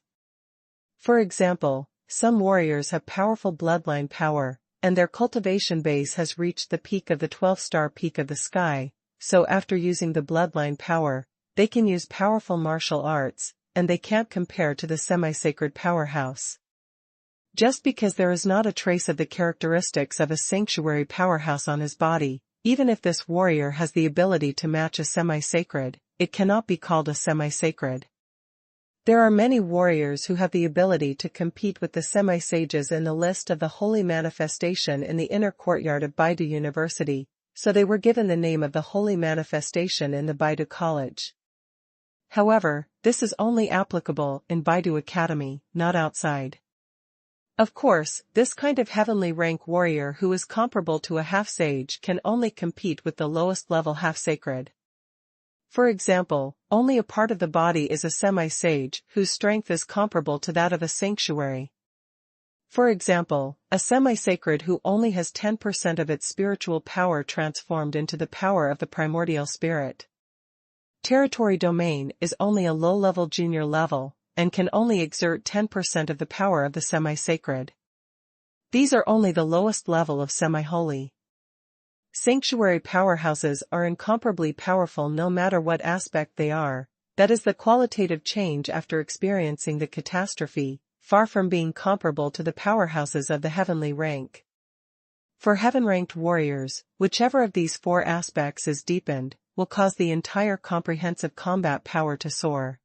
For example, some warriors have powerful bloodline power, and their cultivation base has reached the peak of the 12-star peak of the sky, so after using the bloodline power, they can use powerful martial arts, and they can't compare to the semi-sacred powerhouse. Just because there is not a trace of the characteristics of a sanctuary powerhouse on his body, even if this warrior has the ability to match a semi-sacred, it cannot be called a semi-sacred. There are many warriors who have the ability to compete with the semi-sages in the list of the holy manifestation in the inner courtyard of Baidu University, so they were given the name of the holy manifestation in the Baidu College. However, this is only applicable in Baidu Academy, not outside. Of course, this kind of heavenly rank warrior who is comparable to a half-sage can only compete with the lowest level half-sacred. For example, only a part of the body is a semi-sage whose strength is comparable to that of a sanctuary. For example, a semi-sacred who only has 10% of its spiritual power transformed into the power of the primordial spirit. Territory domain is only a low-level junior level, and can only exert 10% of the power of the semi-sacred. These are only the lowest level of semi-holy. Sanctuary powerhouses are incomparably powerful no matter what aspect they are, that is the qualitative change after experiencing the catastrophe, far from being comparable to the powerhouses of the heavenly rank. For heaven-ranked warriors, whichever of these 4 aspects is deepened, will cause the entire comprehensive combat power to soar.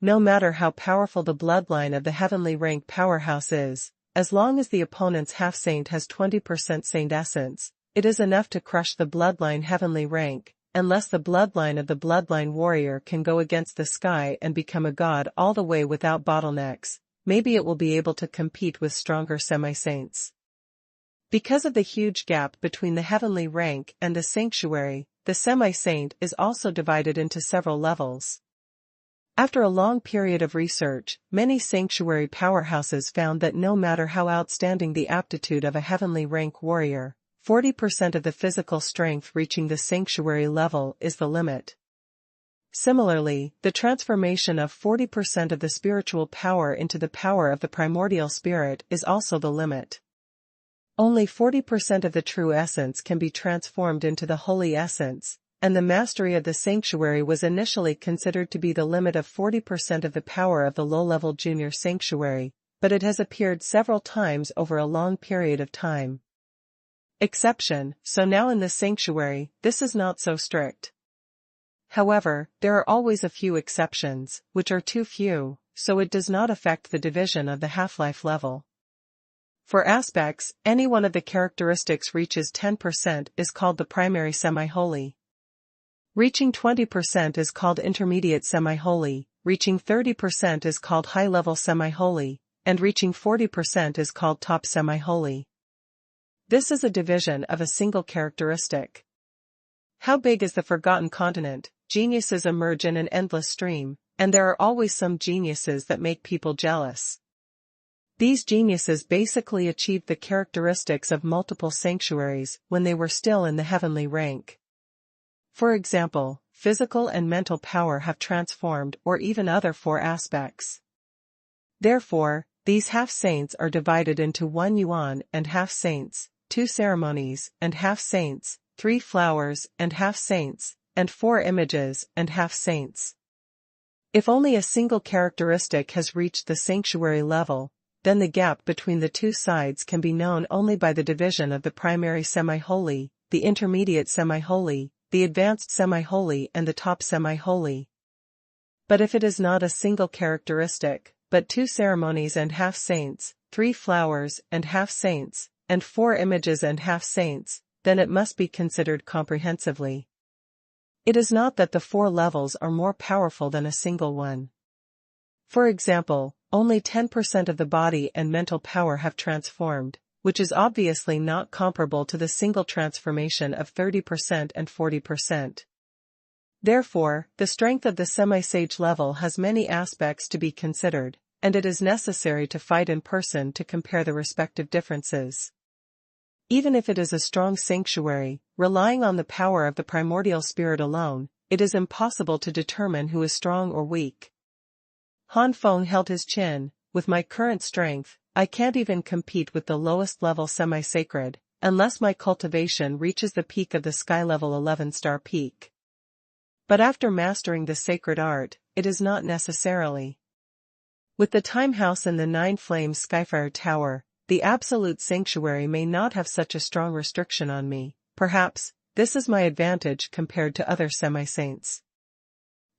No matter how powerful the bloodline of the heavenly rank powerhouse is, as long as the opponent's half-saint has 20% saint essence, it is enough to crush the bloodline heavenly rank, unless the bloodline of the bloodline warrior can go against the sky and become a god all the way without bottlenecks, maybe it will be able to compete with stronger semi-saints. Because of the huge gap between the heavenly rank and the sanctuary, the semi-saint is also divided into several levels. After a long period of research, many sanctuary powerhouses found that no matter how outstanding the aptitude of a heavenly rank warrior, 40% of the physical strength reaching the sanctuary level is the limit. Similarly, the transformation of 40% of the spiritual power into the power of the primordial spirit is also the limit. Only 40% of the true essence can be transformed into the holy essence, and the mastery of the sanctuary was initially considered to be the limit of 40% of the power of the low-level junior sanctuary, but it has appeared several times over a long period of time. Exception, so now in the sanctuary, this is not so strict. However, there are always a few exceptions, which are too few, so it does not affect the division of the half-life level. For aspects, any one of the characteristics reaches 10% is called the primary semi-holy. Reaching 20% is called intermediate semi-holy, reaching 30% is called high-level semi-holy, and reaching 40% is called top semi-holy. This is a division of a single characteristic. How big is the forgotten continent? Geniuses emerge in an endless stream, and there are always some geniuses that make people jealous. These geniuses basically achieved the characteristics of multiple sanctuaries when they were still in the heavenly rank. For example, physical and mental power have transformed or even other 4 aspects. Therefore, these half-saints are divided into 1 yuan and half-saints, 2 ceremonies and half-saints, 3 flowers and half-saints, and 4 images and half-saints. If only a single characteristic has reached the sanctuary level, then the gap between the 2 sides can be known only by the division of the primary semi-holy, the intermediate semi-holy, the advanced semi-holy and the top semi-holy. But if it is not a single characteristic, but 2 ceremonies and half-saints, 3 flowers and half-saints, and 4 images and half-saints, then it must be considered comprehensively. It is not that the 4 levels are more powerful than a single one. For example, only 10% of the body and mental power have transformed, which is obviously not comparable to the single transformation of 30% and 40%. Therefore, the strength of the semi-sage level has many aspects to be considered, and it is necessary to fight in person to compare the respective differences. Even if it is a strong sanctuary, relying on the power of the primordial spirit alone, it is impossible to determine who is strong or weak. Han Feng held his chin. With my current strength, I can't even compete with the lowest level semi-sacred, unless my cultivation reaches the peak of the sky level 11-star peak. But after mastering the sacred art, it is not necessarily. With the time house in the Nine Flame Skyfire Tower, the absolute sanctuary may not have such a strong restriction on me. Perhaps, this is my advantage compared to other semi-saints.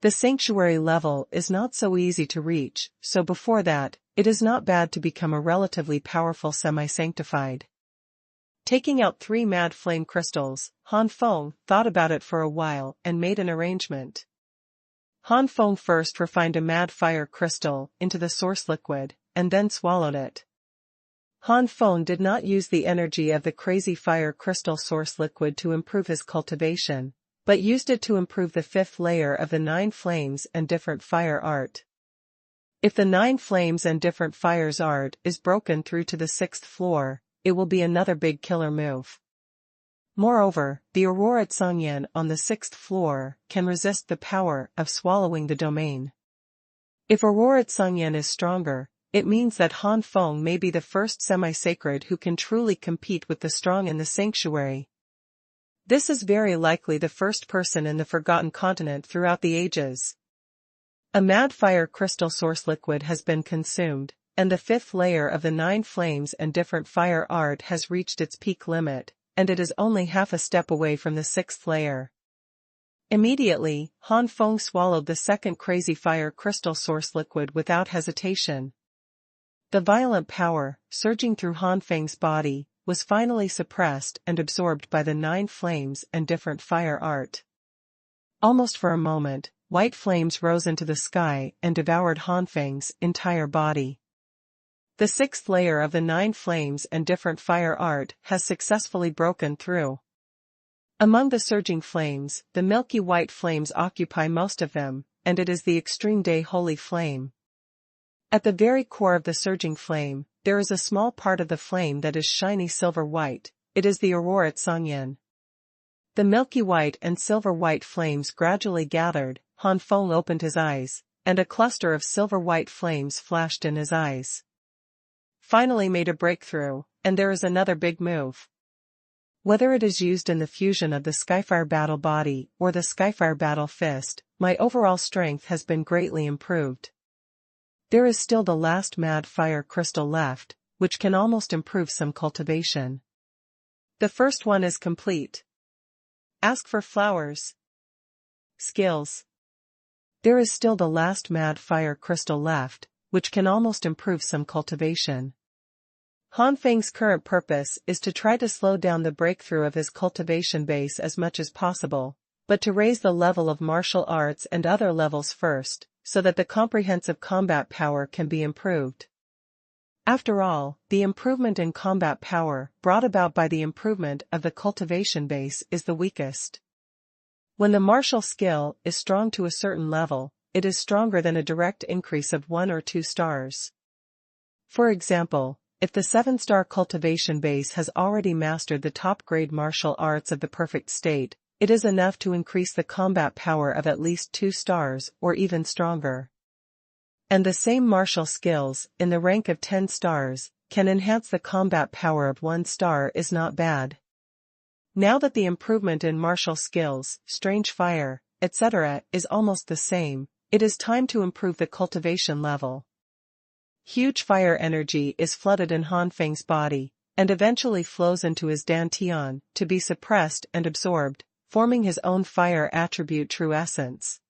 The sanctuary level is not so easy to reach, so before that, it is not bad to become a relatively powerful semi-sanctified. Taking out 3 mad flame crystals, Han Feng thought about it for a while and made an arrangement. Han Feng first refined a mad fire crystal into the source liquid, and then swallowed it. Han Feng did not use the energy of the crazy fire crystal source liquid to improve his cultivation, but used it to improve the 5th layer of the 9 flames and different fire art. If the 9 flames and different fires art is broken through to the 6th floor, it will be another big killer move. Moreover, the Aurora Xuanhuan on the 6th floor can resist the power of swallowing the domain. If Aurora Xuanhuan is stronger, it means that Han Feng may be the first semi-sacred who can truly compete with the strong in the sanctuary. This is very likely the first person in the forgotten continent throughout the ages. A mad fire crystal source liquid has been consumed, and the 5th layer of the 9 flames and different fire art has reached its peak limit, and it is only half a step away from the 6th layer. Immediately, Han Feng swallowed the 2nd crazy fire crystal source liquid without hesitation. The violent power, surging through Han Feng's body, was finally suppressed and absorbed by the 9 flames and different fire art. Almost for a moment, white flames rose into the sky and devoured Han Feng's entire body. The 6th layer of the 9 flames and different fire art has successfully broken through. Among the surging flames, the milky white flames occupy most of them, and it is the extreme day holy flame. At the very core of the surging flame, there is a small part of the flame that is shiny silver white. It is the Aurora Xuanhuan. The milky white and silver white flames gradually gathered, Han Feng opened his eyes, and a cluster of silver-white flames flashed in his eyes. Finally made a breakthrough, and there is another big move. Whether it is used in the fusion of the Skyfire Battle Body or the Skyfire Battle Fist, my overall strength has been greatly improved. There is still the last Mad Fire Crystal left, which can almost improve some cultivation. The first one is complete. Ask for flowers. Skills. There is still the last Mad Fire Crystal left, which can almost improve some cultivation. Han Feng's current purpose is to try to slow down the breakthrough of his cultivation base as much as possible, but to raise the level of martial arts and other levels first, so that the comprehensive combat power can be improved. After all, the improvement in combat power brought about by the improvement of the cultivation base is the weakest. When the martial skill is strong to a certain level, it is stronger than a direct increase of 1 or 2 stars. For example, if the 7-star cultivation base has already mastered the top-grade martial arts of the perfect state, it is enough to increase the combat power of at least 2 stars or even stronger. And the same martial skills, in the rank of 10 stars, can enhance the combat power of 1 star is not bad. Now that the improvement in martial skills, strange fire, etc. is almost the same, it is time to improve the cultivation level. Huge fire energy is flooded in Han Feng's body, and eventually flows into his dantian, to be suppressed and absorbed, forming his own fire attribute true essence.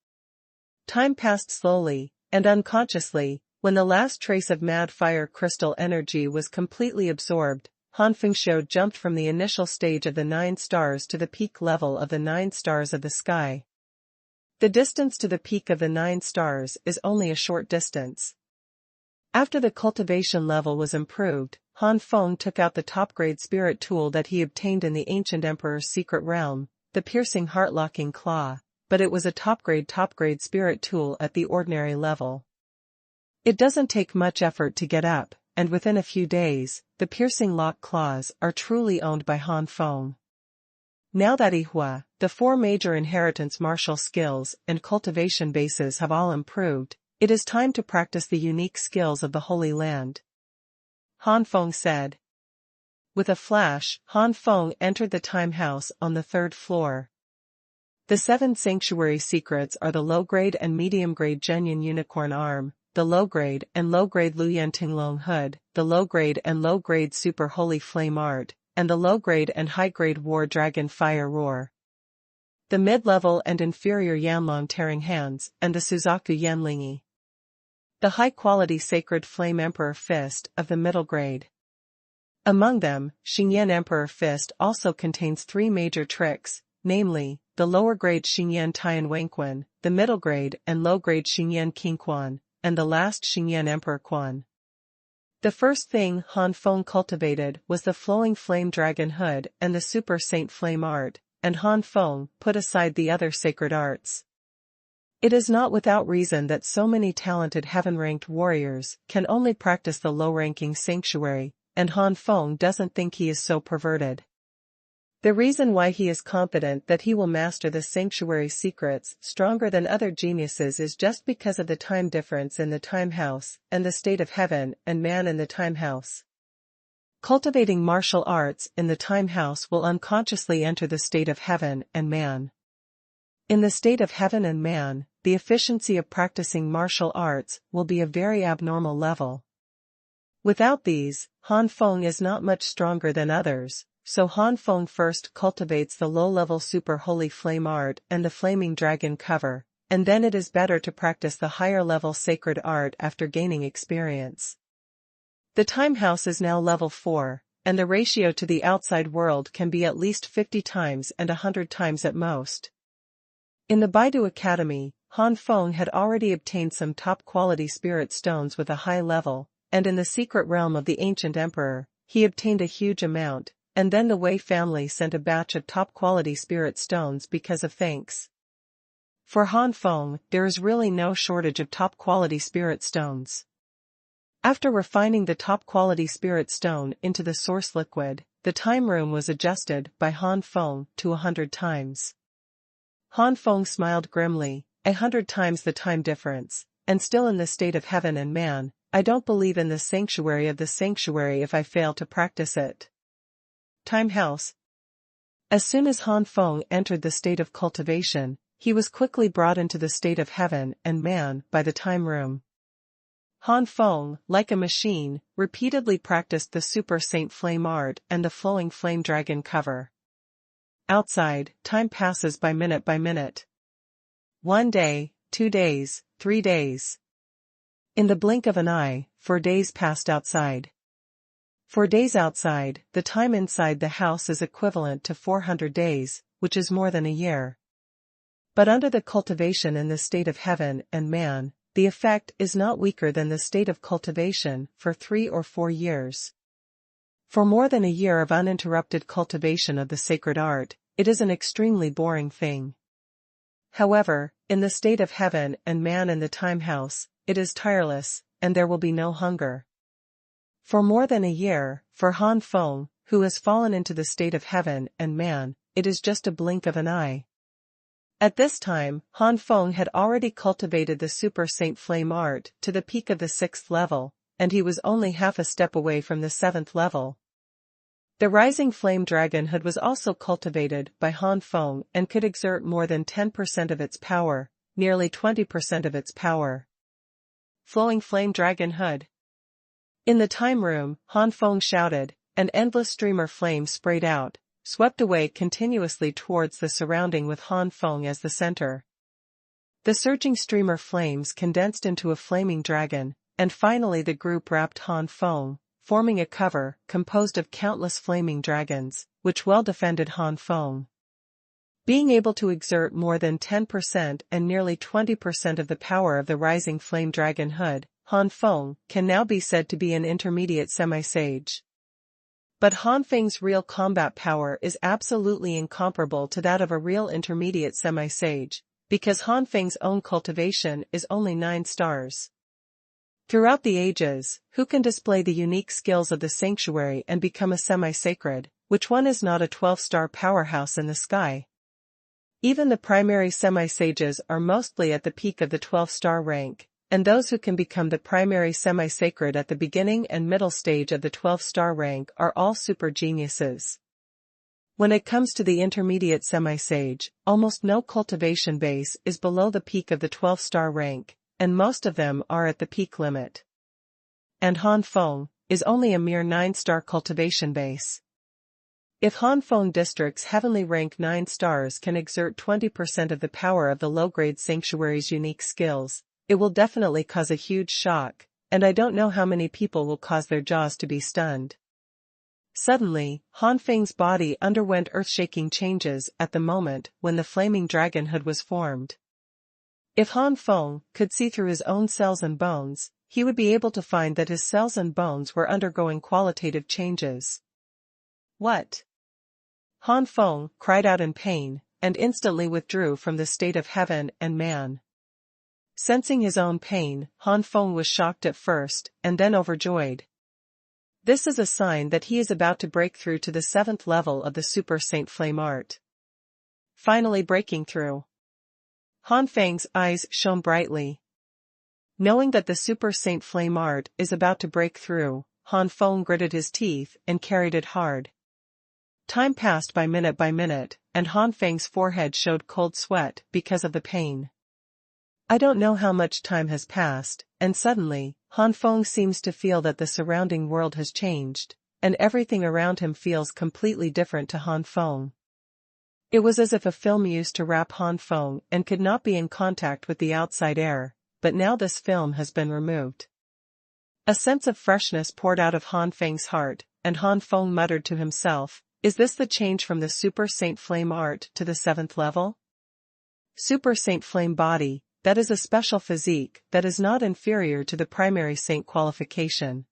Time passed slowly, and unconsciously, when the last trace of Mad Fire Crystal energy was completely absorbed, Han Feng jumped from the initial stage of the 9 stars to the peak level of the 9 stars of the sky. The distance to the peak of the 9 stars is only a short distance. After the cultivation level was improved, Han Feng took out the top-grade spirit tool that he obtained in the ancient emperor's secret realm, the piercing heart-locking claw, but it was a top-grade spirit tool at the ordinary level. It doesn't take much effort to get up, and within a few days, the piercing lock claws are truly owned by Han Feng. Now that Ihua, the 4 major inheritance martial skills and cultivation bases have all improved, it is time to practice the unique skills of the Holy Land. Han Feng said. With a flash, Han Feng entered the time house on the 3rd floor. The 7 sanctuary secrets are the low-grade and medium-grade Zhenyan Unicorn Arm, the low-grade and low-grade Luyan Tinglong Hood, the low-grade and low-grade Super Holy Flame Art, and the low-grade and high-grade War Dragon Fire Roar. The mid-level and inferior Yanlong Tearing Hands, and the Suzaku Yanlingi. The high-quality Sacred Flame Emperor Fist of the middle grade. Among them, Xingyan Emperor Fist also contains 3 major tricks, namely, the lower-grade Xingyan Tian Wenquan, the middle-grade and low-grade Xingyan Qingquan, and the last Xingyan Emperor Quan. The first thing Han Feng cultivated was the Flowing Flame Dragon Hood and the Super Saint Flame Art, and Han Feng put aside the other sacred arts. It is not without reason that so many talented heaven-ranked warriors can only practice the low-ranking sanctuary, and Han Feng doesn't think he is so perverted. The reason why he is confident that he will master the sanctuary secrets stronger than other geniuses is just because of the time difference in the time house and the state of heaven and man in the time house. Cultivating martial arts in the time house will unconsciously enter the state of heaven and man. In the state of heaven and man, the efficiency of practicing martial arts will be a very abnormal level. Without these, Han Feng is not much stronger than others. So Han Feng first cultivates the low-level Super Holy Flame Art and the Flaming Dragon Cover, and then it is better to practice the higher-level Sacred Art after gaining experience. The time house is now level 4, and the ratio to the outside world can be at least 50 times and 100 times at most. In the Baidu Academy, Han Feng had already obtained some top-quality spirit stones with a high level, and in the secret realm of the ancient emperor, he obtained a huge amount. And then the Wei family sent a batch of top-quality spirit stones because of thanks. For Han Feng, there is really no shortage of top-quality spirit stones. After refining the top-quality spirit stone into the source liquid, the time room was adjusted by Han Feng to 100 times. Han Feng smiled grimly, 100 times the time difference, and still in the state of heaven and man, I don't believe in the sanctuary of the sanctuary if I fail to practice it. Time House. As soon as Han Feng entered the state of cultivation, he was quickly brought into the state of heaven and man by the time room. Han Feng, like a machine, repeatedly practiced the Super Saint Flame art and the flowing flame dragon cover. Outside, time passes by minute. 1 day, 2 days, 3 days. In the blink of an eye, 4 days passed outside. 4 days outside, the time inside the house is equivalent to 400 days, which is more than a year. But under the cultivation in the state of heaven and man, the effect is not weaker than the state of cultivation for 3 or 4 years. For more than a year of uninterrupted cultivation of the sacred art, it is an extremely boring thing. However, in the state of heaven and man in the time house, it is tireless, and there will be no hunger. For more than a year, for Han Feng, who has fallen into the state of heaven and man, it is just a blink of an eye. At this time, Han Feng had already cultivated the Super Saint Flame art to the peak of the 6th level, and he was only half a step away from the 7th level. The rising flame dragonhood was also cultivated by Han Feng and could exert more than 10% of its power, nearly 20% of its power. Flowing flame dragonhood. In the time room, Han Feng shouted, an endless streamer flame sprayed out, swept away continuously towards the surrounding with Han Feng as the center. The surging streamer flames condensed into a flaming dragon, and finally the group wrapped Han Feng, forming a cover composed of countless flaming dragons, which well defended Han Feng. Being able to exert more than 10% and nearly 20% of the power of the rising flame dragonhood, Han Feng can now be said to be an intermediate semi-sage. But Han Feng's real combat power is absolutely incomparable to that of a real intermediate semi-sage, because Han Feng's own cultivation is only 9 stars. Throughout the ages, who can display the unique skills of the sanctuary and become a semi-sacred, which one is not a 12-star powerhouse in the sky? Even the primary semi-sages are mostly at the peak of the 12-star rank, and those who can become the primary semi-sacred at the beginning and middle stage of the 12-star rank are all super geniuses. When it comes to the intermediate semi-sage, almost no cultivation base is below the peak of the 12-star rank, and most of them are at the peak limit. And Han Feng is only a mere 9-star cultivation base. If Han Feng District's heavenly rank 9 stars can exert 20% of the power of the low-grade sanctuary's unique skills, it will definitely cause a huge shock, and I don't know how many people will cause their jaws to be stunned. Suddenly, Han Feng's body underwent earth-shaking changes at the moment when the flaming dragonhood was formed. If Han Feng could see through his own cells and bones, he would be able to find that his cells and bones were undergoing qualitative changes. What? Han Feng cried out in pain, and instantly withdrew from the state of heaven and man. Sensing his own pain, Han Feng was shocked at first, and then overjoyed. This is a sign that he is about to break through to the 7th level of the Super Saint Flame art. Finally breaking through. Han Feng's eyes shone brightly. Knowing that the Super Saint Flame art is about to break through, Han Feng gritted his teeth and carried it hard. Time passed by minute, and Han Feng's forehead showed cold sweat because of the pain. I don't know how much time has passed, and suddenly, Han Feng seems to feel that the surrounding world has changed, and everything around him feels completely different to Han Feng. It was as if a film used to wrap Han Feng and could not be in contact with the outside air, but now this film has been removed. A sense of freshness poured out of Han Feng's heart, and Han Feng muttered to himself, is this the change from the Super Saint Flame art to the 7th level? Super Saint Flame body, that is a special physique that is not inferior to the primary saint qualification.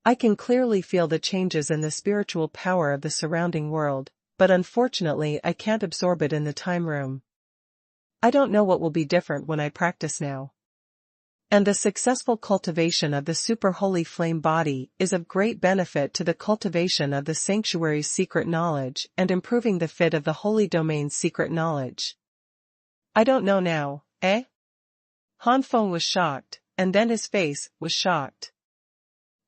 I can clearly feel the changes in the spiritual power of the surrounding world, but unfortunately I can't absorb it in the time room. I don't know what will be different when I practice now. And the successful cultivation of the super holy flame body is of great benefit to the cultivation of the sanctuary's secret knowledge and improving the fit of the holy domain's secret knowledge. I don't know now, eh? Han Feng was shocked, and then his face was shocked.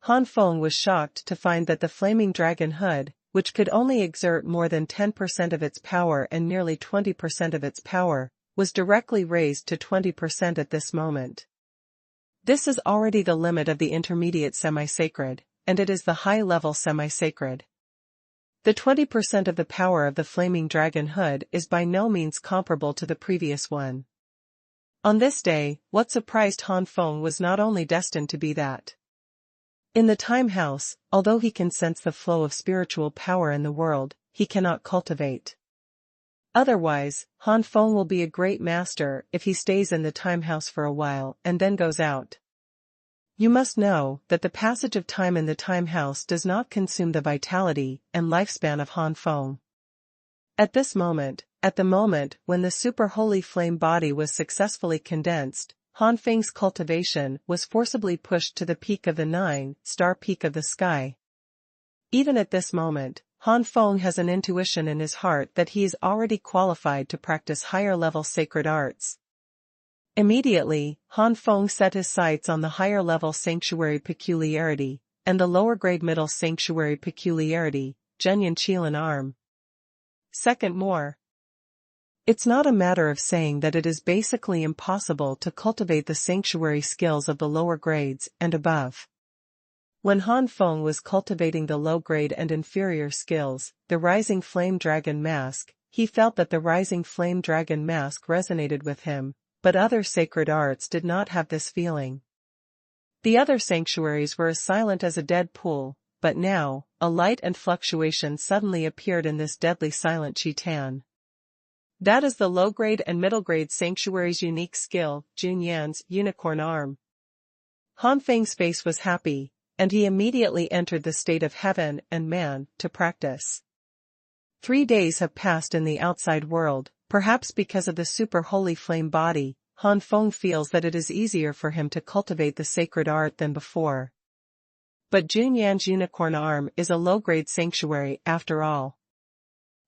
Han Feng was shocked to find that the flaming dragon hood, which could only exert more than 10% of its power and nearly 20% of its power, was directly raised to 20% at this moment. This is already the limit of the intermediate semi-sacred, and it is the high-level semi-sacred. The 20% of the power of the flaming dragon hood is by no means comparable to the previous one. On this day, what surprised Han Feng was not only destined to be that. In the time house, although he can sense the flow of spiritual power in the world, he cannot cultivate. Otherwise, Han Feng will be a great master if he stays in the time house for a while and then goes out. You must know that the passage of time in the time house does not consume the vitality and lifespan of Han Feng. At this moment, at the moment when the super holy flame body was successfully condensed, Han Feng's cultivation was forcibly pushed to the peak of the 9-star peak of the sky. Even at this moment, Han Feng has an intuition in his heart that he is already qualified to practice higher-level sacred arts. Immediately, Han Feng set his sights on the higher-level sanctuary peculiarity, and the lower-grade middle sanctuary peculiarity, Zhenyan Qilan arm. Second more. It's not a matter of saying that it is basically impossible to cultivate the sanctuary skills of the lower grades and above. When Han Feng was cultivating the low-grade and inferior skills, the Rising Flame Dragon Mask, he felt that the Rising Flame Dragon Mask resonated with him, but other sacred arts did not have this feeling. The other sanctuaries were as silent as a dead pool, but now, a light and fluctuation suddenly appeared in this deadly silent Chitan. That is the low-grade and middle-grade sanctuary's unique skill, Junyan's unicorn arm. Han Feng's face was happy, and he immediately entered the state of heaven and man to practice. 3 days have passed in the outside world, perhaps because of the super holy flame body. Han Feng feels that it is easier for him to cultivate the sacred art than before. But Junyan's unicorn arm is a low-grade sanctuary after all.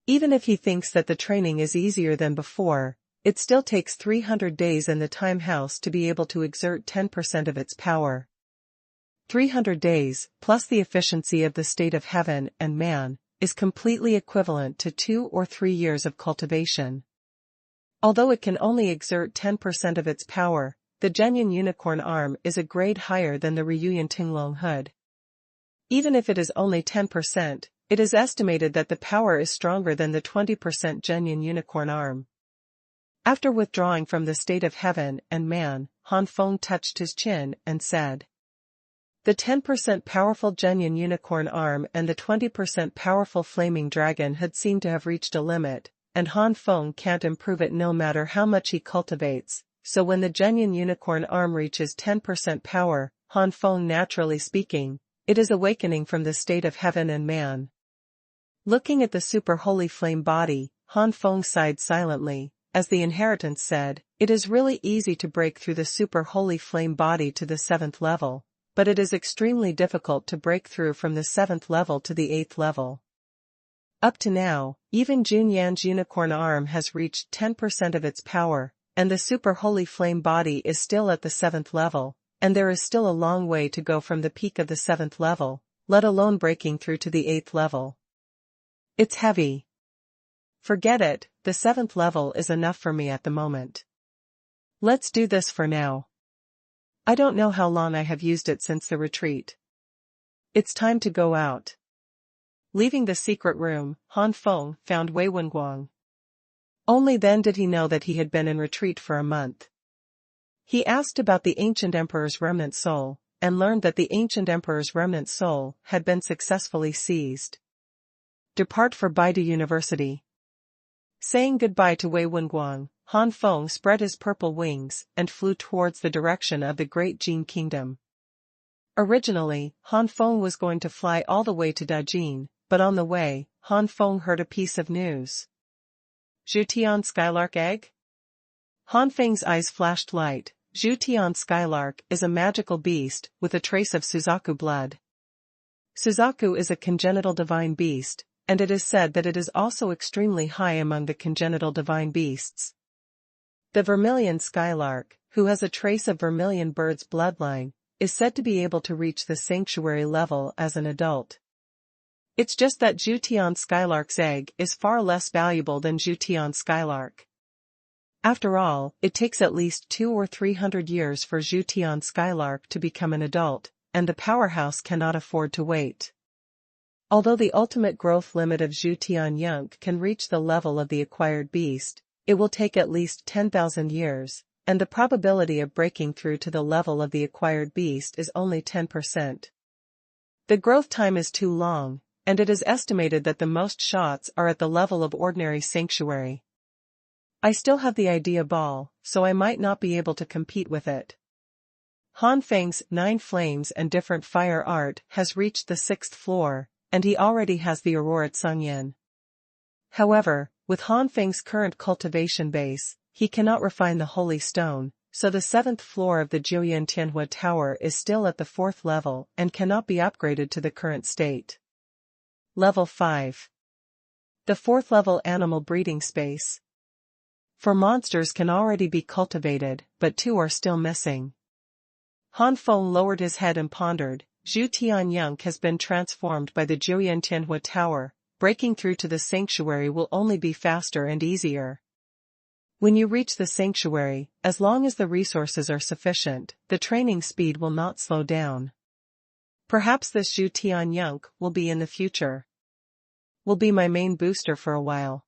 Even if he thinks that the training is easier than before, it still takes 300 days in the time house to be able to exert 10% of its power. 300 days, plus the efficiency of the state of heaven and man, is completely equivalent to 2 or 3 years of cultivation. Although it can only exert 10% of its power, the Zhenyan unicorn arm is a grade higher than the Ryuyan Tinglong hood. Even if it is only 10%, it is estimated that the power is stronger than the 20% Zhenyan unicorn arm. After withdrawing from the state of heaven and man, Han Feng touched his chin and said, "The 10% powerful Zhenyan unicorn arm and the 20% powerful flaming dragon hood seem to have reached a limit, and Han Feng can't improve it no matter how much he cultivates, so when the Zhenyan unicorn arm reaches 10% power, Han Feng naturally speaking, it is awakening from the state of heaven and man." Looking at the super holy flame body, Han Feng sighed silently, as the inheritance said, "It is really easy to break through the super holy flame body to the 7th level, but it is extremely difficult to break through from the 7th level to the 8th level. Up to now, even Junyan's unicorn arm has reached 10% of its power, and the super holy flame body is still at the 7th level, and there is still a long way to go from the peak of the 7th level, let alone breaking through to the 8th level. It's heavy. Forget it, the 7th level is enough for me at the moment. Let's do this for now. I don't know how long I have used it since the retreat. It's time to go out." Leaving the secret room, Han Feng found Wei Wenguang. Only then did he know that he had been in retreat for a month. He asked about the ancient emperor's remnant soul, and learned that the ancient emperor's remnant soul had been successfully seized. "Depart for Baidu University." Saying goodbye to Wei Wenguang, Han Feng spread his purple wings and flew towards the direction of the Great Jin Kingdom. Originally, Han Feng was going to fly all the way to Dajin, but on the way, Han Feng heard a piece of news. Zhutian Skylark Egg? Han Feng's eyes flashed light. Zhutian Skylark is a magical beast with a trace of Suzaku blood. Suzaku is a congenital divine beast, and it is said that it is also extremely high among the congenital divine beasts. The vermilion skylark, who has a trace of vermilion bird's bloodline, is said to be able to reach the sanctuary level as an adult. It's just that Zhutian skylark's egg is far less valuable than Zhutian skylark. After all, it takes at least 200 or 300 years for Zhutian skylark to become an adult, and the powerhouse cannot afford to wait. Although the ultimate growth limit of Zhutian young can reach the level of the acquired beast, it will take at least 10,000 years, and the probability of breaking through to the level of the acquired beast is only 10%. The growth time is too long, and it is estimated that the most shots are at the level of ordinary sanctuary. I still have the idea ball, so I might not be able to compete with it. Han Feng's 9 Flames and Different Fire art has reached the 6th floor, and he already has the Aurora Tsungyan. However, with Han Feng's current cultivation base, he cannot refine the holy stone, so the 7th floor of the Jiuyan Tianhua Tower is still at the 4th level and cannot be upgraded to the current state. Level 5. The 4th level animal breeding space. 4 monsters can already be cultivated, but 2 are still missing. Han Feng lowered his head and pondered. Zhu Tianyang has been transformed by the Jiuyan Tianhua Tower. Breaking through to the sanctuary will only be faster and easier. When you reach the sanctuary, as long as the resources are sufficient, the training speed will not slow down. Perhaps this Zhu Tianyang will be in the future. Will be my main booster for a while.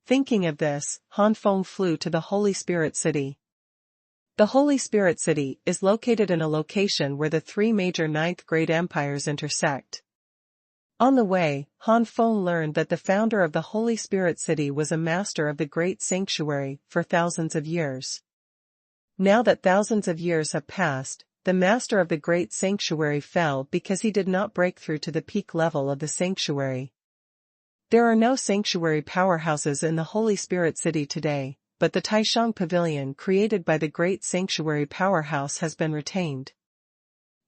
Thinking of this, Han Feng flew to the Holy Spirit City. The Holy Spirit City is located in a location where the 3 major 9th grade empires intersect. On the way, Han Feng learned that the founder of the Holy Spirit City was a master of the Great Sanctuary for thousands of years. Now that thousands of years have passed, the master of the Great Sanctuary fell because he did not break through to the peak level of the sanctuary. There are no sanctuary powerhouses in the Holy Spirit City today, but the Taishang Pavilion created by the Great Sanctuary Powerhouse has been retained.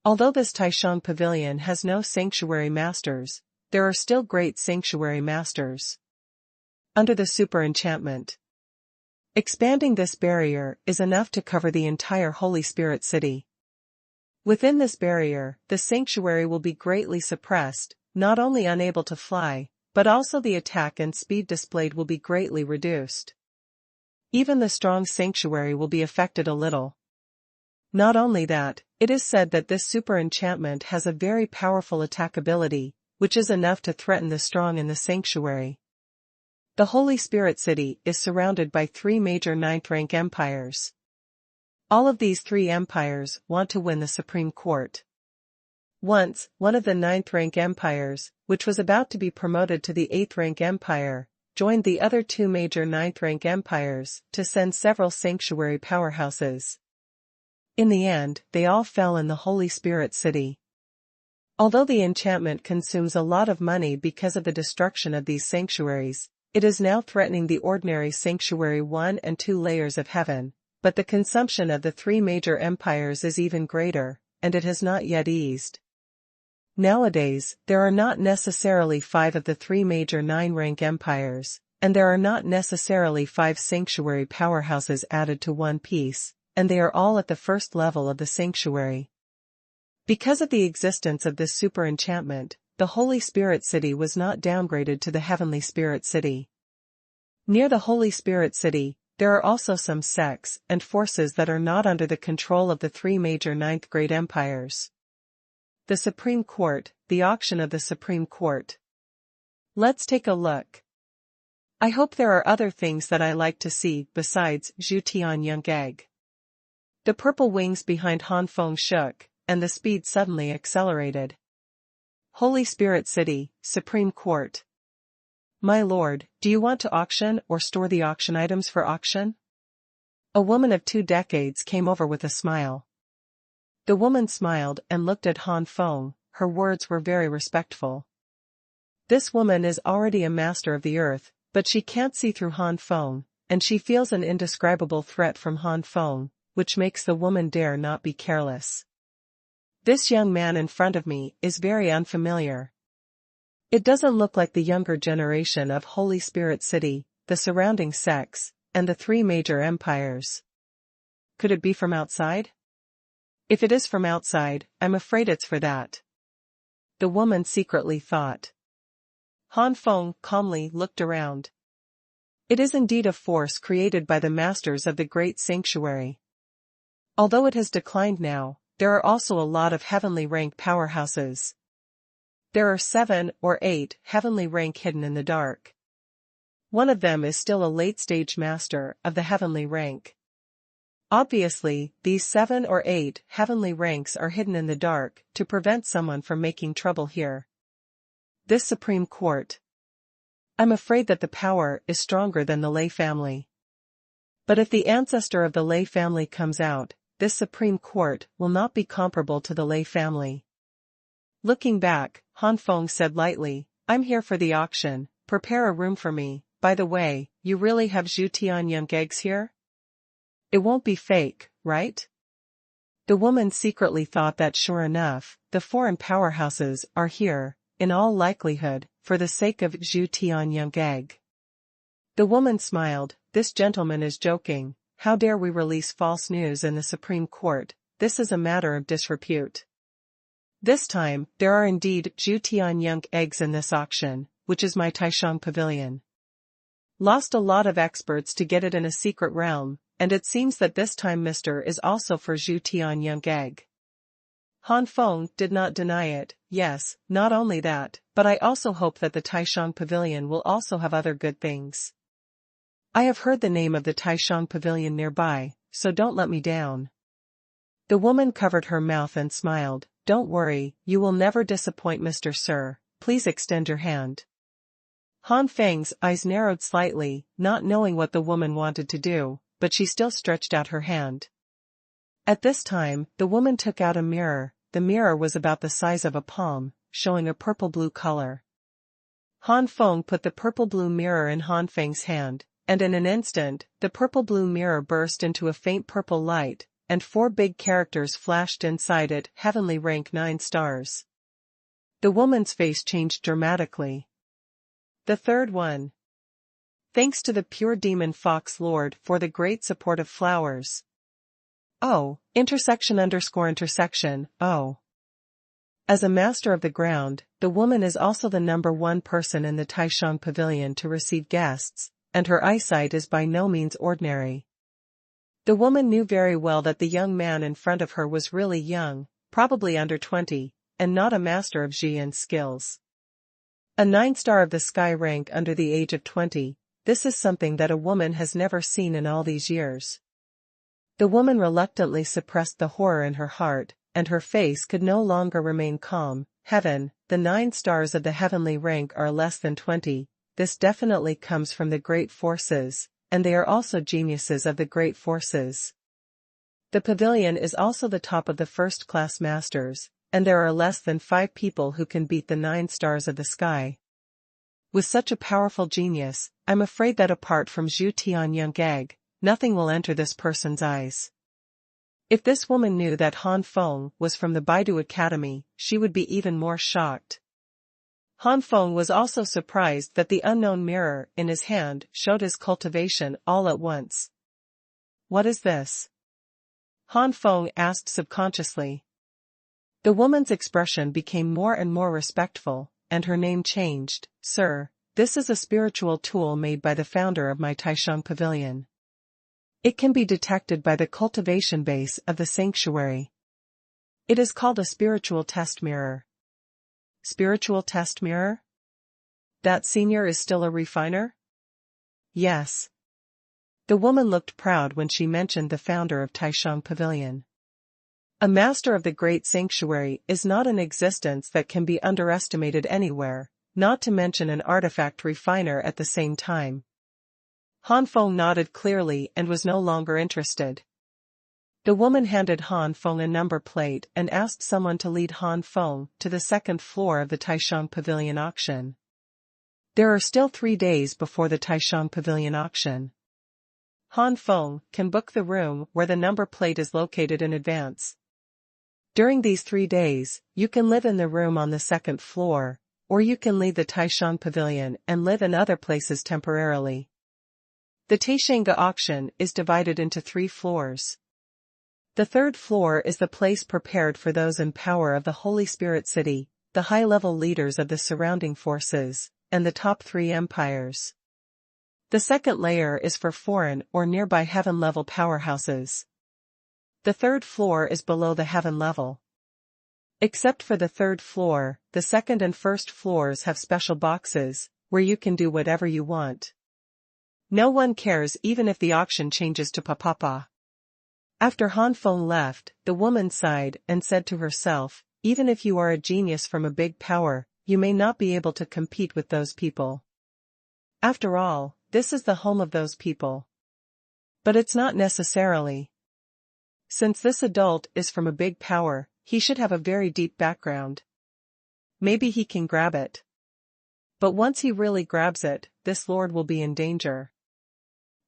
Although this Taishang Pavilion has no sanctuary masters, there are still great sanctuary masters. Under the super enchantment. Expanding this barrier is enough to cover the entire Holy Spirit City. Within this barrier, the sanctuary will be greatly suppressed, not only unable to fly, but also the attack and speed displayed will be greatly reduced. Even the strong sanctuary will be affected a little. Not only that, it is said that this super enchantment has a very powerful attack ability, which is enough to threaten the strong in the sanctuary. The Holy Spirit City is surrounded by 3 major 9th rank empires. All of these 3 empires want to win the Supreme Court. Once, one of the 9th rank empires, which was about to be promoted to the 8th rank empire, joined the other 2 major 9th rank empires to send several sanctuary powerhouses. In the end, they all fell in the Holy Spirit City. Although the enchantment consumes a lot of money because of the destruction of these sanctuaries, it is now threatening the ordinary sanctuary 1 and 2 layers of heaven, but the consumption of the 3 major empires is even greater, and it has not yet eased. Nowadays, there are not necessarily 5 of the 3 major 9-rank empires, and there are not necessarily 5 sanctuary powerhouses added to one piece, and they are all at the first level of the sanctuary. Because of the existence of this super enchantment, the Holy Spirit City was not downgraded to the Heavenly Spirit City. Near the Holy Spirit City, there are also some sects and forces that are not under the control of the 3 major 9th grade empires. The Supreme Court, the auction of the Supreme Court. Let's take a look. I hope there are other things that I like to see besides Zhu Tianyang egg. The purple wings behind Han Feng shook, and the speed suddenly accelerated. Holy Spirit City, Supreme Court. My lord, do you want to auction or store the auction items for auction? A woman of 2 decades came over with a smile. The woman smiled and looked at Han Feng, her words were very respectful. This woman is already a master of the earth, but she can't see through Han Feng, and she feels an indescribable threat from Han Feng, which makes the woman dare not be careless. This young man in front of me is very unfamiliar. It doesn't look like the younger generation of Holy Spirit City, the surrounding sects, and the three major empires. Could it be from outside? If it is from outside, I'm afraid it's for that. The woman secretly thought. Han Feng calmly looked around. It is indeed a force created by the masters of the great sanctuary. Although it has declined now, there are also a lot of heavenly rank powerhouses. There are 7 or 8 heavenly rank hidden in the dark. One of them is still a late-stage master of the heavenly rank. Obviously, these 7 or 8 heavenly ranks are hidden in the dark to prevent someone from making trouble here. This Supreme Court. I'm afraid that the power is stronger than the Lei family. But if the ancestor of the Lei family comes out, this Supreme Court will not be comparable to the Lei family. Looking back, Han Feng said lightly, I'm here for the auction, prepare a room for me. By the way, you really have Zhu Tianyang eggs here? It won't be fake, right? The woman secretly thought that sure enough, the foreign powerhouses are here, in all likelihood, for the sake of Zhu Tianyang egg. The woman smiled, this gentleman is joking, how dare we release false news in the Supreme Court, this is a matter of disrepute. This time, there are indeed Zhu Tianyang eggs in this auction, which is my Taishang pavilion. Lost a lot of experts to get it in a secret realm, and it seems that this time Mr. is also for Zhu Tianyang egg. Han Feng did not deny it, yes, not only that, but I also hope that the Taishang pavilion will also have other good things. I have heard the name of the Taishang pavilion nearby, so don't let me down. The woman covered her mouth and smiled, don't worry, you will never disappoint Mr. Sir, please extend your hand. Han Feng's eyes narrowed slightly, not knowing what the woman wanted to do, but she still stretched out her hand. At this time, the woman took out a mirror. The mirror was about the size of a palm, showing a purple-blue color. Han Feng put the purple-blue mirror in Han Feng's hand, and in an instant, the purple-blue mirror burst into a faint purple light, and 4 big characters flashed inside it, heavenly rank 9 stars. The woman's face changed dramatically. The third one. Thanks to the pure demon Fox Lord for the great support of flowers. Oh, intersection. Oh. As a master of the ground, the woman is also the number 1 person in the Taishang pavilion to receive guests, and her eyesight is by no means ordinary. The woman knew very well that the young man in front of her was really young, probably under 20, and not a master of Jian's skills. A 9-star of the sky rank under the age of 20, this is something that a woman has never seen in all these years. The woman reluctantly suppressed the horror in her heart, and her face could no longer remain calm. Heaven, the 9 stars of the heavenly rank are less than 20, this definitely comes from the great forces, and they are also geniuses of the great forces. The pavilion is also the top of the first-class masters, and there are less than 5 people who can beat the 9 stars of the sky. With such a powerful genius, I'm afraid that apart from Zhu Tianyang egg, nothing will enter this person's eyes. If this woman knew that Han Feng was from the Baidu Academy, she would be even more shocked. Han Feng was also surprised that the unknown mirror in his hand showed his cultivation all at once. What is this? Han Feng asked subconsciously. The woman's expression became more and more respectful, and her name changed. Sir, this is a spiritual tool made by the founder of my Taishang pavilion. It can be detected by the cultivation base of the sanctuary. It is called a spiritual test mirror. Spiritual test mirror? That senior is still a refiner? Yes. The woman looked proud when she mentioned the founder of Taishang Pavilion. A master of the great sanctuary is not an existence that can be underestimated anywhere, not to mention an artifact refiner at the same time. Han Feng nodded clearly and was no longer interested. The woman handed Han Feng a number plate and asked someone to lead Han Feng to the 2nd floor of the Taishang Pavilion auction. There are still 3 days before the Taishang Pavilion auction. Han Feng can book the room where the number plate is located in advance. During these 3 days, you can live in the room on the 2nd floor, or you can leave the Taishang Pavilion and live in other places temporarily. The Taishanga auction is divided into 3 floors. The third floor is the place prepared for those in power of the Holy Spirit City, the high-level leaders of the surrounding forces, and the top 3 empires. The second layer is for foreign or nearby heaven-level powerhouses. The third floor is below the heaven level. Except for the third floor, the second and first floors have special boxes, where you can do whatever you want. No one cares even if the auction changes to papapa. After Han Feng left, the woman sighed and said to herself, even if you are a genius from a big power, you may not be able to compete with those people. After all, this is the home of those people. But it's not necessarily. Since this adult is from a big power, he should have a very deep background. Maybe he can grab it. But once he really grabs it, this lord will be in danger.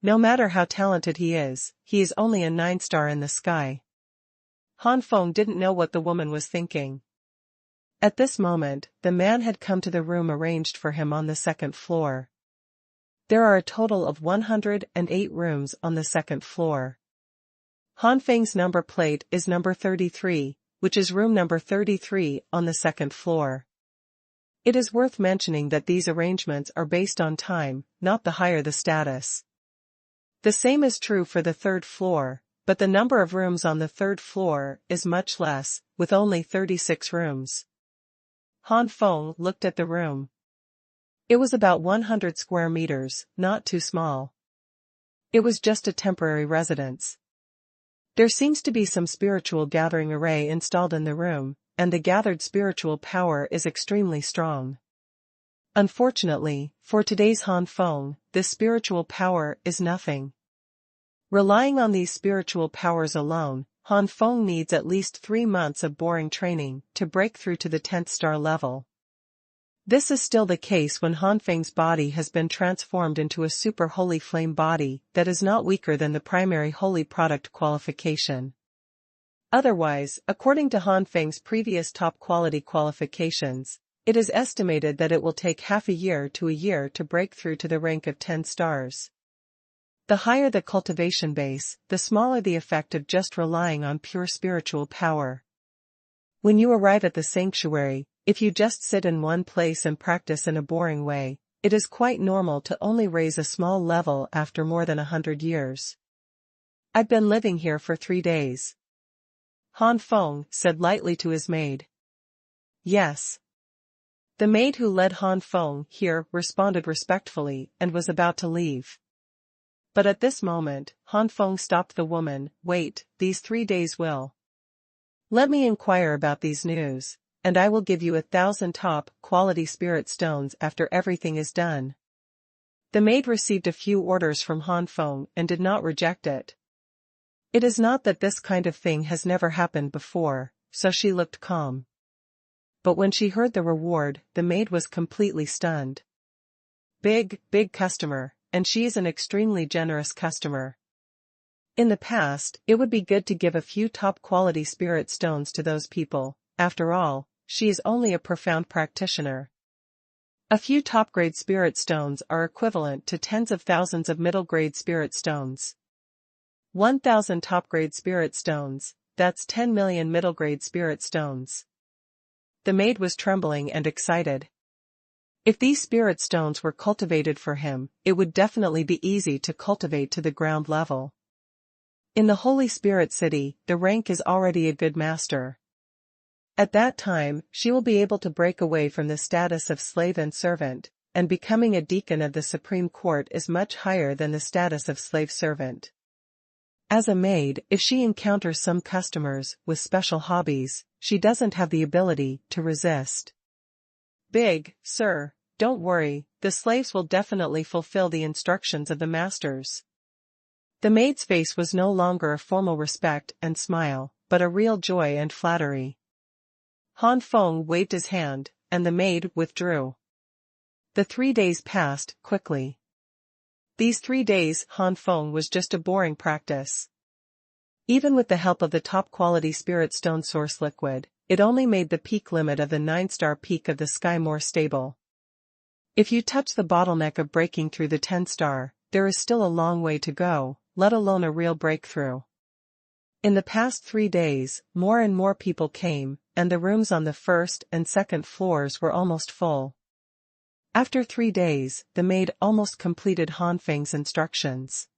No matter how talented he is only a 9-star in the sky. Han Feng didn't know what the woman was thinking. At this moment, the man had come to the room arranged for him on the second floor. There are a total of 108 rooms on the second floor. Han Feng's number plate is number 33, which is room number 33 on the second floor. It is worth mentioning that these arrangements are based on time, not the higher the status. The same is true for the third floor, but the number of rooms on the third floor is much less, with only 36 rooms. Han Feng looked at the room. It was about 100 square meters, not too small. It was just a temporary residence. There seems to be some spiritual gathering array installed in the room, and the gathered spiritual power is extremely strong. Unfortunately, for today's Han Feng, this spiritual power is nothing. Relying on these spiritual powers alone, Han Feng needs at least 3 months of boring training to break through to the 10th star level. This is still the case when Han Feng's body has been transformed into a super holy flame body that is not weaker than the primary holy product qualification. Otherwise, according to Han Feng's previous top quality qualifications, it is estimated that it will take half a year to break through to the rank of 10 stars. The higher the cultivation base, the smaller the effect of just relying on pure spiritual power. When you arrive at the sanctuary, if you just sit in one place and practice in a boring way, it is quite normal to only raise a small level after more than 100 years. I've been living here for 3 days. Han Feng said lightly to his maid. Yes. The maid who led Han Feng here responded respectfully and was about to leave. But at this moment, Han Feng stopped the woman. Wait, these 3 days will. Let me inquire about these news, and I will give you 1,000 top quality spirit stones after everything is done. The maid received a few orders from Han Feng and did not reject it. It is not that this kind of thing has never happened before, so she looked calm. But when she heard the reward, the maid was completely stunned. Big customer, and she is an extremely generous customer. In the past, it would be good to give a few top-quality spirit stones to those people. After all, she is only a profound practitioner. A few top-grade spirit stones are equivalent to tens of thousands of middle-grade spirit stones. 1,000 top-grade spirit stones, that's 10 million middle-grade spirit stones. The maid was trembling and excited. If these spirit stones were cultivated for him, it would definitely be easy to cultivate to the ground level. In the Holy Spirit City, the rank is already a good master. At that time, she will be able to break away from the status of slave and servant, and becoming a deacon of the Supreme Court is much higher than the status of slave-servant. As a maid, if she encounters some customers with special hobbies, she doesn't have the ability to resist. Big, sir, don't worry, the slaves will definitely fulfill the instructions of the masters. The maid's face was no longer a formal respect and smile, but a real joy and flattery. Han Feng waved his hand, and the maid withdrew. The 3 days passed quickly. These 3 days Han Feng was just a boring practice. Even with the help of the top-quality spirit stone source liquid, it only made the peak limit of the 9-star peak of the sky more stable. If you touch the bottleneck of breaking through the 10-star, there is still a long way to go, let alone a real breakthrough. In the past 3 days, more and more people came, and the rooms on the first and second floors were almost full. After 3 days, the maid almost completed Han Feng's instructions.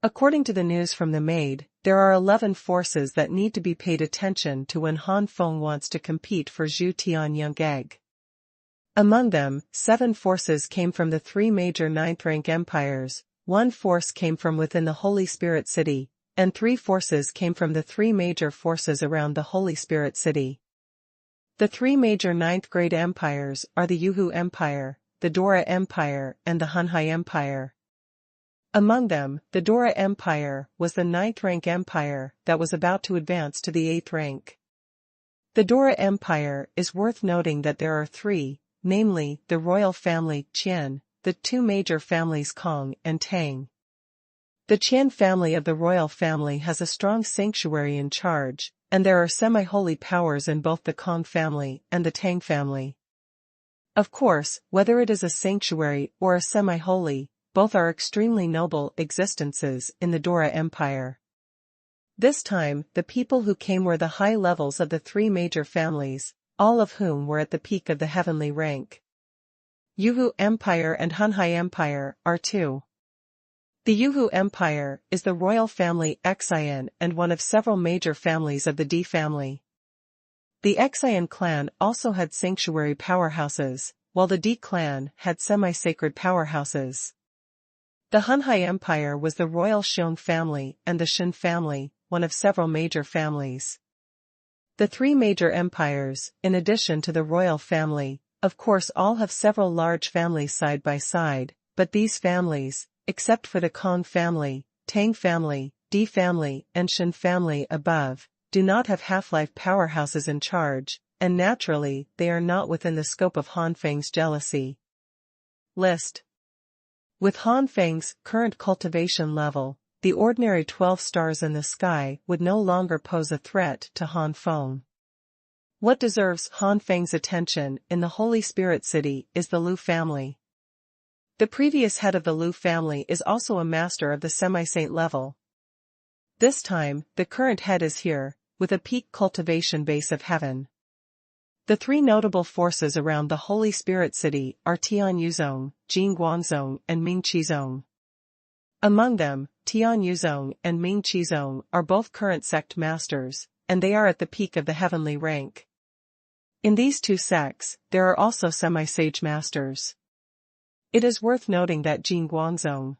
According to the news from the maid, there are 11 forces that need to be paid attention to when Han Feng wants to compete for Zhu Tianyang egg. Among them, 7 forces came from the 3 major ninth-rank empires, 1 force came from within the Holy Spirit City, and 3 forces came from the 3 major forces around the Holy Spirit City. The 3 major ninth-grade empires are the Yuhu Empire, the Dora Empire, and the Hunhai Empire. Among them, the Dora Empire was the 9th-rank empire that was about to advance to the 8th rank. The Dora Empire is worth noting that there are 3, namely, the royal family Qian, the 2 major families Kong and Tang. The Qian family of the royal family has a strong sanctuary in charge, and there are semi-holy powers in both the Kong family and the Tang family. Of course, whether it is a sanctuary or a semi-holy, both are extremely noble existences in the Dora Empire. This time, the people who came were the high levels of the 3 major families, all of whom were at the peak of the heavenly rank. Yuhu Empire and Hunhai Empire are 2. The Yuhu Empire is the royal family Xian and one of several major families of the Di family. The Xian clan also had sanctuary powerhouses, while the Di clan had semi-sacred powerhouses. The Hunhai Empire was the royal Xiong family and the Shen family, one of several major families. The 3 major empires, in addition to the royal family, of course all have several large families side by side, but these families, except for the Kong family, Tang family, Di family, and Shen family above, do not have half-life powerhouses in charge, and naturally they are not within the scope of Han Feng's jealousy list. With Han Feng's current cultivation level, the ordinary 12 stars in the sky would no longer pose a threat to Han Feng. What deserves Han Feng's attention in the Holy Spirit City is the Lu family. The previous head of the Lu family is also a master of the semi-saint level. This time, the current head is here, with a peak cultivation base of heaven. The 3 notable forces around the Holy Spirit City are Tian Yuzong, Jing Guangzong, and Ming Qizong. Among them, Tian Yuzong and Ming Qizong are both current sect masters, and they are at the peak of the heavenly rank. In these 2 sects, there are also semi-sage masters. It is worth noting that Jing Guangzong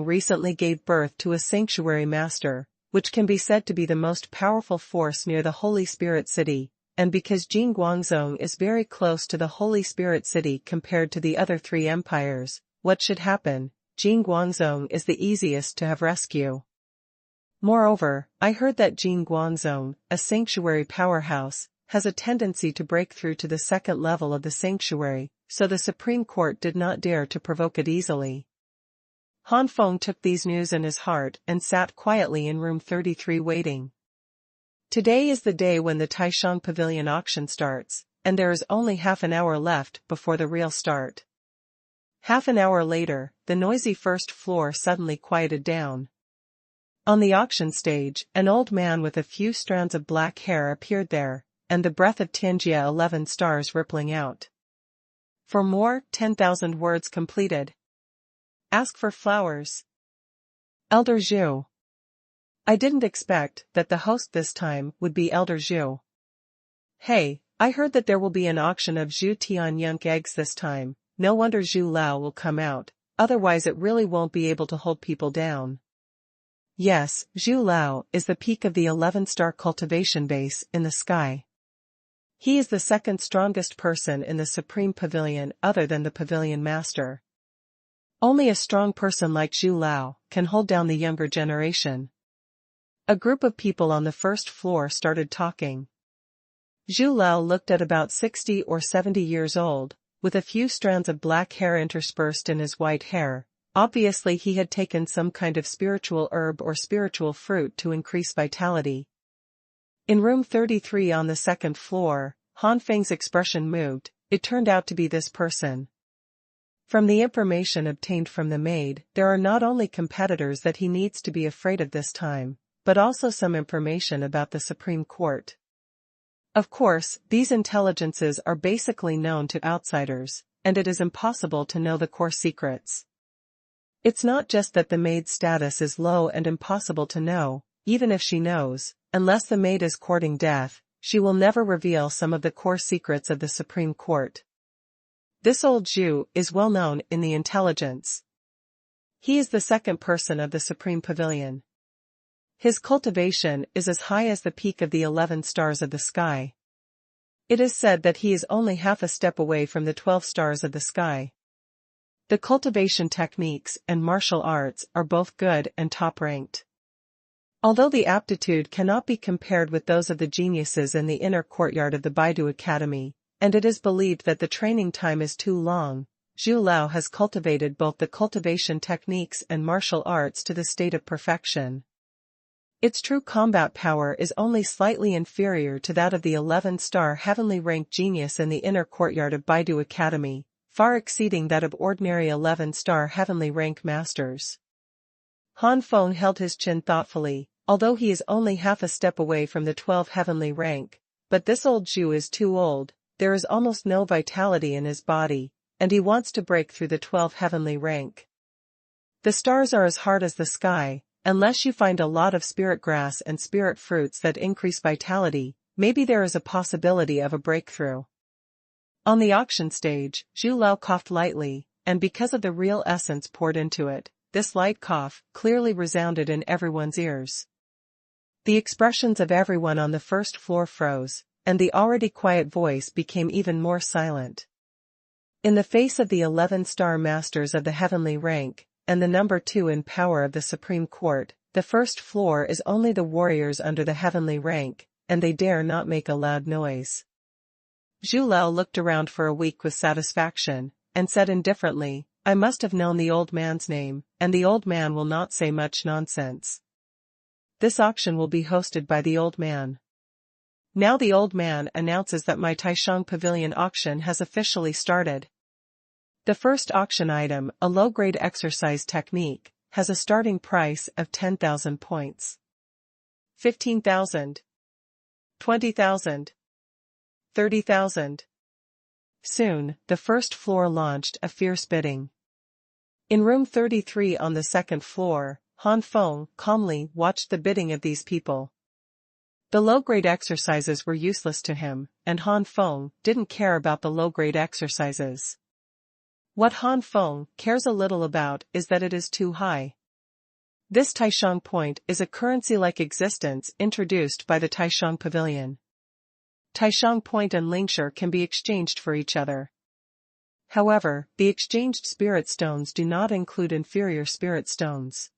recently gave birth to a sanctuary master, which can be said to be the most powerful force near the Holy Spirit City, and because Jing Guangzong is very close to the Holy Spirit City compared to the other 3 empires, what should happen? Jing Guangzong is the easiest to have rescue. Moreover, I heard that Jing Guangzong, a sanctuary powerhouse, has a tendency to break through to the 2nd level of the sanctuary, so the Supreme Court did not dare to provoke it easily. Han Feng took these news in his heart and sat quietly in room 33 waiting. Today is the day when the Taishang Pavilion auction starts, and there is only half an hour left before the real start. Half an hour later, the noisy first floor suddenly quieted down. On the auction stage, an old man with a few strands of black hair appeared there, and the breath of Tianjia 11 stars rippling out. For more, 10,000 words completed. Ask for flowers. Elder Zhu. I didn't expect that the host this time would be Elder Zhu. Hey, I heard that there will be an auction of Zhu Tianyang eggs this time. No wonder Zhu Lao will come out, otherwise it really won't be able to hold people down. Yes, Zhu Lao is the peak of the 11-star cultivation base in the sky. He is the 2nd strongest person in the Supreme Pavilion other than the Pavilion Master. Only a strong person like Zhu Lao can hold down the younger generation. A group of people on the first floor started talking. Zhu Lao looked at about 60 or 70 years old, with a few strands of black hair interspersed in his white hair. Obviously he had taken some kind of spiritual herb or spiritual fruit to increase vitality. In room 33 on the 2nd floor, Han Feng's expression moved. It turned out to be this person. From the information obtained from the maid, there are not only competitors that he needs to be afraid of this time, but also some information about the Supreme Court. Of course, these intelligences are basically known to outsiders, and it is impossible to know the core secrets. It's not just that the maid's status is low and impossible to know, even if she knows, unless the maid is courting death, she will never reveal some of the core secrets of the Supreme Court. This old Zhu is well known in the intelligence. He is the second person of the Supreme Pavilion. His cultivation is as high as the peak of the 11 stars of the sky. It is said that he is only half a step away from the 12 stars of the sky. The cultivation techniques and martial arts are both good and top-ranked. Although the aptitude cannot be compared with those of the geniuses in the inner courtyard of the Baidu Academy, and it is believed that the training time is too long, Zhu Lao has cultivated both the cultivation techniques and martial arts to the state of perfection. Its true combat power is only slightly inferior to that of the 11-star heavenly ranked genius in the inner courtyard of Baidu Academy, far exceeding that of ordinary 11-star heavenly rank masters. Han Feng held his chin thoughtfully, although he is only half a step away from the 12 heavenly rank, but this old Zhu is too old, there is almost no vitality in his body, and he wants to break through the 12 heavenly rank. The stars are as hard as the sky. Unless you find a lot of spirit grass and spirit fruits that increase vitality, maybe there is a possibility of a breakthrough. On the auction stage, Zhu Lao coughed lightly, and because of the real essence poured into it, this light cough clearly resounded in everyone's ears. The expressions of everyone on the first floor froze, and the already quiet voice became even more silent. In the face of the 11-star masters of the heavenly rank, and the number 2 in power of the Supreme Court, the first floor is only the warriors under the heavenly rank, and they dare not make a loud noise. Zhu Lao looked around for a week with satisfaction, and said indifferently, I must have known the old man's name, and the old man will not say much nonsense. This auction will be hosted by the old man. Now the old man announces that my Taishang Pavilion auction has officially started. The first auction item, a low-grade exercise technique, has a starting price of 10,000 points. 15,000. 20,000. 30,000. Soon, the first floor launched a fierce bidding. In room 33 on the second floor, Han Feng calmly watched the bidding of these people. The low-grade exercises were useless to him, and Han Feng didn't care about the low-grade exercises. What Han Feng cares a little about is that it is too high. This Taishang point is a currency-like existence introduced by the Taishang Pavilion. Taishang point and Lingshire can be exchanged for each other. However, the exchanged spirit stones do not include inferior spirit stones.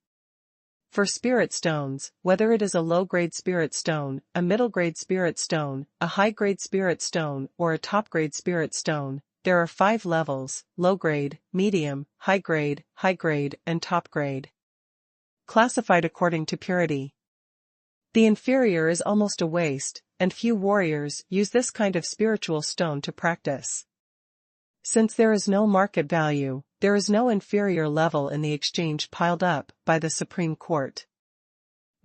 For spirit stones, whether it is a low-grade spirit stone, a middle-grade spirit stone, a high-grade spirit stone, or a top-grade spirit stone, there are 5 levels: low-grade, medium, high-grade, and top-grade. Classified according to purity. The inferior is almost a waste, and few warriors use this kind of spiritual stone to practice. Since there is no market value, there is no inferior level in the exchange piled up by the Supreme Court.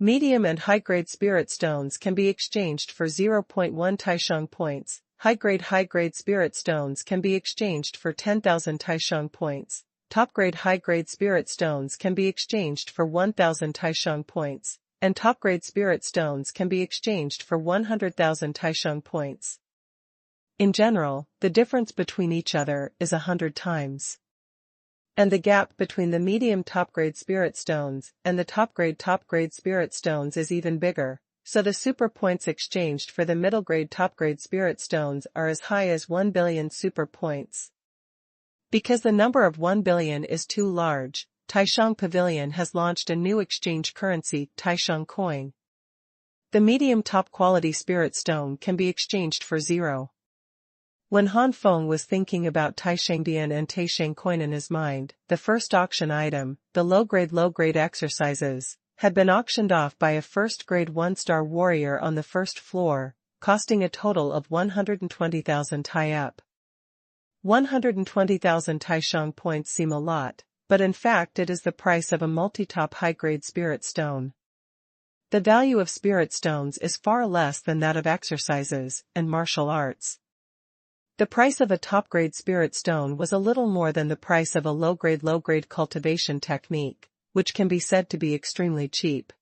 Medium and high-grade spirit stones can be exchanged for 0.1 Taishang points. High-grade spirit stones can be exchanged for 10,000 Taishang points. Top-grade high-grade spirit stones can be exchanged for 1,000 Taishang points, and top-grade spirit stones can be exchanged for 100,000 Taishang points. In general, the difference between each other is 100 times. And the gap between the medium top-grade spirit stones and the top-grade spirit stones is even bigger. So the super points exchanged for the middle-grade top-grade spirit stones are as high as 1 billion super points. Because the number of 1 billion is too large, Taishang Pavilion has launched a new exchange currency, Taishang Coin. The medium top-quality spirit stone can be exchanged for 0. When Han Feng was thinking about Taishang Dian and Taishang Coin in his mind, the first auction item, the low-grade exercises, had been auctioned off by a first-grade 1-star warrior on the first floor, costing a total of 120,000 tie-up. 120,000 Taishang points seem a lot, but in fact it is the price of a multi-top high-grade spirit stone. The value of spirit stones is far less than that of exercises and martial arts. The price of a top-grade spirit stone was a little more than the price of a low-grade cultivation technique, which can be said to be extremely cheap.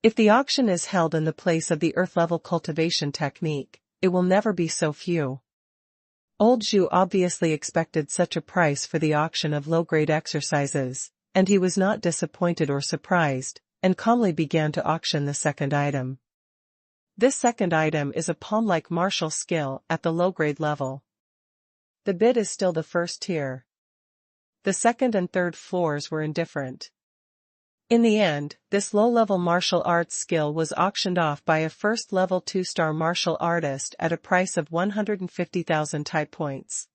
If the auction is held in the place of the earth-level cultivation technique, it will never be so few. Old Zhu obviously expected such a price for the auction of low-grade exercises, and he was not disappointed or surprised, and calmly began to auction the second item. This second item is a palm-like martial skill at the low-grade level. The bid is still the first tier. The second and third floors were indifferent. In the end, this low-level martial arts skill was auctioned off by a first-level 2-star martial artist at a price of 150,000 TAI points.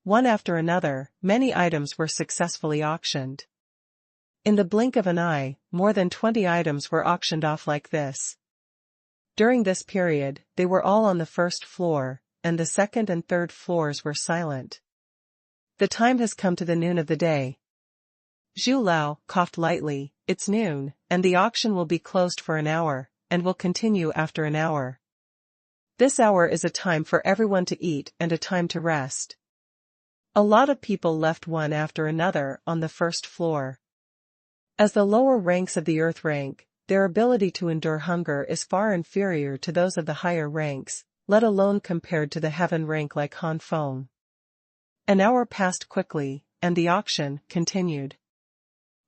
One after another, many items were successfully auctioned. In the blink of an eye, more than 20 items were auctioned off like this. During this period, they were all on the first floor, and the second and third floors were silent. The time has come to the noon of the day. Zhu Lao coughed lightly. It's noon, and the auction will be closed for an hour, and will continue after an hour. This hour is a time for everyone to eat and a time to rest. A lot of people left one after another on the first floor. As the lower ranks of the earth rank, their ability to endure hunger is far inferior to those of the higher ranks, let alone compared to the heaven rank like Han Feng. An hour passed quickly, and the auction continued.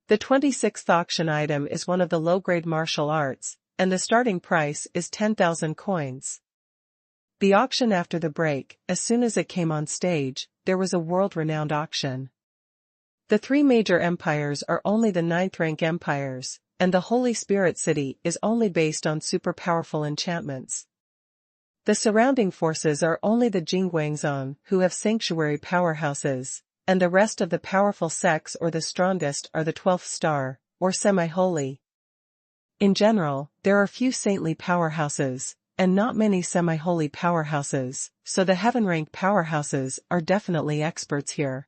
The 26th auction item is one of the low-grade martial arts, and the starting price is 10,000 coins. The auction after the break, as soon as it came on stage, there was a world-renowned auction. The three major empires are only the 9th rank empires, and the Holy Spirit City is only based on super-powerful enchantments. The surrounding forces are only the Jingguang Zone, who have sanctuary powerhouses, and the rest of the powerful sects or the strongest are the 12th star, or semi-holy. In general, there are few saintly powerhouses, and not many semi-holy powerhouses, so the heaven-rank powerhouses are definitely experts here.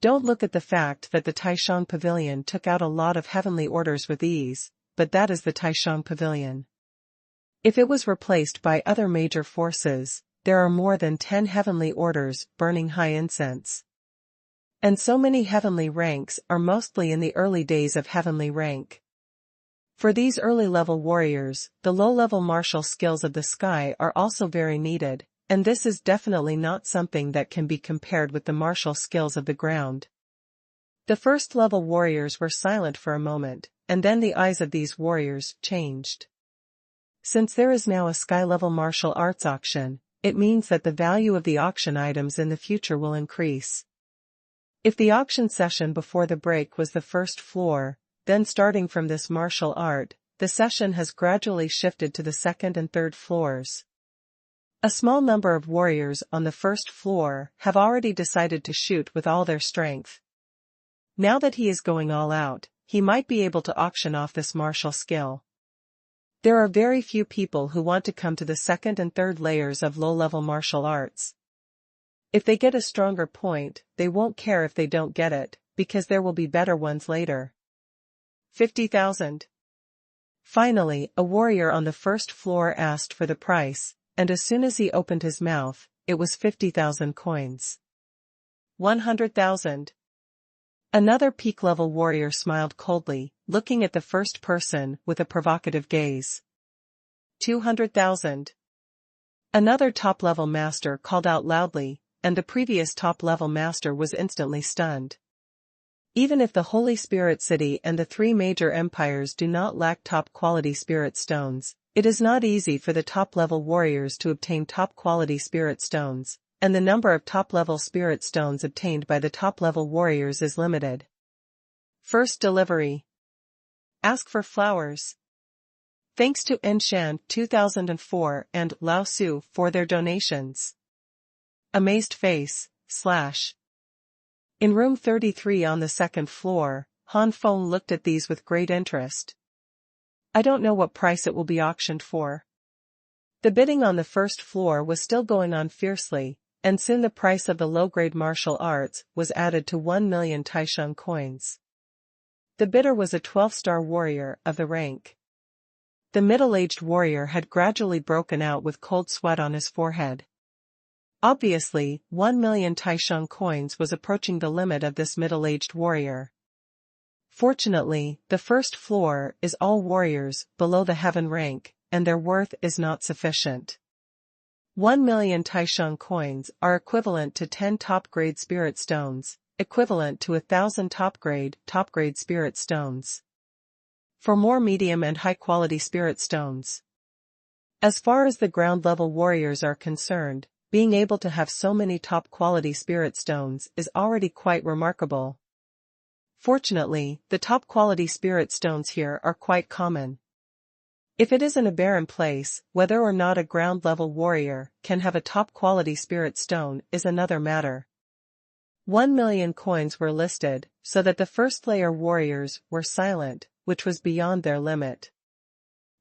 Don't look at the fact that the Taishang Pavilion took out a lot of heavenly orders with ease, but that is the Taishang Pavilion. If it was replaced by other major forces, there are more than 10 heavenly orders burning high incense. And so many heavenly ranks are mostly in the early days of heavenly rank. For these early-level warriors, the low-level martial skills of the sky are also very needed, and this is definitely not something that can be compared with the martial skills of the ground. The first-level warriors were silent for a moment, and then the eyes of these warriors changed. Since there is now a sky-level martial arts auction, it means that the value of the auction items in the future will increase. If the auction session before the break was the first floor, then starting from this martial art, the session has gradually shifted to the second and third floors. A small number of warriors on the first floor have already decided to shoot with all their strength. Now that he is going all out, he might be able to auction off this martial skill. There are very few people who want to come to the second and third layers of low-level martial arts. If they get a stronger point, they won't care if they don't get it, because there will be better ones later. 50,000. Finally, a warrior on the first floor asked for the price, and as soon as he opened his mouth, it was 50,000 coins. 100,000. Another peak-level warrior smiled coldly, looking at the first person with a provocative gaze. 200,000. Another top-level master called out loudly, and the previous top-level master was instantly stunned. Even if the Holy Spirit City and the three major empires do not lack top-quality spirit stones, it is not easy for the top-level warriors to obtain top-quality spirit stones, and the number of top-level spirit stones obtained by the top-level warriors is limited. First delivery. Ask for flowers. Thanks to Enshan 2004 and Lao Su for their donations. Amazed face, / In room 33 on the second floor, Han Feng looked at these with great interest. I don't know what price it will be auctioned for. The bidding on the first floor was still going on fiercely, and soon the price of the low-grade martial arts was added to 1 million Taisheng coins. The bidder was a 12-star warrior of the rank. The middle-aged warrior had gradually broken out with cold sweat on his forehead. Obviously, 1 million Taisheng coins was approaching the limit of this middle-aged warrior. Fortunately, the first floor is all warriors below the heaven rank, and their worth is not sufficient. 1 million Taisheng coins are equivalent to 10 top-grade spirit stones, equivalent to 1,000 top-grade spirit stones. For more medium and high-quality spirit stones. As far as the ground-level warriors are concerned, being able to have so many top-quality spirit stones is already quite remarkable. Fortunately, the top-quality spirit stones here are quite common. If it is in a barren place, whether or not a ground-level warrior can have a top-quality spirit stone is another matter. 1 million coins were listed, so that the first-layer warriors were silent, which was beyond their limit.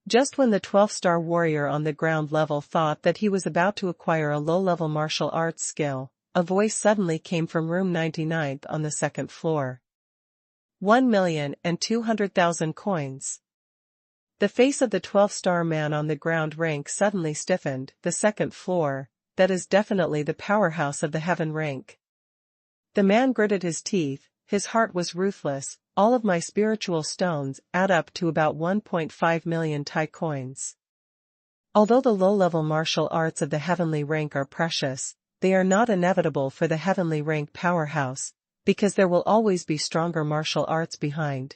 Just when the 12-star warrior on the ground level thought that he was about to acquire a low-level martial arts skill, a voice suddenly came from room 99 on the second floor. 1,200,000 coins. The face of the 12-star man on the ground rank suddenly stiffened. The second floor, that is definitely the powerhouse of the heaven rank. The man gritted his teeth, his heart was ruthless. All of my spiritual stones add up to about 1.5 million Tai coins. Although the low-level martial arts of the heavenly rank are precious, they are not inevitable for the heavenly rank powerhouse, because there will always be stronger martial arts behind.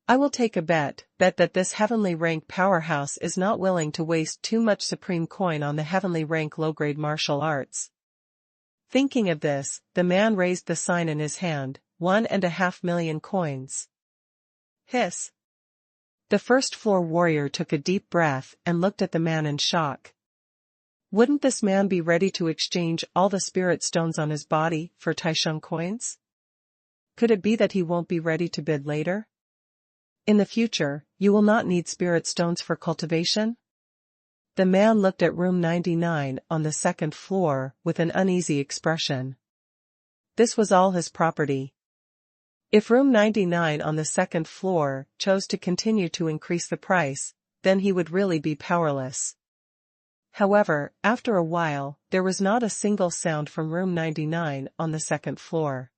I will take a bet that this heavenly rank powerhouse is not willing to waste too much supreme coin on the heavenly rank low-grade martial arts. Thinking of this, the man raised the sign in his hand. 1.5 million coins. Hiss. The first-floor warrior took a deep breath and looked at the man in shock. Wouldn't this man be ready to exchange all the spirit stones on his body for Taisheng coins? Could it be that he won't be ready to bid later? In the future, you will not need spirit stones for cultivation? The man looked at room 99 on the second floor with an uneasy expression. This was all his property. If room 99 on the second floor chose to continue to increase the price, then he would really be powerless. However, after a while, there was not a single sound from room 99 on the second floor.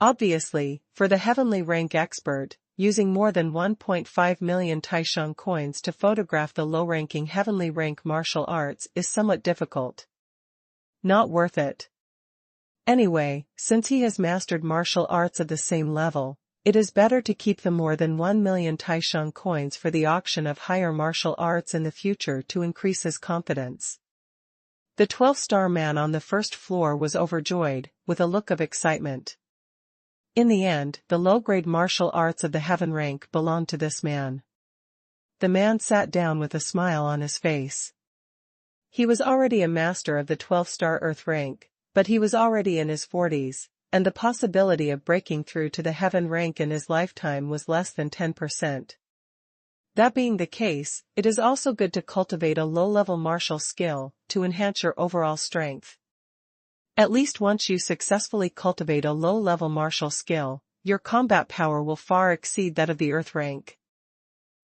Obviously, for the heavenly rank expert, using more than 1.5 million Taisheng coins to photograph the low-ranking heavenly rank martial arts is somewhat difficult. Not worth it. Anyway, since he has mastered martial arts at the same level, it is better to keep the more than 1 million Taisheng coins for the auction of higher martial arts in the future to increase his confidence. The 12-star man on the first floor was overjoyed, with a look of excitement. In the end, the low-grade martial arts of the heaven rank belonged to this man. The man sat down with a smile on his face. He was already a master of the 12-star earth rank, but he was already in his 40s, and the possibility of breaking through to the heaven rank in his lifetime was less than 10%. That being the case, it is also good to cultivate a low-level martial skill to enhance your overall strength. At least once you successfully cultivate a low-level martial skill, your combat power will far exceed that of the earth rank.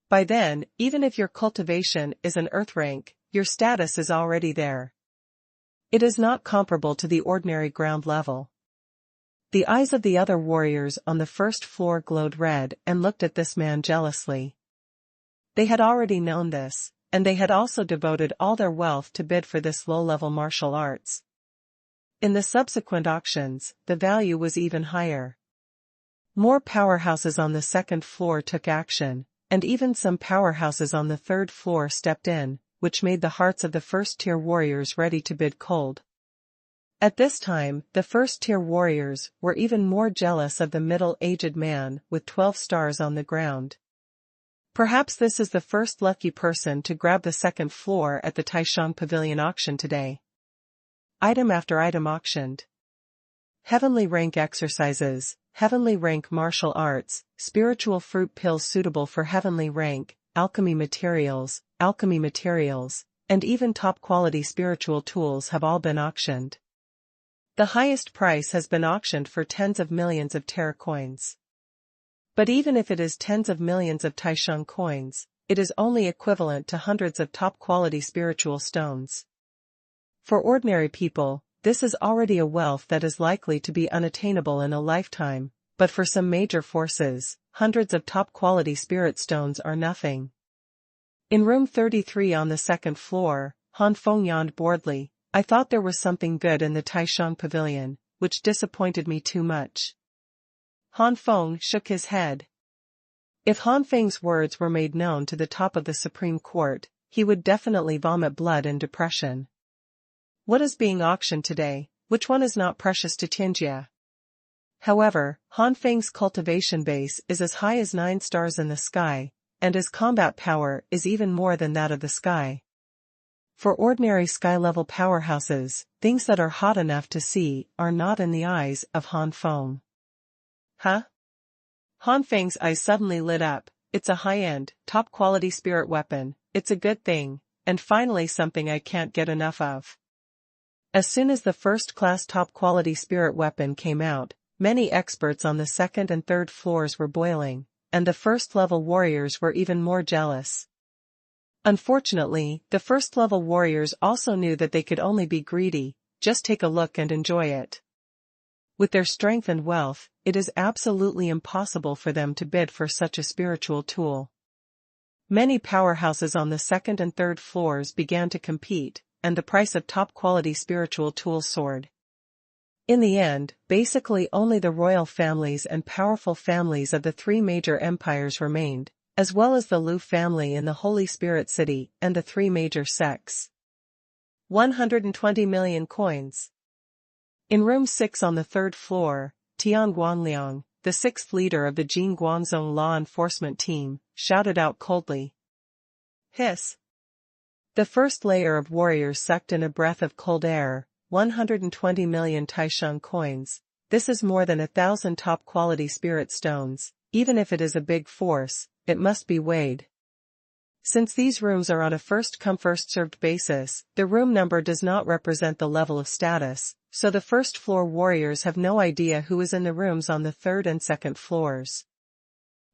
By then, even if your cultivation is an earth rank, your status is already there. It is not comparable to the ordinary ground level. The eyes of the other warriors on the first floor glowed red and looked at this man jealously. They had already known this, and they had also devoted all their wealth to bid for this low-level martial arts. In the subsequent auctions, the value was even higher. More powerhouses on the second floor took action, and even some powerhouses on the third floor stepped in, which made the hearts of the first-tier warriors ready to bid cold. At this time, the first-tier warriors were even more jealous of the middle-aged man with 12 stars on the ground. Perhaps this is the first lucky person to grab the second floor at the Taisheng Pavilion auction today. Item after item auctioned. Heavenly rank exercises, heavenly rank martial arts, spiritual fruit pills suitable for heavenly rank, alchemy materials, and even top-quality spiritual tools have all been auctioned. The highest price has been auctioned for tens of millions of Terra coins. But even if it is tens of millions of Taisheng coins, it is only equivalent to hundreds of top-quality spiritual stones. For ordinary people, this is already a wealth that is likely to be unattainable in a lifetime, but for some major forces, hundreds of top-quality spirit stones are nothing. In room 33 on the second floor, Han Feng yawned boredly. I thought there was something good in the Taisheng pavilion, which disappointed me too much. Han Feng shook his head. If Han Feng's words were made known to the top of the Supreme Court, he would definitely vomit blood and depression. What is being auctioned today? Which one is not precious to Tianjia? However, Han Feng's cultivation base is as high as 9 stars in the sky, and his combat power is even more than that of the sky. For ordinary sky-level powerhouses, things that are hot enough to see are not in the eyes of Han Feng. Huh? Han Feng's eyes suddenly lit up. It's a high-end, top-quality spirit weapon, it's a good thing, and finally something I can't get enough of. As soon as the first-class top-quality spirit weapon came out, many experts on the second and third floors were boiling, and the first-level warriors were even more jealous. Unfortunately, the first-level warriors also knew that they could only be greedy, just take a look and enjoy it. With their strength and wealth, it is absolutely impossible for them to bid for such a spiritual tool. Many powerhouses on the second and third floors began to compete, and the price of top-quality spiritual tools soared. In the end, basically only the royal families and powerful families of the 3 major empires remained, as well as the Liu family in the Holy Spirit City and the 3 major sects. 120 million coins. In room 6 on the 3rd floor, Tian Guanliang, the 6th leader of the Jin Guangzhong law enforcement team, shouted out coldly. Hiss. The first layer of warriors sucked in a breath of cold air. 120 million Taisheng coins. This is more than 1,000 top-quality spirit stones. Even if it is a big force, it must be weighed. Since these rooms are on a first-come first-served basis, the room number does not represent the level of status, so the first-floor warriors have no idea who is in the rooms on the 3rd and 2nd floors.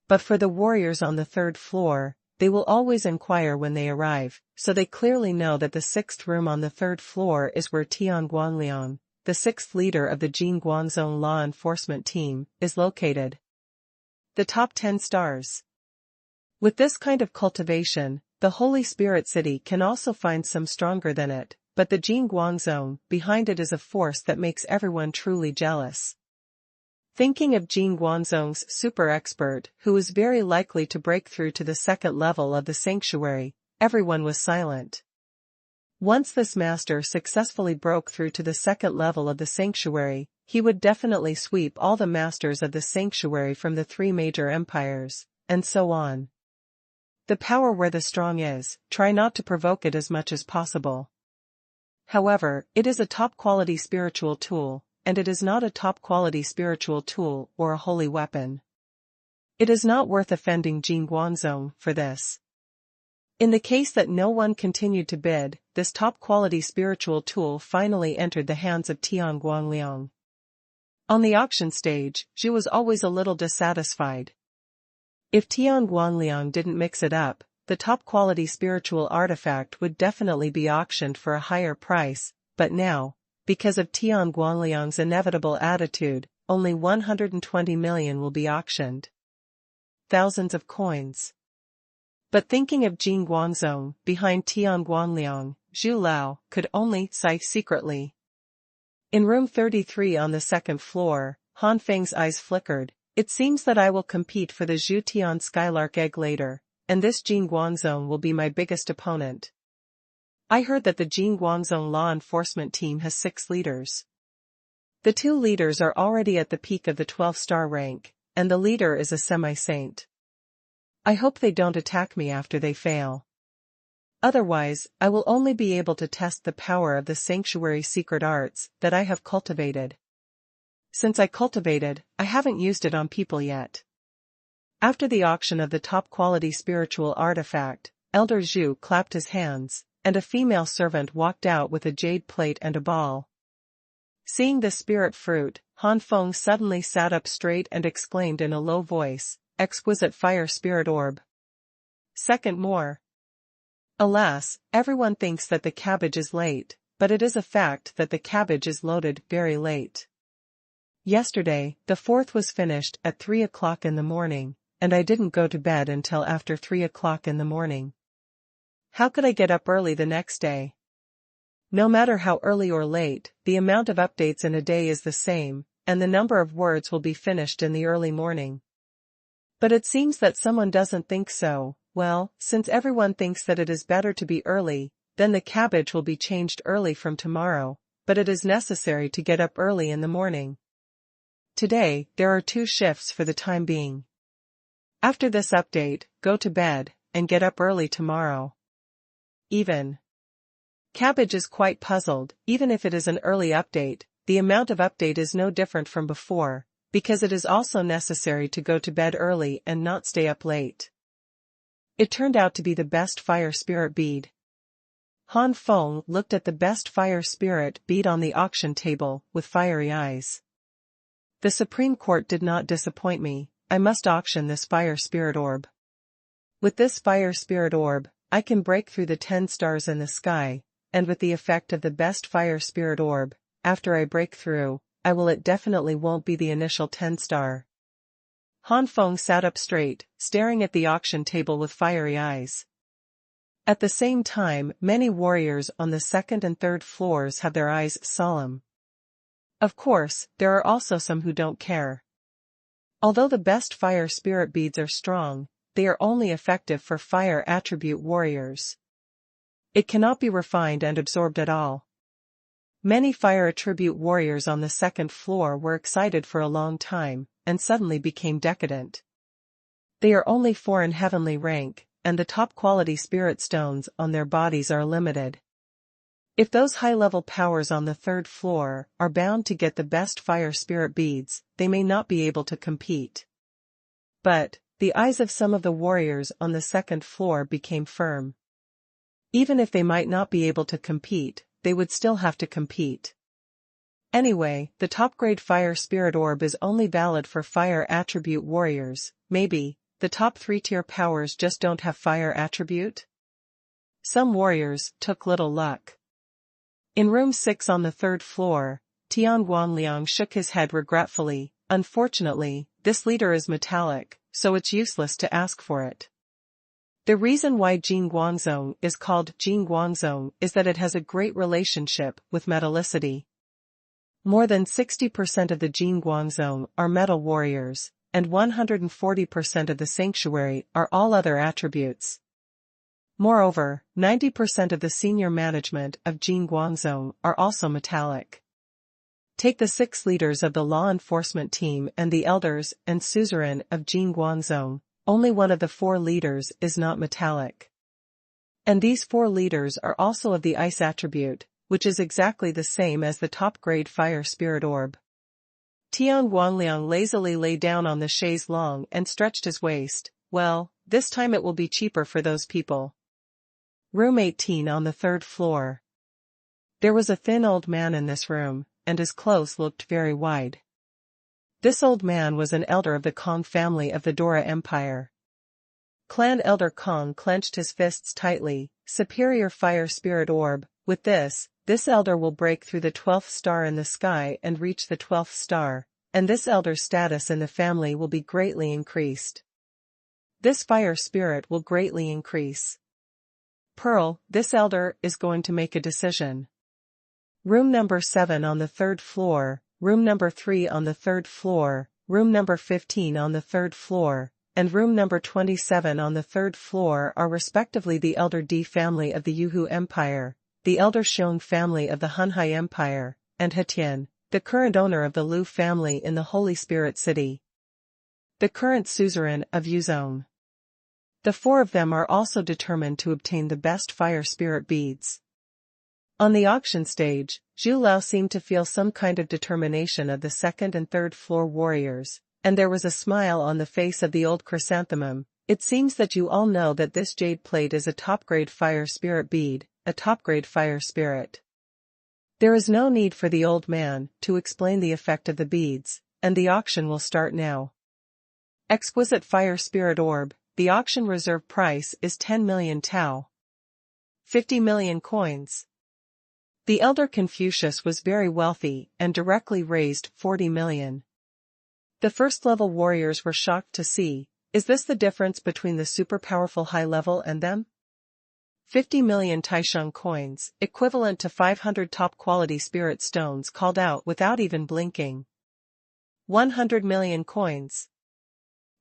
But for the warriors on the 3rd floor, they will always inquire when they arrive, so they clearly know that the 6th room on the 3rd floor is where Tian Guanliang, the 6th leader of the Jin Guangzhong law enforcement team, is located. The top 10 stars. With this kind of cultivation, the Holy Spirit City can also find some stronger than it, but the Jin Guangzhong behind it is a force that makes everyone truly jealous. Thinking of Jin Guangzhong's super expert who was very likely to break through to the 2nd level of the sanctuary, everyone was silent. Once this master successfully broke through to the 2nd level of the sanctuary, he would definitely sweep all the masters of the sanctuary from the 3 major empires, and so on. The power where the strong is, try not to provoke it as much as possible. However, it is a top-quality spiritual tool, and it is not a top-quality spiritual tool or a holy weapon. It is not worth offending Jin Guangzhong for this. In the case that no one continued to bid, this top-quality spiritual tool finally entered the hands of Tian Guanliang. On the auction stage, Zhu was always a little dissatisfied. If Tian Guanliang didn't mix it up, the top-quality spiritual artifact would definitely be auctioned for a higher price, but now, because of Tian Guanliang's inevitable attitude, only 120 million will be auctioned. Thousands of coins. But thinking of Jin Guangzhong behind Tian Guanliang, Zhu Lao could only sigh secretly. In room 33 on the 2nd floor, Han Feng's eyes flickered. It seems that I will compete for the Zhu Tian Skylark egg later, and this Jin Guangzhong will be my biggest opponent. I heard that the Jin Guangzhong law enforcement team has 6 leaders. The 2 leaders are already at the peak of the 12-star rank, and the leader is a semi-saint. I hope they don't attack me after they fail. Otherwise, I will only be able to test the power of the sanctuary secret arts that I have cultivated. Since I cultivated, I haven't used it on people yet. After the auction of the top-quality spiritual artifact, Elder Zhu clapped his hands. and a female servant walked out with a jade plate and a ball. Seeing the spirit fruit, Han Feng suddenly sat up straight and exclaimed in a low voice, "Exquisite fire spirit orb. Second more." Alas, everyone thinks that the cabbage is late, but it is a fact that the cabbage is loaded very late. Yesterday, the fourth was finished at 3 o'clock in the morning, and I didn't go to bed until after 3 o'clock in the morning. How could I get up early the next day? No matter how early or late, the amount of updates in a day is the same, and the number of words will be finished in the early morning. But it seems that someone doesn't think so. Well, since everyone thinks that it is better to be early, then the cabbage will be changed early from tomorrow, but it is necessary to get up early in the morning. Today, there are 2 shifts for the time being. After this update, go to bed, and get up early tomorrow. Even. Cabbage is quite puzzled. Even if it is an early update, the amount of update is no different from before, because it is also necessary to go to bed early and not stay up late. It turned out to be the best fire spirit bead. Han Feng looked at the best fire spirit bead on the auction table with fiery eyes. The Supreme Court did not disappoint me. I must auction this fire spirit orb. With this fire spirit orb, I can break through the 10 stars in the sky, and with the effect of the best fire spirit orb, after I break through, it definitely won't be the initial 10 star. Han Feng sat up straight, staring at the auction table with fiery eyes. At the same time, many warriors on the 2nd and 3rd floors have their eyes solemn. Of course, there are also some who don't care. Although the best fire spirit beads are strong, they are only effective for fire attribute warriors. It cannot be refined and absorbed at all. Many fire attribute warriors on the 2nd floor were excited for a long time, and suddenly became decadent. They are only 4 in heavenly rank, and the top quality spirit stones on their bodies are limited. If those high-level powers on the 3rd floor are bound to get the best fire spirit beads, they may not be able to compete. But, the eyes of some of the warriors on the 2nd floor became firm. Even if they might not be able to compete, they would still have to compete. Anyway, the top-grade fire spirit orb is only valid for fire attribute warriors. Maybe, the top 3-tier powers just don't have fire attribute? Some warriors took little luck. In room 6 on the 3rd floor, Tian Guangliang shook his head regretfully. Unfortunately, this leader is metallic, so it's useless to ask for it. The reason why Jing Guangzong is called Jing Guangzong is that it has a great relationship with metallicity. More than 60% of the Jing Guangzong are metal warriors, and 140% of the sanctuary are all other attributes. Moreover, 90% of the senior management of Jing Guangzong are also metallic. Take the 6 leaders of the law enforcement team and the elders and suzerain of Jing Guangzong, only one of the 4 leaders is not metallic. And these 4 leaders are also of the ice attribute, which is exactly the same as the top-grade fire spirit orb. Tian Guangliang lazily lay down on the chaise longue and stretched his waist. Well, this time it will be cheaper for those people. Room 18 on the 3rd floor. There was a thin old man in this room, and his clothes looked very wide. This old man was an elder of the Kong family of the Dora Empire. Clan Elder Kong clenched his fists tightly. Superior fire spirit orb. With this elder will break through the 12th star in the sky and reach the 12th star, and this elder's status in the family will be greatly increased. This fire spirit will greatly increase. Pearl, this elder is going to make a decision. Room number 7 on the 3rd floor, room number 3 on the 3rd floor, room number 15 on the 3rd floor, and room number 27 on the 3rd floor are respectively the Elder D family of the Yuhu Empire, the Elder Xiong family of the Hunhai Empire, and Hetian, the current owner of the Lu family in the Holy Spirit City. The current suzerain of Yuzhong. The 4 of them are also determined to obtain the best fire spirit beads. On the auction stage, Zhu Lao seemed to feel some kind of determination of the 2nd and 3rd floor warriors, and there was a smile on the face of the old chrysanthemum. It seems that you all know that this jade plate is a top-grade fire spirit bead, a top-grade fire spirit. There is no need for the old man to explain the effect of the beads, and the auction will start now. Exquisite fire spirit orb, the auction reserve price is 10 million tau. 50 million coins. The elder Confucius was very wealthy and directly raised 40 million. The first-level warriors were shocked to see, is this the difference between the super-powerful high-level and them? 50 million Taisheng coins, equivalent to 500 top-quality spirit stones, called out without even blinking. 100 million coins.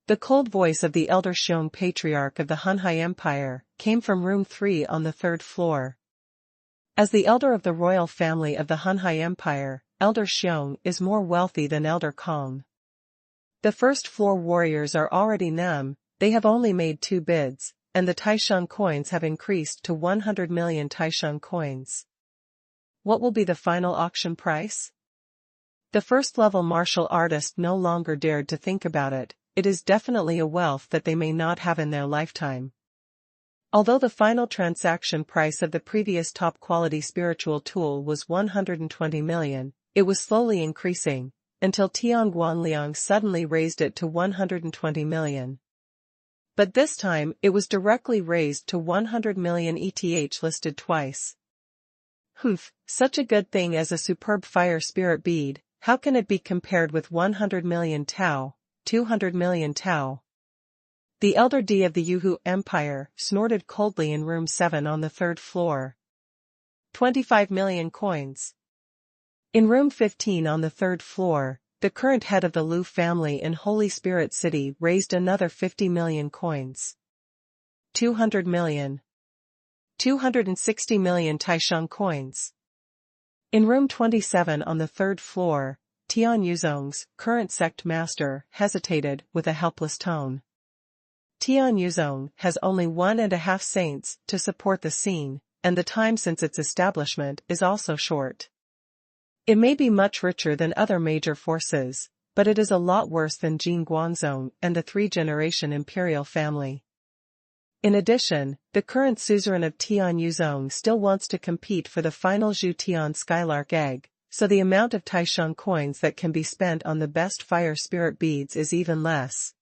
The cold voice of the elder Xiong patriarch of the Hunhai Empire came from room 3 on the 3rd floor. As the elder of the royal family of the Hunhai Empire, Elder Xiong is more wealthy than Elder Kong. The first-floor warriors are already numb, they have only made 2 bids, and the Taisheng coins have increased to 100 million Taisheng coins. What will be the final auction price? The first-level martial artist no longer dared to think about it. It is definitely a wealth that they may not have in their lifetime. Although the final transaction price of the previous top-quality spiritual tool was 120 million, it was slowly increasing, until Tianguan Liang suddenly raised it to 120 million. But this time it was directly raised to 100 million ETH, listed twice. Humph, such a good thing as a superb fire spirit bead, how can it be compared with 100 million tau, 200 million tau? The elder D of the Yuhu Empire snorted coldly in room 7 on the 3rd floor. 25 million coins. In room 15 on the 3rd floor, the current head of the Lu family in Holy Spirit City raised another 50 million coins. 200 million. 260 million Taisheng coins. In room 27 on the 3rd floor, Tian Yuzong's current sect master hesitated with a helpless tone. Tian Yuzong has only 1.5 saints to support the scene, and the time since its establishment is also short. It may be much richer than other major forces, but it is a lot worse than Jin Guangzong and the 3-generation imperial family. In addition, the current suzerain of Tian Yuzong still wants to compete for the final Zhu Tian Skylark egg, so the amount of Taisheng coins that can be spent on the best fire spirit beads is even less.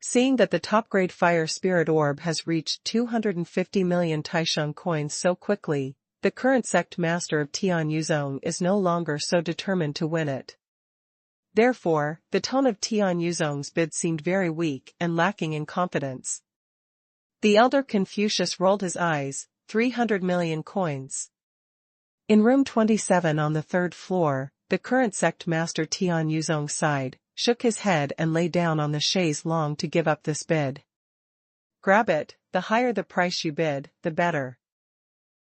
Seeing that the top-grade fire spirit orb has reached 250 million Taisheng coins so quickly, the current sect master of Tian Yuzong is no longer so determined to win it. Therefore, the tone of Tian Yuzong's bid seemed very weak and lacking in confidence. The elder Confucius rolled his eyes. 300 million coins. In room 27 on the 3rd floor, the current sect master Tian Yuzong sighed, shook his head and lay down on the chaise longue to give up this bid. Grab it, the higher the price you bid, the better.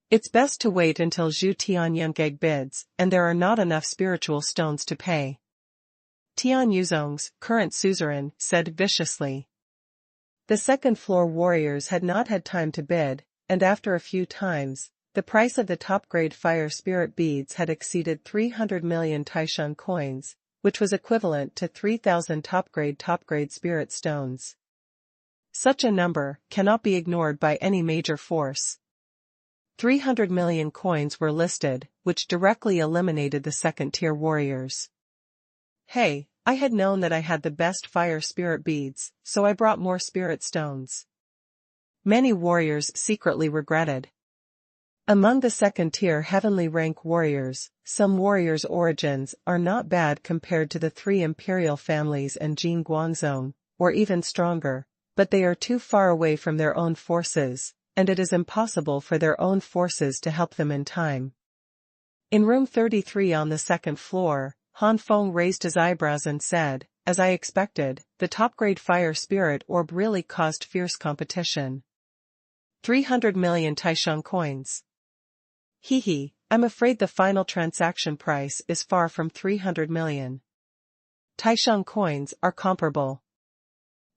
It's best to wait until Zhu Tianyangeg bids, and there are not enough spiritual stones to pay. Tian Yuzong's current suzerain said viciously. The second-floor warriors had not had time to bid, and after a few times, the price of the top-grade fire spirit beads had exceeded 300 million Taisheng coins, which was equivalent to 3,000 top-grade spirit stones. Such a number cannot be ignored by any major force. 300 million coins were listed, which directly eliminated the second-tier warriors. Hey, I had known that I had the best fire spirit beads, so I brought more spirit stones. Many warriors secretly regretted. Among the second-tier heavenly rank warriors, some warriors' origins are not bad compared to the 3 imperial families and Jin Guangzong, or even stronger, but they are too far away from their own forces, and it is impossible for their own forces to help them in time. In room 33 on the 2nd floor, Han Feng raised his eyebrows and said, as I expected, the top-grade fire spirit orb really caused fierce competition. 300 million Taisheng coins. Hee, I'm afraid the final transaction price is far from 300 million. Taisheng coins are comparable.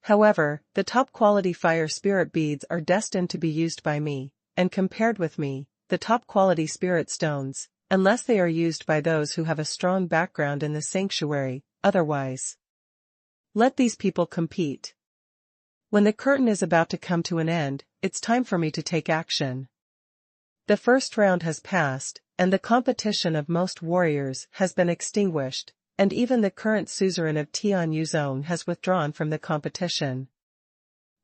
However, the top-quality fire spirit beads are destined to be used by me, and compared with me, the top-quality spirit stones, unless they are used by those who have a strong background in the sanctuary, otherwise. Let these people compete. When the curtain is about to come to an end, it's time for me to take action. The first round has passed, and the competition of most warriors has been extinguished, and even the current suzerain of Tianyu Zone has withdrawn from the competition.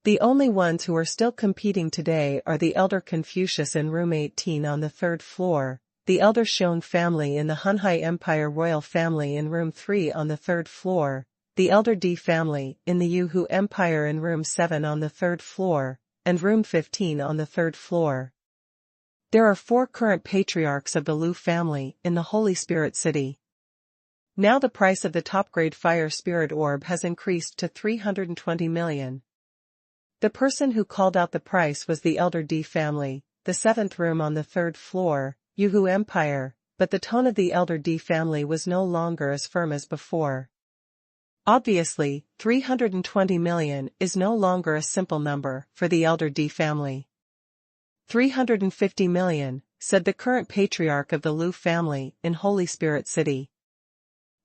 The only ones who are still competing today are the elder Confucius in room 18 on the third floor, the elder Xiong family in the Hunhai Empire royal family in room 3 on the third floor, the elder Di family in the Yuhu Empire in room 7 on the third floor, and room 15 on the third floor. There are 4 current patriarchs of the Lu family in the Holy Spirit City. Now the price of the top-grade fire spirit orb has increased to 320 million. The person who called out the price was the elder Di family, the 7th room on the 3rd floor, Yuhu Empire, but the tone of the elder Di family was no longer as firm as before. Obviously, 320 million is no longer a simple number for the elder Di family. 350 million, said the current patriarch of the Lu family in Holy Spirit City.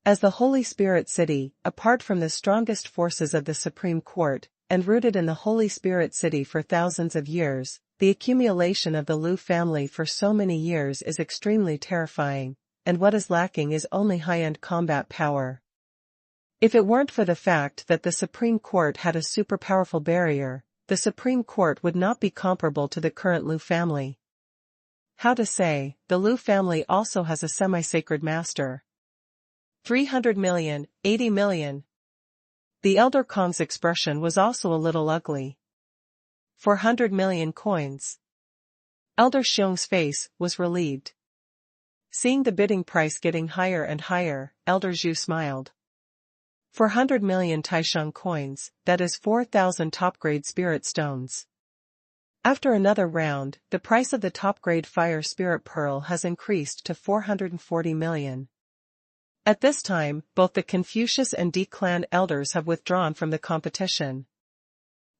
As the Holy Spirit City, apart from the strongest forces of the Supreme Court, and rooted in the Holy Spirit City for thousands of years, the accumulation of the Lu family for so many years is extremely terrifying, and what is lacking is only high-end combat power. If it weren't for the fact that the Supreme Court had a super powerful barrier, the Supreme Court would not be comparable to the current Lu family. How to say, the Lu family also has a semi-sacred master. 300 million, 80 million. The elder Kong's expression was also a little ugly. 400 million coins. Elder Xiong's face was relieved. Seeing the bidding price getting higher and higher, Elder Zhu smiled. 400 million Taisheng coins, that is 4,000 top-grade spirit stones. After another round, the price of the top-grade fire spirit pearl has increased to 440 million. At this time, both the Confucius and Di clan elders have withdrawn from the competition.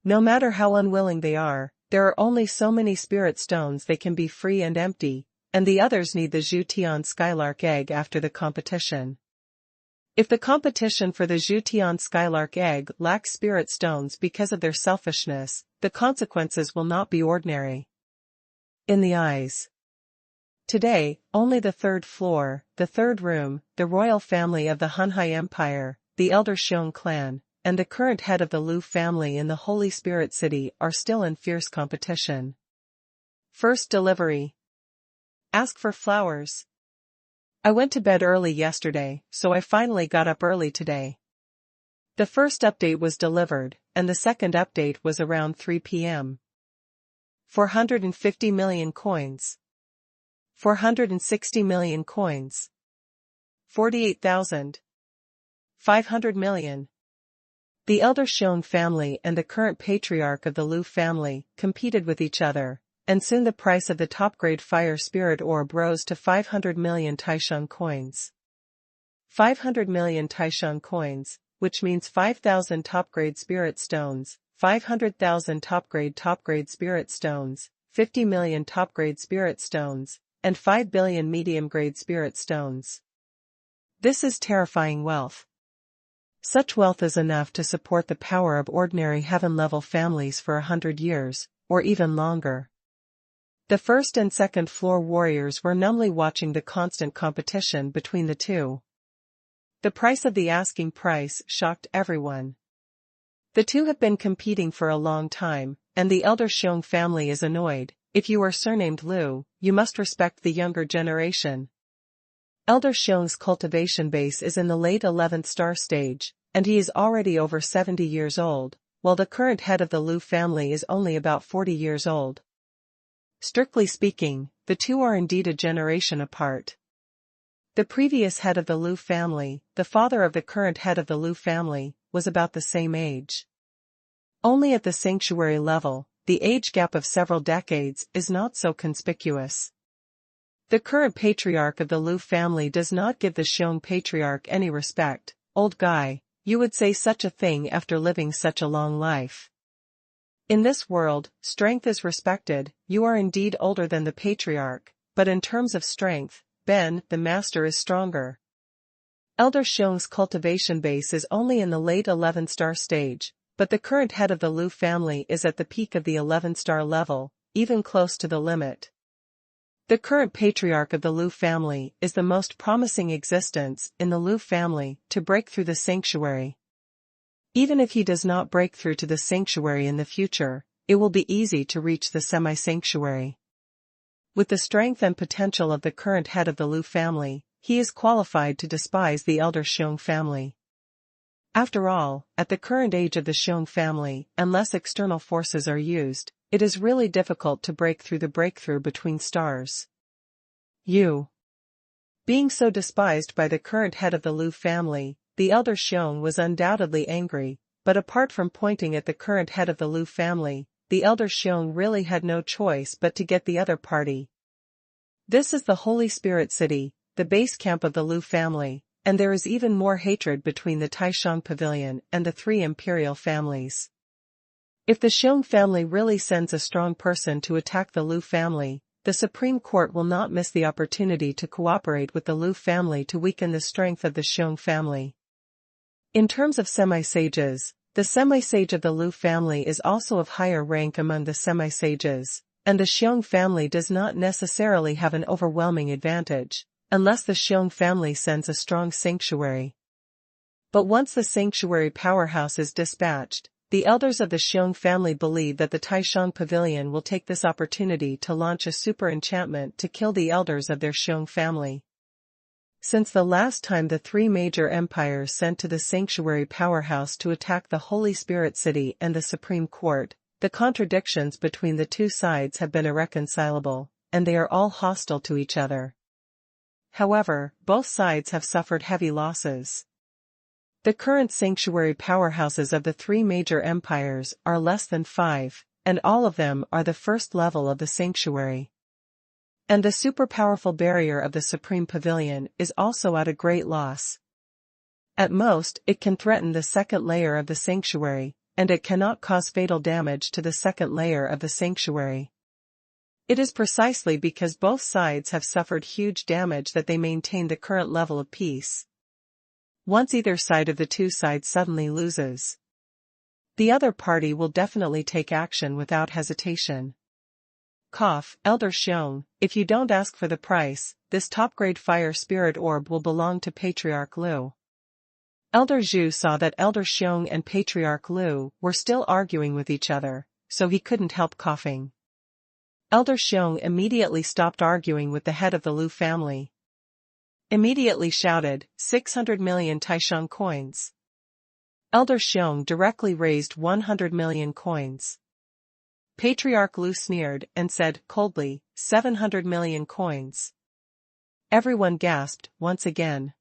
No matter how unwilling they are, there are only so many spirit stones they can be free and empty, and the others need the Zhu Tian Skylark egg after the competition. If the competition for the Zhu Tian Skylark egg lacks spirit stones because of their selfishness, the consequences will not be ordinary. In the eyes. Today, only the 3rd floor, the 3rd room, the royal family of the Hunhai Empire, the elder Xiong clan, and the current head of the Lu family in the Holy Spirit City are still in fierce competition. First delivery. Ask for flowers. I went to bed early yesterday, so I finally got up early today. The first update was delivered, and the second update was around 3 p.m. 450 million coins. 460 million coins. 48,000. 500 million. The elder Xiong family and the current patriarch of the Lu family competed with each other, and soon the price of the top-grade fire spirit orb rose to 500 million Taisheng coins. 500 million Taisheng coins, which means 5,000 top-grade spirit stones, 500,000 top-grade spirit stones, 50 million top-grade spirit stones, and 5 billion medium-grade spirit stones. This is terrifying wealth. Such wealth is enough to support the power of ordinary heaven-level families for 100 years, or even longer. The 1st and 2nd floor warriors were numbly watching the constant competition between the two. The price of the asking price shocked everyone. The two have been competing for a long time, and the elder Xiong family is annoyed. If you are surnamed Lu, you must respect the younger generation. Elder Xiong's cultivation base is in the late 11th star stage, and he is already over 70 years old, while the current head of the Lu family is only about 40 years old. Strictly speaking, the two are indeed a generation apart. The previous head of the Lu family, the father of the current head of the Lu family, was about the same age. Only at the sanctuary level, the age gap of several decades is not so conspicuous. The current patriarch of the Lu family does not give the Xiong patriarch any respect. Old guy, you would say such a thing after living such a long life. In this world, strength is respected. You are indeed older than the patriarch, but in terms of strength, Ben, the master, is stronger. Elder Xiong's cultivation base is only in the late 11th star stage, but the current head of the Lu family is at the peak of the 11th star level, even close to the limit. The current patriarch of the Liu family is the most promising existence in the Liu family to break through the sanctuary. Even if he does not break through to the sanctuary in the future, it will be easy to reach the semi-sanctuary. With the strength and potential of the current head of the Liu family, he is qualified to despise the elder Xiong family. After all, at the current age of the Xiong family, unless external forces are used, it is really difficult to break through the breakthrough between stars. Being so despised by the current head of the Liu family, the elder Xiong was undoubtedly angry, but apart from pointing at the current head of the Liu family, the elder Xiong really had no choice but to get the other party. This is the Holy Spirit City, the base camp of the Liu family, and there is even more hatred between the Taishang Pavilion and the three imperial families. If the Xiong family really sends a strong person to attack the Liu family, the Supreme Court will not miss the opportunity to cooperate with the Liu family to weaken the strength of the Xiong family. In terms of semi-sages, the semi-sage of the Liu family is also of higher rank among the semi-sages, and the Xiong family does not necessarily have an overwhelming advantage, unless the Xiong family sends a strong sanctuary. But once the sanctuary powerhouse is dispatched, the elders of the Xiong family believe that the Taishang Pavilion will take this opportunity to launch a super enchantment to kill the elders of their Xiong family. Since the last time the three major empires sent to the sanctuary powerhouse to attack the Holy Spirit City and the Supreme Court, the contradictions between the two sides have been irreconcilable, and they are all hostile to each other. However, both sides have suffered heavy losses. The current sanctuary powerhouses of the three major empires are less than 5, and all of them are the first level of the sanctuary. And the super-powerful barrier of the Supreme Pavilion is also at a great loss. At most, it can threaten the second layer of the sanctuary, and it cannot cause fatal damage to the second layer of the sanctuary. It is precisely because both sides have suffered huge damage that they maintain the current level of peace. Once either side of the two sides suddenly loses, the other party will definitely take action without hesitation. Elder Xiong, if you don't ask for the price, this top-grade fire spirit orb will belong to Patriarch Liu. Elder Zhu saw that Elder Xiong and Patriarch Liu were still arguing with each other, so he couldn't help coughing. Elder Xiong immediately stopped arguing with the head of the Liu family. Immediately shouted, 600 million Taishang coins. Elder Xiong directly raised 100 million coins. Patriarch Liu sneered and said coldly, 700 million coins. Everyone gasped once again.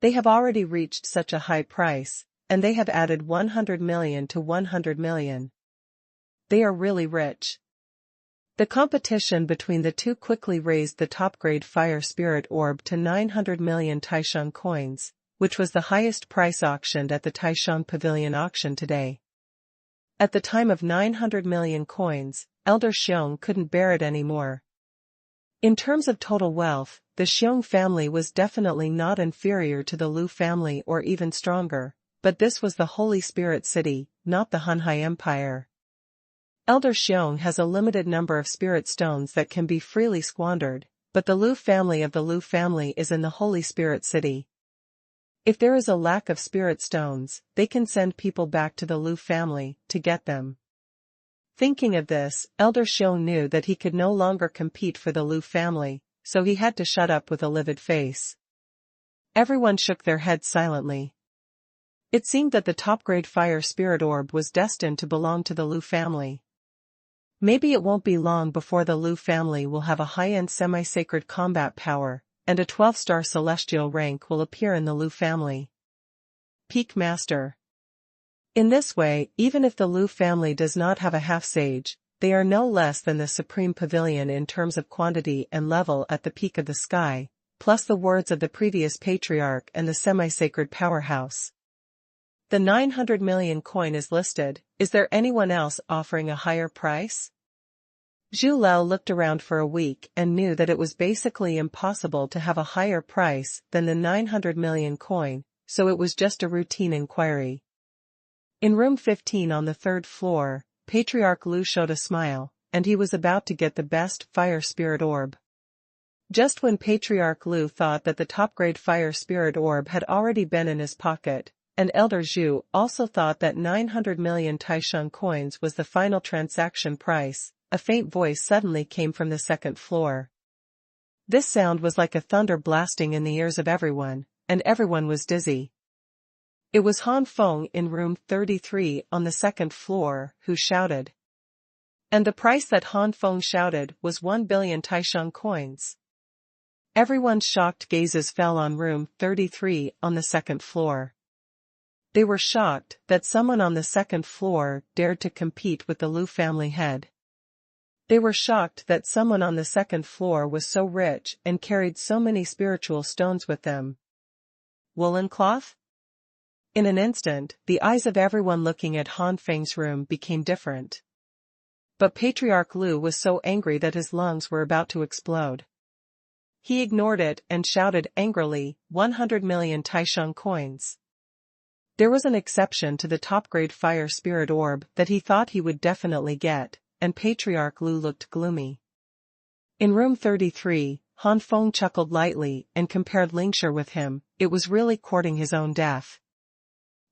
They have already reached such a high price, and they have added 100 million to 100 million. They are really rich. The competition between the two quickly raised the top-grade fire spirit orb to 900 million Taishang coins, which was the highest price auctioned at the Taishang Pavilion auction today. At the time of 900 million coins, Elder Xiong couldn't bear it anymore. In terms of total wealth, the Xiong family was definitely not inferior to the Liu family or even stronger, but this was the Holy Spirit City, not the Hunhai Empire. Elder Xiong has a limited number of spirit stones that can be freely squandered, but the Liu family of the Liu family is in the Holy Spirit City. If there is a lack of spirit stones, they can send people back to the Liu family to get them. Thinking of this, Elder Xiong knew that he could no longer compete for the Liu family, so he had to shut up with a livid face. Everyone shook their heads silently. It seemed that the top-grade fire spirit orb was destined to belong to the Liu family. Maybe it won't be long before the Liu family will have a high-end semi-sacred combat power, and a 12-star celestial rank will appear in the Liu family. Peak Master. In this way, even if the Liu family does not have a half-sage, they are no less than the Supreme Pavilion in terms of quantity and level at the peak of the sky, plus the words of the previous patriarch and the semi-sacred powerhouse. The 900 million coin is listed. Is there anyone else offering a higher price? Zhu Lao looked around for a week and knew that it was basically impossible to have a higher price than the 900 million coin, so it was just a routine inquiry. In room 15 on the third floor, Patriarch Liu showed a smile, and he was about to get the best fire spirit orb. Just when Patriarch Lu thought that the top-grade fire spirit orb had already been in his pocket, and Elder Zhu also thought that 900 million Taisheng coins was the final transaction price, a faint voice suddenly came from the second floor. This sound was like a thunder blasting in the ears of everyone, and everyone was dizzy. It was Han Feng in room 33 on the second floor, who shouted. And the price that Han Feng shouted was 1 billion Taisheng coins. Everyone's shocked gazes fell on room 33 on the second floor. They were shocked that someone on the second floor dared to compete with the Lu family head. They were shocked that someone on the second floor was so rich and carried so many spiritual stones with them. Woolen cloth? In an instant, the eyes of everyone looking at Han Feng's room became different. But Patriarch Lu was so angry that his lungs were about to explode. He ignored it and shouted angrily, 100 million Taisheng coins. There was an exception to the top-grade fire spirit orb that he thought he would definitely get, and Patriarch Lu looked gloomy. In room 33, Han Feng chuckled lightly and compared Lingshi with him. It was really courting his own death.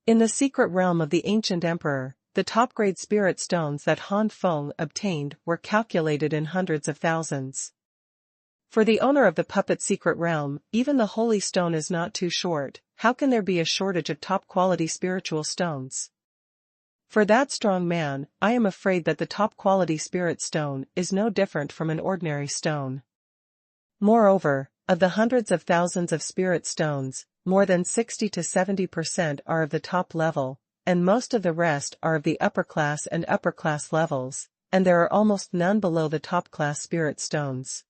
In the secret realm of the ancient emperor, the top-grade spirit stones that Han Feng obtained were calculated in hundreds of thousands. For the owner of the puppet secret realm, even the holy stone is not too short. How can there be a shortage of top-quality spiritual stones? For that strong man, I am afraid that the top-quality spirit stone is no different from an ordinary stone. Moreover, of the hundreds of thousands of spirit stones, more than 60 to 70% are of the top level, and most of the rest are of the upper class and upper class levels, and there are almost none below the top-class spirit stones.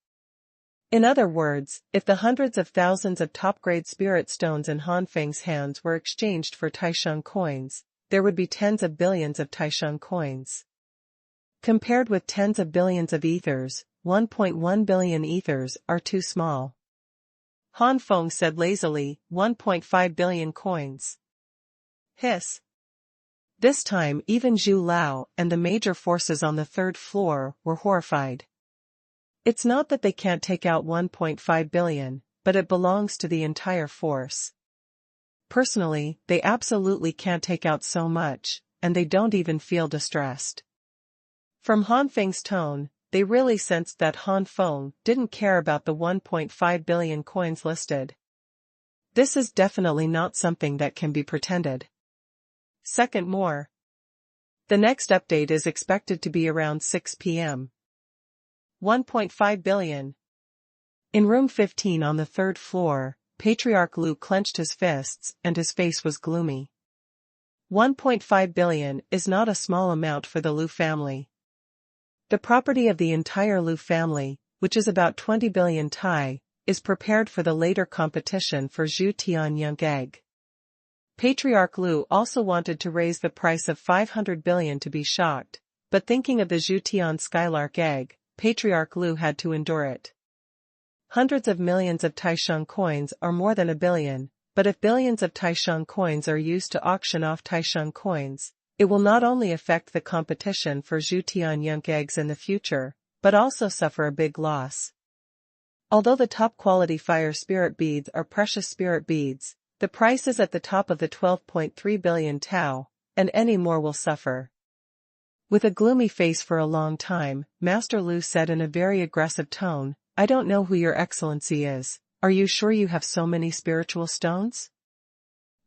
In other words, if the hundreds of thousands of top-grade spirit stones in Han Feng's hands were exchanged for Taisheng coins, there would be tens of billions of Taisheng coins. Compared with tens of billions of ethers, 1.1 billion ethers are too small. Han Feng said lazily, 1.5 billion coins. Hiss. This time even Zhu Lao and the major forces on the third floor were horrified. It's not that they can't take out 1.5 billion, but it belongs to the entire force. Personally, they absolutely can't take out so much, and they don't even feel distressed. From Han Feng's tone, they really sensed that Han Feng didn't care about the 1.5 billion coins listed. This is definitely not something that can be pretended. Second more. The next update is expected to be around 6 p.m. 1.5 billion. In room 15 on the third floor, Patriarch Lu clenched his fists and his face was gloomy. 1.5 billion is not a small amount for the Lu family. The property of the entire Lu family, which is about 20 billion Tai, is prepared for the later competition for Zhu Tian Young Egg. Patriarch Lu also wanted to raise the price of 500 billion to be shocked, but thinking of the Zhu Tian Skylark Egg, Patriarch Lu had to endure it. Hundreds of millions of Taisheng coins are more than a billion, but if billions of Taisheng coins are used to auction off Taisheng coins, it will not only affect the competition for Zhu Tian Young Eggs in the future, but also suffer a big loss. Although the top-quality fire spirit beads are precious spirit beads, the price is at the top of the 12.3 billion Tao, and any more will suffer. With a gloomy face for a long time, Master Lu said in a very aggressive tone, I don't know who your excellency is. Are you sure you have so many spiritual stones?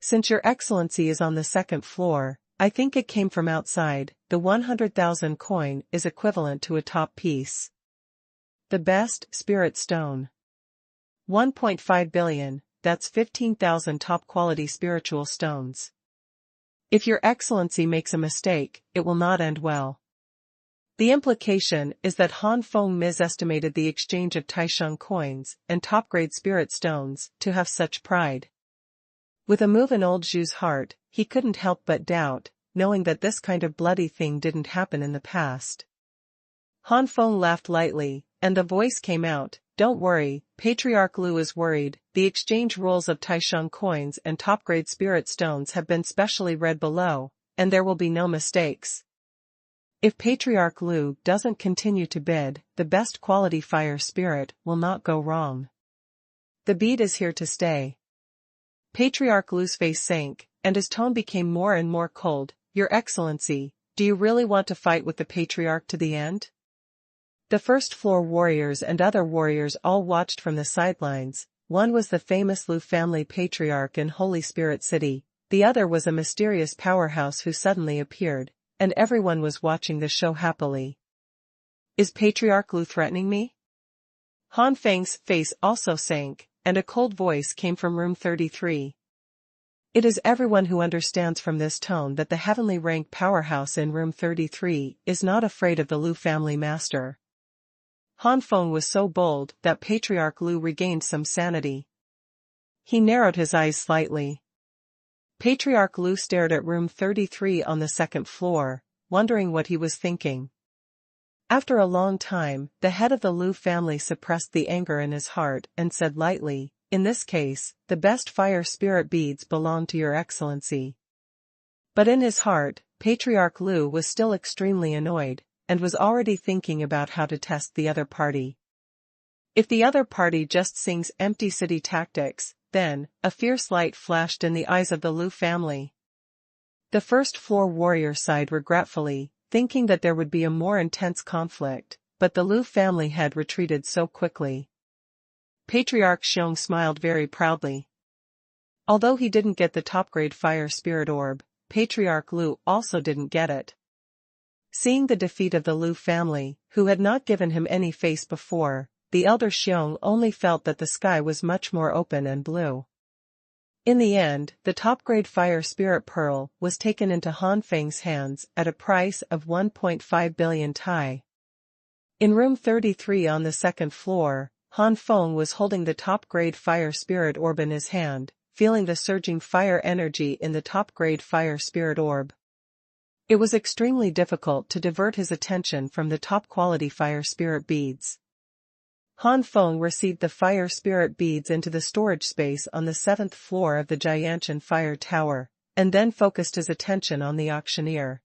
Since your excellency is on the second floor, I think it came from outside. The 100,000 coin is equivalent to a top piece. The best spirit stone. 1.5 billion, that's 15,000 top-quality spiritual stones. If your excellency makes a mistake, it will not end well. The implication is that Han Feng misestimated the exchange of Taisheng coins and top-grade spirit stones to have such pride. With a move in old Zhu's heart, he couldn't help but doubt, knowing that this kind of bloody thing didn't happen in the past. Han Feng laughed lightly, and the voice came out, don't worry, Patriarch Lu is worried, the exchange rules of Taisheng coins and top-grade spirit stones have been specially read below, and there will be no mistakes. If Patriarch Lu doesn't continue to bid, the best quality fire spirit will not go wrong. The bead is here to stay. Patriarch Lu's face sank, and his tone became more and more cold. Your Excellency, do you really want to fight with the Patriarch to the end? The first floor warriors and other warriors all watched from the sidelines. One was the famous Lu family patriarch in Holy Spirit City, the other was a mysterious powerhouse who suddenly appeared, and everyone was watching the show happily. Is Patriarch Lu threatening me? Han Feng's face also sank, and a cold voice came from room 33. It is everyone who understands from this tone that the heavenly rank powerhouse in room 33 is not afraid of the Lu family master. Han Feng was so bold that Patriarch Lu regained some sanity. He narrowed his eyes slightly. Patriarch Lu stared at room 33 on the second floor, wondering what he was thinking. After a long time, the head of the Lu family suppressed the anger in his heart and said lightly, "In this case, the best fire spirit beads belong to your Excellency." But in his heart, Patriarch Lu was still extremely annoyed, and was already thinking about how to test the other party. If the other party just sings empty city tactics, then, a fierce light flashed in the eyes of the Lu family. The first floor warrior sighed regretfully, thinking that there would be a more intense conflict, but the Lu family had retreated so quickly. Patriarch Xiong smiled very proudly. Although he didn't get the top-grade fire spirit orb, Patriarch Lu also didn't get it. Seeing the defeat of the Lu family, who had not given him any face before, the elder Xiong only felt that the sky was much more open and blue. In the end, the top-grade fire spirit pearl was taken into Han Feng's hands at a price of 1.5 billion Tai. In room 33 on the second floor, Han Feng was holding the top-grade fire spirit orb in his hand, feeling the surging fire energy in the top-grade fire spirit orb. It was extremely difficult to divert his attention from the top-quality fire spirit beads. Han Feng received the fire spirit beads into the storage space on the 7th floor of the Jianshan Fire Tower, and then focused his attention on the auctioneer.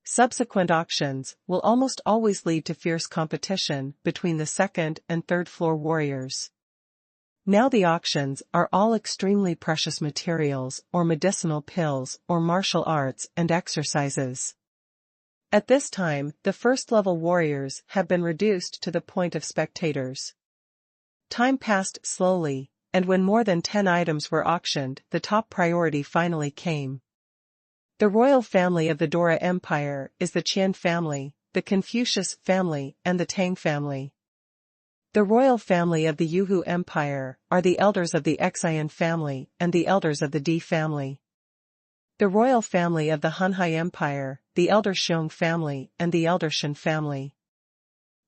Subsequent auctions will almost always lead to fierce competition between the second and third floor warriors. Now the auctions are all extremely precious materials or medicinal pills or martial arts and exercises. At this time, the first-level warriors have been reduced to the point of spectators. Time passed slowly, and when more than 10 items were auctioned, the top priority finally came. The royal family of the Dora Empire is the Qian family, the Confucius family, and the Tang family. The royal family of the Yuhu Empire are the elders of the Xian family and the elders of the Di family. The royal family of the Hunhai Empire, the elder Xiong family, and the elder Shen family.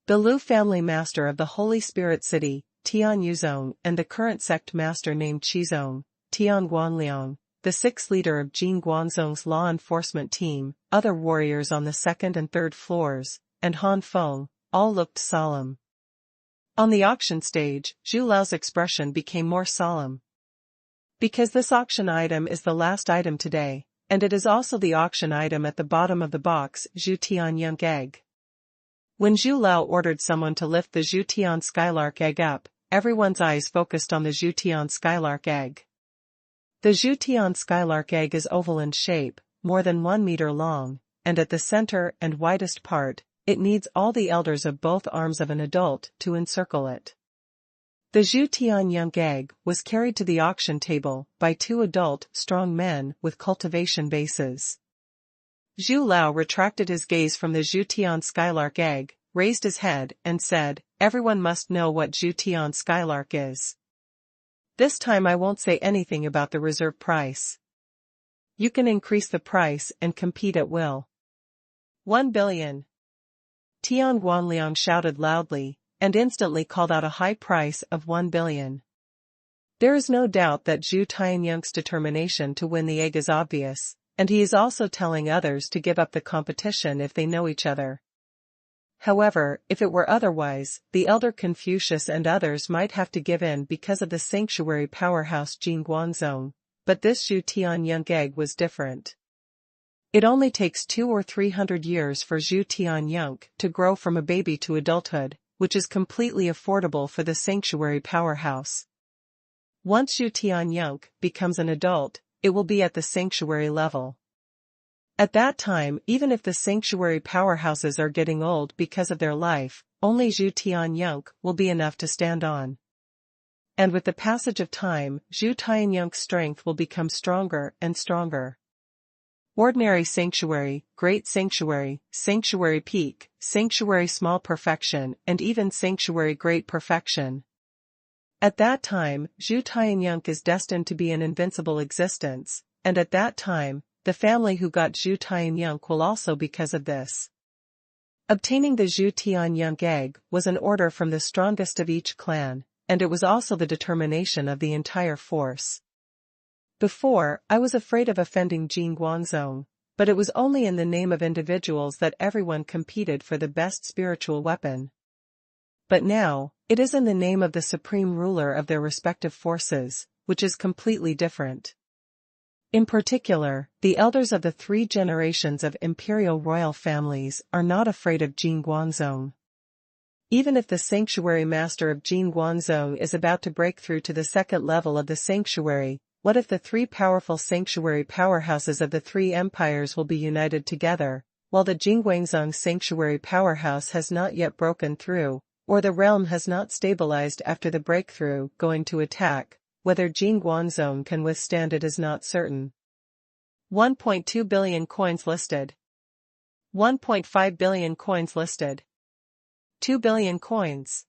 The Lu family master of the Holy Spirit City, Tian Yuzong, and the current sect master named Qizong, Tian Guanliang, the sixth leader of Jin Guanzong's law enforcement team, other warriors on the second and third floors, and Han Feng, all looked solemn. On the auction stage, Zhu Lao's expression became more solemn. Because this auction item is the last item today, and it is also the auction item at the bottom of the box, Zhu Tian Young Egg. When Zhu Lao ordered someone to lift the Zhu Tian Skylark Egg up, everyone's eyes focused on the Zhu Tian Skylark Egg. The Zhu Tian Skylark Egg is oval in shape, more than 1 meter long, and at the center and widest part, it needs all the elders of both arms of an adult to encircle it. The Zhu Tian Young Egg was carried to the auction table by 2 adult, strong men with cultivation bases. Zhu Lao retracted his gaze from the Zhu Tian Skylark Egg, raised his head, and said, "Everyone must know what Zhu Tian Skylark is. This time I won't say anything about the reserve price. You can increase the price and compete at will." 1 billion. Tian Guanliang shouted loudly, and instantly called out a high price of 1 billion. There is no doubt that Zhu Tianyang's determination to win the egg is obvious, and he is also telling others to give up the competition if they know each other. However, if it were otherwise, the elder Confucius and others might have to give in because of the sanctuary powerhouse Jin Guanzong, but this Zhu Tian Young Egg was different. It only takes 200 or 300 years for Zhu Tianyang to grow from a baby to adulthood, which is completely affordable for the sanctuary powerhouse. Once Zhu Tianyang becomes an adult, it will be at the sanctuary level. At that time, even if the sanctuary powerhouses are getting old because of their life, only Zhu Tianyang will be enough to stand on. And with the passage of time, Zhu Tianyang's strength will become stronger and stronger. Ordinary sanctuary, great sanctuary, sanctuary peak, sanctuary small perfection, and even sanctuary great perfection. At that time, Zhu Tianyang is destined to be an invincible existence, and at that time, the family who got Zhu Tianyang will also because of this. Obtaining the Zhu Tianyang egg was an order from the strongest of each clan, and it was also the determination of the entire force. Before, I was afraid of offending Jin Guangzong, but it was only in the name of individuals that everyone competed for the best spiritual weapon. But now, it is in the name of the supreme ruler of their respective forces, which is completely different. In particular, the elders of the 3 generations of imperial royal families are not afraid of Jin Guangzong. Even if the sanctuary master of Jin Guangzong is about to break through to the second level of the sanctuary, what if the 3 powerful sanctuary powerhouses of the 3 empires will be united together, while the Jin Guangzong sanctuary powerhouse has not yet broken through, or the realm has not stabilized after the breakthrough, going to attack? Whether Jin Guangzong can withstand it is not certain. 1.2 billion coins listed. 1.5 billion coins listed. 2 billion coins.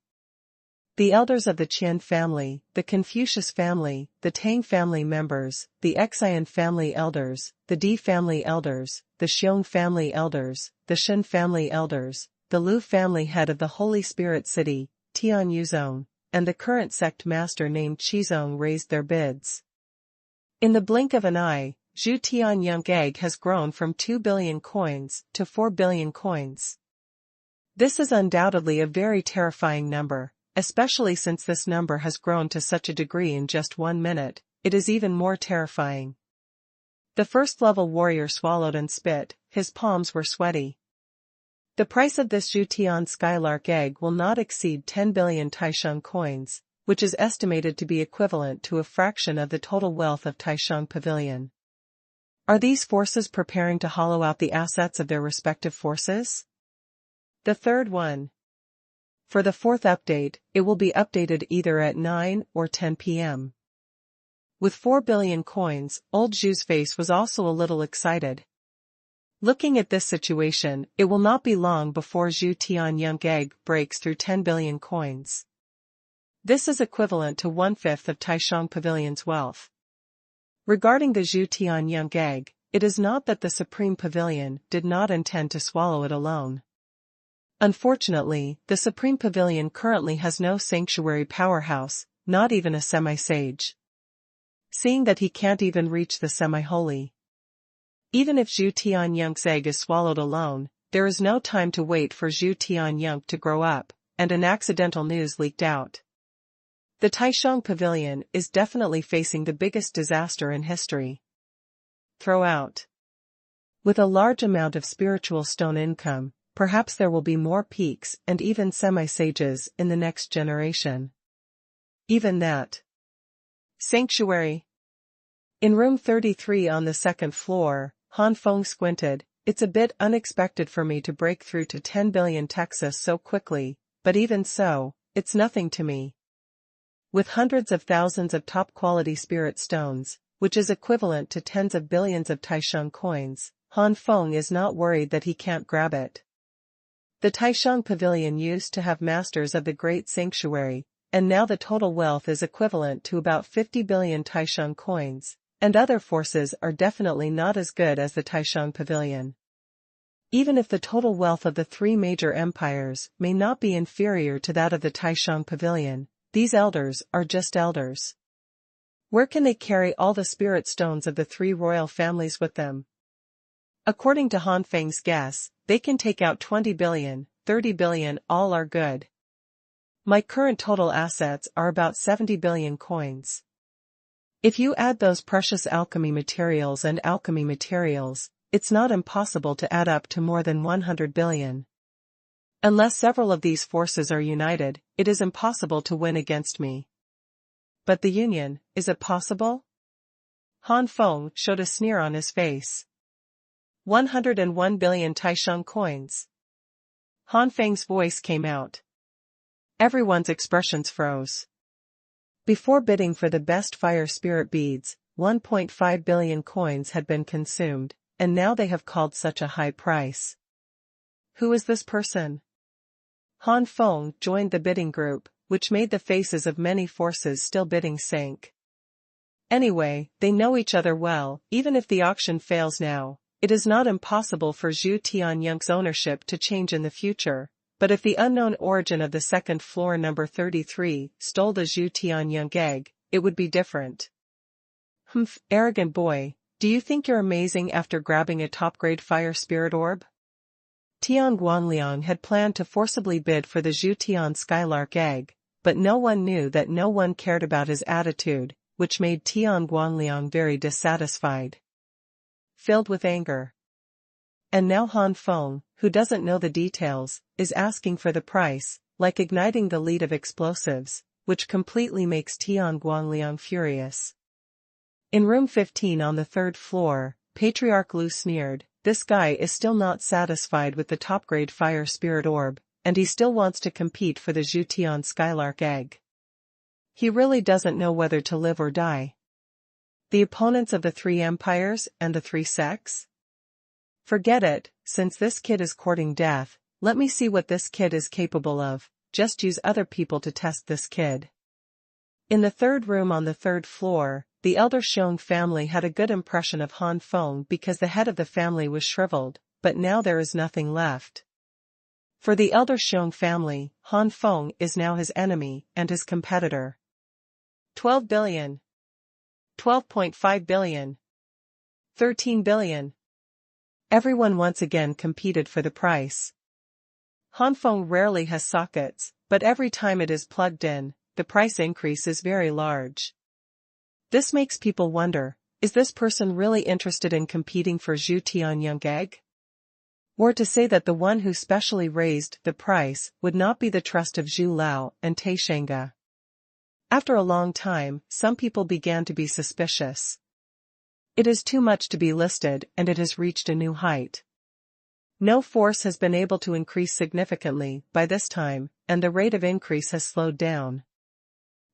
The elders of the Qian family, the Confucius family, the Tang family members, the Xian family elders, the Di family elders, the Xiong family elders, the Shen family elders, the Lu family head of the Holy Spirit City, Tian Yuzong, and the current sect master named Qizong raised their bids. In the blink of an eye, Zhu Tianyang egg has grown from 2 billion coins to 4 billion coins. This is undoubtedly a very terrifying number, especially since this number has grown to such a degree in just 1 minute. It is even more terrifying. The first-level warrior swallowed and spit, his palms were sweaty. The price of this Zhu Tian skylark egg will not exceed 10 billion Taisheng coins, which is estimated to be equivalent to a fraction of the total wealth of Taisheng Pavilion. Are these forces preparing to hollow out the assets of their respective forces? The third one. For the 4th update, it will be updated either at 9 or 10 p.m. With 4 billion coins, old Zhu's face was also a little excited. Looking at this situation, it will not be long before Zhu Tianyang egg breaks through 10 billion coins. This is equivalent to 1/5 of Taisheng Pavilion's wealth. Regarding the Zhu Tianyang egg, it is not that the Supreme Pavilion did not intend to swallow it alone. Unfortunately, the Supreme Pavilion currently has no sanctuary powerhouse, not even a semi-sage. Seeing that he can't even reach the semi-holy. Even if Zhu Tianyang's egg is swallowed alone, there is no time to wait for Zhu Tianyang to grow up, and an accidental news leaked out. The Taisheng Pavilion is definitely facing the biggest disaster in history. Throw out. With a large amount of spiritual stone income, perhaps there will be more peaks and even semi-sages in the next generation. Even that. Sanctuary. In room 33 on the 2nd floor, Han Feng squinted. It's a bit unexpected for me to break through to 10 billion Texas so quickly, but even so, it's nothing to me. With hundreds of thousands of top-quality spirit stones, which is equivalent to tens of billions of Taisheng coins, Han Feng is not worried that he can't grab it. The Taisheng Pavilion used to have masters of the Great Sanctuary, and now the total wealth is equivalent to about 50 billion Taisheng coins, and other forces are definitely not as good as the Taisheng Pavilion. Even if the total wealth of the 3 major empires may not be inferior to that of the Taisheng Pavilion, these elders are just elders. Where can they carry all the spirit stones of the 3 royal families with them? According to Han Feng's guess, they can take out 20 billion, 30 billion, all are good. My current total assets are about 70 billion coins. If you add those precious alchemy materials and alchemy materials, it's not impossible to add up to more than 100 billion. Unless several of these forces are united, it is impossible to win against me. But the union, is it possible? Han Feng showed a sneer on his face. 101 billion Taisheng coins. Han Feng's voice came out. Everyone's expressions froze. Before bidding for the best fire spirit beads, 1.5 billion coins had been consumed, and now they have called such a high price. Who is this person? Han Feng joined the bidding group, which made the faces of many forces still bidding sink. Anyway, they know each other well. Even if the auction fails now, it is not impossible for Zhu Tianyang's ownership to change in the future, but if the unknown origin of the second floor number 33 stole the Zhu Tianyang egg, it would be different. Humph, arrogant boy, do you think you're amazing after grabbing a top-grade fire spirit orb? Tian Guanliang had planned to forcibly bid for the Zhu Tian Skylark egg, but no one knew that no one cared about his attitude, which made Tian Guanliang very dissatisfied. Filled with anger. And now Han Feng, who doesn't know the details, is asking for the price, like igniting the lead of explosives, which completely makes Tian Guanliang furious. In room 15 on the third floor, Patriarch Lu sneered, "This guy is still not satisfied with the top-grade fire spirit orb, and he still wants to compete for the Zhu Tian Skylark egg. He really doesn't know whether to live or die. The opponents of the three empires and the three sects? Forget it, since this kid is courting death, let me see what this kid is capable of, just use other people to test this kid." In the third room on the third floor, the elder Xiong family had a good impression of Han Feng because the head of the family was shriveled, but now there is nothing left. For the elder Xiong family, Han Feng is now his enemy and his competitor. 12 billion. 12.5 billion. 13 billion. Everyone once again competed for the price. Han Feng rarely has sockets, but every time it is plugged in, the price increase is very large. This makes people wonder, is this person really interested in competing for Zhu Tianyang egg? Or to say that the one who specially raised the price would not be the trust of Zhu Lao and Taishengge. After a long time, some people began to be suspicious. It is too much to be listed and it has reached a new height. No force has been able to increase significantly by this time, and the rate of increase has slowed down.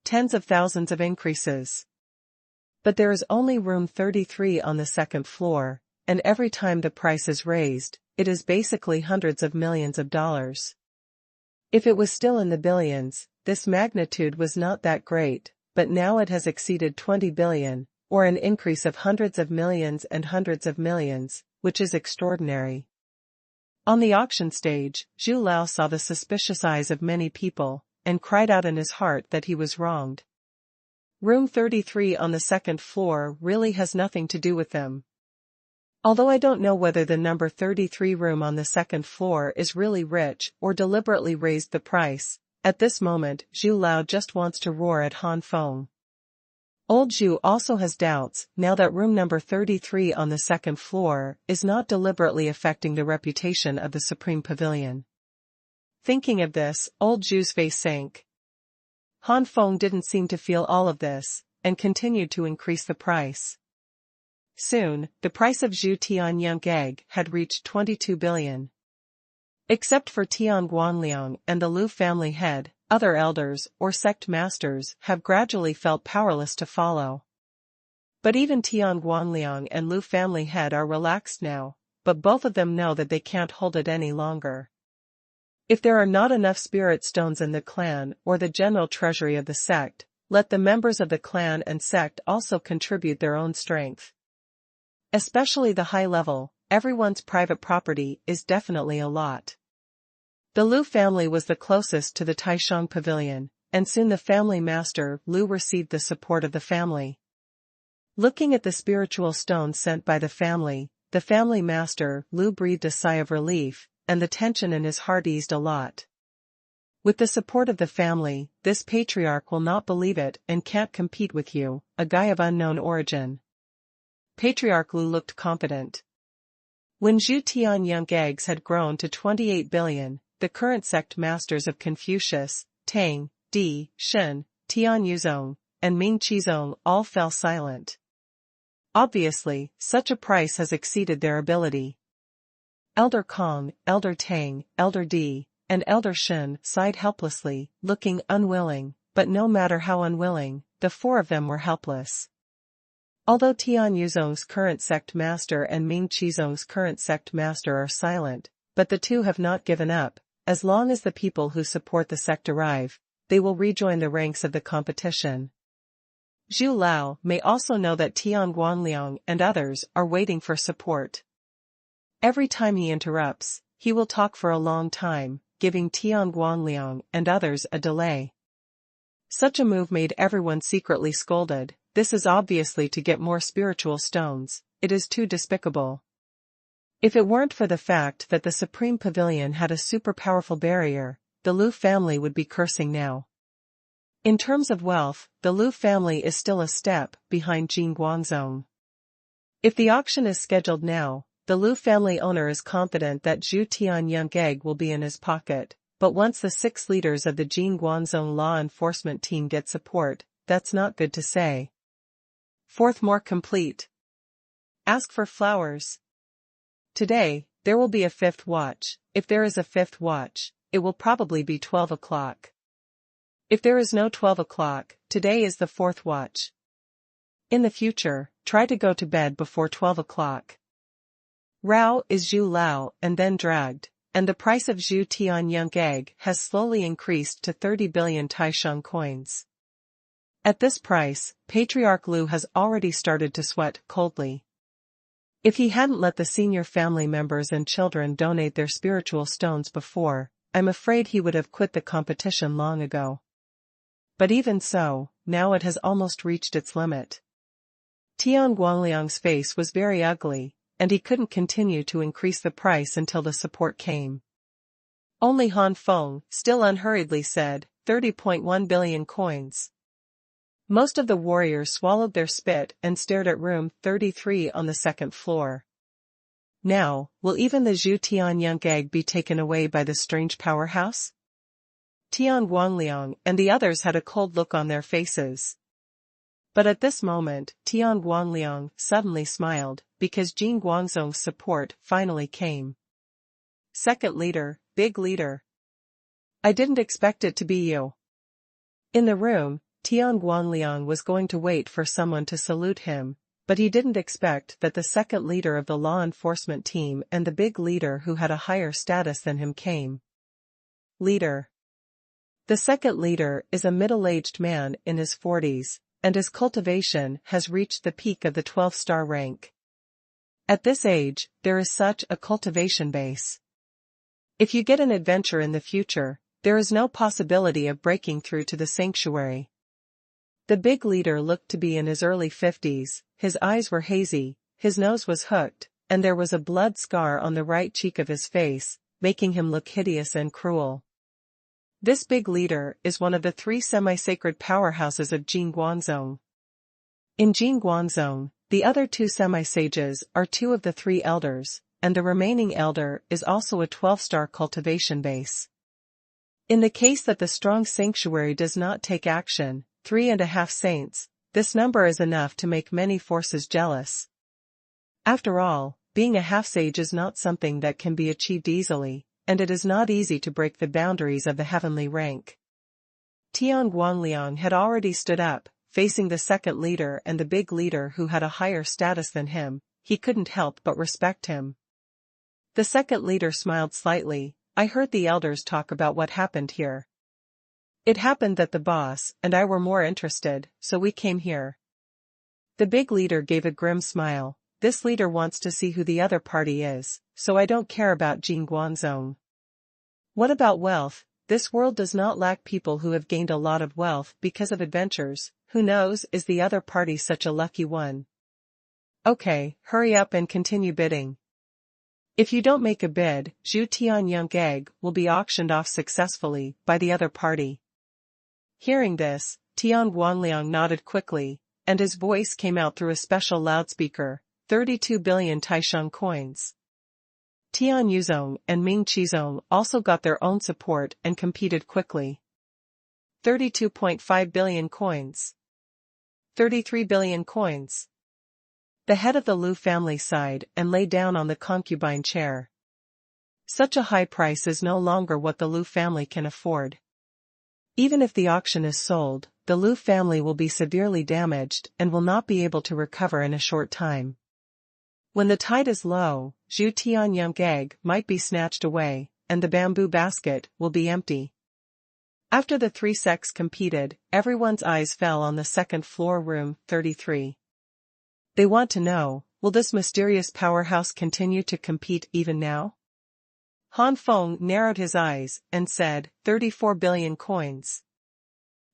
Tens of thousands of increases. But there is only room 33 on the second floor, and every time the price is raised, it is basically hundreds of millions of dollars. If it was still in the billions, this magnitude was not that great, but now it has exceeded 20 billion, or an increase of hundreds of millions and hundreds of millions, which is extraordinary. On the auction stage, Zhu Lao saw the suspicious eyes of many people, and cried out in his heart that he was wronged. Room 33 on the second floor really has nothing to do with them. Although I don't know whether the number 33 room on the second floor is really rich or deliberately raised the price, at this moment Zhu Lao just wants to roar at Han Feng. Old Zhu also has doubts now that room number 33 on the second floor is not deliberately affecting the reputation of the Supreme Pavilion. Thinking of this, old Zhu's face sank. Han Feng didn't seem to feel all of this, and continued to increase the price. Soon, the price of Zhu Tianyang egg had reached 22 billion. Except for Tian Guanliang and the Lu family head, other elders or sect masters have gradually felt powerless to follow. But even Tian Guanliang and Lu family head are relaxed now, but both of them know that they can't hold it any longer. If there are not enough spirit stones in the clan or the general treasury of the sect, let the members of the clan and sect also contribute their own strength. Especially the high level, everyone's private property is definitely a lot. The Lu family was the closest to the Taisheng Pavilion, and soon the family master Lu received the support of the family. Looking at the spiritual stones sent by the family master Lu breathed a sigh of relief, and the tension in his heart eased a lot. With the support of the family, this patriarch will not believe it and can't compete with you, a guy of unknown origin. Patriarch Lu looked confident. When Zhu Tianyang eggs had grown to 28 billion, the current sect masters of Confucius, Tang, Di, Shen, Tian Yuzong, and Ming Qizong all fell silent. Obviously, such a price has exceeded their ability. Elder Kong, Elder Tang, Elder Di, and Elder Shen sighed helplessly, looking unwilling, but no matter how unwilling, the four of them were helpless. Although Tian Yuzong's current sect master and Ming Qizong's current sect master are silent, but the two have not given up. As long as the people who support the sect arrive, they will rejoin the ranks of the competition. Zhu Lao may also know that Tian Guanliang and others are waiting for support. Every time he interrupts, he will talk for a long time, giving Tian Guanliang and others a delay. Such a move made everyone secretly scolded. This is obviously to get more spiritual stones. It is too despicable. If it weren't for the fact that the Supreme Pavilion had a super powerful barrier, the Lu family would be cursing now. In terms of wealth, the Lu family is still a step behind Jin Guangzong. If the auction is scheduled now, the Lu family owner is confident that Zhu Tianyang egg will be in his pocket, but once the 6 leaders of the Jin Guangzong law enforcement team get support, that's not good to say. Fourth, more complete. Ask for flowers. Today, there will be a 5th watch. If there is a 5th watch, it will probably be 12 o'clock. If there is no 12 o'clock, today is the 4th watch. In the future, try to go to bed before 12 o'clock. Rao is Zhu Lao and then dragged, and the price of Zhu Tianyang egg has slowly increased to 30 billion Taisheng coins. At this price, Patriarch Lu has already started to sweat coldly. If he hadn't let the senior family members and children donate their spiritual stones before, I'm afraid he would have quit the competition long ago. But even so, now it has almost reached its limit. Tian Guangliang's face was very ugly, and he couldn't continue to increase the price until the support came. Only Han Feng, still unhurriedly said, 30.1 billion coins. Most of the warriors swallowed their spit and stared at room 33 on the 2nd floor. Now, will even the Zhu Tianyang egg be taken away by this strange powerhouse? Tian Guangliang and the others had a cold look on their faces. But at this moment, Tian Guangliang suddenly smiled, because Jin Guangzong's support finally came. 2nd leader, big leader. I didn't expect it to be you. In the room, Tian Guangliang was going to wait for someone to salute him, but he didn't expect that the 2nd leader of the law enforcement team and the big leader who had a higher status than him came. Leader. The 2nd leader is a middle-aged man in his 40s, and his cultivation has reached the peak of the 12-star rank. At this age, there is such a cultivation base. If you get an adventure in the future, there is no possibility of breaking through to the sanctuary. The big leader looked to be in his early 50s, his eyes were hazy, his nose was hooked, and there was a blood scar on the right cheek of his face, making him look hideous and cruel. This big leader is one of the 3 semi-sacred powerhouses of Jin Guangzong. In Jin Guangzong, the other 2 semi-sages are 2 of the 3 elders, and the remaining elder is also a 12-star cultivation base. In the case that the strong sanctuary does not take action, 3.5 saints, this number is enough to make many forces jealous. After all, being a half-sage is not something that can be achieved easily, and it is not easy to break the boundaries of the heavenly rank. Tian Guangliang had already stood up, facing the 2nd leader and the big leader who had a higher status than him. He couldn't help but respect him. The 2nd leader smiled slightly. I heard the elders talk about what happened here. It happened that the boss and I were more interested, so we came here. The big leader gave a grim smile. This leader wants to see who the other party is, so I don't care about Jin Guangzong. What about wealth? This world does not lack people who have gained a lot of wealth because of adventures. Who knows, is the other party such a lucky one? Okay, hurry up and continue bidding. If you don't make a bid, Zhu Tianyang egg will be auctioned off successfully by the other party. Hearing this, Tian Guanliang nodded quickly, and his voice came out through a special loudspeaker, 32 billion Taisheng coins. Tian Yuzong and Ming Qizong also got their own support and competed quickly. 32.5 billion coins. 33 billion coins. The head of the Lu family sighed and lay down on the concubine chair. Such a high price is no longer what the Lu family can afford. Even if the auction is sold, the Lu family will be severely damaged and will not be able to recover in a short time. When the tide is low, Zhu Tianyang egg might be snatched away, and the bamboo basket will be empty. After the three sects competed, everyone's eyes fell on the second floor room 33. They want to know, will this mysterious powerhouse continue to compete even now? Han Feng narrowed his eyes and said, 34 billion coins.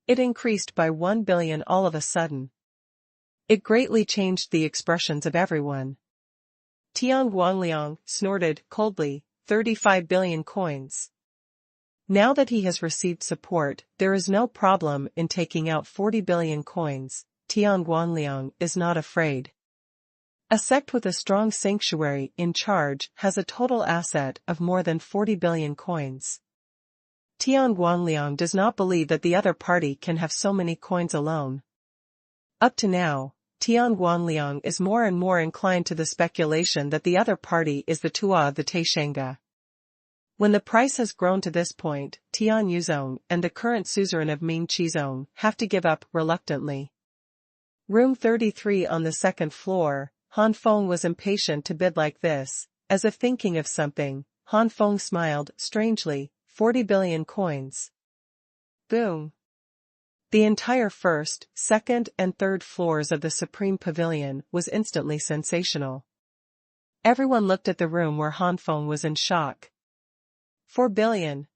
It increased by 1 billion all of a sudden. It greatly changed the expressions of everyone. Tian Guangliang snorted coldly, 35 billion coins. Now that he has received support, there is no problem in taking out 40 billion coins. Tian Guangliang is not afraid. A sect with a strong sanctuary in charge has a total asset of more than 40 billion coins. Tian Guangliang does not believe that the other party can have so many coins alone. Up to now, Tian Guangliang is more and more inclined to the speculation that the other party is the Tua of the Taishanga. When the price has grown to this point, Tian Yuzong and the current suzerain of Ming Qizong have to give up reluctantly. Room 33 on the second floor, Han Feng was impatient to bid like this. As if thinking of something, Han Feng smiled strangely, 40 billion coins. Boom. The entire first, second and third floors of the Supreme Pavilion was instantly sensational. Everyone looked at the room where Han Feng was in shock. 4 billion.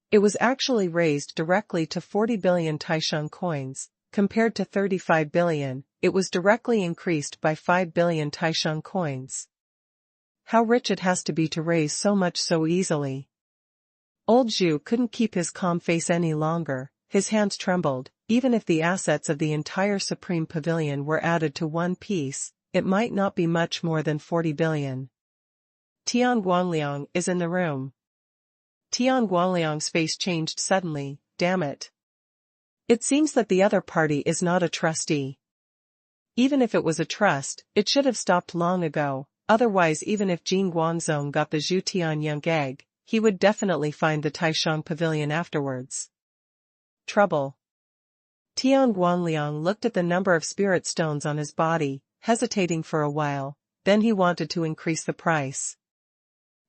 It was actually raised directly to 40 billion Taisheng coins. Compared to 35 billion, it was directly increased by 5 billion Taisheng coins. How rich it has to be to raise so much so easily. Old Zhu couldn't keep his calm face any longer, his hands trembled. Even if the assets of the entire Supreme Pavilion were added to one piece, it might not be much more than 40 billion. Tian Guangliang is in the room. Tian Guangliang's face changed suddenly, damn it. It seems that the other party is not a trustee. Even if it was a trust, it should have stopped long ago, otherwise even if Jing Guangzong got the Zhu Tianyang egg, he would definitely find the Taishang Pavilion afterwards. Trouble. Tian Guangliang looked at the number of spirit stones on his body, hesitating for a while, then he wanted to increase the price.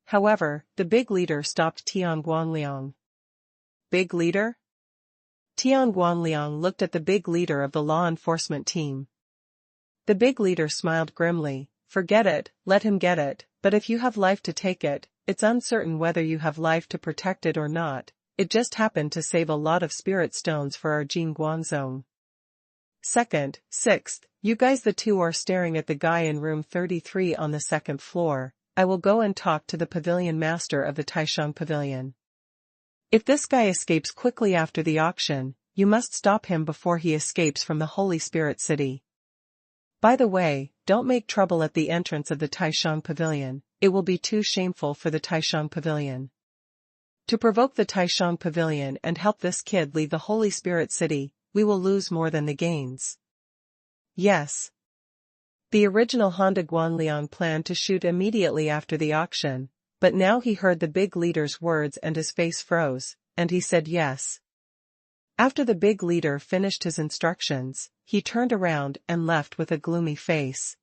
However, the big leader stopped Tian Guangliang. Big leader? Tian Guangliang looked at the big leader of the law enforcement team. The big leader smiled grimly. Forget it, let him get it, but if you have life to take it, it's uncertain whether you have life to protect it or not. It just happened to save a lot of spirit stones for our Jing Guangzong. Second, sixth, you guys the two are staring at the guy in room 33 on the second floor. I will go and talk to the pavilion master of the Taishang Pavilion. If this guy escapes quickly after the auction, you must stop him before he escapes from the Holy Spirit City. By the way, don't make trouble at the entrance of the Taishang Pavilion, it will be too shameful for the Taishang Pavilion. To provoke the Taishang Pavilion and help this kid leave the Holy Spirit City, we will lose more than the gains. Yes. The original Honda Guanliang planned to shoot immediately after the auction, but now he heard the big leader's words and his face froze, and he said yes. After the big leader finished his instructions, he turned around and left with a gloomy face.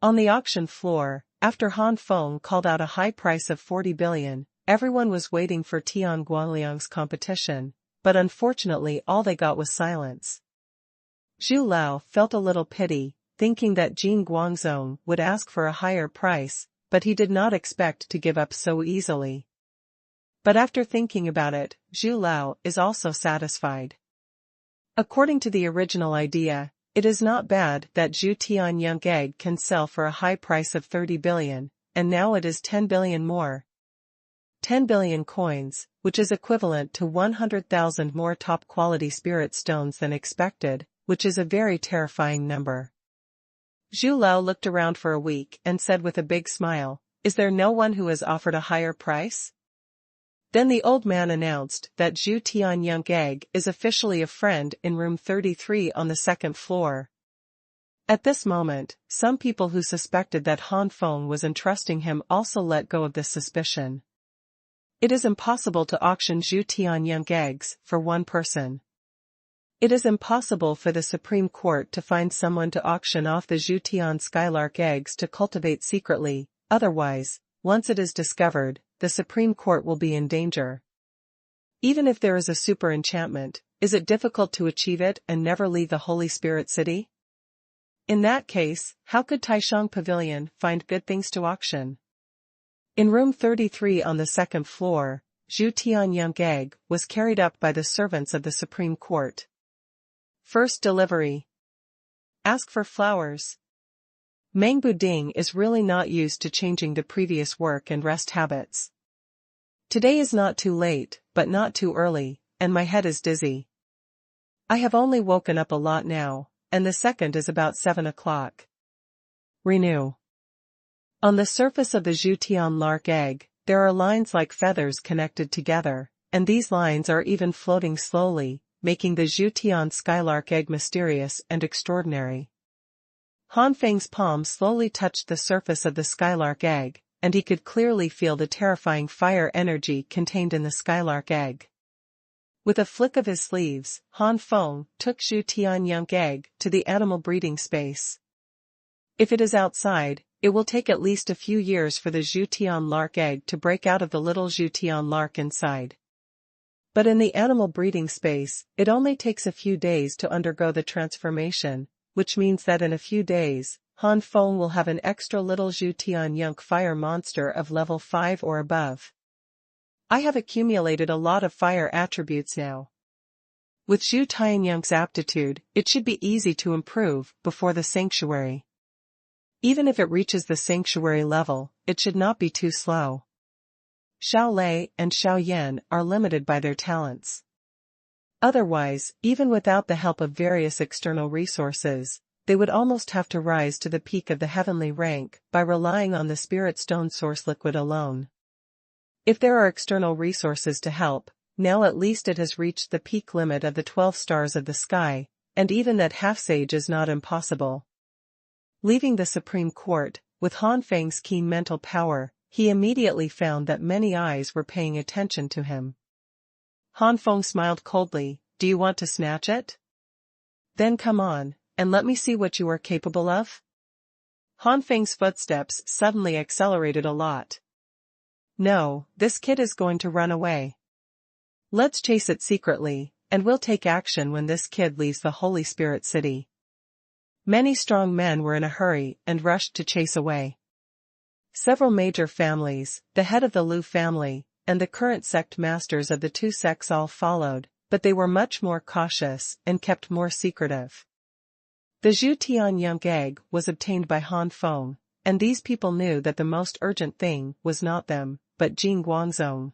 On the auction floor, after Han Feng called out a high price of 40 billion, everyone was waiting for Tian Guanliang's competition, but unfortunately all they got was silence. Zhu Lao felt a little pity, thinking that Jing Guangzong would ask for a higher price, but he did not expect to give up so easily. But after thinking about it, Zhu Lao is also satisfied. According to the original idea, it is not bad that Zhu Tianyang egg can sell for a high price of 30 billion, and now it is 10 billion more. 10 billion coins, which is equivalent to 100,000 more top-quality spirit stones than expected, which is a very terrifying number. Zhu Lao looked around for a week and said with a big smile, Is there no one who has offered a higher price? Then the old man announced that Zhu Tianyang is officially a friend in room 33 on the second floor. At this moment, some people who suspected that Han Feng was entrusting him also let go of this suspicion. It is impossible to auction Zhu Tianyang eggs for one person. It is impossible for the Supreme Court to find someone to auction off the Zhu Tian skylark eggs to cultivate secretly, otherwise, once it is discovered, the Supreme Court will be in danger. Even if there is a super enchantment, is it difficult to achieve it and never leave the Holy Spirit City? In that case, how could Taishang Pavilion find good things to auction? In room 33 on the second floor, Zhu Tianyang egg was carried up by the servants of the Supreme Court. First delivery. Ask for flowers. Meng Buding is really not used to changing the previous work and rest habits. Today is not too late, but not too early, and my head is dizzy. I have only woken up a lot now, and the second is about 7 o'clock. Renew. On the surface of the Zhu Tian lark egg, there are lines like feathers connected together, and these lines are even floating slowly, making the Zhu Tian skylark egg mysterious and extraordinary. Han Feng's palm slowly touched the surface of the skylark egg, and he could clearly feel the terrifying fire energy contained in the skylark egg. With a flick of his sleeves, Han Feng took Zhu Tianyang egg to the animal breeding space. If it is outside, it will take at least a few years for the Zhu Tian lark egg to break out of the little Zhu Tian lark inside. But in the animal breeding space, it only takes a few days to undergo the transformation, which means that in a few days, Han Feng will have an extra little Zhu Tianyang fire monster of level 5 or above. I have accumulated a lot of fire attributes now. With Zhu Tianyang's aptitude, it should be easy to improve before the sanctuary. Even if it reaches the sanctuary level, it should not be too slow. Xiao Lei and Xiao Yan are limited by their talents. Otherwise, even without the help of various external resources, they would almost have to rise to the peak of the heavenly rank by relying on the spirit stone source liquid alone. If there are external resources to help, now at least it has reached the peak limit of the 12 stars of the sky, and even that half-sage is not impossible. Leaving the Supreme Court, with Han Feng's keen mental power, he immediately found that many eyes were paying attention to him. Han Feng smiled coldly. Do you want to snatch it? Then come on, and let me see what you are capable of. Han Feng's footsteps suddenly accelerated a lot. No, this kid is going to run away. Let's chase it secretly, and we'll take action when this kid leaves the Holy Spirit City. Many strong men were in a hurry and rushed to chase away. Several major families, the head of the Lu family, and the current sect masters of the two sects all followed, but they were much more cautious and kept more secretive. The Zhu Tianyang egg was obtained by Han Feng, and these people knew that the most urgent thing was not them, but Jing Guangzong.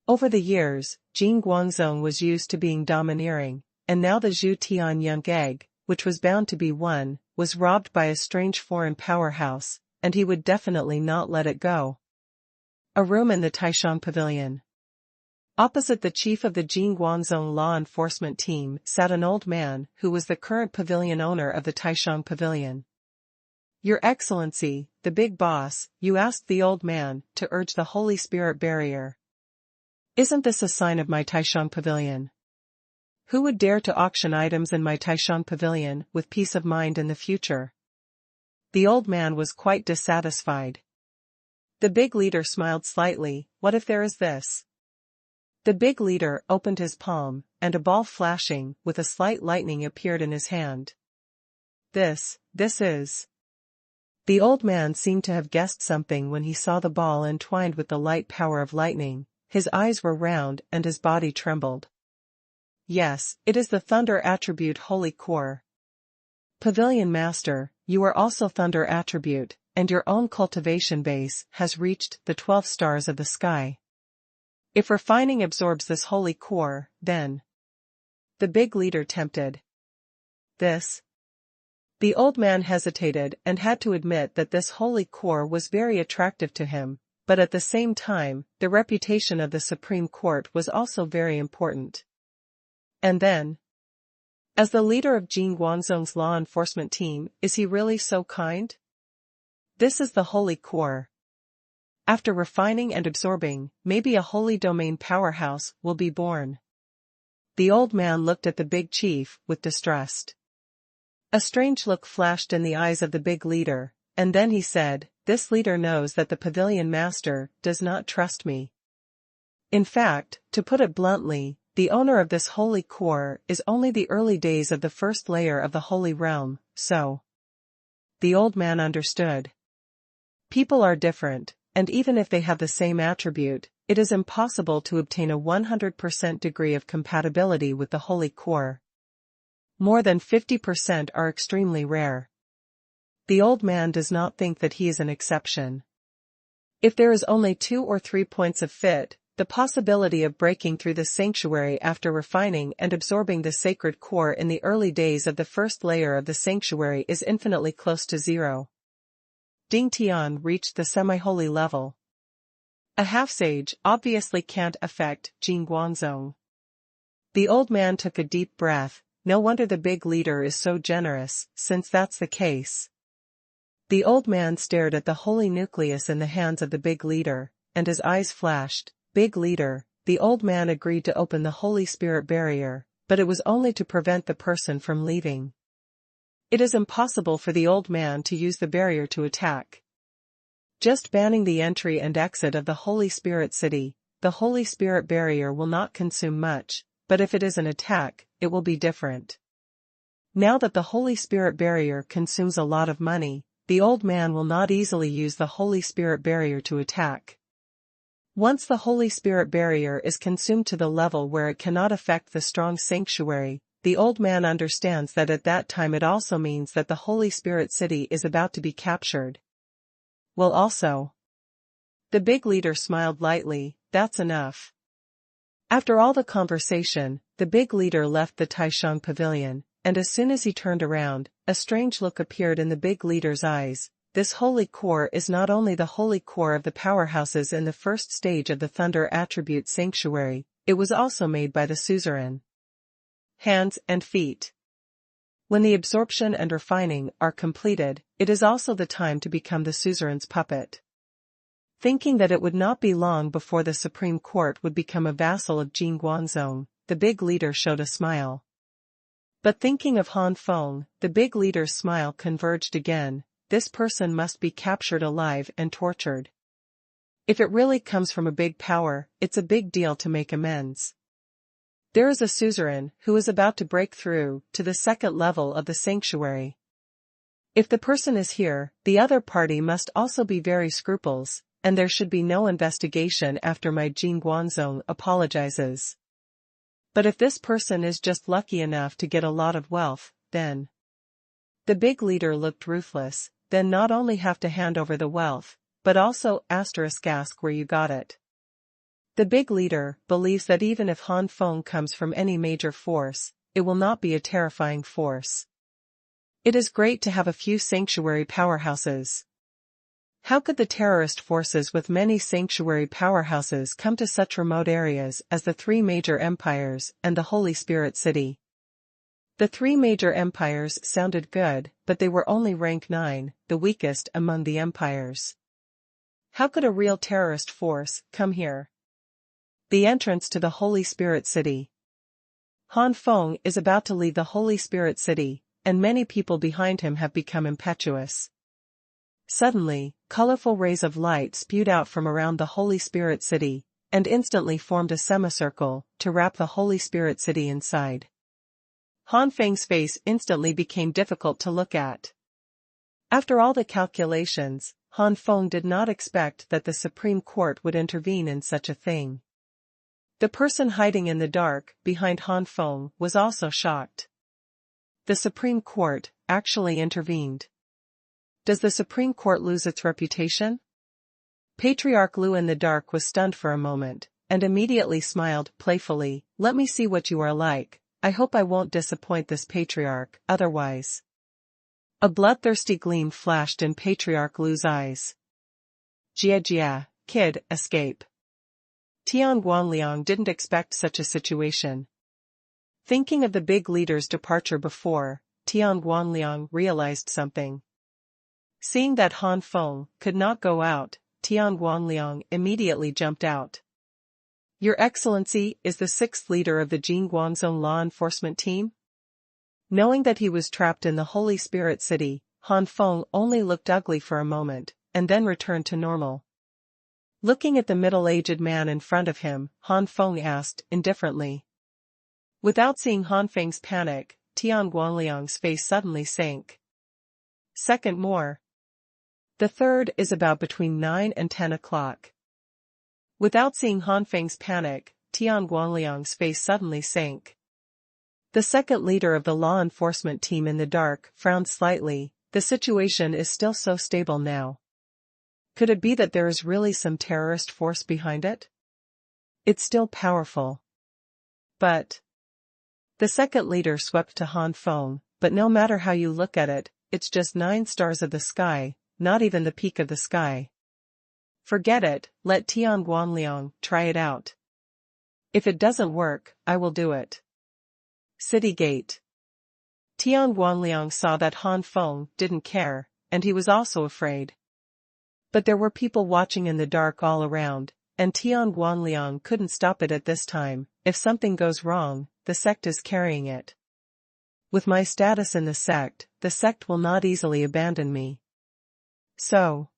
Over the years, Jing Guangzong was used to being domineering, and now the Zhu Tianyang egg, which was bound to be won, was robbed by a strange foreign powerhouse, and he would definitely not let it go. A room in the Taishang Pavilion. Opposite the chief of the Jing Guangzong law enforcement team sat an old man who was the current pavilion owner of the Taishang Pavilion. Your Excellency, the big boss, you asked the old man to urge the Holy Spirit barrier. Isn't this a sign of my Taishang Pavilion? Who would dare to auction items in my Taishang Pavilion with peace of mind in the future? The old man was quite dissatisfied. The big leader smiled slightly. What if there is this? The big leader opened his palm, and a ball flashing with a slight lightning appeared in his hand. This is. The old man seemed to have guessed something when he saw the ball entwined with the light power of lightning. His eyes were round and his body trembled. Yes, it is the thunder attribute Holy Core. Pavilion Master, you are also thunder attribute, and your own cultivation base has reached the 12 stars of the sky. If refining absorbs this Holy Core, then. The big leader tempted. This. The old man hesitated and had to admit that this holy core was very attractive to him, but at the same time, the reputation of the Supreme Court was also very important. And then, as the leader of Jing Guanzong's law enforcement team, is he really so kind? This is the holy core. After refining and absorbing, maybe a holy domain powerhouse will be born. The old man looked at the big chief with distrust. A strange look flashed in the eyes of the big leader, and then he said, "This leader knows that the pavilion master does not trust me. In fact, to put it bluntly, the owner of this holy core is only the early days of the first layer of the holy realm, so." The old man understood. People are different, and even if they have the same attribute, it is impossible to obtain a 100% degree of compatibility with the holy core. More than 50% are extremely rare. The old man does not think that he is an exception. If there is only 2 or 3 points of fit, the possibility of breaking through the sanctuary after refining and absorbing the sacred core in the early days of the first layer of the sanctuary is infinitely close to zero. Ding Tian reached the semi-holy level. A half-sage obviously can't affect Jing Guanzong. The old man took a deep breath. No wonder the big leader is so generous, since that's the case. The old man stared at the holy nucleus in the hands of the big leader, and his eyes flashed. "Big leader," the old man agreed to open the Holy Spirit barrier, but it was only to prevent the person from leaving. It is impossible for the old man to use the barrier to attack. Just banning the entry and exit of the Holy Spirit city, the Holy Spirit barrier will not consume much, but if it is an attack, it will be different. Now that the Holy Spirit barrier consumes a lot of money, the old man will not easily use the Holy Spirit barrier to attack. Once the Holy Spirit barrier is consumed to the level where it cannot affect the strong sanctuary, the old man understands that at that time it also means that the Holy Spirit city is about to be captured. Well, also. The big leader smiled lightly. "That's enough." After all the conversation, the big leader left the Taishang pavilion, and as soon as he turned around, a strange look appeared in the big leader's eyes. This holy core is not only the holy core of the powerhouses in the first stage of the Thunder Attribute Sanctuary, it was also made by the suzerain. Hands and feet. When the absorption and refining are completed, it is also the time to become the suzerain's puppet. Thinking that it would not be long before the Supreme Court would become a vassal of Jing Guanzong, the big leader showed a smile. But thinking of Han Feng, the big leader's smile converged again. This person must be captured alive and tortured. If it really comes from a big power, it's a big deal to make amends. There is a suzerain who is about to break through to the second level of the sanctuary. If the person is here, the other party must also be very scrupulous, and there should be no investigation after my Jing Guanzong apologizes. But if this person is just lucky enough to get a lot of wealth, then... The big leader looked ruthless. Then not only have to hand over the wealth, but also ask where you got it. The big leader believes that even if Han Feng comes from any major force, it will not be a terrifying force. It is great to have a few sanctuary powerhouses. How could the terrorist forces with many sanctuary powerhouses come to such remote areas as the 3 major empires and the Holy Spirit City? The 3 major empires sounded good, but they were only rank 9, the weakest among the empires. How could a real terrorist force come here? The entrance to the Holy Spirit City. Han Feng is about to leave the Holy Spirit City, and many people behind him have become impetuous. Suddenly, colorful rays of light spewed out from around the Holy Spirit City, and instantly formed a semicircle to wrap the Holy Spirit City inside. Han Feng's face instantly became difficult to look at. After all the calculations, Han Feng did not expect that the Supreme Court would intervene in such a thing. The person hiding in the dark behind Han Feng was also shocked. The Supreme Court actually intervened. Does the Supreme Court lose its reputation? Patriarch Lu in the dark was stunned for a moment, and immediately smiled playfully. "Let me see what you are like. I hope I won't disappoint this patriarch, otherwise." A bloodthirsty gleam flashed in Patriarch Lu's eyes. Jia Jia, kid, escape. Tian Guanliang didn't expect such a situation. Thinking of the big leader's departure before, Tian Guanliang realized something. Seeing that Han Feng could not go out, Tian Guanliang immediately jumped out. Your Excellency is the sixth leader of the Jingguangzhong law enforcement team? Knowing that he was trapped in the Holy Spirit City, Han Feng only looked ugly for a moment, and then returned to normal. Looking at the middle-aged man in front of him, Han Feng asked indifferently. Without seeing Han Feng's panic, Tian Guanliang's face suddenly sank. Second more. The third is about between 9 and 10 o'clock. Without seeing Han Feng's panic, Tian Guanliang's face suddenly sank. The second leader of the law enforcement team in the dark frowned slightly. The situation is still so stable now. Could it be that there is really some terrorist force behind it? It's still powerful. But the second leader swept to Han Feng, but no matter how you look at it, it's just 9 stars of the sky, not even the peak of the sky. Forget it, let Tian Guanliang try it out. If it doesn't work, I will do it. City Gate. Tian Guanliang saw that Han Feng didn't care, and he was also afraid. But there were people watching in the dark all around, and Tian Guanliang couldn't stop it at this time. If something goes wrong, the sect is carrying it. With my status in the sect will not easily abandon me. So.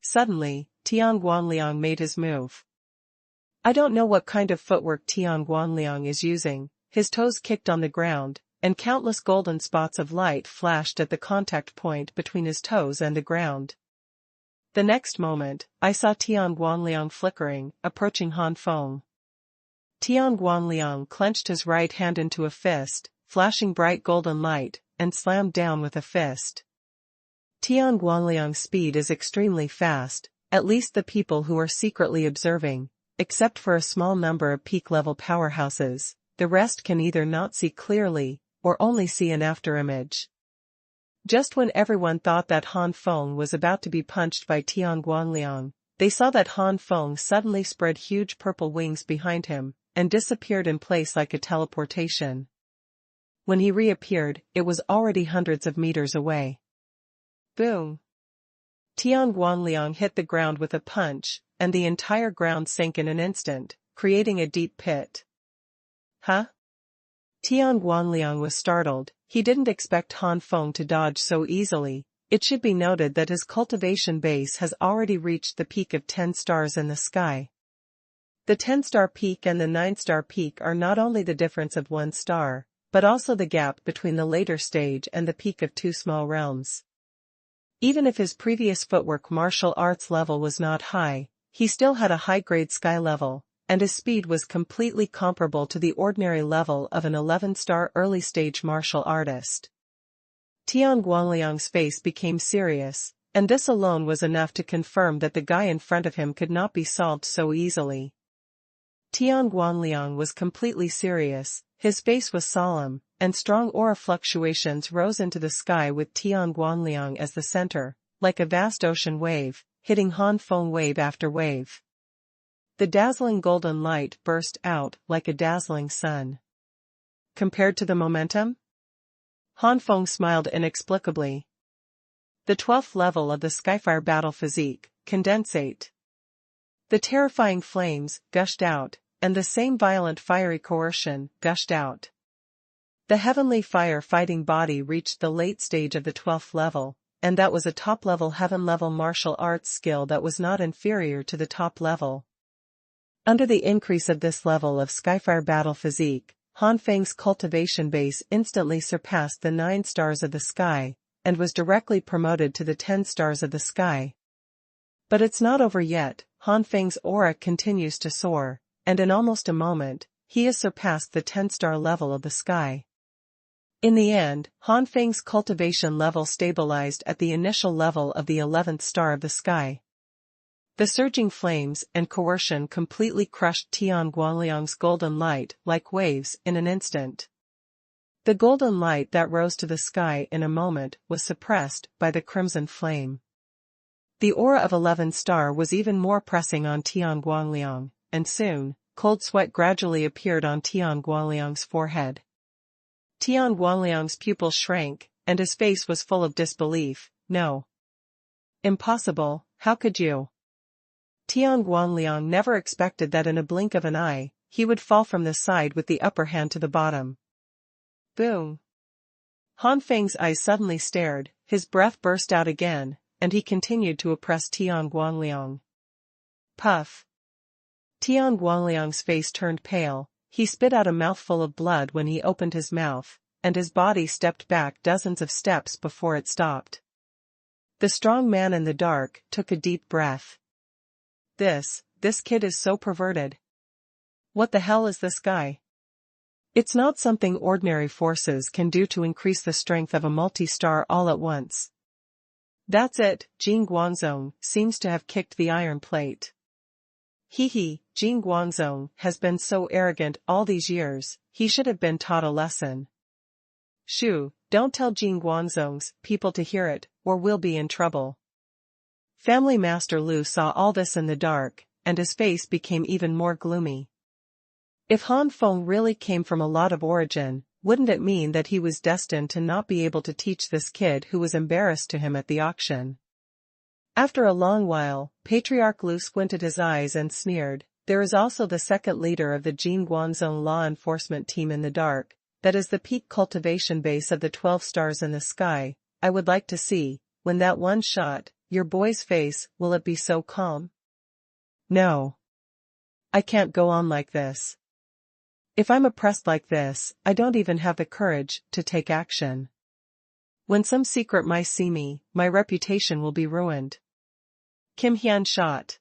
Suddenly, Tian Guanliang made his move. I don't know what kind of footwork Tian Guanliang is using. His toes kicked on the ground, and countless golden spots of light flashed at the contact point between his toes and the ground. The next moment, I saw Tian Guanliang flickering, approaching Han Feng. Tian Guanliang clenched his right hand into a fist, flashing bright golden light, and slammed down with a fist. Tian Guanliang's speed is extremely fast, at least the people who are secretly observing, except for a small number of peak-level powerhouses, the rest can either not see clearly, or only see an afterimage. Just when everyone thought that Han Feng was about to be punched by Tian Guanliang, they saw that Han Feng suddenly spread huge purple wings behind him, and disappeared in place like a teleportation. When he reappeared, it was already hundreds of meters away. Boom! Tian Guanliang hit the ground with a punch, and the entire ground sank in an instant, creating a deep pit. Huh? Tian Guanliang was startled. He didn't expect Han Feng to dodge so easily. It should be noted that his cultivation base has already reached the peak of 10 stars in the sky. The 10-star peak and the 9-star peak are not only the difference of 1 star, but also the gap between the later stage and the peak of 2 small realms. Even if his previous footwork martial arts level was not high, he still had a high-grade sky level, and his speed was completely comparable to the ordinary level of an 11-star early-stage martial artist. Tian Guanliang's face became serious, and this alone was enough to confirm that the guy in front of him could not be solved so easily. Tian Guanliang was completely serious, his face was solemn, and strong aura fluctuations rose into the sky with Tian Guanliang as the center, like a vast ocean wave, hitting Han Feng wave after wave. The dazzling golden light burst out like a dazzling sun. Compared to the momentum? Han Feng smiled inexplicably. The 12th level of the Skyfire battle physique, condensate. The terrifying flames gushed out, and the same violent fiery coercion gushed out. The heavenly fire fighting body reached the late stage of the 12th level, and that was a top-level heaven-level martial arts skill that was not inferior to the top level. Under the increase of this level of Skyfire battle physique, Han Feng's cultivation base instantly surpassed the 9 stars of the sky, and was directly promoted to the 10 stars of the sky. But it's not over yet. Han Feng's aura continues to soar, and in almost a moment, he has surpassed the 10-star level of the sky. In the end, Han Feng's cultivation level stabilized at the initial level of the 11th star of the sky. The surging flames and coercion completely crushed Tian Guanliang's golden light like waves in an instant. The golden light that rose to the sky in a moment was suppressed by the crimson flame. The aura of 11 star was even more pressing on Tian Guangliang, and soon, cold sweat gradually appeared on Tian Guangliang's forehead. Tian Guangliang's pupils shrank, and his face was full of disbelief. No. Impossible, how could you? Tian Guangliang never expected that in a blink of an eye, he would fall from the side with the upper hand to the bottom. Boom. Han Feng's eyes suddenly stared, his breath burst out again, and he continued to oppress Tian Guangliang. Puff. Tian Guangliang's face turned pale, he spit out a mouthful of blood when he opened his mouth, and his body stepped back dozens of steps before it stopped. The strong man in the dark took a deep breath. This kid is so perverted. What the hell is this guy? It's not something ordinary forces can do to increase the strength of a multi-star all at once. That's it, Jing Guangzong seems to have kicked the iron plate. Jing Guangzong has been so arrogant all these years, he should have been taught a lesson. Shoo, don't tell Jing Guangzong's people to hear it, or we'll be in trouble. Family Master Lu saw all this in the dark, and his face became even more gloomy. If Han Feng really came from a lot of origin, wouldn't it mean that he was destined to not be able to teach this kid who was embarrassed to him at the auction? After a long while, Patriarch Lu squinted his eyes and sneered, "There is also the second leader of the Jing Guangzong law enforcement team in the dark, that is the peak cultivation base of the 12 stars in the sky. I would like to see, when that one shot, your boy's face, will it be so calm? No. I can't go on like this. If I'm oppressed like this, I don't even have the courage to take action. When some secret mice see me, my reputation will be ruined." Kim Hian shot.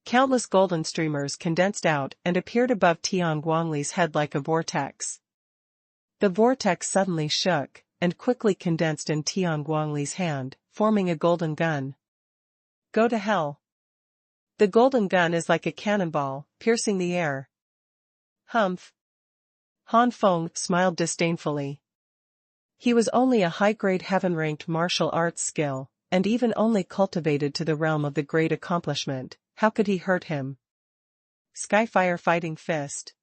Countless golden streamers condensed out and appeared above Tian Guangli's head like a vortex. The vortex suddenly shook, and quickly condensed in Tian Guangli's hand, forming a golden gun. Go to hell. The golden gun is like a cannonball, piercing the air. Humph. Han Feng smiled disdainfully. He was only a high-grade heaven-ranked martial arts skill, and even only cultivated to the realm of the great accomplishment. How could he hurt him? Skyfire Fighting Fist.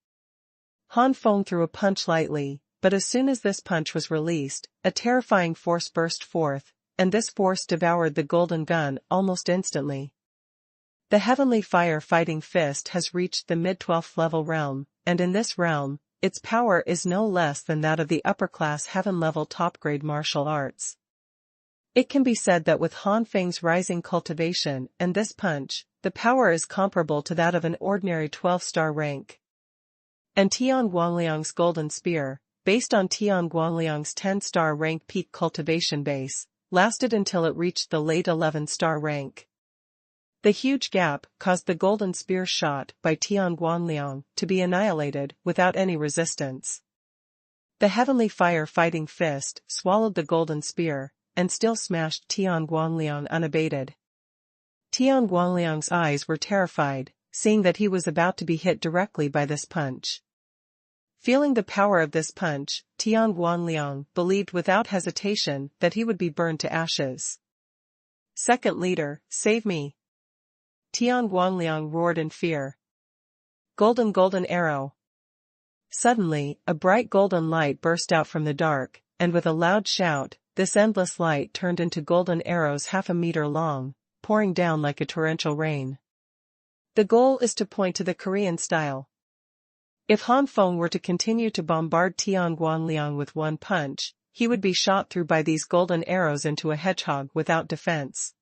Han Feng threw a punch lightly, but as soon as this punch was released, a terrifying force burst forth, and this force devoured the golden gun almost instantly. The Heavenly Fire Fighting Fist has reached the mid-12th level realm, and in this realm, its power is no less than that of the upper-class heaven-level top-grade martial arts. It can be said that with Han Feng's rising cultivation and this punch, the power is comparable to that of an ordinary 12-star rank. And Tian Guangliang's golden spear, based on Tian Guangliang's 10-star rank peak cultivation base, lasted until it reached the late 11-star rank. The huge gap caused the golden spear shot by Tian Guangliang to be annihilated without any resistance. The Heavenly Fire Fighting Fist swallowed the golden spear, and still smashed Tian Guangliang unabated. Tian Guangliang's eyes were terrified, seeing that he was about to be hit directly by this punch. Feeling the power of this punch, Tian Guangliang believed without hesitation that he would be burned to ashes. Second leader, save me! Tian Guangliang roared in fear. Golden arrow. Suddenly, a bright golden light burst out from the dark, and with a loud shout, this endless light turned into golden arrows half a meter long, pouring down like a torrential rain. The goal is to point to the Korean style. If Han Feng were to continue to bombard Tian Guangliang with one punch, he would be shot through by these golden arrows into a hedgehog without defense.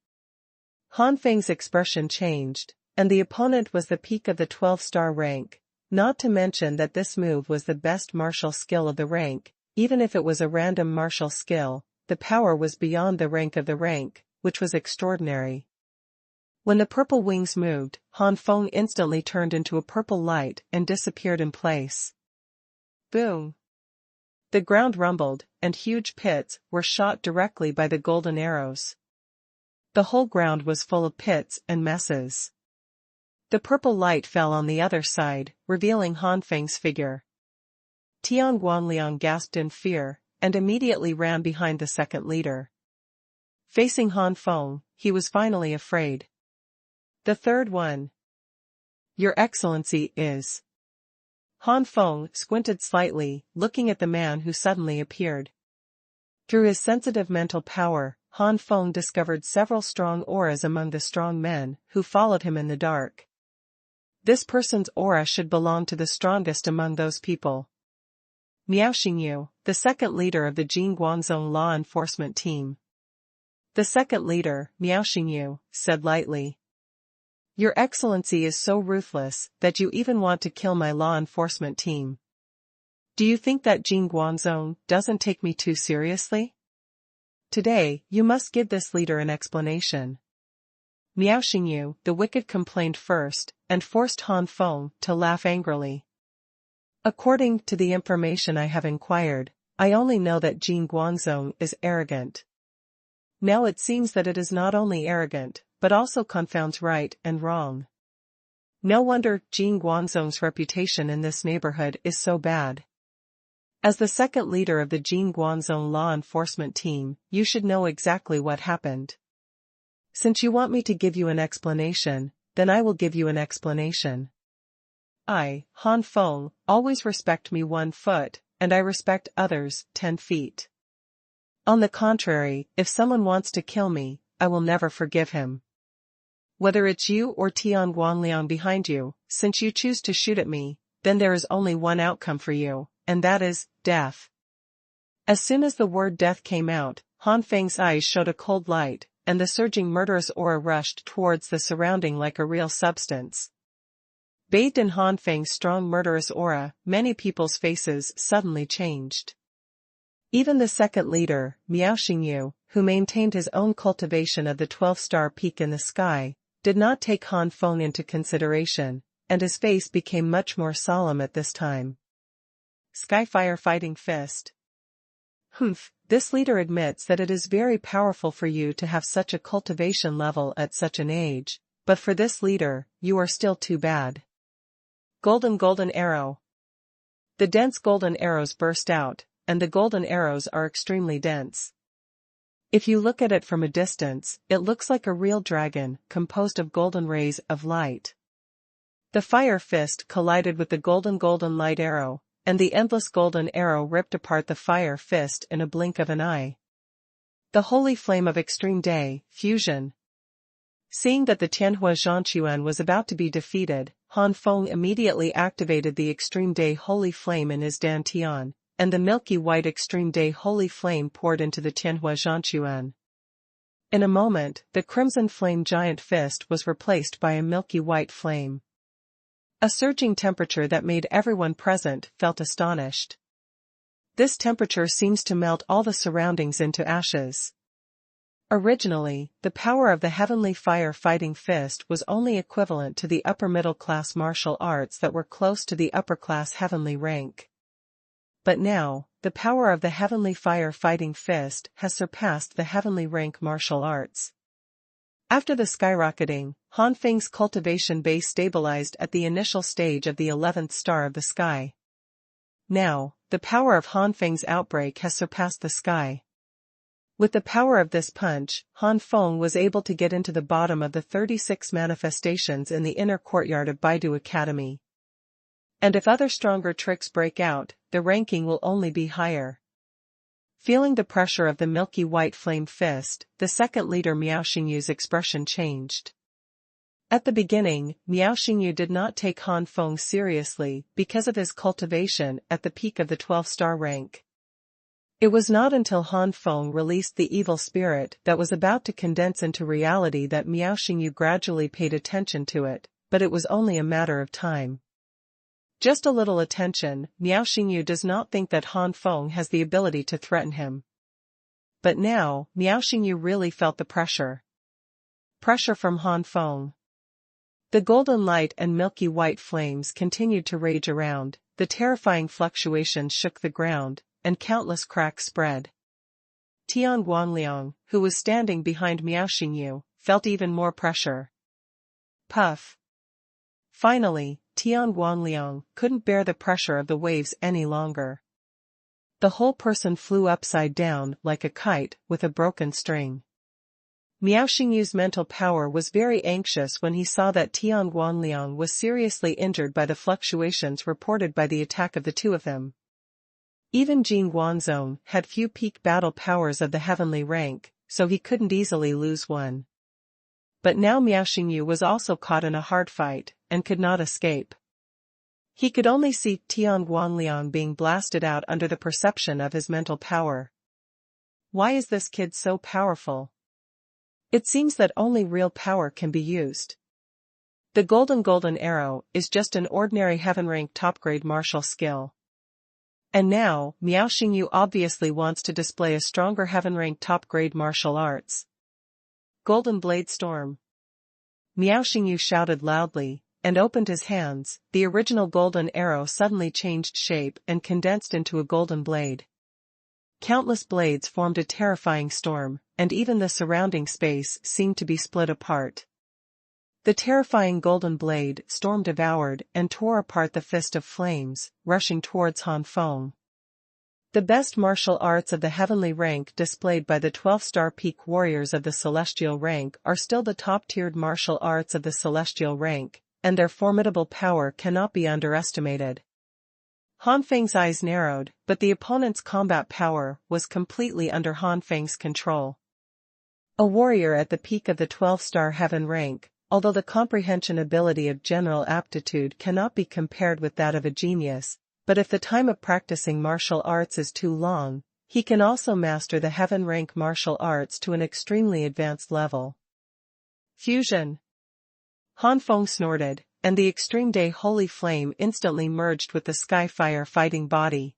Han Feng's expression changed, and the opponent was the peak of the 12-star rank, not to mention that this move was the best martial skill of the rank. Even if it was a random martial skill, the power was beyond the rank of the rank, which was extraordinary. When the purple wings moved, Han Feng instantly turned into a purple light and disappeared in place. Boom! The ground rumbled, and huge pits were shot directly by the golden arrows. The whole ground was full of pits and messes. The purple light fell on the other side, revealing Han Feng's figure. Tian Guanliang gasped in fear, and immediately ran behind the second leader. Facing Han Feng, he was finally afraid. The third one. Your Excellency is. Han Feng squinted slightly, looking at the man who suddenly appeared. Through his sensitive mental power, Han Feng discovered several strong auras among the strong men who followed him in the dark. This person's aura should belong to the strongest among those people. Miao Xingyu, the second leader of the Jing Guanzhong law enforcement team. The second leader, Miao Xingyu, said lightly. Your Excellency is so ruthless that you even want to kill my law enforcement team. Do you think that Jing Guanzhong doesn't take me too seriously? Today, you must give this leader an explanation. Miao Xingyu, the wicked, complained first, and forced Han Feng to laugh angrily. According to the information I have inquired, I only know that Jing Guanzhong is arrogant. Now it seems that it is not only arrogant, but also confounds right and wrong. No wonder Jing Guanzhong's reputation in this neighborhood is so bad. As the second leader of the Jing Guanzhong law enforcement team, you should know exactly what happened. Since you want me to give you an explanation, then I will give you an explanation. I, Han Feng, always respect me 1 foot, and I respect others 10 feet. On the contrary, if someone wants to kill me, I will never forgive him. Whether it's you or Tian Guanliang behind you, since you choose to shoot at me, then there is only one outcome for you, and that is death. As soon as the word death came out, Han Feng's eyes showed a cold light, and the surging murderous aura rushed towards the surrounding like a real substance. Bathed in Han Feng's strong murderous aura, many people's faces suddenly changed. Even the second leader, Miao Xingyu, who maintained his own cultivation of the 12-star peak in the sky, did not take Han Feng into consideration, and his face became much more solemn at this time. Skyfire Fighting Fist. Humph, this leader admits that it is very powerful for you to have such a cultivation level at such an age, but for this leader, you are still too bad. Golden arrow. The dense golden arrows burst out, and the golden arrows are extremely dense. If you look at it from a distance, it looks like a real dragon, composed of golden rays of light. The fire fist collided with the golden light arrow, and the endless golden arrow ripped apart the fire fist in a blink of an eye. The holy flame of extreme day, fusion. Seeing that the Tianhua Xuanhuan was about to be defeated, Han Feng immediately activated the extreme day holy flame in his dantian, and the milky white extreme day holy flame poured into the Tianhua Xuanhuan. In a moment, the crimson flame giant fist was replaced by a milky white flame. A surging temperature that made everyone present felt astonished. This temperature seems to melt all the surroundings into ashes. Originally, the power of the heavenly fire fighting fist was only equivalent to the upper middle class martial arts that were close to the upper class heavenly rank. But now, the power of the heavenly fire fighting fist has surpassed the heavenly rank martial arts. After the skyrocketing, Han Feng's cultivation base stabilized at the initial stage of the 11th star of the sky. Now, the power of Han Feng's outbreak has surpassed the sky. With the power of this punch, Han Feng was able to get into the bottom of the 36 manifestations in the inner courtyard of Baidu Academy. And if other stronger tricks break out, the ranking will only be higher. Feeling the pressure of the milky white flame fist, the second leader Miao Xingyu's expression changed. At the beginning, Miao Xingyu did not take Han Feng seriously because of his cultivation at the peak of the 12-star rank. It was not until Han Feng released the evil spirit that was about to condense into reality that Miao Xingyu gradually paid attention to it, but it was only a matter of time. Just a little attention, Miao Xingyu does not think that Han Feng has the ability to threaten him. But now, Miao Xingyu really felt the pressure. Pressure from Han Feng. The golden light and milky white flames continued to rage around, the terrifying fluctuations shook the ground, and countless cracks spread. Tian Guanliang, who was standing behind Miao Xingyu, felt even more pressure. Puff. Finally, Xuanhuan couldn't bear the pressure of the waves any longer. The whole person flew upside down like a kite with a broken string. Miao Xingyu's mental power was very anxious when he saw that Tianguanliang was seriously injured by the fluctuations reported by the attack of the two of them. Even Jin Guanzong had few peak battle powers of the heavenly rank, so he couldn't easily lose one. But now Miao Xingyu was also caught in a hard fight, and could not escape. He could only see Tianguanliang being blasted out under the perception of his mental power. Why is this kid so powerful? It seems that only real power can be used. The golden arrow is just an ordinary heaven-rank top-grade martial skill. And now, Miao Xingyu obviously wants to display a stronger heaven-rank top-grade martial arts. Golden Blade Storm. Miao Xingyu shouted loudly, and opened his hands. The original golden arrow suddenly changed shape and condensed into a golden blade. Countless blades formed a terrifying storm, and even the surrounding space seemed to be split apart. The terrifying golden blade storm devoured and tore apart the fist of flames, rushing towards Han Feng. The best martial arts of the heavenly rank displayed by the 12-star peak warriors of the celestial rank are still the top-tiered martial arts of the celestial rank, and their formidable power cannot be underestimated. Han Feng's eyes narrowed, but the opponent's combat power was completely under Han Feng's control. A warrior at the peak of the 12-star heaven rank, although the comprehension ability of general aptitude cannot be compared with that of a genius, but if the time of practicing martial arts is too long, he can also master the heaven rank martial arts to an extremely advanced level. Fusion. Han Feng snorted, and the Extreme Day Holy Flame instantly merged with the Skyfire fighting body.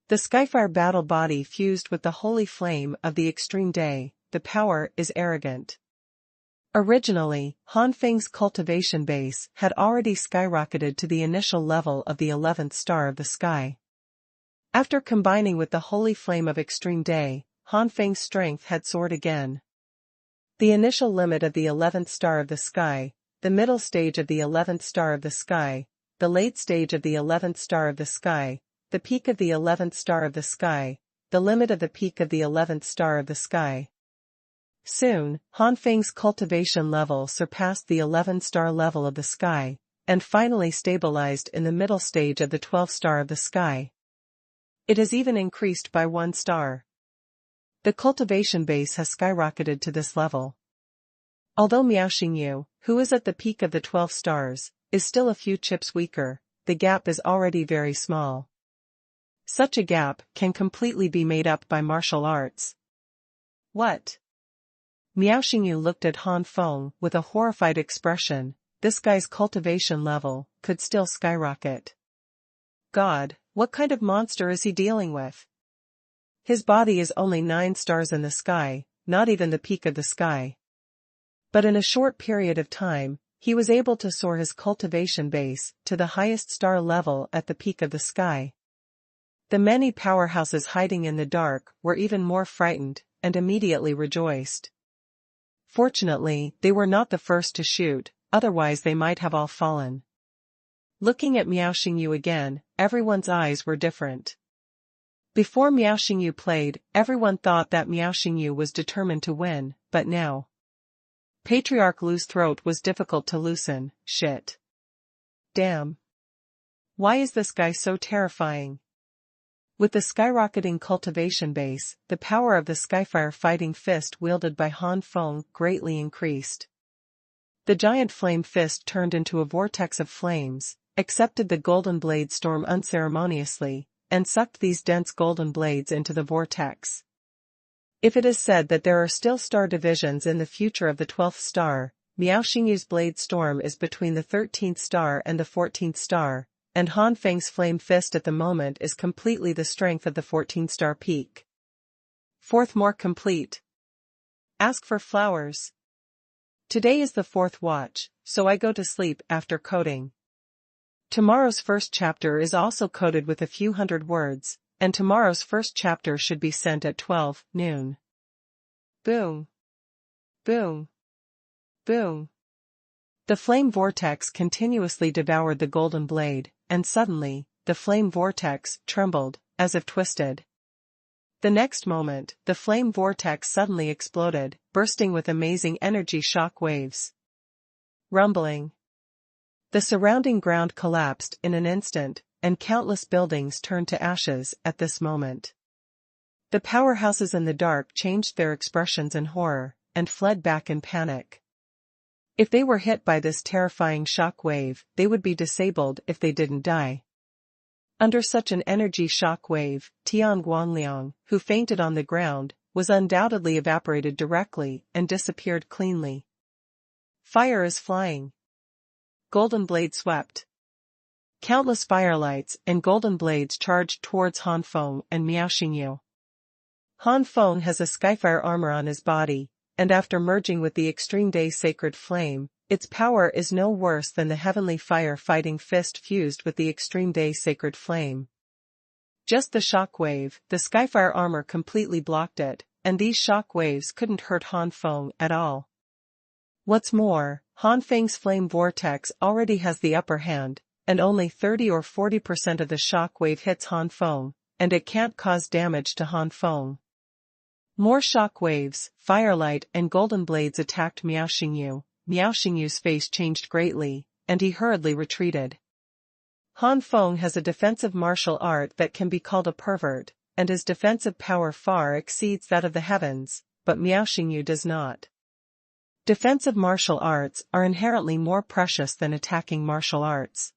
The Skyfire battle body fused with the Holy Flame of the Extreme Day. The power is arrogant. Originally, Han Feng's cultivation base had already skyrocketed to the initial level of the 11th star of the sky. After combining with the Holy Flame of Extreme Day, Han Feng's strength had soared again. The initial limit of the 11th star of the sky, the middle stage of the 11th star of the sky, the late stage of the 11th star of the sky, the peak of the 11th star of the sky, the limit of the peak of the 11th star of the sky. Soon, Han Feng's cultivation level surpassed the 11-star level of the sky, and finally stabilized in the middle stage of the 12th star of the sky. It has even increased by 1 star. The cultivation base has skyrocketed to this level. Although Miao Xingyu, who is at the peak of the 12 stars, is still a few chips weaker, the gap is already very small. Such a gap can completely be made up by martial arts. What? Miao Xingyu looked at Han Feng with a horrified expression. This guy's cultivation level could still skyrocket. God, what kind of monster is he dealing with? His body is only 9 stars in the sky, not even the peak of the sky. But in a short period of time, he was able to soar his cultivation base to the highest star level at the peak of the sky. The many powerhouses hiding in the dark were even more frightened, and immediately rejoiced. Fortunately, they were not the first to shoot, otherwise they might have all fallen. Looking at Miao Xingyu again, everyone's eyes were different. Before Miao Xingyu played, everyone thought that Miao Xingyu was determined to win, but now. Patriarch Lu's throat was difficult to loosen. Shit. Damn. Why is this guy so terrifying? With the skyrocketing cultivation base, the power of the Skyfire fighting fist wielded by Han Feng greatly increased. The giant flame fist turned into a vortex of flames, accepted the golden blade storm unceremoniously, and sucked these dense golden blades into the vortex. If it is said that there are still star divisions in the future of the 12th star, Miao Xingyu's blade storm is between the 13th star and the 14th star, and Han Feng's flame fist at the moment is completely the strength of the 14th-star peak. Fourth more complete. Ask for flowers. Today is the 4th watch, so I go to sleep after coding. Tomorrow's first chapter is also coded with a few hundred words, and tomorrow's first chapter should be sent at 12 noon. Boom. Boom. Boom. The flame vortex continuously devoured the golden blade, and suddenly, the flame vortex trembled, as if twisted. The next moment, the flame vortex suddenly exploded, bursting with amazing energy shock waves. Rumbling. The surrounding ground collapsed in an instant, and countless buildings turned to ashes at this moment. The powerhouses in the dark changed their expressions in horror, and fled back in panic. If they were hit by this terrifying shock wave, they would be disabled if they didn't die. Under such an energy shock wave, Tian Guanliang, who fainted on the ground, was undoubtedly evaporated directly and disappeared cleanly. Fire is flying. Golden blade swept. Countless firelights and golden blades charged towards Han Feng and Miao Xingyu. Han Feng has a skyfire armor on his body, and after merging with the extreme day sacred flame, its power is no worse than the heavenly fire fighting fist fused with the extreme day sacred flame. Just the shock wave, the skyfire armor completely blocked it, and these shock waves couldn't hurt Han Feng at all. What's more, Han Feng's flame vortex already has the upper hand, and only 30 or 40% of the shock wave hits Han Feng, and it can't cause damage to Han Feng. More shock waves, firelight and golden blades attacked Miao Xingyu. Miao Xingyu's face changed greatly, and he hurriedly retreated. Han Feng has a defensive martial art that can be called a pervert, and his defensive power far exceeds that of the heavens, but Miao Xingyu does not. Defensive martial arts are inherently more precious than attacking martial arts.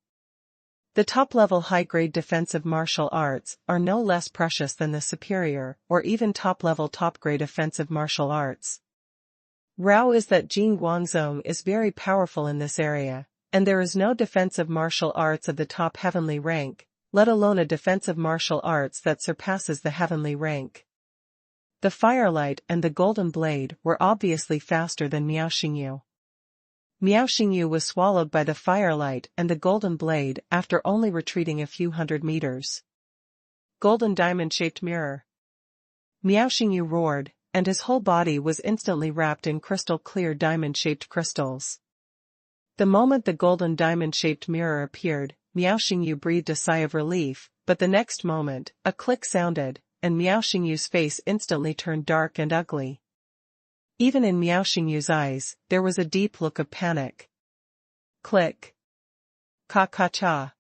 The top-level high-grade defensive martial arts are no less precious than the superior or even top-level top-grade offensive martial arts. Rao is that Jing Guangzong is very powerful in this area, and there is no defensive martial arts of the top heavenly rank, let alone a defensive martial arts that surpasses the heavenly rank. The firelight and the golden blade were obviously faster than Miao Xingyu. Miao Xingyu was swallowed by the firelight and the golden blade after only retreating a few hundred meters. Golden diamond-shaped mirror. Miao Xingyu roared, and his whole body was instantly wrapped in crystal-clear diamond-shaped crystals. The moment the golden diamond-shaped mirror appeared, Miao Xingyu breathed a sigh of relief, but the next moment, a click sounded, and Miao Xingyu's face instantly turned dark and ugly. Even in Miao Xingyu's eyes, there was a deep look of panic. Click. Ka-ka-cha.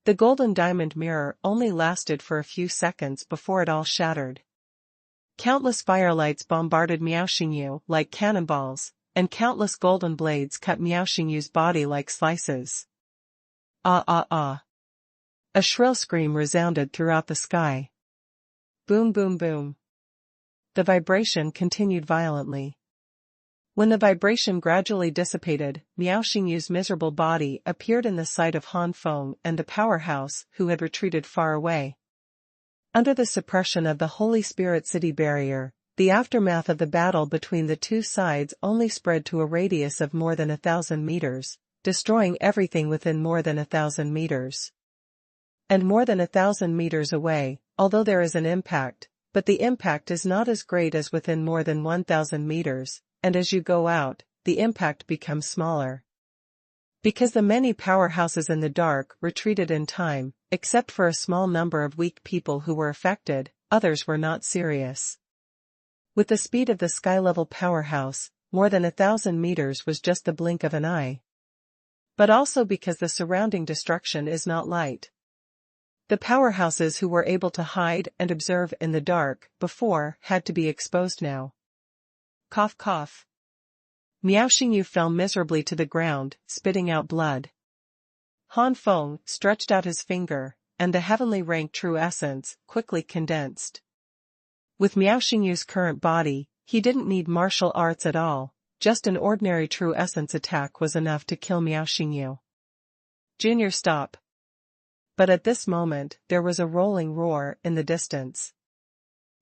The golden diamond mirror only lasted for a few seconds before it all shattered. Countless firelights bombarded Miao Xingyu like cannonballs, and countless golden blades cut Miao Xingyu's body like slices. Ah ah ah. A shrill scream resounded throughout the sky. Boom boom boom. The vibration continued violently. When the vibration gradually dissipated, Miao Xingyu's miserable body appeared in the sight of Han Feng and the powerhouse, who had retreated far away. Under the suppression of the Holy Spirit City barrier, the aftermath of the battle between the two sides only spread to a radius of more than 1,000 meters, destroying everything within more than 1,000 meters. And more than 1,000 meters away, although there is an impact, but the impact is not as great as within more than 1,000 meters, and as you go out, the impact becomes smaller. Because the many powerhouses in the dark retreated in time, except for a small number of weak people who were affected, others were not serious. With the speed of the sky-level powerhouse, more than 1,000 meters was just the blink of an eye. But also because the surrounding destruction is not light. The powerhouses who were able to hide and observe in the dark before had to be exposed now. Cough cough. Miao Xingyu fell miserably to the ground, spitting out blood. Han Feng stretched out his finger, and the heavenly rank true essence quickly condensed. With Miao Xingyu's current body, he didn't need martial arts at all, just an ordinary true essence attack was enough to kill Miao Xingyu. Junior, stop. But at this moment, there was a rolling roar in the distance.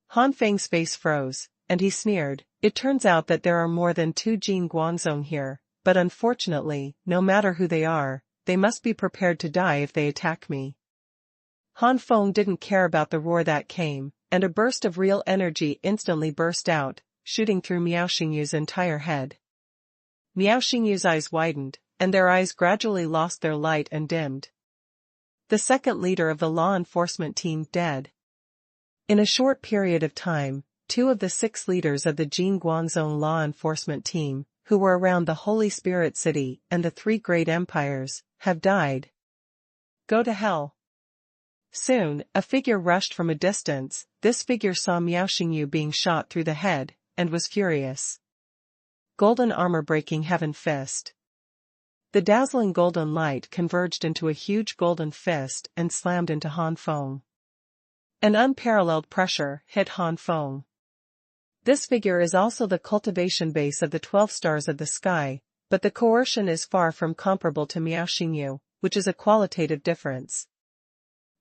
Han Feng's face froze, and he sneered, "It turns out that there are more than 2 Jing Guangzong here, but unfortunately, no matter who they are, they must be prepared to die if they attack me." Han Feng didn't care about the roar that came, and a burst of real energy instantly burst out, shooting through Miao Xingyu's entire head. Miao Xingyu's eyes widened, and their eyes gradually lost their light and dimmed. The second leader of the law enforcement team dead. In a short period of time, 2 of the 6 leaders of the Jin Guangzhong law enforcement team, who were around the Holy Spirit City and the 3 great empires, have died. Go to hell. Soon, a figure rushed from a distance. This figure saw Miao Xingyu being shot through the head, and was furious. Golden armor breaking heaven fist. The dazzling golden light converged into a huge golden fist and slammed into Han Feng. An unparalleled pressure hit Han Feng. This figure is also the cultivation base of the 12 stars of the sky, but the coercion is far from comparable to Miao Xingyu, which is a qualitative difference.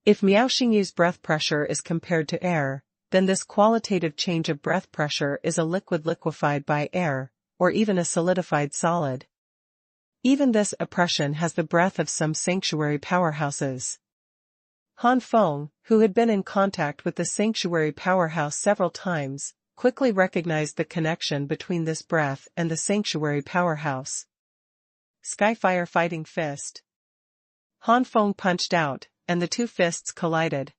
If Miao Xingyu's breath pressure is compared to air, then this qualitative change of breath pressure is a liquid liquefied by air, or even a solidified solid. Even this oppression has the breath of some sanctuary powerhouses. Han Feng, who had been in contact with the sanctuary powerhouse several times, quickly recognized the connection between this breath and the sanctuary powerhouse. Skyfire fighting fist. Han Feng punched out, and the 2 fists collided.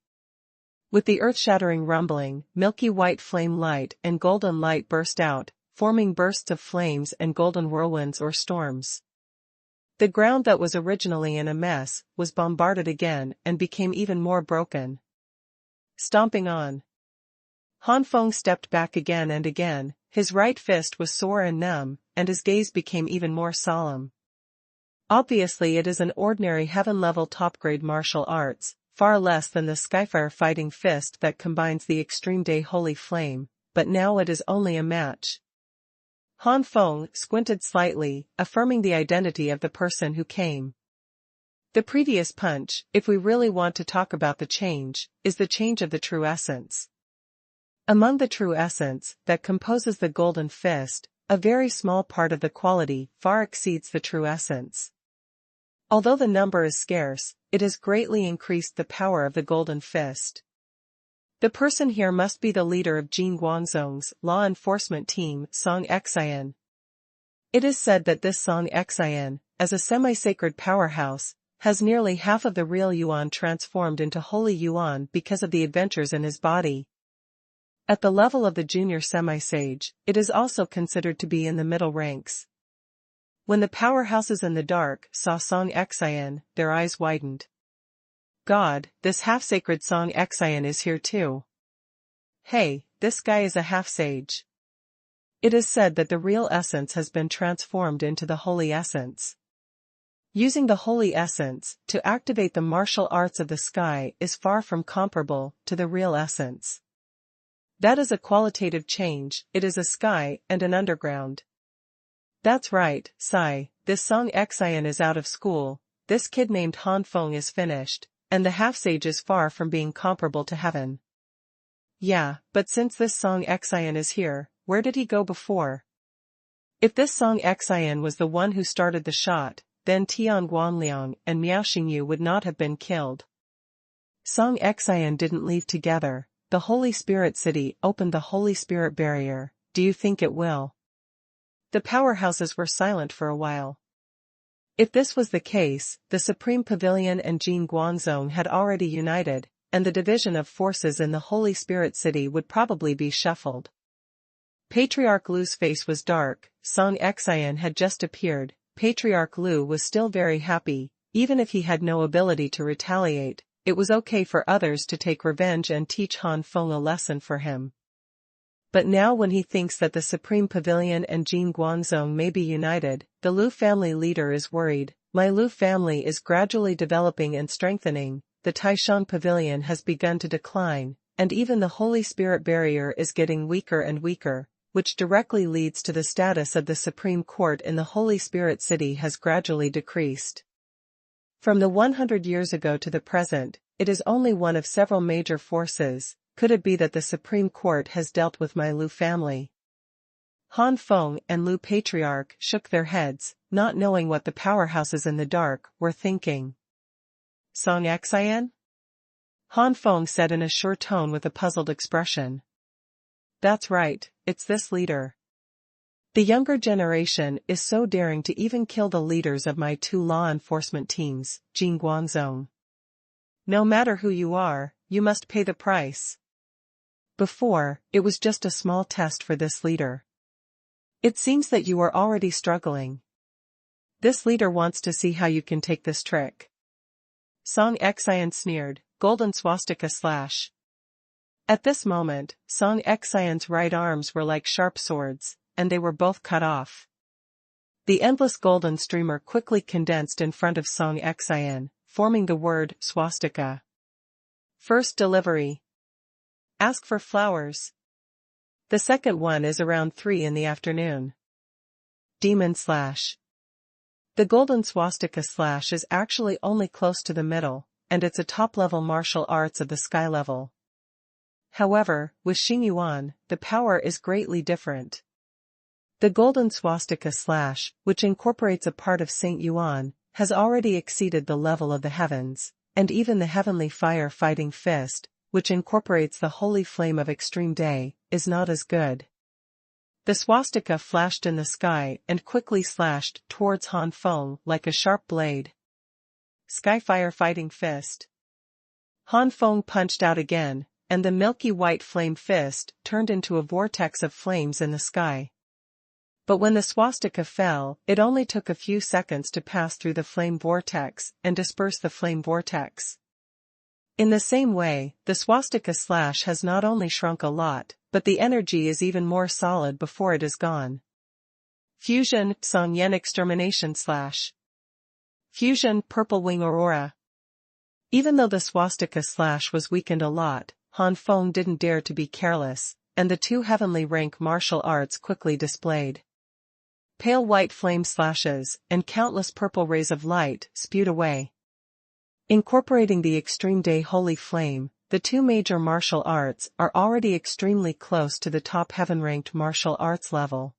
With the earth-shattering rumbling, milky white flame light and golden light burst out, forming bursts of flames and golden whirlwinds or storms. The ground that was originally in a mess was bombarded again and became even more broken. Stomping on. Han Feng stepped back again and again. His right fist was sore and numb, and his gaze became even more solemn. Obviously it is an ordinary heaven-level top-grade martial arts, far less than the Skyfire fighting fist that combines the extreme day holy flame, but now it is only a match. Han Feng squinted slightly, affirming the identity of the person who came. The previous punch, if we really want to talk about the change, is the change of the true essence. Among the true essence that composes the golden fist, a very small part of the quality far exceeds the true essence. Although the number is scarce, it has greatly increased the power of the golden fist. The person here must be the leader of Jin Guangzhong's law enforcement team, Song Xian. It is said that this Song Xian, as a semi-sacred powerhouse, has nearly half of the real Yuan transformed into holy Yuan because of the adventures in his body. At the level of the junior semi-sage, it is also considered to be in the middle ranks. When the powerhouses in the dark saw Song Xian, their eyes widened. God, this half-sacred Song Xian is here too. Hey, this guy is a half-sage. It is said that the real essence has been transformed into the holy essence. Using the holy essence to activate the martial arts of the sky is far from comparable to the real essence. That is a qualitative change. It is a sky and an underground. That's right, Sai, this Song Xian is out of school, this kid named Han Feng is finished, and the half-sage is far from being comparable to heaven. Yeah, but since this Song Xian is here, where did he go before? If this Song Xian was the one who started the shot, then Tian Guanliang and Miao Xingyu would not have been killed. Song Xian didn't leave together. The Holy Spirit City opened the Holy Spirit barrier. Do you think it will? The powerhouses were silent for a while. If this was the case, the Supreme Pavilion and Jin Guangzhong had already united, and the division of forces in the Holy Spirit City would probably be shuffled. Patriarch Lu's face was dark. Song Xian had just appeared. Patriarch Lu was still very happy, even if he had no ability to retaliate. It was okay for others to take revenge and teach Han Feng a lesson for him. But now when he thinks that the Supreme Pavilion and Jin Guangzhong may be united, the Lu family leader is worried. My Lu family is gradually developing and strengthening, the Taishan Pavilion has begun to decline, and even the Holy Spirit barrier is getting weaker and weaker, which directly leads to the status of the Supreme Court in the Holy Spirit City has gradually decreased. From the 100 years ago to the present, it is only one of several major forces. Could it be that the Supreme Court has dealt with my Lu family? Han Feng and Lu Patriarch shook their heads, not knowing what the powerhouses in the dark were thinking. Song Xian? Han Feng said in a sure tone with a puzzled expression. That's right, it's this leader. The younger generation is so daring to even kill the leaders of my two law enforcement teams, Jing Guangzong. No matter who you are, you must pay the price. Before, it was just a small test for this leader. It seems that you are already struggling. This leader wants to see how you can take this trick. Song Xian sneered, golden swastika slash. At this moment, Song Xian's right arms were like sharp swords, and they were both cut off. The endless golden streamer quickly condensed in front of Song Xian, forming the word swastika. First delivery. Ask for flowers. The second one is around 3 in the afternoon. Demon slash. The golden swastika slash is actually only close to the middle, and it's a top-level martial arts of the sky level. However, with Xuanhuan, the power is greatly different. The golden swastika slash, which incorporates a part of Saint Yuan, has already exceeded the level of the heavens, and even the heavenly fire fighting fist, which incorporates the holy flame of extreme day, is not as good. The swastika flashed in the sky and quickly slashed towards Han Feng like a sharp blade. Skyfire fighting fist. Han Feng punched out again, and the milky white flame fist turned into a vortex of flames in the sky. But when the swastika fell, it only took a few seconds to pass through the flame vortex and disperse the flame vortex. In the same way, the swastika slash has not only shrunk a lot, but the energy is even more solid before it is gone. Fusion Song Yen extermination slash. Fusion purple wing aurora. Even though the swastika slash was weakened a lot, Han Feng didn't dare to be careless, and the two heavenly rank martial arts quickly displayed. Pale white flame slashes, and countless purple rays of light spewed away. Incorporating the extreme day holy flame, the two major martial arts are already extremely close to the top heaven-ranked martial arts level.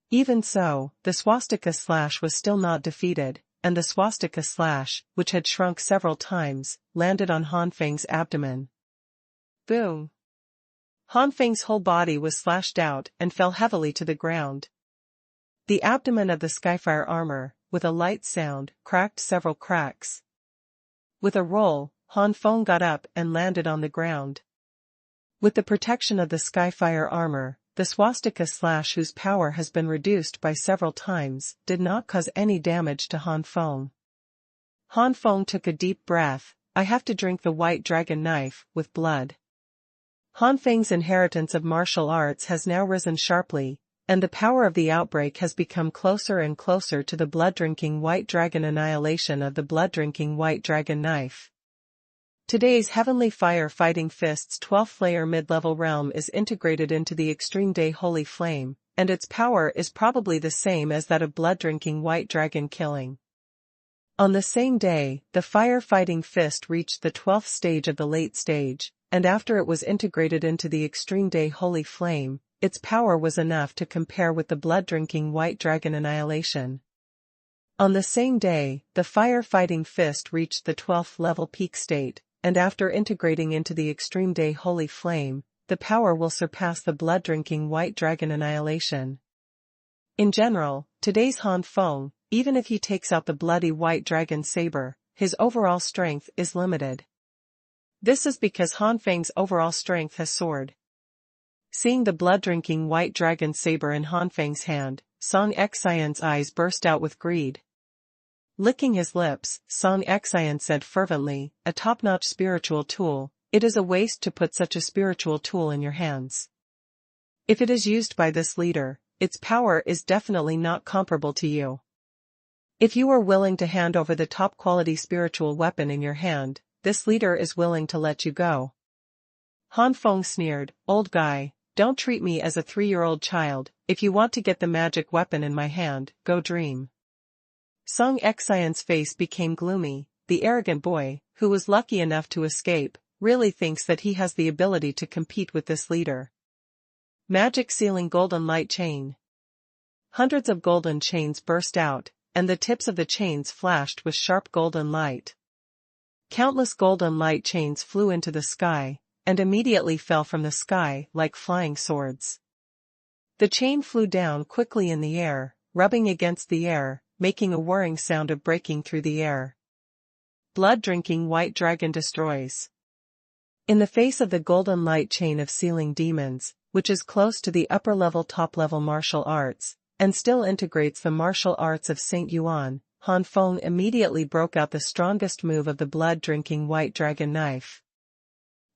Even so, the swastika slash was still not defeated, and the swastika slash, which had shrunk several times, landed on Han Feng's abdomen. Boom! Han Feng's whole body was slashed out and fell heavily to the ground. The abdomen of the Skyfire armor, with a light sound, cracked several cracks. With a roll, Han Feng got up and landed on the ground. With the protection of the Skyfire armor, the swastika slash, whose power has been reduced by several times, did not cause any damage to Han Feng. Han Feng took a deep breath. I have to drink the white dragon knife with blood. Han Feng's inheritance of martial arts has now risen sharply, and the power of the outbreak has become closer and closer to the blood-drinking white dragon annihilation of the blood-drinking white dragon knife. Today's Heavenly Fire Fighting Fist's 12th layer mid-level realm is integrated into the Extreme Day Holy Flame, and its power is probably the same as that of blood-drinking white dragon killing. On the same day, the Fire Fighting Fist reached the 12th stage of the late stage, and after it was integrated into the Extreme Day Holy Flame, its power was enough to compare with the blood-drinking white dragon annihilation. On the same day, the Fire Fighting Fist reached the 12th level peak state, and after integrating into the Extreme Day Holy Flame, the power will surpass the blood-drinking white dragon annihilation. In general, today's Han Feng, even if he takes out the bloody white dragon saber, his overall strength is limited. This is because Han Feng's overall strength has soared. Seeing the blood-drinking white dragon saber in Han Feng's hand, Song Xian's eyes burst out with greed. Licking his lips, Song Xian said fervently, a top-notch spiritual tool, it is a waste to put such a spiritual tool in your hands. If it is used by this leader, its power is definitely not comparable to you. If you are willing to hand over the top-quality spiritual weapon in your hand, this leader is willing to let you go. Han Feng sneered, old guy, don't treat me as a 3-year-old child. If you want to get the magic weapon in my hand, go dream. Song Xian's face became gloomy. The arrogant boy, who was lucky enough to escape, really thinks that he has the ability to compete with this leader. Magic sealing golden light chain. Hundreds of golden chains burst out, and the tips of the chains flashed with sharp golden light. Countless golden light chains flew into the sky, and immediately fell from the sky like flying swords. The chain flew down quickly in the air, rubbing against the air, making a whirring sound of breaking through the air. Blood-drinking white dragon destroys. In the face of the golden light chain of sealing demons, which is close to the upper-level top-level martial arts, and still integrates the martial arts of Saint Yuan, Han Feng immediately broke out the strongest move of the blood-drinking white dragon knife.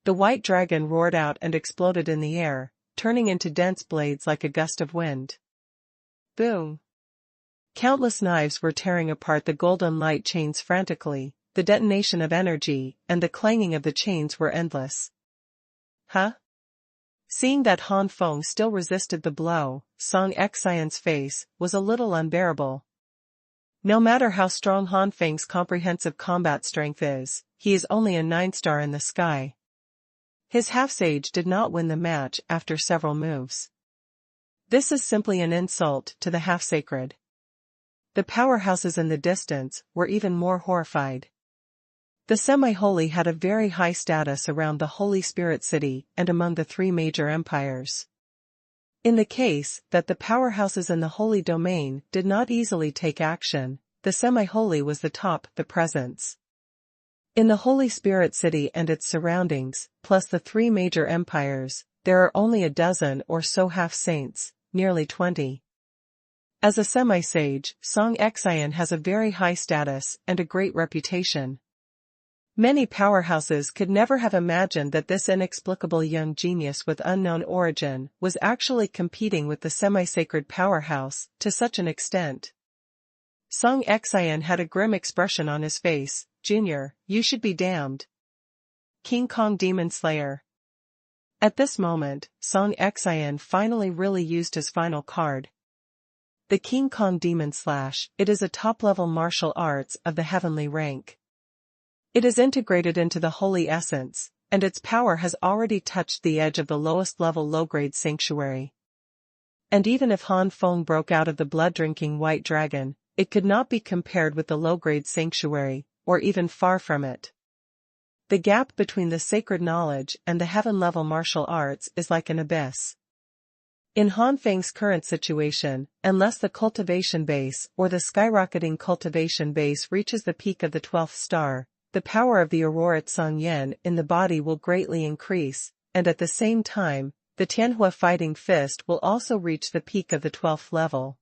The white dragon roared out and exploded in the air, turning into dense blades like a gust of wind. Boom! Countless knives were tearing apart the golden light chains frantically, the detonation of energy and the clanging of the chains were endless. Huh? Seeing that Han Feng still resisted the blow, Song Xian's face was a little unbearable. No matter how strong Han Feng's comprehensive combat strength is, he is only a 9-star in the sky. His half-sage did not win the match after several moves. This is simply an insult to the half-sacred. The powerhouses in the distance were even more horrified. The semi-holy had a very high status around the Holy Spirit City and among the 3 major empires. In the case that the powerhouses in the Holy Domain did not easily take action, the semi-holy was the presence. In the Holy Spirit City and its surroundings, plus the 3 major empires, there are only a dozen or so half-saints, nearly 20. As a semi-sage, Song Xian has a very high status and a great reputation. Many powerhouses could never have imagined that this inexplicable young genius with unknown origin was actually competing with the semi-sacred powerhouse to such an extent. Song Xian had a grim expression on his face. Junior, you should be damned. King Kong Demon Slayer. At this moment, Song Xian finally really used his final card. The King Kong Demon Slash, it is a top-level martial arts of the heavenly rank. It is integrated into the holy essence, and its power has already touched the edge of the lowest level low-grade sanctuary. And even if Han Feng broke out of the blood-drinking white dragon, it could not be compared with the low-grade sanctuary, or even far from it. The gap between the sacred knowledge and the heaven-level martial arts is like an abyss. In Han Feng's current situation, unless the cultivation base or the skyrocketing cultivation base reaches the peak of the 12th star, the power of the Aurora Tsang Yen in the body will greatly increase, and at the same time, the Tianhua Fighting Fist will also reach the peak of the 12th level.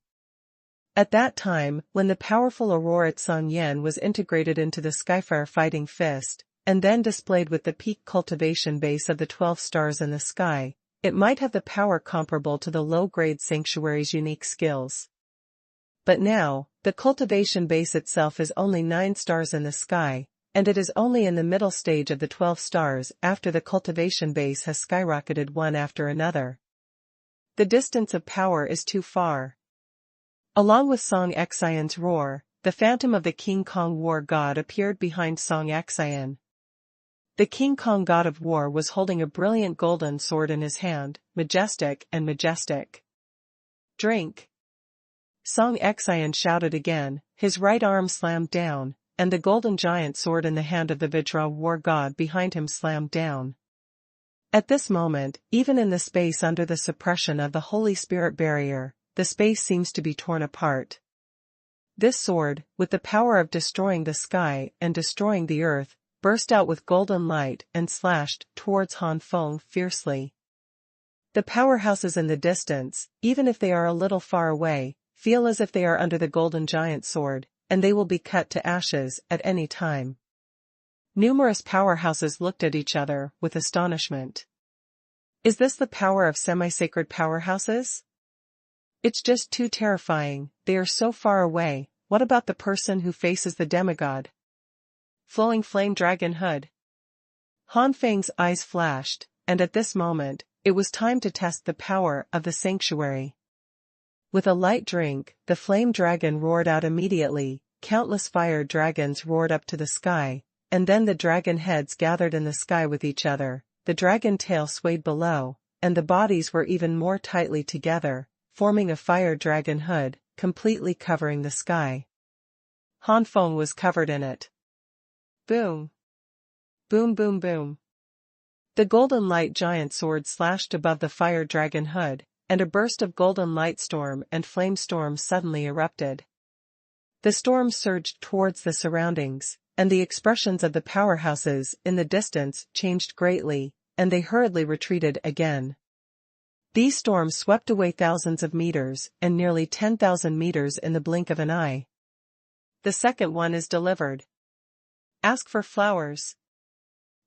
At that time, when the powerful Aurora Tsang Yen was integrated into the Skyfire Fighting Fist, and then displayed with the peak cultivation base of the 12 stars in the sky, it might have the power comparable to the low-grade sanctuary's unique skills. But now, the cultivation base itself is only 9 stars in the sky, and it is only in the middle stage of the 12 stars after the cultivation base has skyrocketed one after another. The distance of power is too far. Along with Song Xian's roar, the phantom of the King Kong war god appeared behind Song Xian. The King Kong god of war was holding a brilliant golden sword in his hand, majestic and majestic. Drink! Song Xian shouted again, his right arm slammed down, and the golden giant sword in the hand of the Vajra war god behind him slammed down. At this moment, even in the space under the suppression of the Holy Spirit barrier, the space seems to be torn apart. This sword, with the power of destroying the sky and destroying the earth, burst out with golden light and slashed towards Han Feng fiercely. The powerhouses in the distance, even if they are a little far away, feel as if they are under the golden giant sword, and they will be cut to ashes at any time. Numerous powerhouses looked at each other with astonishment. Is this the power of semi-sacred powerhouses? It's just too terrifying, they are so far away. What about the person who faces the demigod? Flowing flame dragon hood. Han Feng's eyes flashed, and at this moment, it was time to test the power of the sanctuary. With a light drink, the flame dragon roared out immediately, countless fire dragons roared up to the sky, and then the dragon heads gathered in the sky with each other, the dragon tail swayed below, and the bodies were even more tightly together, forming a fire dragon hood, completely covering the sky. Han Feng was covered in it. Boom! Boom boom boom. The golden light giant sword slashed above the fire dragon hood, and a burst of golden light storm and flame storm suddenly erupted. The storm surged towards the surroundings, and the expressions of the powerhouses in the distance changed greatly, and they hurriedly retreated again. These storms swept away thousands of meters and nearly 10,000 meters in the blink of an eye. The second one is delivered. Ask for flowers.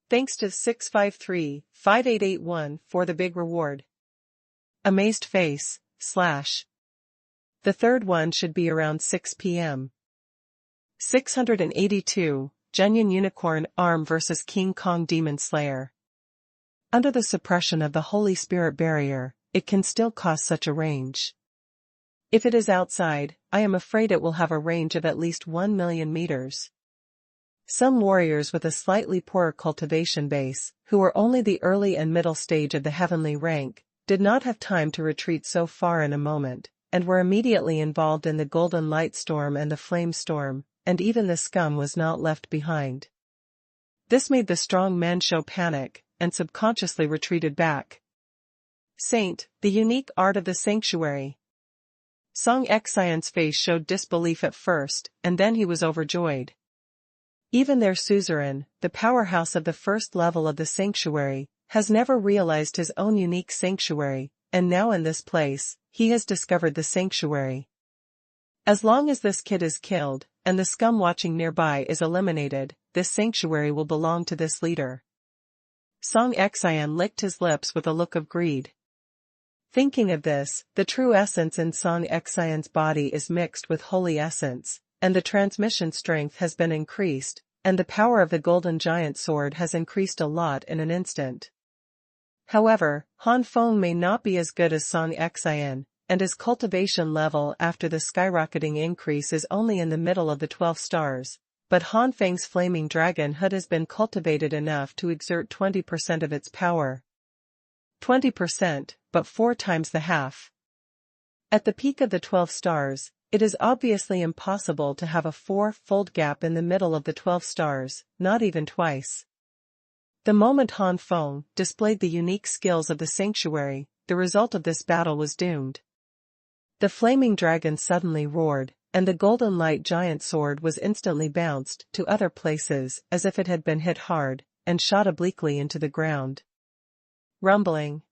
Thanks to 653-5881 for the big reward. Amazed face, / The third one should be around 6 p.m. 682, Genuine Unicorn Arm vs King Kong Demon Slayer. Under the suppression of the Holy Spirit barrier, it can still cause such a range. If it is outside, I am afraid it will have a range of at least 1 million meters. Some warriors with a slightly poorer cultivation base, who were only the early and middle stage of the heavenly rank, did not have time to retreat so far in a moment, and were immediately involved in the golden light storm and the flame storm, and even the scum was not left behind. This made the strong men show panic, and subconsciously retreated back. Saint, the unique art of the sanctuary. Song Xian's face showed disbelief at first, and then he was overjoyed. Even their suzerain, the powerhouse of the first level of the sanctuary, has never realized his own unique sanctuary, and now in this place, he has discovered the sanctuary. As long as this kid is killed, and the scum watching nearby is eliminated, this sanctuary will belong to this leader. Song Xian licked his lips with a look of greed. Thinking of this, the true essence in Song Xian's body is mixed with holy essence, and the transmission strength has been increased, and the power of the golden giant sword has increased a lot in an instant. However, Han Feng may not be as good as Song Xian, and his cultivation level after the skyrocketing increase is only in the middle of the 12 stars, but Han Feng's flaming dragon hood has been cultivated enough to exert 20% of its power. 20%, but 4 times the half. At the peak of the 12 stars, it is obviously impossible to have a 4-fold gap in the middle of the 12 stars, not even twice. The moment Han Feng displayed the unique skills of the sanctuary, the result of this battle was doomed. The flaming dragon suddenly roared, and the golden light giant sword was instantly bounced to other places as if it had been hit hard, and shot obliquely into the ground. Rumbling.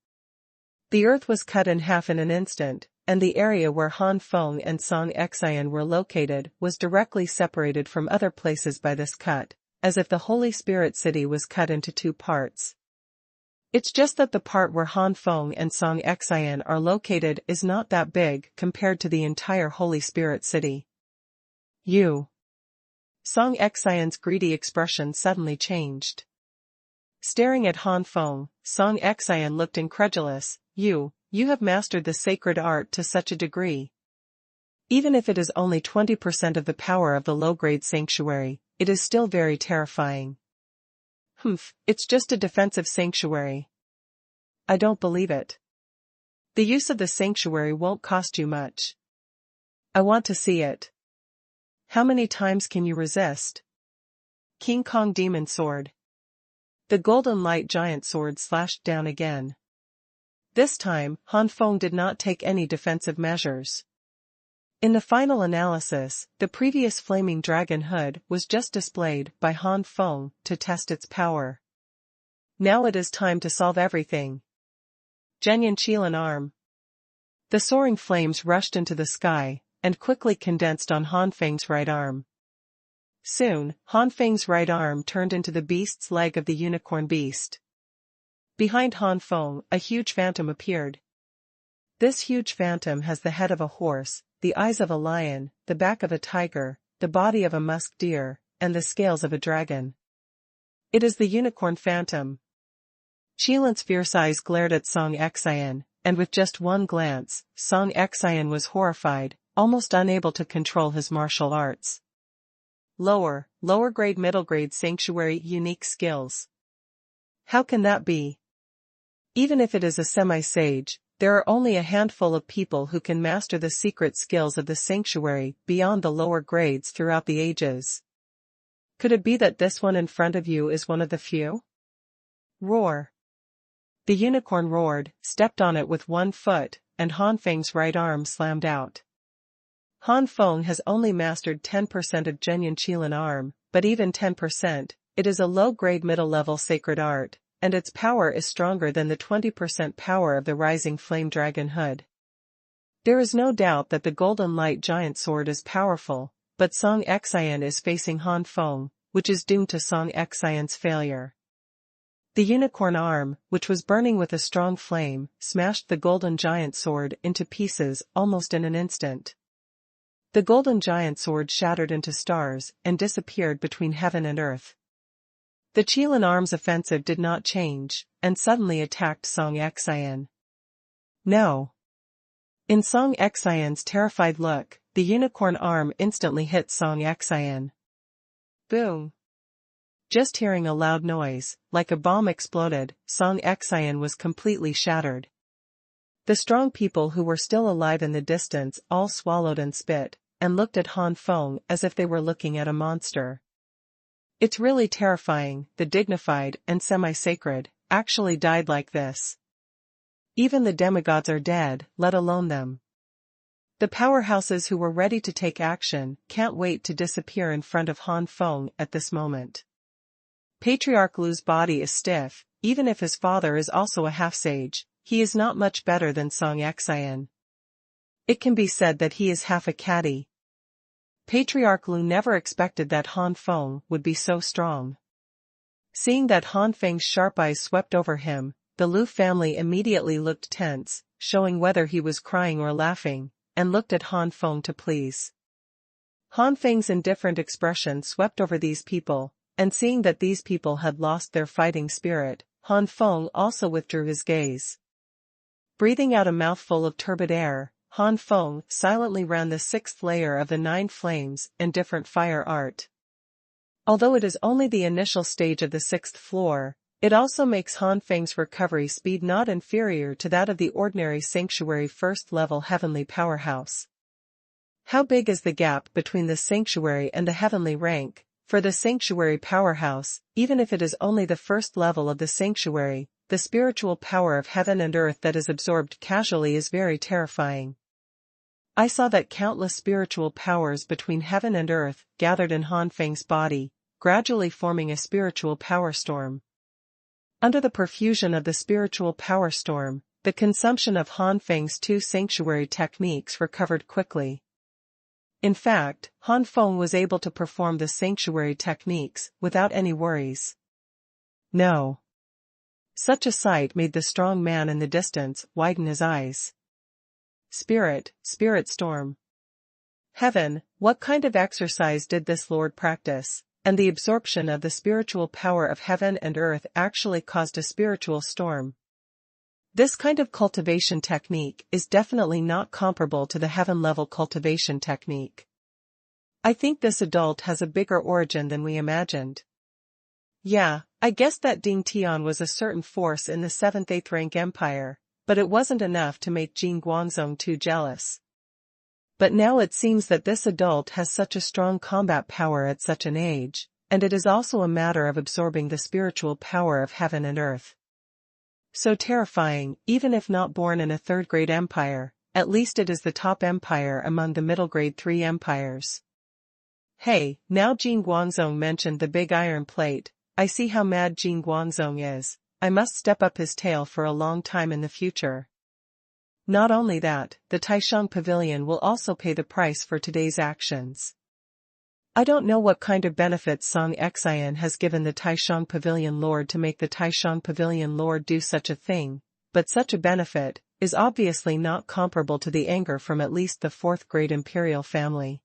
The earth was cut in half in an instant, and the area where Han Feng and Song Xian were located was directly separated from other places by this cut, as if the Holy Spirit City was cut into 2 parts. It's just that the part where Han Feng and Song Xian are located is not that big compared to the entire Holy Spirit City. Song Xian's greedy expression suddenly changed. Staring at Han Feng, Song Xian looked incredulous. You have mastered the sacred art to such a degree. Even if it is only 20% of the power of the low-grade sanctuary, it is still very terrifying. It's just a defensive sanctuary. I don't believe it. The use of the sanctuary won't cost you much. I want to see it. How many times can you resist? King Kong Demon Sword. The golden light giant sword slashed down again. This time, Han Feng did not take any defensive measures. In the final analysis, the previous flaming dragon hood was just displayed by Han Feng to test its power. Now it is time to solve everything. Genuine Qilan Arm. The soaring flames rushed into the sky, and quickly condensed on Han Feng's right arm. Soon, Han Feng's right arm turned into the beast's leg of the unicorn beast. Behind Han Feng, a huge phantom appeared. This huge phantom has the head of a horse, the eyes of a lion, the back of a tiger, the body of a musk deer, and the scales of a dragon. It is the unicorn phantom. Qilan's fierce eyes glared at Song Xian, and with just one glance, Song Xian was horrified, almost unable to control his martial arts. Lower grade middle grade sanctuary unique skills. How can that be? Even if it is a semi-sage, there are only a handful of people who can master the secret skills of the sanctuary beyond the lower grades throughout the ages. Could it be that this one in front of you is one of the few? Roar. The unicorn roared, stepped on it with 1 foot, and Han Feng's right arm slammed out. Han Feng has only mastered 10% of Zhenyan Qilin arm, but even 10%, it is a low-grade middle-level sacred art, and its power is stronger than the 20% power of the rising flame dragon hood. There is no doubt that the golden light giant sword is powerful, but Song Xian is facing Han Feng, which is doomed to Song Xian's failure. The unicorn arm, which was burning with a strong flame, smashed the golden giant sword into pieces almost in an instant. The golden giant sword shattered into stars and disappeared between heaven and earth. The Qilin arm's offensive did not change, and suddenly attacked Song Xian. No. In Song Xian's terrified look, the unicorn arm instantly hit Song Xian. Boom. Just hearing a loud noise, like a bomb exploded, Song Xian was completely shattered. The strong people who were still alive in the distance all swallowed and spit, and looked at Han Feng as if they were looking at a monster. It's really terrifying, the dignified and semi-sacred actually died like this. Even the demigods are dead, let alone them. The powerhouses who were ready to take action can't wait to disappear in front of Han Feng at this moment. Patriarch Lu's body is stiff, even if his father is also a half-sage, he is not much better than Song Xian. It can be said that he is half a caddy. Patriarch Lu never expected that Han Feng would be so strong. Seeing that Han Feng's sharp eyes swept over him, the Lu family immediately looked tense, showing whether he was crying or laughing, and looked at Han Feng to please. Han Feng's indifferent expression swept over these people, and seeing that these people had lost their fighting spirit, Han Feng also withdrew his gaze. Breathing out a mouthful of turbid air, Han Feng silently ran the 6th layer of the 9 flames and different fire art. Although it is only the initial stage of the 6th floor, it also makes Han Feng's recovery speed not inferior to that of the ordinary sanctuary 1st level heavenly powerhouse. How big is the gap between the sanctuary and the heavenly rank? For the sanctuary powerhouse, even if it is only the 1st level of the sanctuary, the spiritual power of heaven and earth that is absorbed casually is very terrifying. I saw that countless spiritual powers between heaven and earth gathered in Han Feng's body, gradually forming a spiritual power storm. Under the perfusion of the spiritual power storm, the consumption of Han Feng's 2 sanctuary techniques recovered quickly. In fact, Han Feng was able to perform the sanctuary techniques without any worries. No. Such a sight made the strong man in the distance widen his eyes. Spirit storm. Heaven, what kind of exercise did this lord practice? And the absorption of the spiritual power of heaven and earth actually caused a spiritual storm. This kind of cultivation technique is definitely not comparable to the heaven-level cultivation technique. I think this adult has a bigger origin than we imagined. Yeah, I guess that Ding Tian was a certain force in the 7th-8th rank empire, but it wasn't enough to make Jing Guangzong too jealous. But now it seems that this adult has such a strong combat power at such an age, and it is also a matter of absorbing the spiritual power of heaven and earth. So terrifying, even if not born in a 3rd-grade empire, at least it is the top empire among the middle-grade 3 empires. Hey, now Jing Guangzong mentioned the big iron plate, I see how mad Jing Guangzong is, I must step up his tail for a long time in the future. Not only that, the Taishang Pavilion will also pay the price for today's actions. I don't know what kind of benefits Song Xian has given the Taishang Pavilion Lord to make the Taishang Pavilion Lord do such a thing, but such a benefit is obviously not comparable to the anger from at least the 4th-grade imperial family.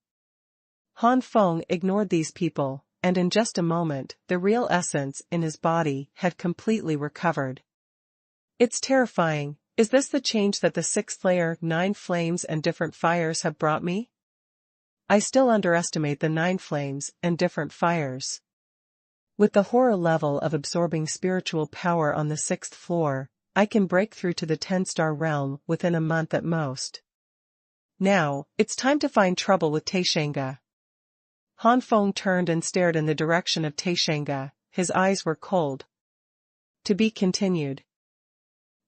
Han Feng ignored these people, and in just a moment, the real essence in his body had completely recovered. It's terrifying. Is this the change that the 6th layer, 9 flames and different fires have brought me? I still underestimate the 9 flames and different fires. With the horror level of absorbing spiritual power on the 6th floor, I can break through to the 10-star realm within a month at most. Now, it's time to find trouble with Taishanga. Han Feng turned and stared in the direction of Taishanga, his eyes were cold. To be continued.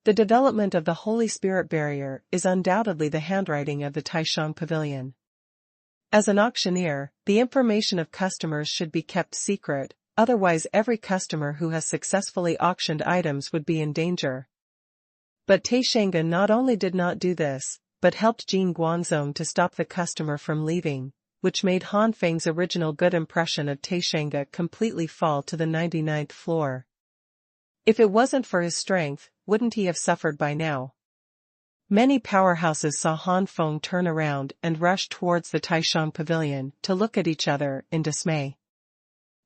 The development of the Holy Spirit barrier is undoubtedly the handwriting of the Taishang Pavilion. As an auctioneer, the information of customers should be kept secret, otherwise every customer who has successfully auctioned items would be in danger. But Taishang not only did not do this, but helped Jin Guangzong to stop the customer from leaving, which made Han Feng's original good impression of Taishang completely fall to the 99th floor. If it wasn't for his strength, wouldn't he have suffered by now? Many powerhouses saw Han Feng turn around and rush towards the Taishang Pavilion to look at each other in dismay.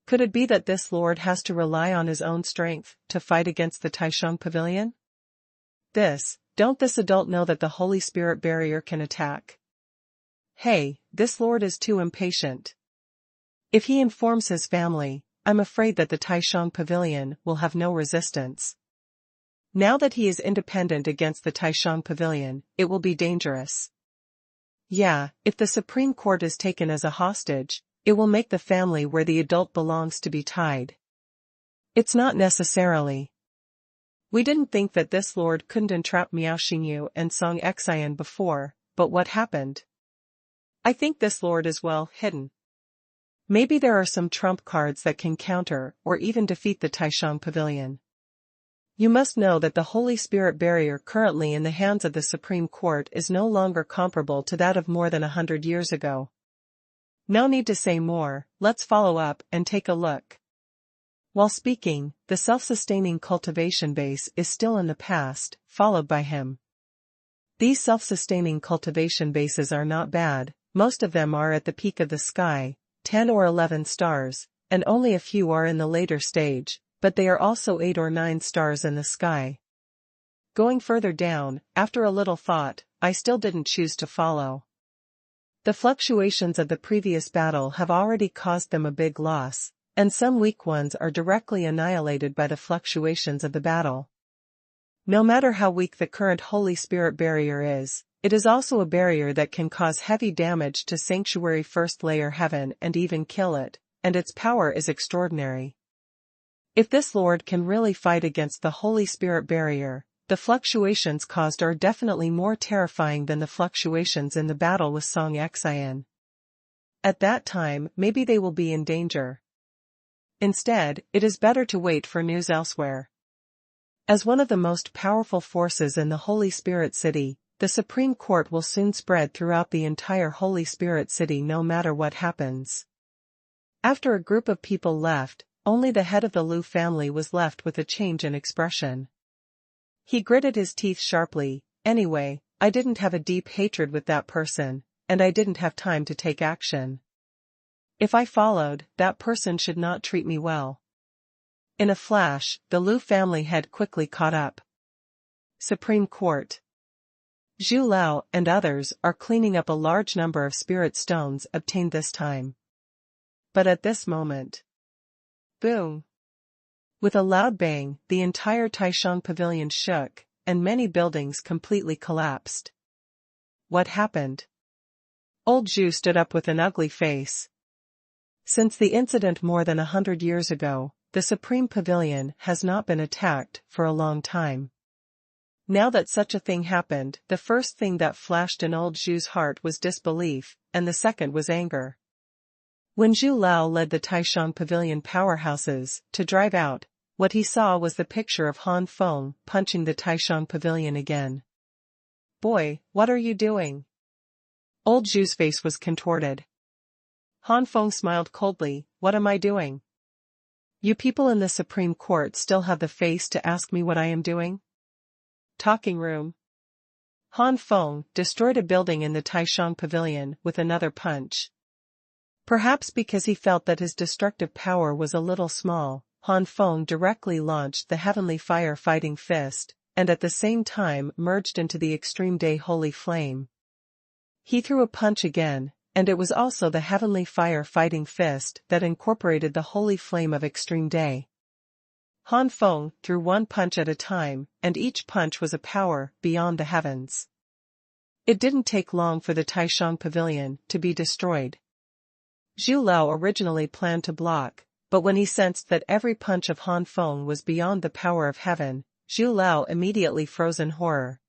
Could it be that this lord has to rely on his own strength to fight against the Taishang Pavilion? Don't this adult know that the Holy Spirit barrier can attack? Hey, this lord is too impatient. If he informs his family, I'm afraid that the Taishang Pavilion will have no resistance. Now that he is independent against the Taishang Pavilion, it will be dangerous. Yeah, if the Supreme Court is taken as a hostage, it will make the family where the adult belongs to be tied. It's not necessarily. We didn't think that this lord couldn't entrap Miao Xingyu and Song Xian before, but what happened? I think this lord is well hidden. Maybe there are some trump cards that can counter or even defeat the Taishang Pavilion. You must know that the Holy Spirit barrier currently in the hands of the Supreme Court is no longer comparable to that of more than 100 years ago. No need to say more, let's follow up and take a look. While speaking, the self-sustaining cultivation base is still in the past, followed by him. These self-sustaining cultivation bases are not bad, most of them are at the peak of the sky, 10 or 11 stars, and only a few are in the later stage, but they are also 8 or 9 stars in the sky. Going further down, after a little thought, I still didn't choose to follow. The fluctuations of the previous battle have already caused them a big loss, and some weak ones are directly annihilated by the fluctuations of the battle. No matter how weak the current Holy Spirit barrier is, it is also a barrier that can cause heavy damage to Sanctuary First Layer Heaven and even kill it, and its power is extraordinary. If this lord can really fight against the Holy Spirit barrier, the fluctuations caused are definitely more terrifying than the fluctuations in the battle with Song Xian. At that time, maybe they will be in danger. Instead, it is better to wait for news elsewhere. As one of the most powerful forces in the Holy Spirit City, the Supreme Court will soon spread throughout the entire Holy Spirit City no matter what happens. After a group of people left, only the head of the Liu family was left with a change in expression. He gritted his teeth sharply. Anyway, I didn't have a deep hatred with that person, and I didn't have time to take action. If I followed, that person should not treat me well. In a flash, the Liu family head quickly caught up. Supreme Court. Zhu Lao and others are cleaning up a large number of spirit stones obtained this time. But at this moment, boom! With a loud bang, the entire Taishang Pavilion shook, and many buildings completely collapsed. What happened? Old Zhu stood up with an ugly face. Since the incident more than 100 years ago, the Supreme Pavilion has not been attacked for a long time. Now that such a thing happened, the first thing that flashed in old Zhu's heart was disbelief, and the second was anger. When Zhu Lao led the Taishang Pavilion powerhouses to drive out, what he saw was the picture of Han Feng punching the Taishang Pavilion again. Boy, what are you doing? Old Zhu's face was contorted. Han Feng smiled coldly. What am I doing? You people in the Supreme Court still have the face to ask me what I am doing? Talking room. Han Feng destroyed a building in the Taishang Pavilion with another punch. Perhaps because he felt that his destructive power was a little small, Han Feng directly launched the Heavenly Fire Fighting Fist, and at the same time merged into the Extreme Day Holy Flame. He threw a punch again, and it was also the Heavenly Fire Fighting Fist that incorporated the Holy Flame of Extreme Day. Han Feng threw one punch at a time, and each punch was a power beyond the heavens. It didn't take long for the Taishang Pavilion to be destroyed. Zhu Lao originally planned to block, but when he sensed that every punch of Han Feng was beyond the power of heaven, Zhu Lao immediately froze in horror.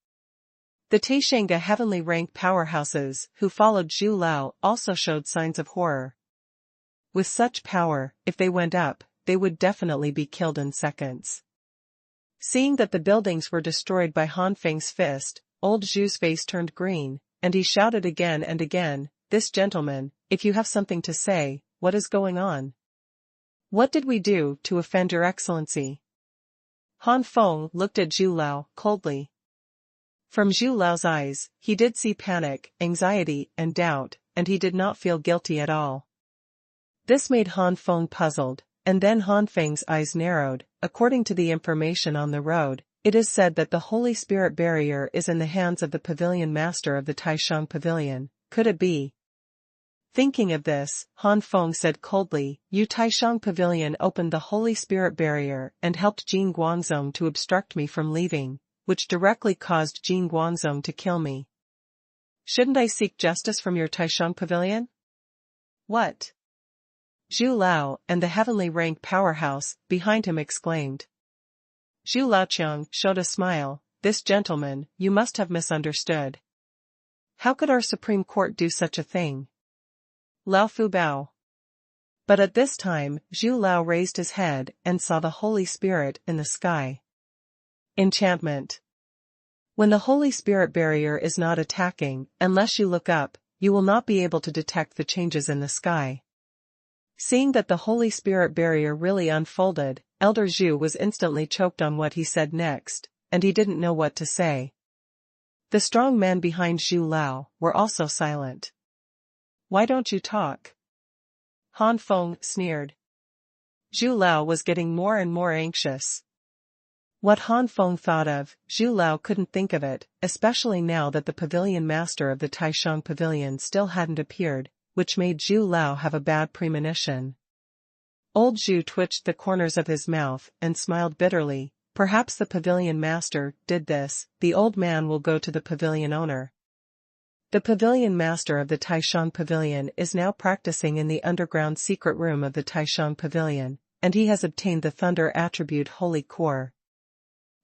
The Taishanga heavenly rank powerhouses who followed Zhu Lao also showed signs of horror. With such power, if they went up, they would definitely be killed in seconds. Seeing that the buildings were destroyed by Han Feng's fist, old Zhu's face turned green, and he shouted again and again, "This gentleman, if you have something to say, what is going on? What did we do to offend your excellency?" Han Feng looked at Zhu Lao coldly. From Zhu Lao's eyes, he did see panic, anxiety, and doubt, and he did not feel guilty at all. This made Han Feng puzzled, and then Han Feng's eyes narrowed. According to the information on the road, it is said that the Holy Spirit barrier is in the hands of the pavilion master of the Taishang Pavilion. Could it be? Thinking of this, Han Feng said coldly, "Yu Taishang Pavilion opened the Holy Spirit barrier and helped Jin Guangzong to obstruct me from leaving, which directly caused Jin Guangzong to kill me. Shouldn't I seek justice from your Taishang Pavilion?" "What?" Zhu Lao and the heavenly rank powerhouse behind him exclaimed. Zhu Laoqiang showed a smile. "This gentleman, you must have misunderstood. How could our Supreme Court do such a thing?" Lao Fu Bao. But at this time, Zhu Lao raised his head and saw the Holy Spirit in the sky. Enchantment. When the Holy Spirit barrier is not attacking, unless you look up, you will not be able to detect the changes in the sky. Seeing that the Holy Spirit barrier really unfolded, Elder Zhu was instantly choked on what he said next, and he didn't know what to say. The strong men behind Zhu Lao were also silent. "Why don't you talk?" Han Feng sneered. Zhu Lao was getting more and more anxious. What Han Feng thought of, Zhu Lao couldn't think of it, especially now that the pavilion master of the Taishang Pavilion still hadn't appeared, which made Zhu Lao have a bad premonition. Old Zhu twitched the corners of his mouth and smiled bitterly. "Perhaps the pavilion master did this. The old man will go to the pavilion owner." The pavilion master of the Taishang Pavilion is now practicing in the underground secret room of the Taishang Pavilion, and he has obtained the thunder attribute Holy Core.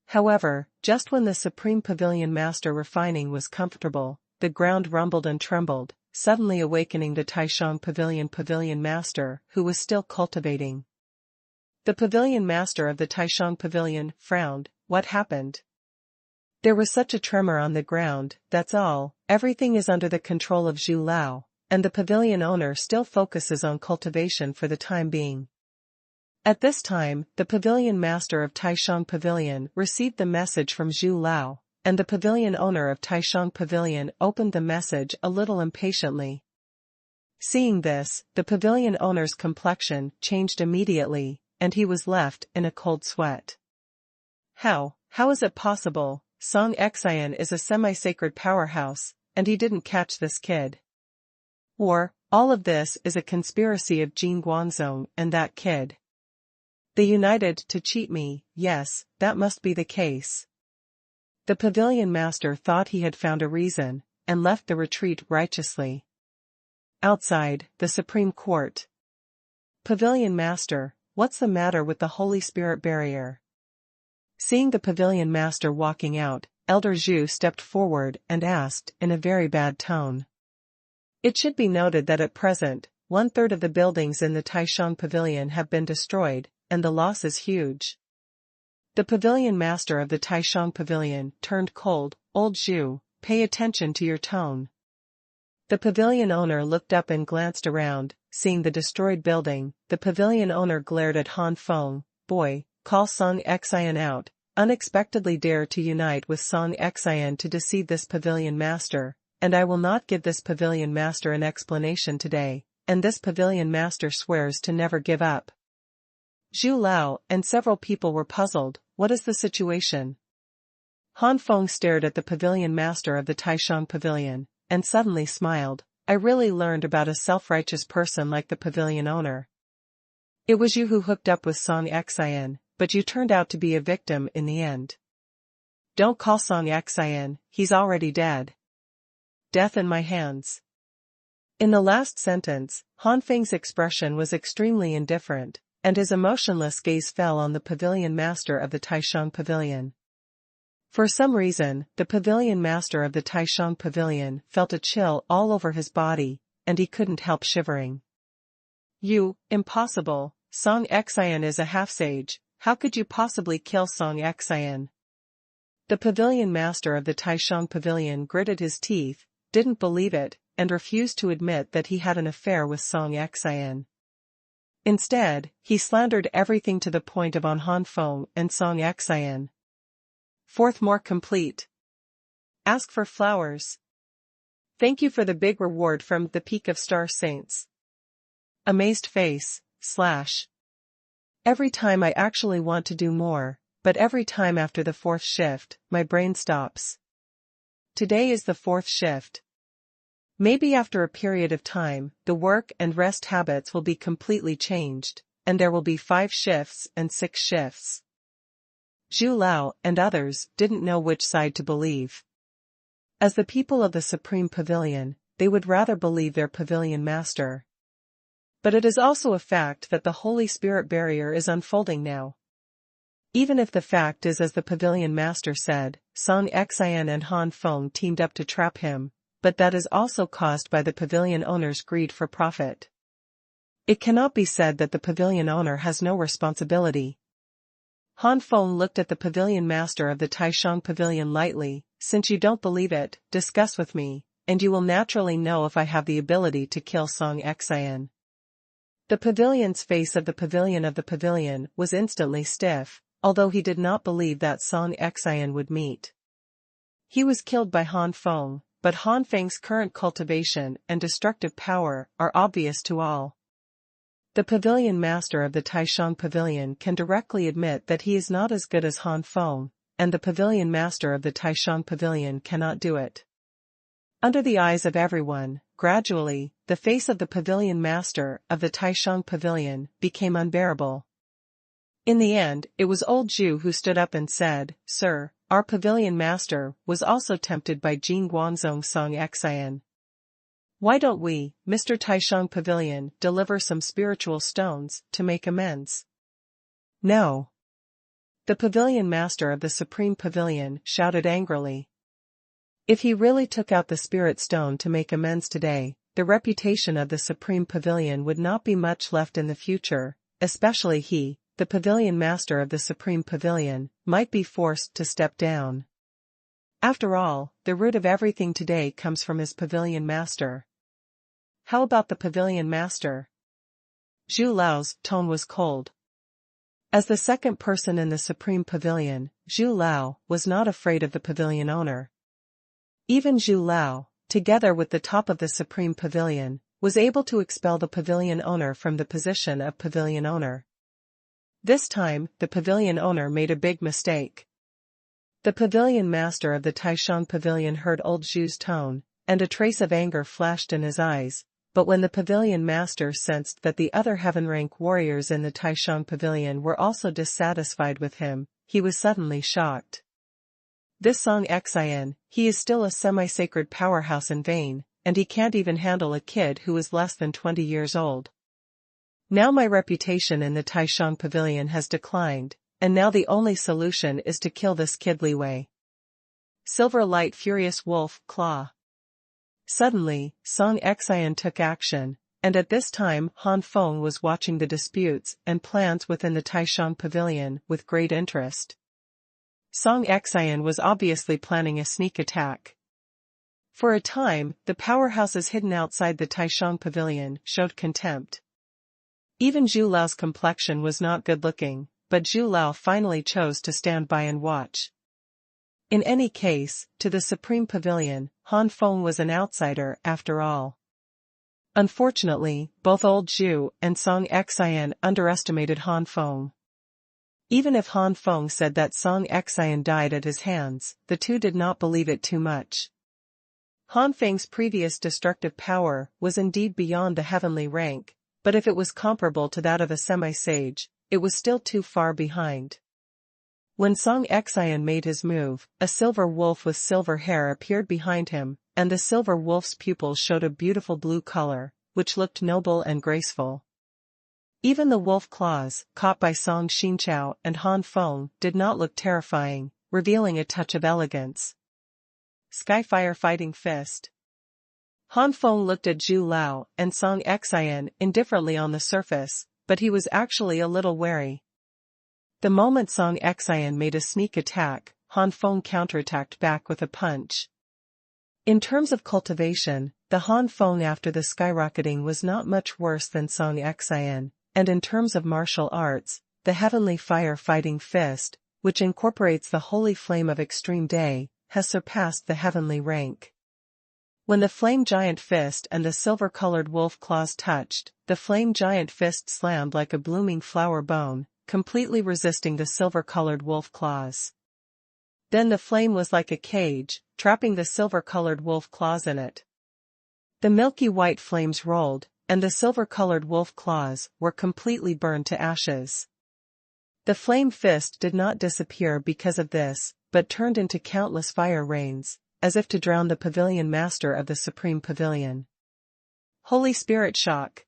However, just when the Supreme Pavilion Master refining was comfortable, the ground rumbled and trembled, suddenly awakening the Taishang Pavilion Master, who was still cultivating. The Pavilion Master of the Taishang Pavilion frowned. "What happened?" "There was such a tremor on the ground, that's all. Everything is under the control of Zhu Lao, and the pavilion owner still focuses on cultivation for the time being." At this time, the pavilion master of Taishang Pavilion received the message from Zhu Lao, and the pavilion owner of Taishang Pavilion opened the message a little impatiently. Seeing this, the pavilion owner's complexion changed immediately, and he was left in a cold sweat. How is it possible? Song Xian is a semi-sacred powerhouse, and he didn't catch this kid. Or, all of this is a conspiracy of Jin Guangzong and that kid. They united to cheat me. Yes, that must be the case. The pavilion master thought he had found a reason, and left the retreat righteously. Outside, the Supreme Court. "Pavilion master, what's the matter with the Holy Spirit barrier?" Seeing the pavilion master walking out, Elder Zhu stepped forward and asked in a very bad tone. It should be noted that at present, 1/3 of the buildings in the Taishang Pavilion have been destroyed, and the loss is huge. The pavilion master of the Taishang Pavilion turned cold. "Old Zhu, pay attention to your tone." The pavilion owner looked up and glanced around. Seeing the destroyed building, the pavilion owner glared at Han Feng. "Boy, call Song Xian out. Unexpectedly dare to unite with Song Xian to deceive this pavilion master, and I will not give this pavilion master an explanation today, and this pavilion master swears to never give up." Zhu Lao and several people were puzzled. What is the situation? Han Feng stared at the pavilion master of the Taishang Pavilion, and suddenly smiled. "I really learned about a self-righteous person like the pavilion owner. It was you who hooked up with Song Xian, but you turned out to be a victim in the end. Don't call Song Xian, he's already dead. Death in my hands." In the last sentence, Han Feng's expression was extremely indifferent, and his emotionless gaze fell on the pavilion master of the Taishang Pavilion. For some reason, the pavilion master of the Taishang pavilion felt a chill all over his body, and he couldn't help shivering. You, impossible, Song Xian is a half-sage, how could you possibly kill Song Xian? The pavilion master of the Taishang pavilion gritted his teeth, didn't believe it, and refused to admit that he had an affair with Song Xian. Instead, he slandered everything to the point of on Han Feng and Song Xian. Fourth, more complete. Ask for flowers. Thank you for the big reward from the Peak of Star Saints. Amazed face, / Every time I actually want to do more, but every time after the fourth shift, my brain stops. Today is the fourth shift. Maybe after a period of time, the work and rest habits will be completely changed, and there will be 5 shifts and 6 shifts. Zhu Lao and others didn't know which side to believe. As the people of the Supreme Pavilion, they would rather believe their pavilion master. But it is also a fact that the Holy Spirit barrier is unfolding now. Even if the fact is as the pavilion master said, Song Xian and Han Feng teamed up to trap him, but that is also caused by the pavilion owner's greed for profit. It cannot be said that the pavilion owner has no responsibility. Han Feng looked at the pavilion master of the Taishang pavilion lightly, since you don't believe it, discuss with me, and you will naturally know if I have the ability to kill Song Xian. The pavilion's face of the pavilion was instantly stiff, although he did not believe that Song Xian would meet. He was killed by Han Feng, but Han Feng's current cultivation and destructive power are obvious to all. The pavilion master of the Taishang pavilion can directly admit that he is not as good as Han Feng, and the pavilion master of the Taishang pavilion cannot do it. Under the eyes of everyone, gradually, the face of the pavilion master of the Taishang pavilion became unbearable. In the end, it was old Zhu who stood up and said, Sir, our pavilion master was also tempted by Jing Guanzong Song Xian. Why don't we, Mr. Taishang Pavilion, deliver some spiritual stones to make amends? No. The pavilion master of the Supreme Pavilion shouted angrily. If he really took out the spirit stone to make amends today, the reputation of the Supreme Pavilion would not be much left in the future, especially he, the pavilion master of the Supreme Pavilion, might be forced to step down. After all, the root of everything today comes from his pavilion master. How about the pavilion master? Zhu Lao's tone was cold. As the second person in the Supreme Pavilion, Zhu Lao was not afraid of the pavilion owner. Even Zhu Lao, together with the top of the Supreme Pavilion, was able to expel the pavilion owner from the position of pavilion owner. This time, the pavilion owner made a big mistake. The pavilion master of the Taishang pavilion heard old Zhu's tone, and a trace of anger flashed in his eyes, but when the pavilion master sensed that the other heaven-rank warriors in the Taishang pavilion were also dissatisfied with him, he was suddenly shocked. This Song Xian, he is still a semi-sacred powerhouse in vain, and he can't even handle a kid who is less than 20 years old. Now my reputation in the Taishang pavilion has declined, and now the only solution is to kill this kid Li Wei. Silver Light Furious Wolf Claw. Suddenly, Song Xian took action, and at this time Han Feng was watching the disputes and plans within the Taishang pavilion with great interest. Song Xian was obviously planning a sneak attack. For a time, the powerhouses hidden outside the Taishang pavilion showed contempt. Even Zhu Lao's complexion was not good-looking, but Zhu Lao finally chose to stand by and watch. In any case, to the Supreme Pavilion, Han Feng was an outsider after all. Unfortunately, both old Zhu and Song Xian underestimated Han Feng. Even if Han Feng said that Song Xian died at his hands, the two did not believe it too much. Han Feng's previous destructive power was indeed beyond the heavenly rank, but if it was comparable to that of a semi-sage, it was still too far behind. When Song Xian made his move, a silver wolf with silver hair appeared behind him, and the silver wolf's pupils showed a beautiful blue color, which looked noble and graceful. Even the wolf claws, caught by Song Xinqiao and Han Feng, did not look terrifying, revealing a touch of elegance. Skyfire Fighting Fist. Han Feng looked at Zhu Lao and Song Xian indifferently on the surface, but he was actually a little wary. The moment Song Xian made a sneak attack, Han Feng counterattacked back with a punch. In terms of cultivation, the Han Feng after the skyrocketing was not much worse than Song Xian, and in terms of martial arts, the Heavenly Fire Fighting Fist, which incorporates the holy flame of extreme day, has surpassed the heavenly rank. When the flame giant fist and the silver-colored wolf claws touched, the flame giant fist slammed like a blooming flower bone, completely resisting the silver-colored wolf claws. Then the flame was like a cage, trapping the silver-colored wolf claws in it. The milky white flames rolled, and the silver-colored wolf claws were completely burned to ashes. The flame fist did not disappear because of this, but turned into countless fire rains, as if to drown the pavilion master of the Supreme Pavilion. Holy Spirit Shock.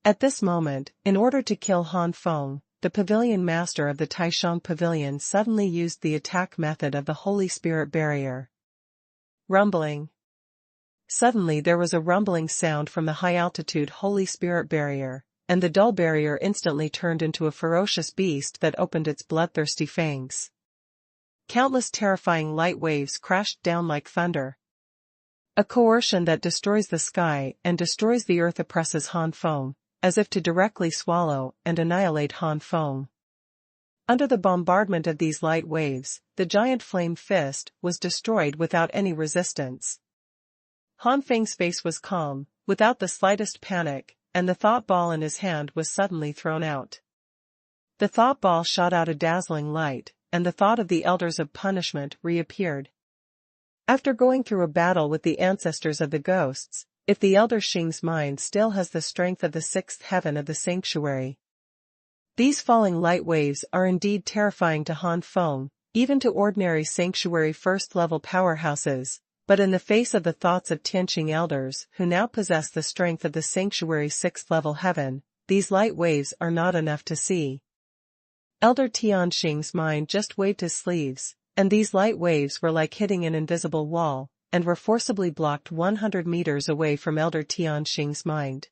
At this moment, in order to kill Han Feng, the pavilion master of the Taishang Pavilion suddenly used the attack method of the Holy Spirit Barrier. Rumbling. Suddenly there was a rumbling sound from the high-altitude Holy Spirit Barrier, and the dull barrier instantly turned into a ferocious beast that opened its bloodthirsty fangs. Countless terrifying light waves crashed down like thunder. A coercion that destroys the sky and destroys the earth oppresses Han Feng, as if to directly swallow and annihilate Han Feng. Under the bombardment of these light waves, the giant flame fist was destroyed without any resistance. Han Feng's face was calm, without the slightest panic, and the thought ball in his hand was suddenly thrown out. The thought ball shot out a dazzling light, and the thought of the elders of punishment reappeared. After going through a battle with the ancestors of the ghosts, if the elder Xing's mind still has the strength of the sixth heaven of the sanctuary. These falling light waves are indeed terrifying to Han Feng, even to ordinary sanctuary first-level powerhouses, but in the face of the thoughts of Tianqing elders who now possess the strength of the sanctuary sixth-level heaven, these light waves are not enough to see. Elder Tianqing's mind just waved his sleeves, and these light waves were like hitting an invisible wall, and were forcibly blocked 100 meters away from Elder Tianqing's mind.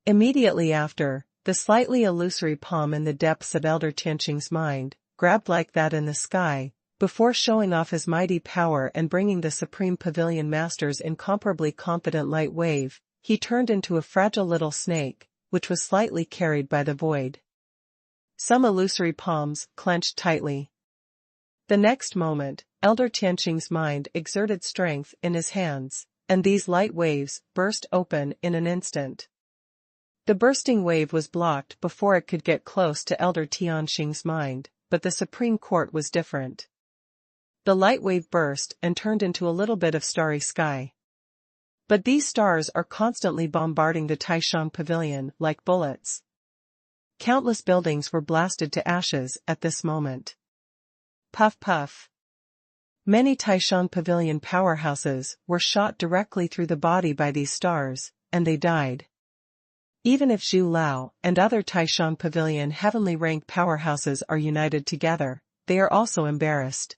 Immediately after, the slightly illusory palm in the depths of Elder Tianqing's mind, grabbed like that in the sky, before showing off his mighty power and bringing the Supreme Pavilion Master's incomparably confident light wave, he turned into a fragile little snake, which was slightly carried by the void. Some illusory palms clenched tightly. The next moment, Elder Tianqing's mind exerted strength in his hands, and these light waves burst open in an instant. The bursting wave was blocked before it could get close to Elder Tianqing's mind, but the Supreme Court was different. The light wave burst and turned into a little bit of starry sky. But these stars are constantly bombarding the Taishang Pavilion like bullets. Countless buildings were blasted to ashes at this moment. Puff puff. Many Taishang Pavilion powerhouses were shot directly through the body by these stars, and they died. Even if Zhu Lao and other Taishang Pavilion heavenly rank powerhouses are united together, they are also embarrassed.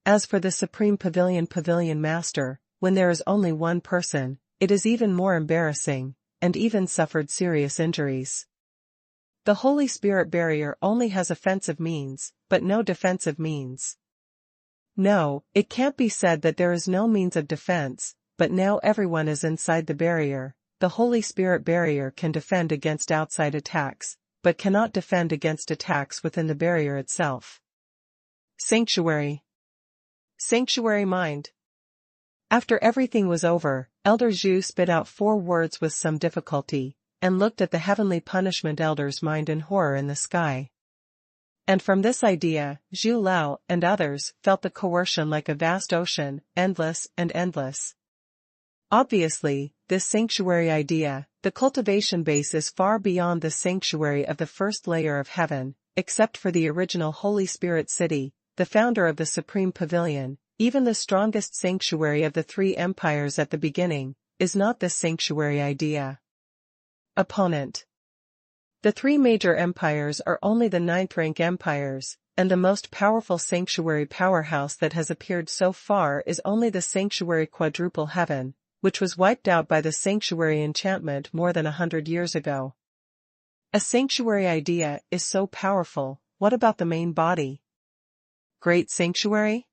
As for the Supreme Pavilion Master, when there is only one person, it is even more embarrassing, and even suffered serious injuries. The Holy Spirit Barrier only has offensive means, but no defensive means. No, it can't be said that there is no means of defense, but now everyone is inside the barrier. The Holy Spirit Barrier can defend against outside attacks, but cannot defend against attacks within the barrier itself. Sanctuary. Sanctuary Mind. After everything was over, Elder Zhu spit out 4 words with some difficulty, and looked at the heavenly punishment elder's mind in horror in the sky. And from this idea, Zhu Lao and others felt the coercion like a vast ocean, endless and endless. Obviously, this sanctuary idea, the cultivation base is far beyond the sanctuary of the first layer of heaven, except for the original Holy Spirit City, the founder of the Supreme Pavilion. Even the strongest sanctuary of the 3 empires at the beginning, is not this sanctuary idea. Opponent. The 3 major empires are only the 9th rank empires, and the most powerful sanctuary powerhouse that has appeared so far is only the sanctuary Quadruple Heaven, which was wiped out by the sanctuary enchantment more than 100 years ago. A sanctuary idea is so powerful, what about the main body? Great Sanctuary?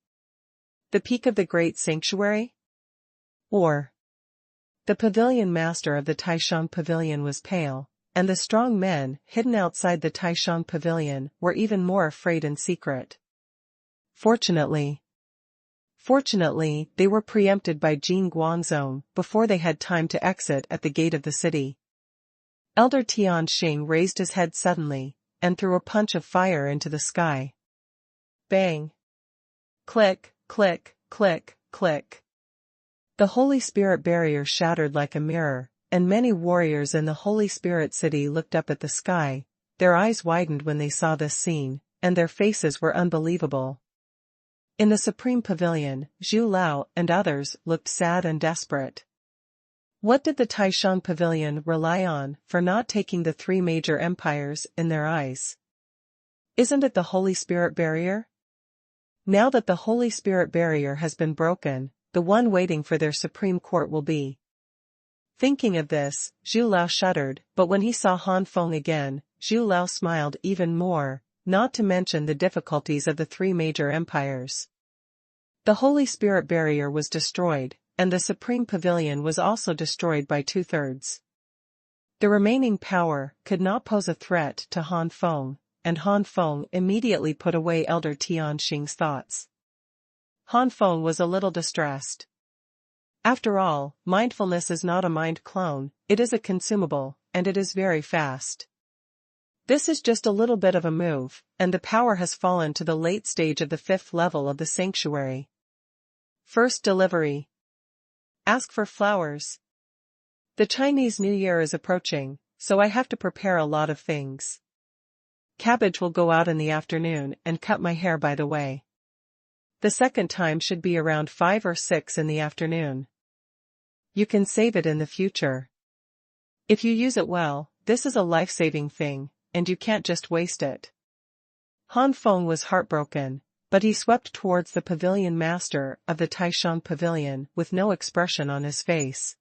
The peak of the Great Sanctuary? Or the pavilion master of the Taishang Pavilion was pale, and the strong men hidden outside the Taishang Pavilion were even more afraid in secret. Fortunately, they were preempted by Jin Guangzong before they had time to exit at the gate of the city. Elder Tian Xing raised his head suddenly, and threw a punch of fire into the sky. Bang! Click, click, click, click. The Holy Spirit barrier shattered like a mirror, and many warriors in the Holy Spirit city looked up at the sky. Their eyes widened when they saw this scene, and their faces were unbelievable. In the Supreme Pavilion, Zhu Lao and others looked sad and desperate. What did the Taishang Pavilion rely on for not taking the three major empires in their eyes? Isn't it the Holy Spirit barrier? Now that the Holy Spirit barrier has been broken, the one waiting for their supreme court will be. Thinking of this, Zhu Lao shuddered, but when he saw Han Feng again, Zhu Lao smiled even more, not to mention the difficulties of the three major empires. The Holy Spirit barrier was destroyed, and the Supreme Pavilion was also destroyed by 2/3. The remaining power could not pose a threat to Han Feng, and Han Feng immediately put away Elder Tian Xing's thoughts. Han Feng was a little distressed. After all, mindfulness is not a mind clone, it is a consumable, and it is very fast. This is just a little bit of a move, and the power has fallen to the late stage of the 5th level of the sanctuary. First delivery. Ask for flowers. The Chinese New Year is approaching, so I have to prepare a lot of things. Cabbage will go out in the afternoon and cut my hair by the way. The second time should be around 5 or 6 in the afternoon. You can save it in the future. If you use it well, this is a life-saving thing, and you can't just waste it. Han Feng was heartbroken, but he swept towards the pavilion master of the Taishang Pavilion with no expression on his face.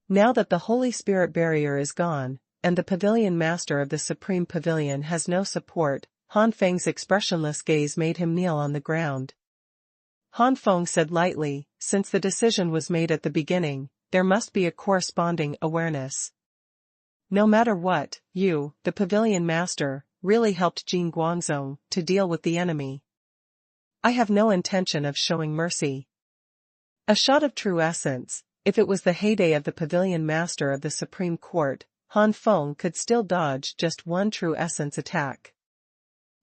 Now that the Holy Spirit barrier is gone, and the pavilion master of the Supreme Pavilion has no support, Han Feng's expressionless gaze made him kneel on the ground. Han Feng said lightly, since the decision was made at the beginning, there must be a corresponding awareness. No matter what, you, the pavilion master, really helped Jin Guangzong to deal with the enemy. I have no intention of showing mercy. A shot of true essence. If it was the heyday of the pavilion master of the Supreme Court, Han Feng could still dodge just one true essence attack.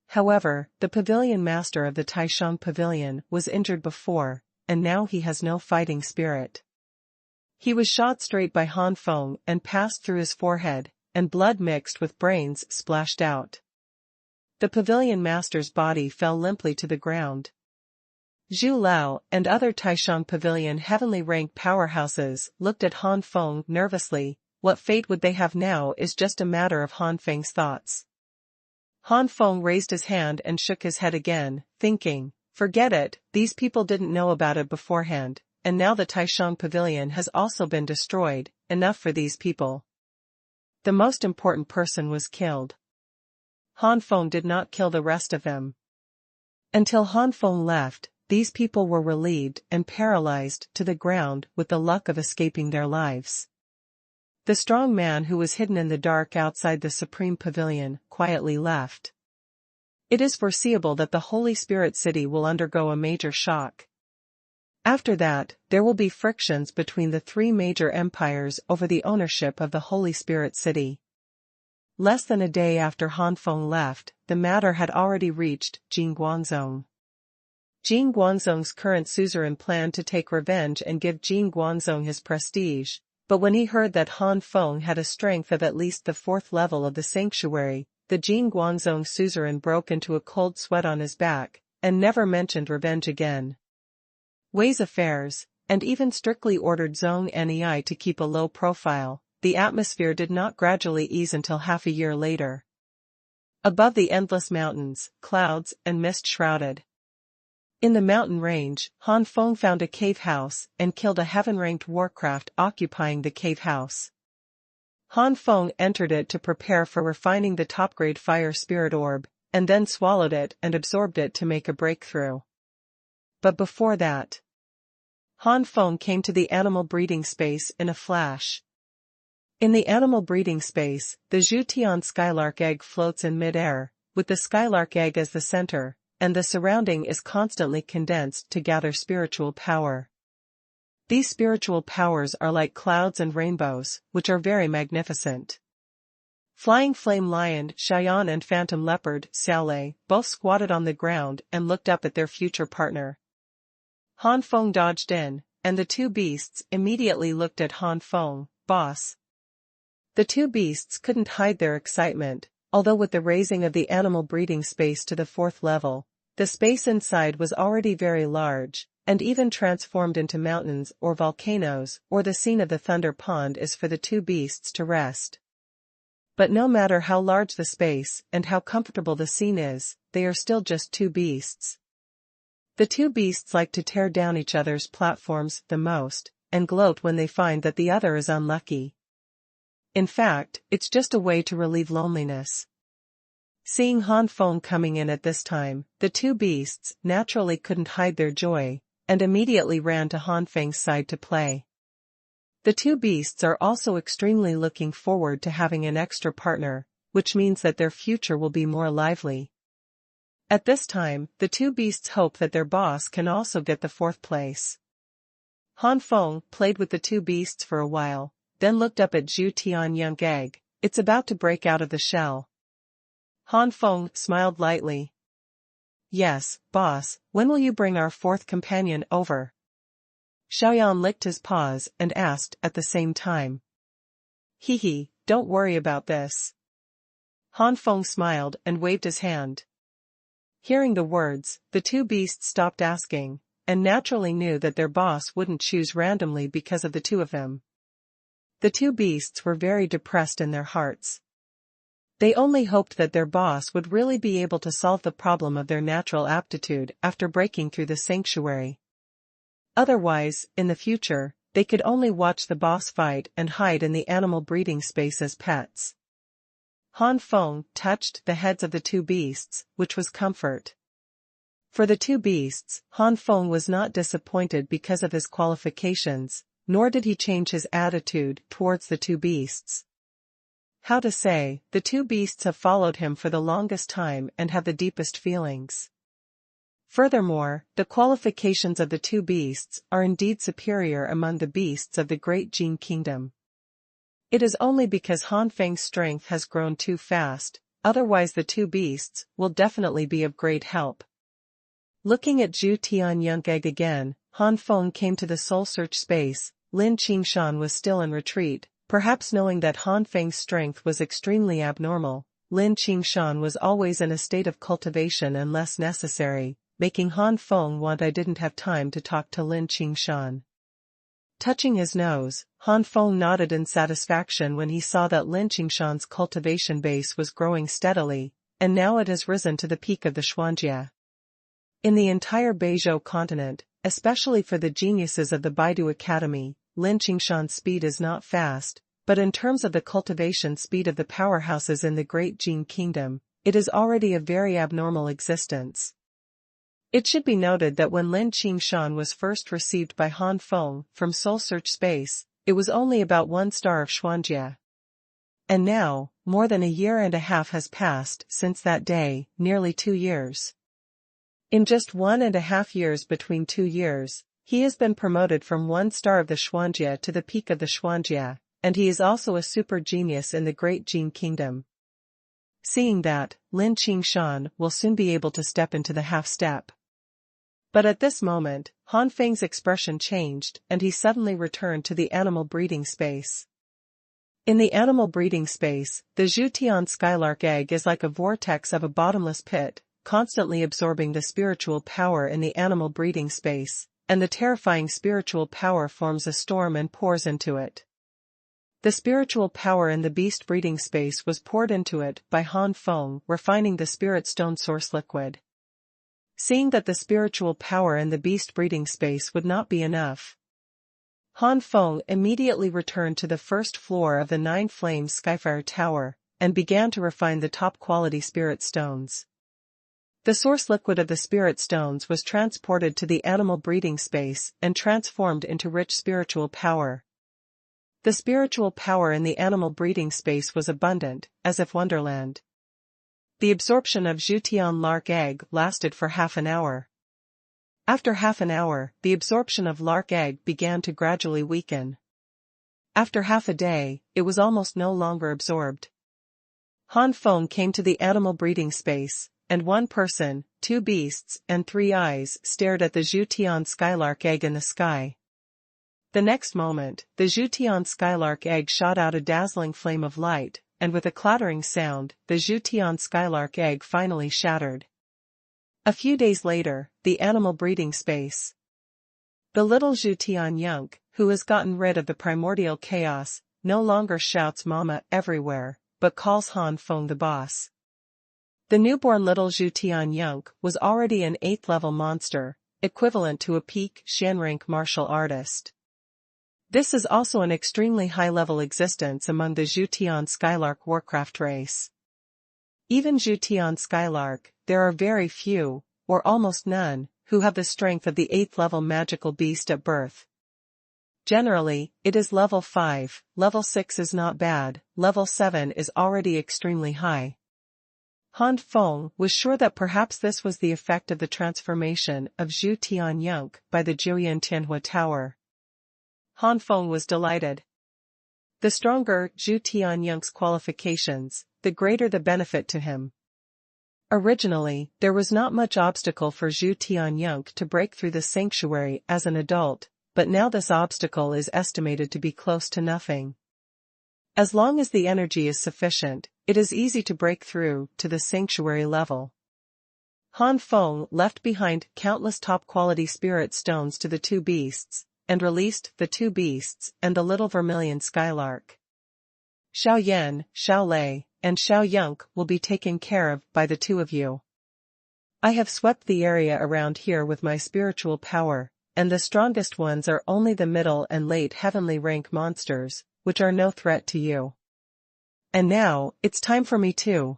However, the pavilion master of the Taishang Pavilion was injured before, and now he has no fighting spirit. He was shot straight by Han Feng and passed through his forehead, and blood mixed with brains splashed out. The pavilion master's body fell limply to the ground. Zhu Lao and other Taishang Pavilion heavenly rank powerhouses looked at Han Feng nervously. What fate would they have now is just a matter of Han Feng's thoughts. Han Feng raised his hand and shook his head again, thinking, forget it, these people didn't know about it beforehand, and now the Taishang Pavilion has also been destroyed, enough for these people. The most important person was killed. Han Feng did not kill the rest of them. Until Han Feng left, these people were relieved and paralyzed to the ground with the luck of escaping their lives. The strong man who was hidden in the dark outside the Supreme Pavilion quietly left. It is foreseeable that the Holy Spirit City will undergo a major shock. After that, there will be frictions between the three major empires over the ownership of the Holy Spirit City. Less than a day after Han Feng left, the matter had already reached Jin Guangzong. Jin Guangzong's current suzerain planned to take revenge and give Jin Guangzong his prestige, but when he heard that Han Feng had a strength of at least the 4th level of the sanctuary, the Jin Guangzong suzerain broke into a cold sweat on his back, and never mentioned revenge again. Wei's affairs, and even strictly ordered Zhong Nei to keep a low profile. The atmosphere did not gradually ease until half a year later. Above the endless mountains, clouds and mist shrouded. In the mountain range, Han Feng found a cave house and killed a heaven-ranked warcraft occupying the cave house. Han Feng entered it to prepare for refining the top-grade fire spirit orb, and then swallowed it and absorbed it to make a breakthrough. But before that, Han Feng came to the animal breeding space in a flash. In the animal breeding space, the Zhutian skylark egg floats in mid-air, with the skylark egg as the center, and the surrounding is constantly condensed to gather spiritual power. These spiritual powers are like clouds and rainbows, which are very magnificent. Flying flame lion Xuanhuan and phantom leopard Xiaolei both squatted on the ground and looked up at their future partner. Han Feng dodged in, and the two beasts immediately looked at Han Feng, boss. The two beasts couldn't hide their excitement, although with the raising of the animal breeding space to the 4th level, the space inside was already very large, and even transformed into mountains or volcanoes, or the scene of the Thunder Pond is for the two beasts to rest. But no matter how large the space and how comfortable the scene is, they are still just two beasts. The two beasts like to tear down each other's platforms the most, and gloat when they find that the other is unlucky. In fact, it's just a way to relieve loneliness. Seeing Han Feng coming in at this time, the two beasts naturally couldn't hide their joy, and immediately ran to Han Feng's side to play. The two beasts are also extremely looking forward to having an extra partner, which means that their future will be more lively. At this time, the two beasts hope that their boss can also get the 4th place. Han Feng played with the two beasts for a while, then looked up at Zhu Tian young egg. It's about to break out of the shell. Han Feng smiled lightly. Yes, boss, when will you bring our 4th companion over? Xiaoyan licked his paws and asked at the same time. Hee, don't worry about this. Han Feng smiled and waved his hand. Hearing the words, the two beasts stopped asking, and naturally knew that their boss wouldn't choose randomly because of the two of them. The two beasts were very depressed in their hearts. They only hoped that their boss would really be able to solve the problem of their natural aptitude after breaking through the sanctuary. Otherwise, in the future, they could only watch the boss fight and hide in the animal breeding space as pets. Han Feng touched the heads of the two beasts, which was comfort. For the two beasts, Han Feng was not disappointed because of his qualifications, nor did he change his attitude towards the two beasts. How to say, the two beasts have followed him for the longest time and have the deepest feelings. Furthermore, the qualifications of the two beasts are indeed superior among the beasts of the Great Jin Kingdom. It is only because Han Feng's strength has grown too fast, otherwise the two beasts will definitely be of great help. Looking at Zhu Tian young egg again, Han Feng came to the soul search space. Lin Qingshan was still in retreat, perhaps knowing that Han Feng's strength was extremely abnormal. Lin Qingshan was always in a state of cultivation unless necessary, making Han Feng want I didn't have time to talk to Lin Qingshan. Touching his nose, Han Feng nodded in satisfaction when he saw that Lin Qingshan's cultivation base was growing steadily, and now it has risen to the peak of the Xuanjia. In the entire Beizhou continent, especially for the geniuses of the Baidu Academy, Lin Qingshan's speed is not fast, but in terms of the cultivation speed of the powerhouses in the Great Jin Kingdom, it is already a very abnormal existence. It should be noted that when Lin Qingshan was first received by Han Feng from Soul Search Space, it was only about 1 star of Xuanjia. And now, more than a year and a half has passed since that day, nearly 2 years. In just 1.5 years between 2 years, he has been promoted from 1 star of the Xuanjia to the peak of the Xuanjia, and he is also a super genius in the Great Jin Kingdom. Seeing that, Lin Qingshan will soon be able to step into the half-step. But at this moment, Han Feng's expression changed and he suddenly returned to the animal breeding space. In the animal breeding space, the Zhutian skylark egg is like a vortex of a bottomless pit, constantly absorbing the spiritual power in the animal breeding space, and the terrifying spiritual power forms a storm and pours into it. The spiritual power in the beast breeding space was poured into it by Han Feng, refining the spirit stone source liquid. Seeing that the spiritual power in the beast breeding space would not be enough, Han Feng immediately returned to the first floor of the Nine Flame Skyfire Tower, and began to refine the top-quality spirit stones. The source liquid of the spirit stones was transported to the animal breeding space and transformed into rich spiritual power. The spiritual power in the animal breeding space was abundant, as if wonderland. The absorption of Zhutian lark egg lasted for half an hour. After half an hour, the absorption of lark egg began to gradually weaken. After half a day, it was almost no longer absorbed. Han Feng came to the animal breeding space, and one person, two beasts, and three eyes stared at the Zhutian skylark egg in the sky. The next moment, the Zhutian skylark egg shot out a dazzling flame of light, and with a clattering sound, the Zhutian skylark egg finally shattered. A few days later, the animal breeding space. The little Zhutian Yunk, who has gotten rid of the primordial chaos, no longer shouts "Mama" everywhere, but calls Han Feng the boss. The newborn little Zhutian Yunk was already an 8th-level monster, equivalent to a peak Shan-rank martial artist. This is also an extremely high-level existence among the Zhutian Skylark Warcraft race. Even Zhutian Skylark, there are very few, or almost none, who have the strength of the 8th-level magical beast at birth. Generally, it is level 5, level 6 is not bad, level 7 is already extremely high. Han Feng was sure that perhaps this was the effect of the transformation of Zhu Tianyunk by the Jiuyan Tianhua Tower. Han Feng was delighted. The stronger Zhu Tianyunk's qualifications, the greater the benefit to him. Originally, there was not much obstacle for Zhu Tianyunk to break through the sanctuary as an adult, but now this obstacle is estimated to be close to nothing. As long as the energy is sufficient, it is easy to break through to the sanctuary level. Han Feng left behind countless top-quality spirit stones to the two beasts, and released the two beasts and the little vermilion skylark. Xiao Yan, Xiao Lei, and Xiao Yunk will be taken care of by the two of you. I have swept the area around here with my spiritual power, and the strongest ones are only the middle and late heavenly rank monsters, which are no threat to you. And now, it's time for me to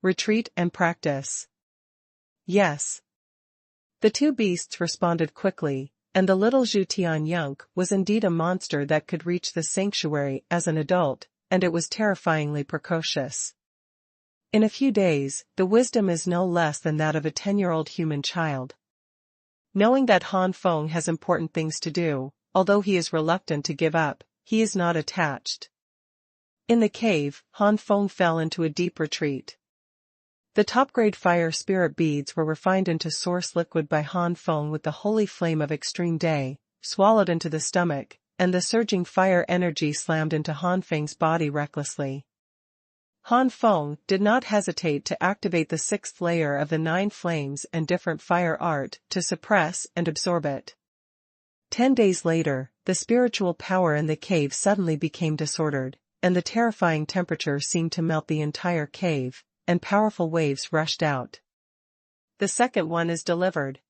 retreat and practice. Yes. The two beasts responded quickly, and the little Zhu Tianyunk was indeed a monster that could reach the sanctuary as an adult, and it was terrifyingly precocious. In a few days, the wisdom is no less than that of a 10-year-old human child. Knowing that Han Feng has important things to do, although he is reluctant to give up, he is not attached. In the cave, Han Feng fell into a deep retreat. The top-grade fire spirit beads were refined into source liquid by Han Feng with the holy flame of extreme day, swallowed into the stomach, and the surging fire energy slammed into Han Feng's body recklessly. Han Feng did not hesitate to activate the 6th layer of the 9 flames and different fire art to suppress and absorb it. 10 days later, the spiritual power in the cave suddenly became disordered, and the terrifying temperature seemed to melt the entire cave, and powerful waves rushed out. The second one is delivered.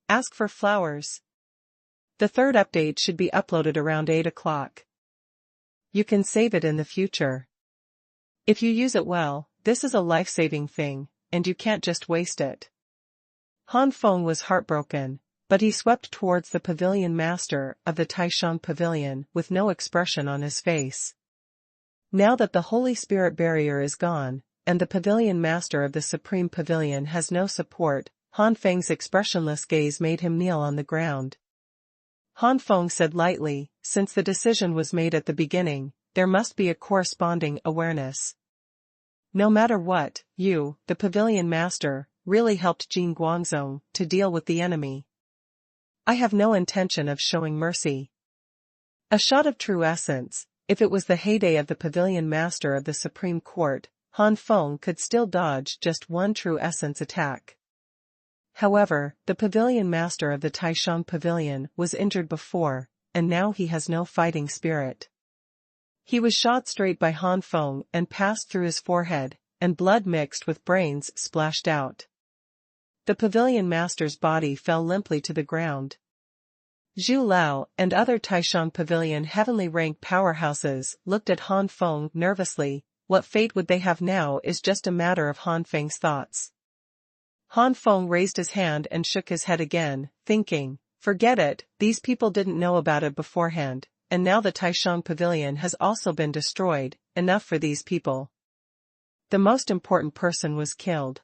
Ask for flowers. The third update should be uploaded around 8 o'clock. You can save it in the future. If you use it well, this is a life-saving thing, and you can't just waste it. Han Feng was heartbroken, but he swept towards the pavilion master of the Taishang Pavilion with no expression on his face. Now that the Holy Spirit barrier is gone, and the pavilion master of the Supreme Pavilion has no support, Han Feng's expressionless gaze made him kneel on the ground. Han Feng said lightly, since the decision was made at the beginning, there must be a corresponding awareness. No matter what, you, the pavilion master, really helped Jin Guangzong to deal with the enemy. I have no intention of showing mercy. A shot of true essence. If it was the heyday of the pavilion master of the Supreme Court, Han Feng could still dodge just one true essence attack. However, the pavilion master of the Taishang Pavilion was injured before, and now he has no fighting spirit. He was shot straight by Han Feng and passed through his forehead, and blood mixed with brains splashed out. The pavilion master's body fell limply to the ground. Zhu Lao and other Taishan Pavilion heavenly rank powerhouses looked at Han Feng nervously. What fate would they have now is just a matter of Han Feng's thoughts. Han Feng raised his hand and shook his head again, thinking, forget it, these people didn't know about it beforehand, and now the Taishan Pavilion has also been destroyed, enough for these people. The most important person was killed.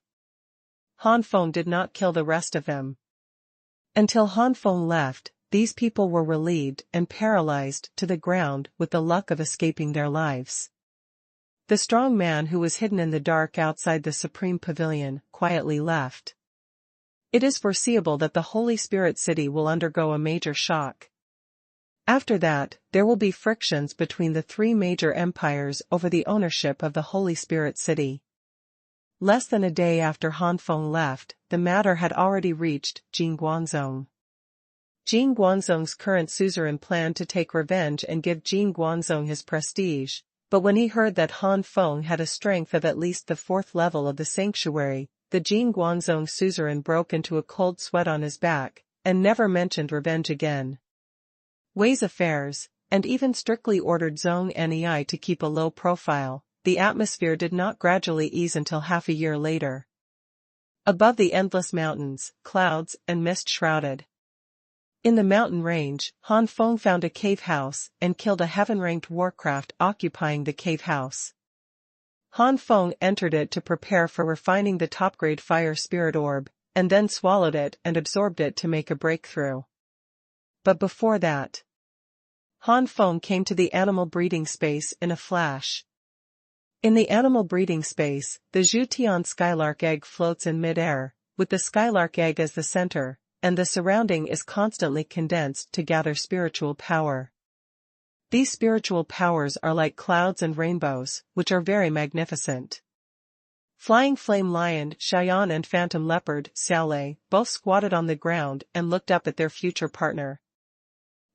Han Feng did not kill the rest of them. Until Han Feng left, these people were relieved and paralyzed to the ground with the luck of escaping their lives. The strong man who was hidden in the dark outside the Supreme Pavilion quietly left. It is foreseeable that the Holy Spirit City will undergo a major shock. After that, there will be frictions between the three major empires over the ownership of the Holy Spirit City. Less than a day after Han Feng left, the matter had already reached Jing Guanzong. Jing Guanzong's current suzerain planned to take revenge and give Jing Guanzong his prestige, but when he heard that Han Feng had a strength of at least the 4th level of the sanctuary, the Jing Guanzong suzerain broke into a cold sweat on his back, and never mentioned revenge again. Wei's affairs, and even strictly ordered Zhong Nei to keep a low profile. The atmosphere did not gradually ease until half a year later. Above the endless mountains, clouds and mist shrouded. In the mountain range, Han Feng found a cave house and killed a heaven-ranked warcraft occupying the cave house. Han Feng entered it to prepare for refining the top-grade fire spirit orb, and then swallowed it and absorbed it to make a breakthrough. But before that, Han Feng came to the animal breeding space in a flash. In the animal breeding space, the Zhutian skylark egg floats in mid-air, with the skylark egg as the center, and the surrounding is constantly condensed to gather spiritual power. These spiritual powers are like clouds and rainbows, which are very magnificent. Flying flame lion Xuanhuan and phantom leopard Xiaolei both squatted on the ground and looked up at their future partner.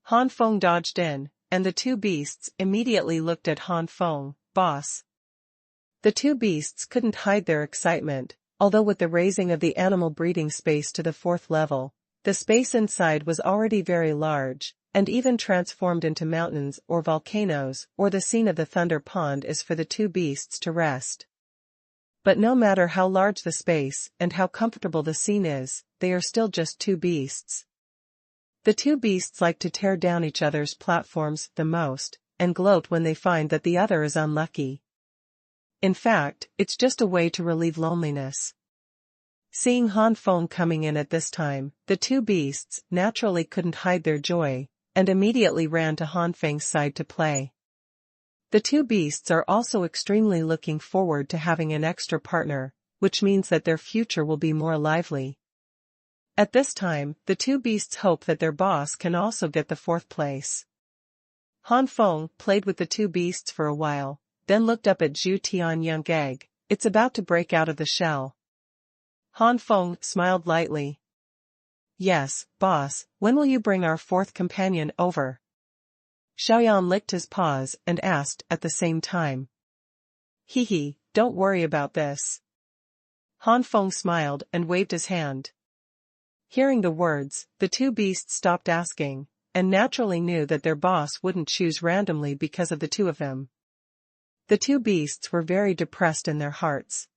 Han Feng dodged in, and the two beasts immediately looked at Han Feng, boss. The two beasts couldn't hide their excitement, although with the raising of the animal breeding space to the 4th level, the space inside was already very large, and even transformed into mountains or volcanoes, or the scene of the Thunder Pond is for the two beasts to rest. But no matter how large the space and how comfortable the scene is, they are still just two beasts. The two beasts like to tear down each other's platforms the most, and gloat when they find that the other is unlucky. In fact, it's just a way to relieve loneliness. Seeing Han Feng coming in at this time, the two beasts naturally couldn't hide their joy, and immediately ran to Han Feng's side to play. The two beasts are also extremely looking forward to having an extra partner, which means that their future will be more lively. At this time, the two beasts hope that their boss can also get the 4th place. Han Feng played with the two beasts for a while, then looked up at Zhu Tian young egg. It's about to break out of the shell. Han Feng smiled lightly. Yes, boss, when will you bring our 4th companion over? Xiaoyan licked his paws and asked at the same time. Hee, don't worry about this. Han Feng smiled and waved his hand. Hearing the words, the two beasts stopped asking, and naturally knew that their boss wouldn't choose randomly because of the two of them. The two beasts were very depressed in their hearts.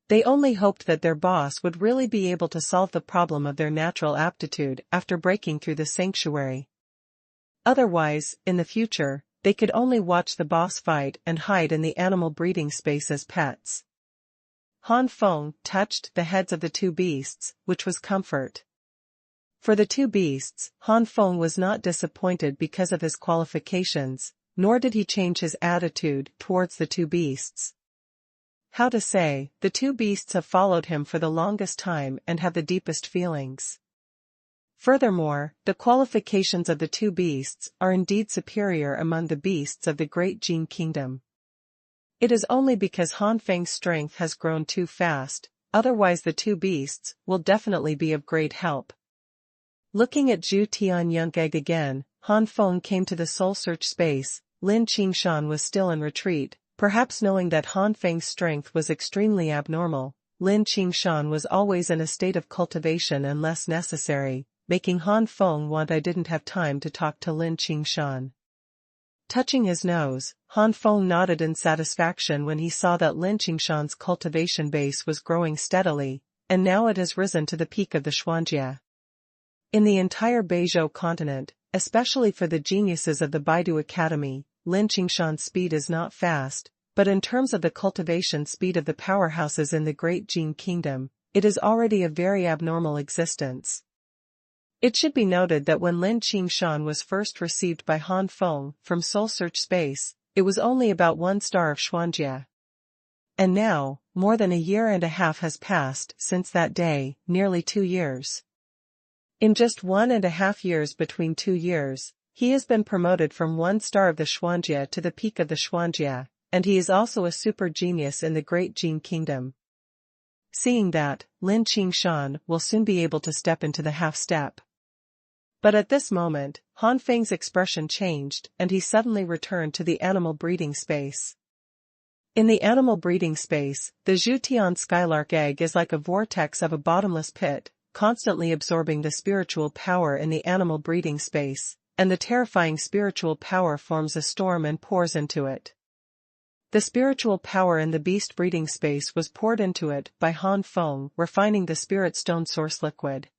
They only hoped that their boss would really be able to solve the problem of their natural aptitude after breaking through the sanctuary. Otherwise, in the future, they could only watch the boss fight and hide in the animal breeding space as pets. Han Feng touched the heads of the two beasts, which was comfort. For the two beasts, Han Feng was not disappointed because of his qualifications, nor did he change his attitude towards the two beasts. How to say, the two beasts have followed him for the longest time and have the deepest feelings. Furthermore, the qualifications of the two beasts are indeed superior among the beasts of the great Jing kingdom. It is only because Han Feng's strength has grown too fast, otherwise the two beasts will definitely be of great help. Looking at Zhu Tian young egg again, Han Feng came to the soul search space, Lin Qingshan was still in retreat, perhaps knowing that Han Feng's strength was extremely abnormal. Lin Qingshan was always in a state of cultivation unless necessary, making Han Feng want I didn't have time to talk to Lin Qingshan. Touching his nose, Han Feng nodded in satisfaction when he saw that Lin Qingshan's cultivation base was growing steadily, and now it has risen to the peak of the Xuanjia. In the entire Beizhou continent, especially for the geniuses of the Baidu Academy, Lin Qingshan's speed is not fast, but in terms of the cultivation speed of the powerhouses in the Great Jin Kingdom, it is already a very abnormal existence. It should be noted that when Lin Qingshan was first received by Han Feng from Soul Search Space, it was only about 1 star of Xuanjia. And now, more than a year and a half has passed since that day, nearly 2 years. In just 1.5 years between 2 years, he has been promoted from 1 star of the Xuanjia to the peak of the Xuanjia, and he is also a super genius in the Great Jin Kingdom. Seeing that, Lin Qingshan will soon be able to step into the half-step. But at this moment, Han Feng's expression changed and he suddenly returned to the animal breeding space. In the animal breeding space, the Zhutian skylark egg is like a vortex of a bottomless pit, constantly absorbing the spiritual power in the animal breeding space, and the terrifying spiritual power forms a storm and pours into it. The spiritual power in the beast breeding space was poured into it by Han Feng, refining the spirit stone source liquid.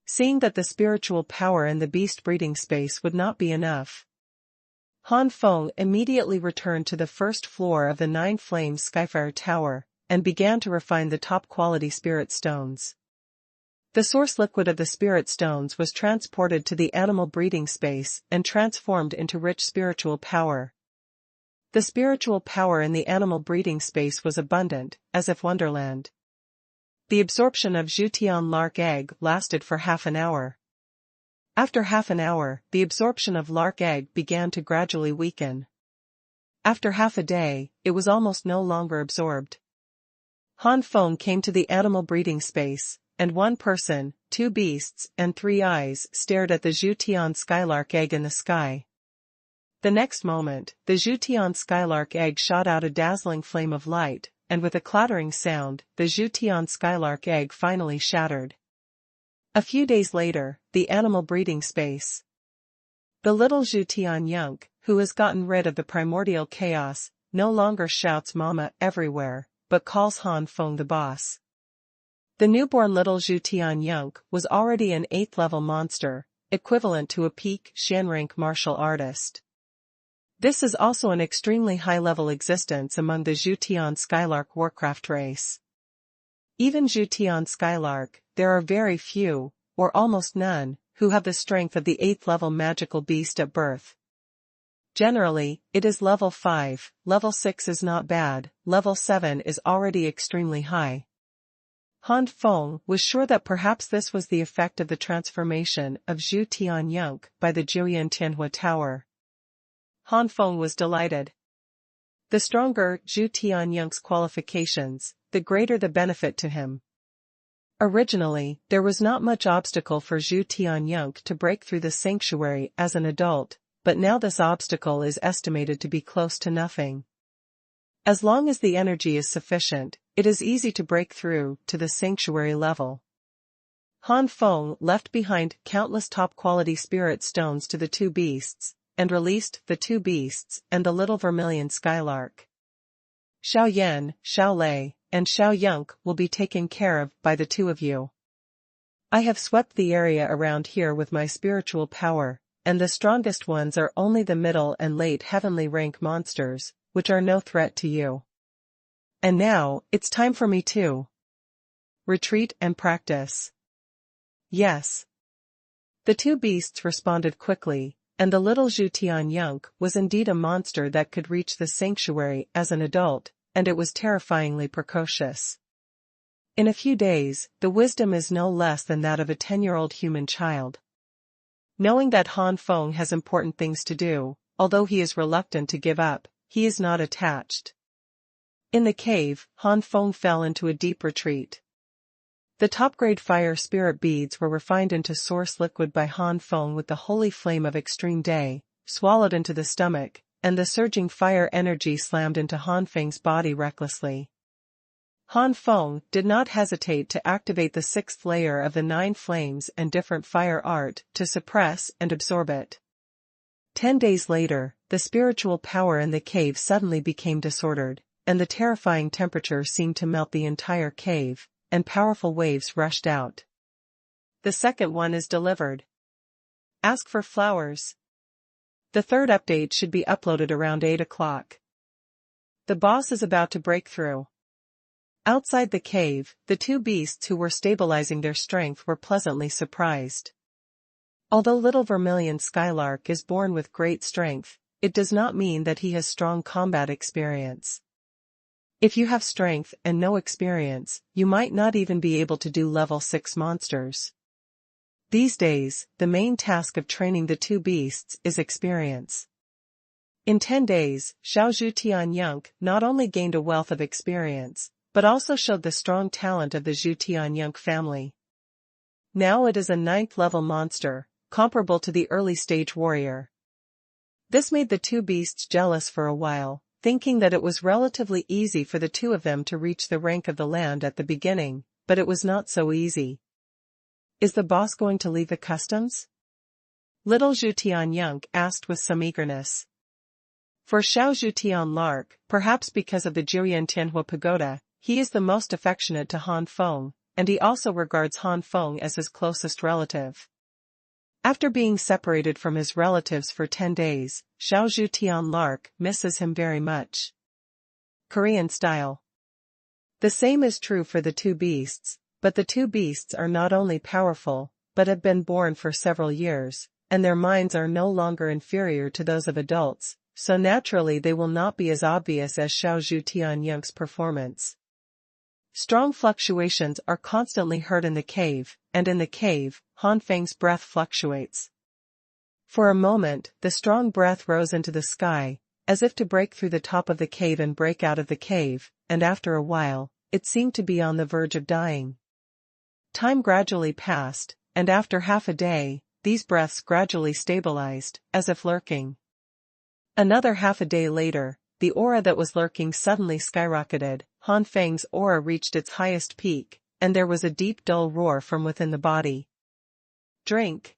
Seeing that the spiritual power in the beast breeding space would not be enough, Han Feng immediately returned to the first floor of the Nine Flame Skyfire Tower, and began to refine the top-quality spirit stones. The source liquid of the spirit stones was transported to the animal breeding space and transformed into rich spiritual power. The spiritual power in the animal breeding space was abundant, as if wonderland. The absorption of Zhutian lark egg lasted for half an hour. After half an hour, the absorption of lark egg began to gradually weaken. After half a day, it was almost no longer absorbed. Han Feng came to the animal breeding space, and 1 person, 2 beasts, and 3 eyes stared at the Zhutian skylark egg in the sky. The next moment, the Zhutian skylark egg shot out a dazzling flame of light, and with a clattering sound, the Zhutian skylark egg finally shattered. A few days later, the animal breeding space. The little Zhutian yonk, who has gotten rid of the primordial chaos, no longer shouts mama everywhere, but calls Han Feng the boss. The newborn little Zhutian yonk was already an 8th level monster, equivalent to a peak Shan rank martial artist. This is also an extremely high-level existence among the Zhutian Skylark Warcraft race. Even Zhutian Skylark, there are very few, or almost none, who have the strength of the 8th level magical beast at birth. Generally, it is level 5, level 6 is not bad, level 7 is already extremely high. Han Feng was sure that perhaps this was the effect of the transformation of Zhu Tian Yonk by the Jiuyan Tianhua Tower. Han Feng was delighted. The stronger Zhu Tian Yonk's qualifications, the greater the benefit to him. Originally, there was not much obstacle for Zhu Tian Yonk to break through the sanctuary as an adult, but now this obstacle is estimated to be close to nothing. As long as the energy is sufficient, it is easy to break through to the sanctuary level. Han Feng left behind countless top-quality spirit stones to the 2 beasts, and released the 2 beasts and the little vermilion skylark. Xiao Yan, Xiao Lei, and Xiao Yonk will be taken care of by the 2 of you. I have swept the area around here with my spiritual power, and the strongest ones are only the middle and late heavenly rank monsters, which are no threat to you. And now, it's time for me to retreat and practice. Yes. The 2 beasts responded quickly, and the little Zhu Tian Yonk was indeed a monster that could reach the sanctuary as an adult, and it was terrifyingly precocious. In a few days, the wisdom is no less than that of a 10-year-old human child. Knowing that Han Feng has important things to do, although he is reluctant to give up, he is not attached. In the cave, Han Feng fell into a deep retreat. The top-grade fire spirit beads were refined into source liquid by Han Feng with the holy flame of extreme day, swallowed into the stomach, and the surging fire energy slammed into Han Feng's body recklessly. Han Feng did not hesitate to activate the sixth layer of the Nine Flames and different fire art to suppress and absorb it. 10 days later, the spiritual power in the cave suddenly became disordered, and the terrifying temperature seemed to melt the entire cave, and powerful waves rushed out. The second one is delivered. Ask for flowers. The third update should be uploaded around 8 o'clock. The boss is about to break through. Outside the cave, the two beasts who were stabilizing their strength were pleasantly surprised. Although little vermilion Skylark is born with great strength, it does not mean that he has strong combat experience. If you have strength and no experience, you might not even be able to do level 6 monsters. These days, the main task of training the two beasts is experience. In 10 days, Xiaozhu Tianyunk not only gained a wealth of experience, but also showed the strong talent of the Zhu Tianyunk family. Now it is a 9th level monster, comparable to the early stage warrior. This made the two beasts jealous for a while, thinking that it was relatively easy for the two of them to reach the rank of the land at the beginning, but it was not so easy. Is the boss going to leave the customs? Little Zhu Tianyunk asked with some eagerness. For Xiaozhu Tianlark, perhaps because of the Jirian Tianhua Pagoda, he is the most affectionate to Han Feng, and he also regards Han Feng as his closest relative. After being separated from his relatives for 10 days, Xiaozhu Tianlark misses him very much. Korean style. The same is true for the two beasts, but the two beasts are not only powerful, but have been born for several years, and their minds are no longer inferior to those of adults, so naturally they will not be as obvious as Xiaozhu Tianyunk's performance. Strong fluctuations are constantly heard in the cave, and in the cave, Han Feng's breath fluctuates. For a moment, the strong breath rose into the sky, as if to break through the top of the cave and break out of the cave, and after a while, it seemed to be on the verge of dying. Time gradually passed, and after half a day, these breaths gradually stabilized, as if lurking. Another half a day later, the aura that was lurking suddenly skyrocketed. Han Feng's aura reached its highest peak, and there was a deep dull roar from within the body. Drink!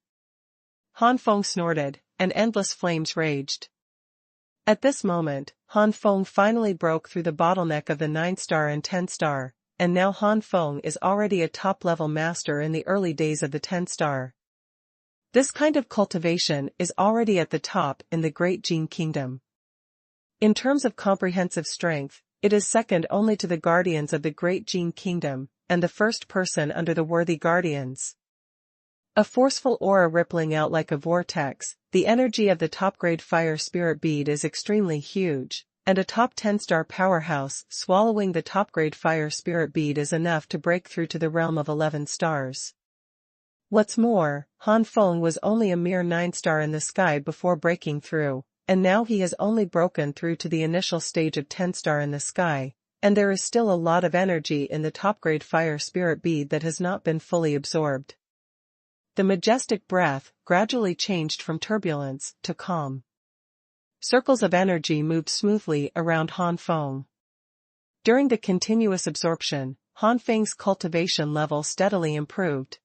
Han Feng snorted, and endless flames raged. At this moment, Han Feng finally broke through the bottleneck of the 9-star and 10-star, and now Han Feng is already a top-level master in the early days of the 10-star. This kind of cultivation is already at the top in the Great Jin Kingdom. In terms of comprehensive strength, it is second only to the guardians of the Great Jin Kingdom, and the first person under the worthy guardians. A forceful aura rippling out like a vortex, the energy of the top-grade fire spirit bead is extremely huge, and a top 10-star powerhouse swallowing the top-grade fire spirit bead is enough to break through to the realm of 11 stars. What's more, Han Feng was only a mere 9-star in the sky before breaking through, and now he has only broken through to the initial stage of 10-star in the sky, and there is still a lot of energy in the top-grade fire spirit bead that has not been fully absorbed. The majestic breath gradually changed from turbulence to calm. Circles of energy moved smoothly around Han Feng. During the continuous absorption, Han Feng's cultivation level steadily improved.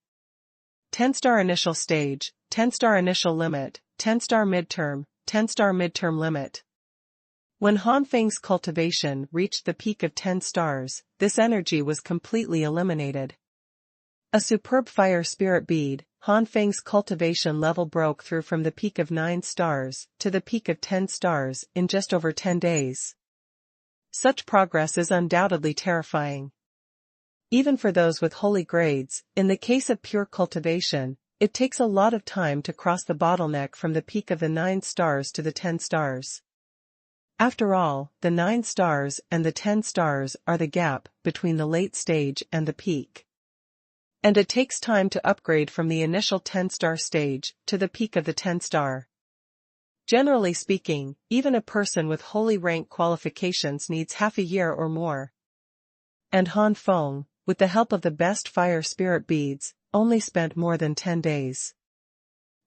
10-star initial stage, 10-star initial limit, 10-star midterm, 10-star midterm limit. When Han Feng's cultivation reached the peak of 10 stars, this energy was completely eliminated. A superb fire spirit bead, Han Feng's cultivation level broke through from the peak of 9 stars to the peak of 10 stars in just over 10 days. Such progress is undoubtedly terrifying. Even for those with holy grades, in the case of pure cultivation, it takes a lot of time to cross the bottleneck from the peak of the 9 stars to the 10 stars. After all, the 9 stars and the 10 stars are the gap between the late stage and the peak. And it takes time to upgrade from the initial 10-star stage to the peak of the 10-star. Generally speaking, even a person with holy rank qualifications needs half a year or more. And Han Feng, with the help of the best fire spirit beads, only spent more than 10 days.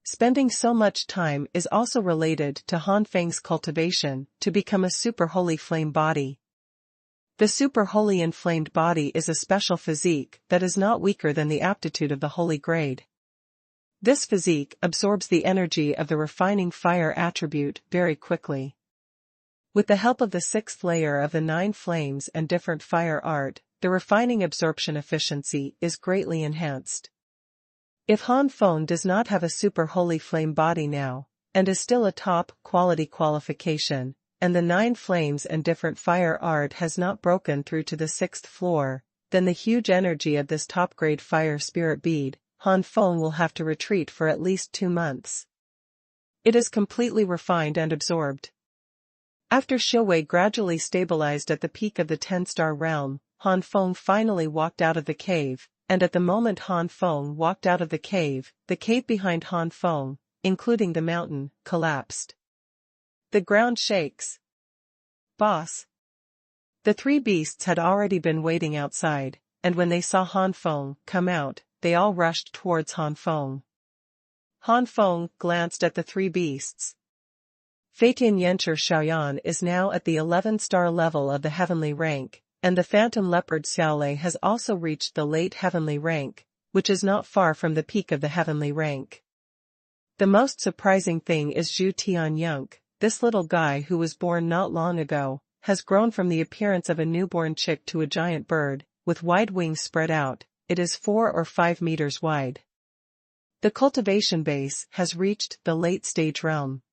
Spending so much time is also related to Han Feng's cultivation to become a super holy flame body. The super holy inflamed body is a special physique that is not weaker than the aptitude of the holy grade. This physique absorbs the energy of the refining fire attribute very quickly. With the help of the sixth layer of the 9 flames and different fire art, the refining absorption efficiency is greatly enhanced. If Han Feng does not have a super holy flame body now, and is still a top quality qualification, and the 9 flames and different fire art has not broken through to the 6th floor, then the huge energy of this top-grade fire spirit bead, Han Feng will have to retreat for at least 2 months. It is completely refined and absorbed. After Xuanhuan gradually stabilized at the peak of the 10-star realm, Han Feng finally walked out of the cave, and at the moment Han Feng walked out of the cave behind Han Feng, including the mountain, collapsed. The ground shakes. Boss. The 3 beasts had already been waiting outside, and when they saw Han Feng come out, they all rushed towards Han Feng. Han Feng glanced at the 3 beasts. Faitian Yencher Xiaoyan is now at the 11-star level of the heavenly rank, and the phantom leopard Xiaolei has also reached the late heavenly rank, which is not far from the peak of the heavenly rank. The most surprising thing is Zhu Tianyunk, this little guy who was born not long ago, has grown from the appearance of a newborn chick to a giant bird, with wide wings spread out. It is 4 or 5 meters wide. The cultivation base has reached the late stage realm.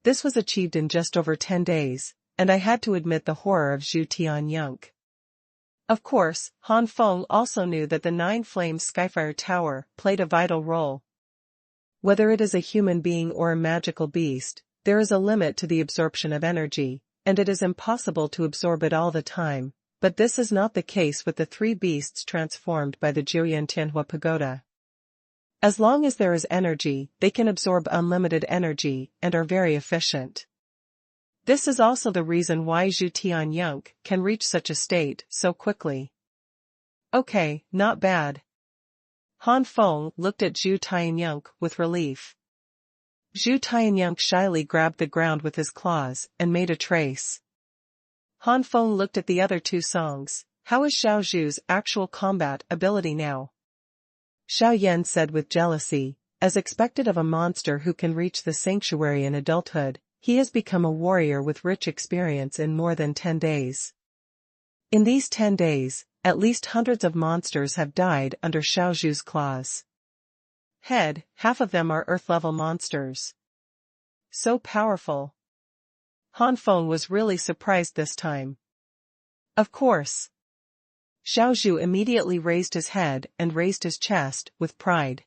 This was achieved in just over 10 days, and I had to admit the horror of Zhu Tianyunk. Of course, Han Feng also knew that the 9 Flame Skyfire Tower played a vital role. Whether it is a human being or a magical beast, there is a limit to the absorption of energy, and it is impossible to absorb it all the time, but this is not the case with the 3 beasts transformed by the Jiuyan Tianhua Pagoda. As long as there is energy, they can absorb unlimited energy and are very efficient. This is also the reason why Zhu Tianyunk can reach such a state so quickly. Okay, not bad. Han Feng looked at Zhu Tianyunk with relief. Zhu Tianyunk shyly grabbed the ground with his claws and made a trace. Han Feng looked at the other 2 songs. How is Xiao Zhu's actual combat ability now? Xiao Yan said with jealousy, as expected of a monster who can reach the sanctuary in adulthood, he has become a warrior with rich experience in more than 10 days. In these 10 days, at least hundreds of monsters have died under Xiao Zhu's claws. Half of them are Earth-level monsters. So powerful. Han Feng was really surprised this time. Of course. Xiao Zhu immediately raised his head and raised his chest with pride.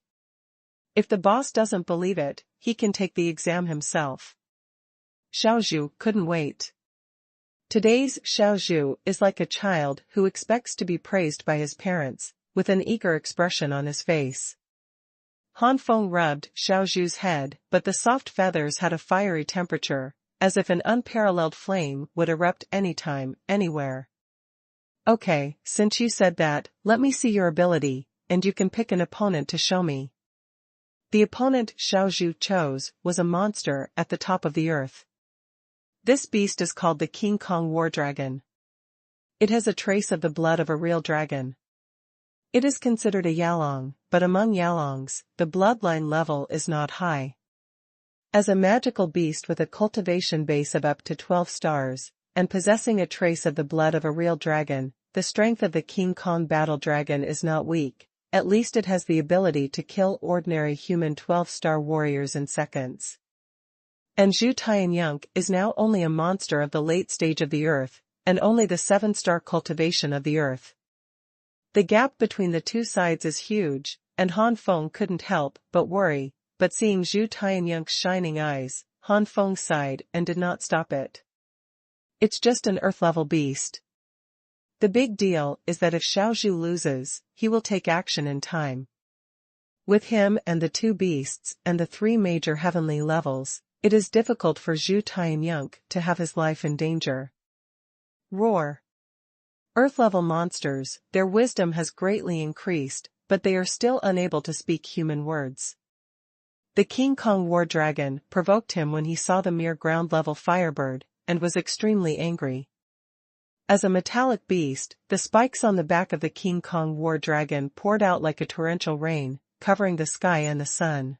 If the boss doesn't believe it, he can take the exam himself. Xiao Zhu couldn't wait. Today's Xiao Zhu is like a child who expects to be praised by his parents, with an eager expression on his face. Han Feng rubbed Xiao Zhu's head, but the soft feathers had a fiery temperature, as if an unparalleled flame would erupt anytime, anywhere. Okay, since you said that, let me see your ability, and you can pick an opponent to show me. The opponent Xiao Zhu chose was a monster at the top of the earth. This beast is called the King Kong War Dragon. It has a trace of the blood of a real dragon. It is considered a Yalong, but among Yalongs, the bloodline level is not high. As a magical beast with a cultivation base of up to 12 stars, and possessing a trace of the blood of a real dragon, the strength of the King Kong battle dragon is not weak, at least it has the ability to kill ordinary human 12-star warriors in seconds. And Zhu Tianyunk is now only a monster of the late stage of the earth, and only the 7-star cultivation of the earth. The gap between the 2 sides is huge, and Han Feng couldn't help but worry, but seeing Zhu Tianyunk's shining eyes, Han Feng sighed and did not stop it. It's just an earth-level beast. The big deal is that if Xiao Zhu loses, he will take action in time. With him and the 2 beasts and the 3 major heavenly levels, it is difficult for Zhu Tianyunk to have his life in danger. Roar. Earth-level monsters, their wisdom has greatly increased, but they are still unable to speak human words. The King Kong War Dragon provoked him when he saw the mere ground-level firebird, and was extremely angry. As a metallic beast, the spikes on the back of the King Kong War Dragon poured out like a torrential rain, covering the sky and the sun.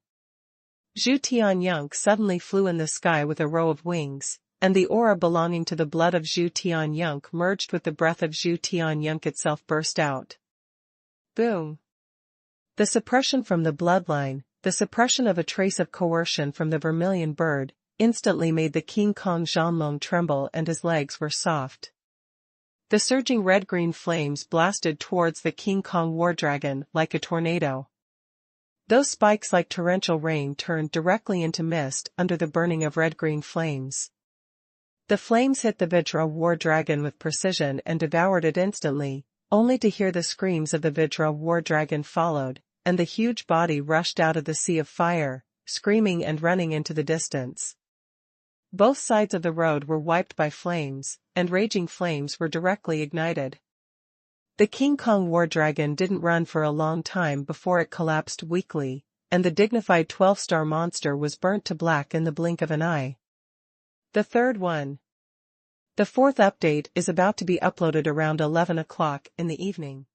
Zhu Tianyunk suddenly flew in the sky with a row of wings, and the aura belonging to the blood of Zhu Tianyunk merged with the breath of Zhu Tianyunk itself burst out. Boom! The suppression from the bloodline, the suppression of a trace of coercion from the vermilion bird, instantly made the King Kong Zhanlong tremble and his legs were soft. The surging red-green flames blasted towards the King Kong War Dragon like a tornado. Those spikes like torrential rain turned directly into mist under the burning of red-green flames. The flames hit the Vajra War Dragon with precision and devoured it instantly, only to hear the screams of the Vajra War Dragon followed, and the huge body rushed out of the sea of fire, screaming and running into the distance. Both sides of the road were wiped by flames, and raging flames were directly ignited. The King Kong War Dragon didn't run for a long time before it collapsed weakly, and the dignified 12-star monster was burnt to black in the blink of an eye. The third one. The fourth update is about to be uploaded around 11 o'clock in the evening.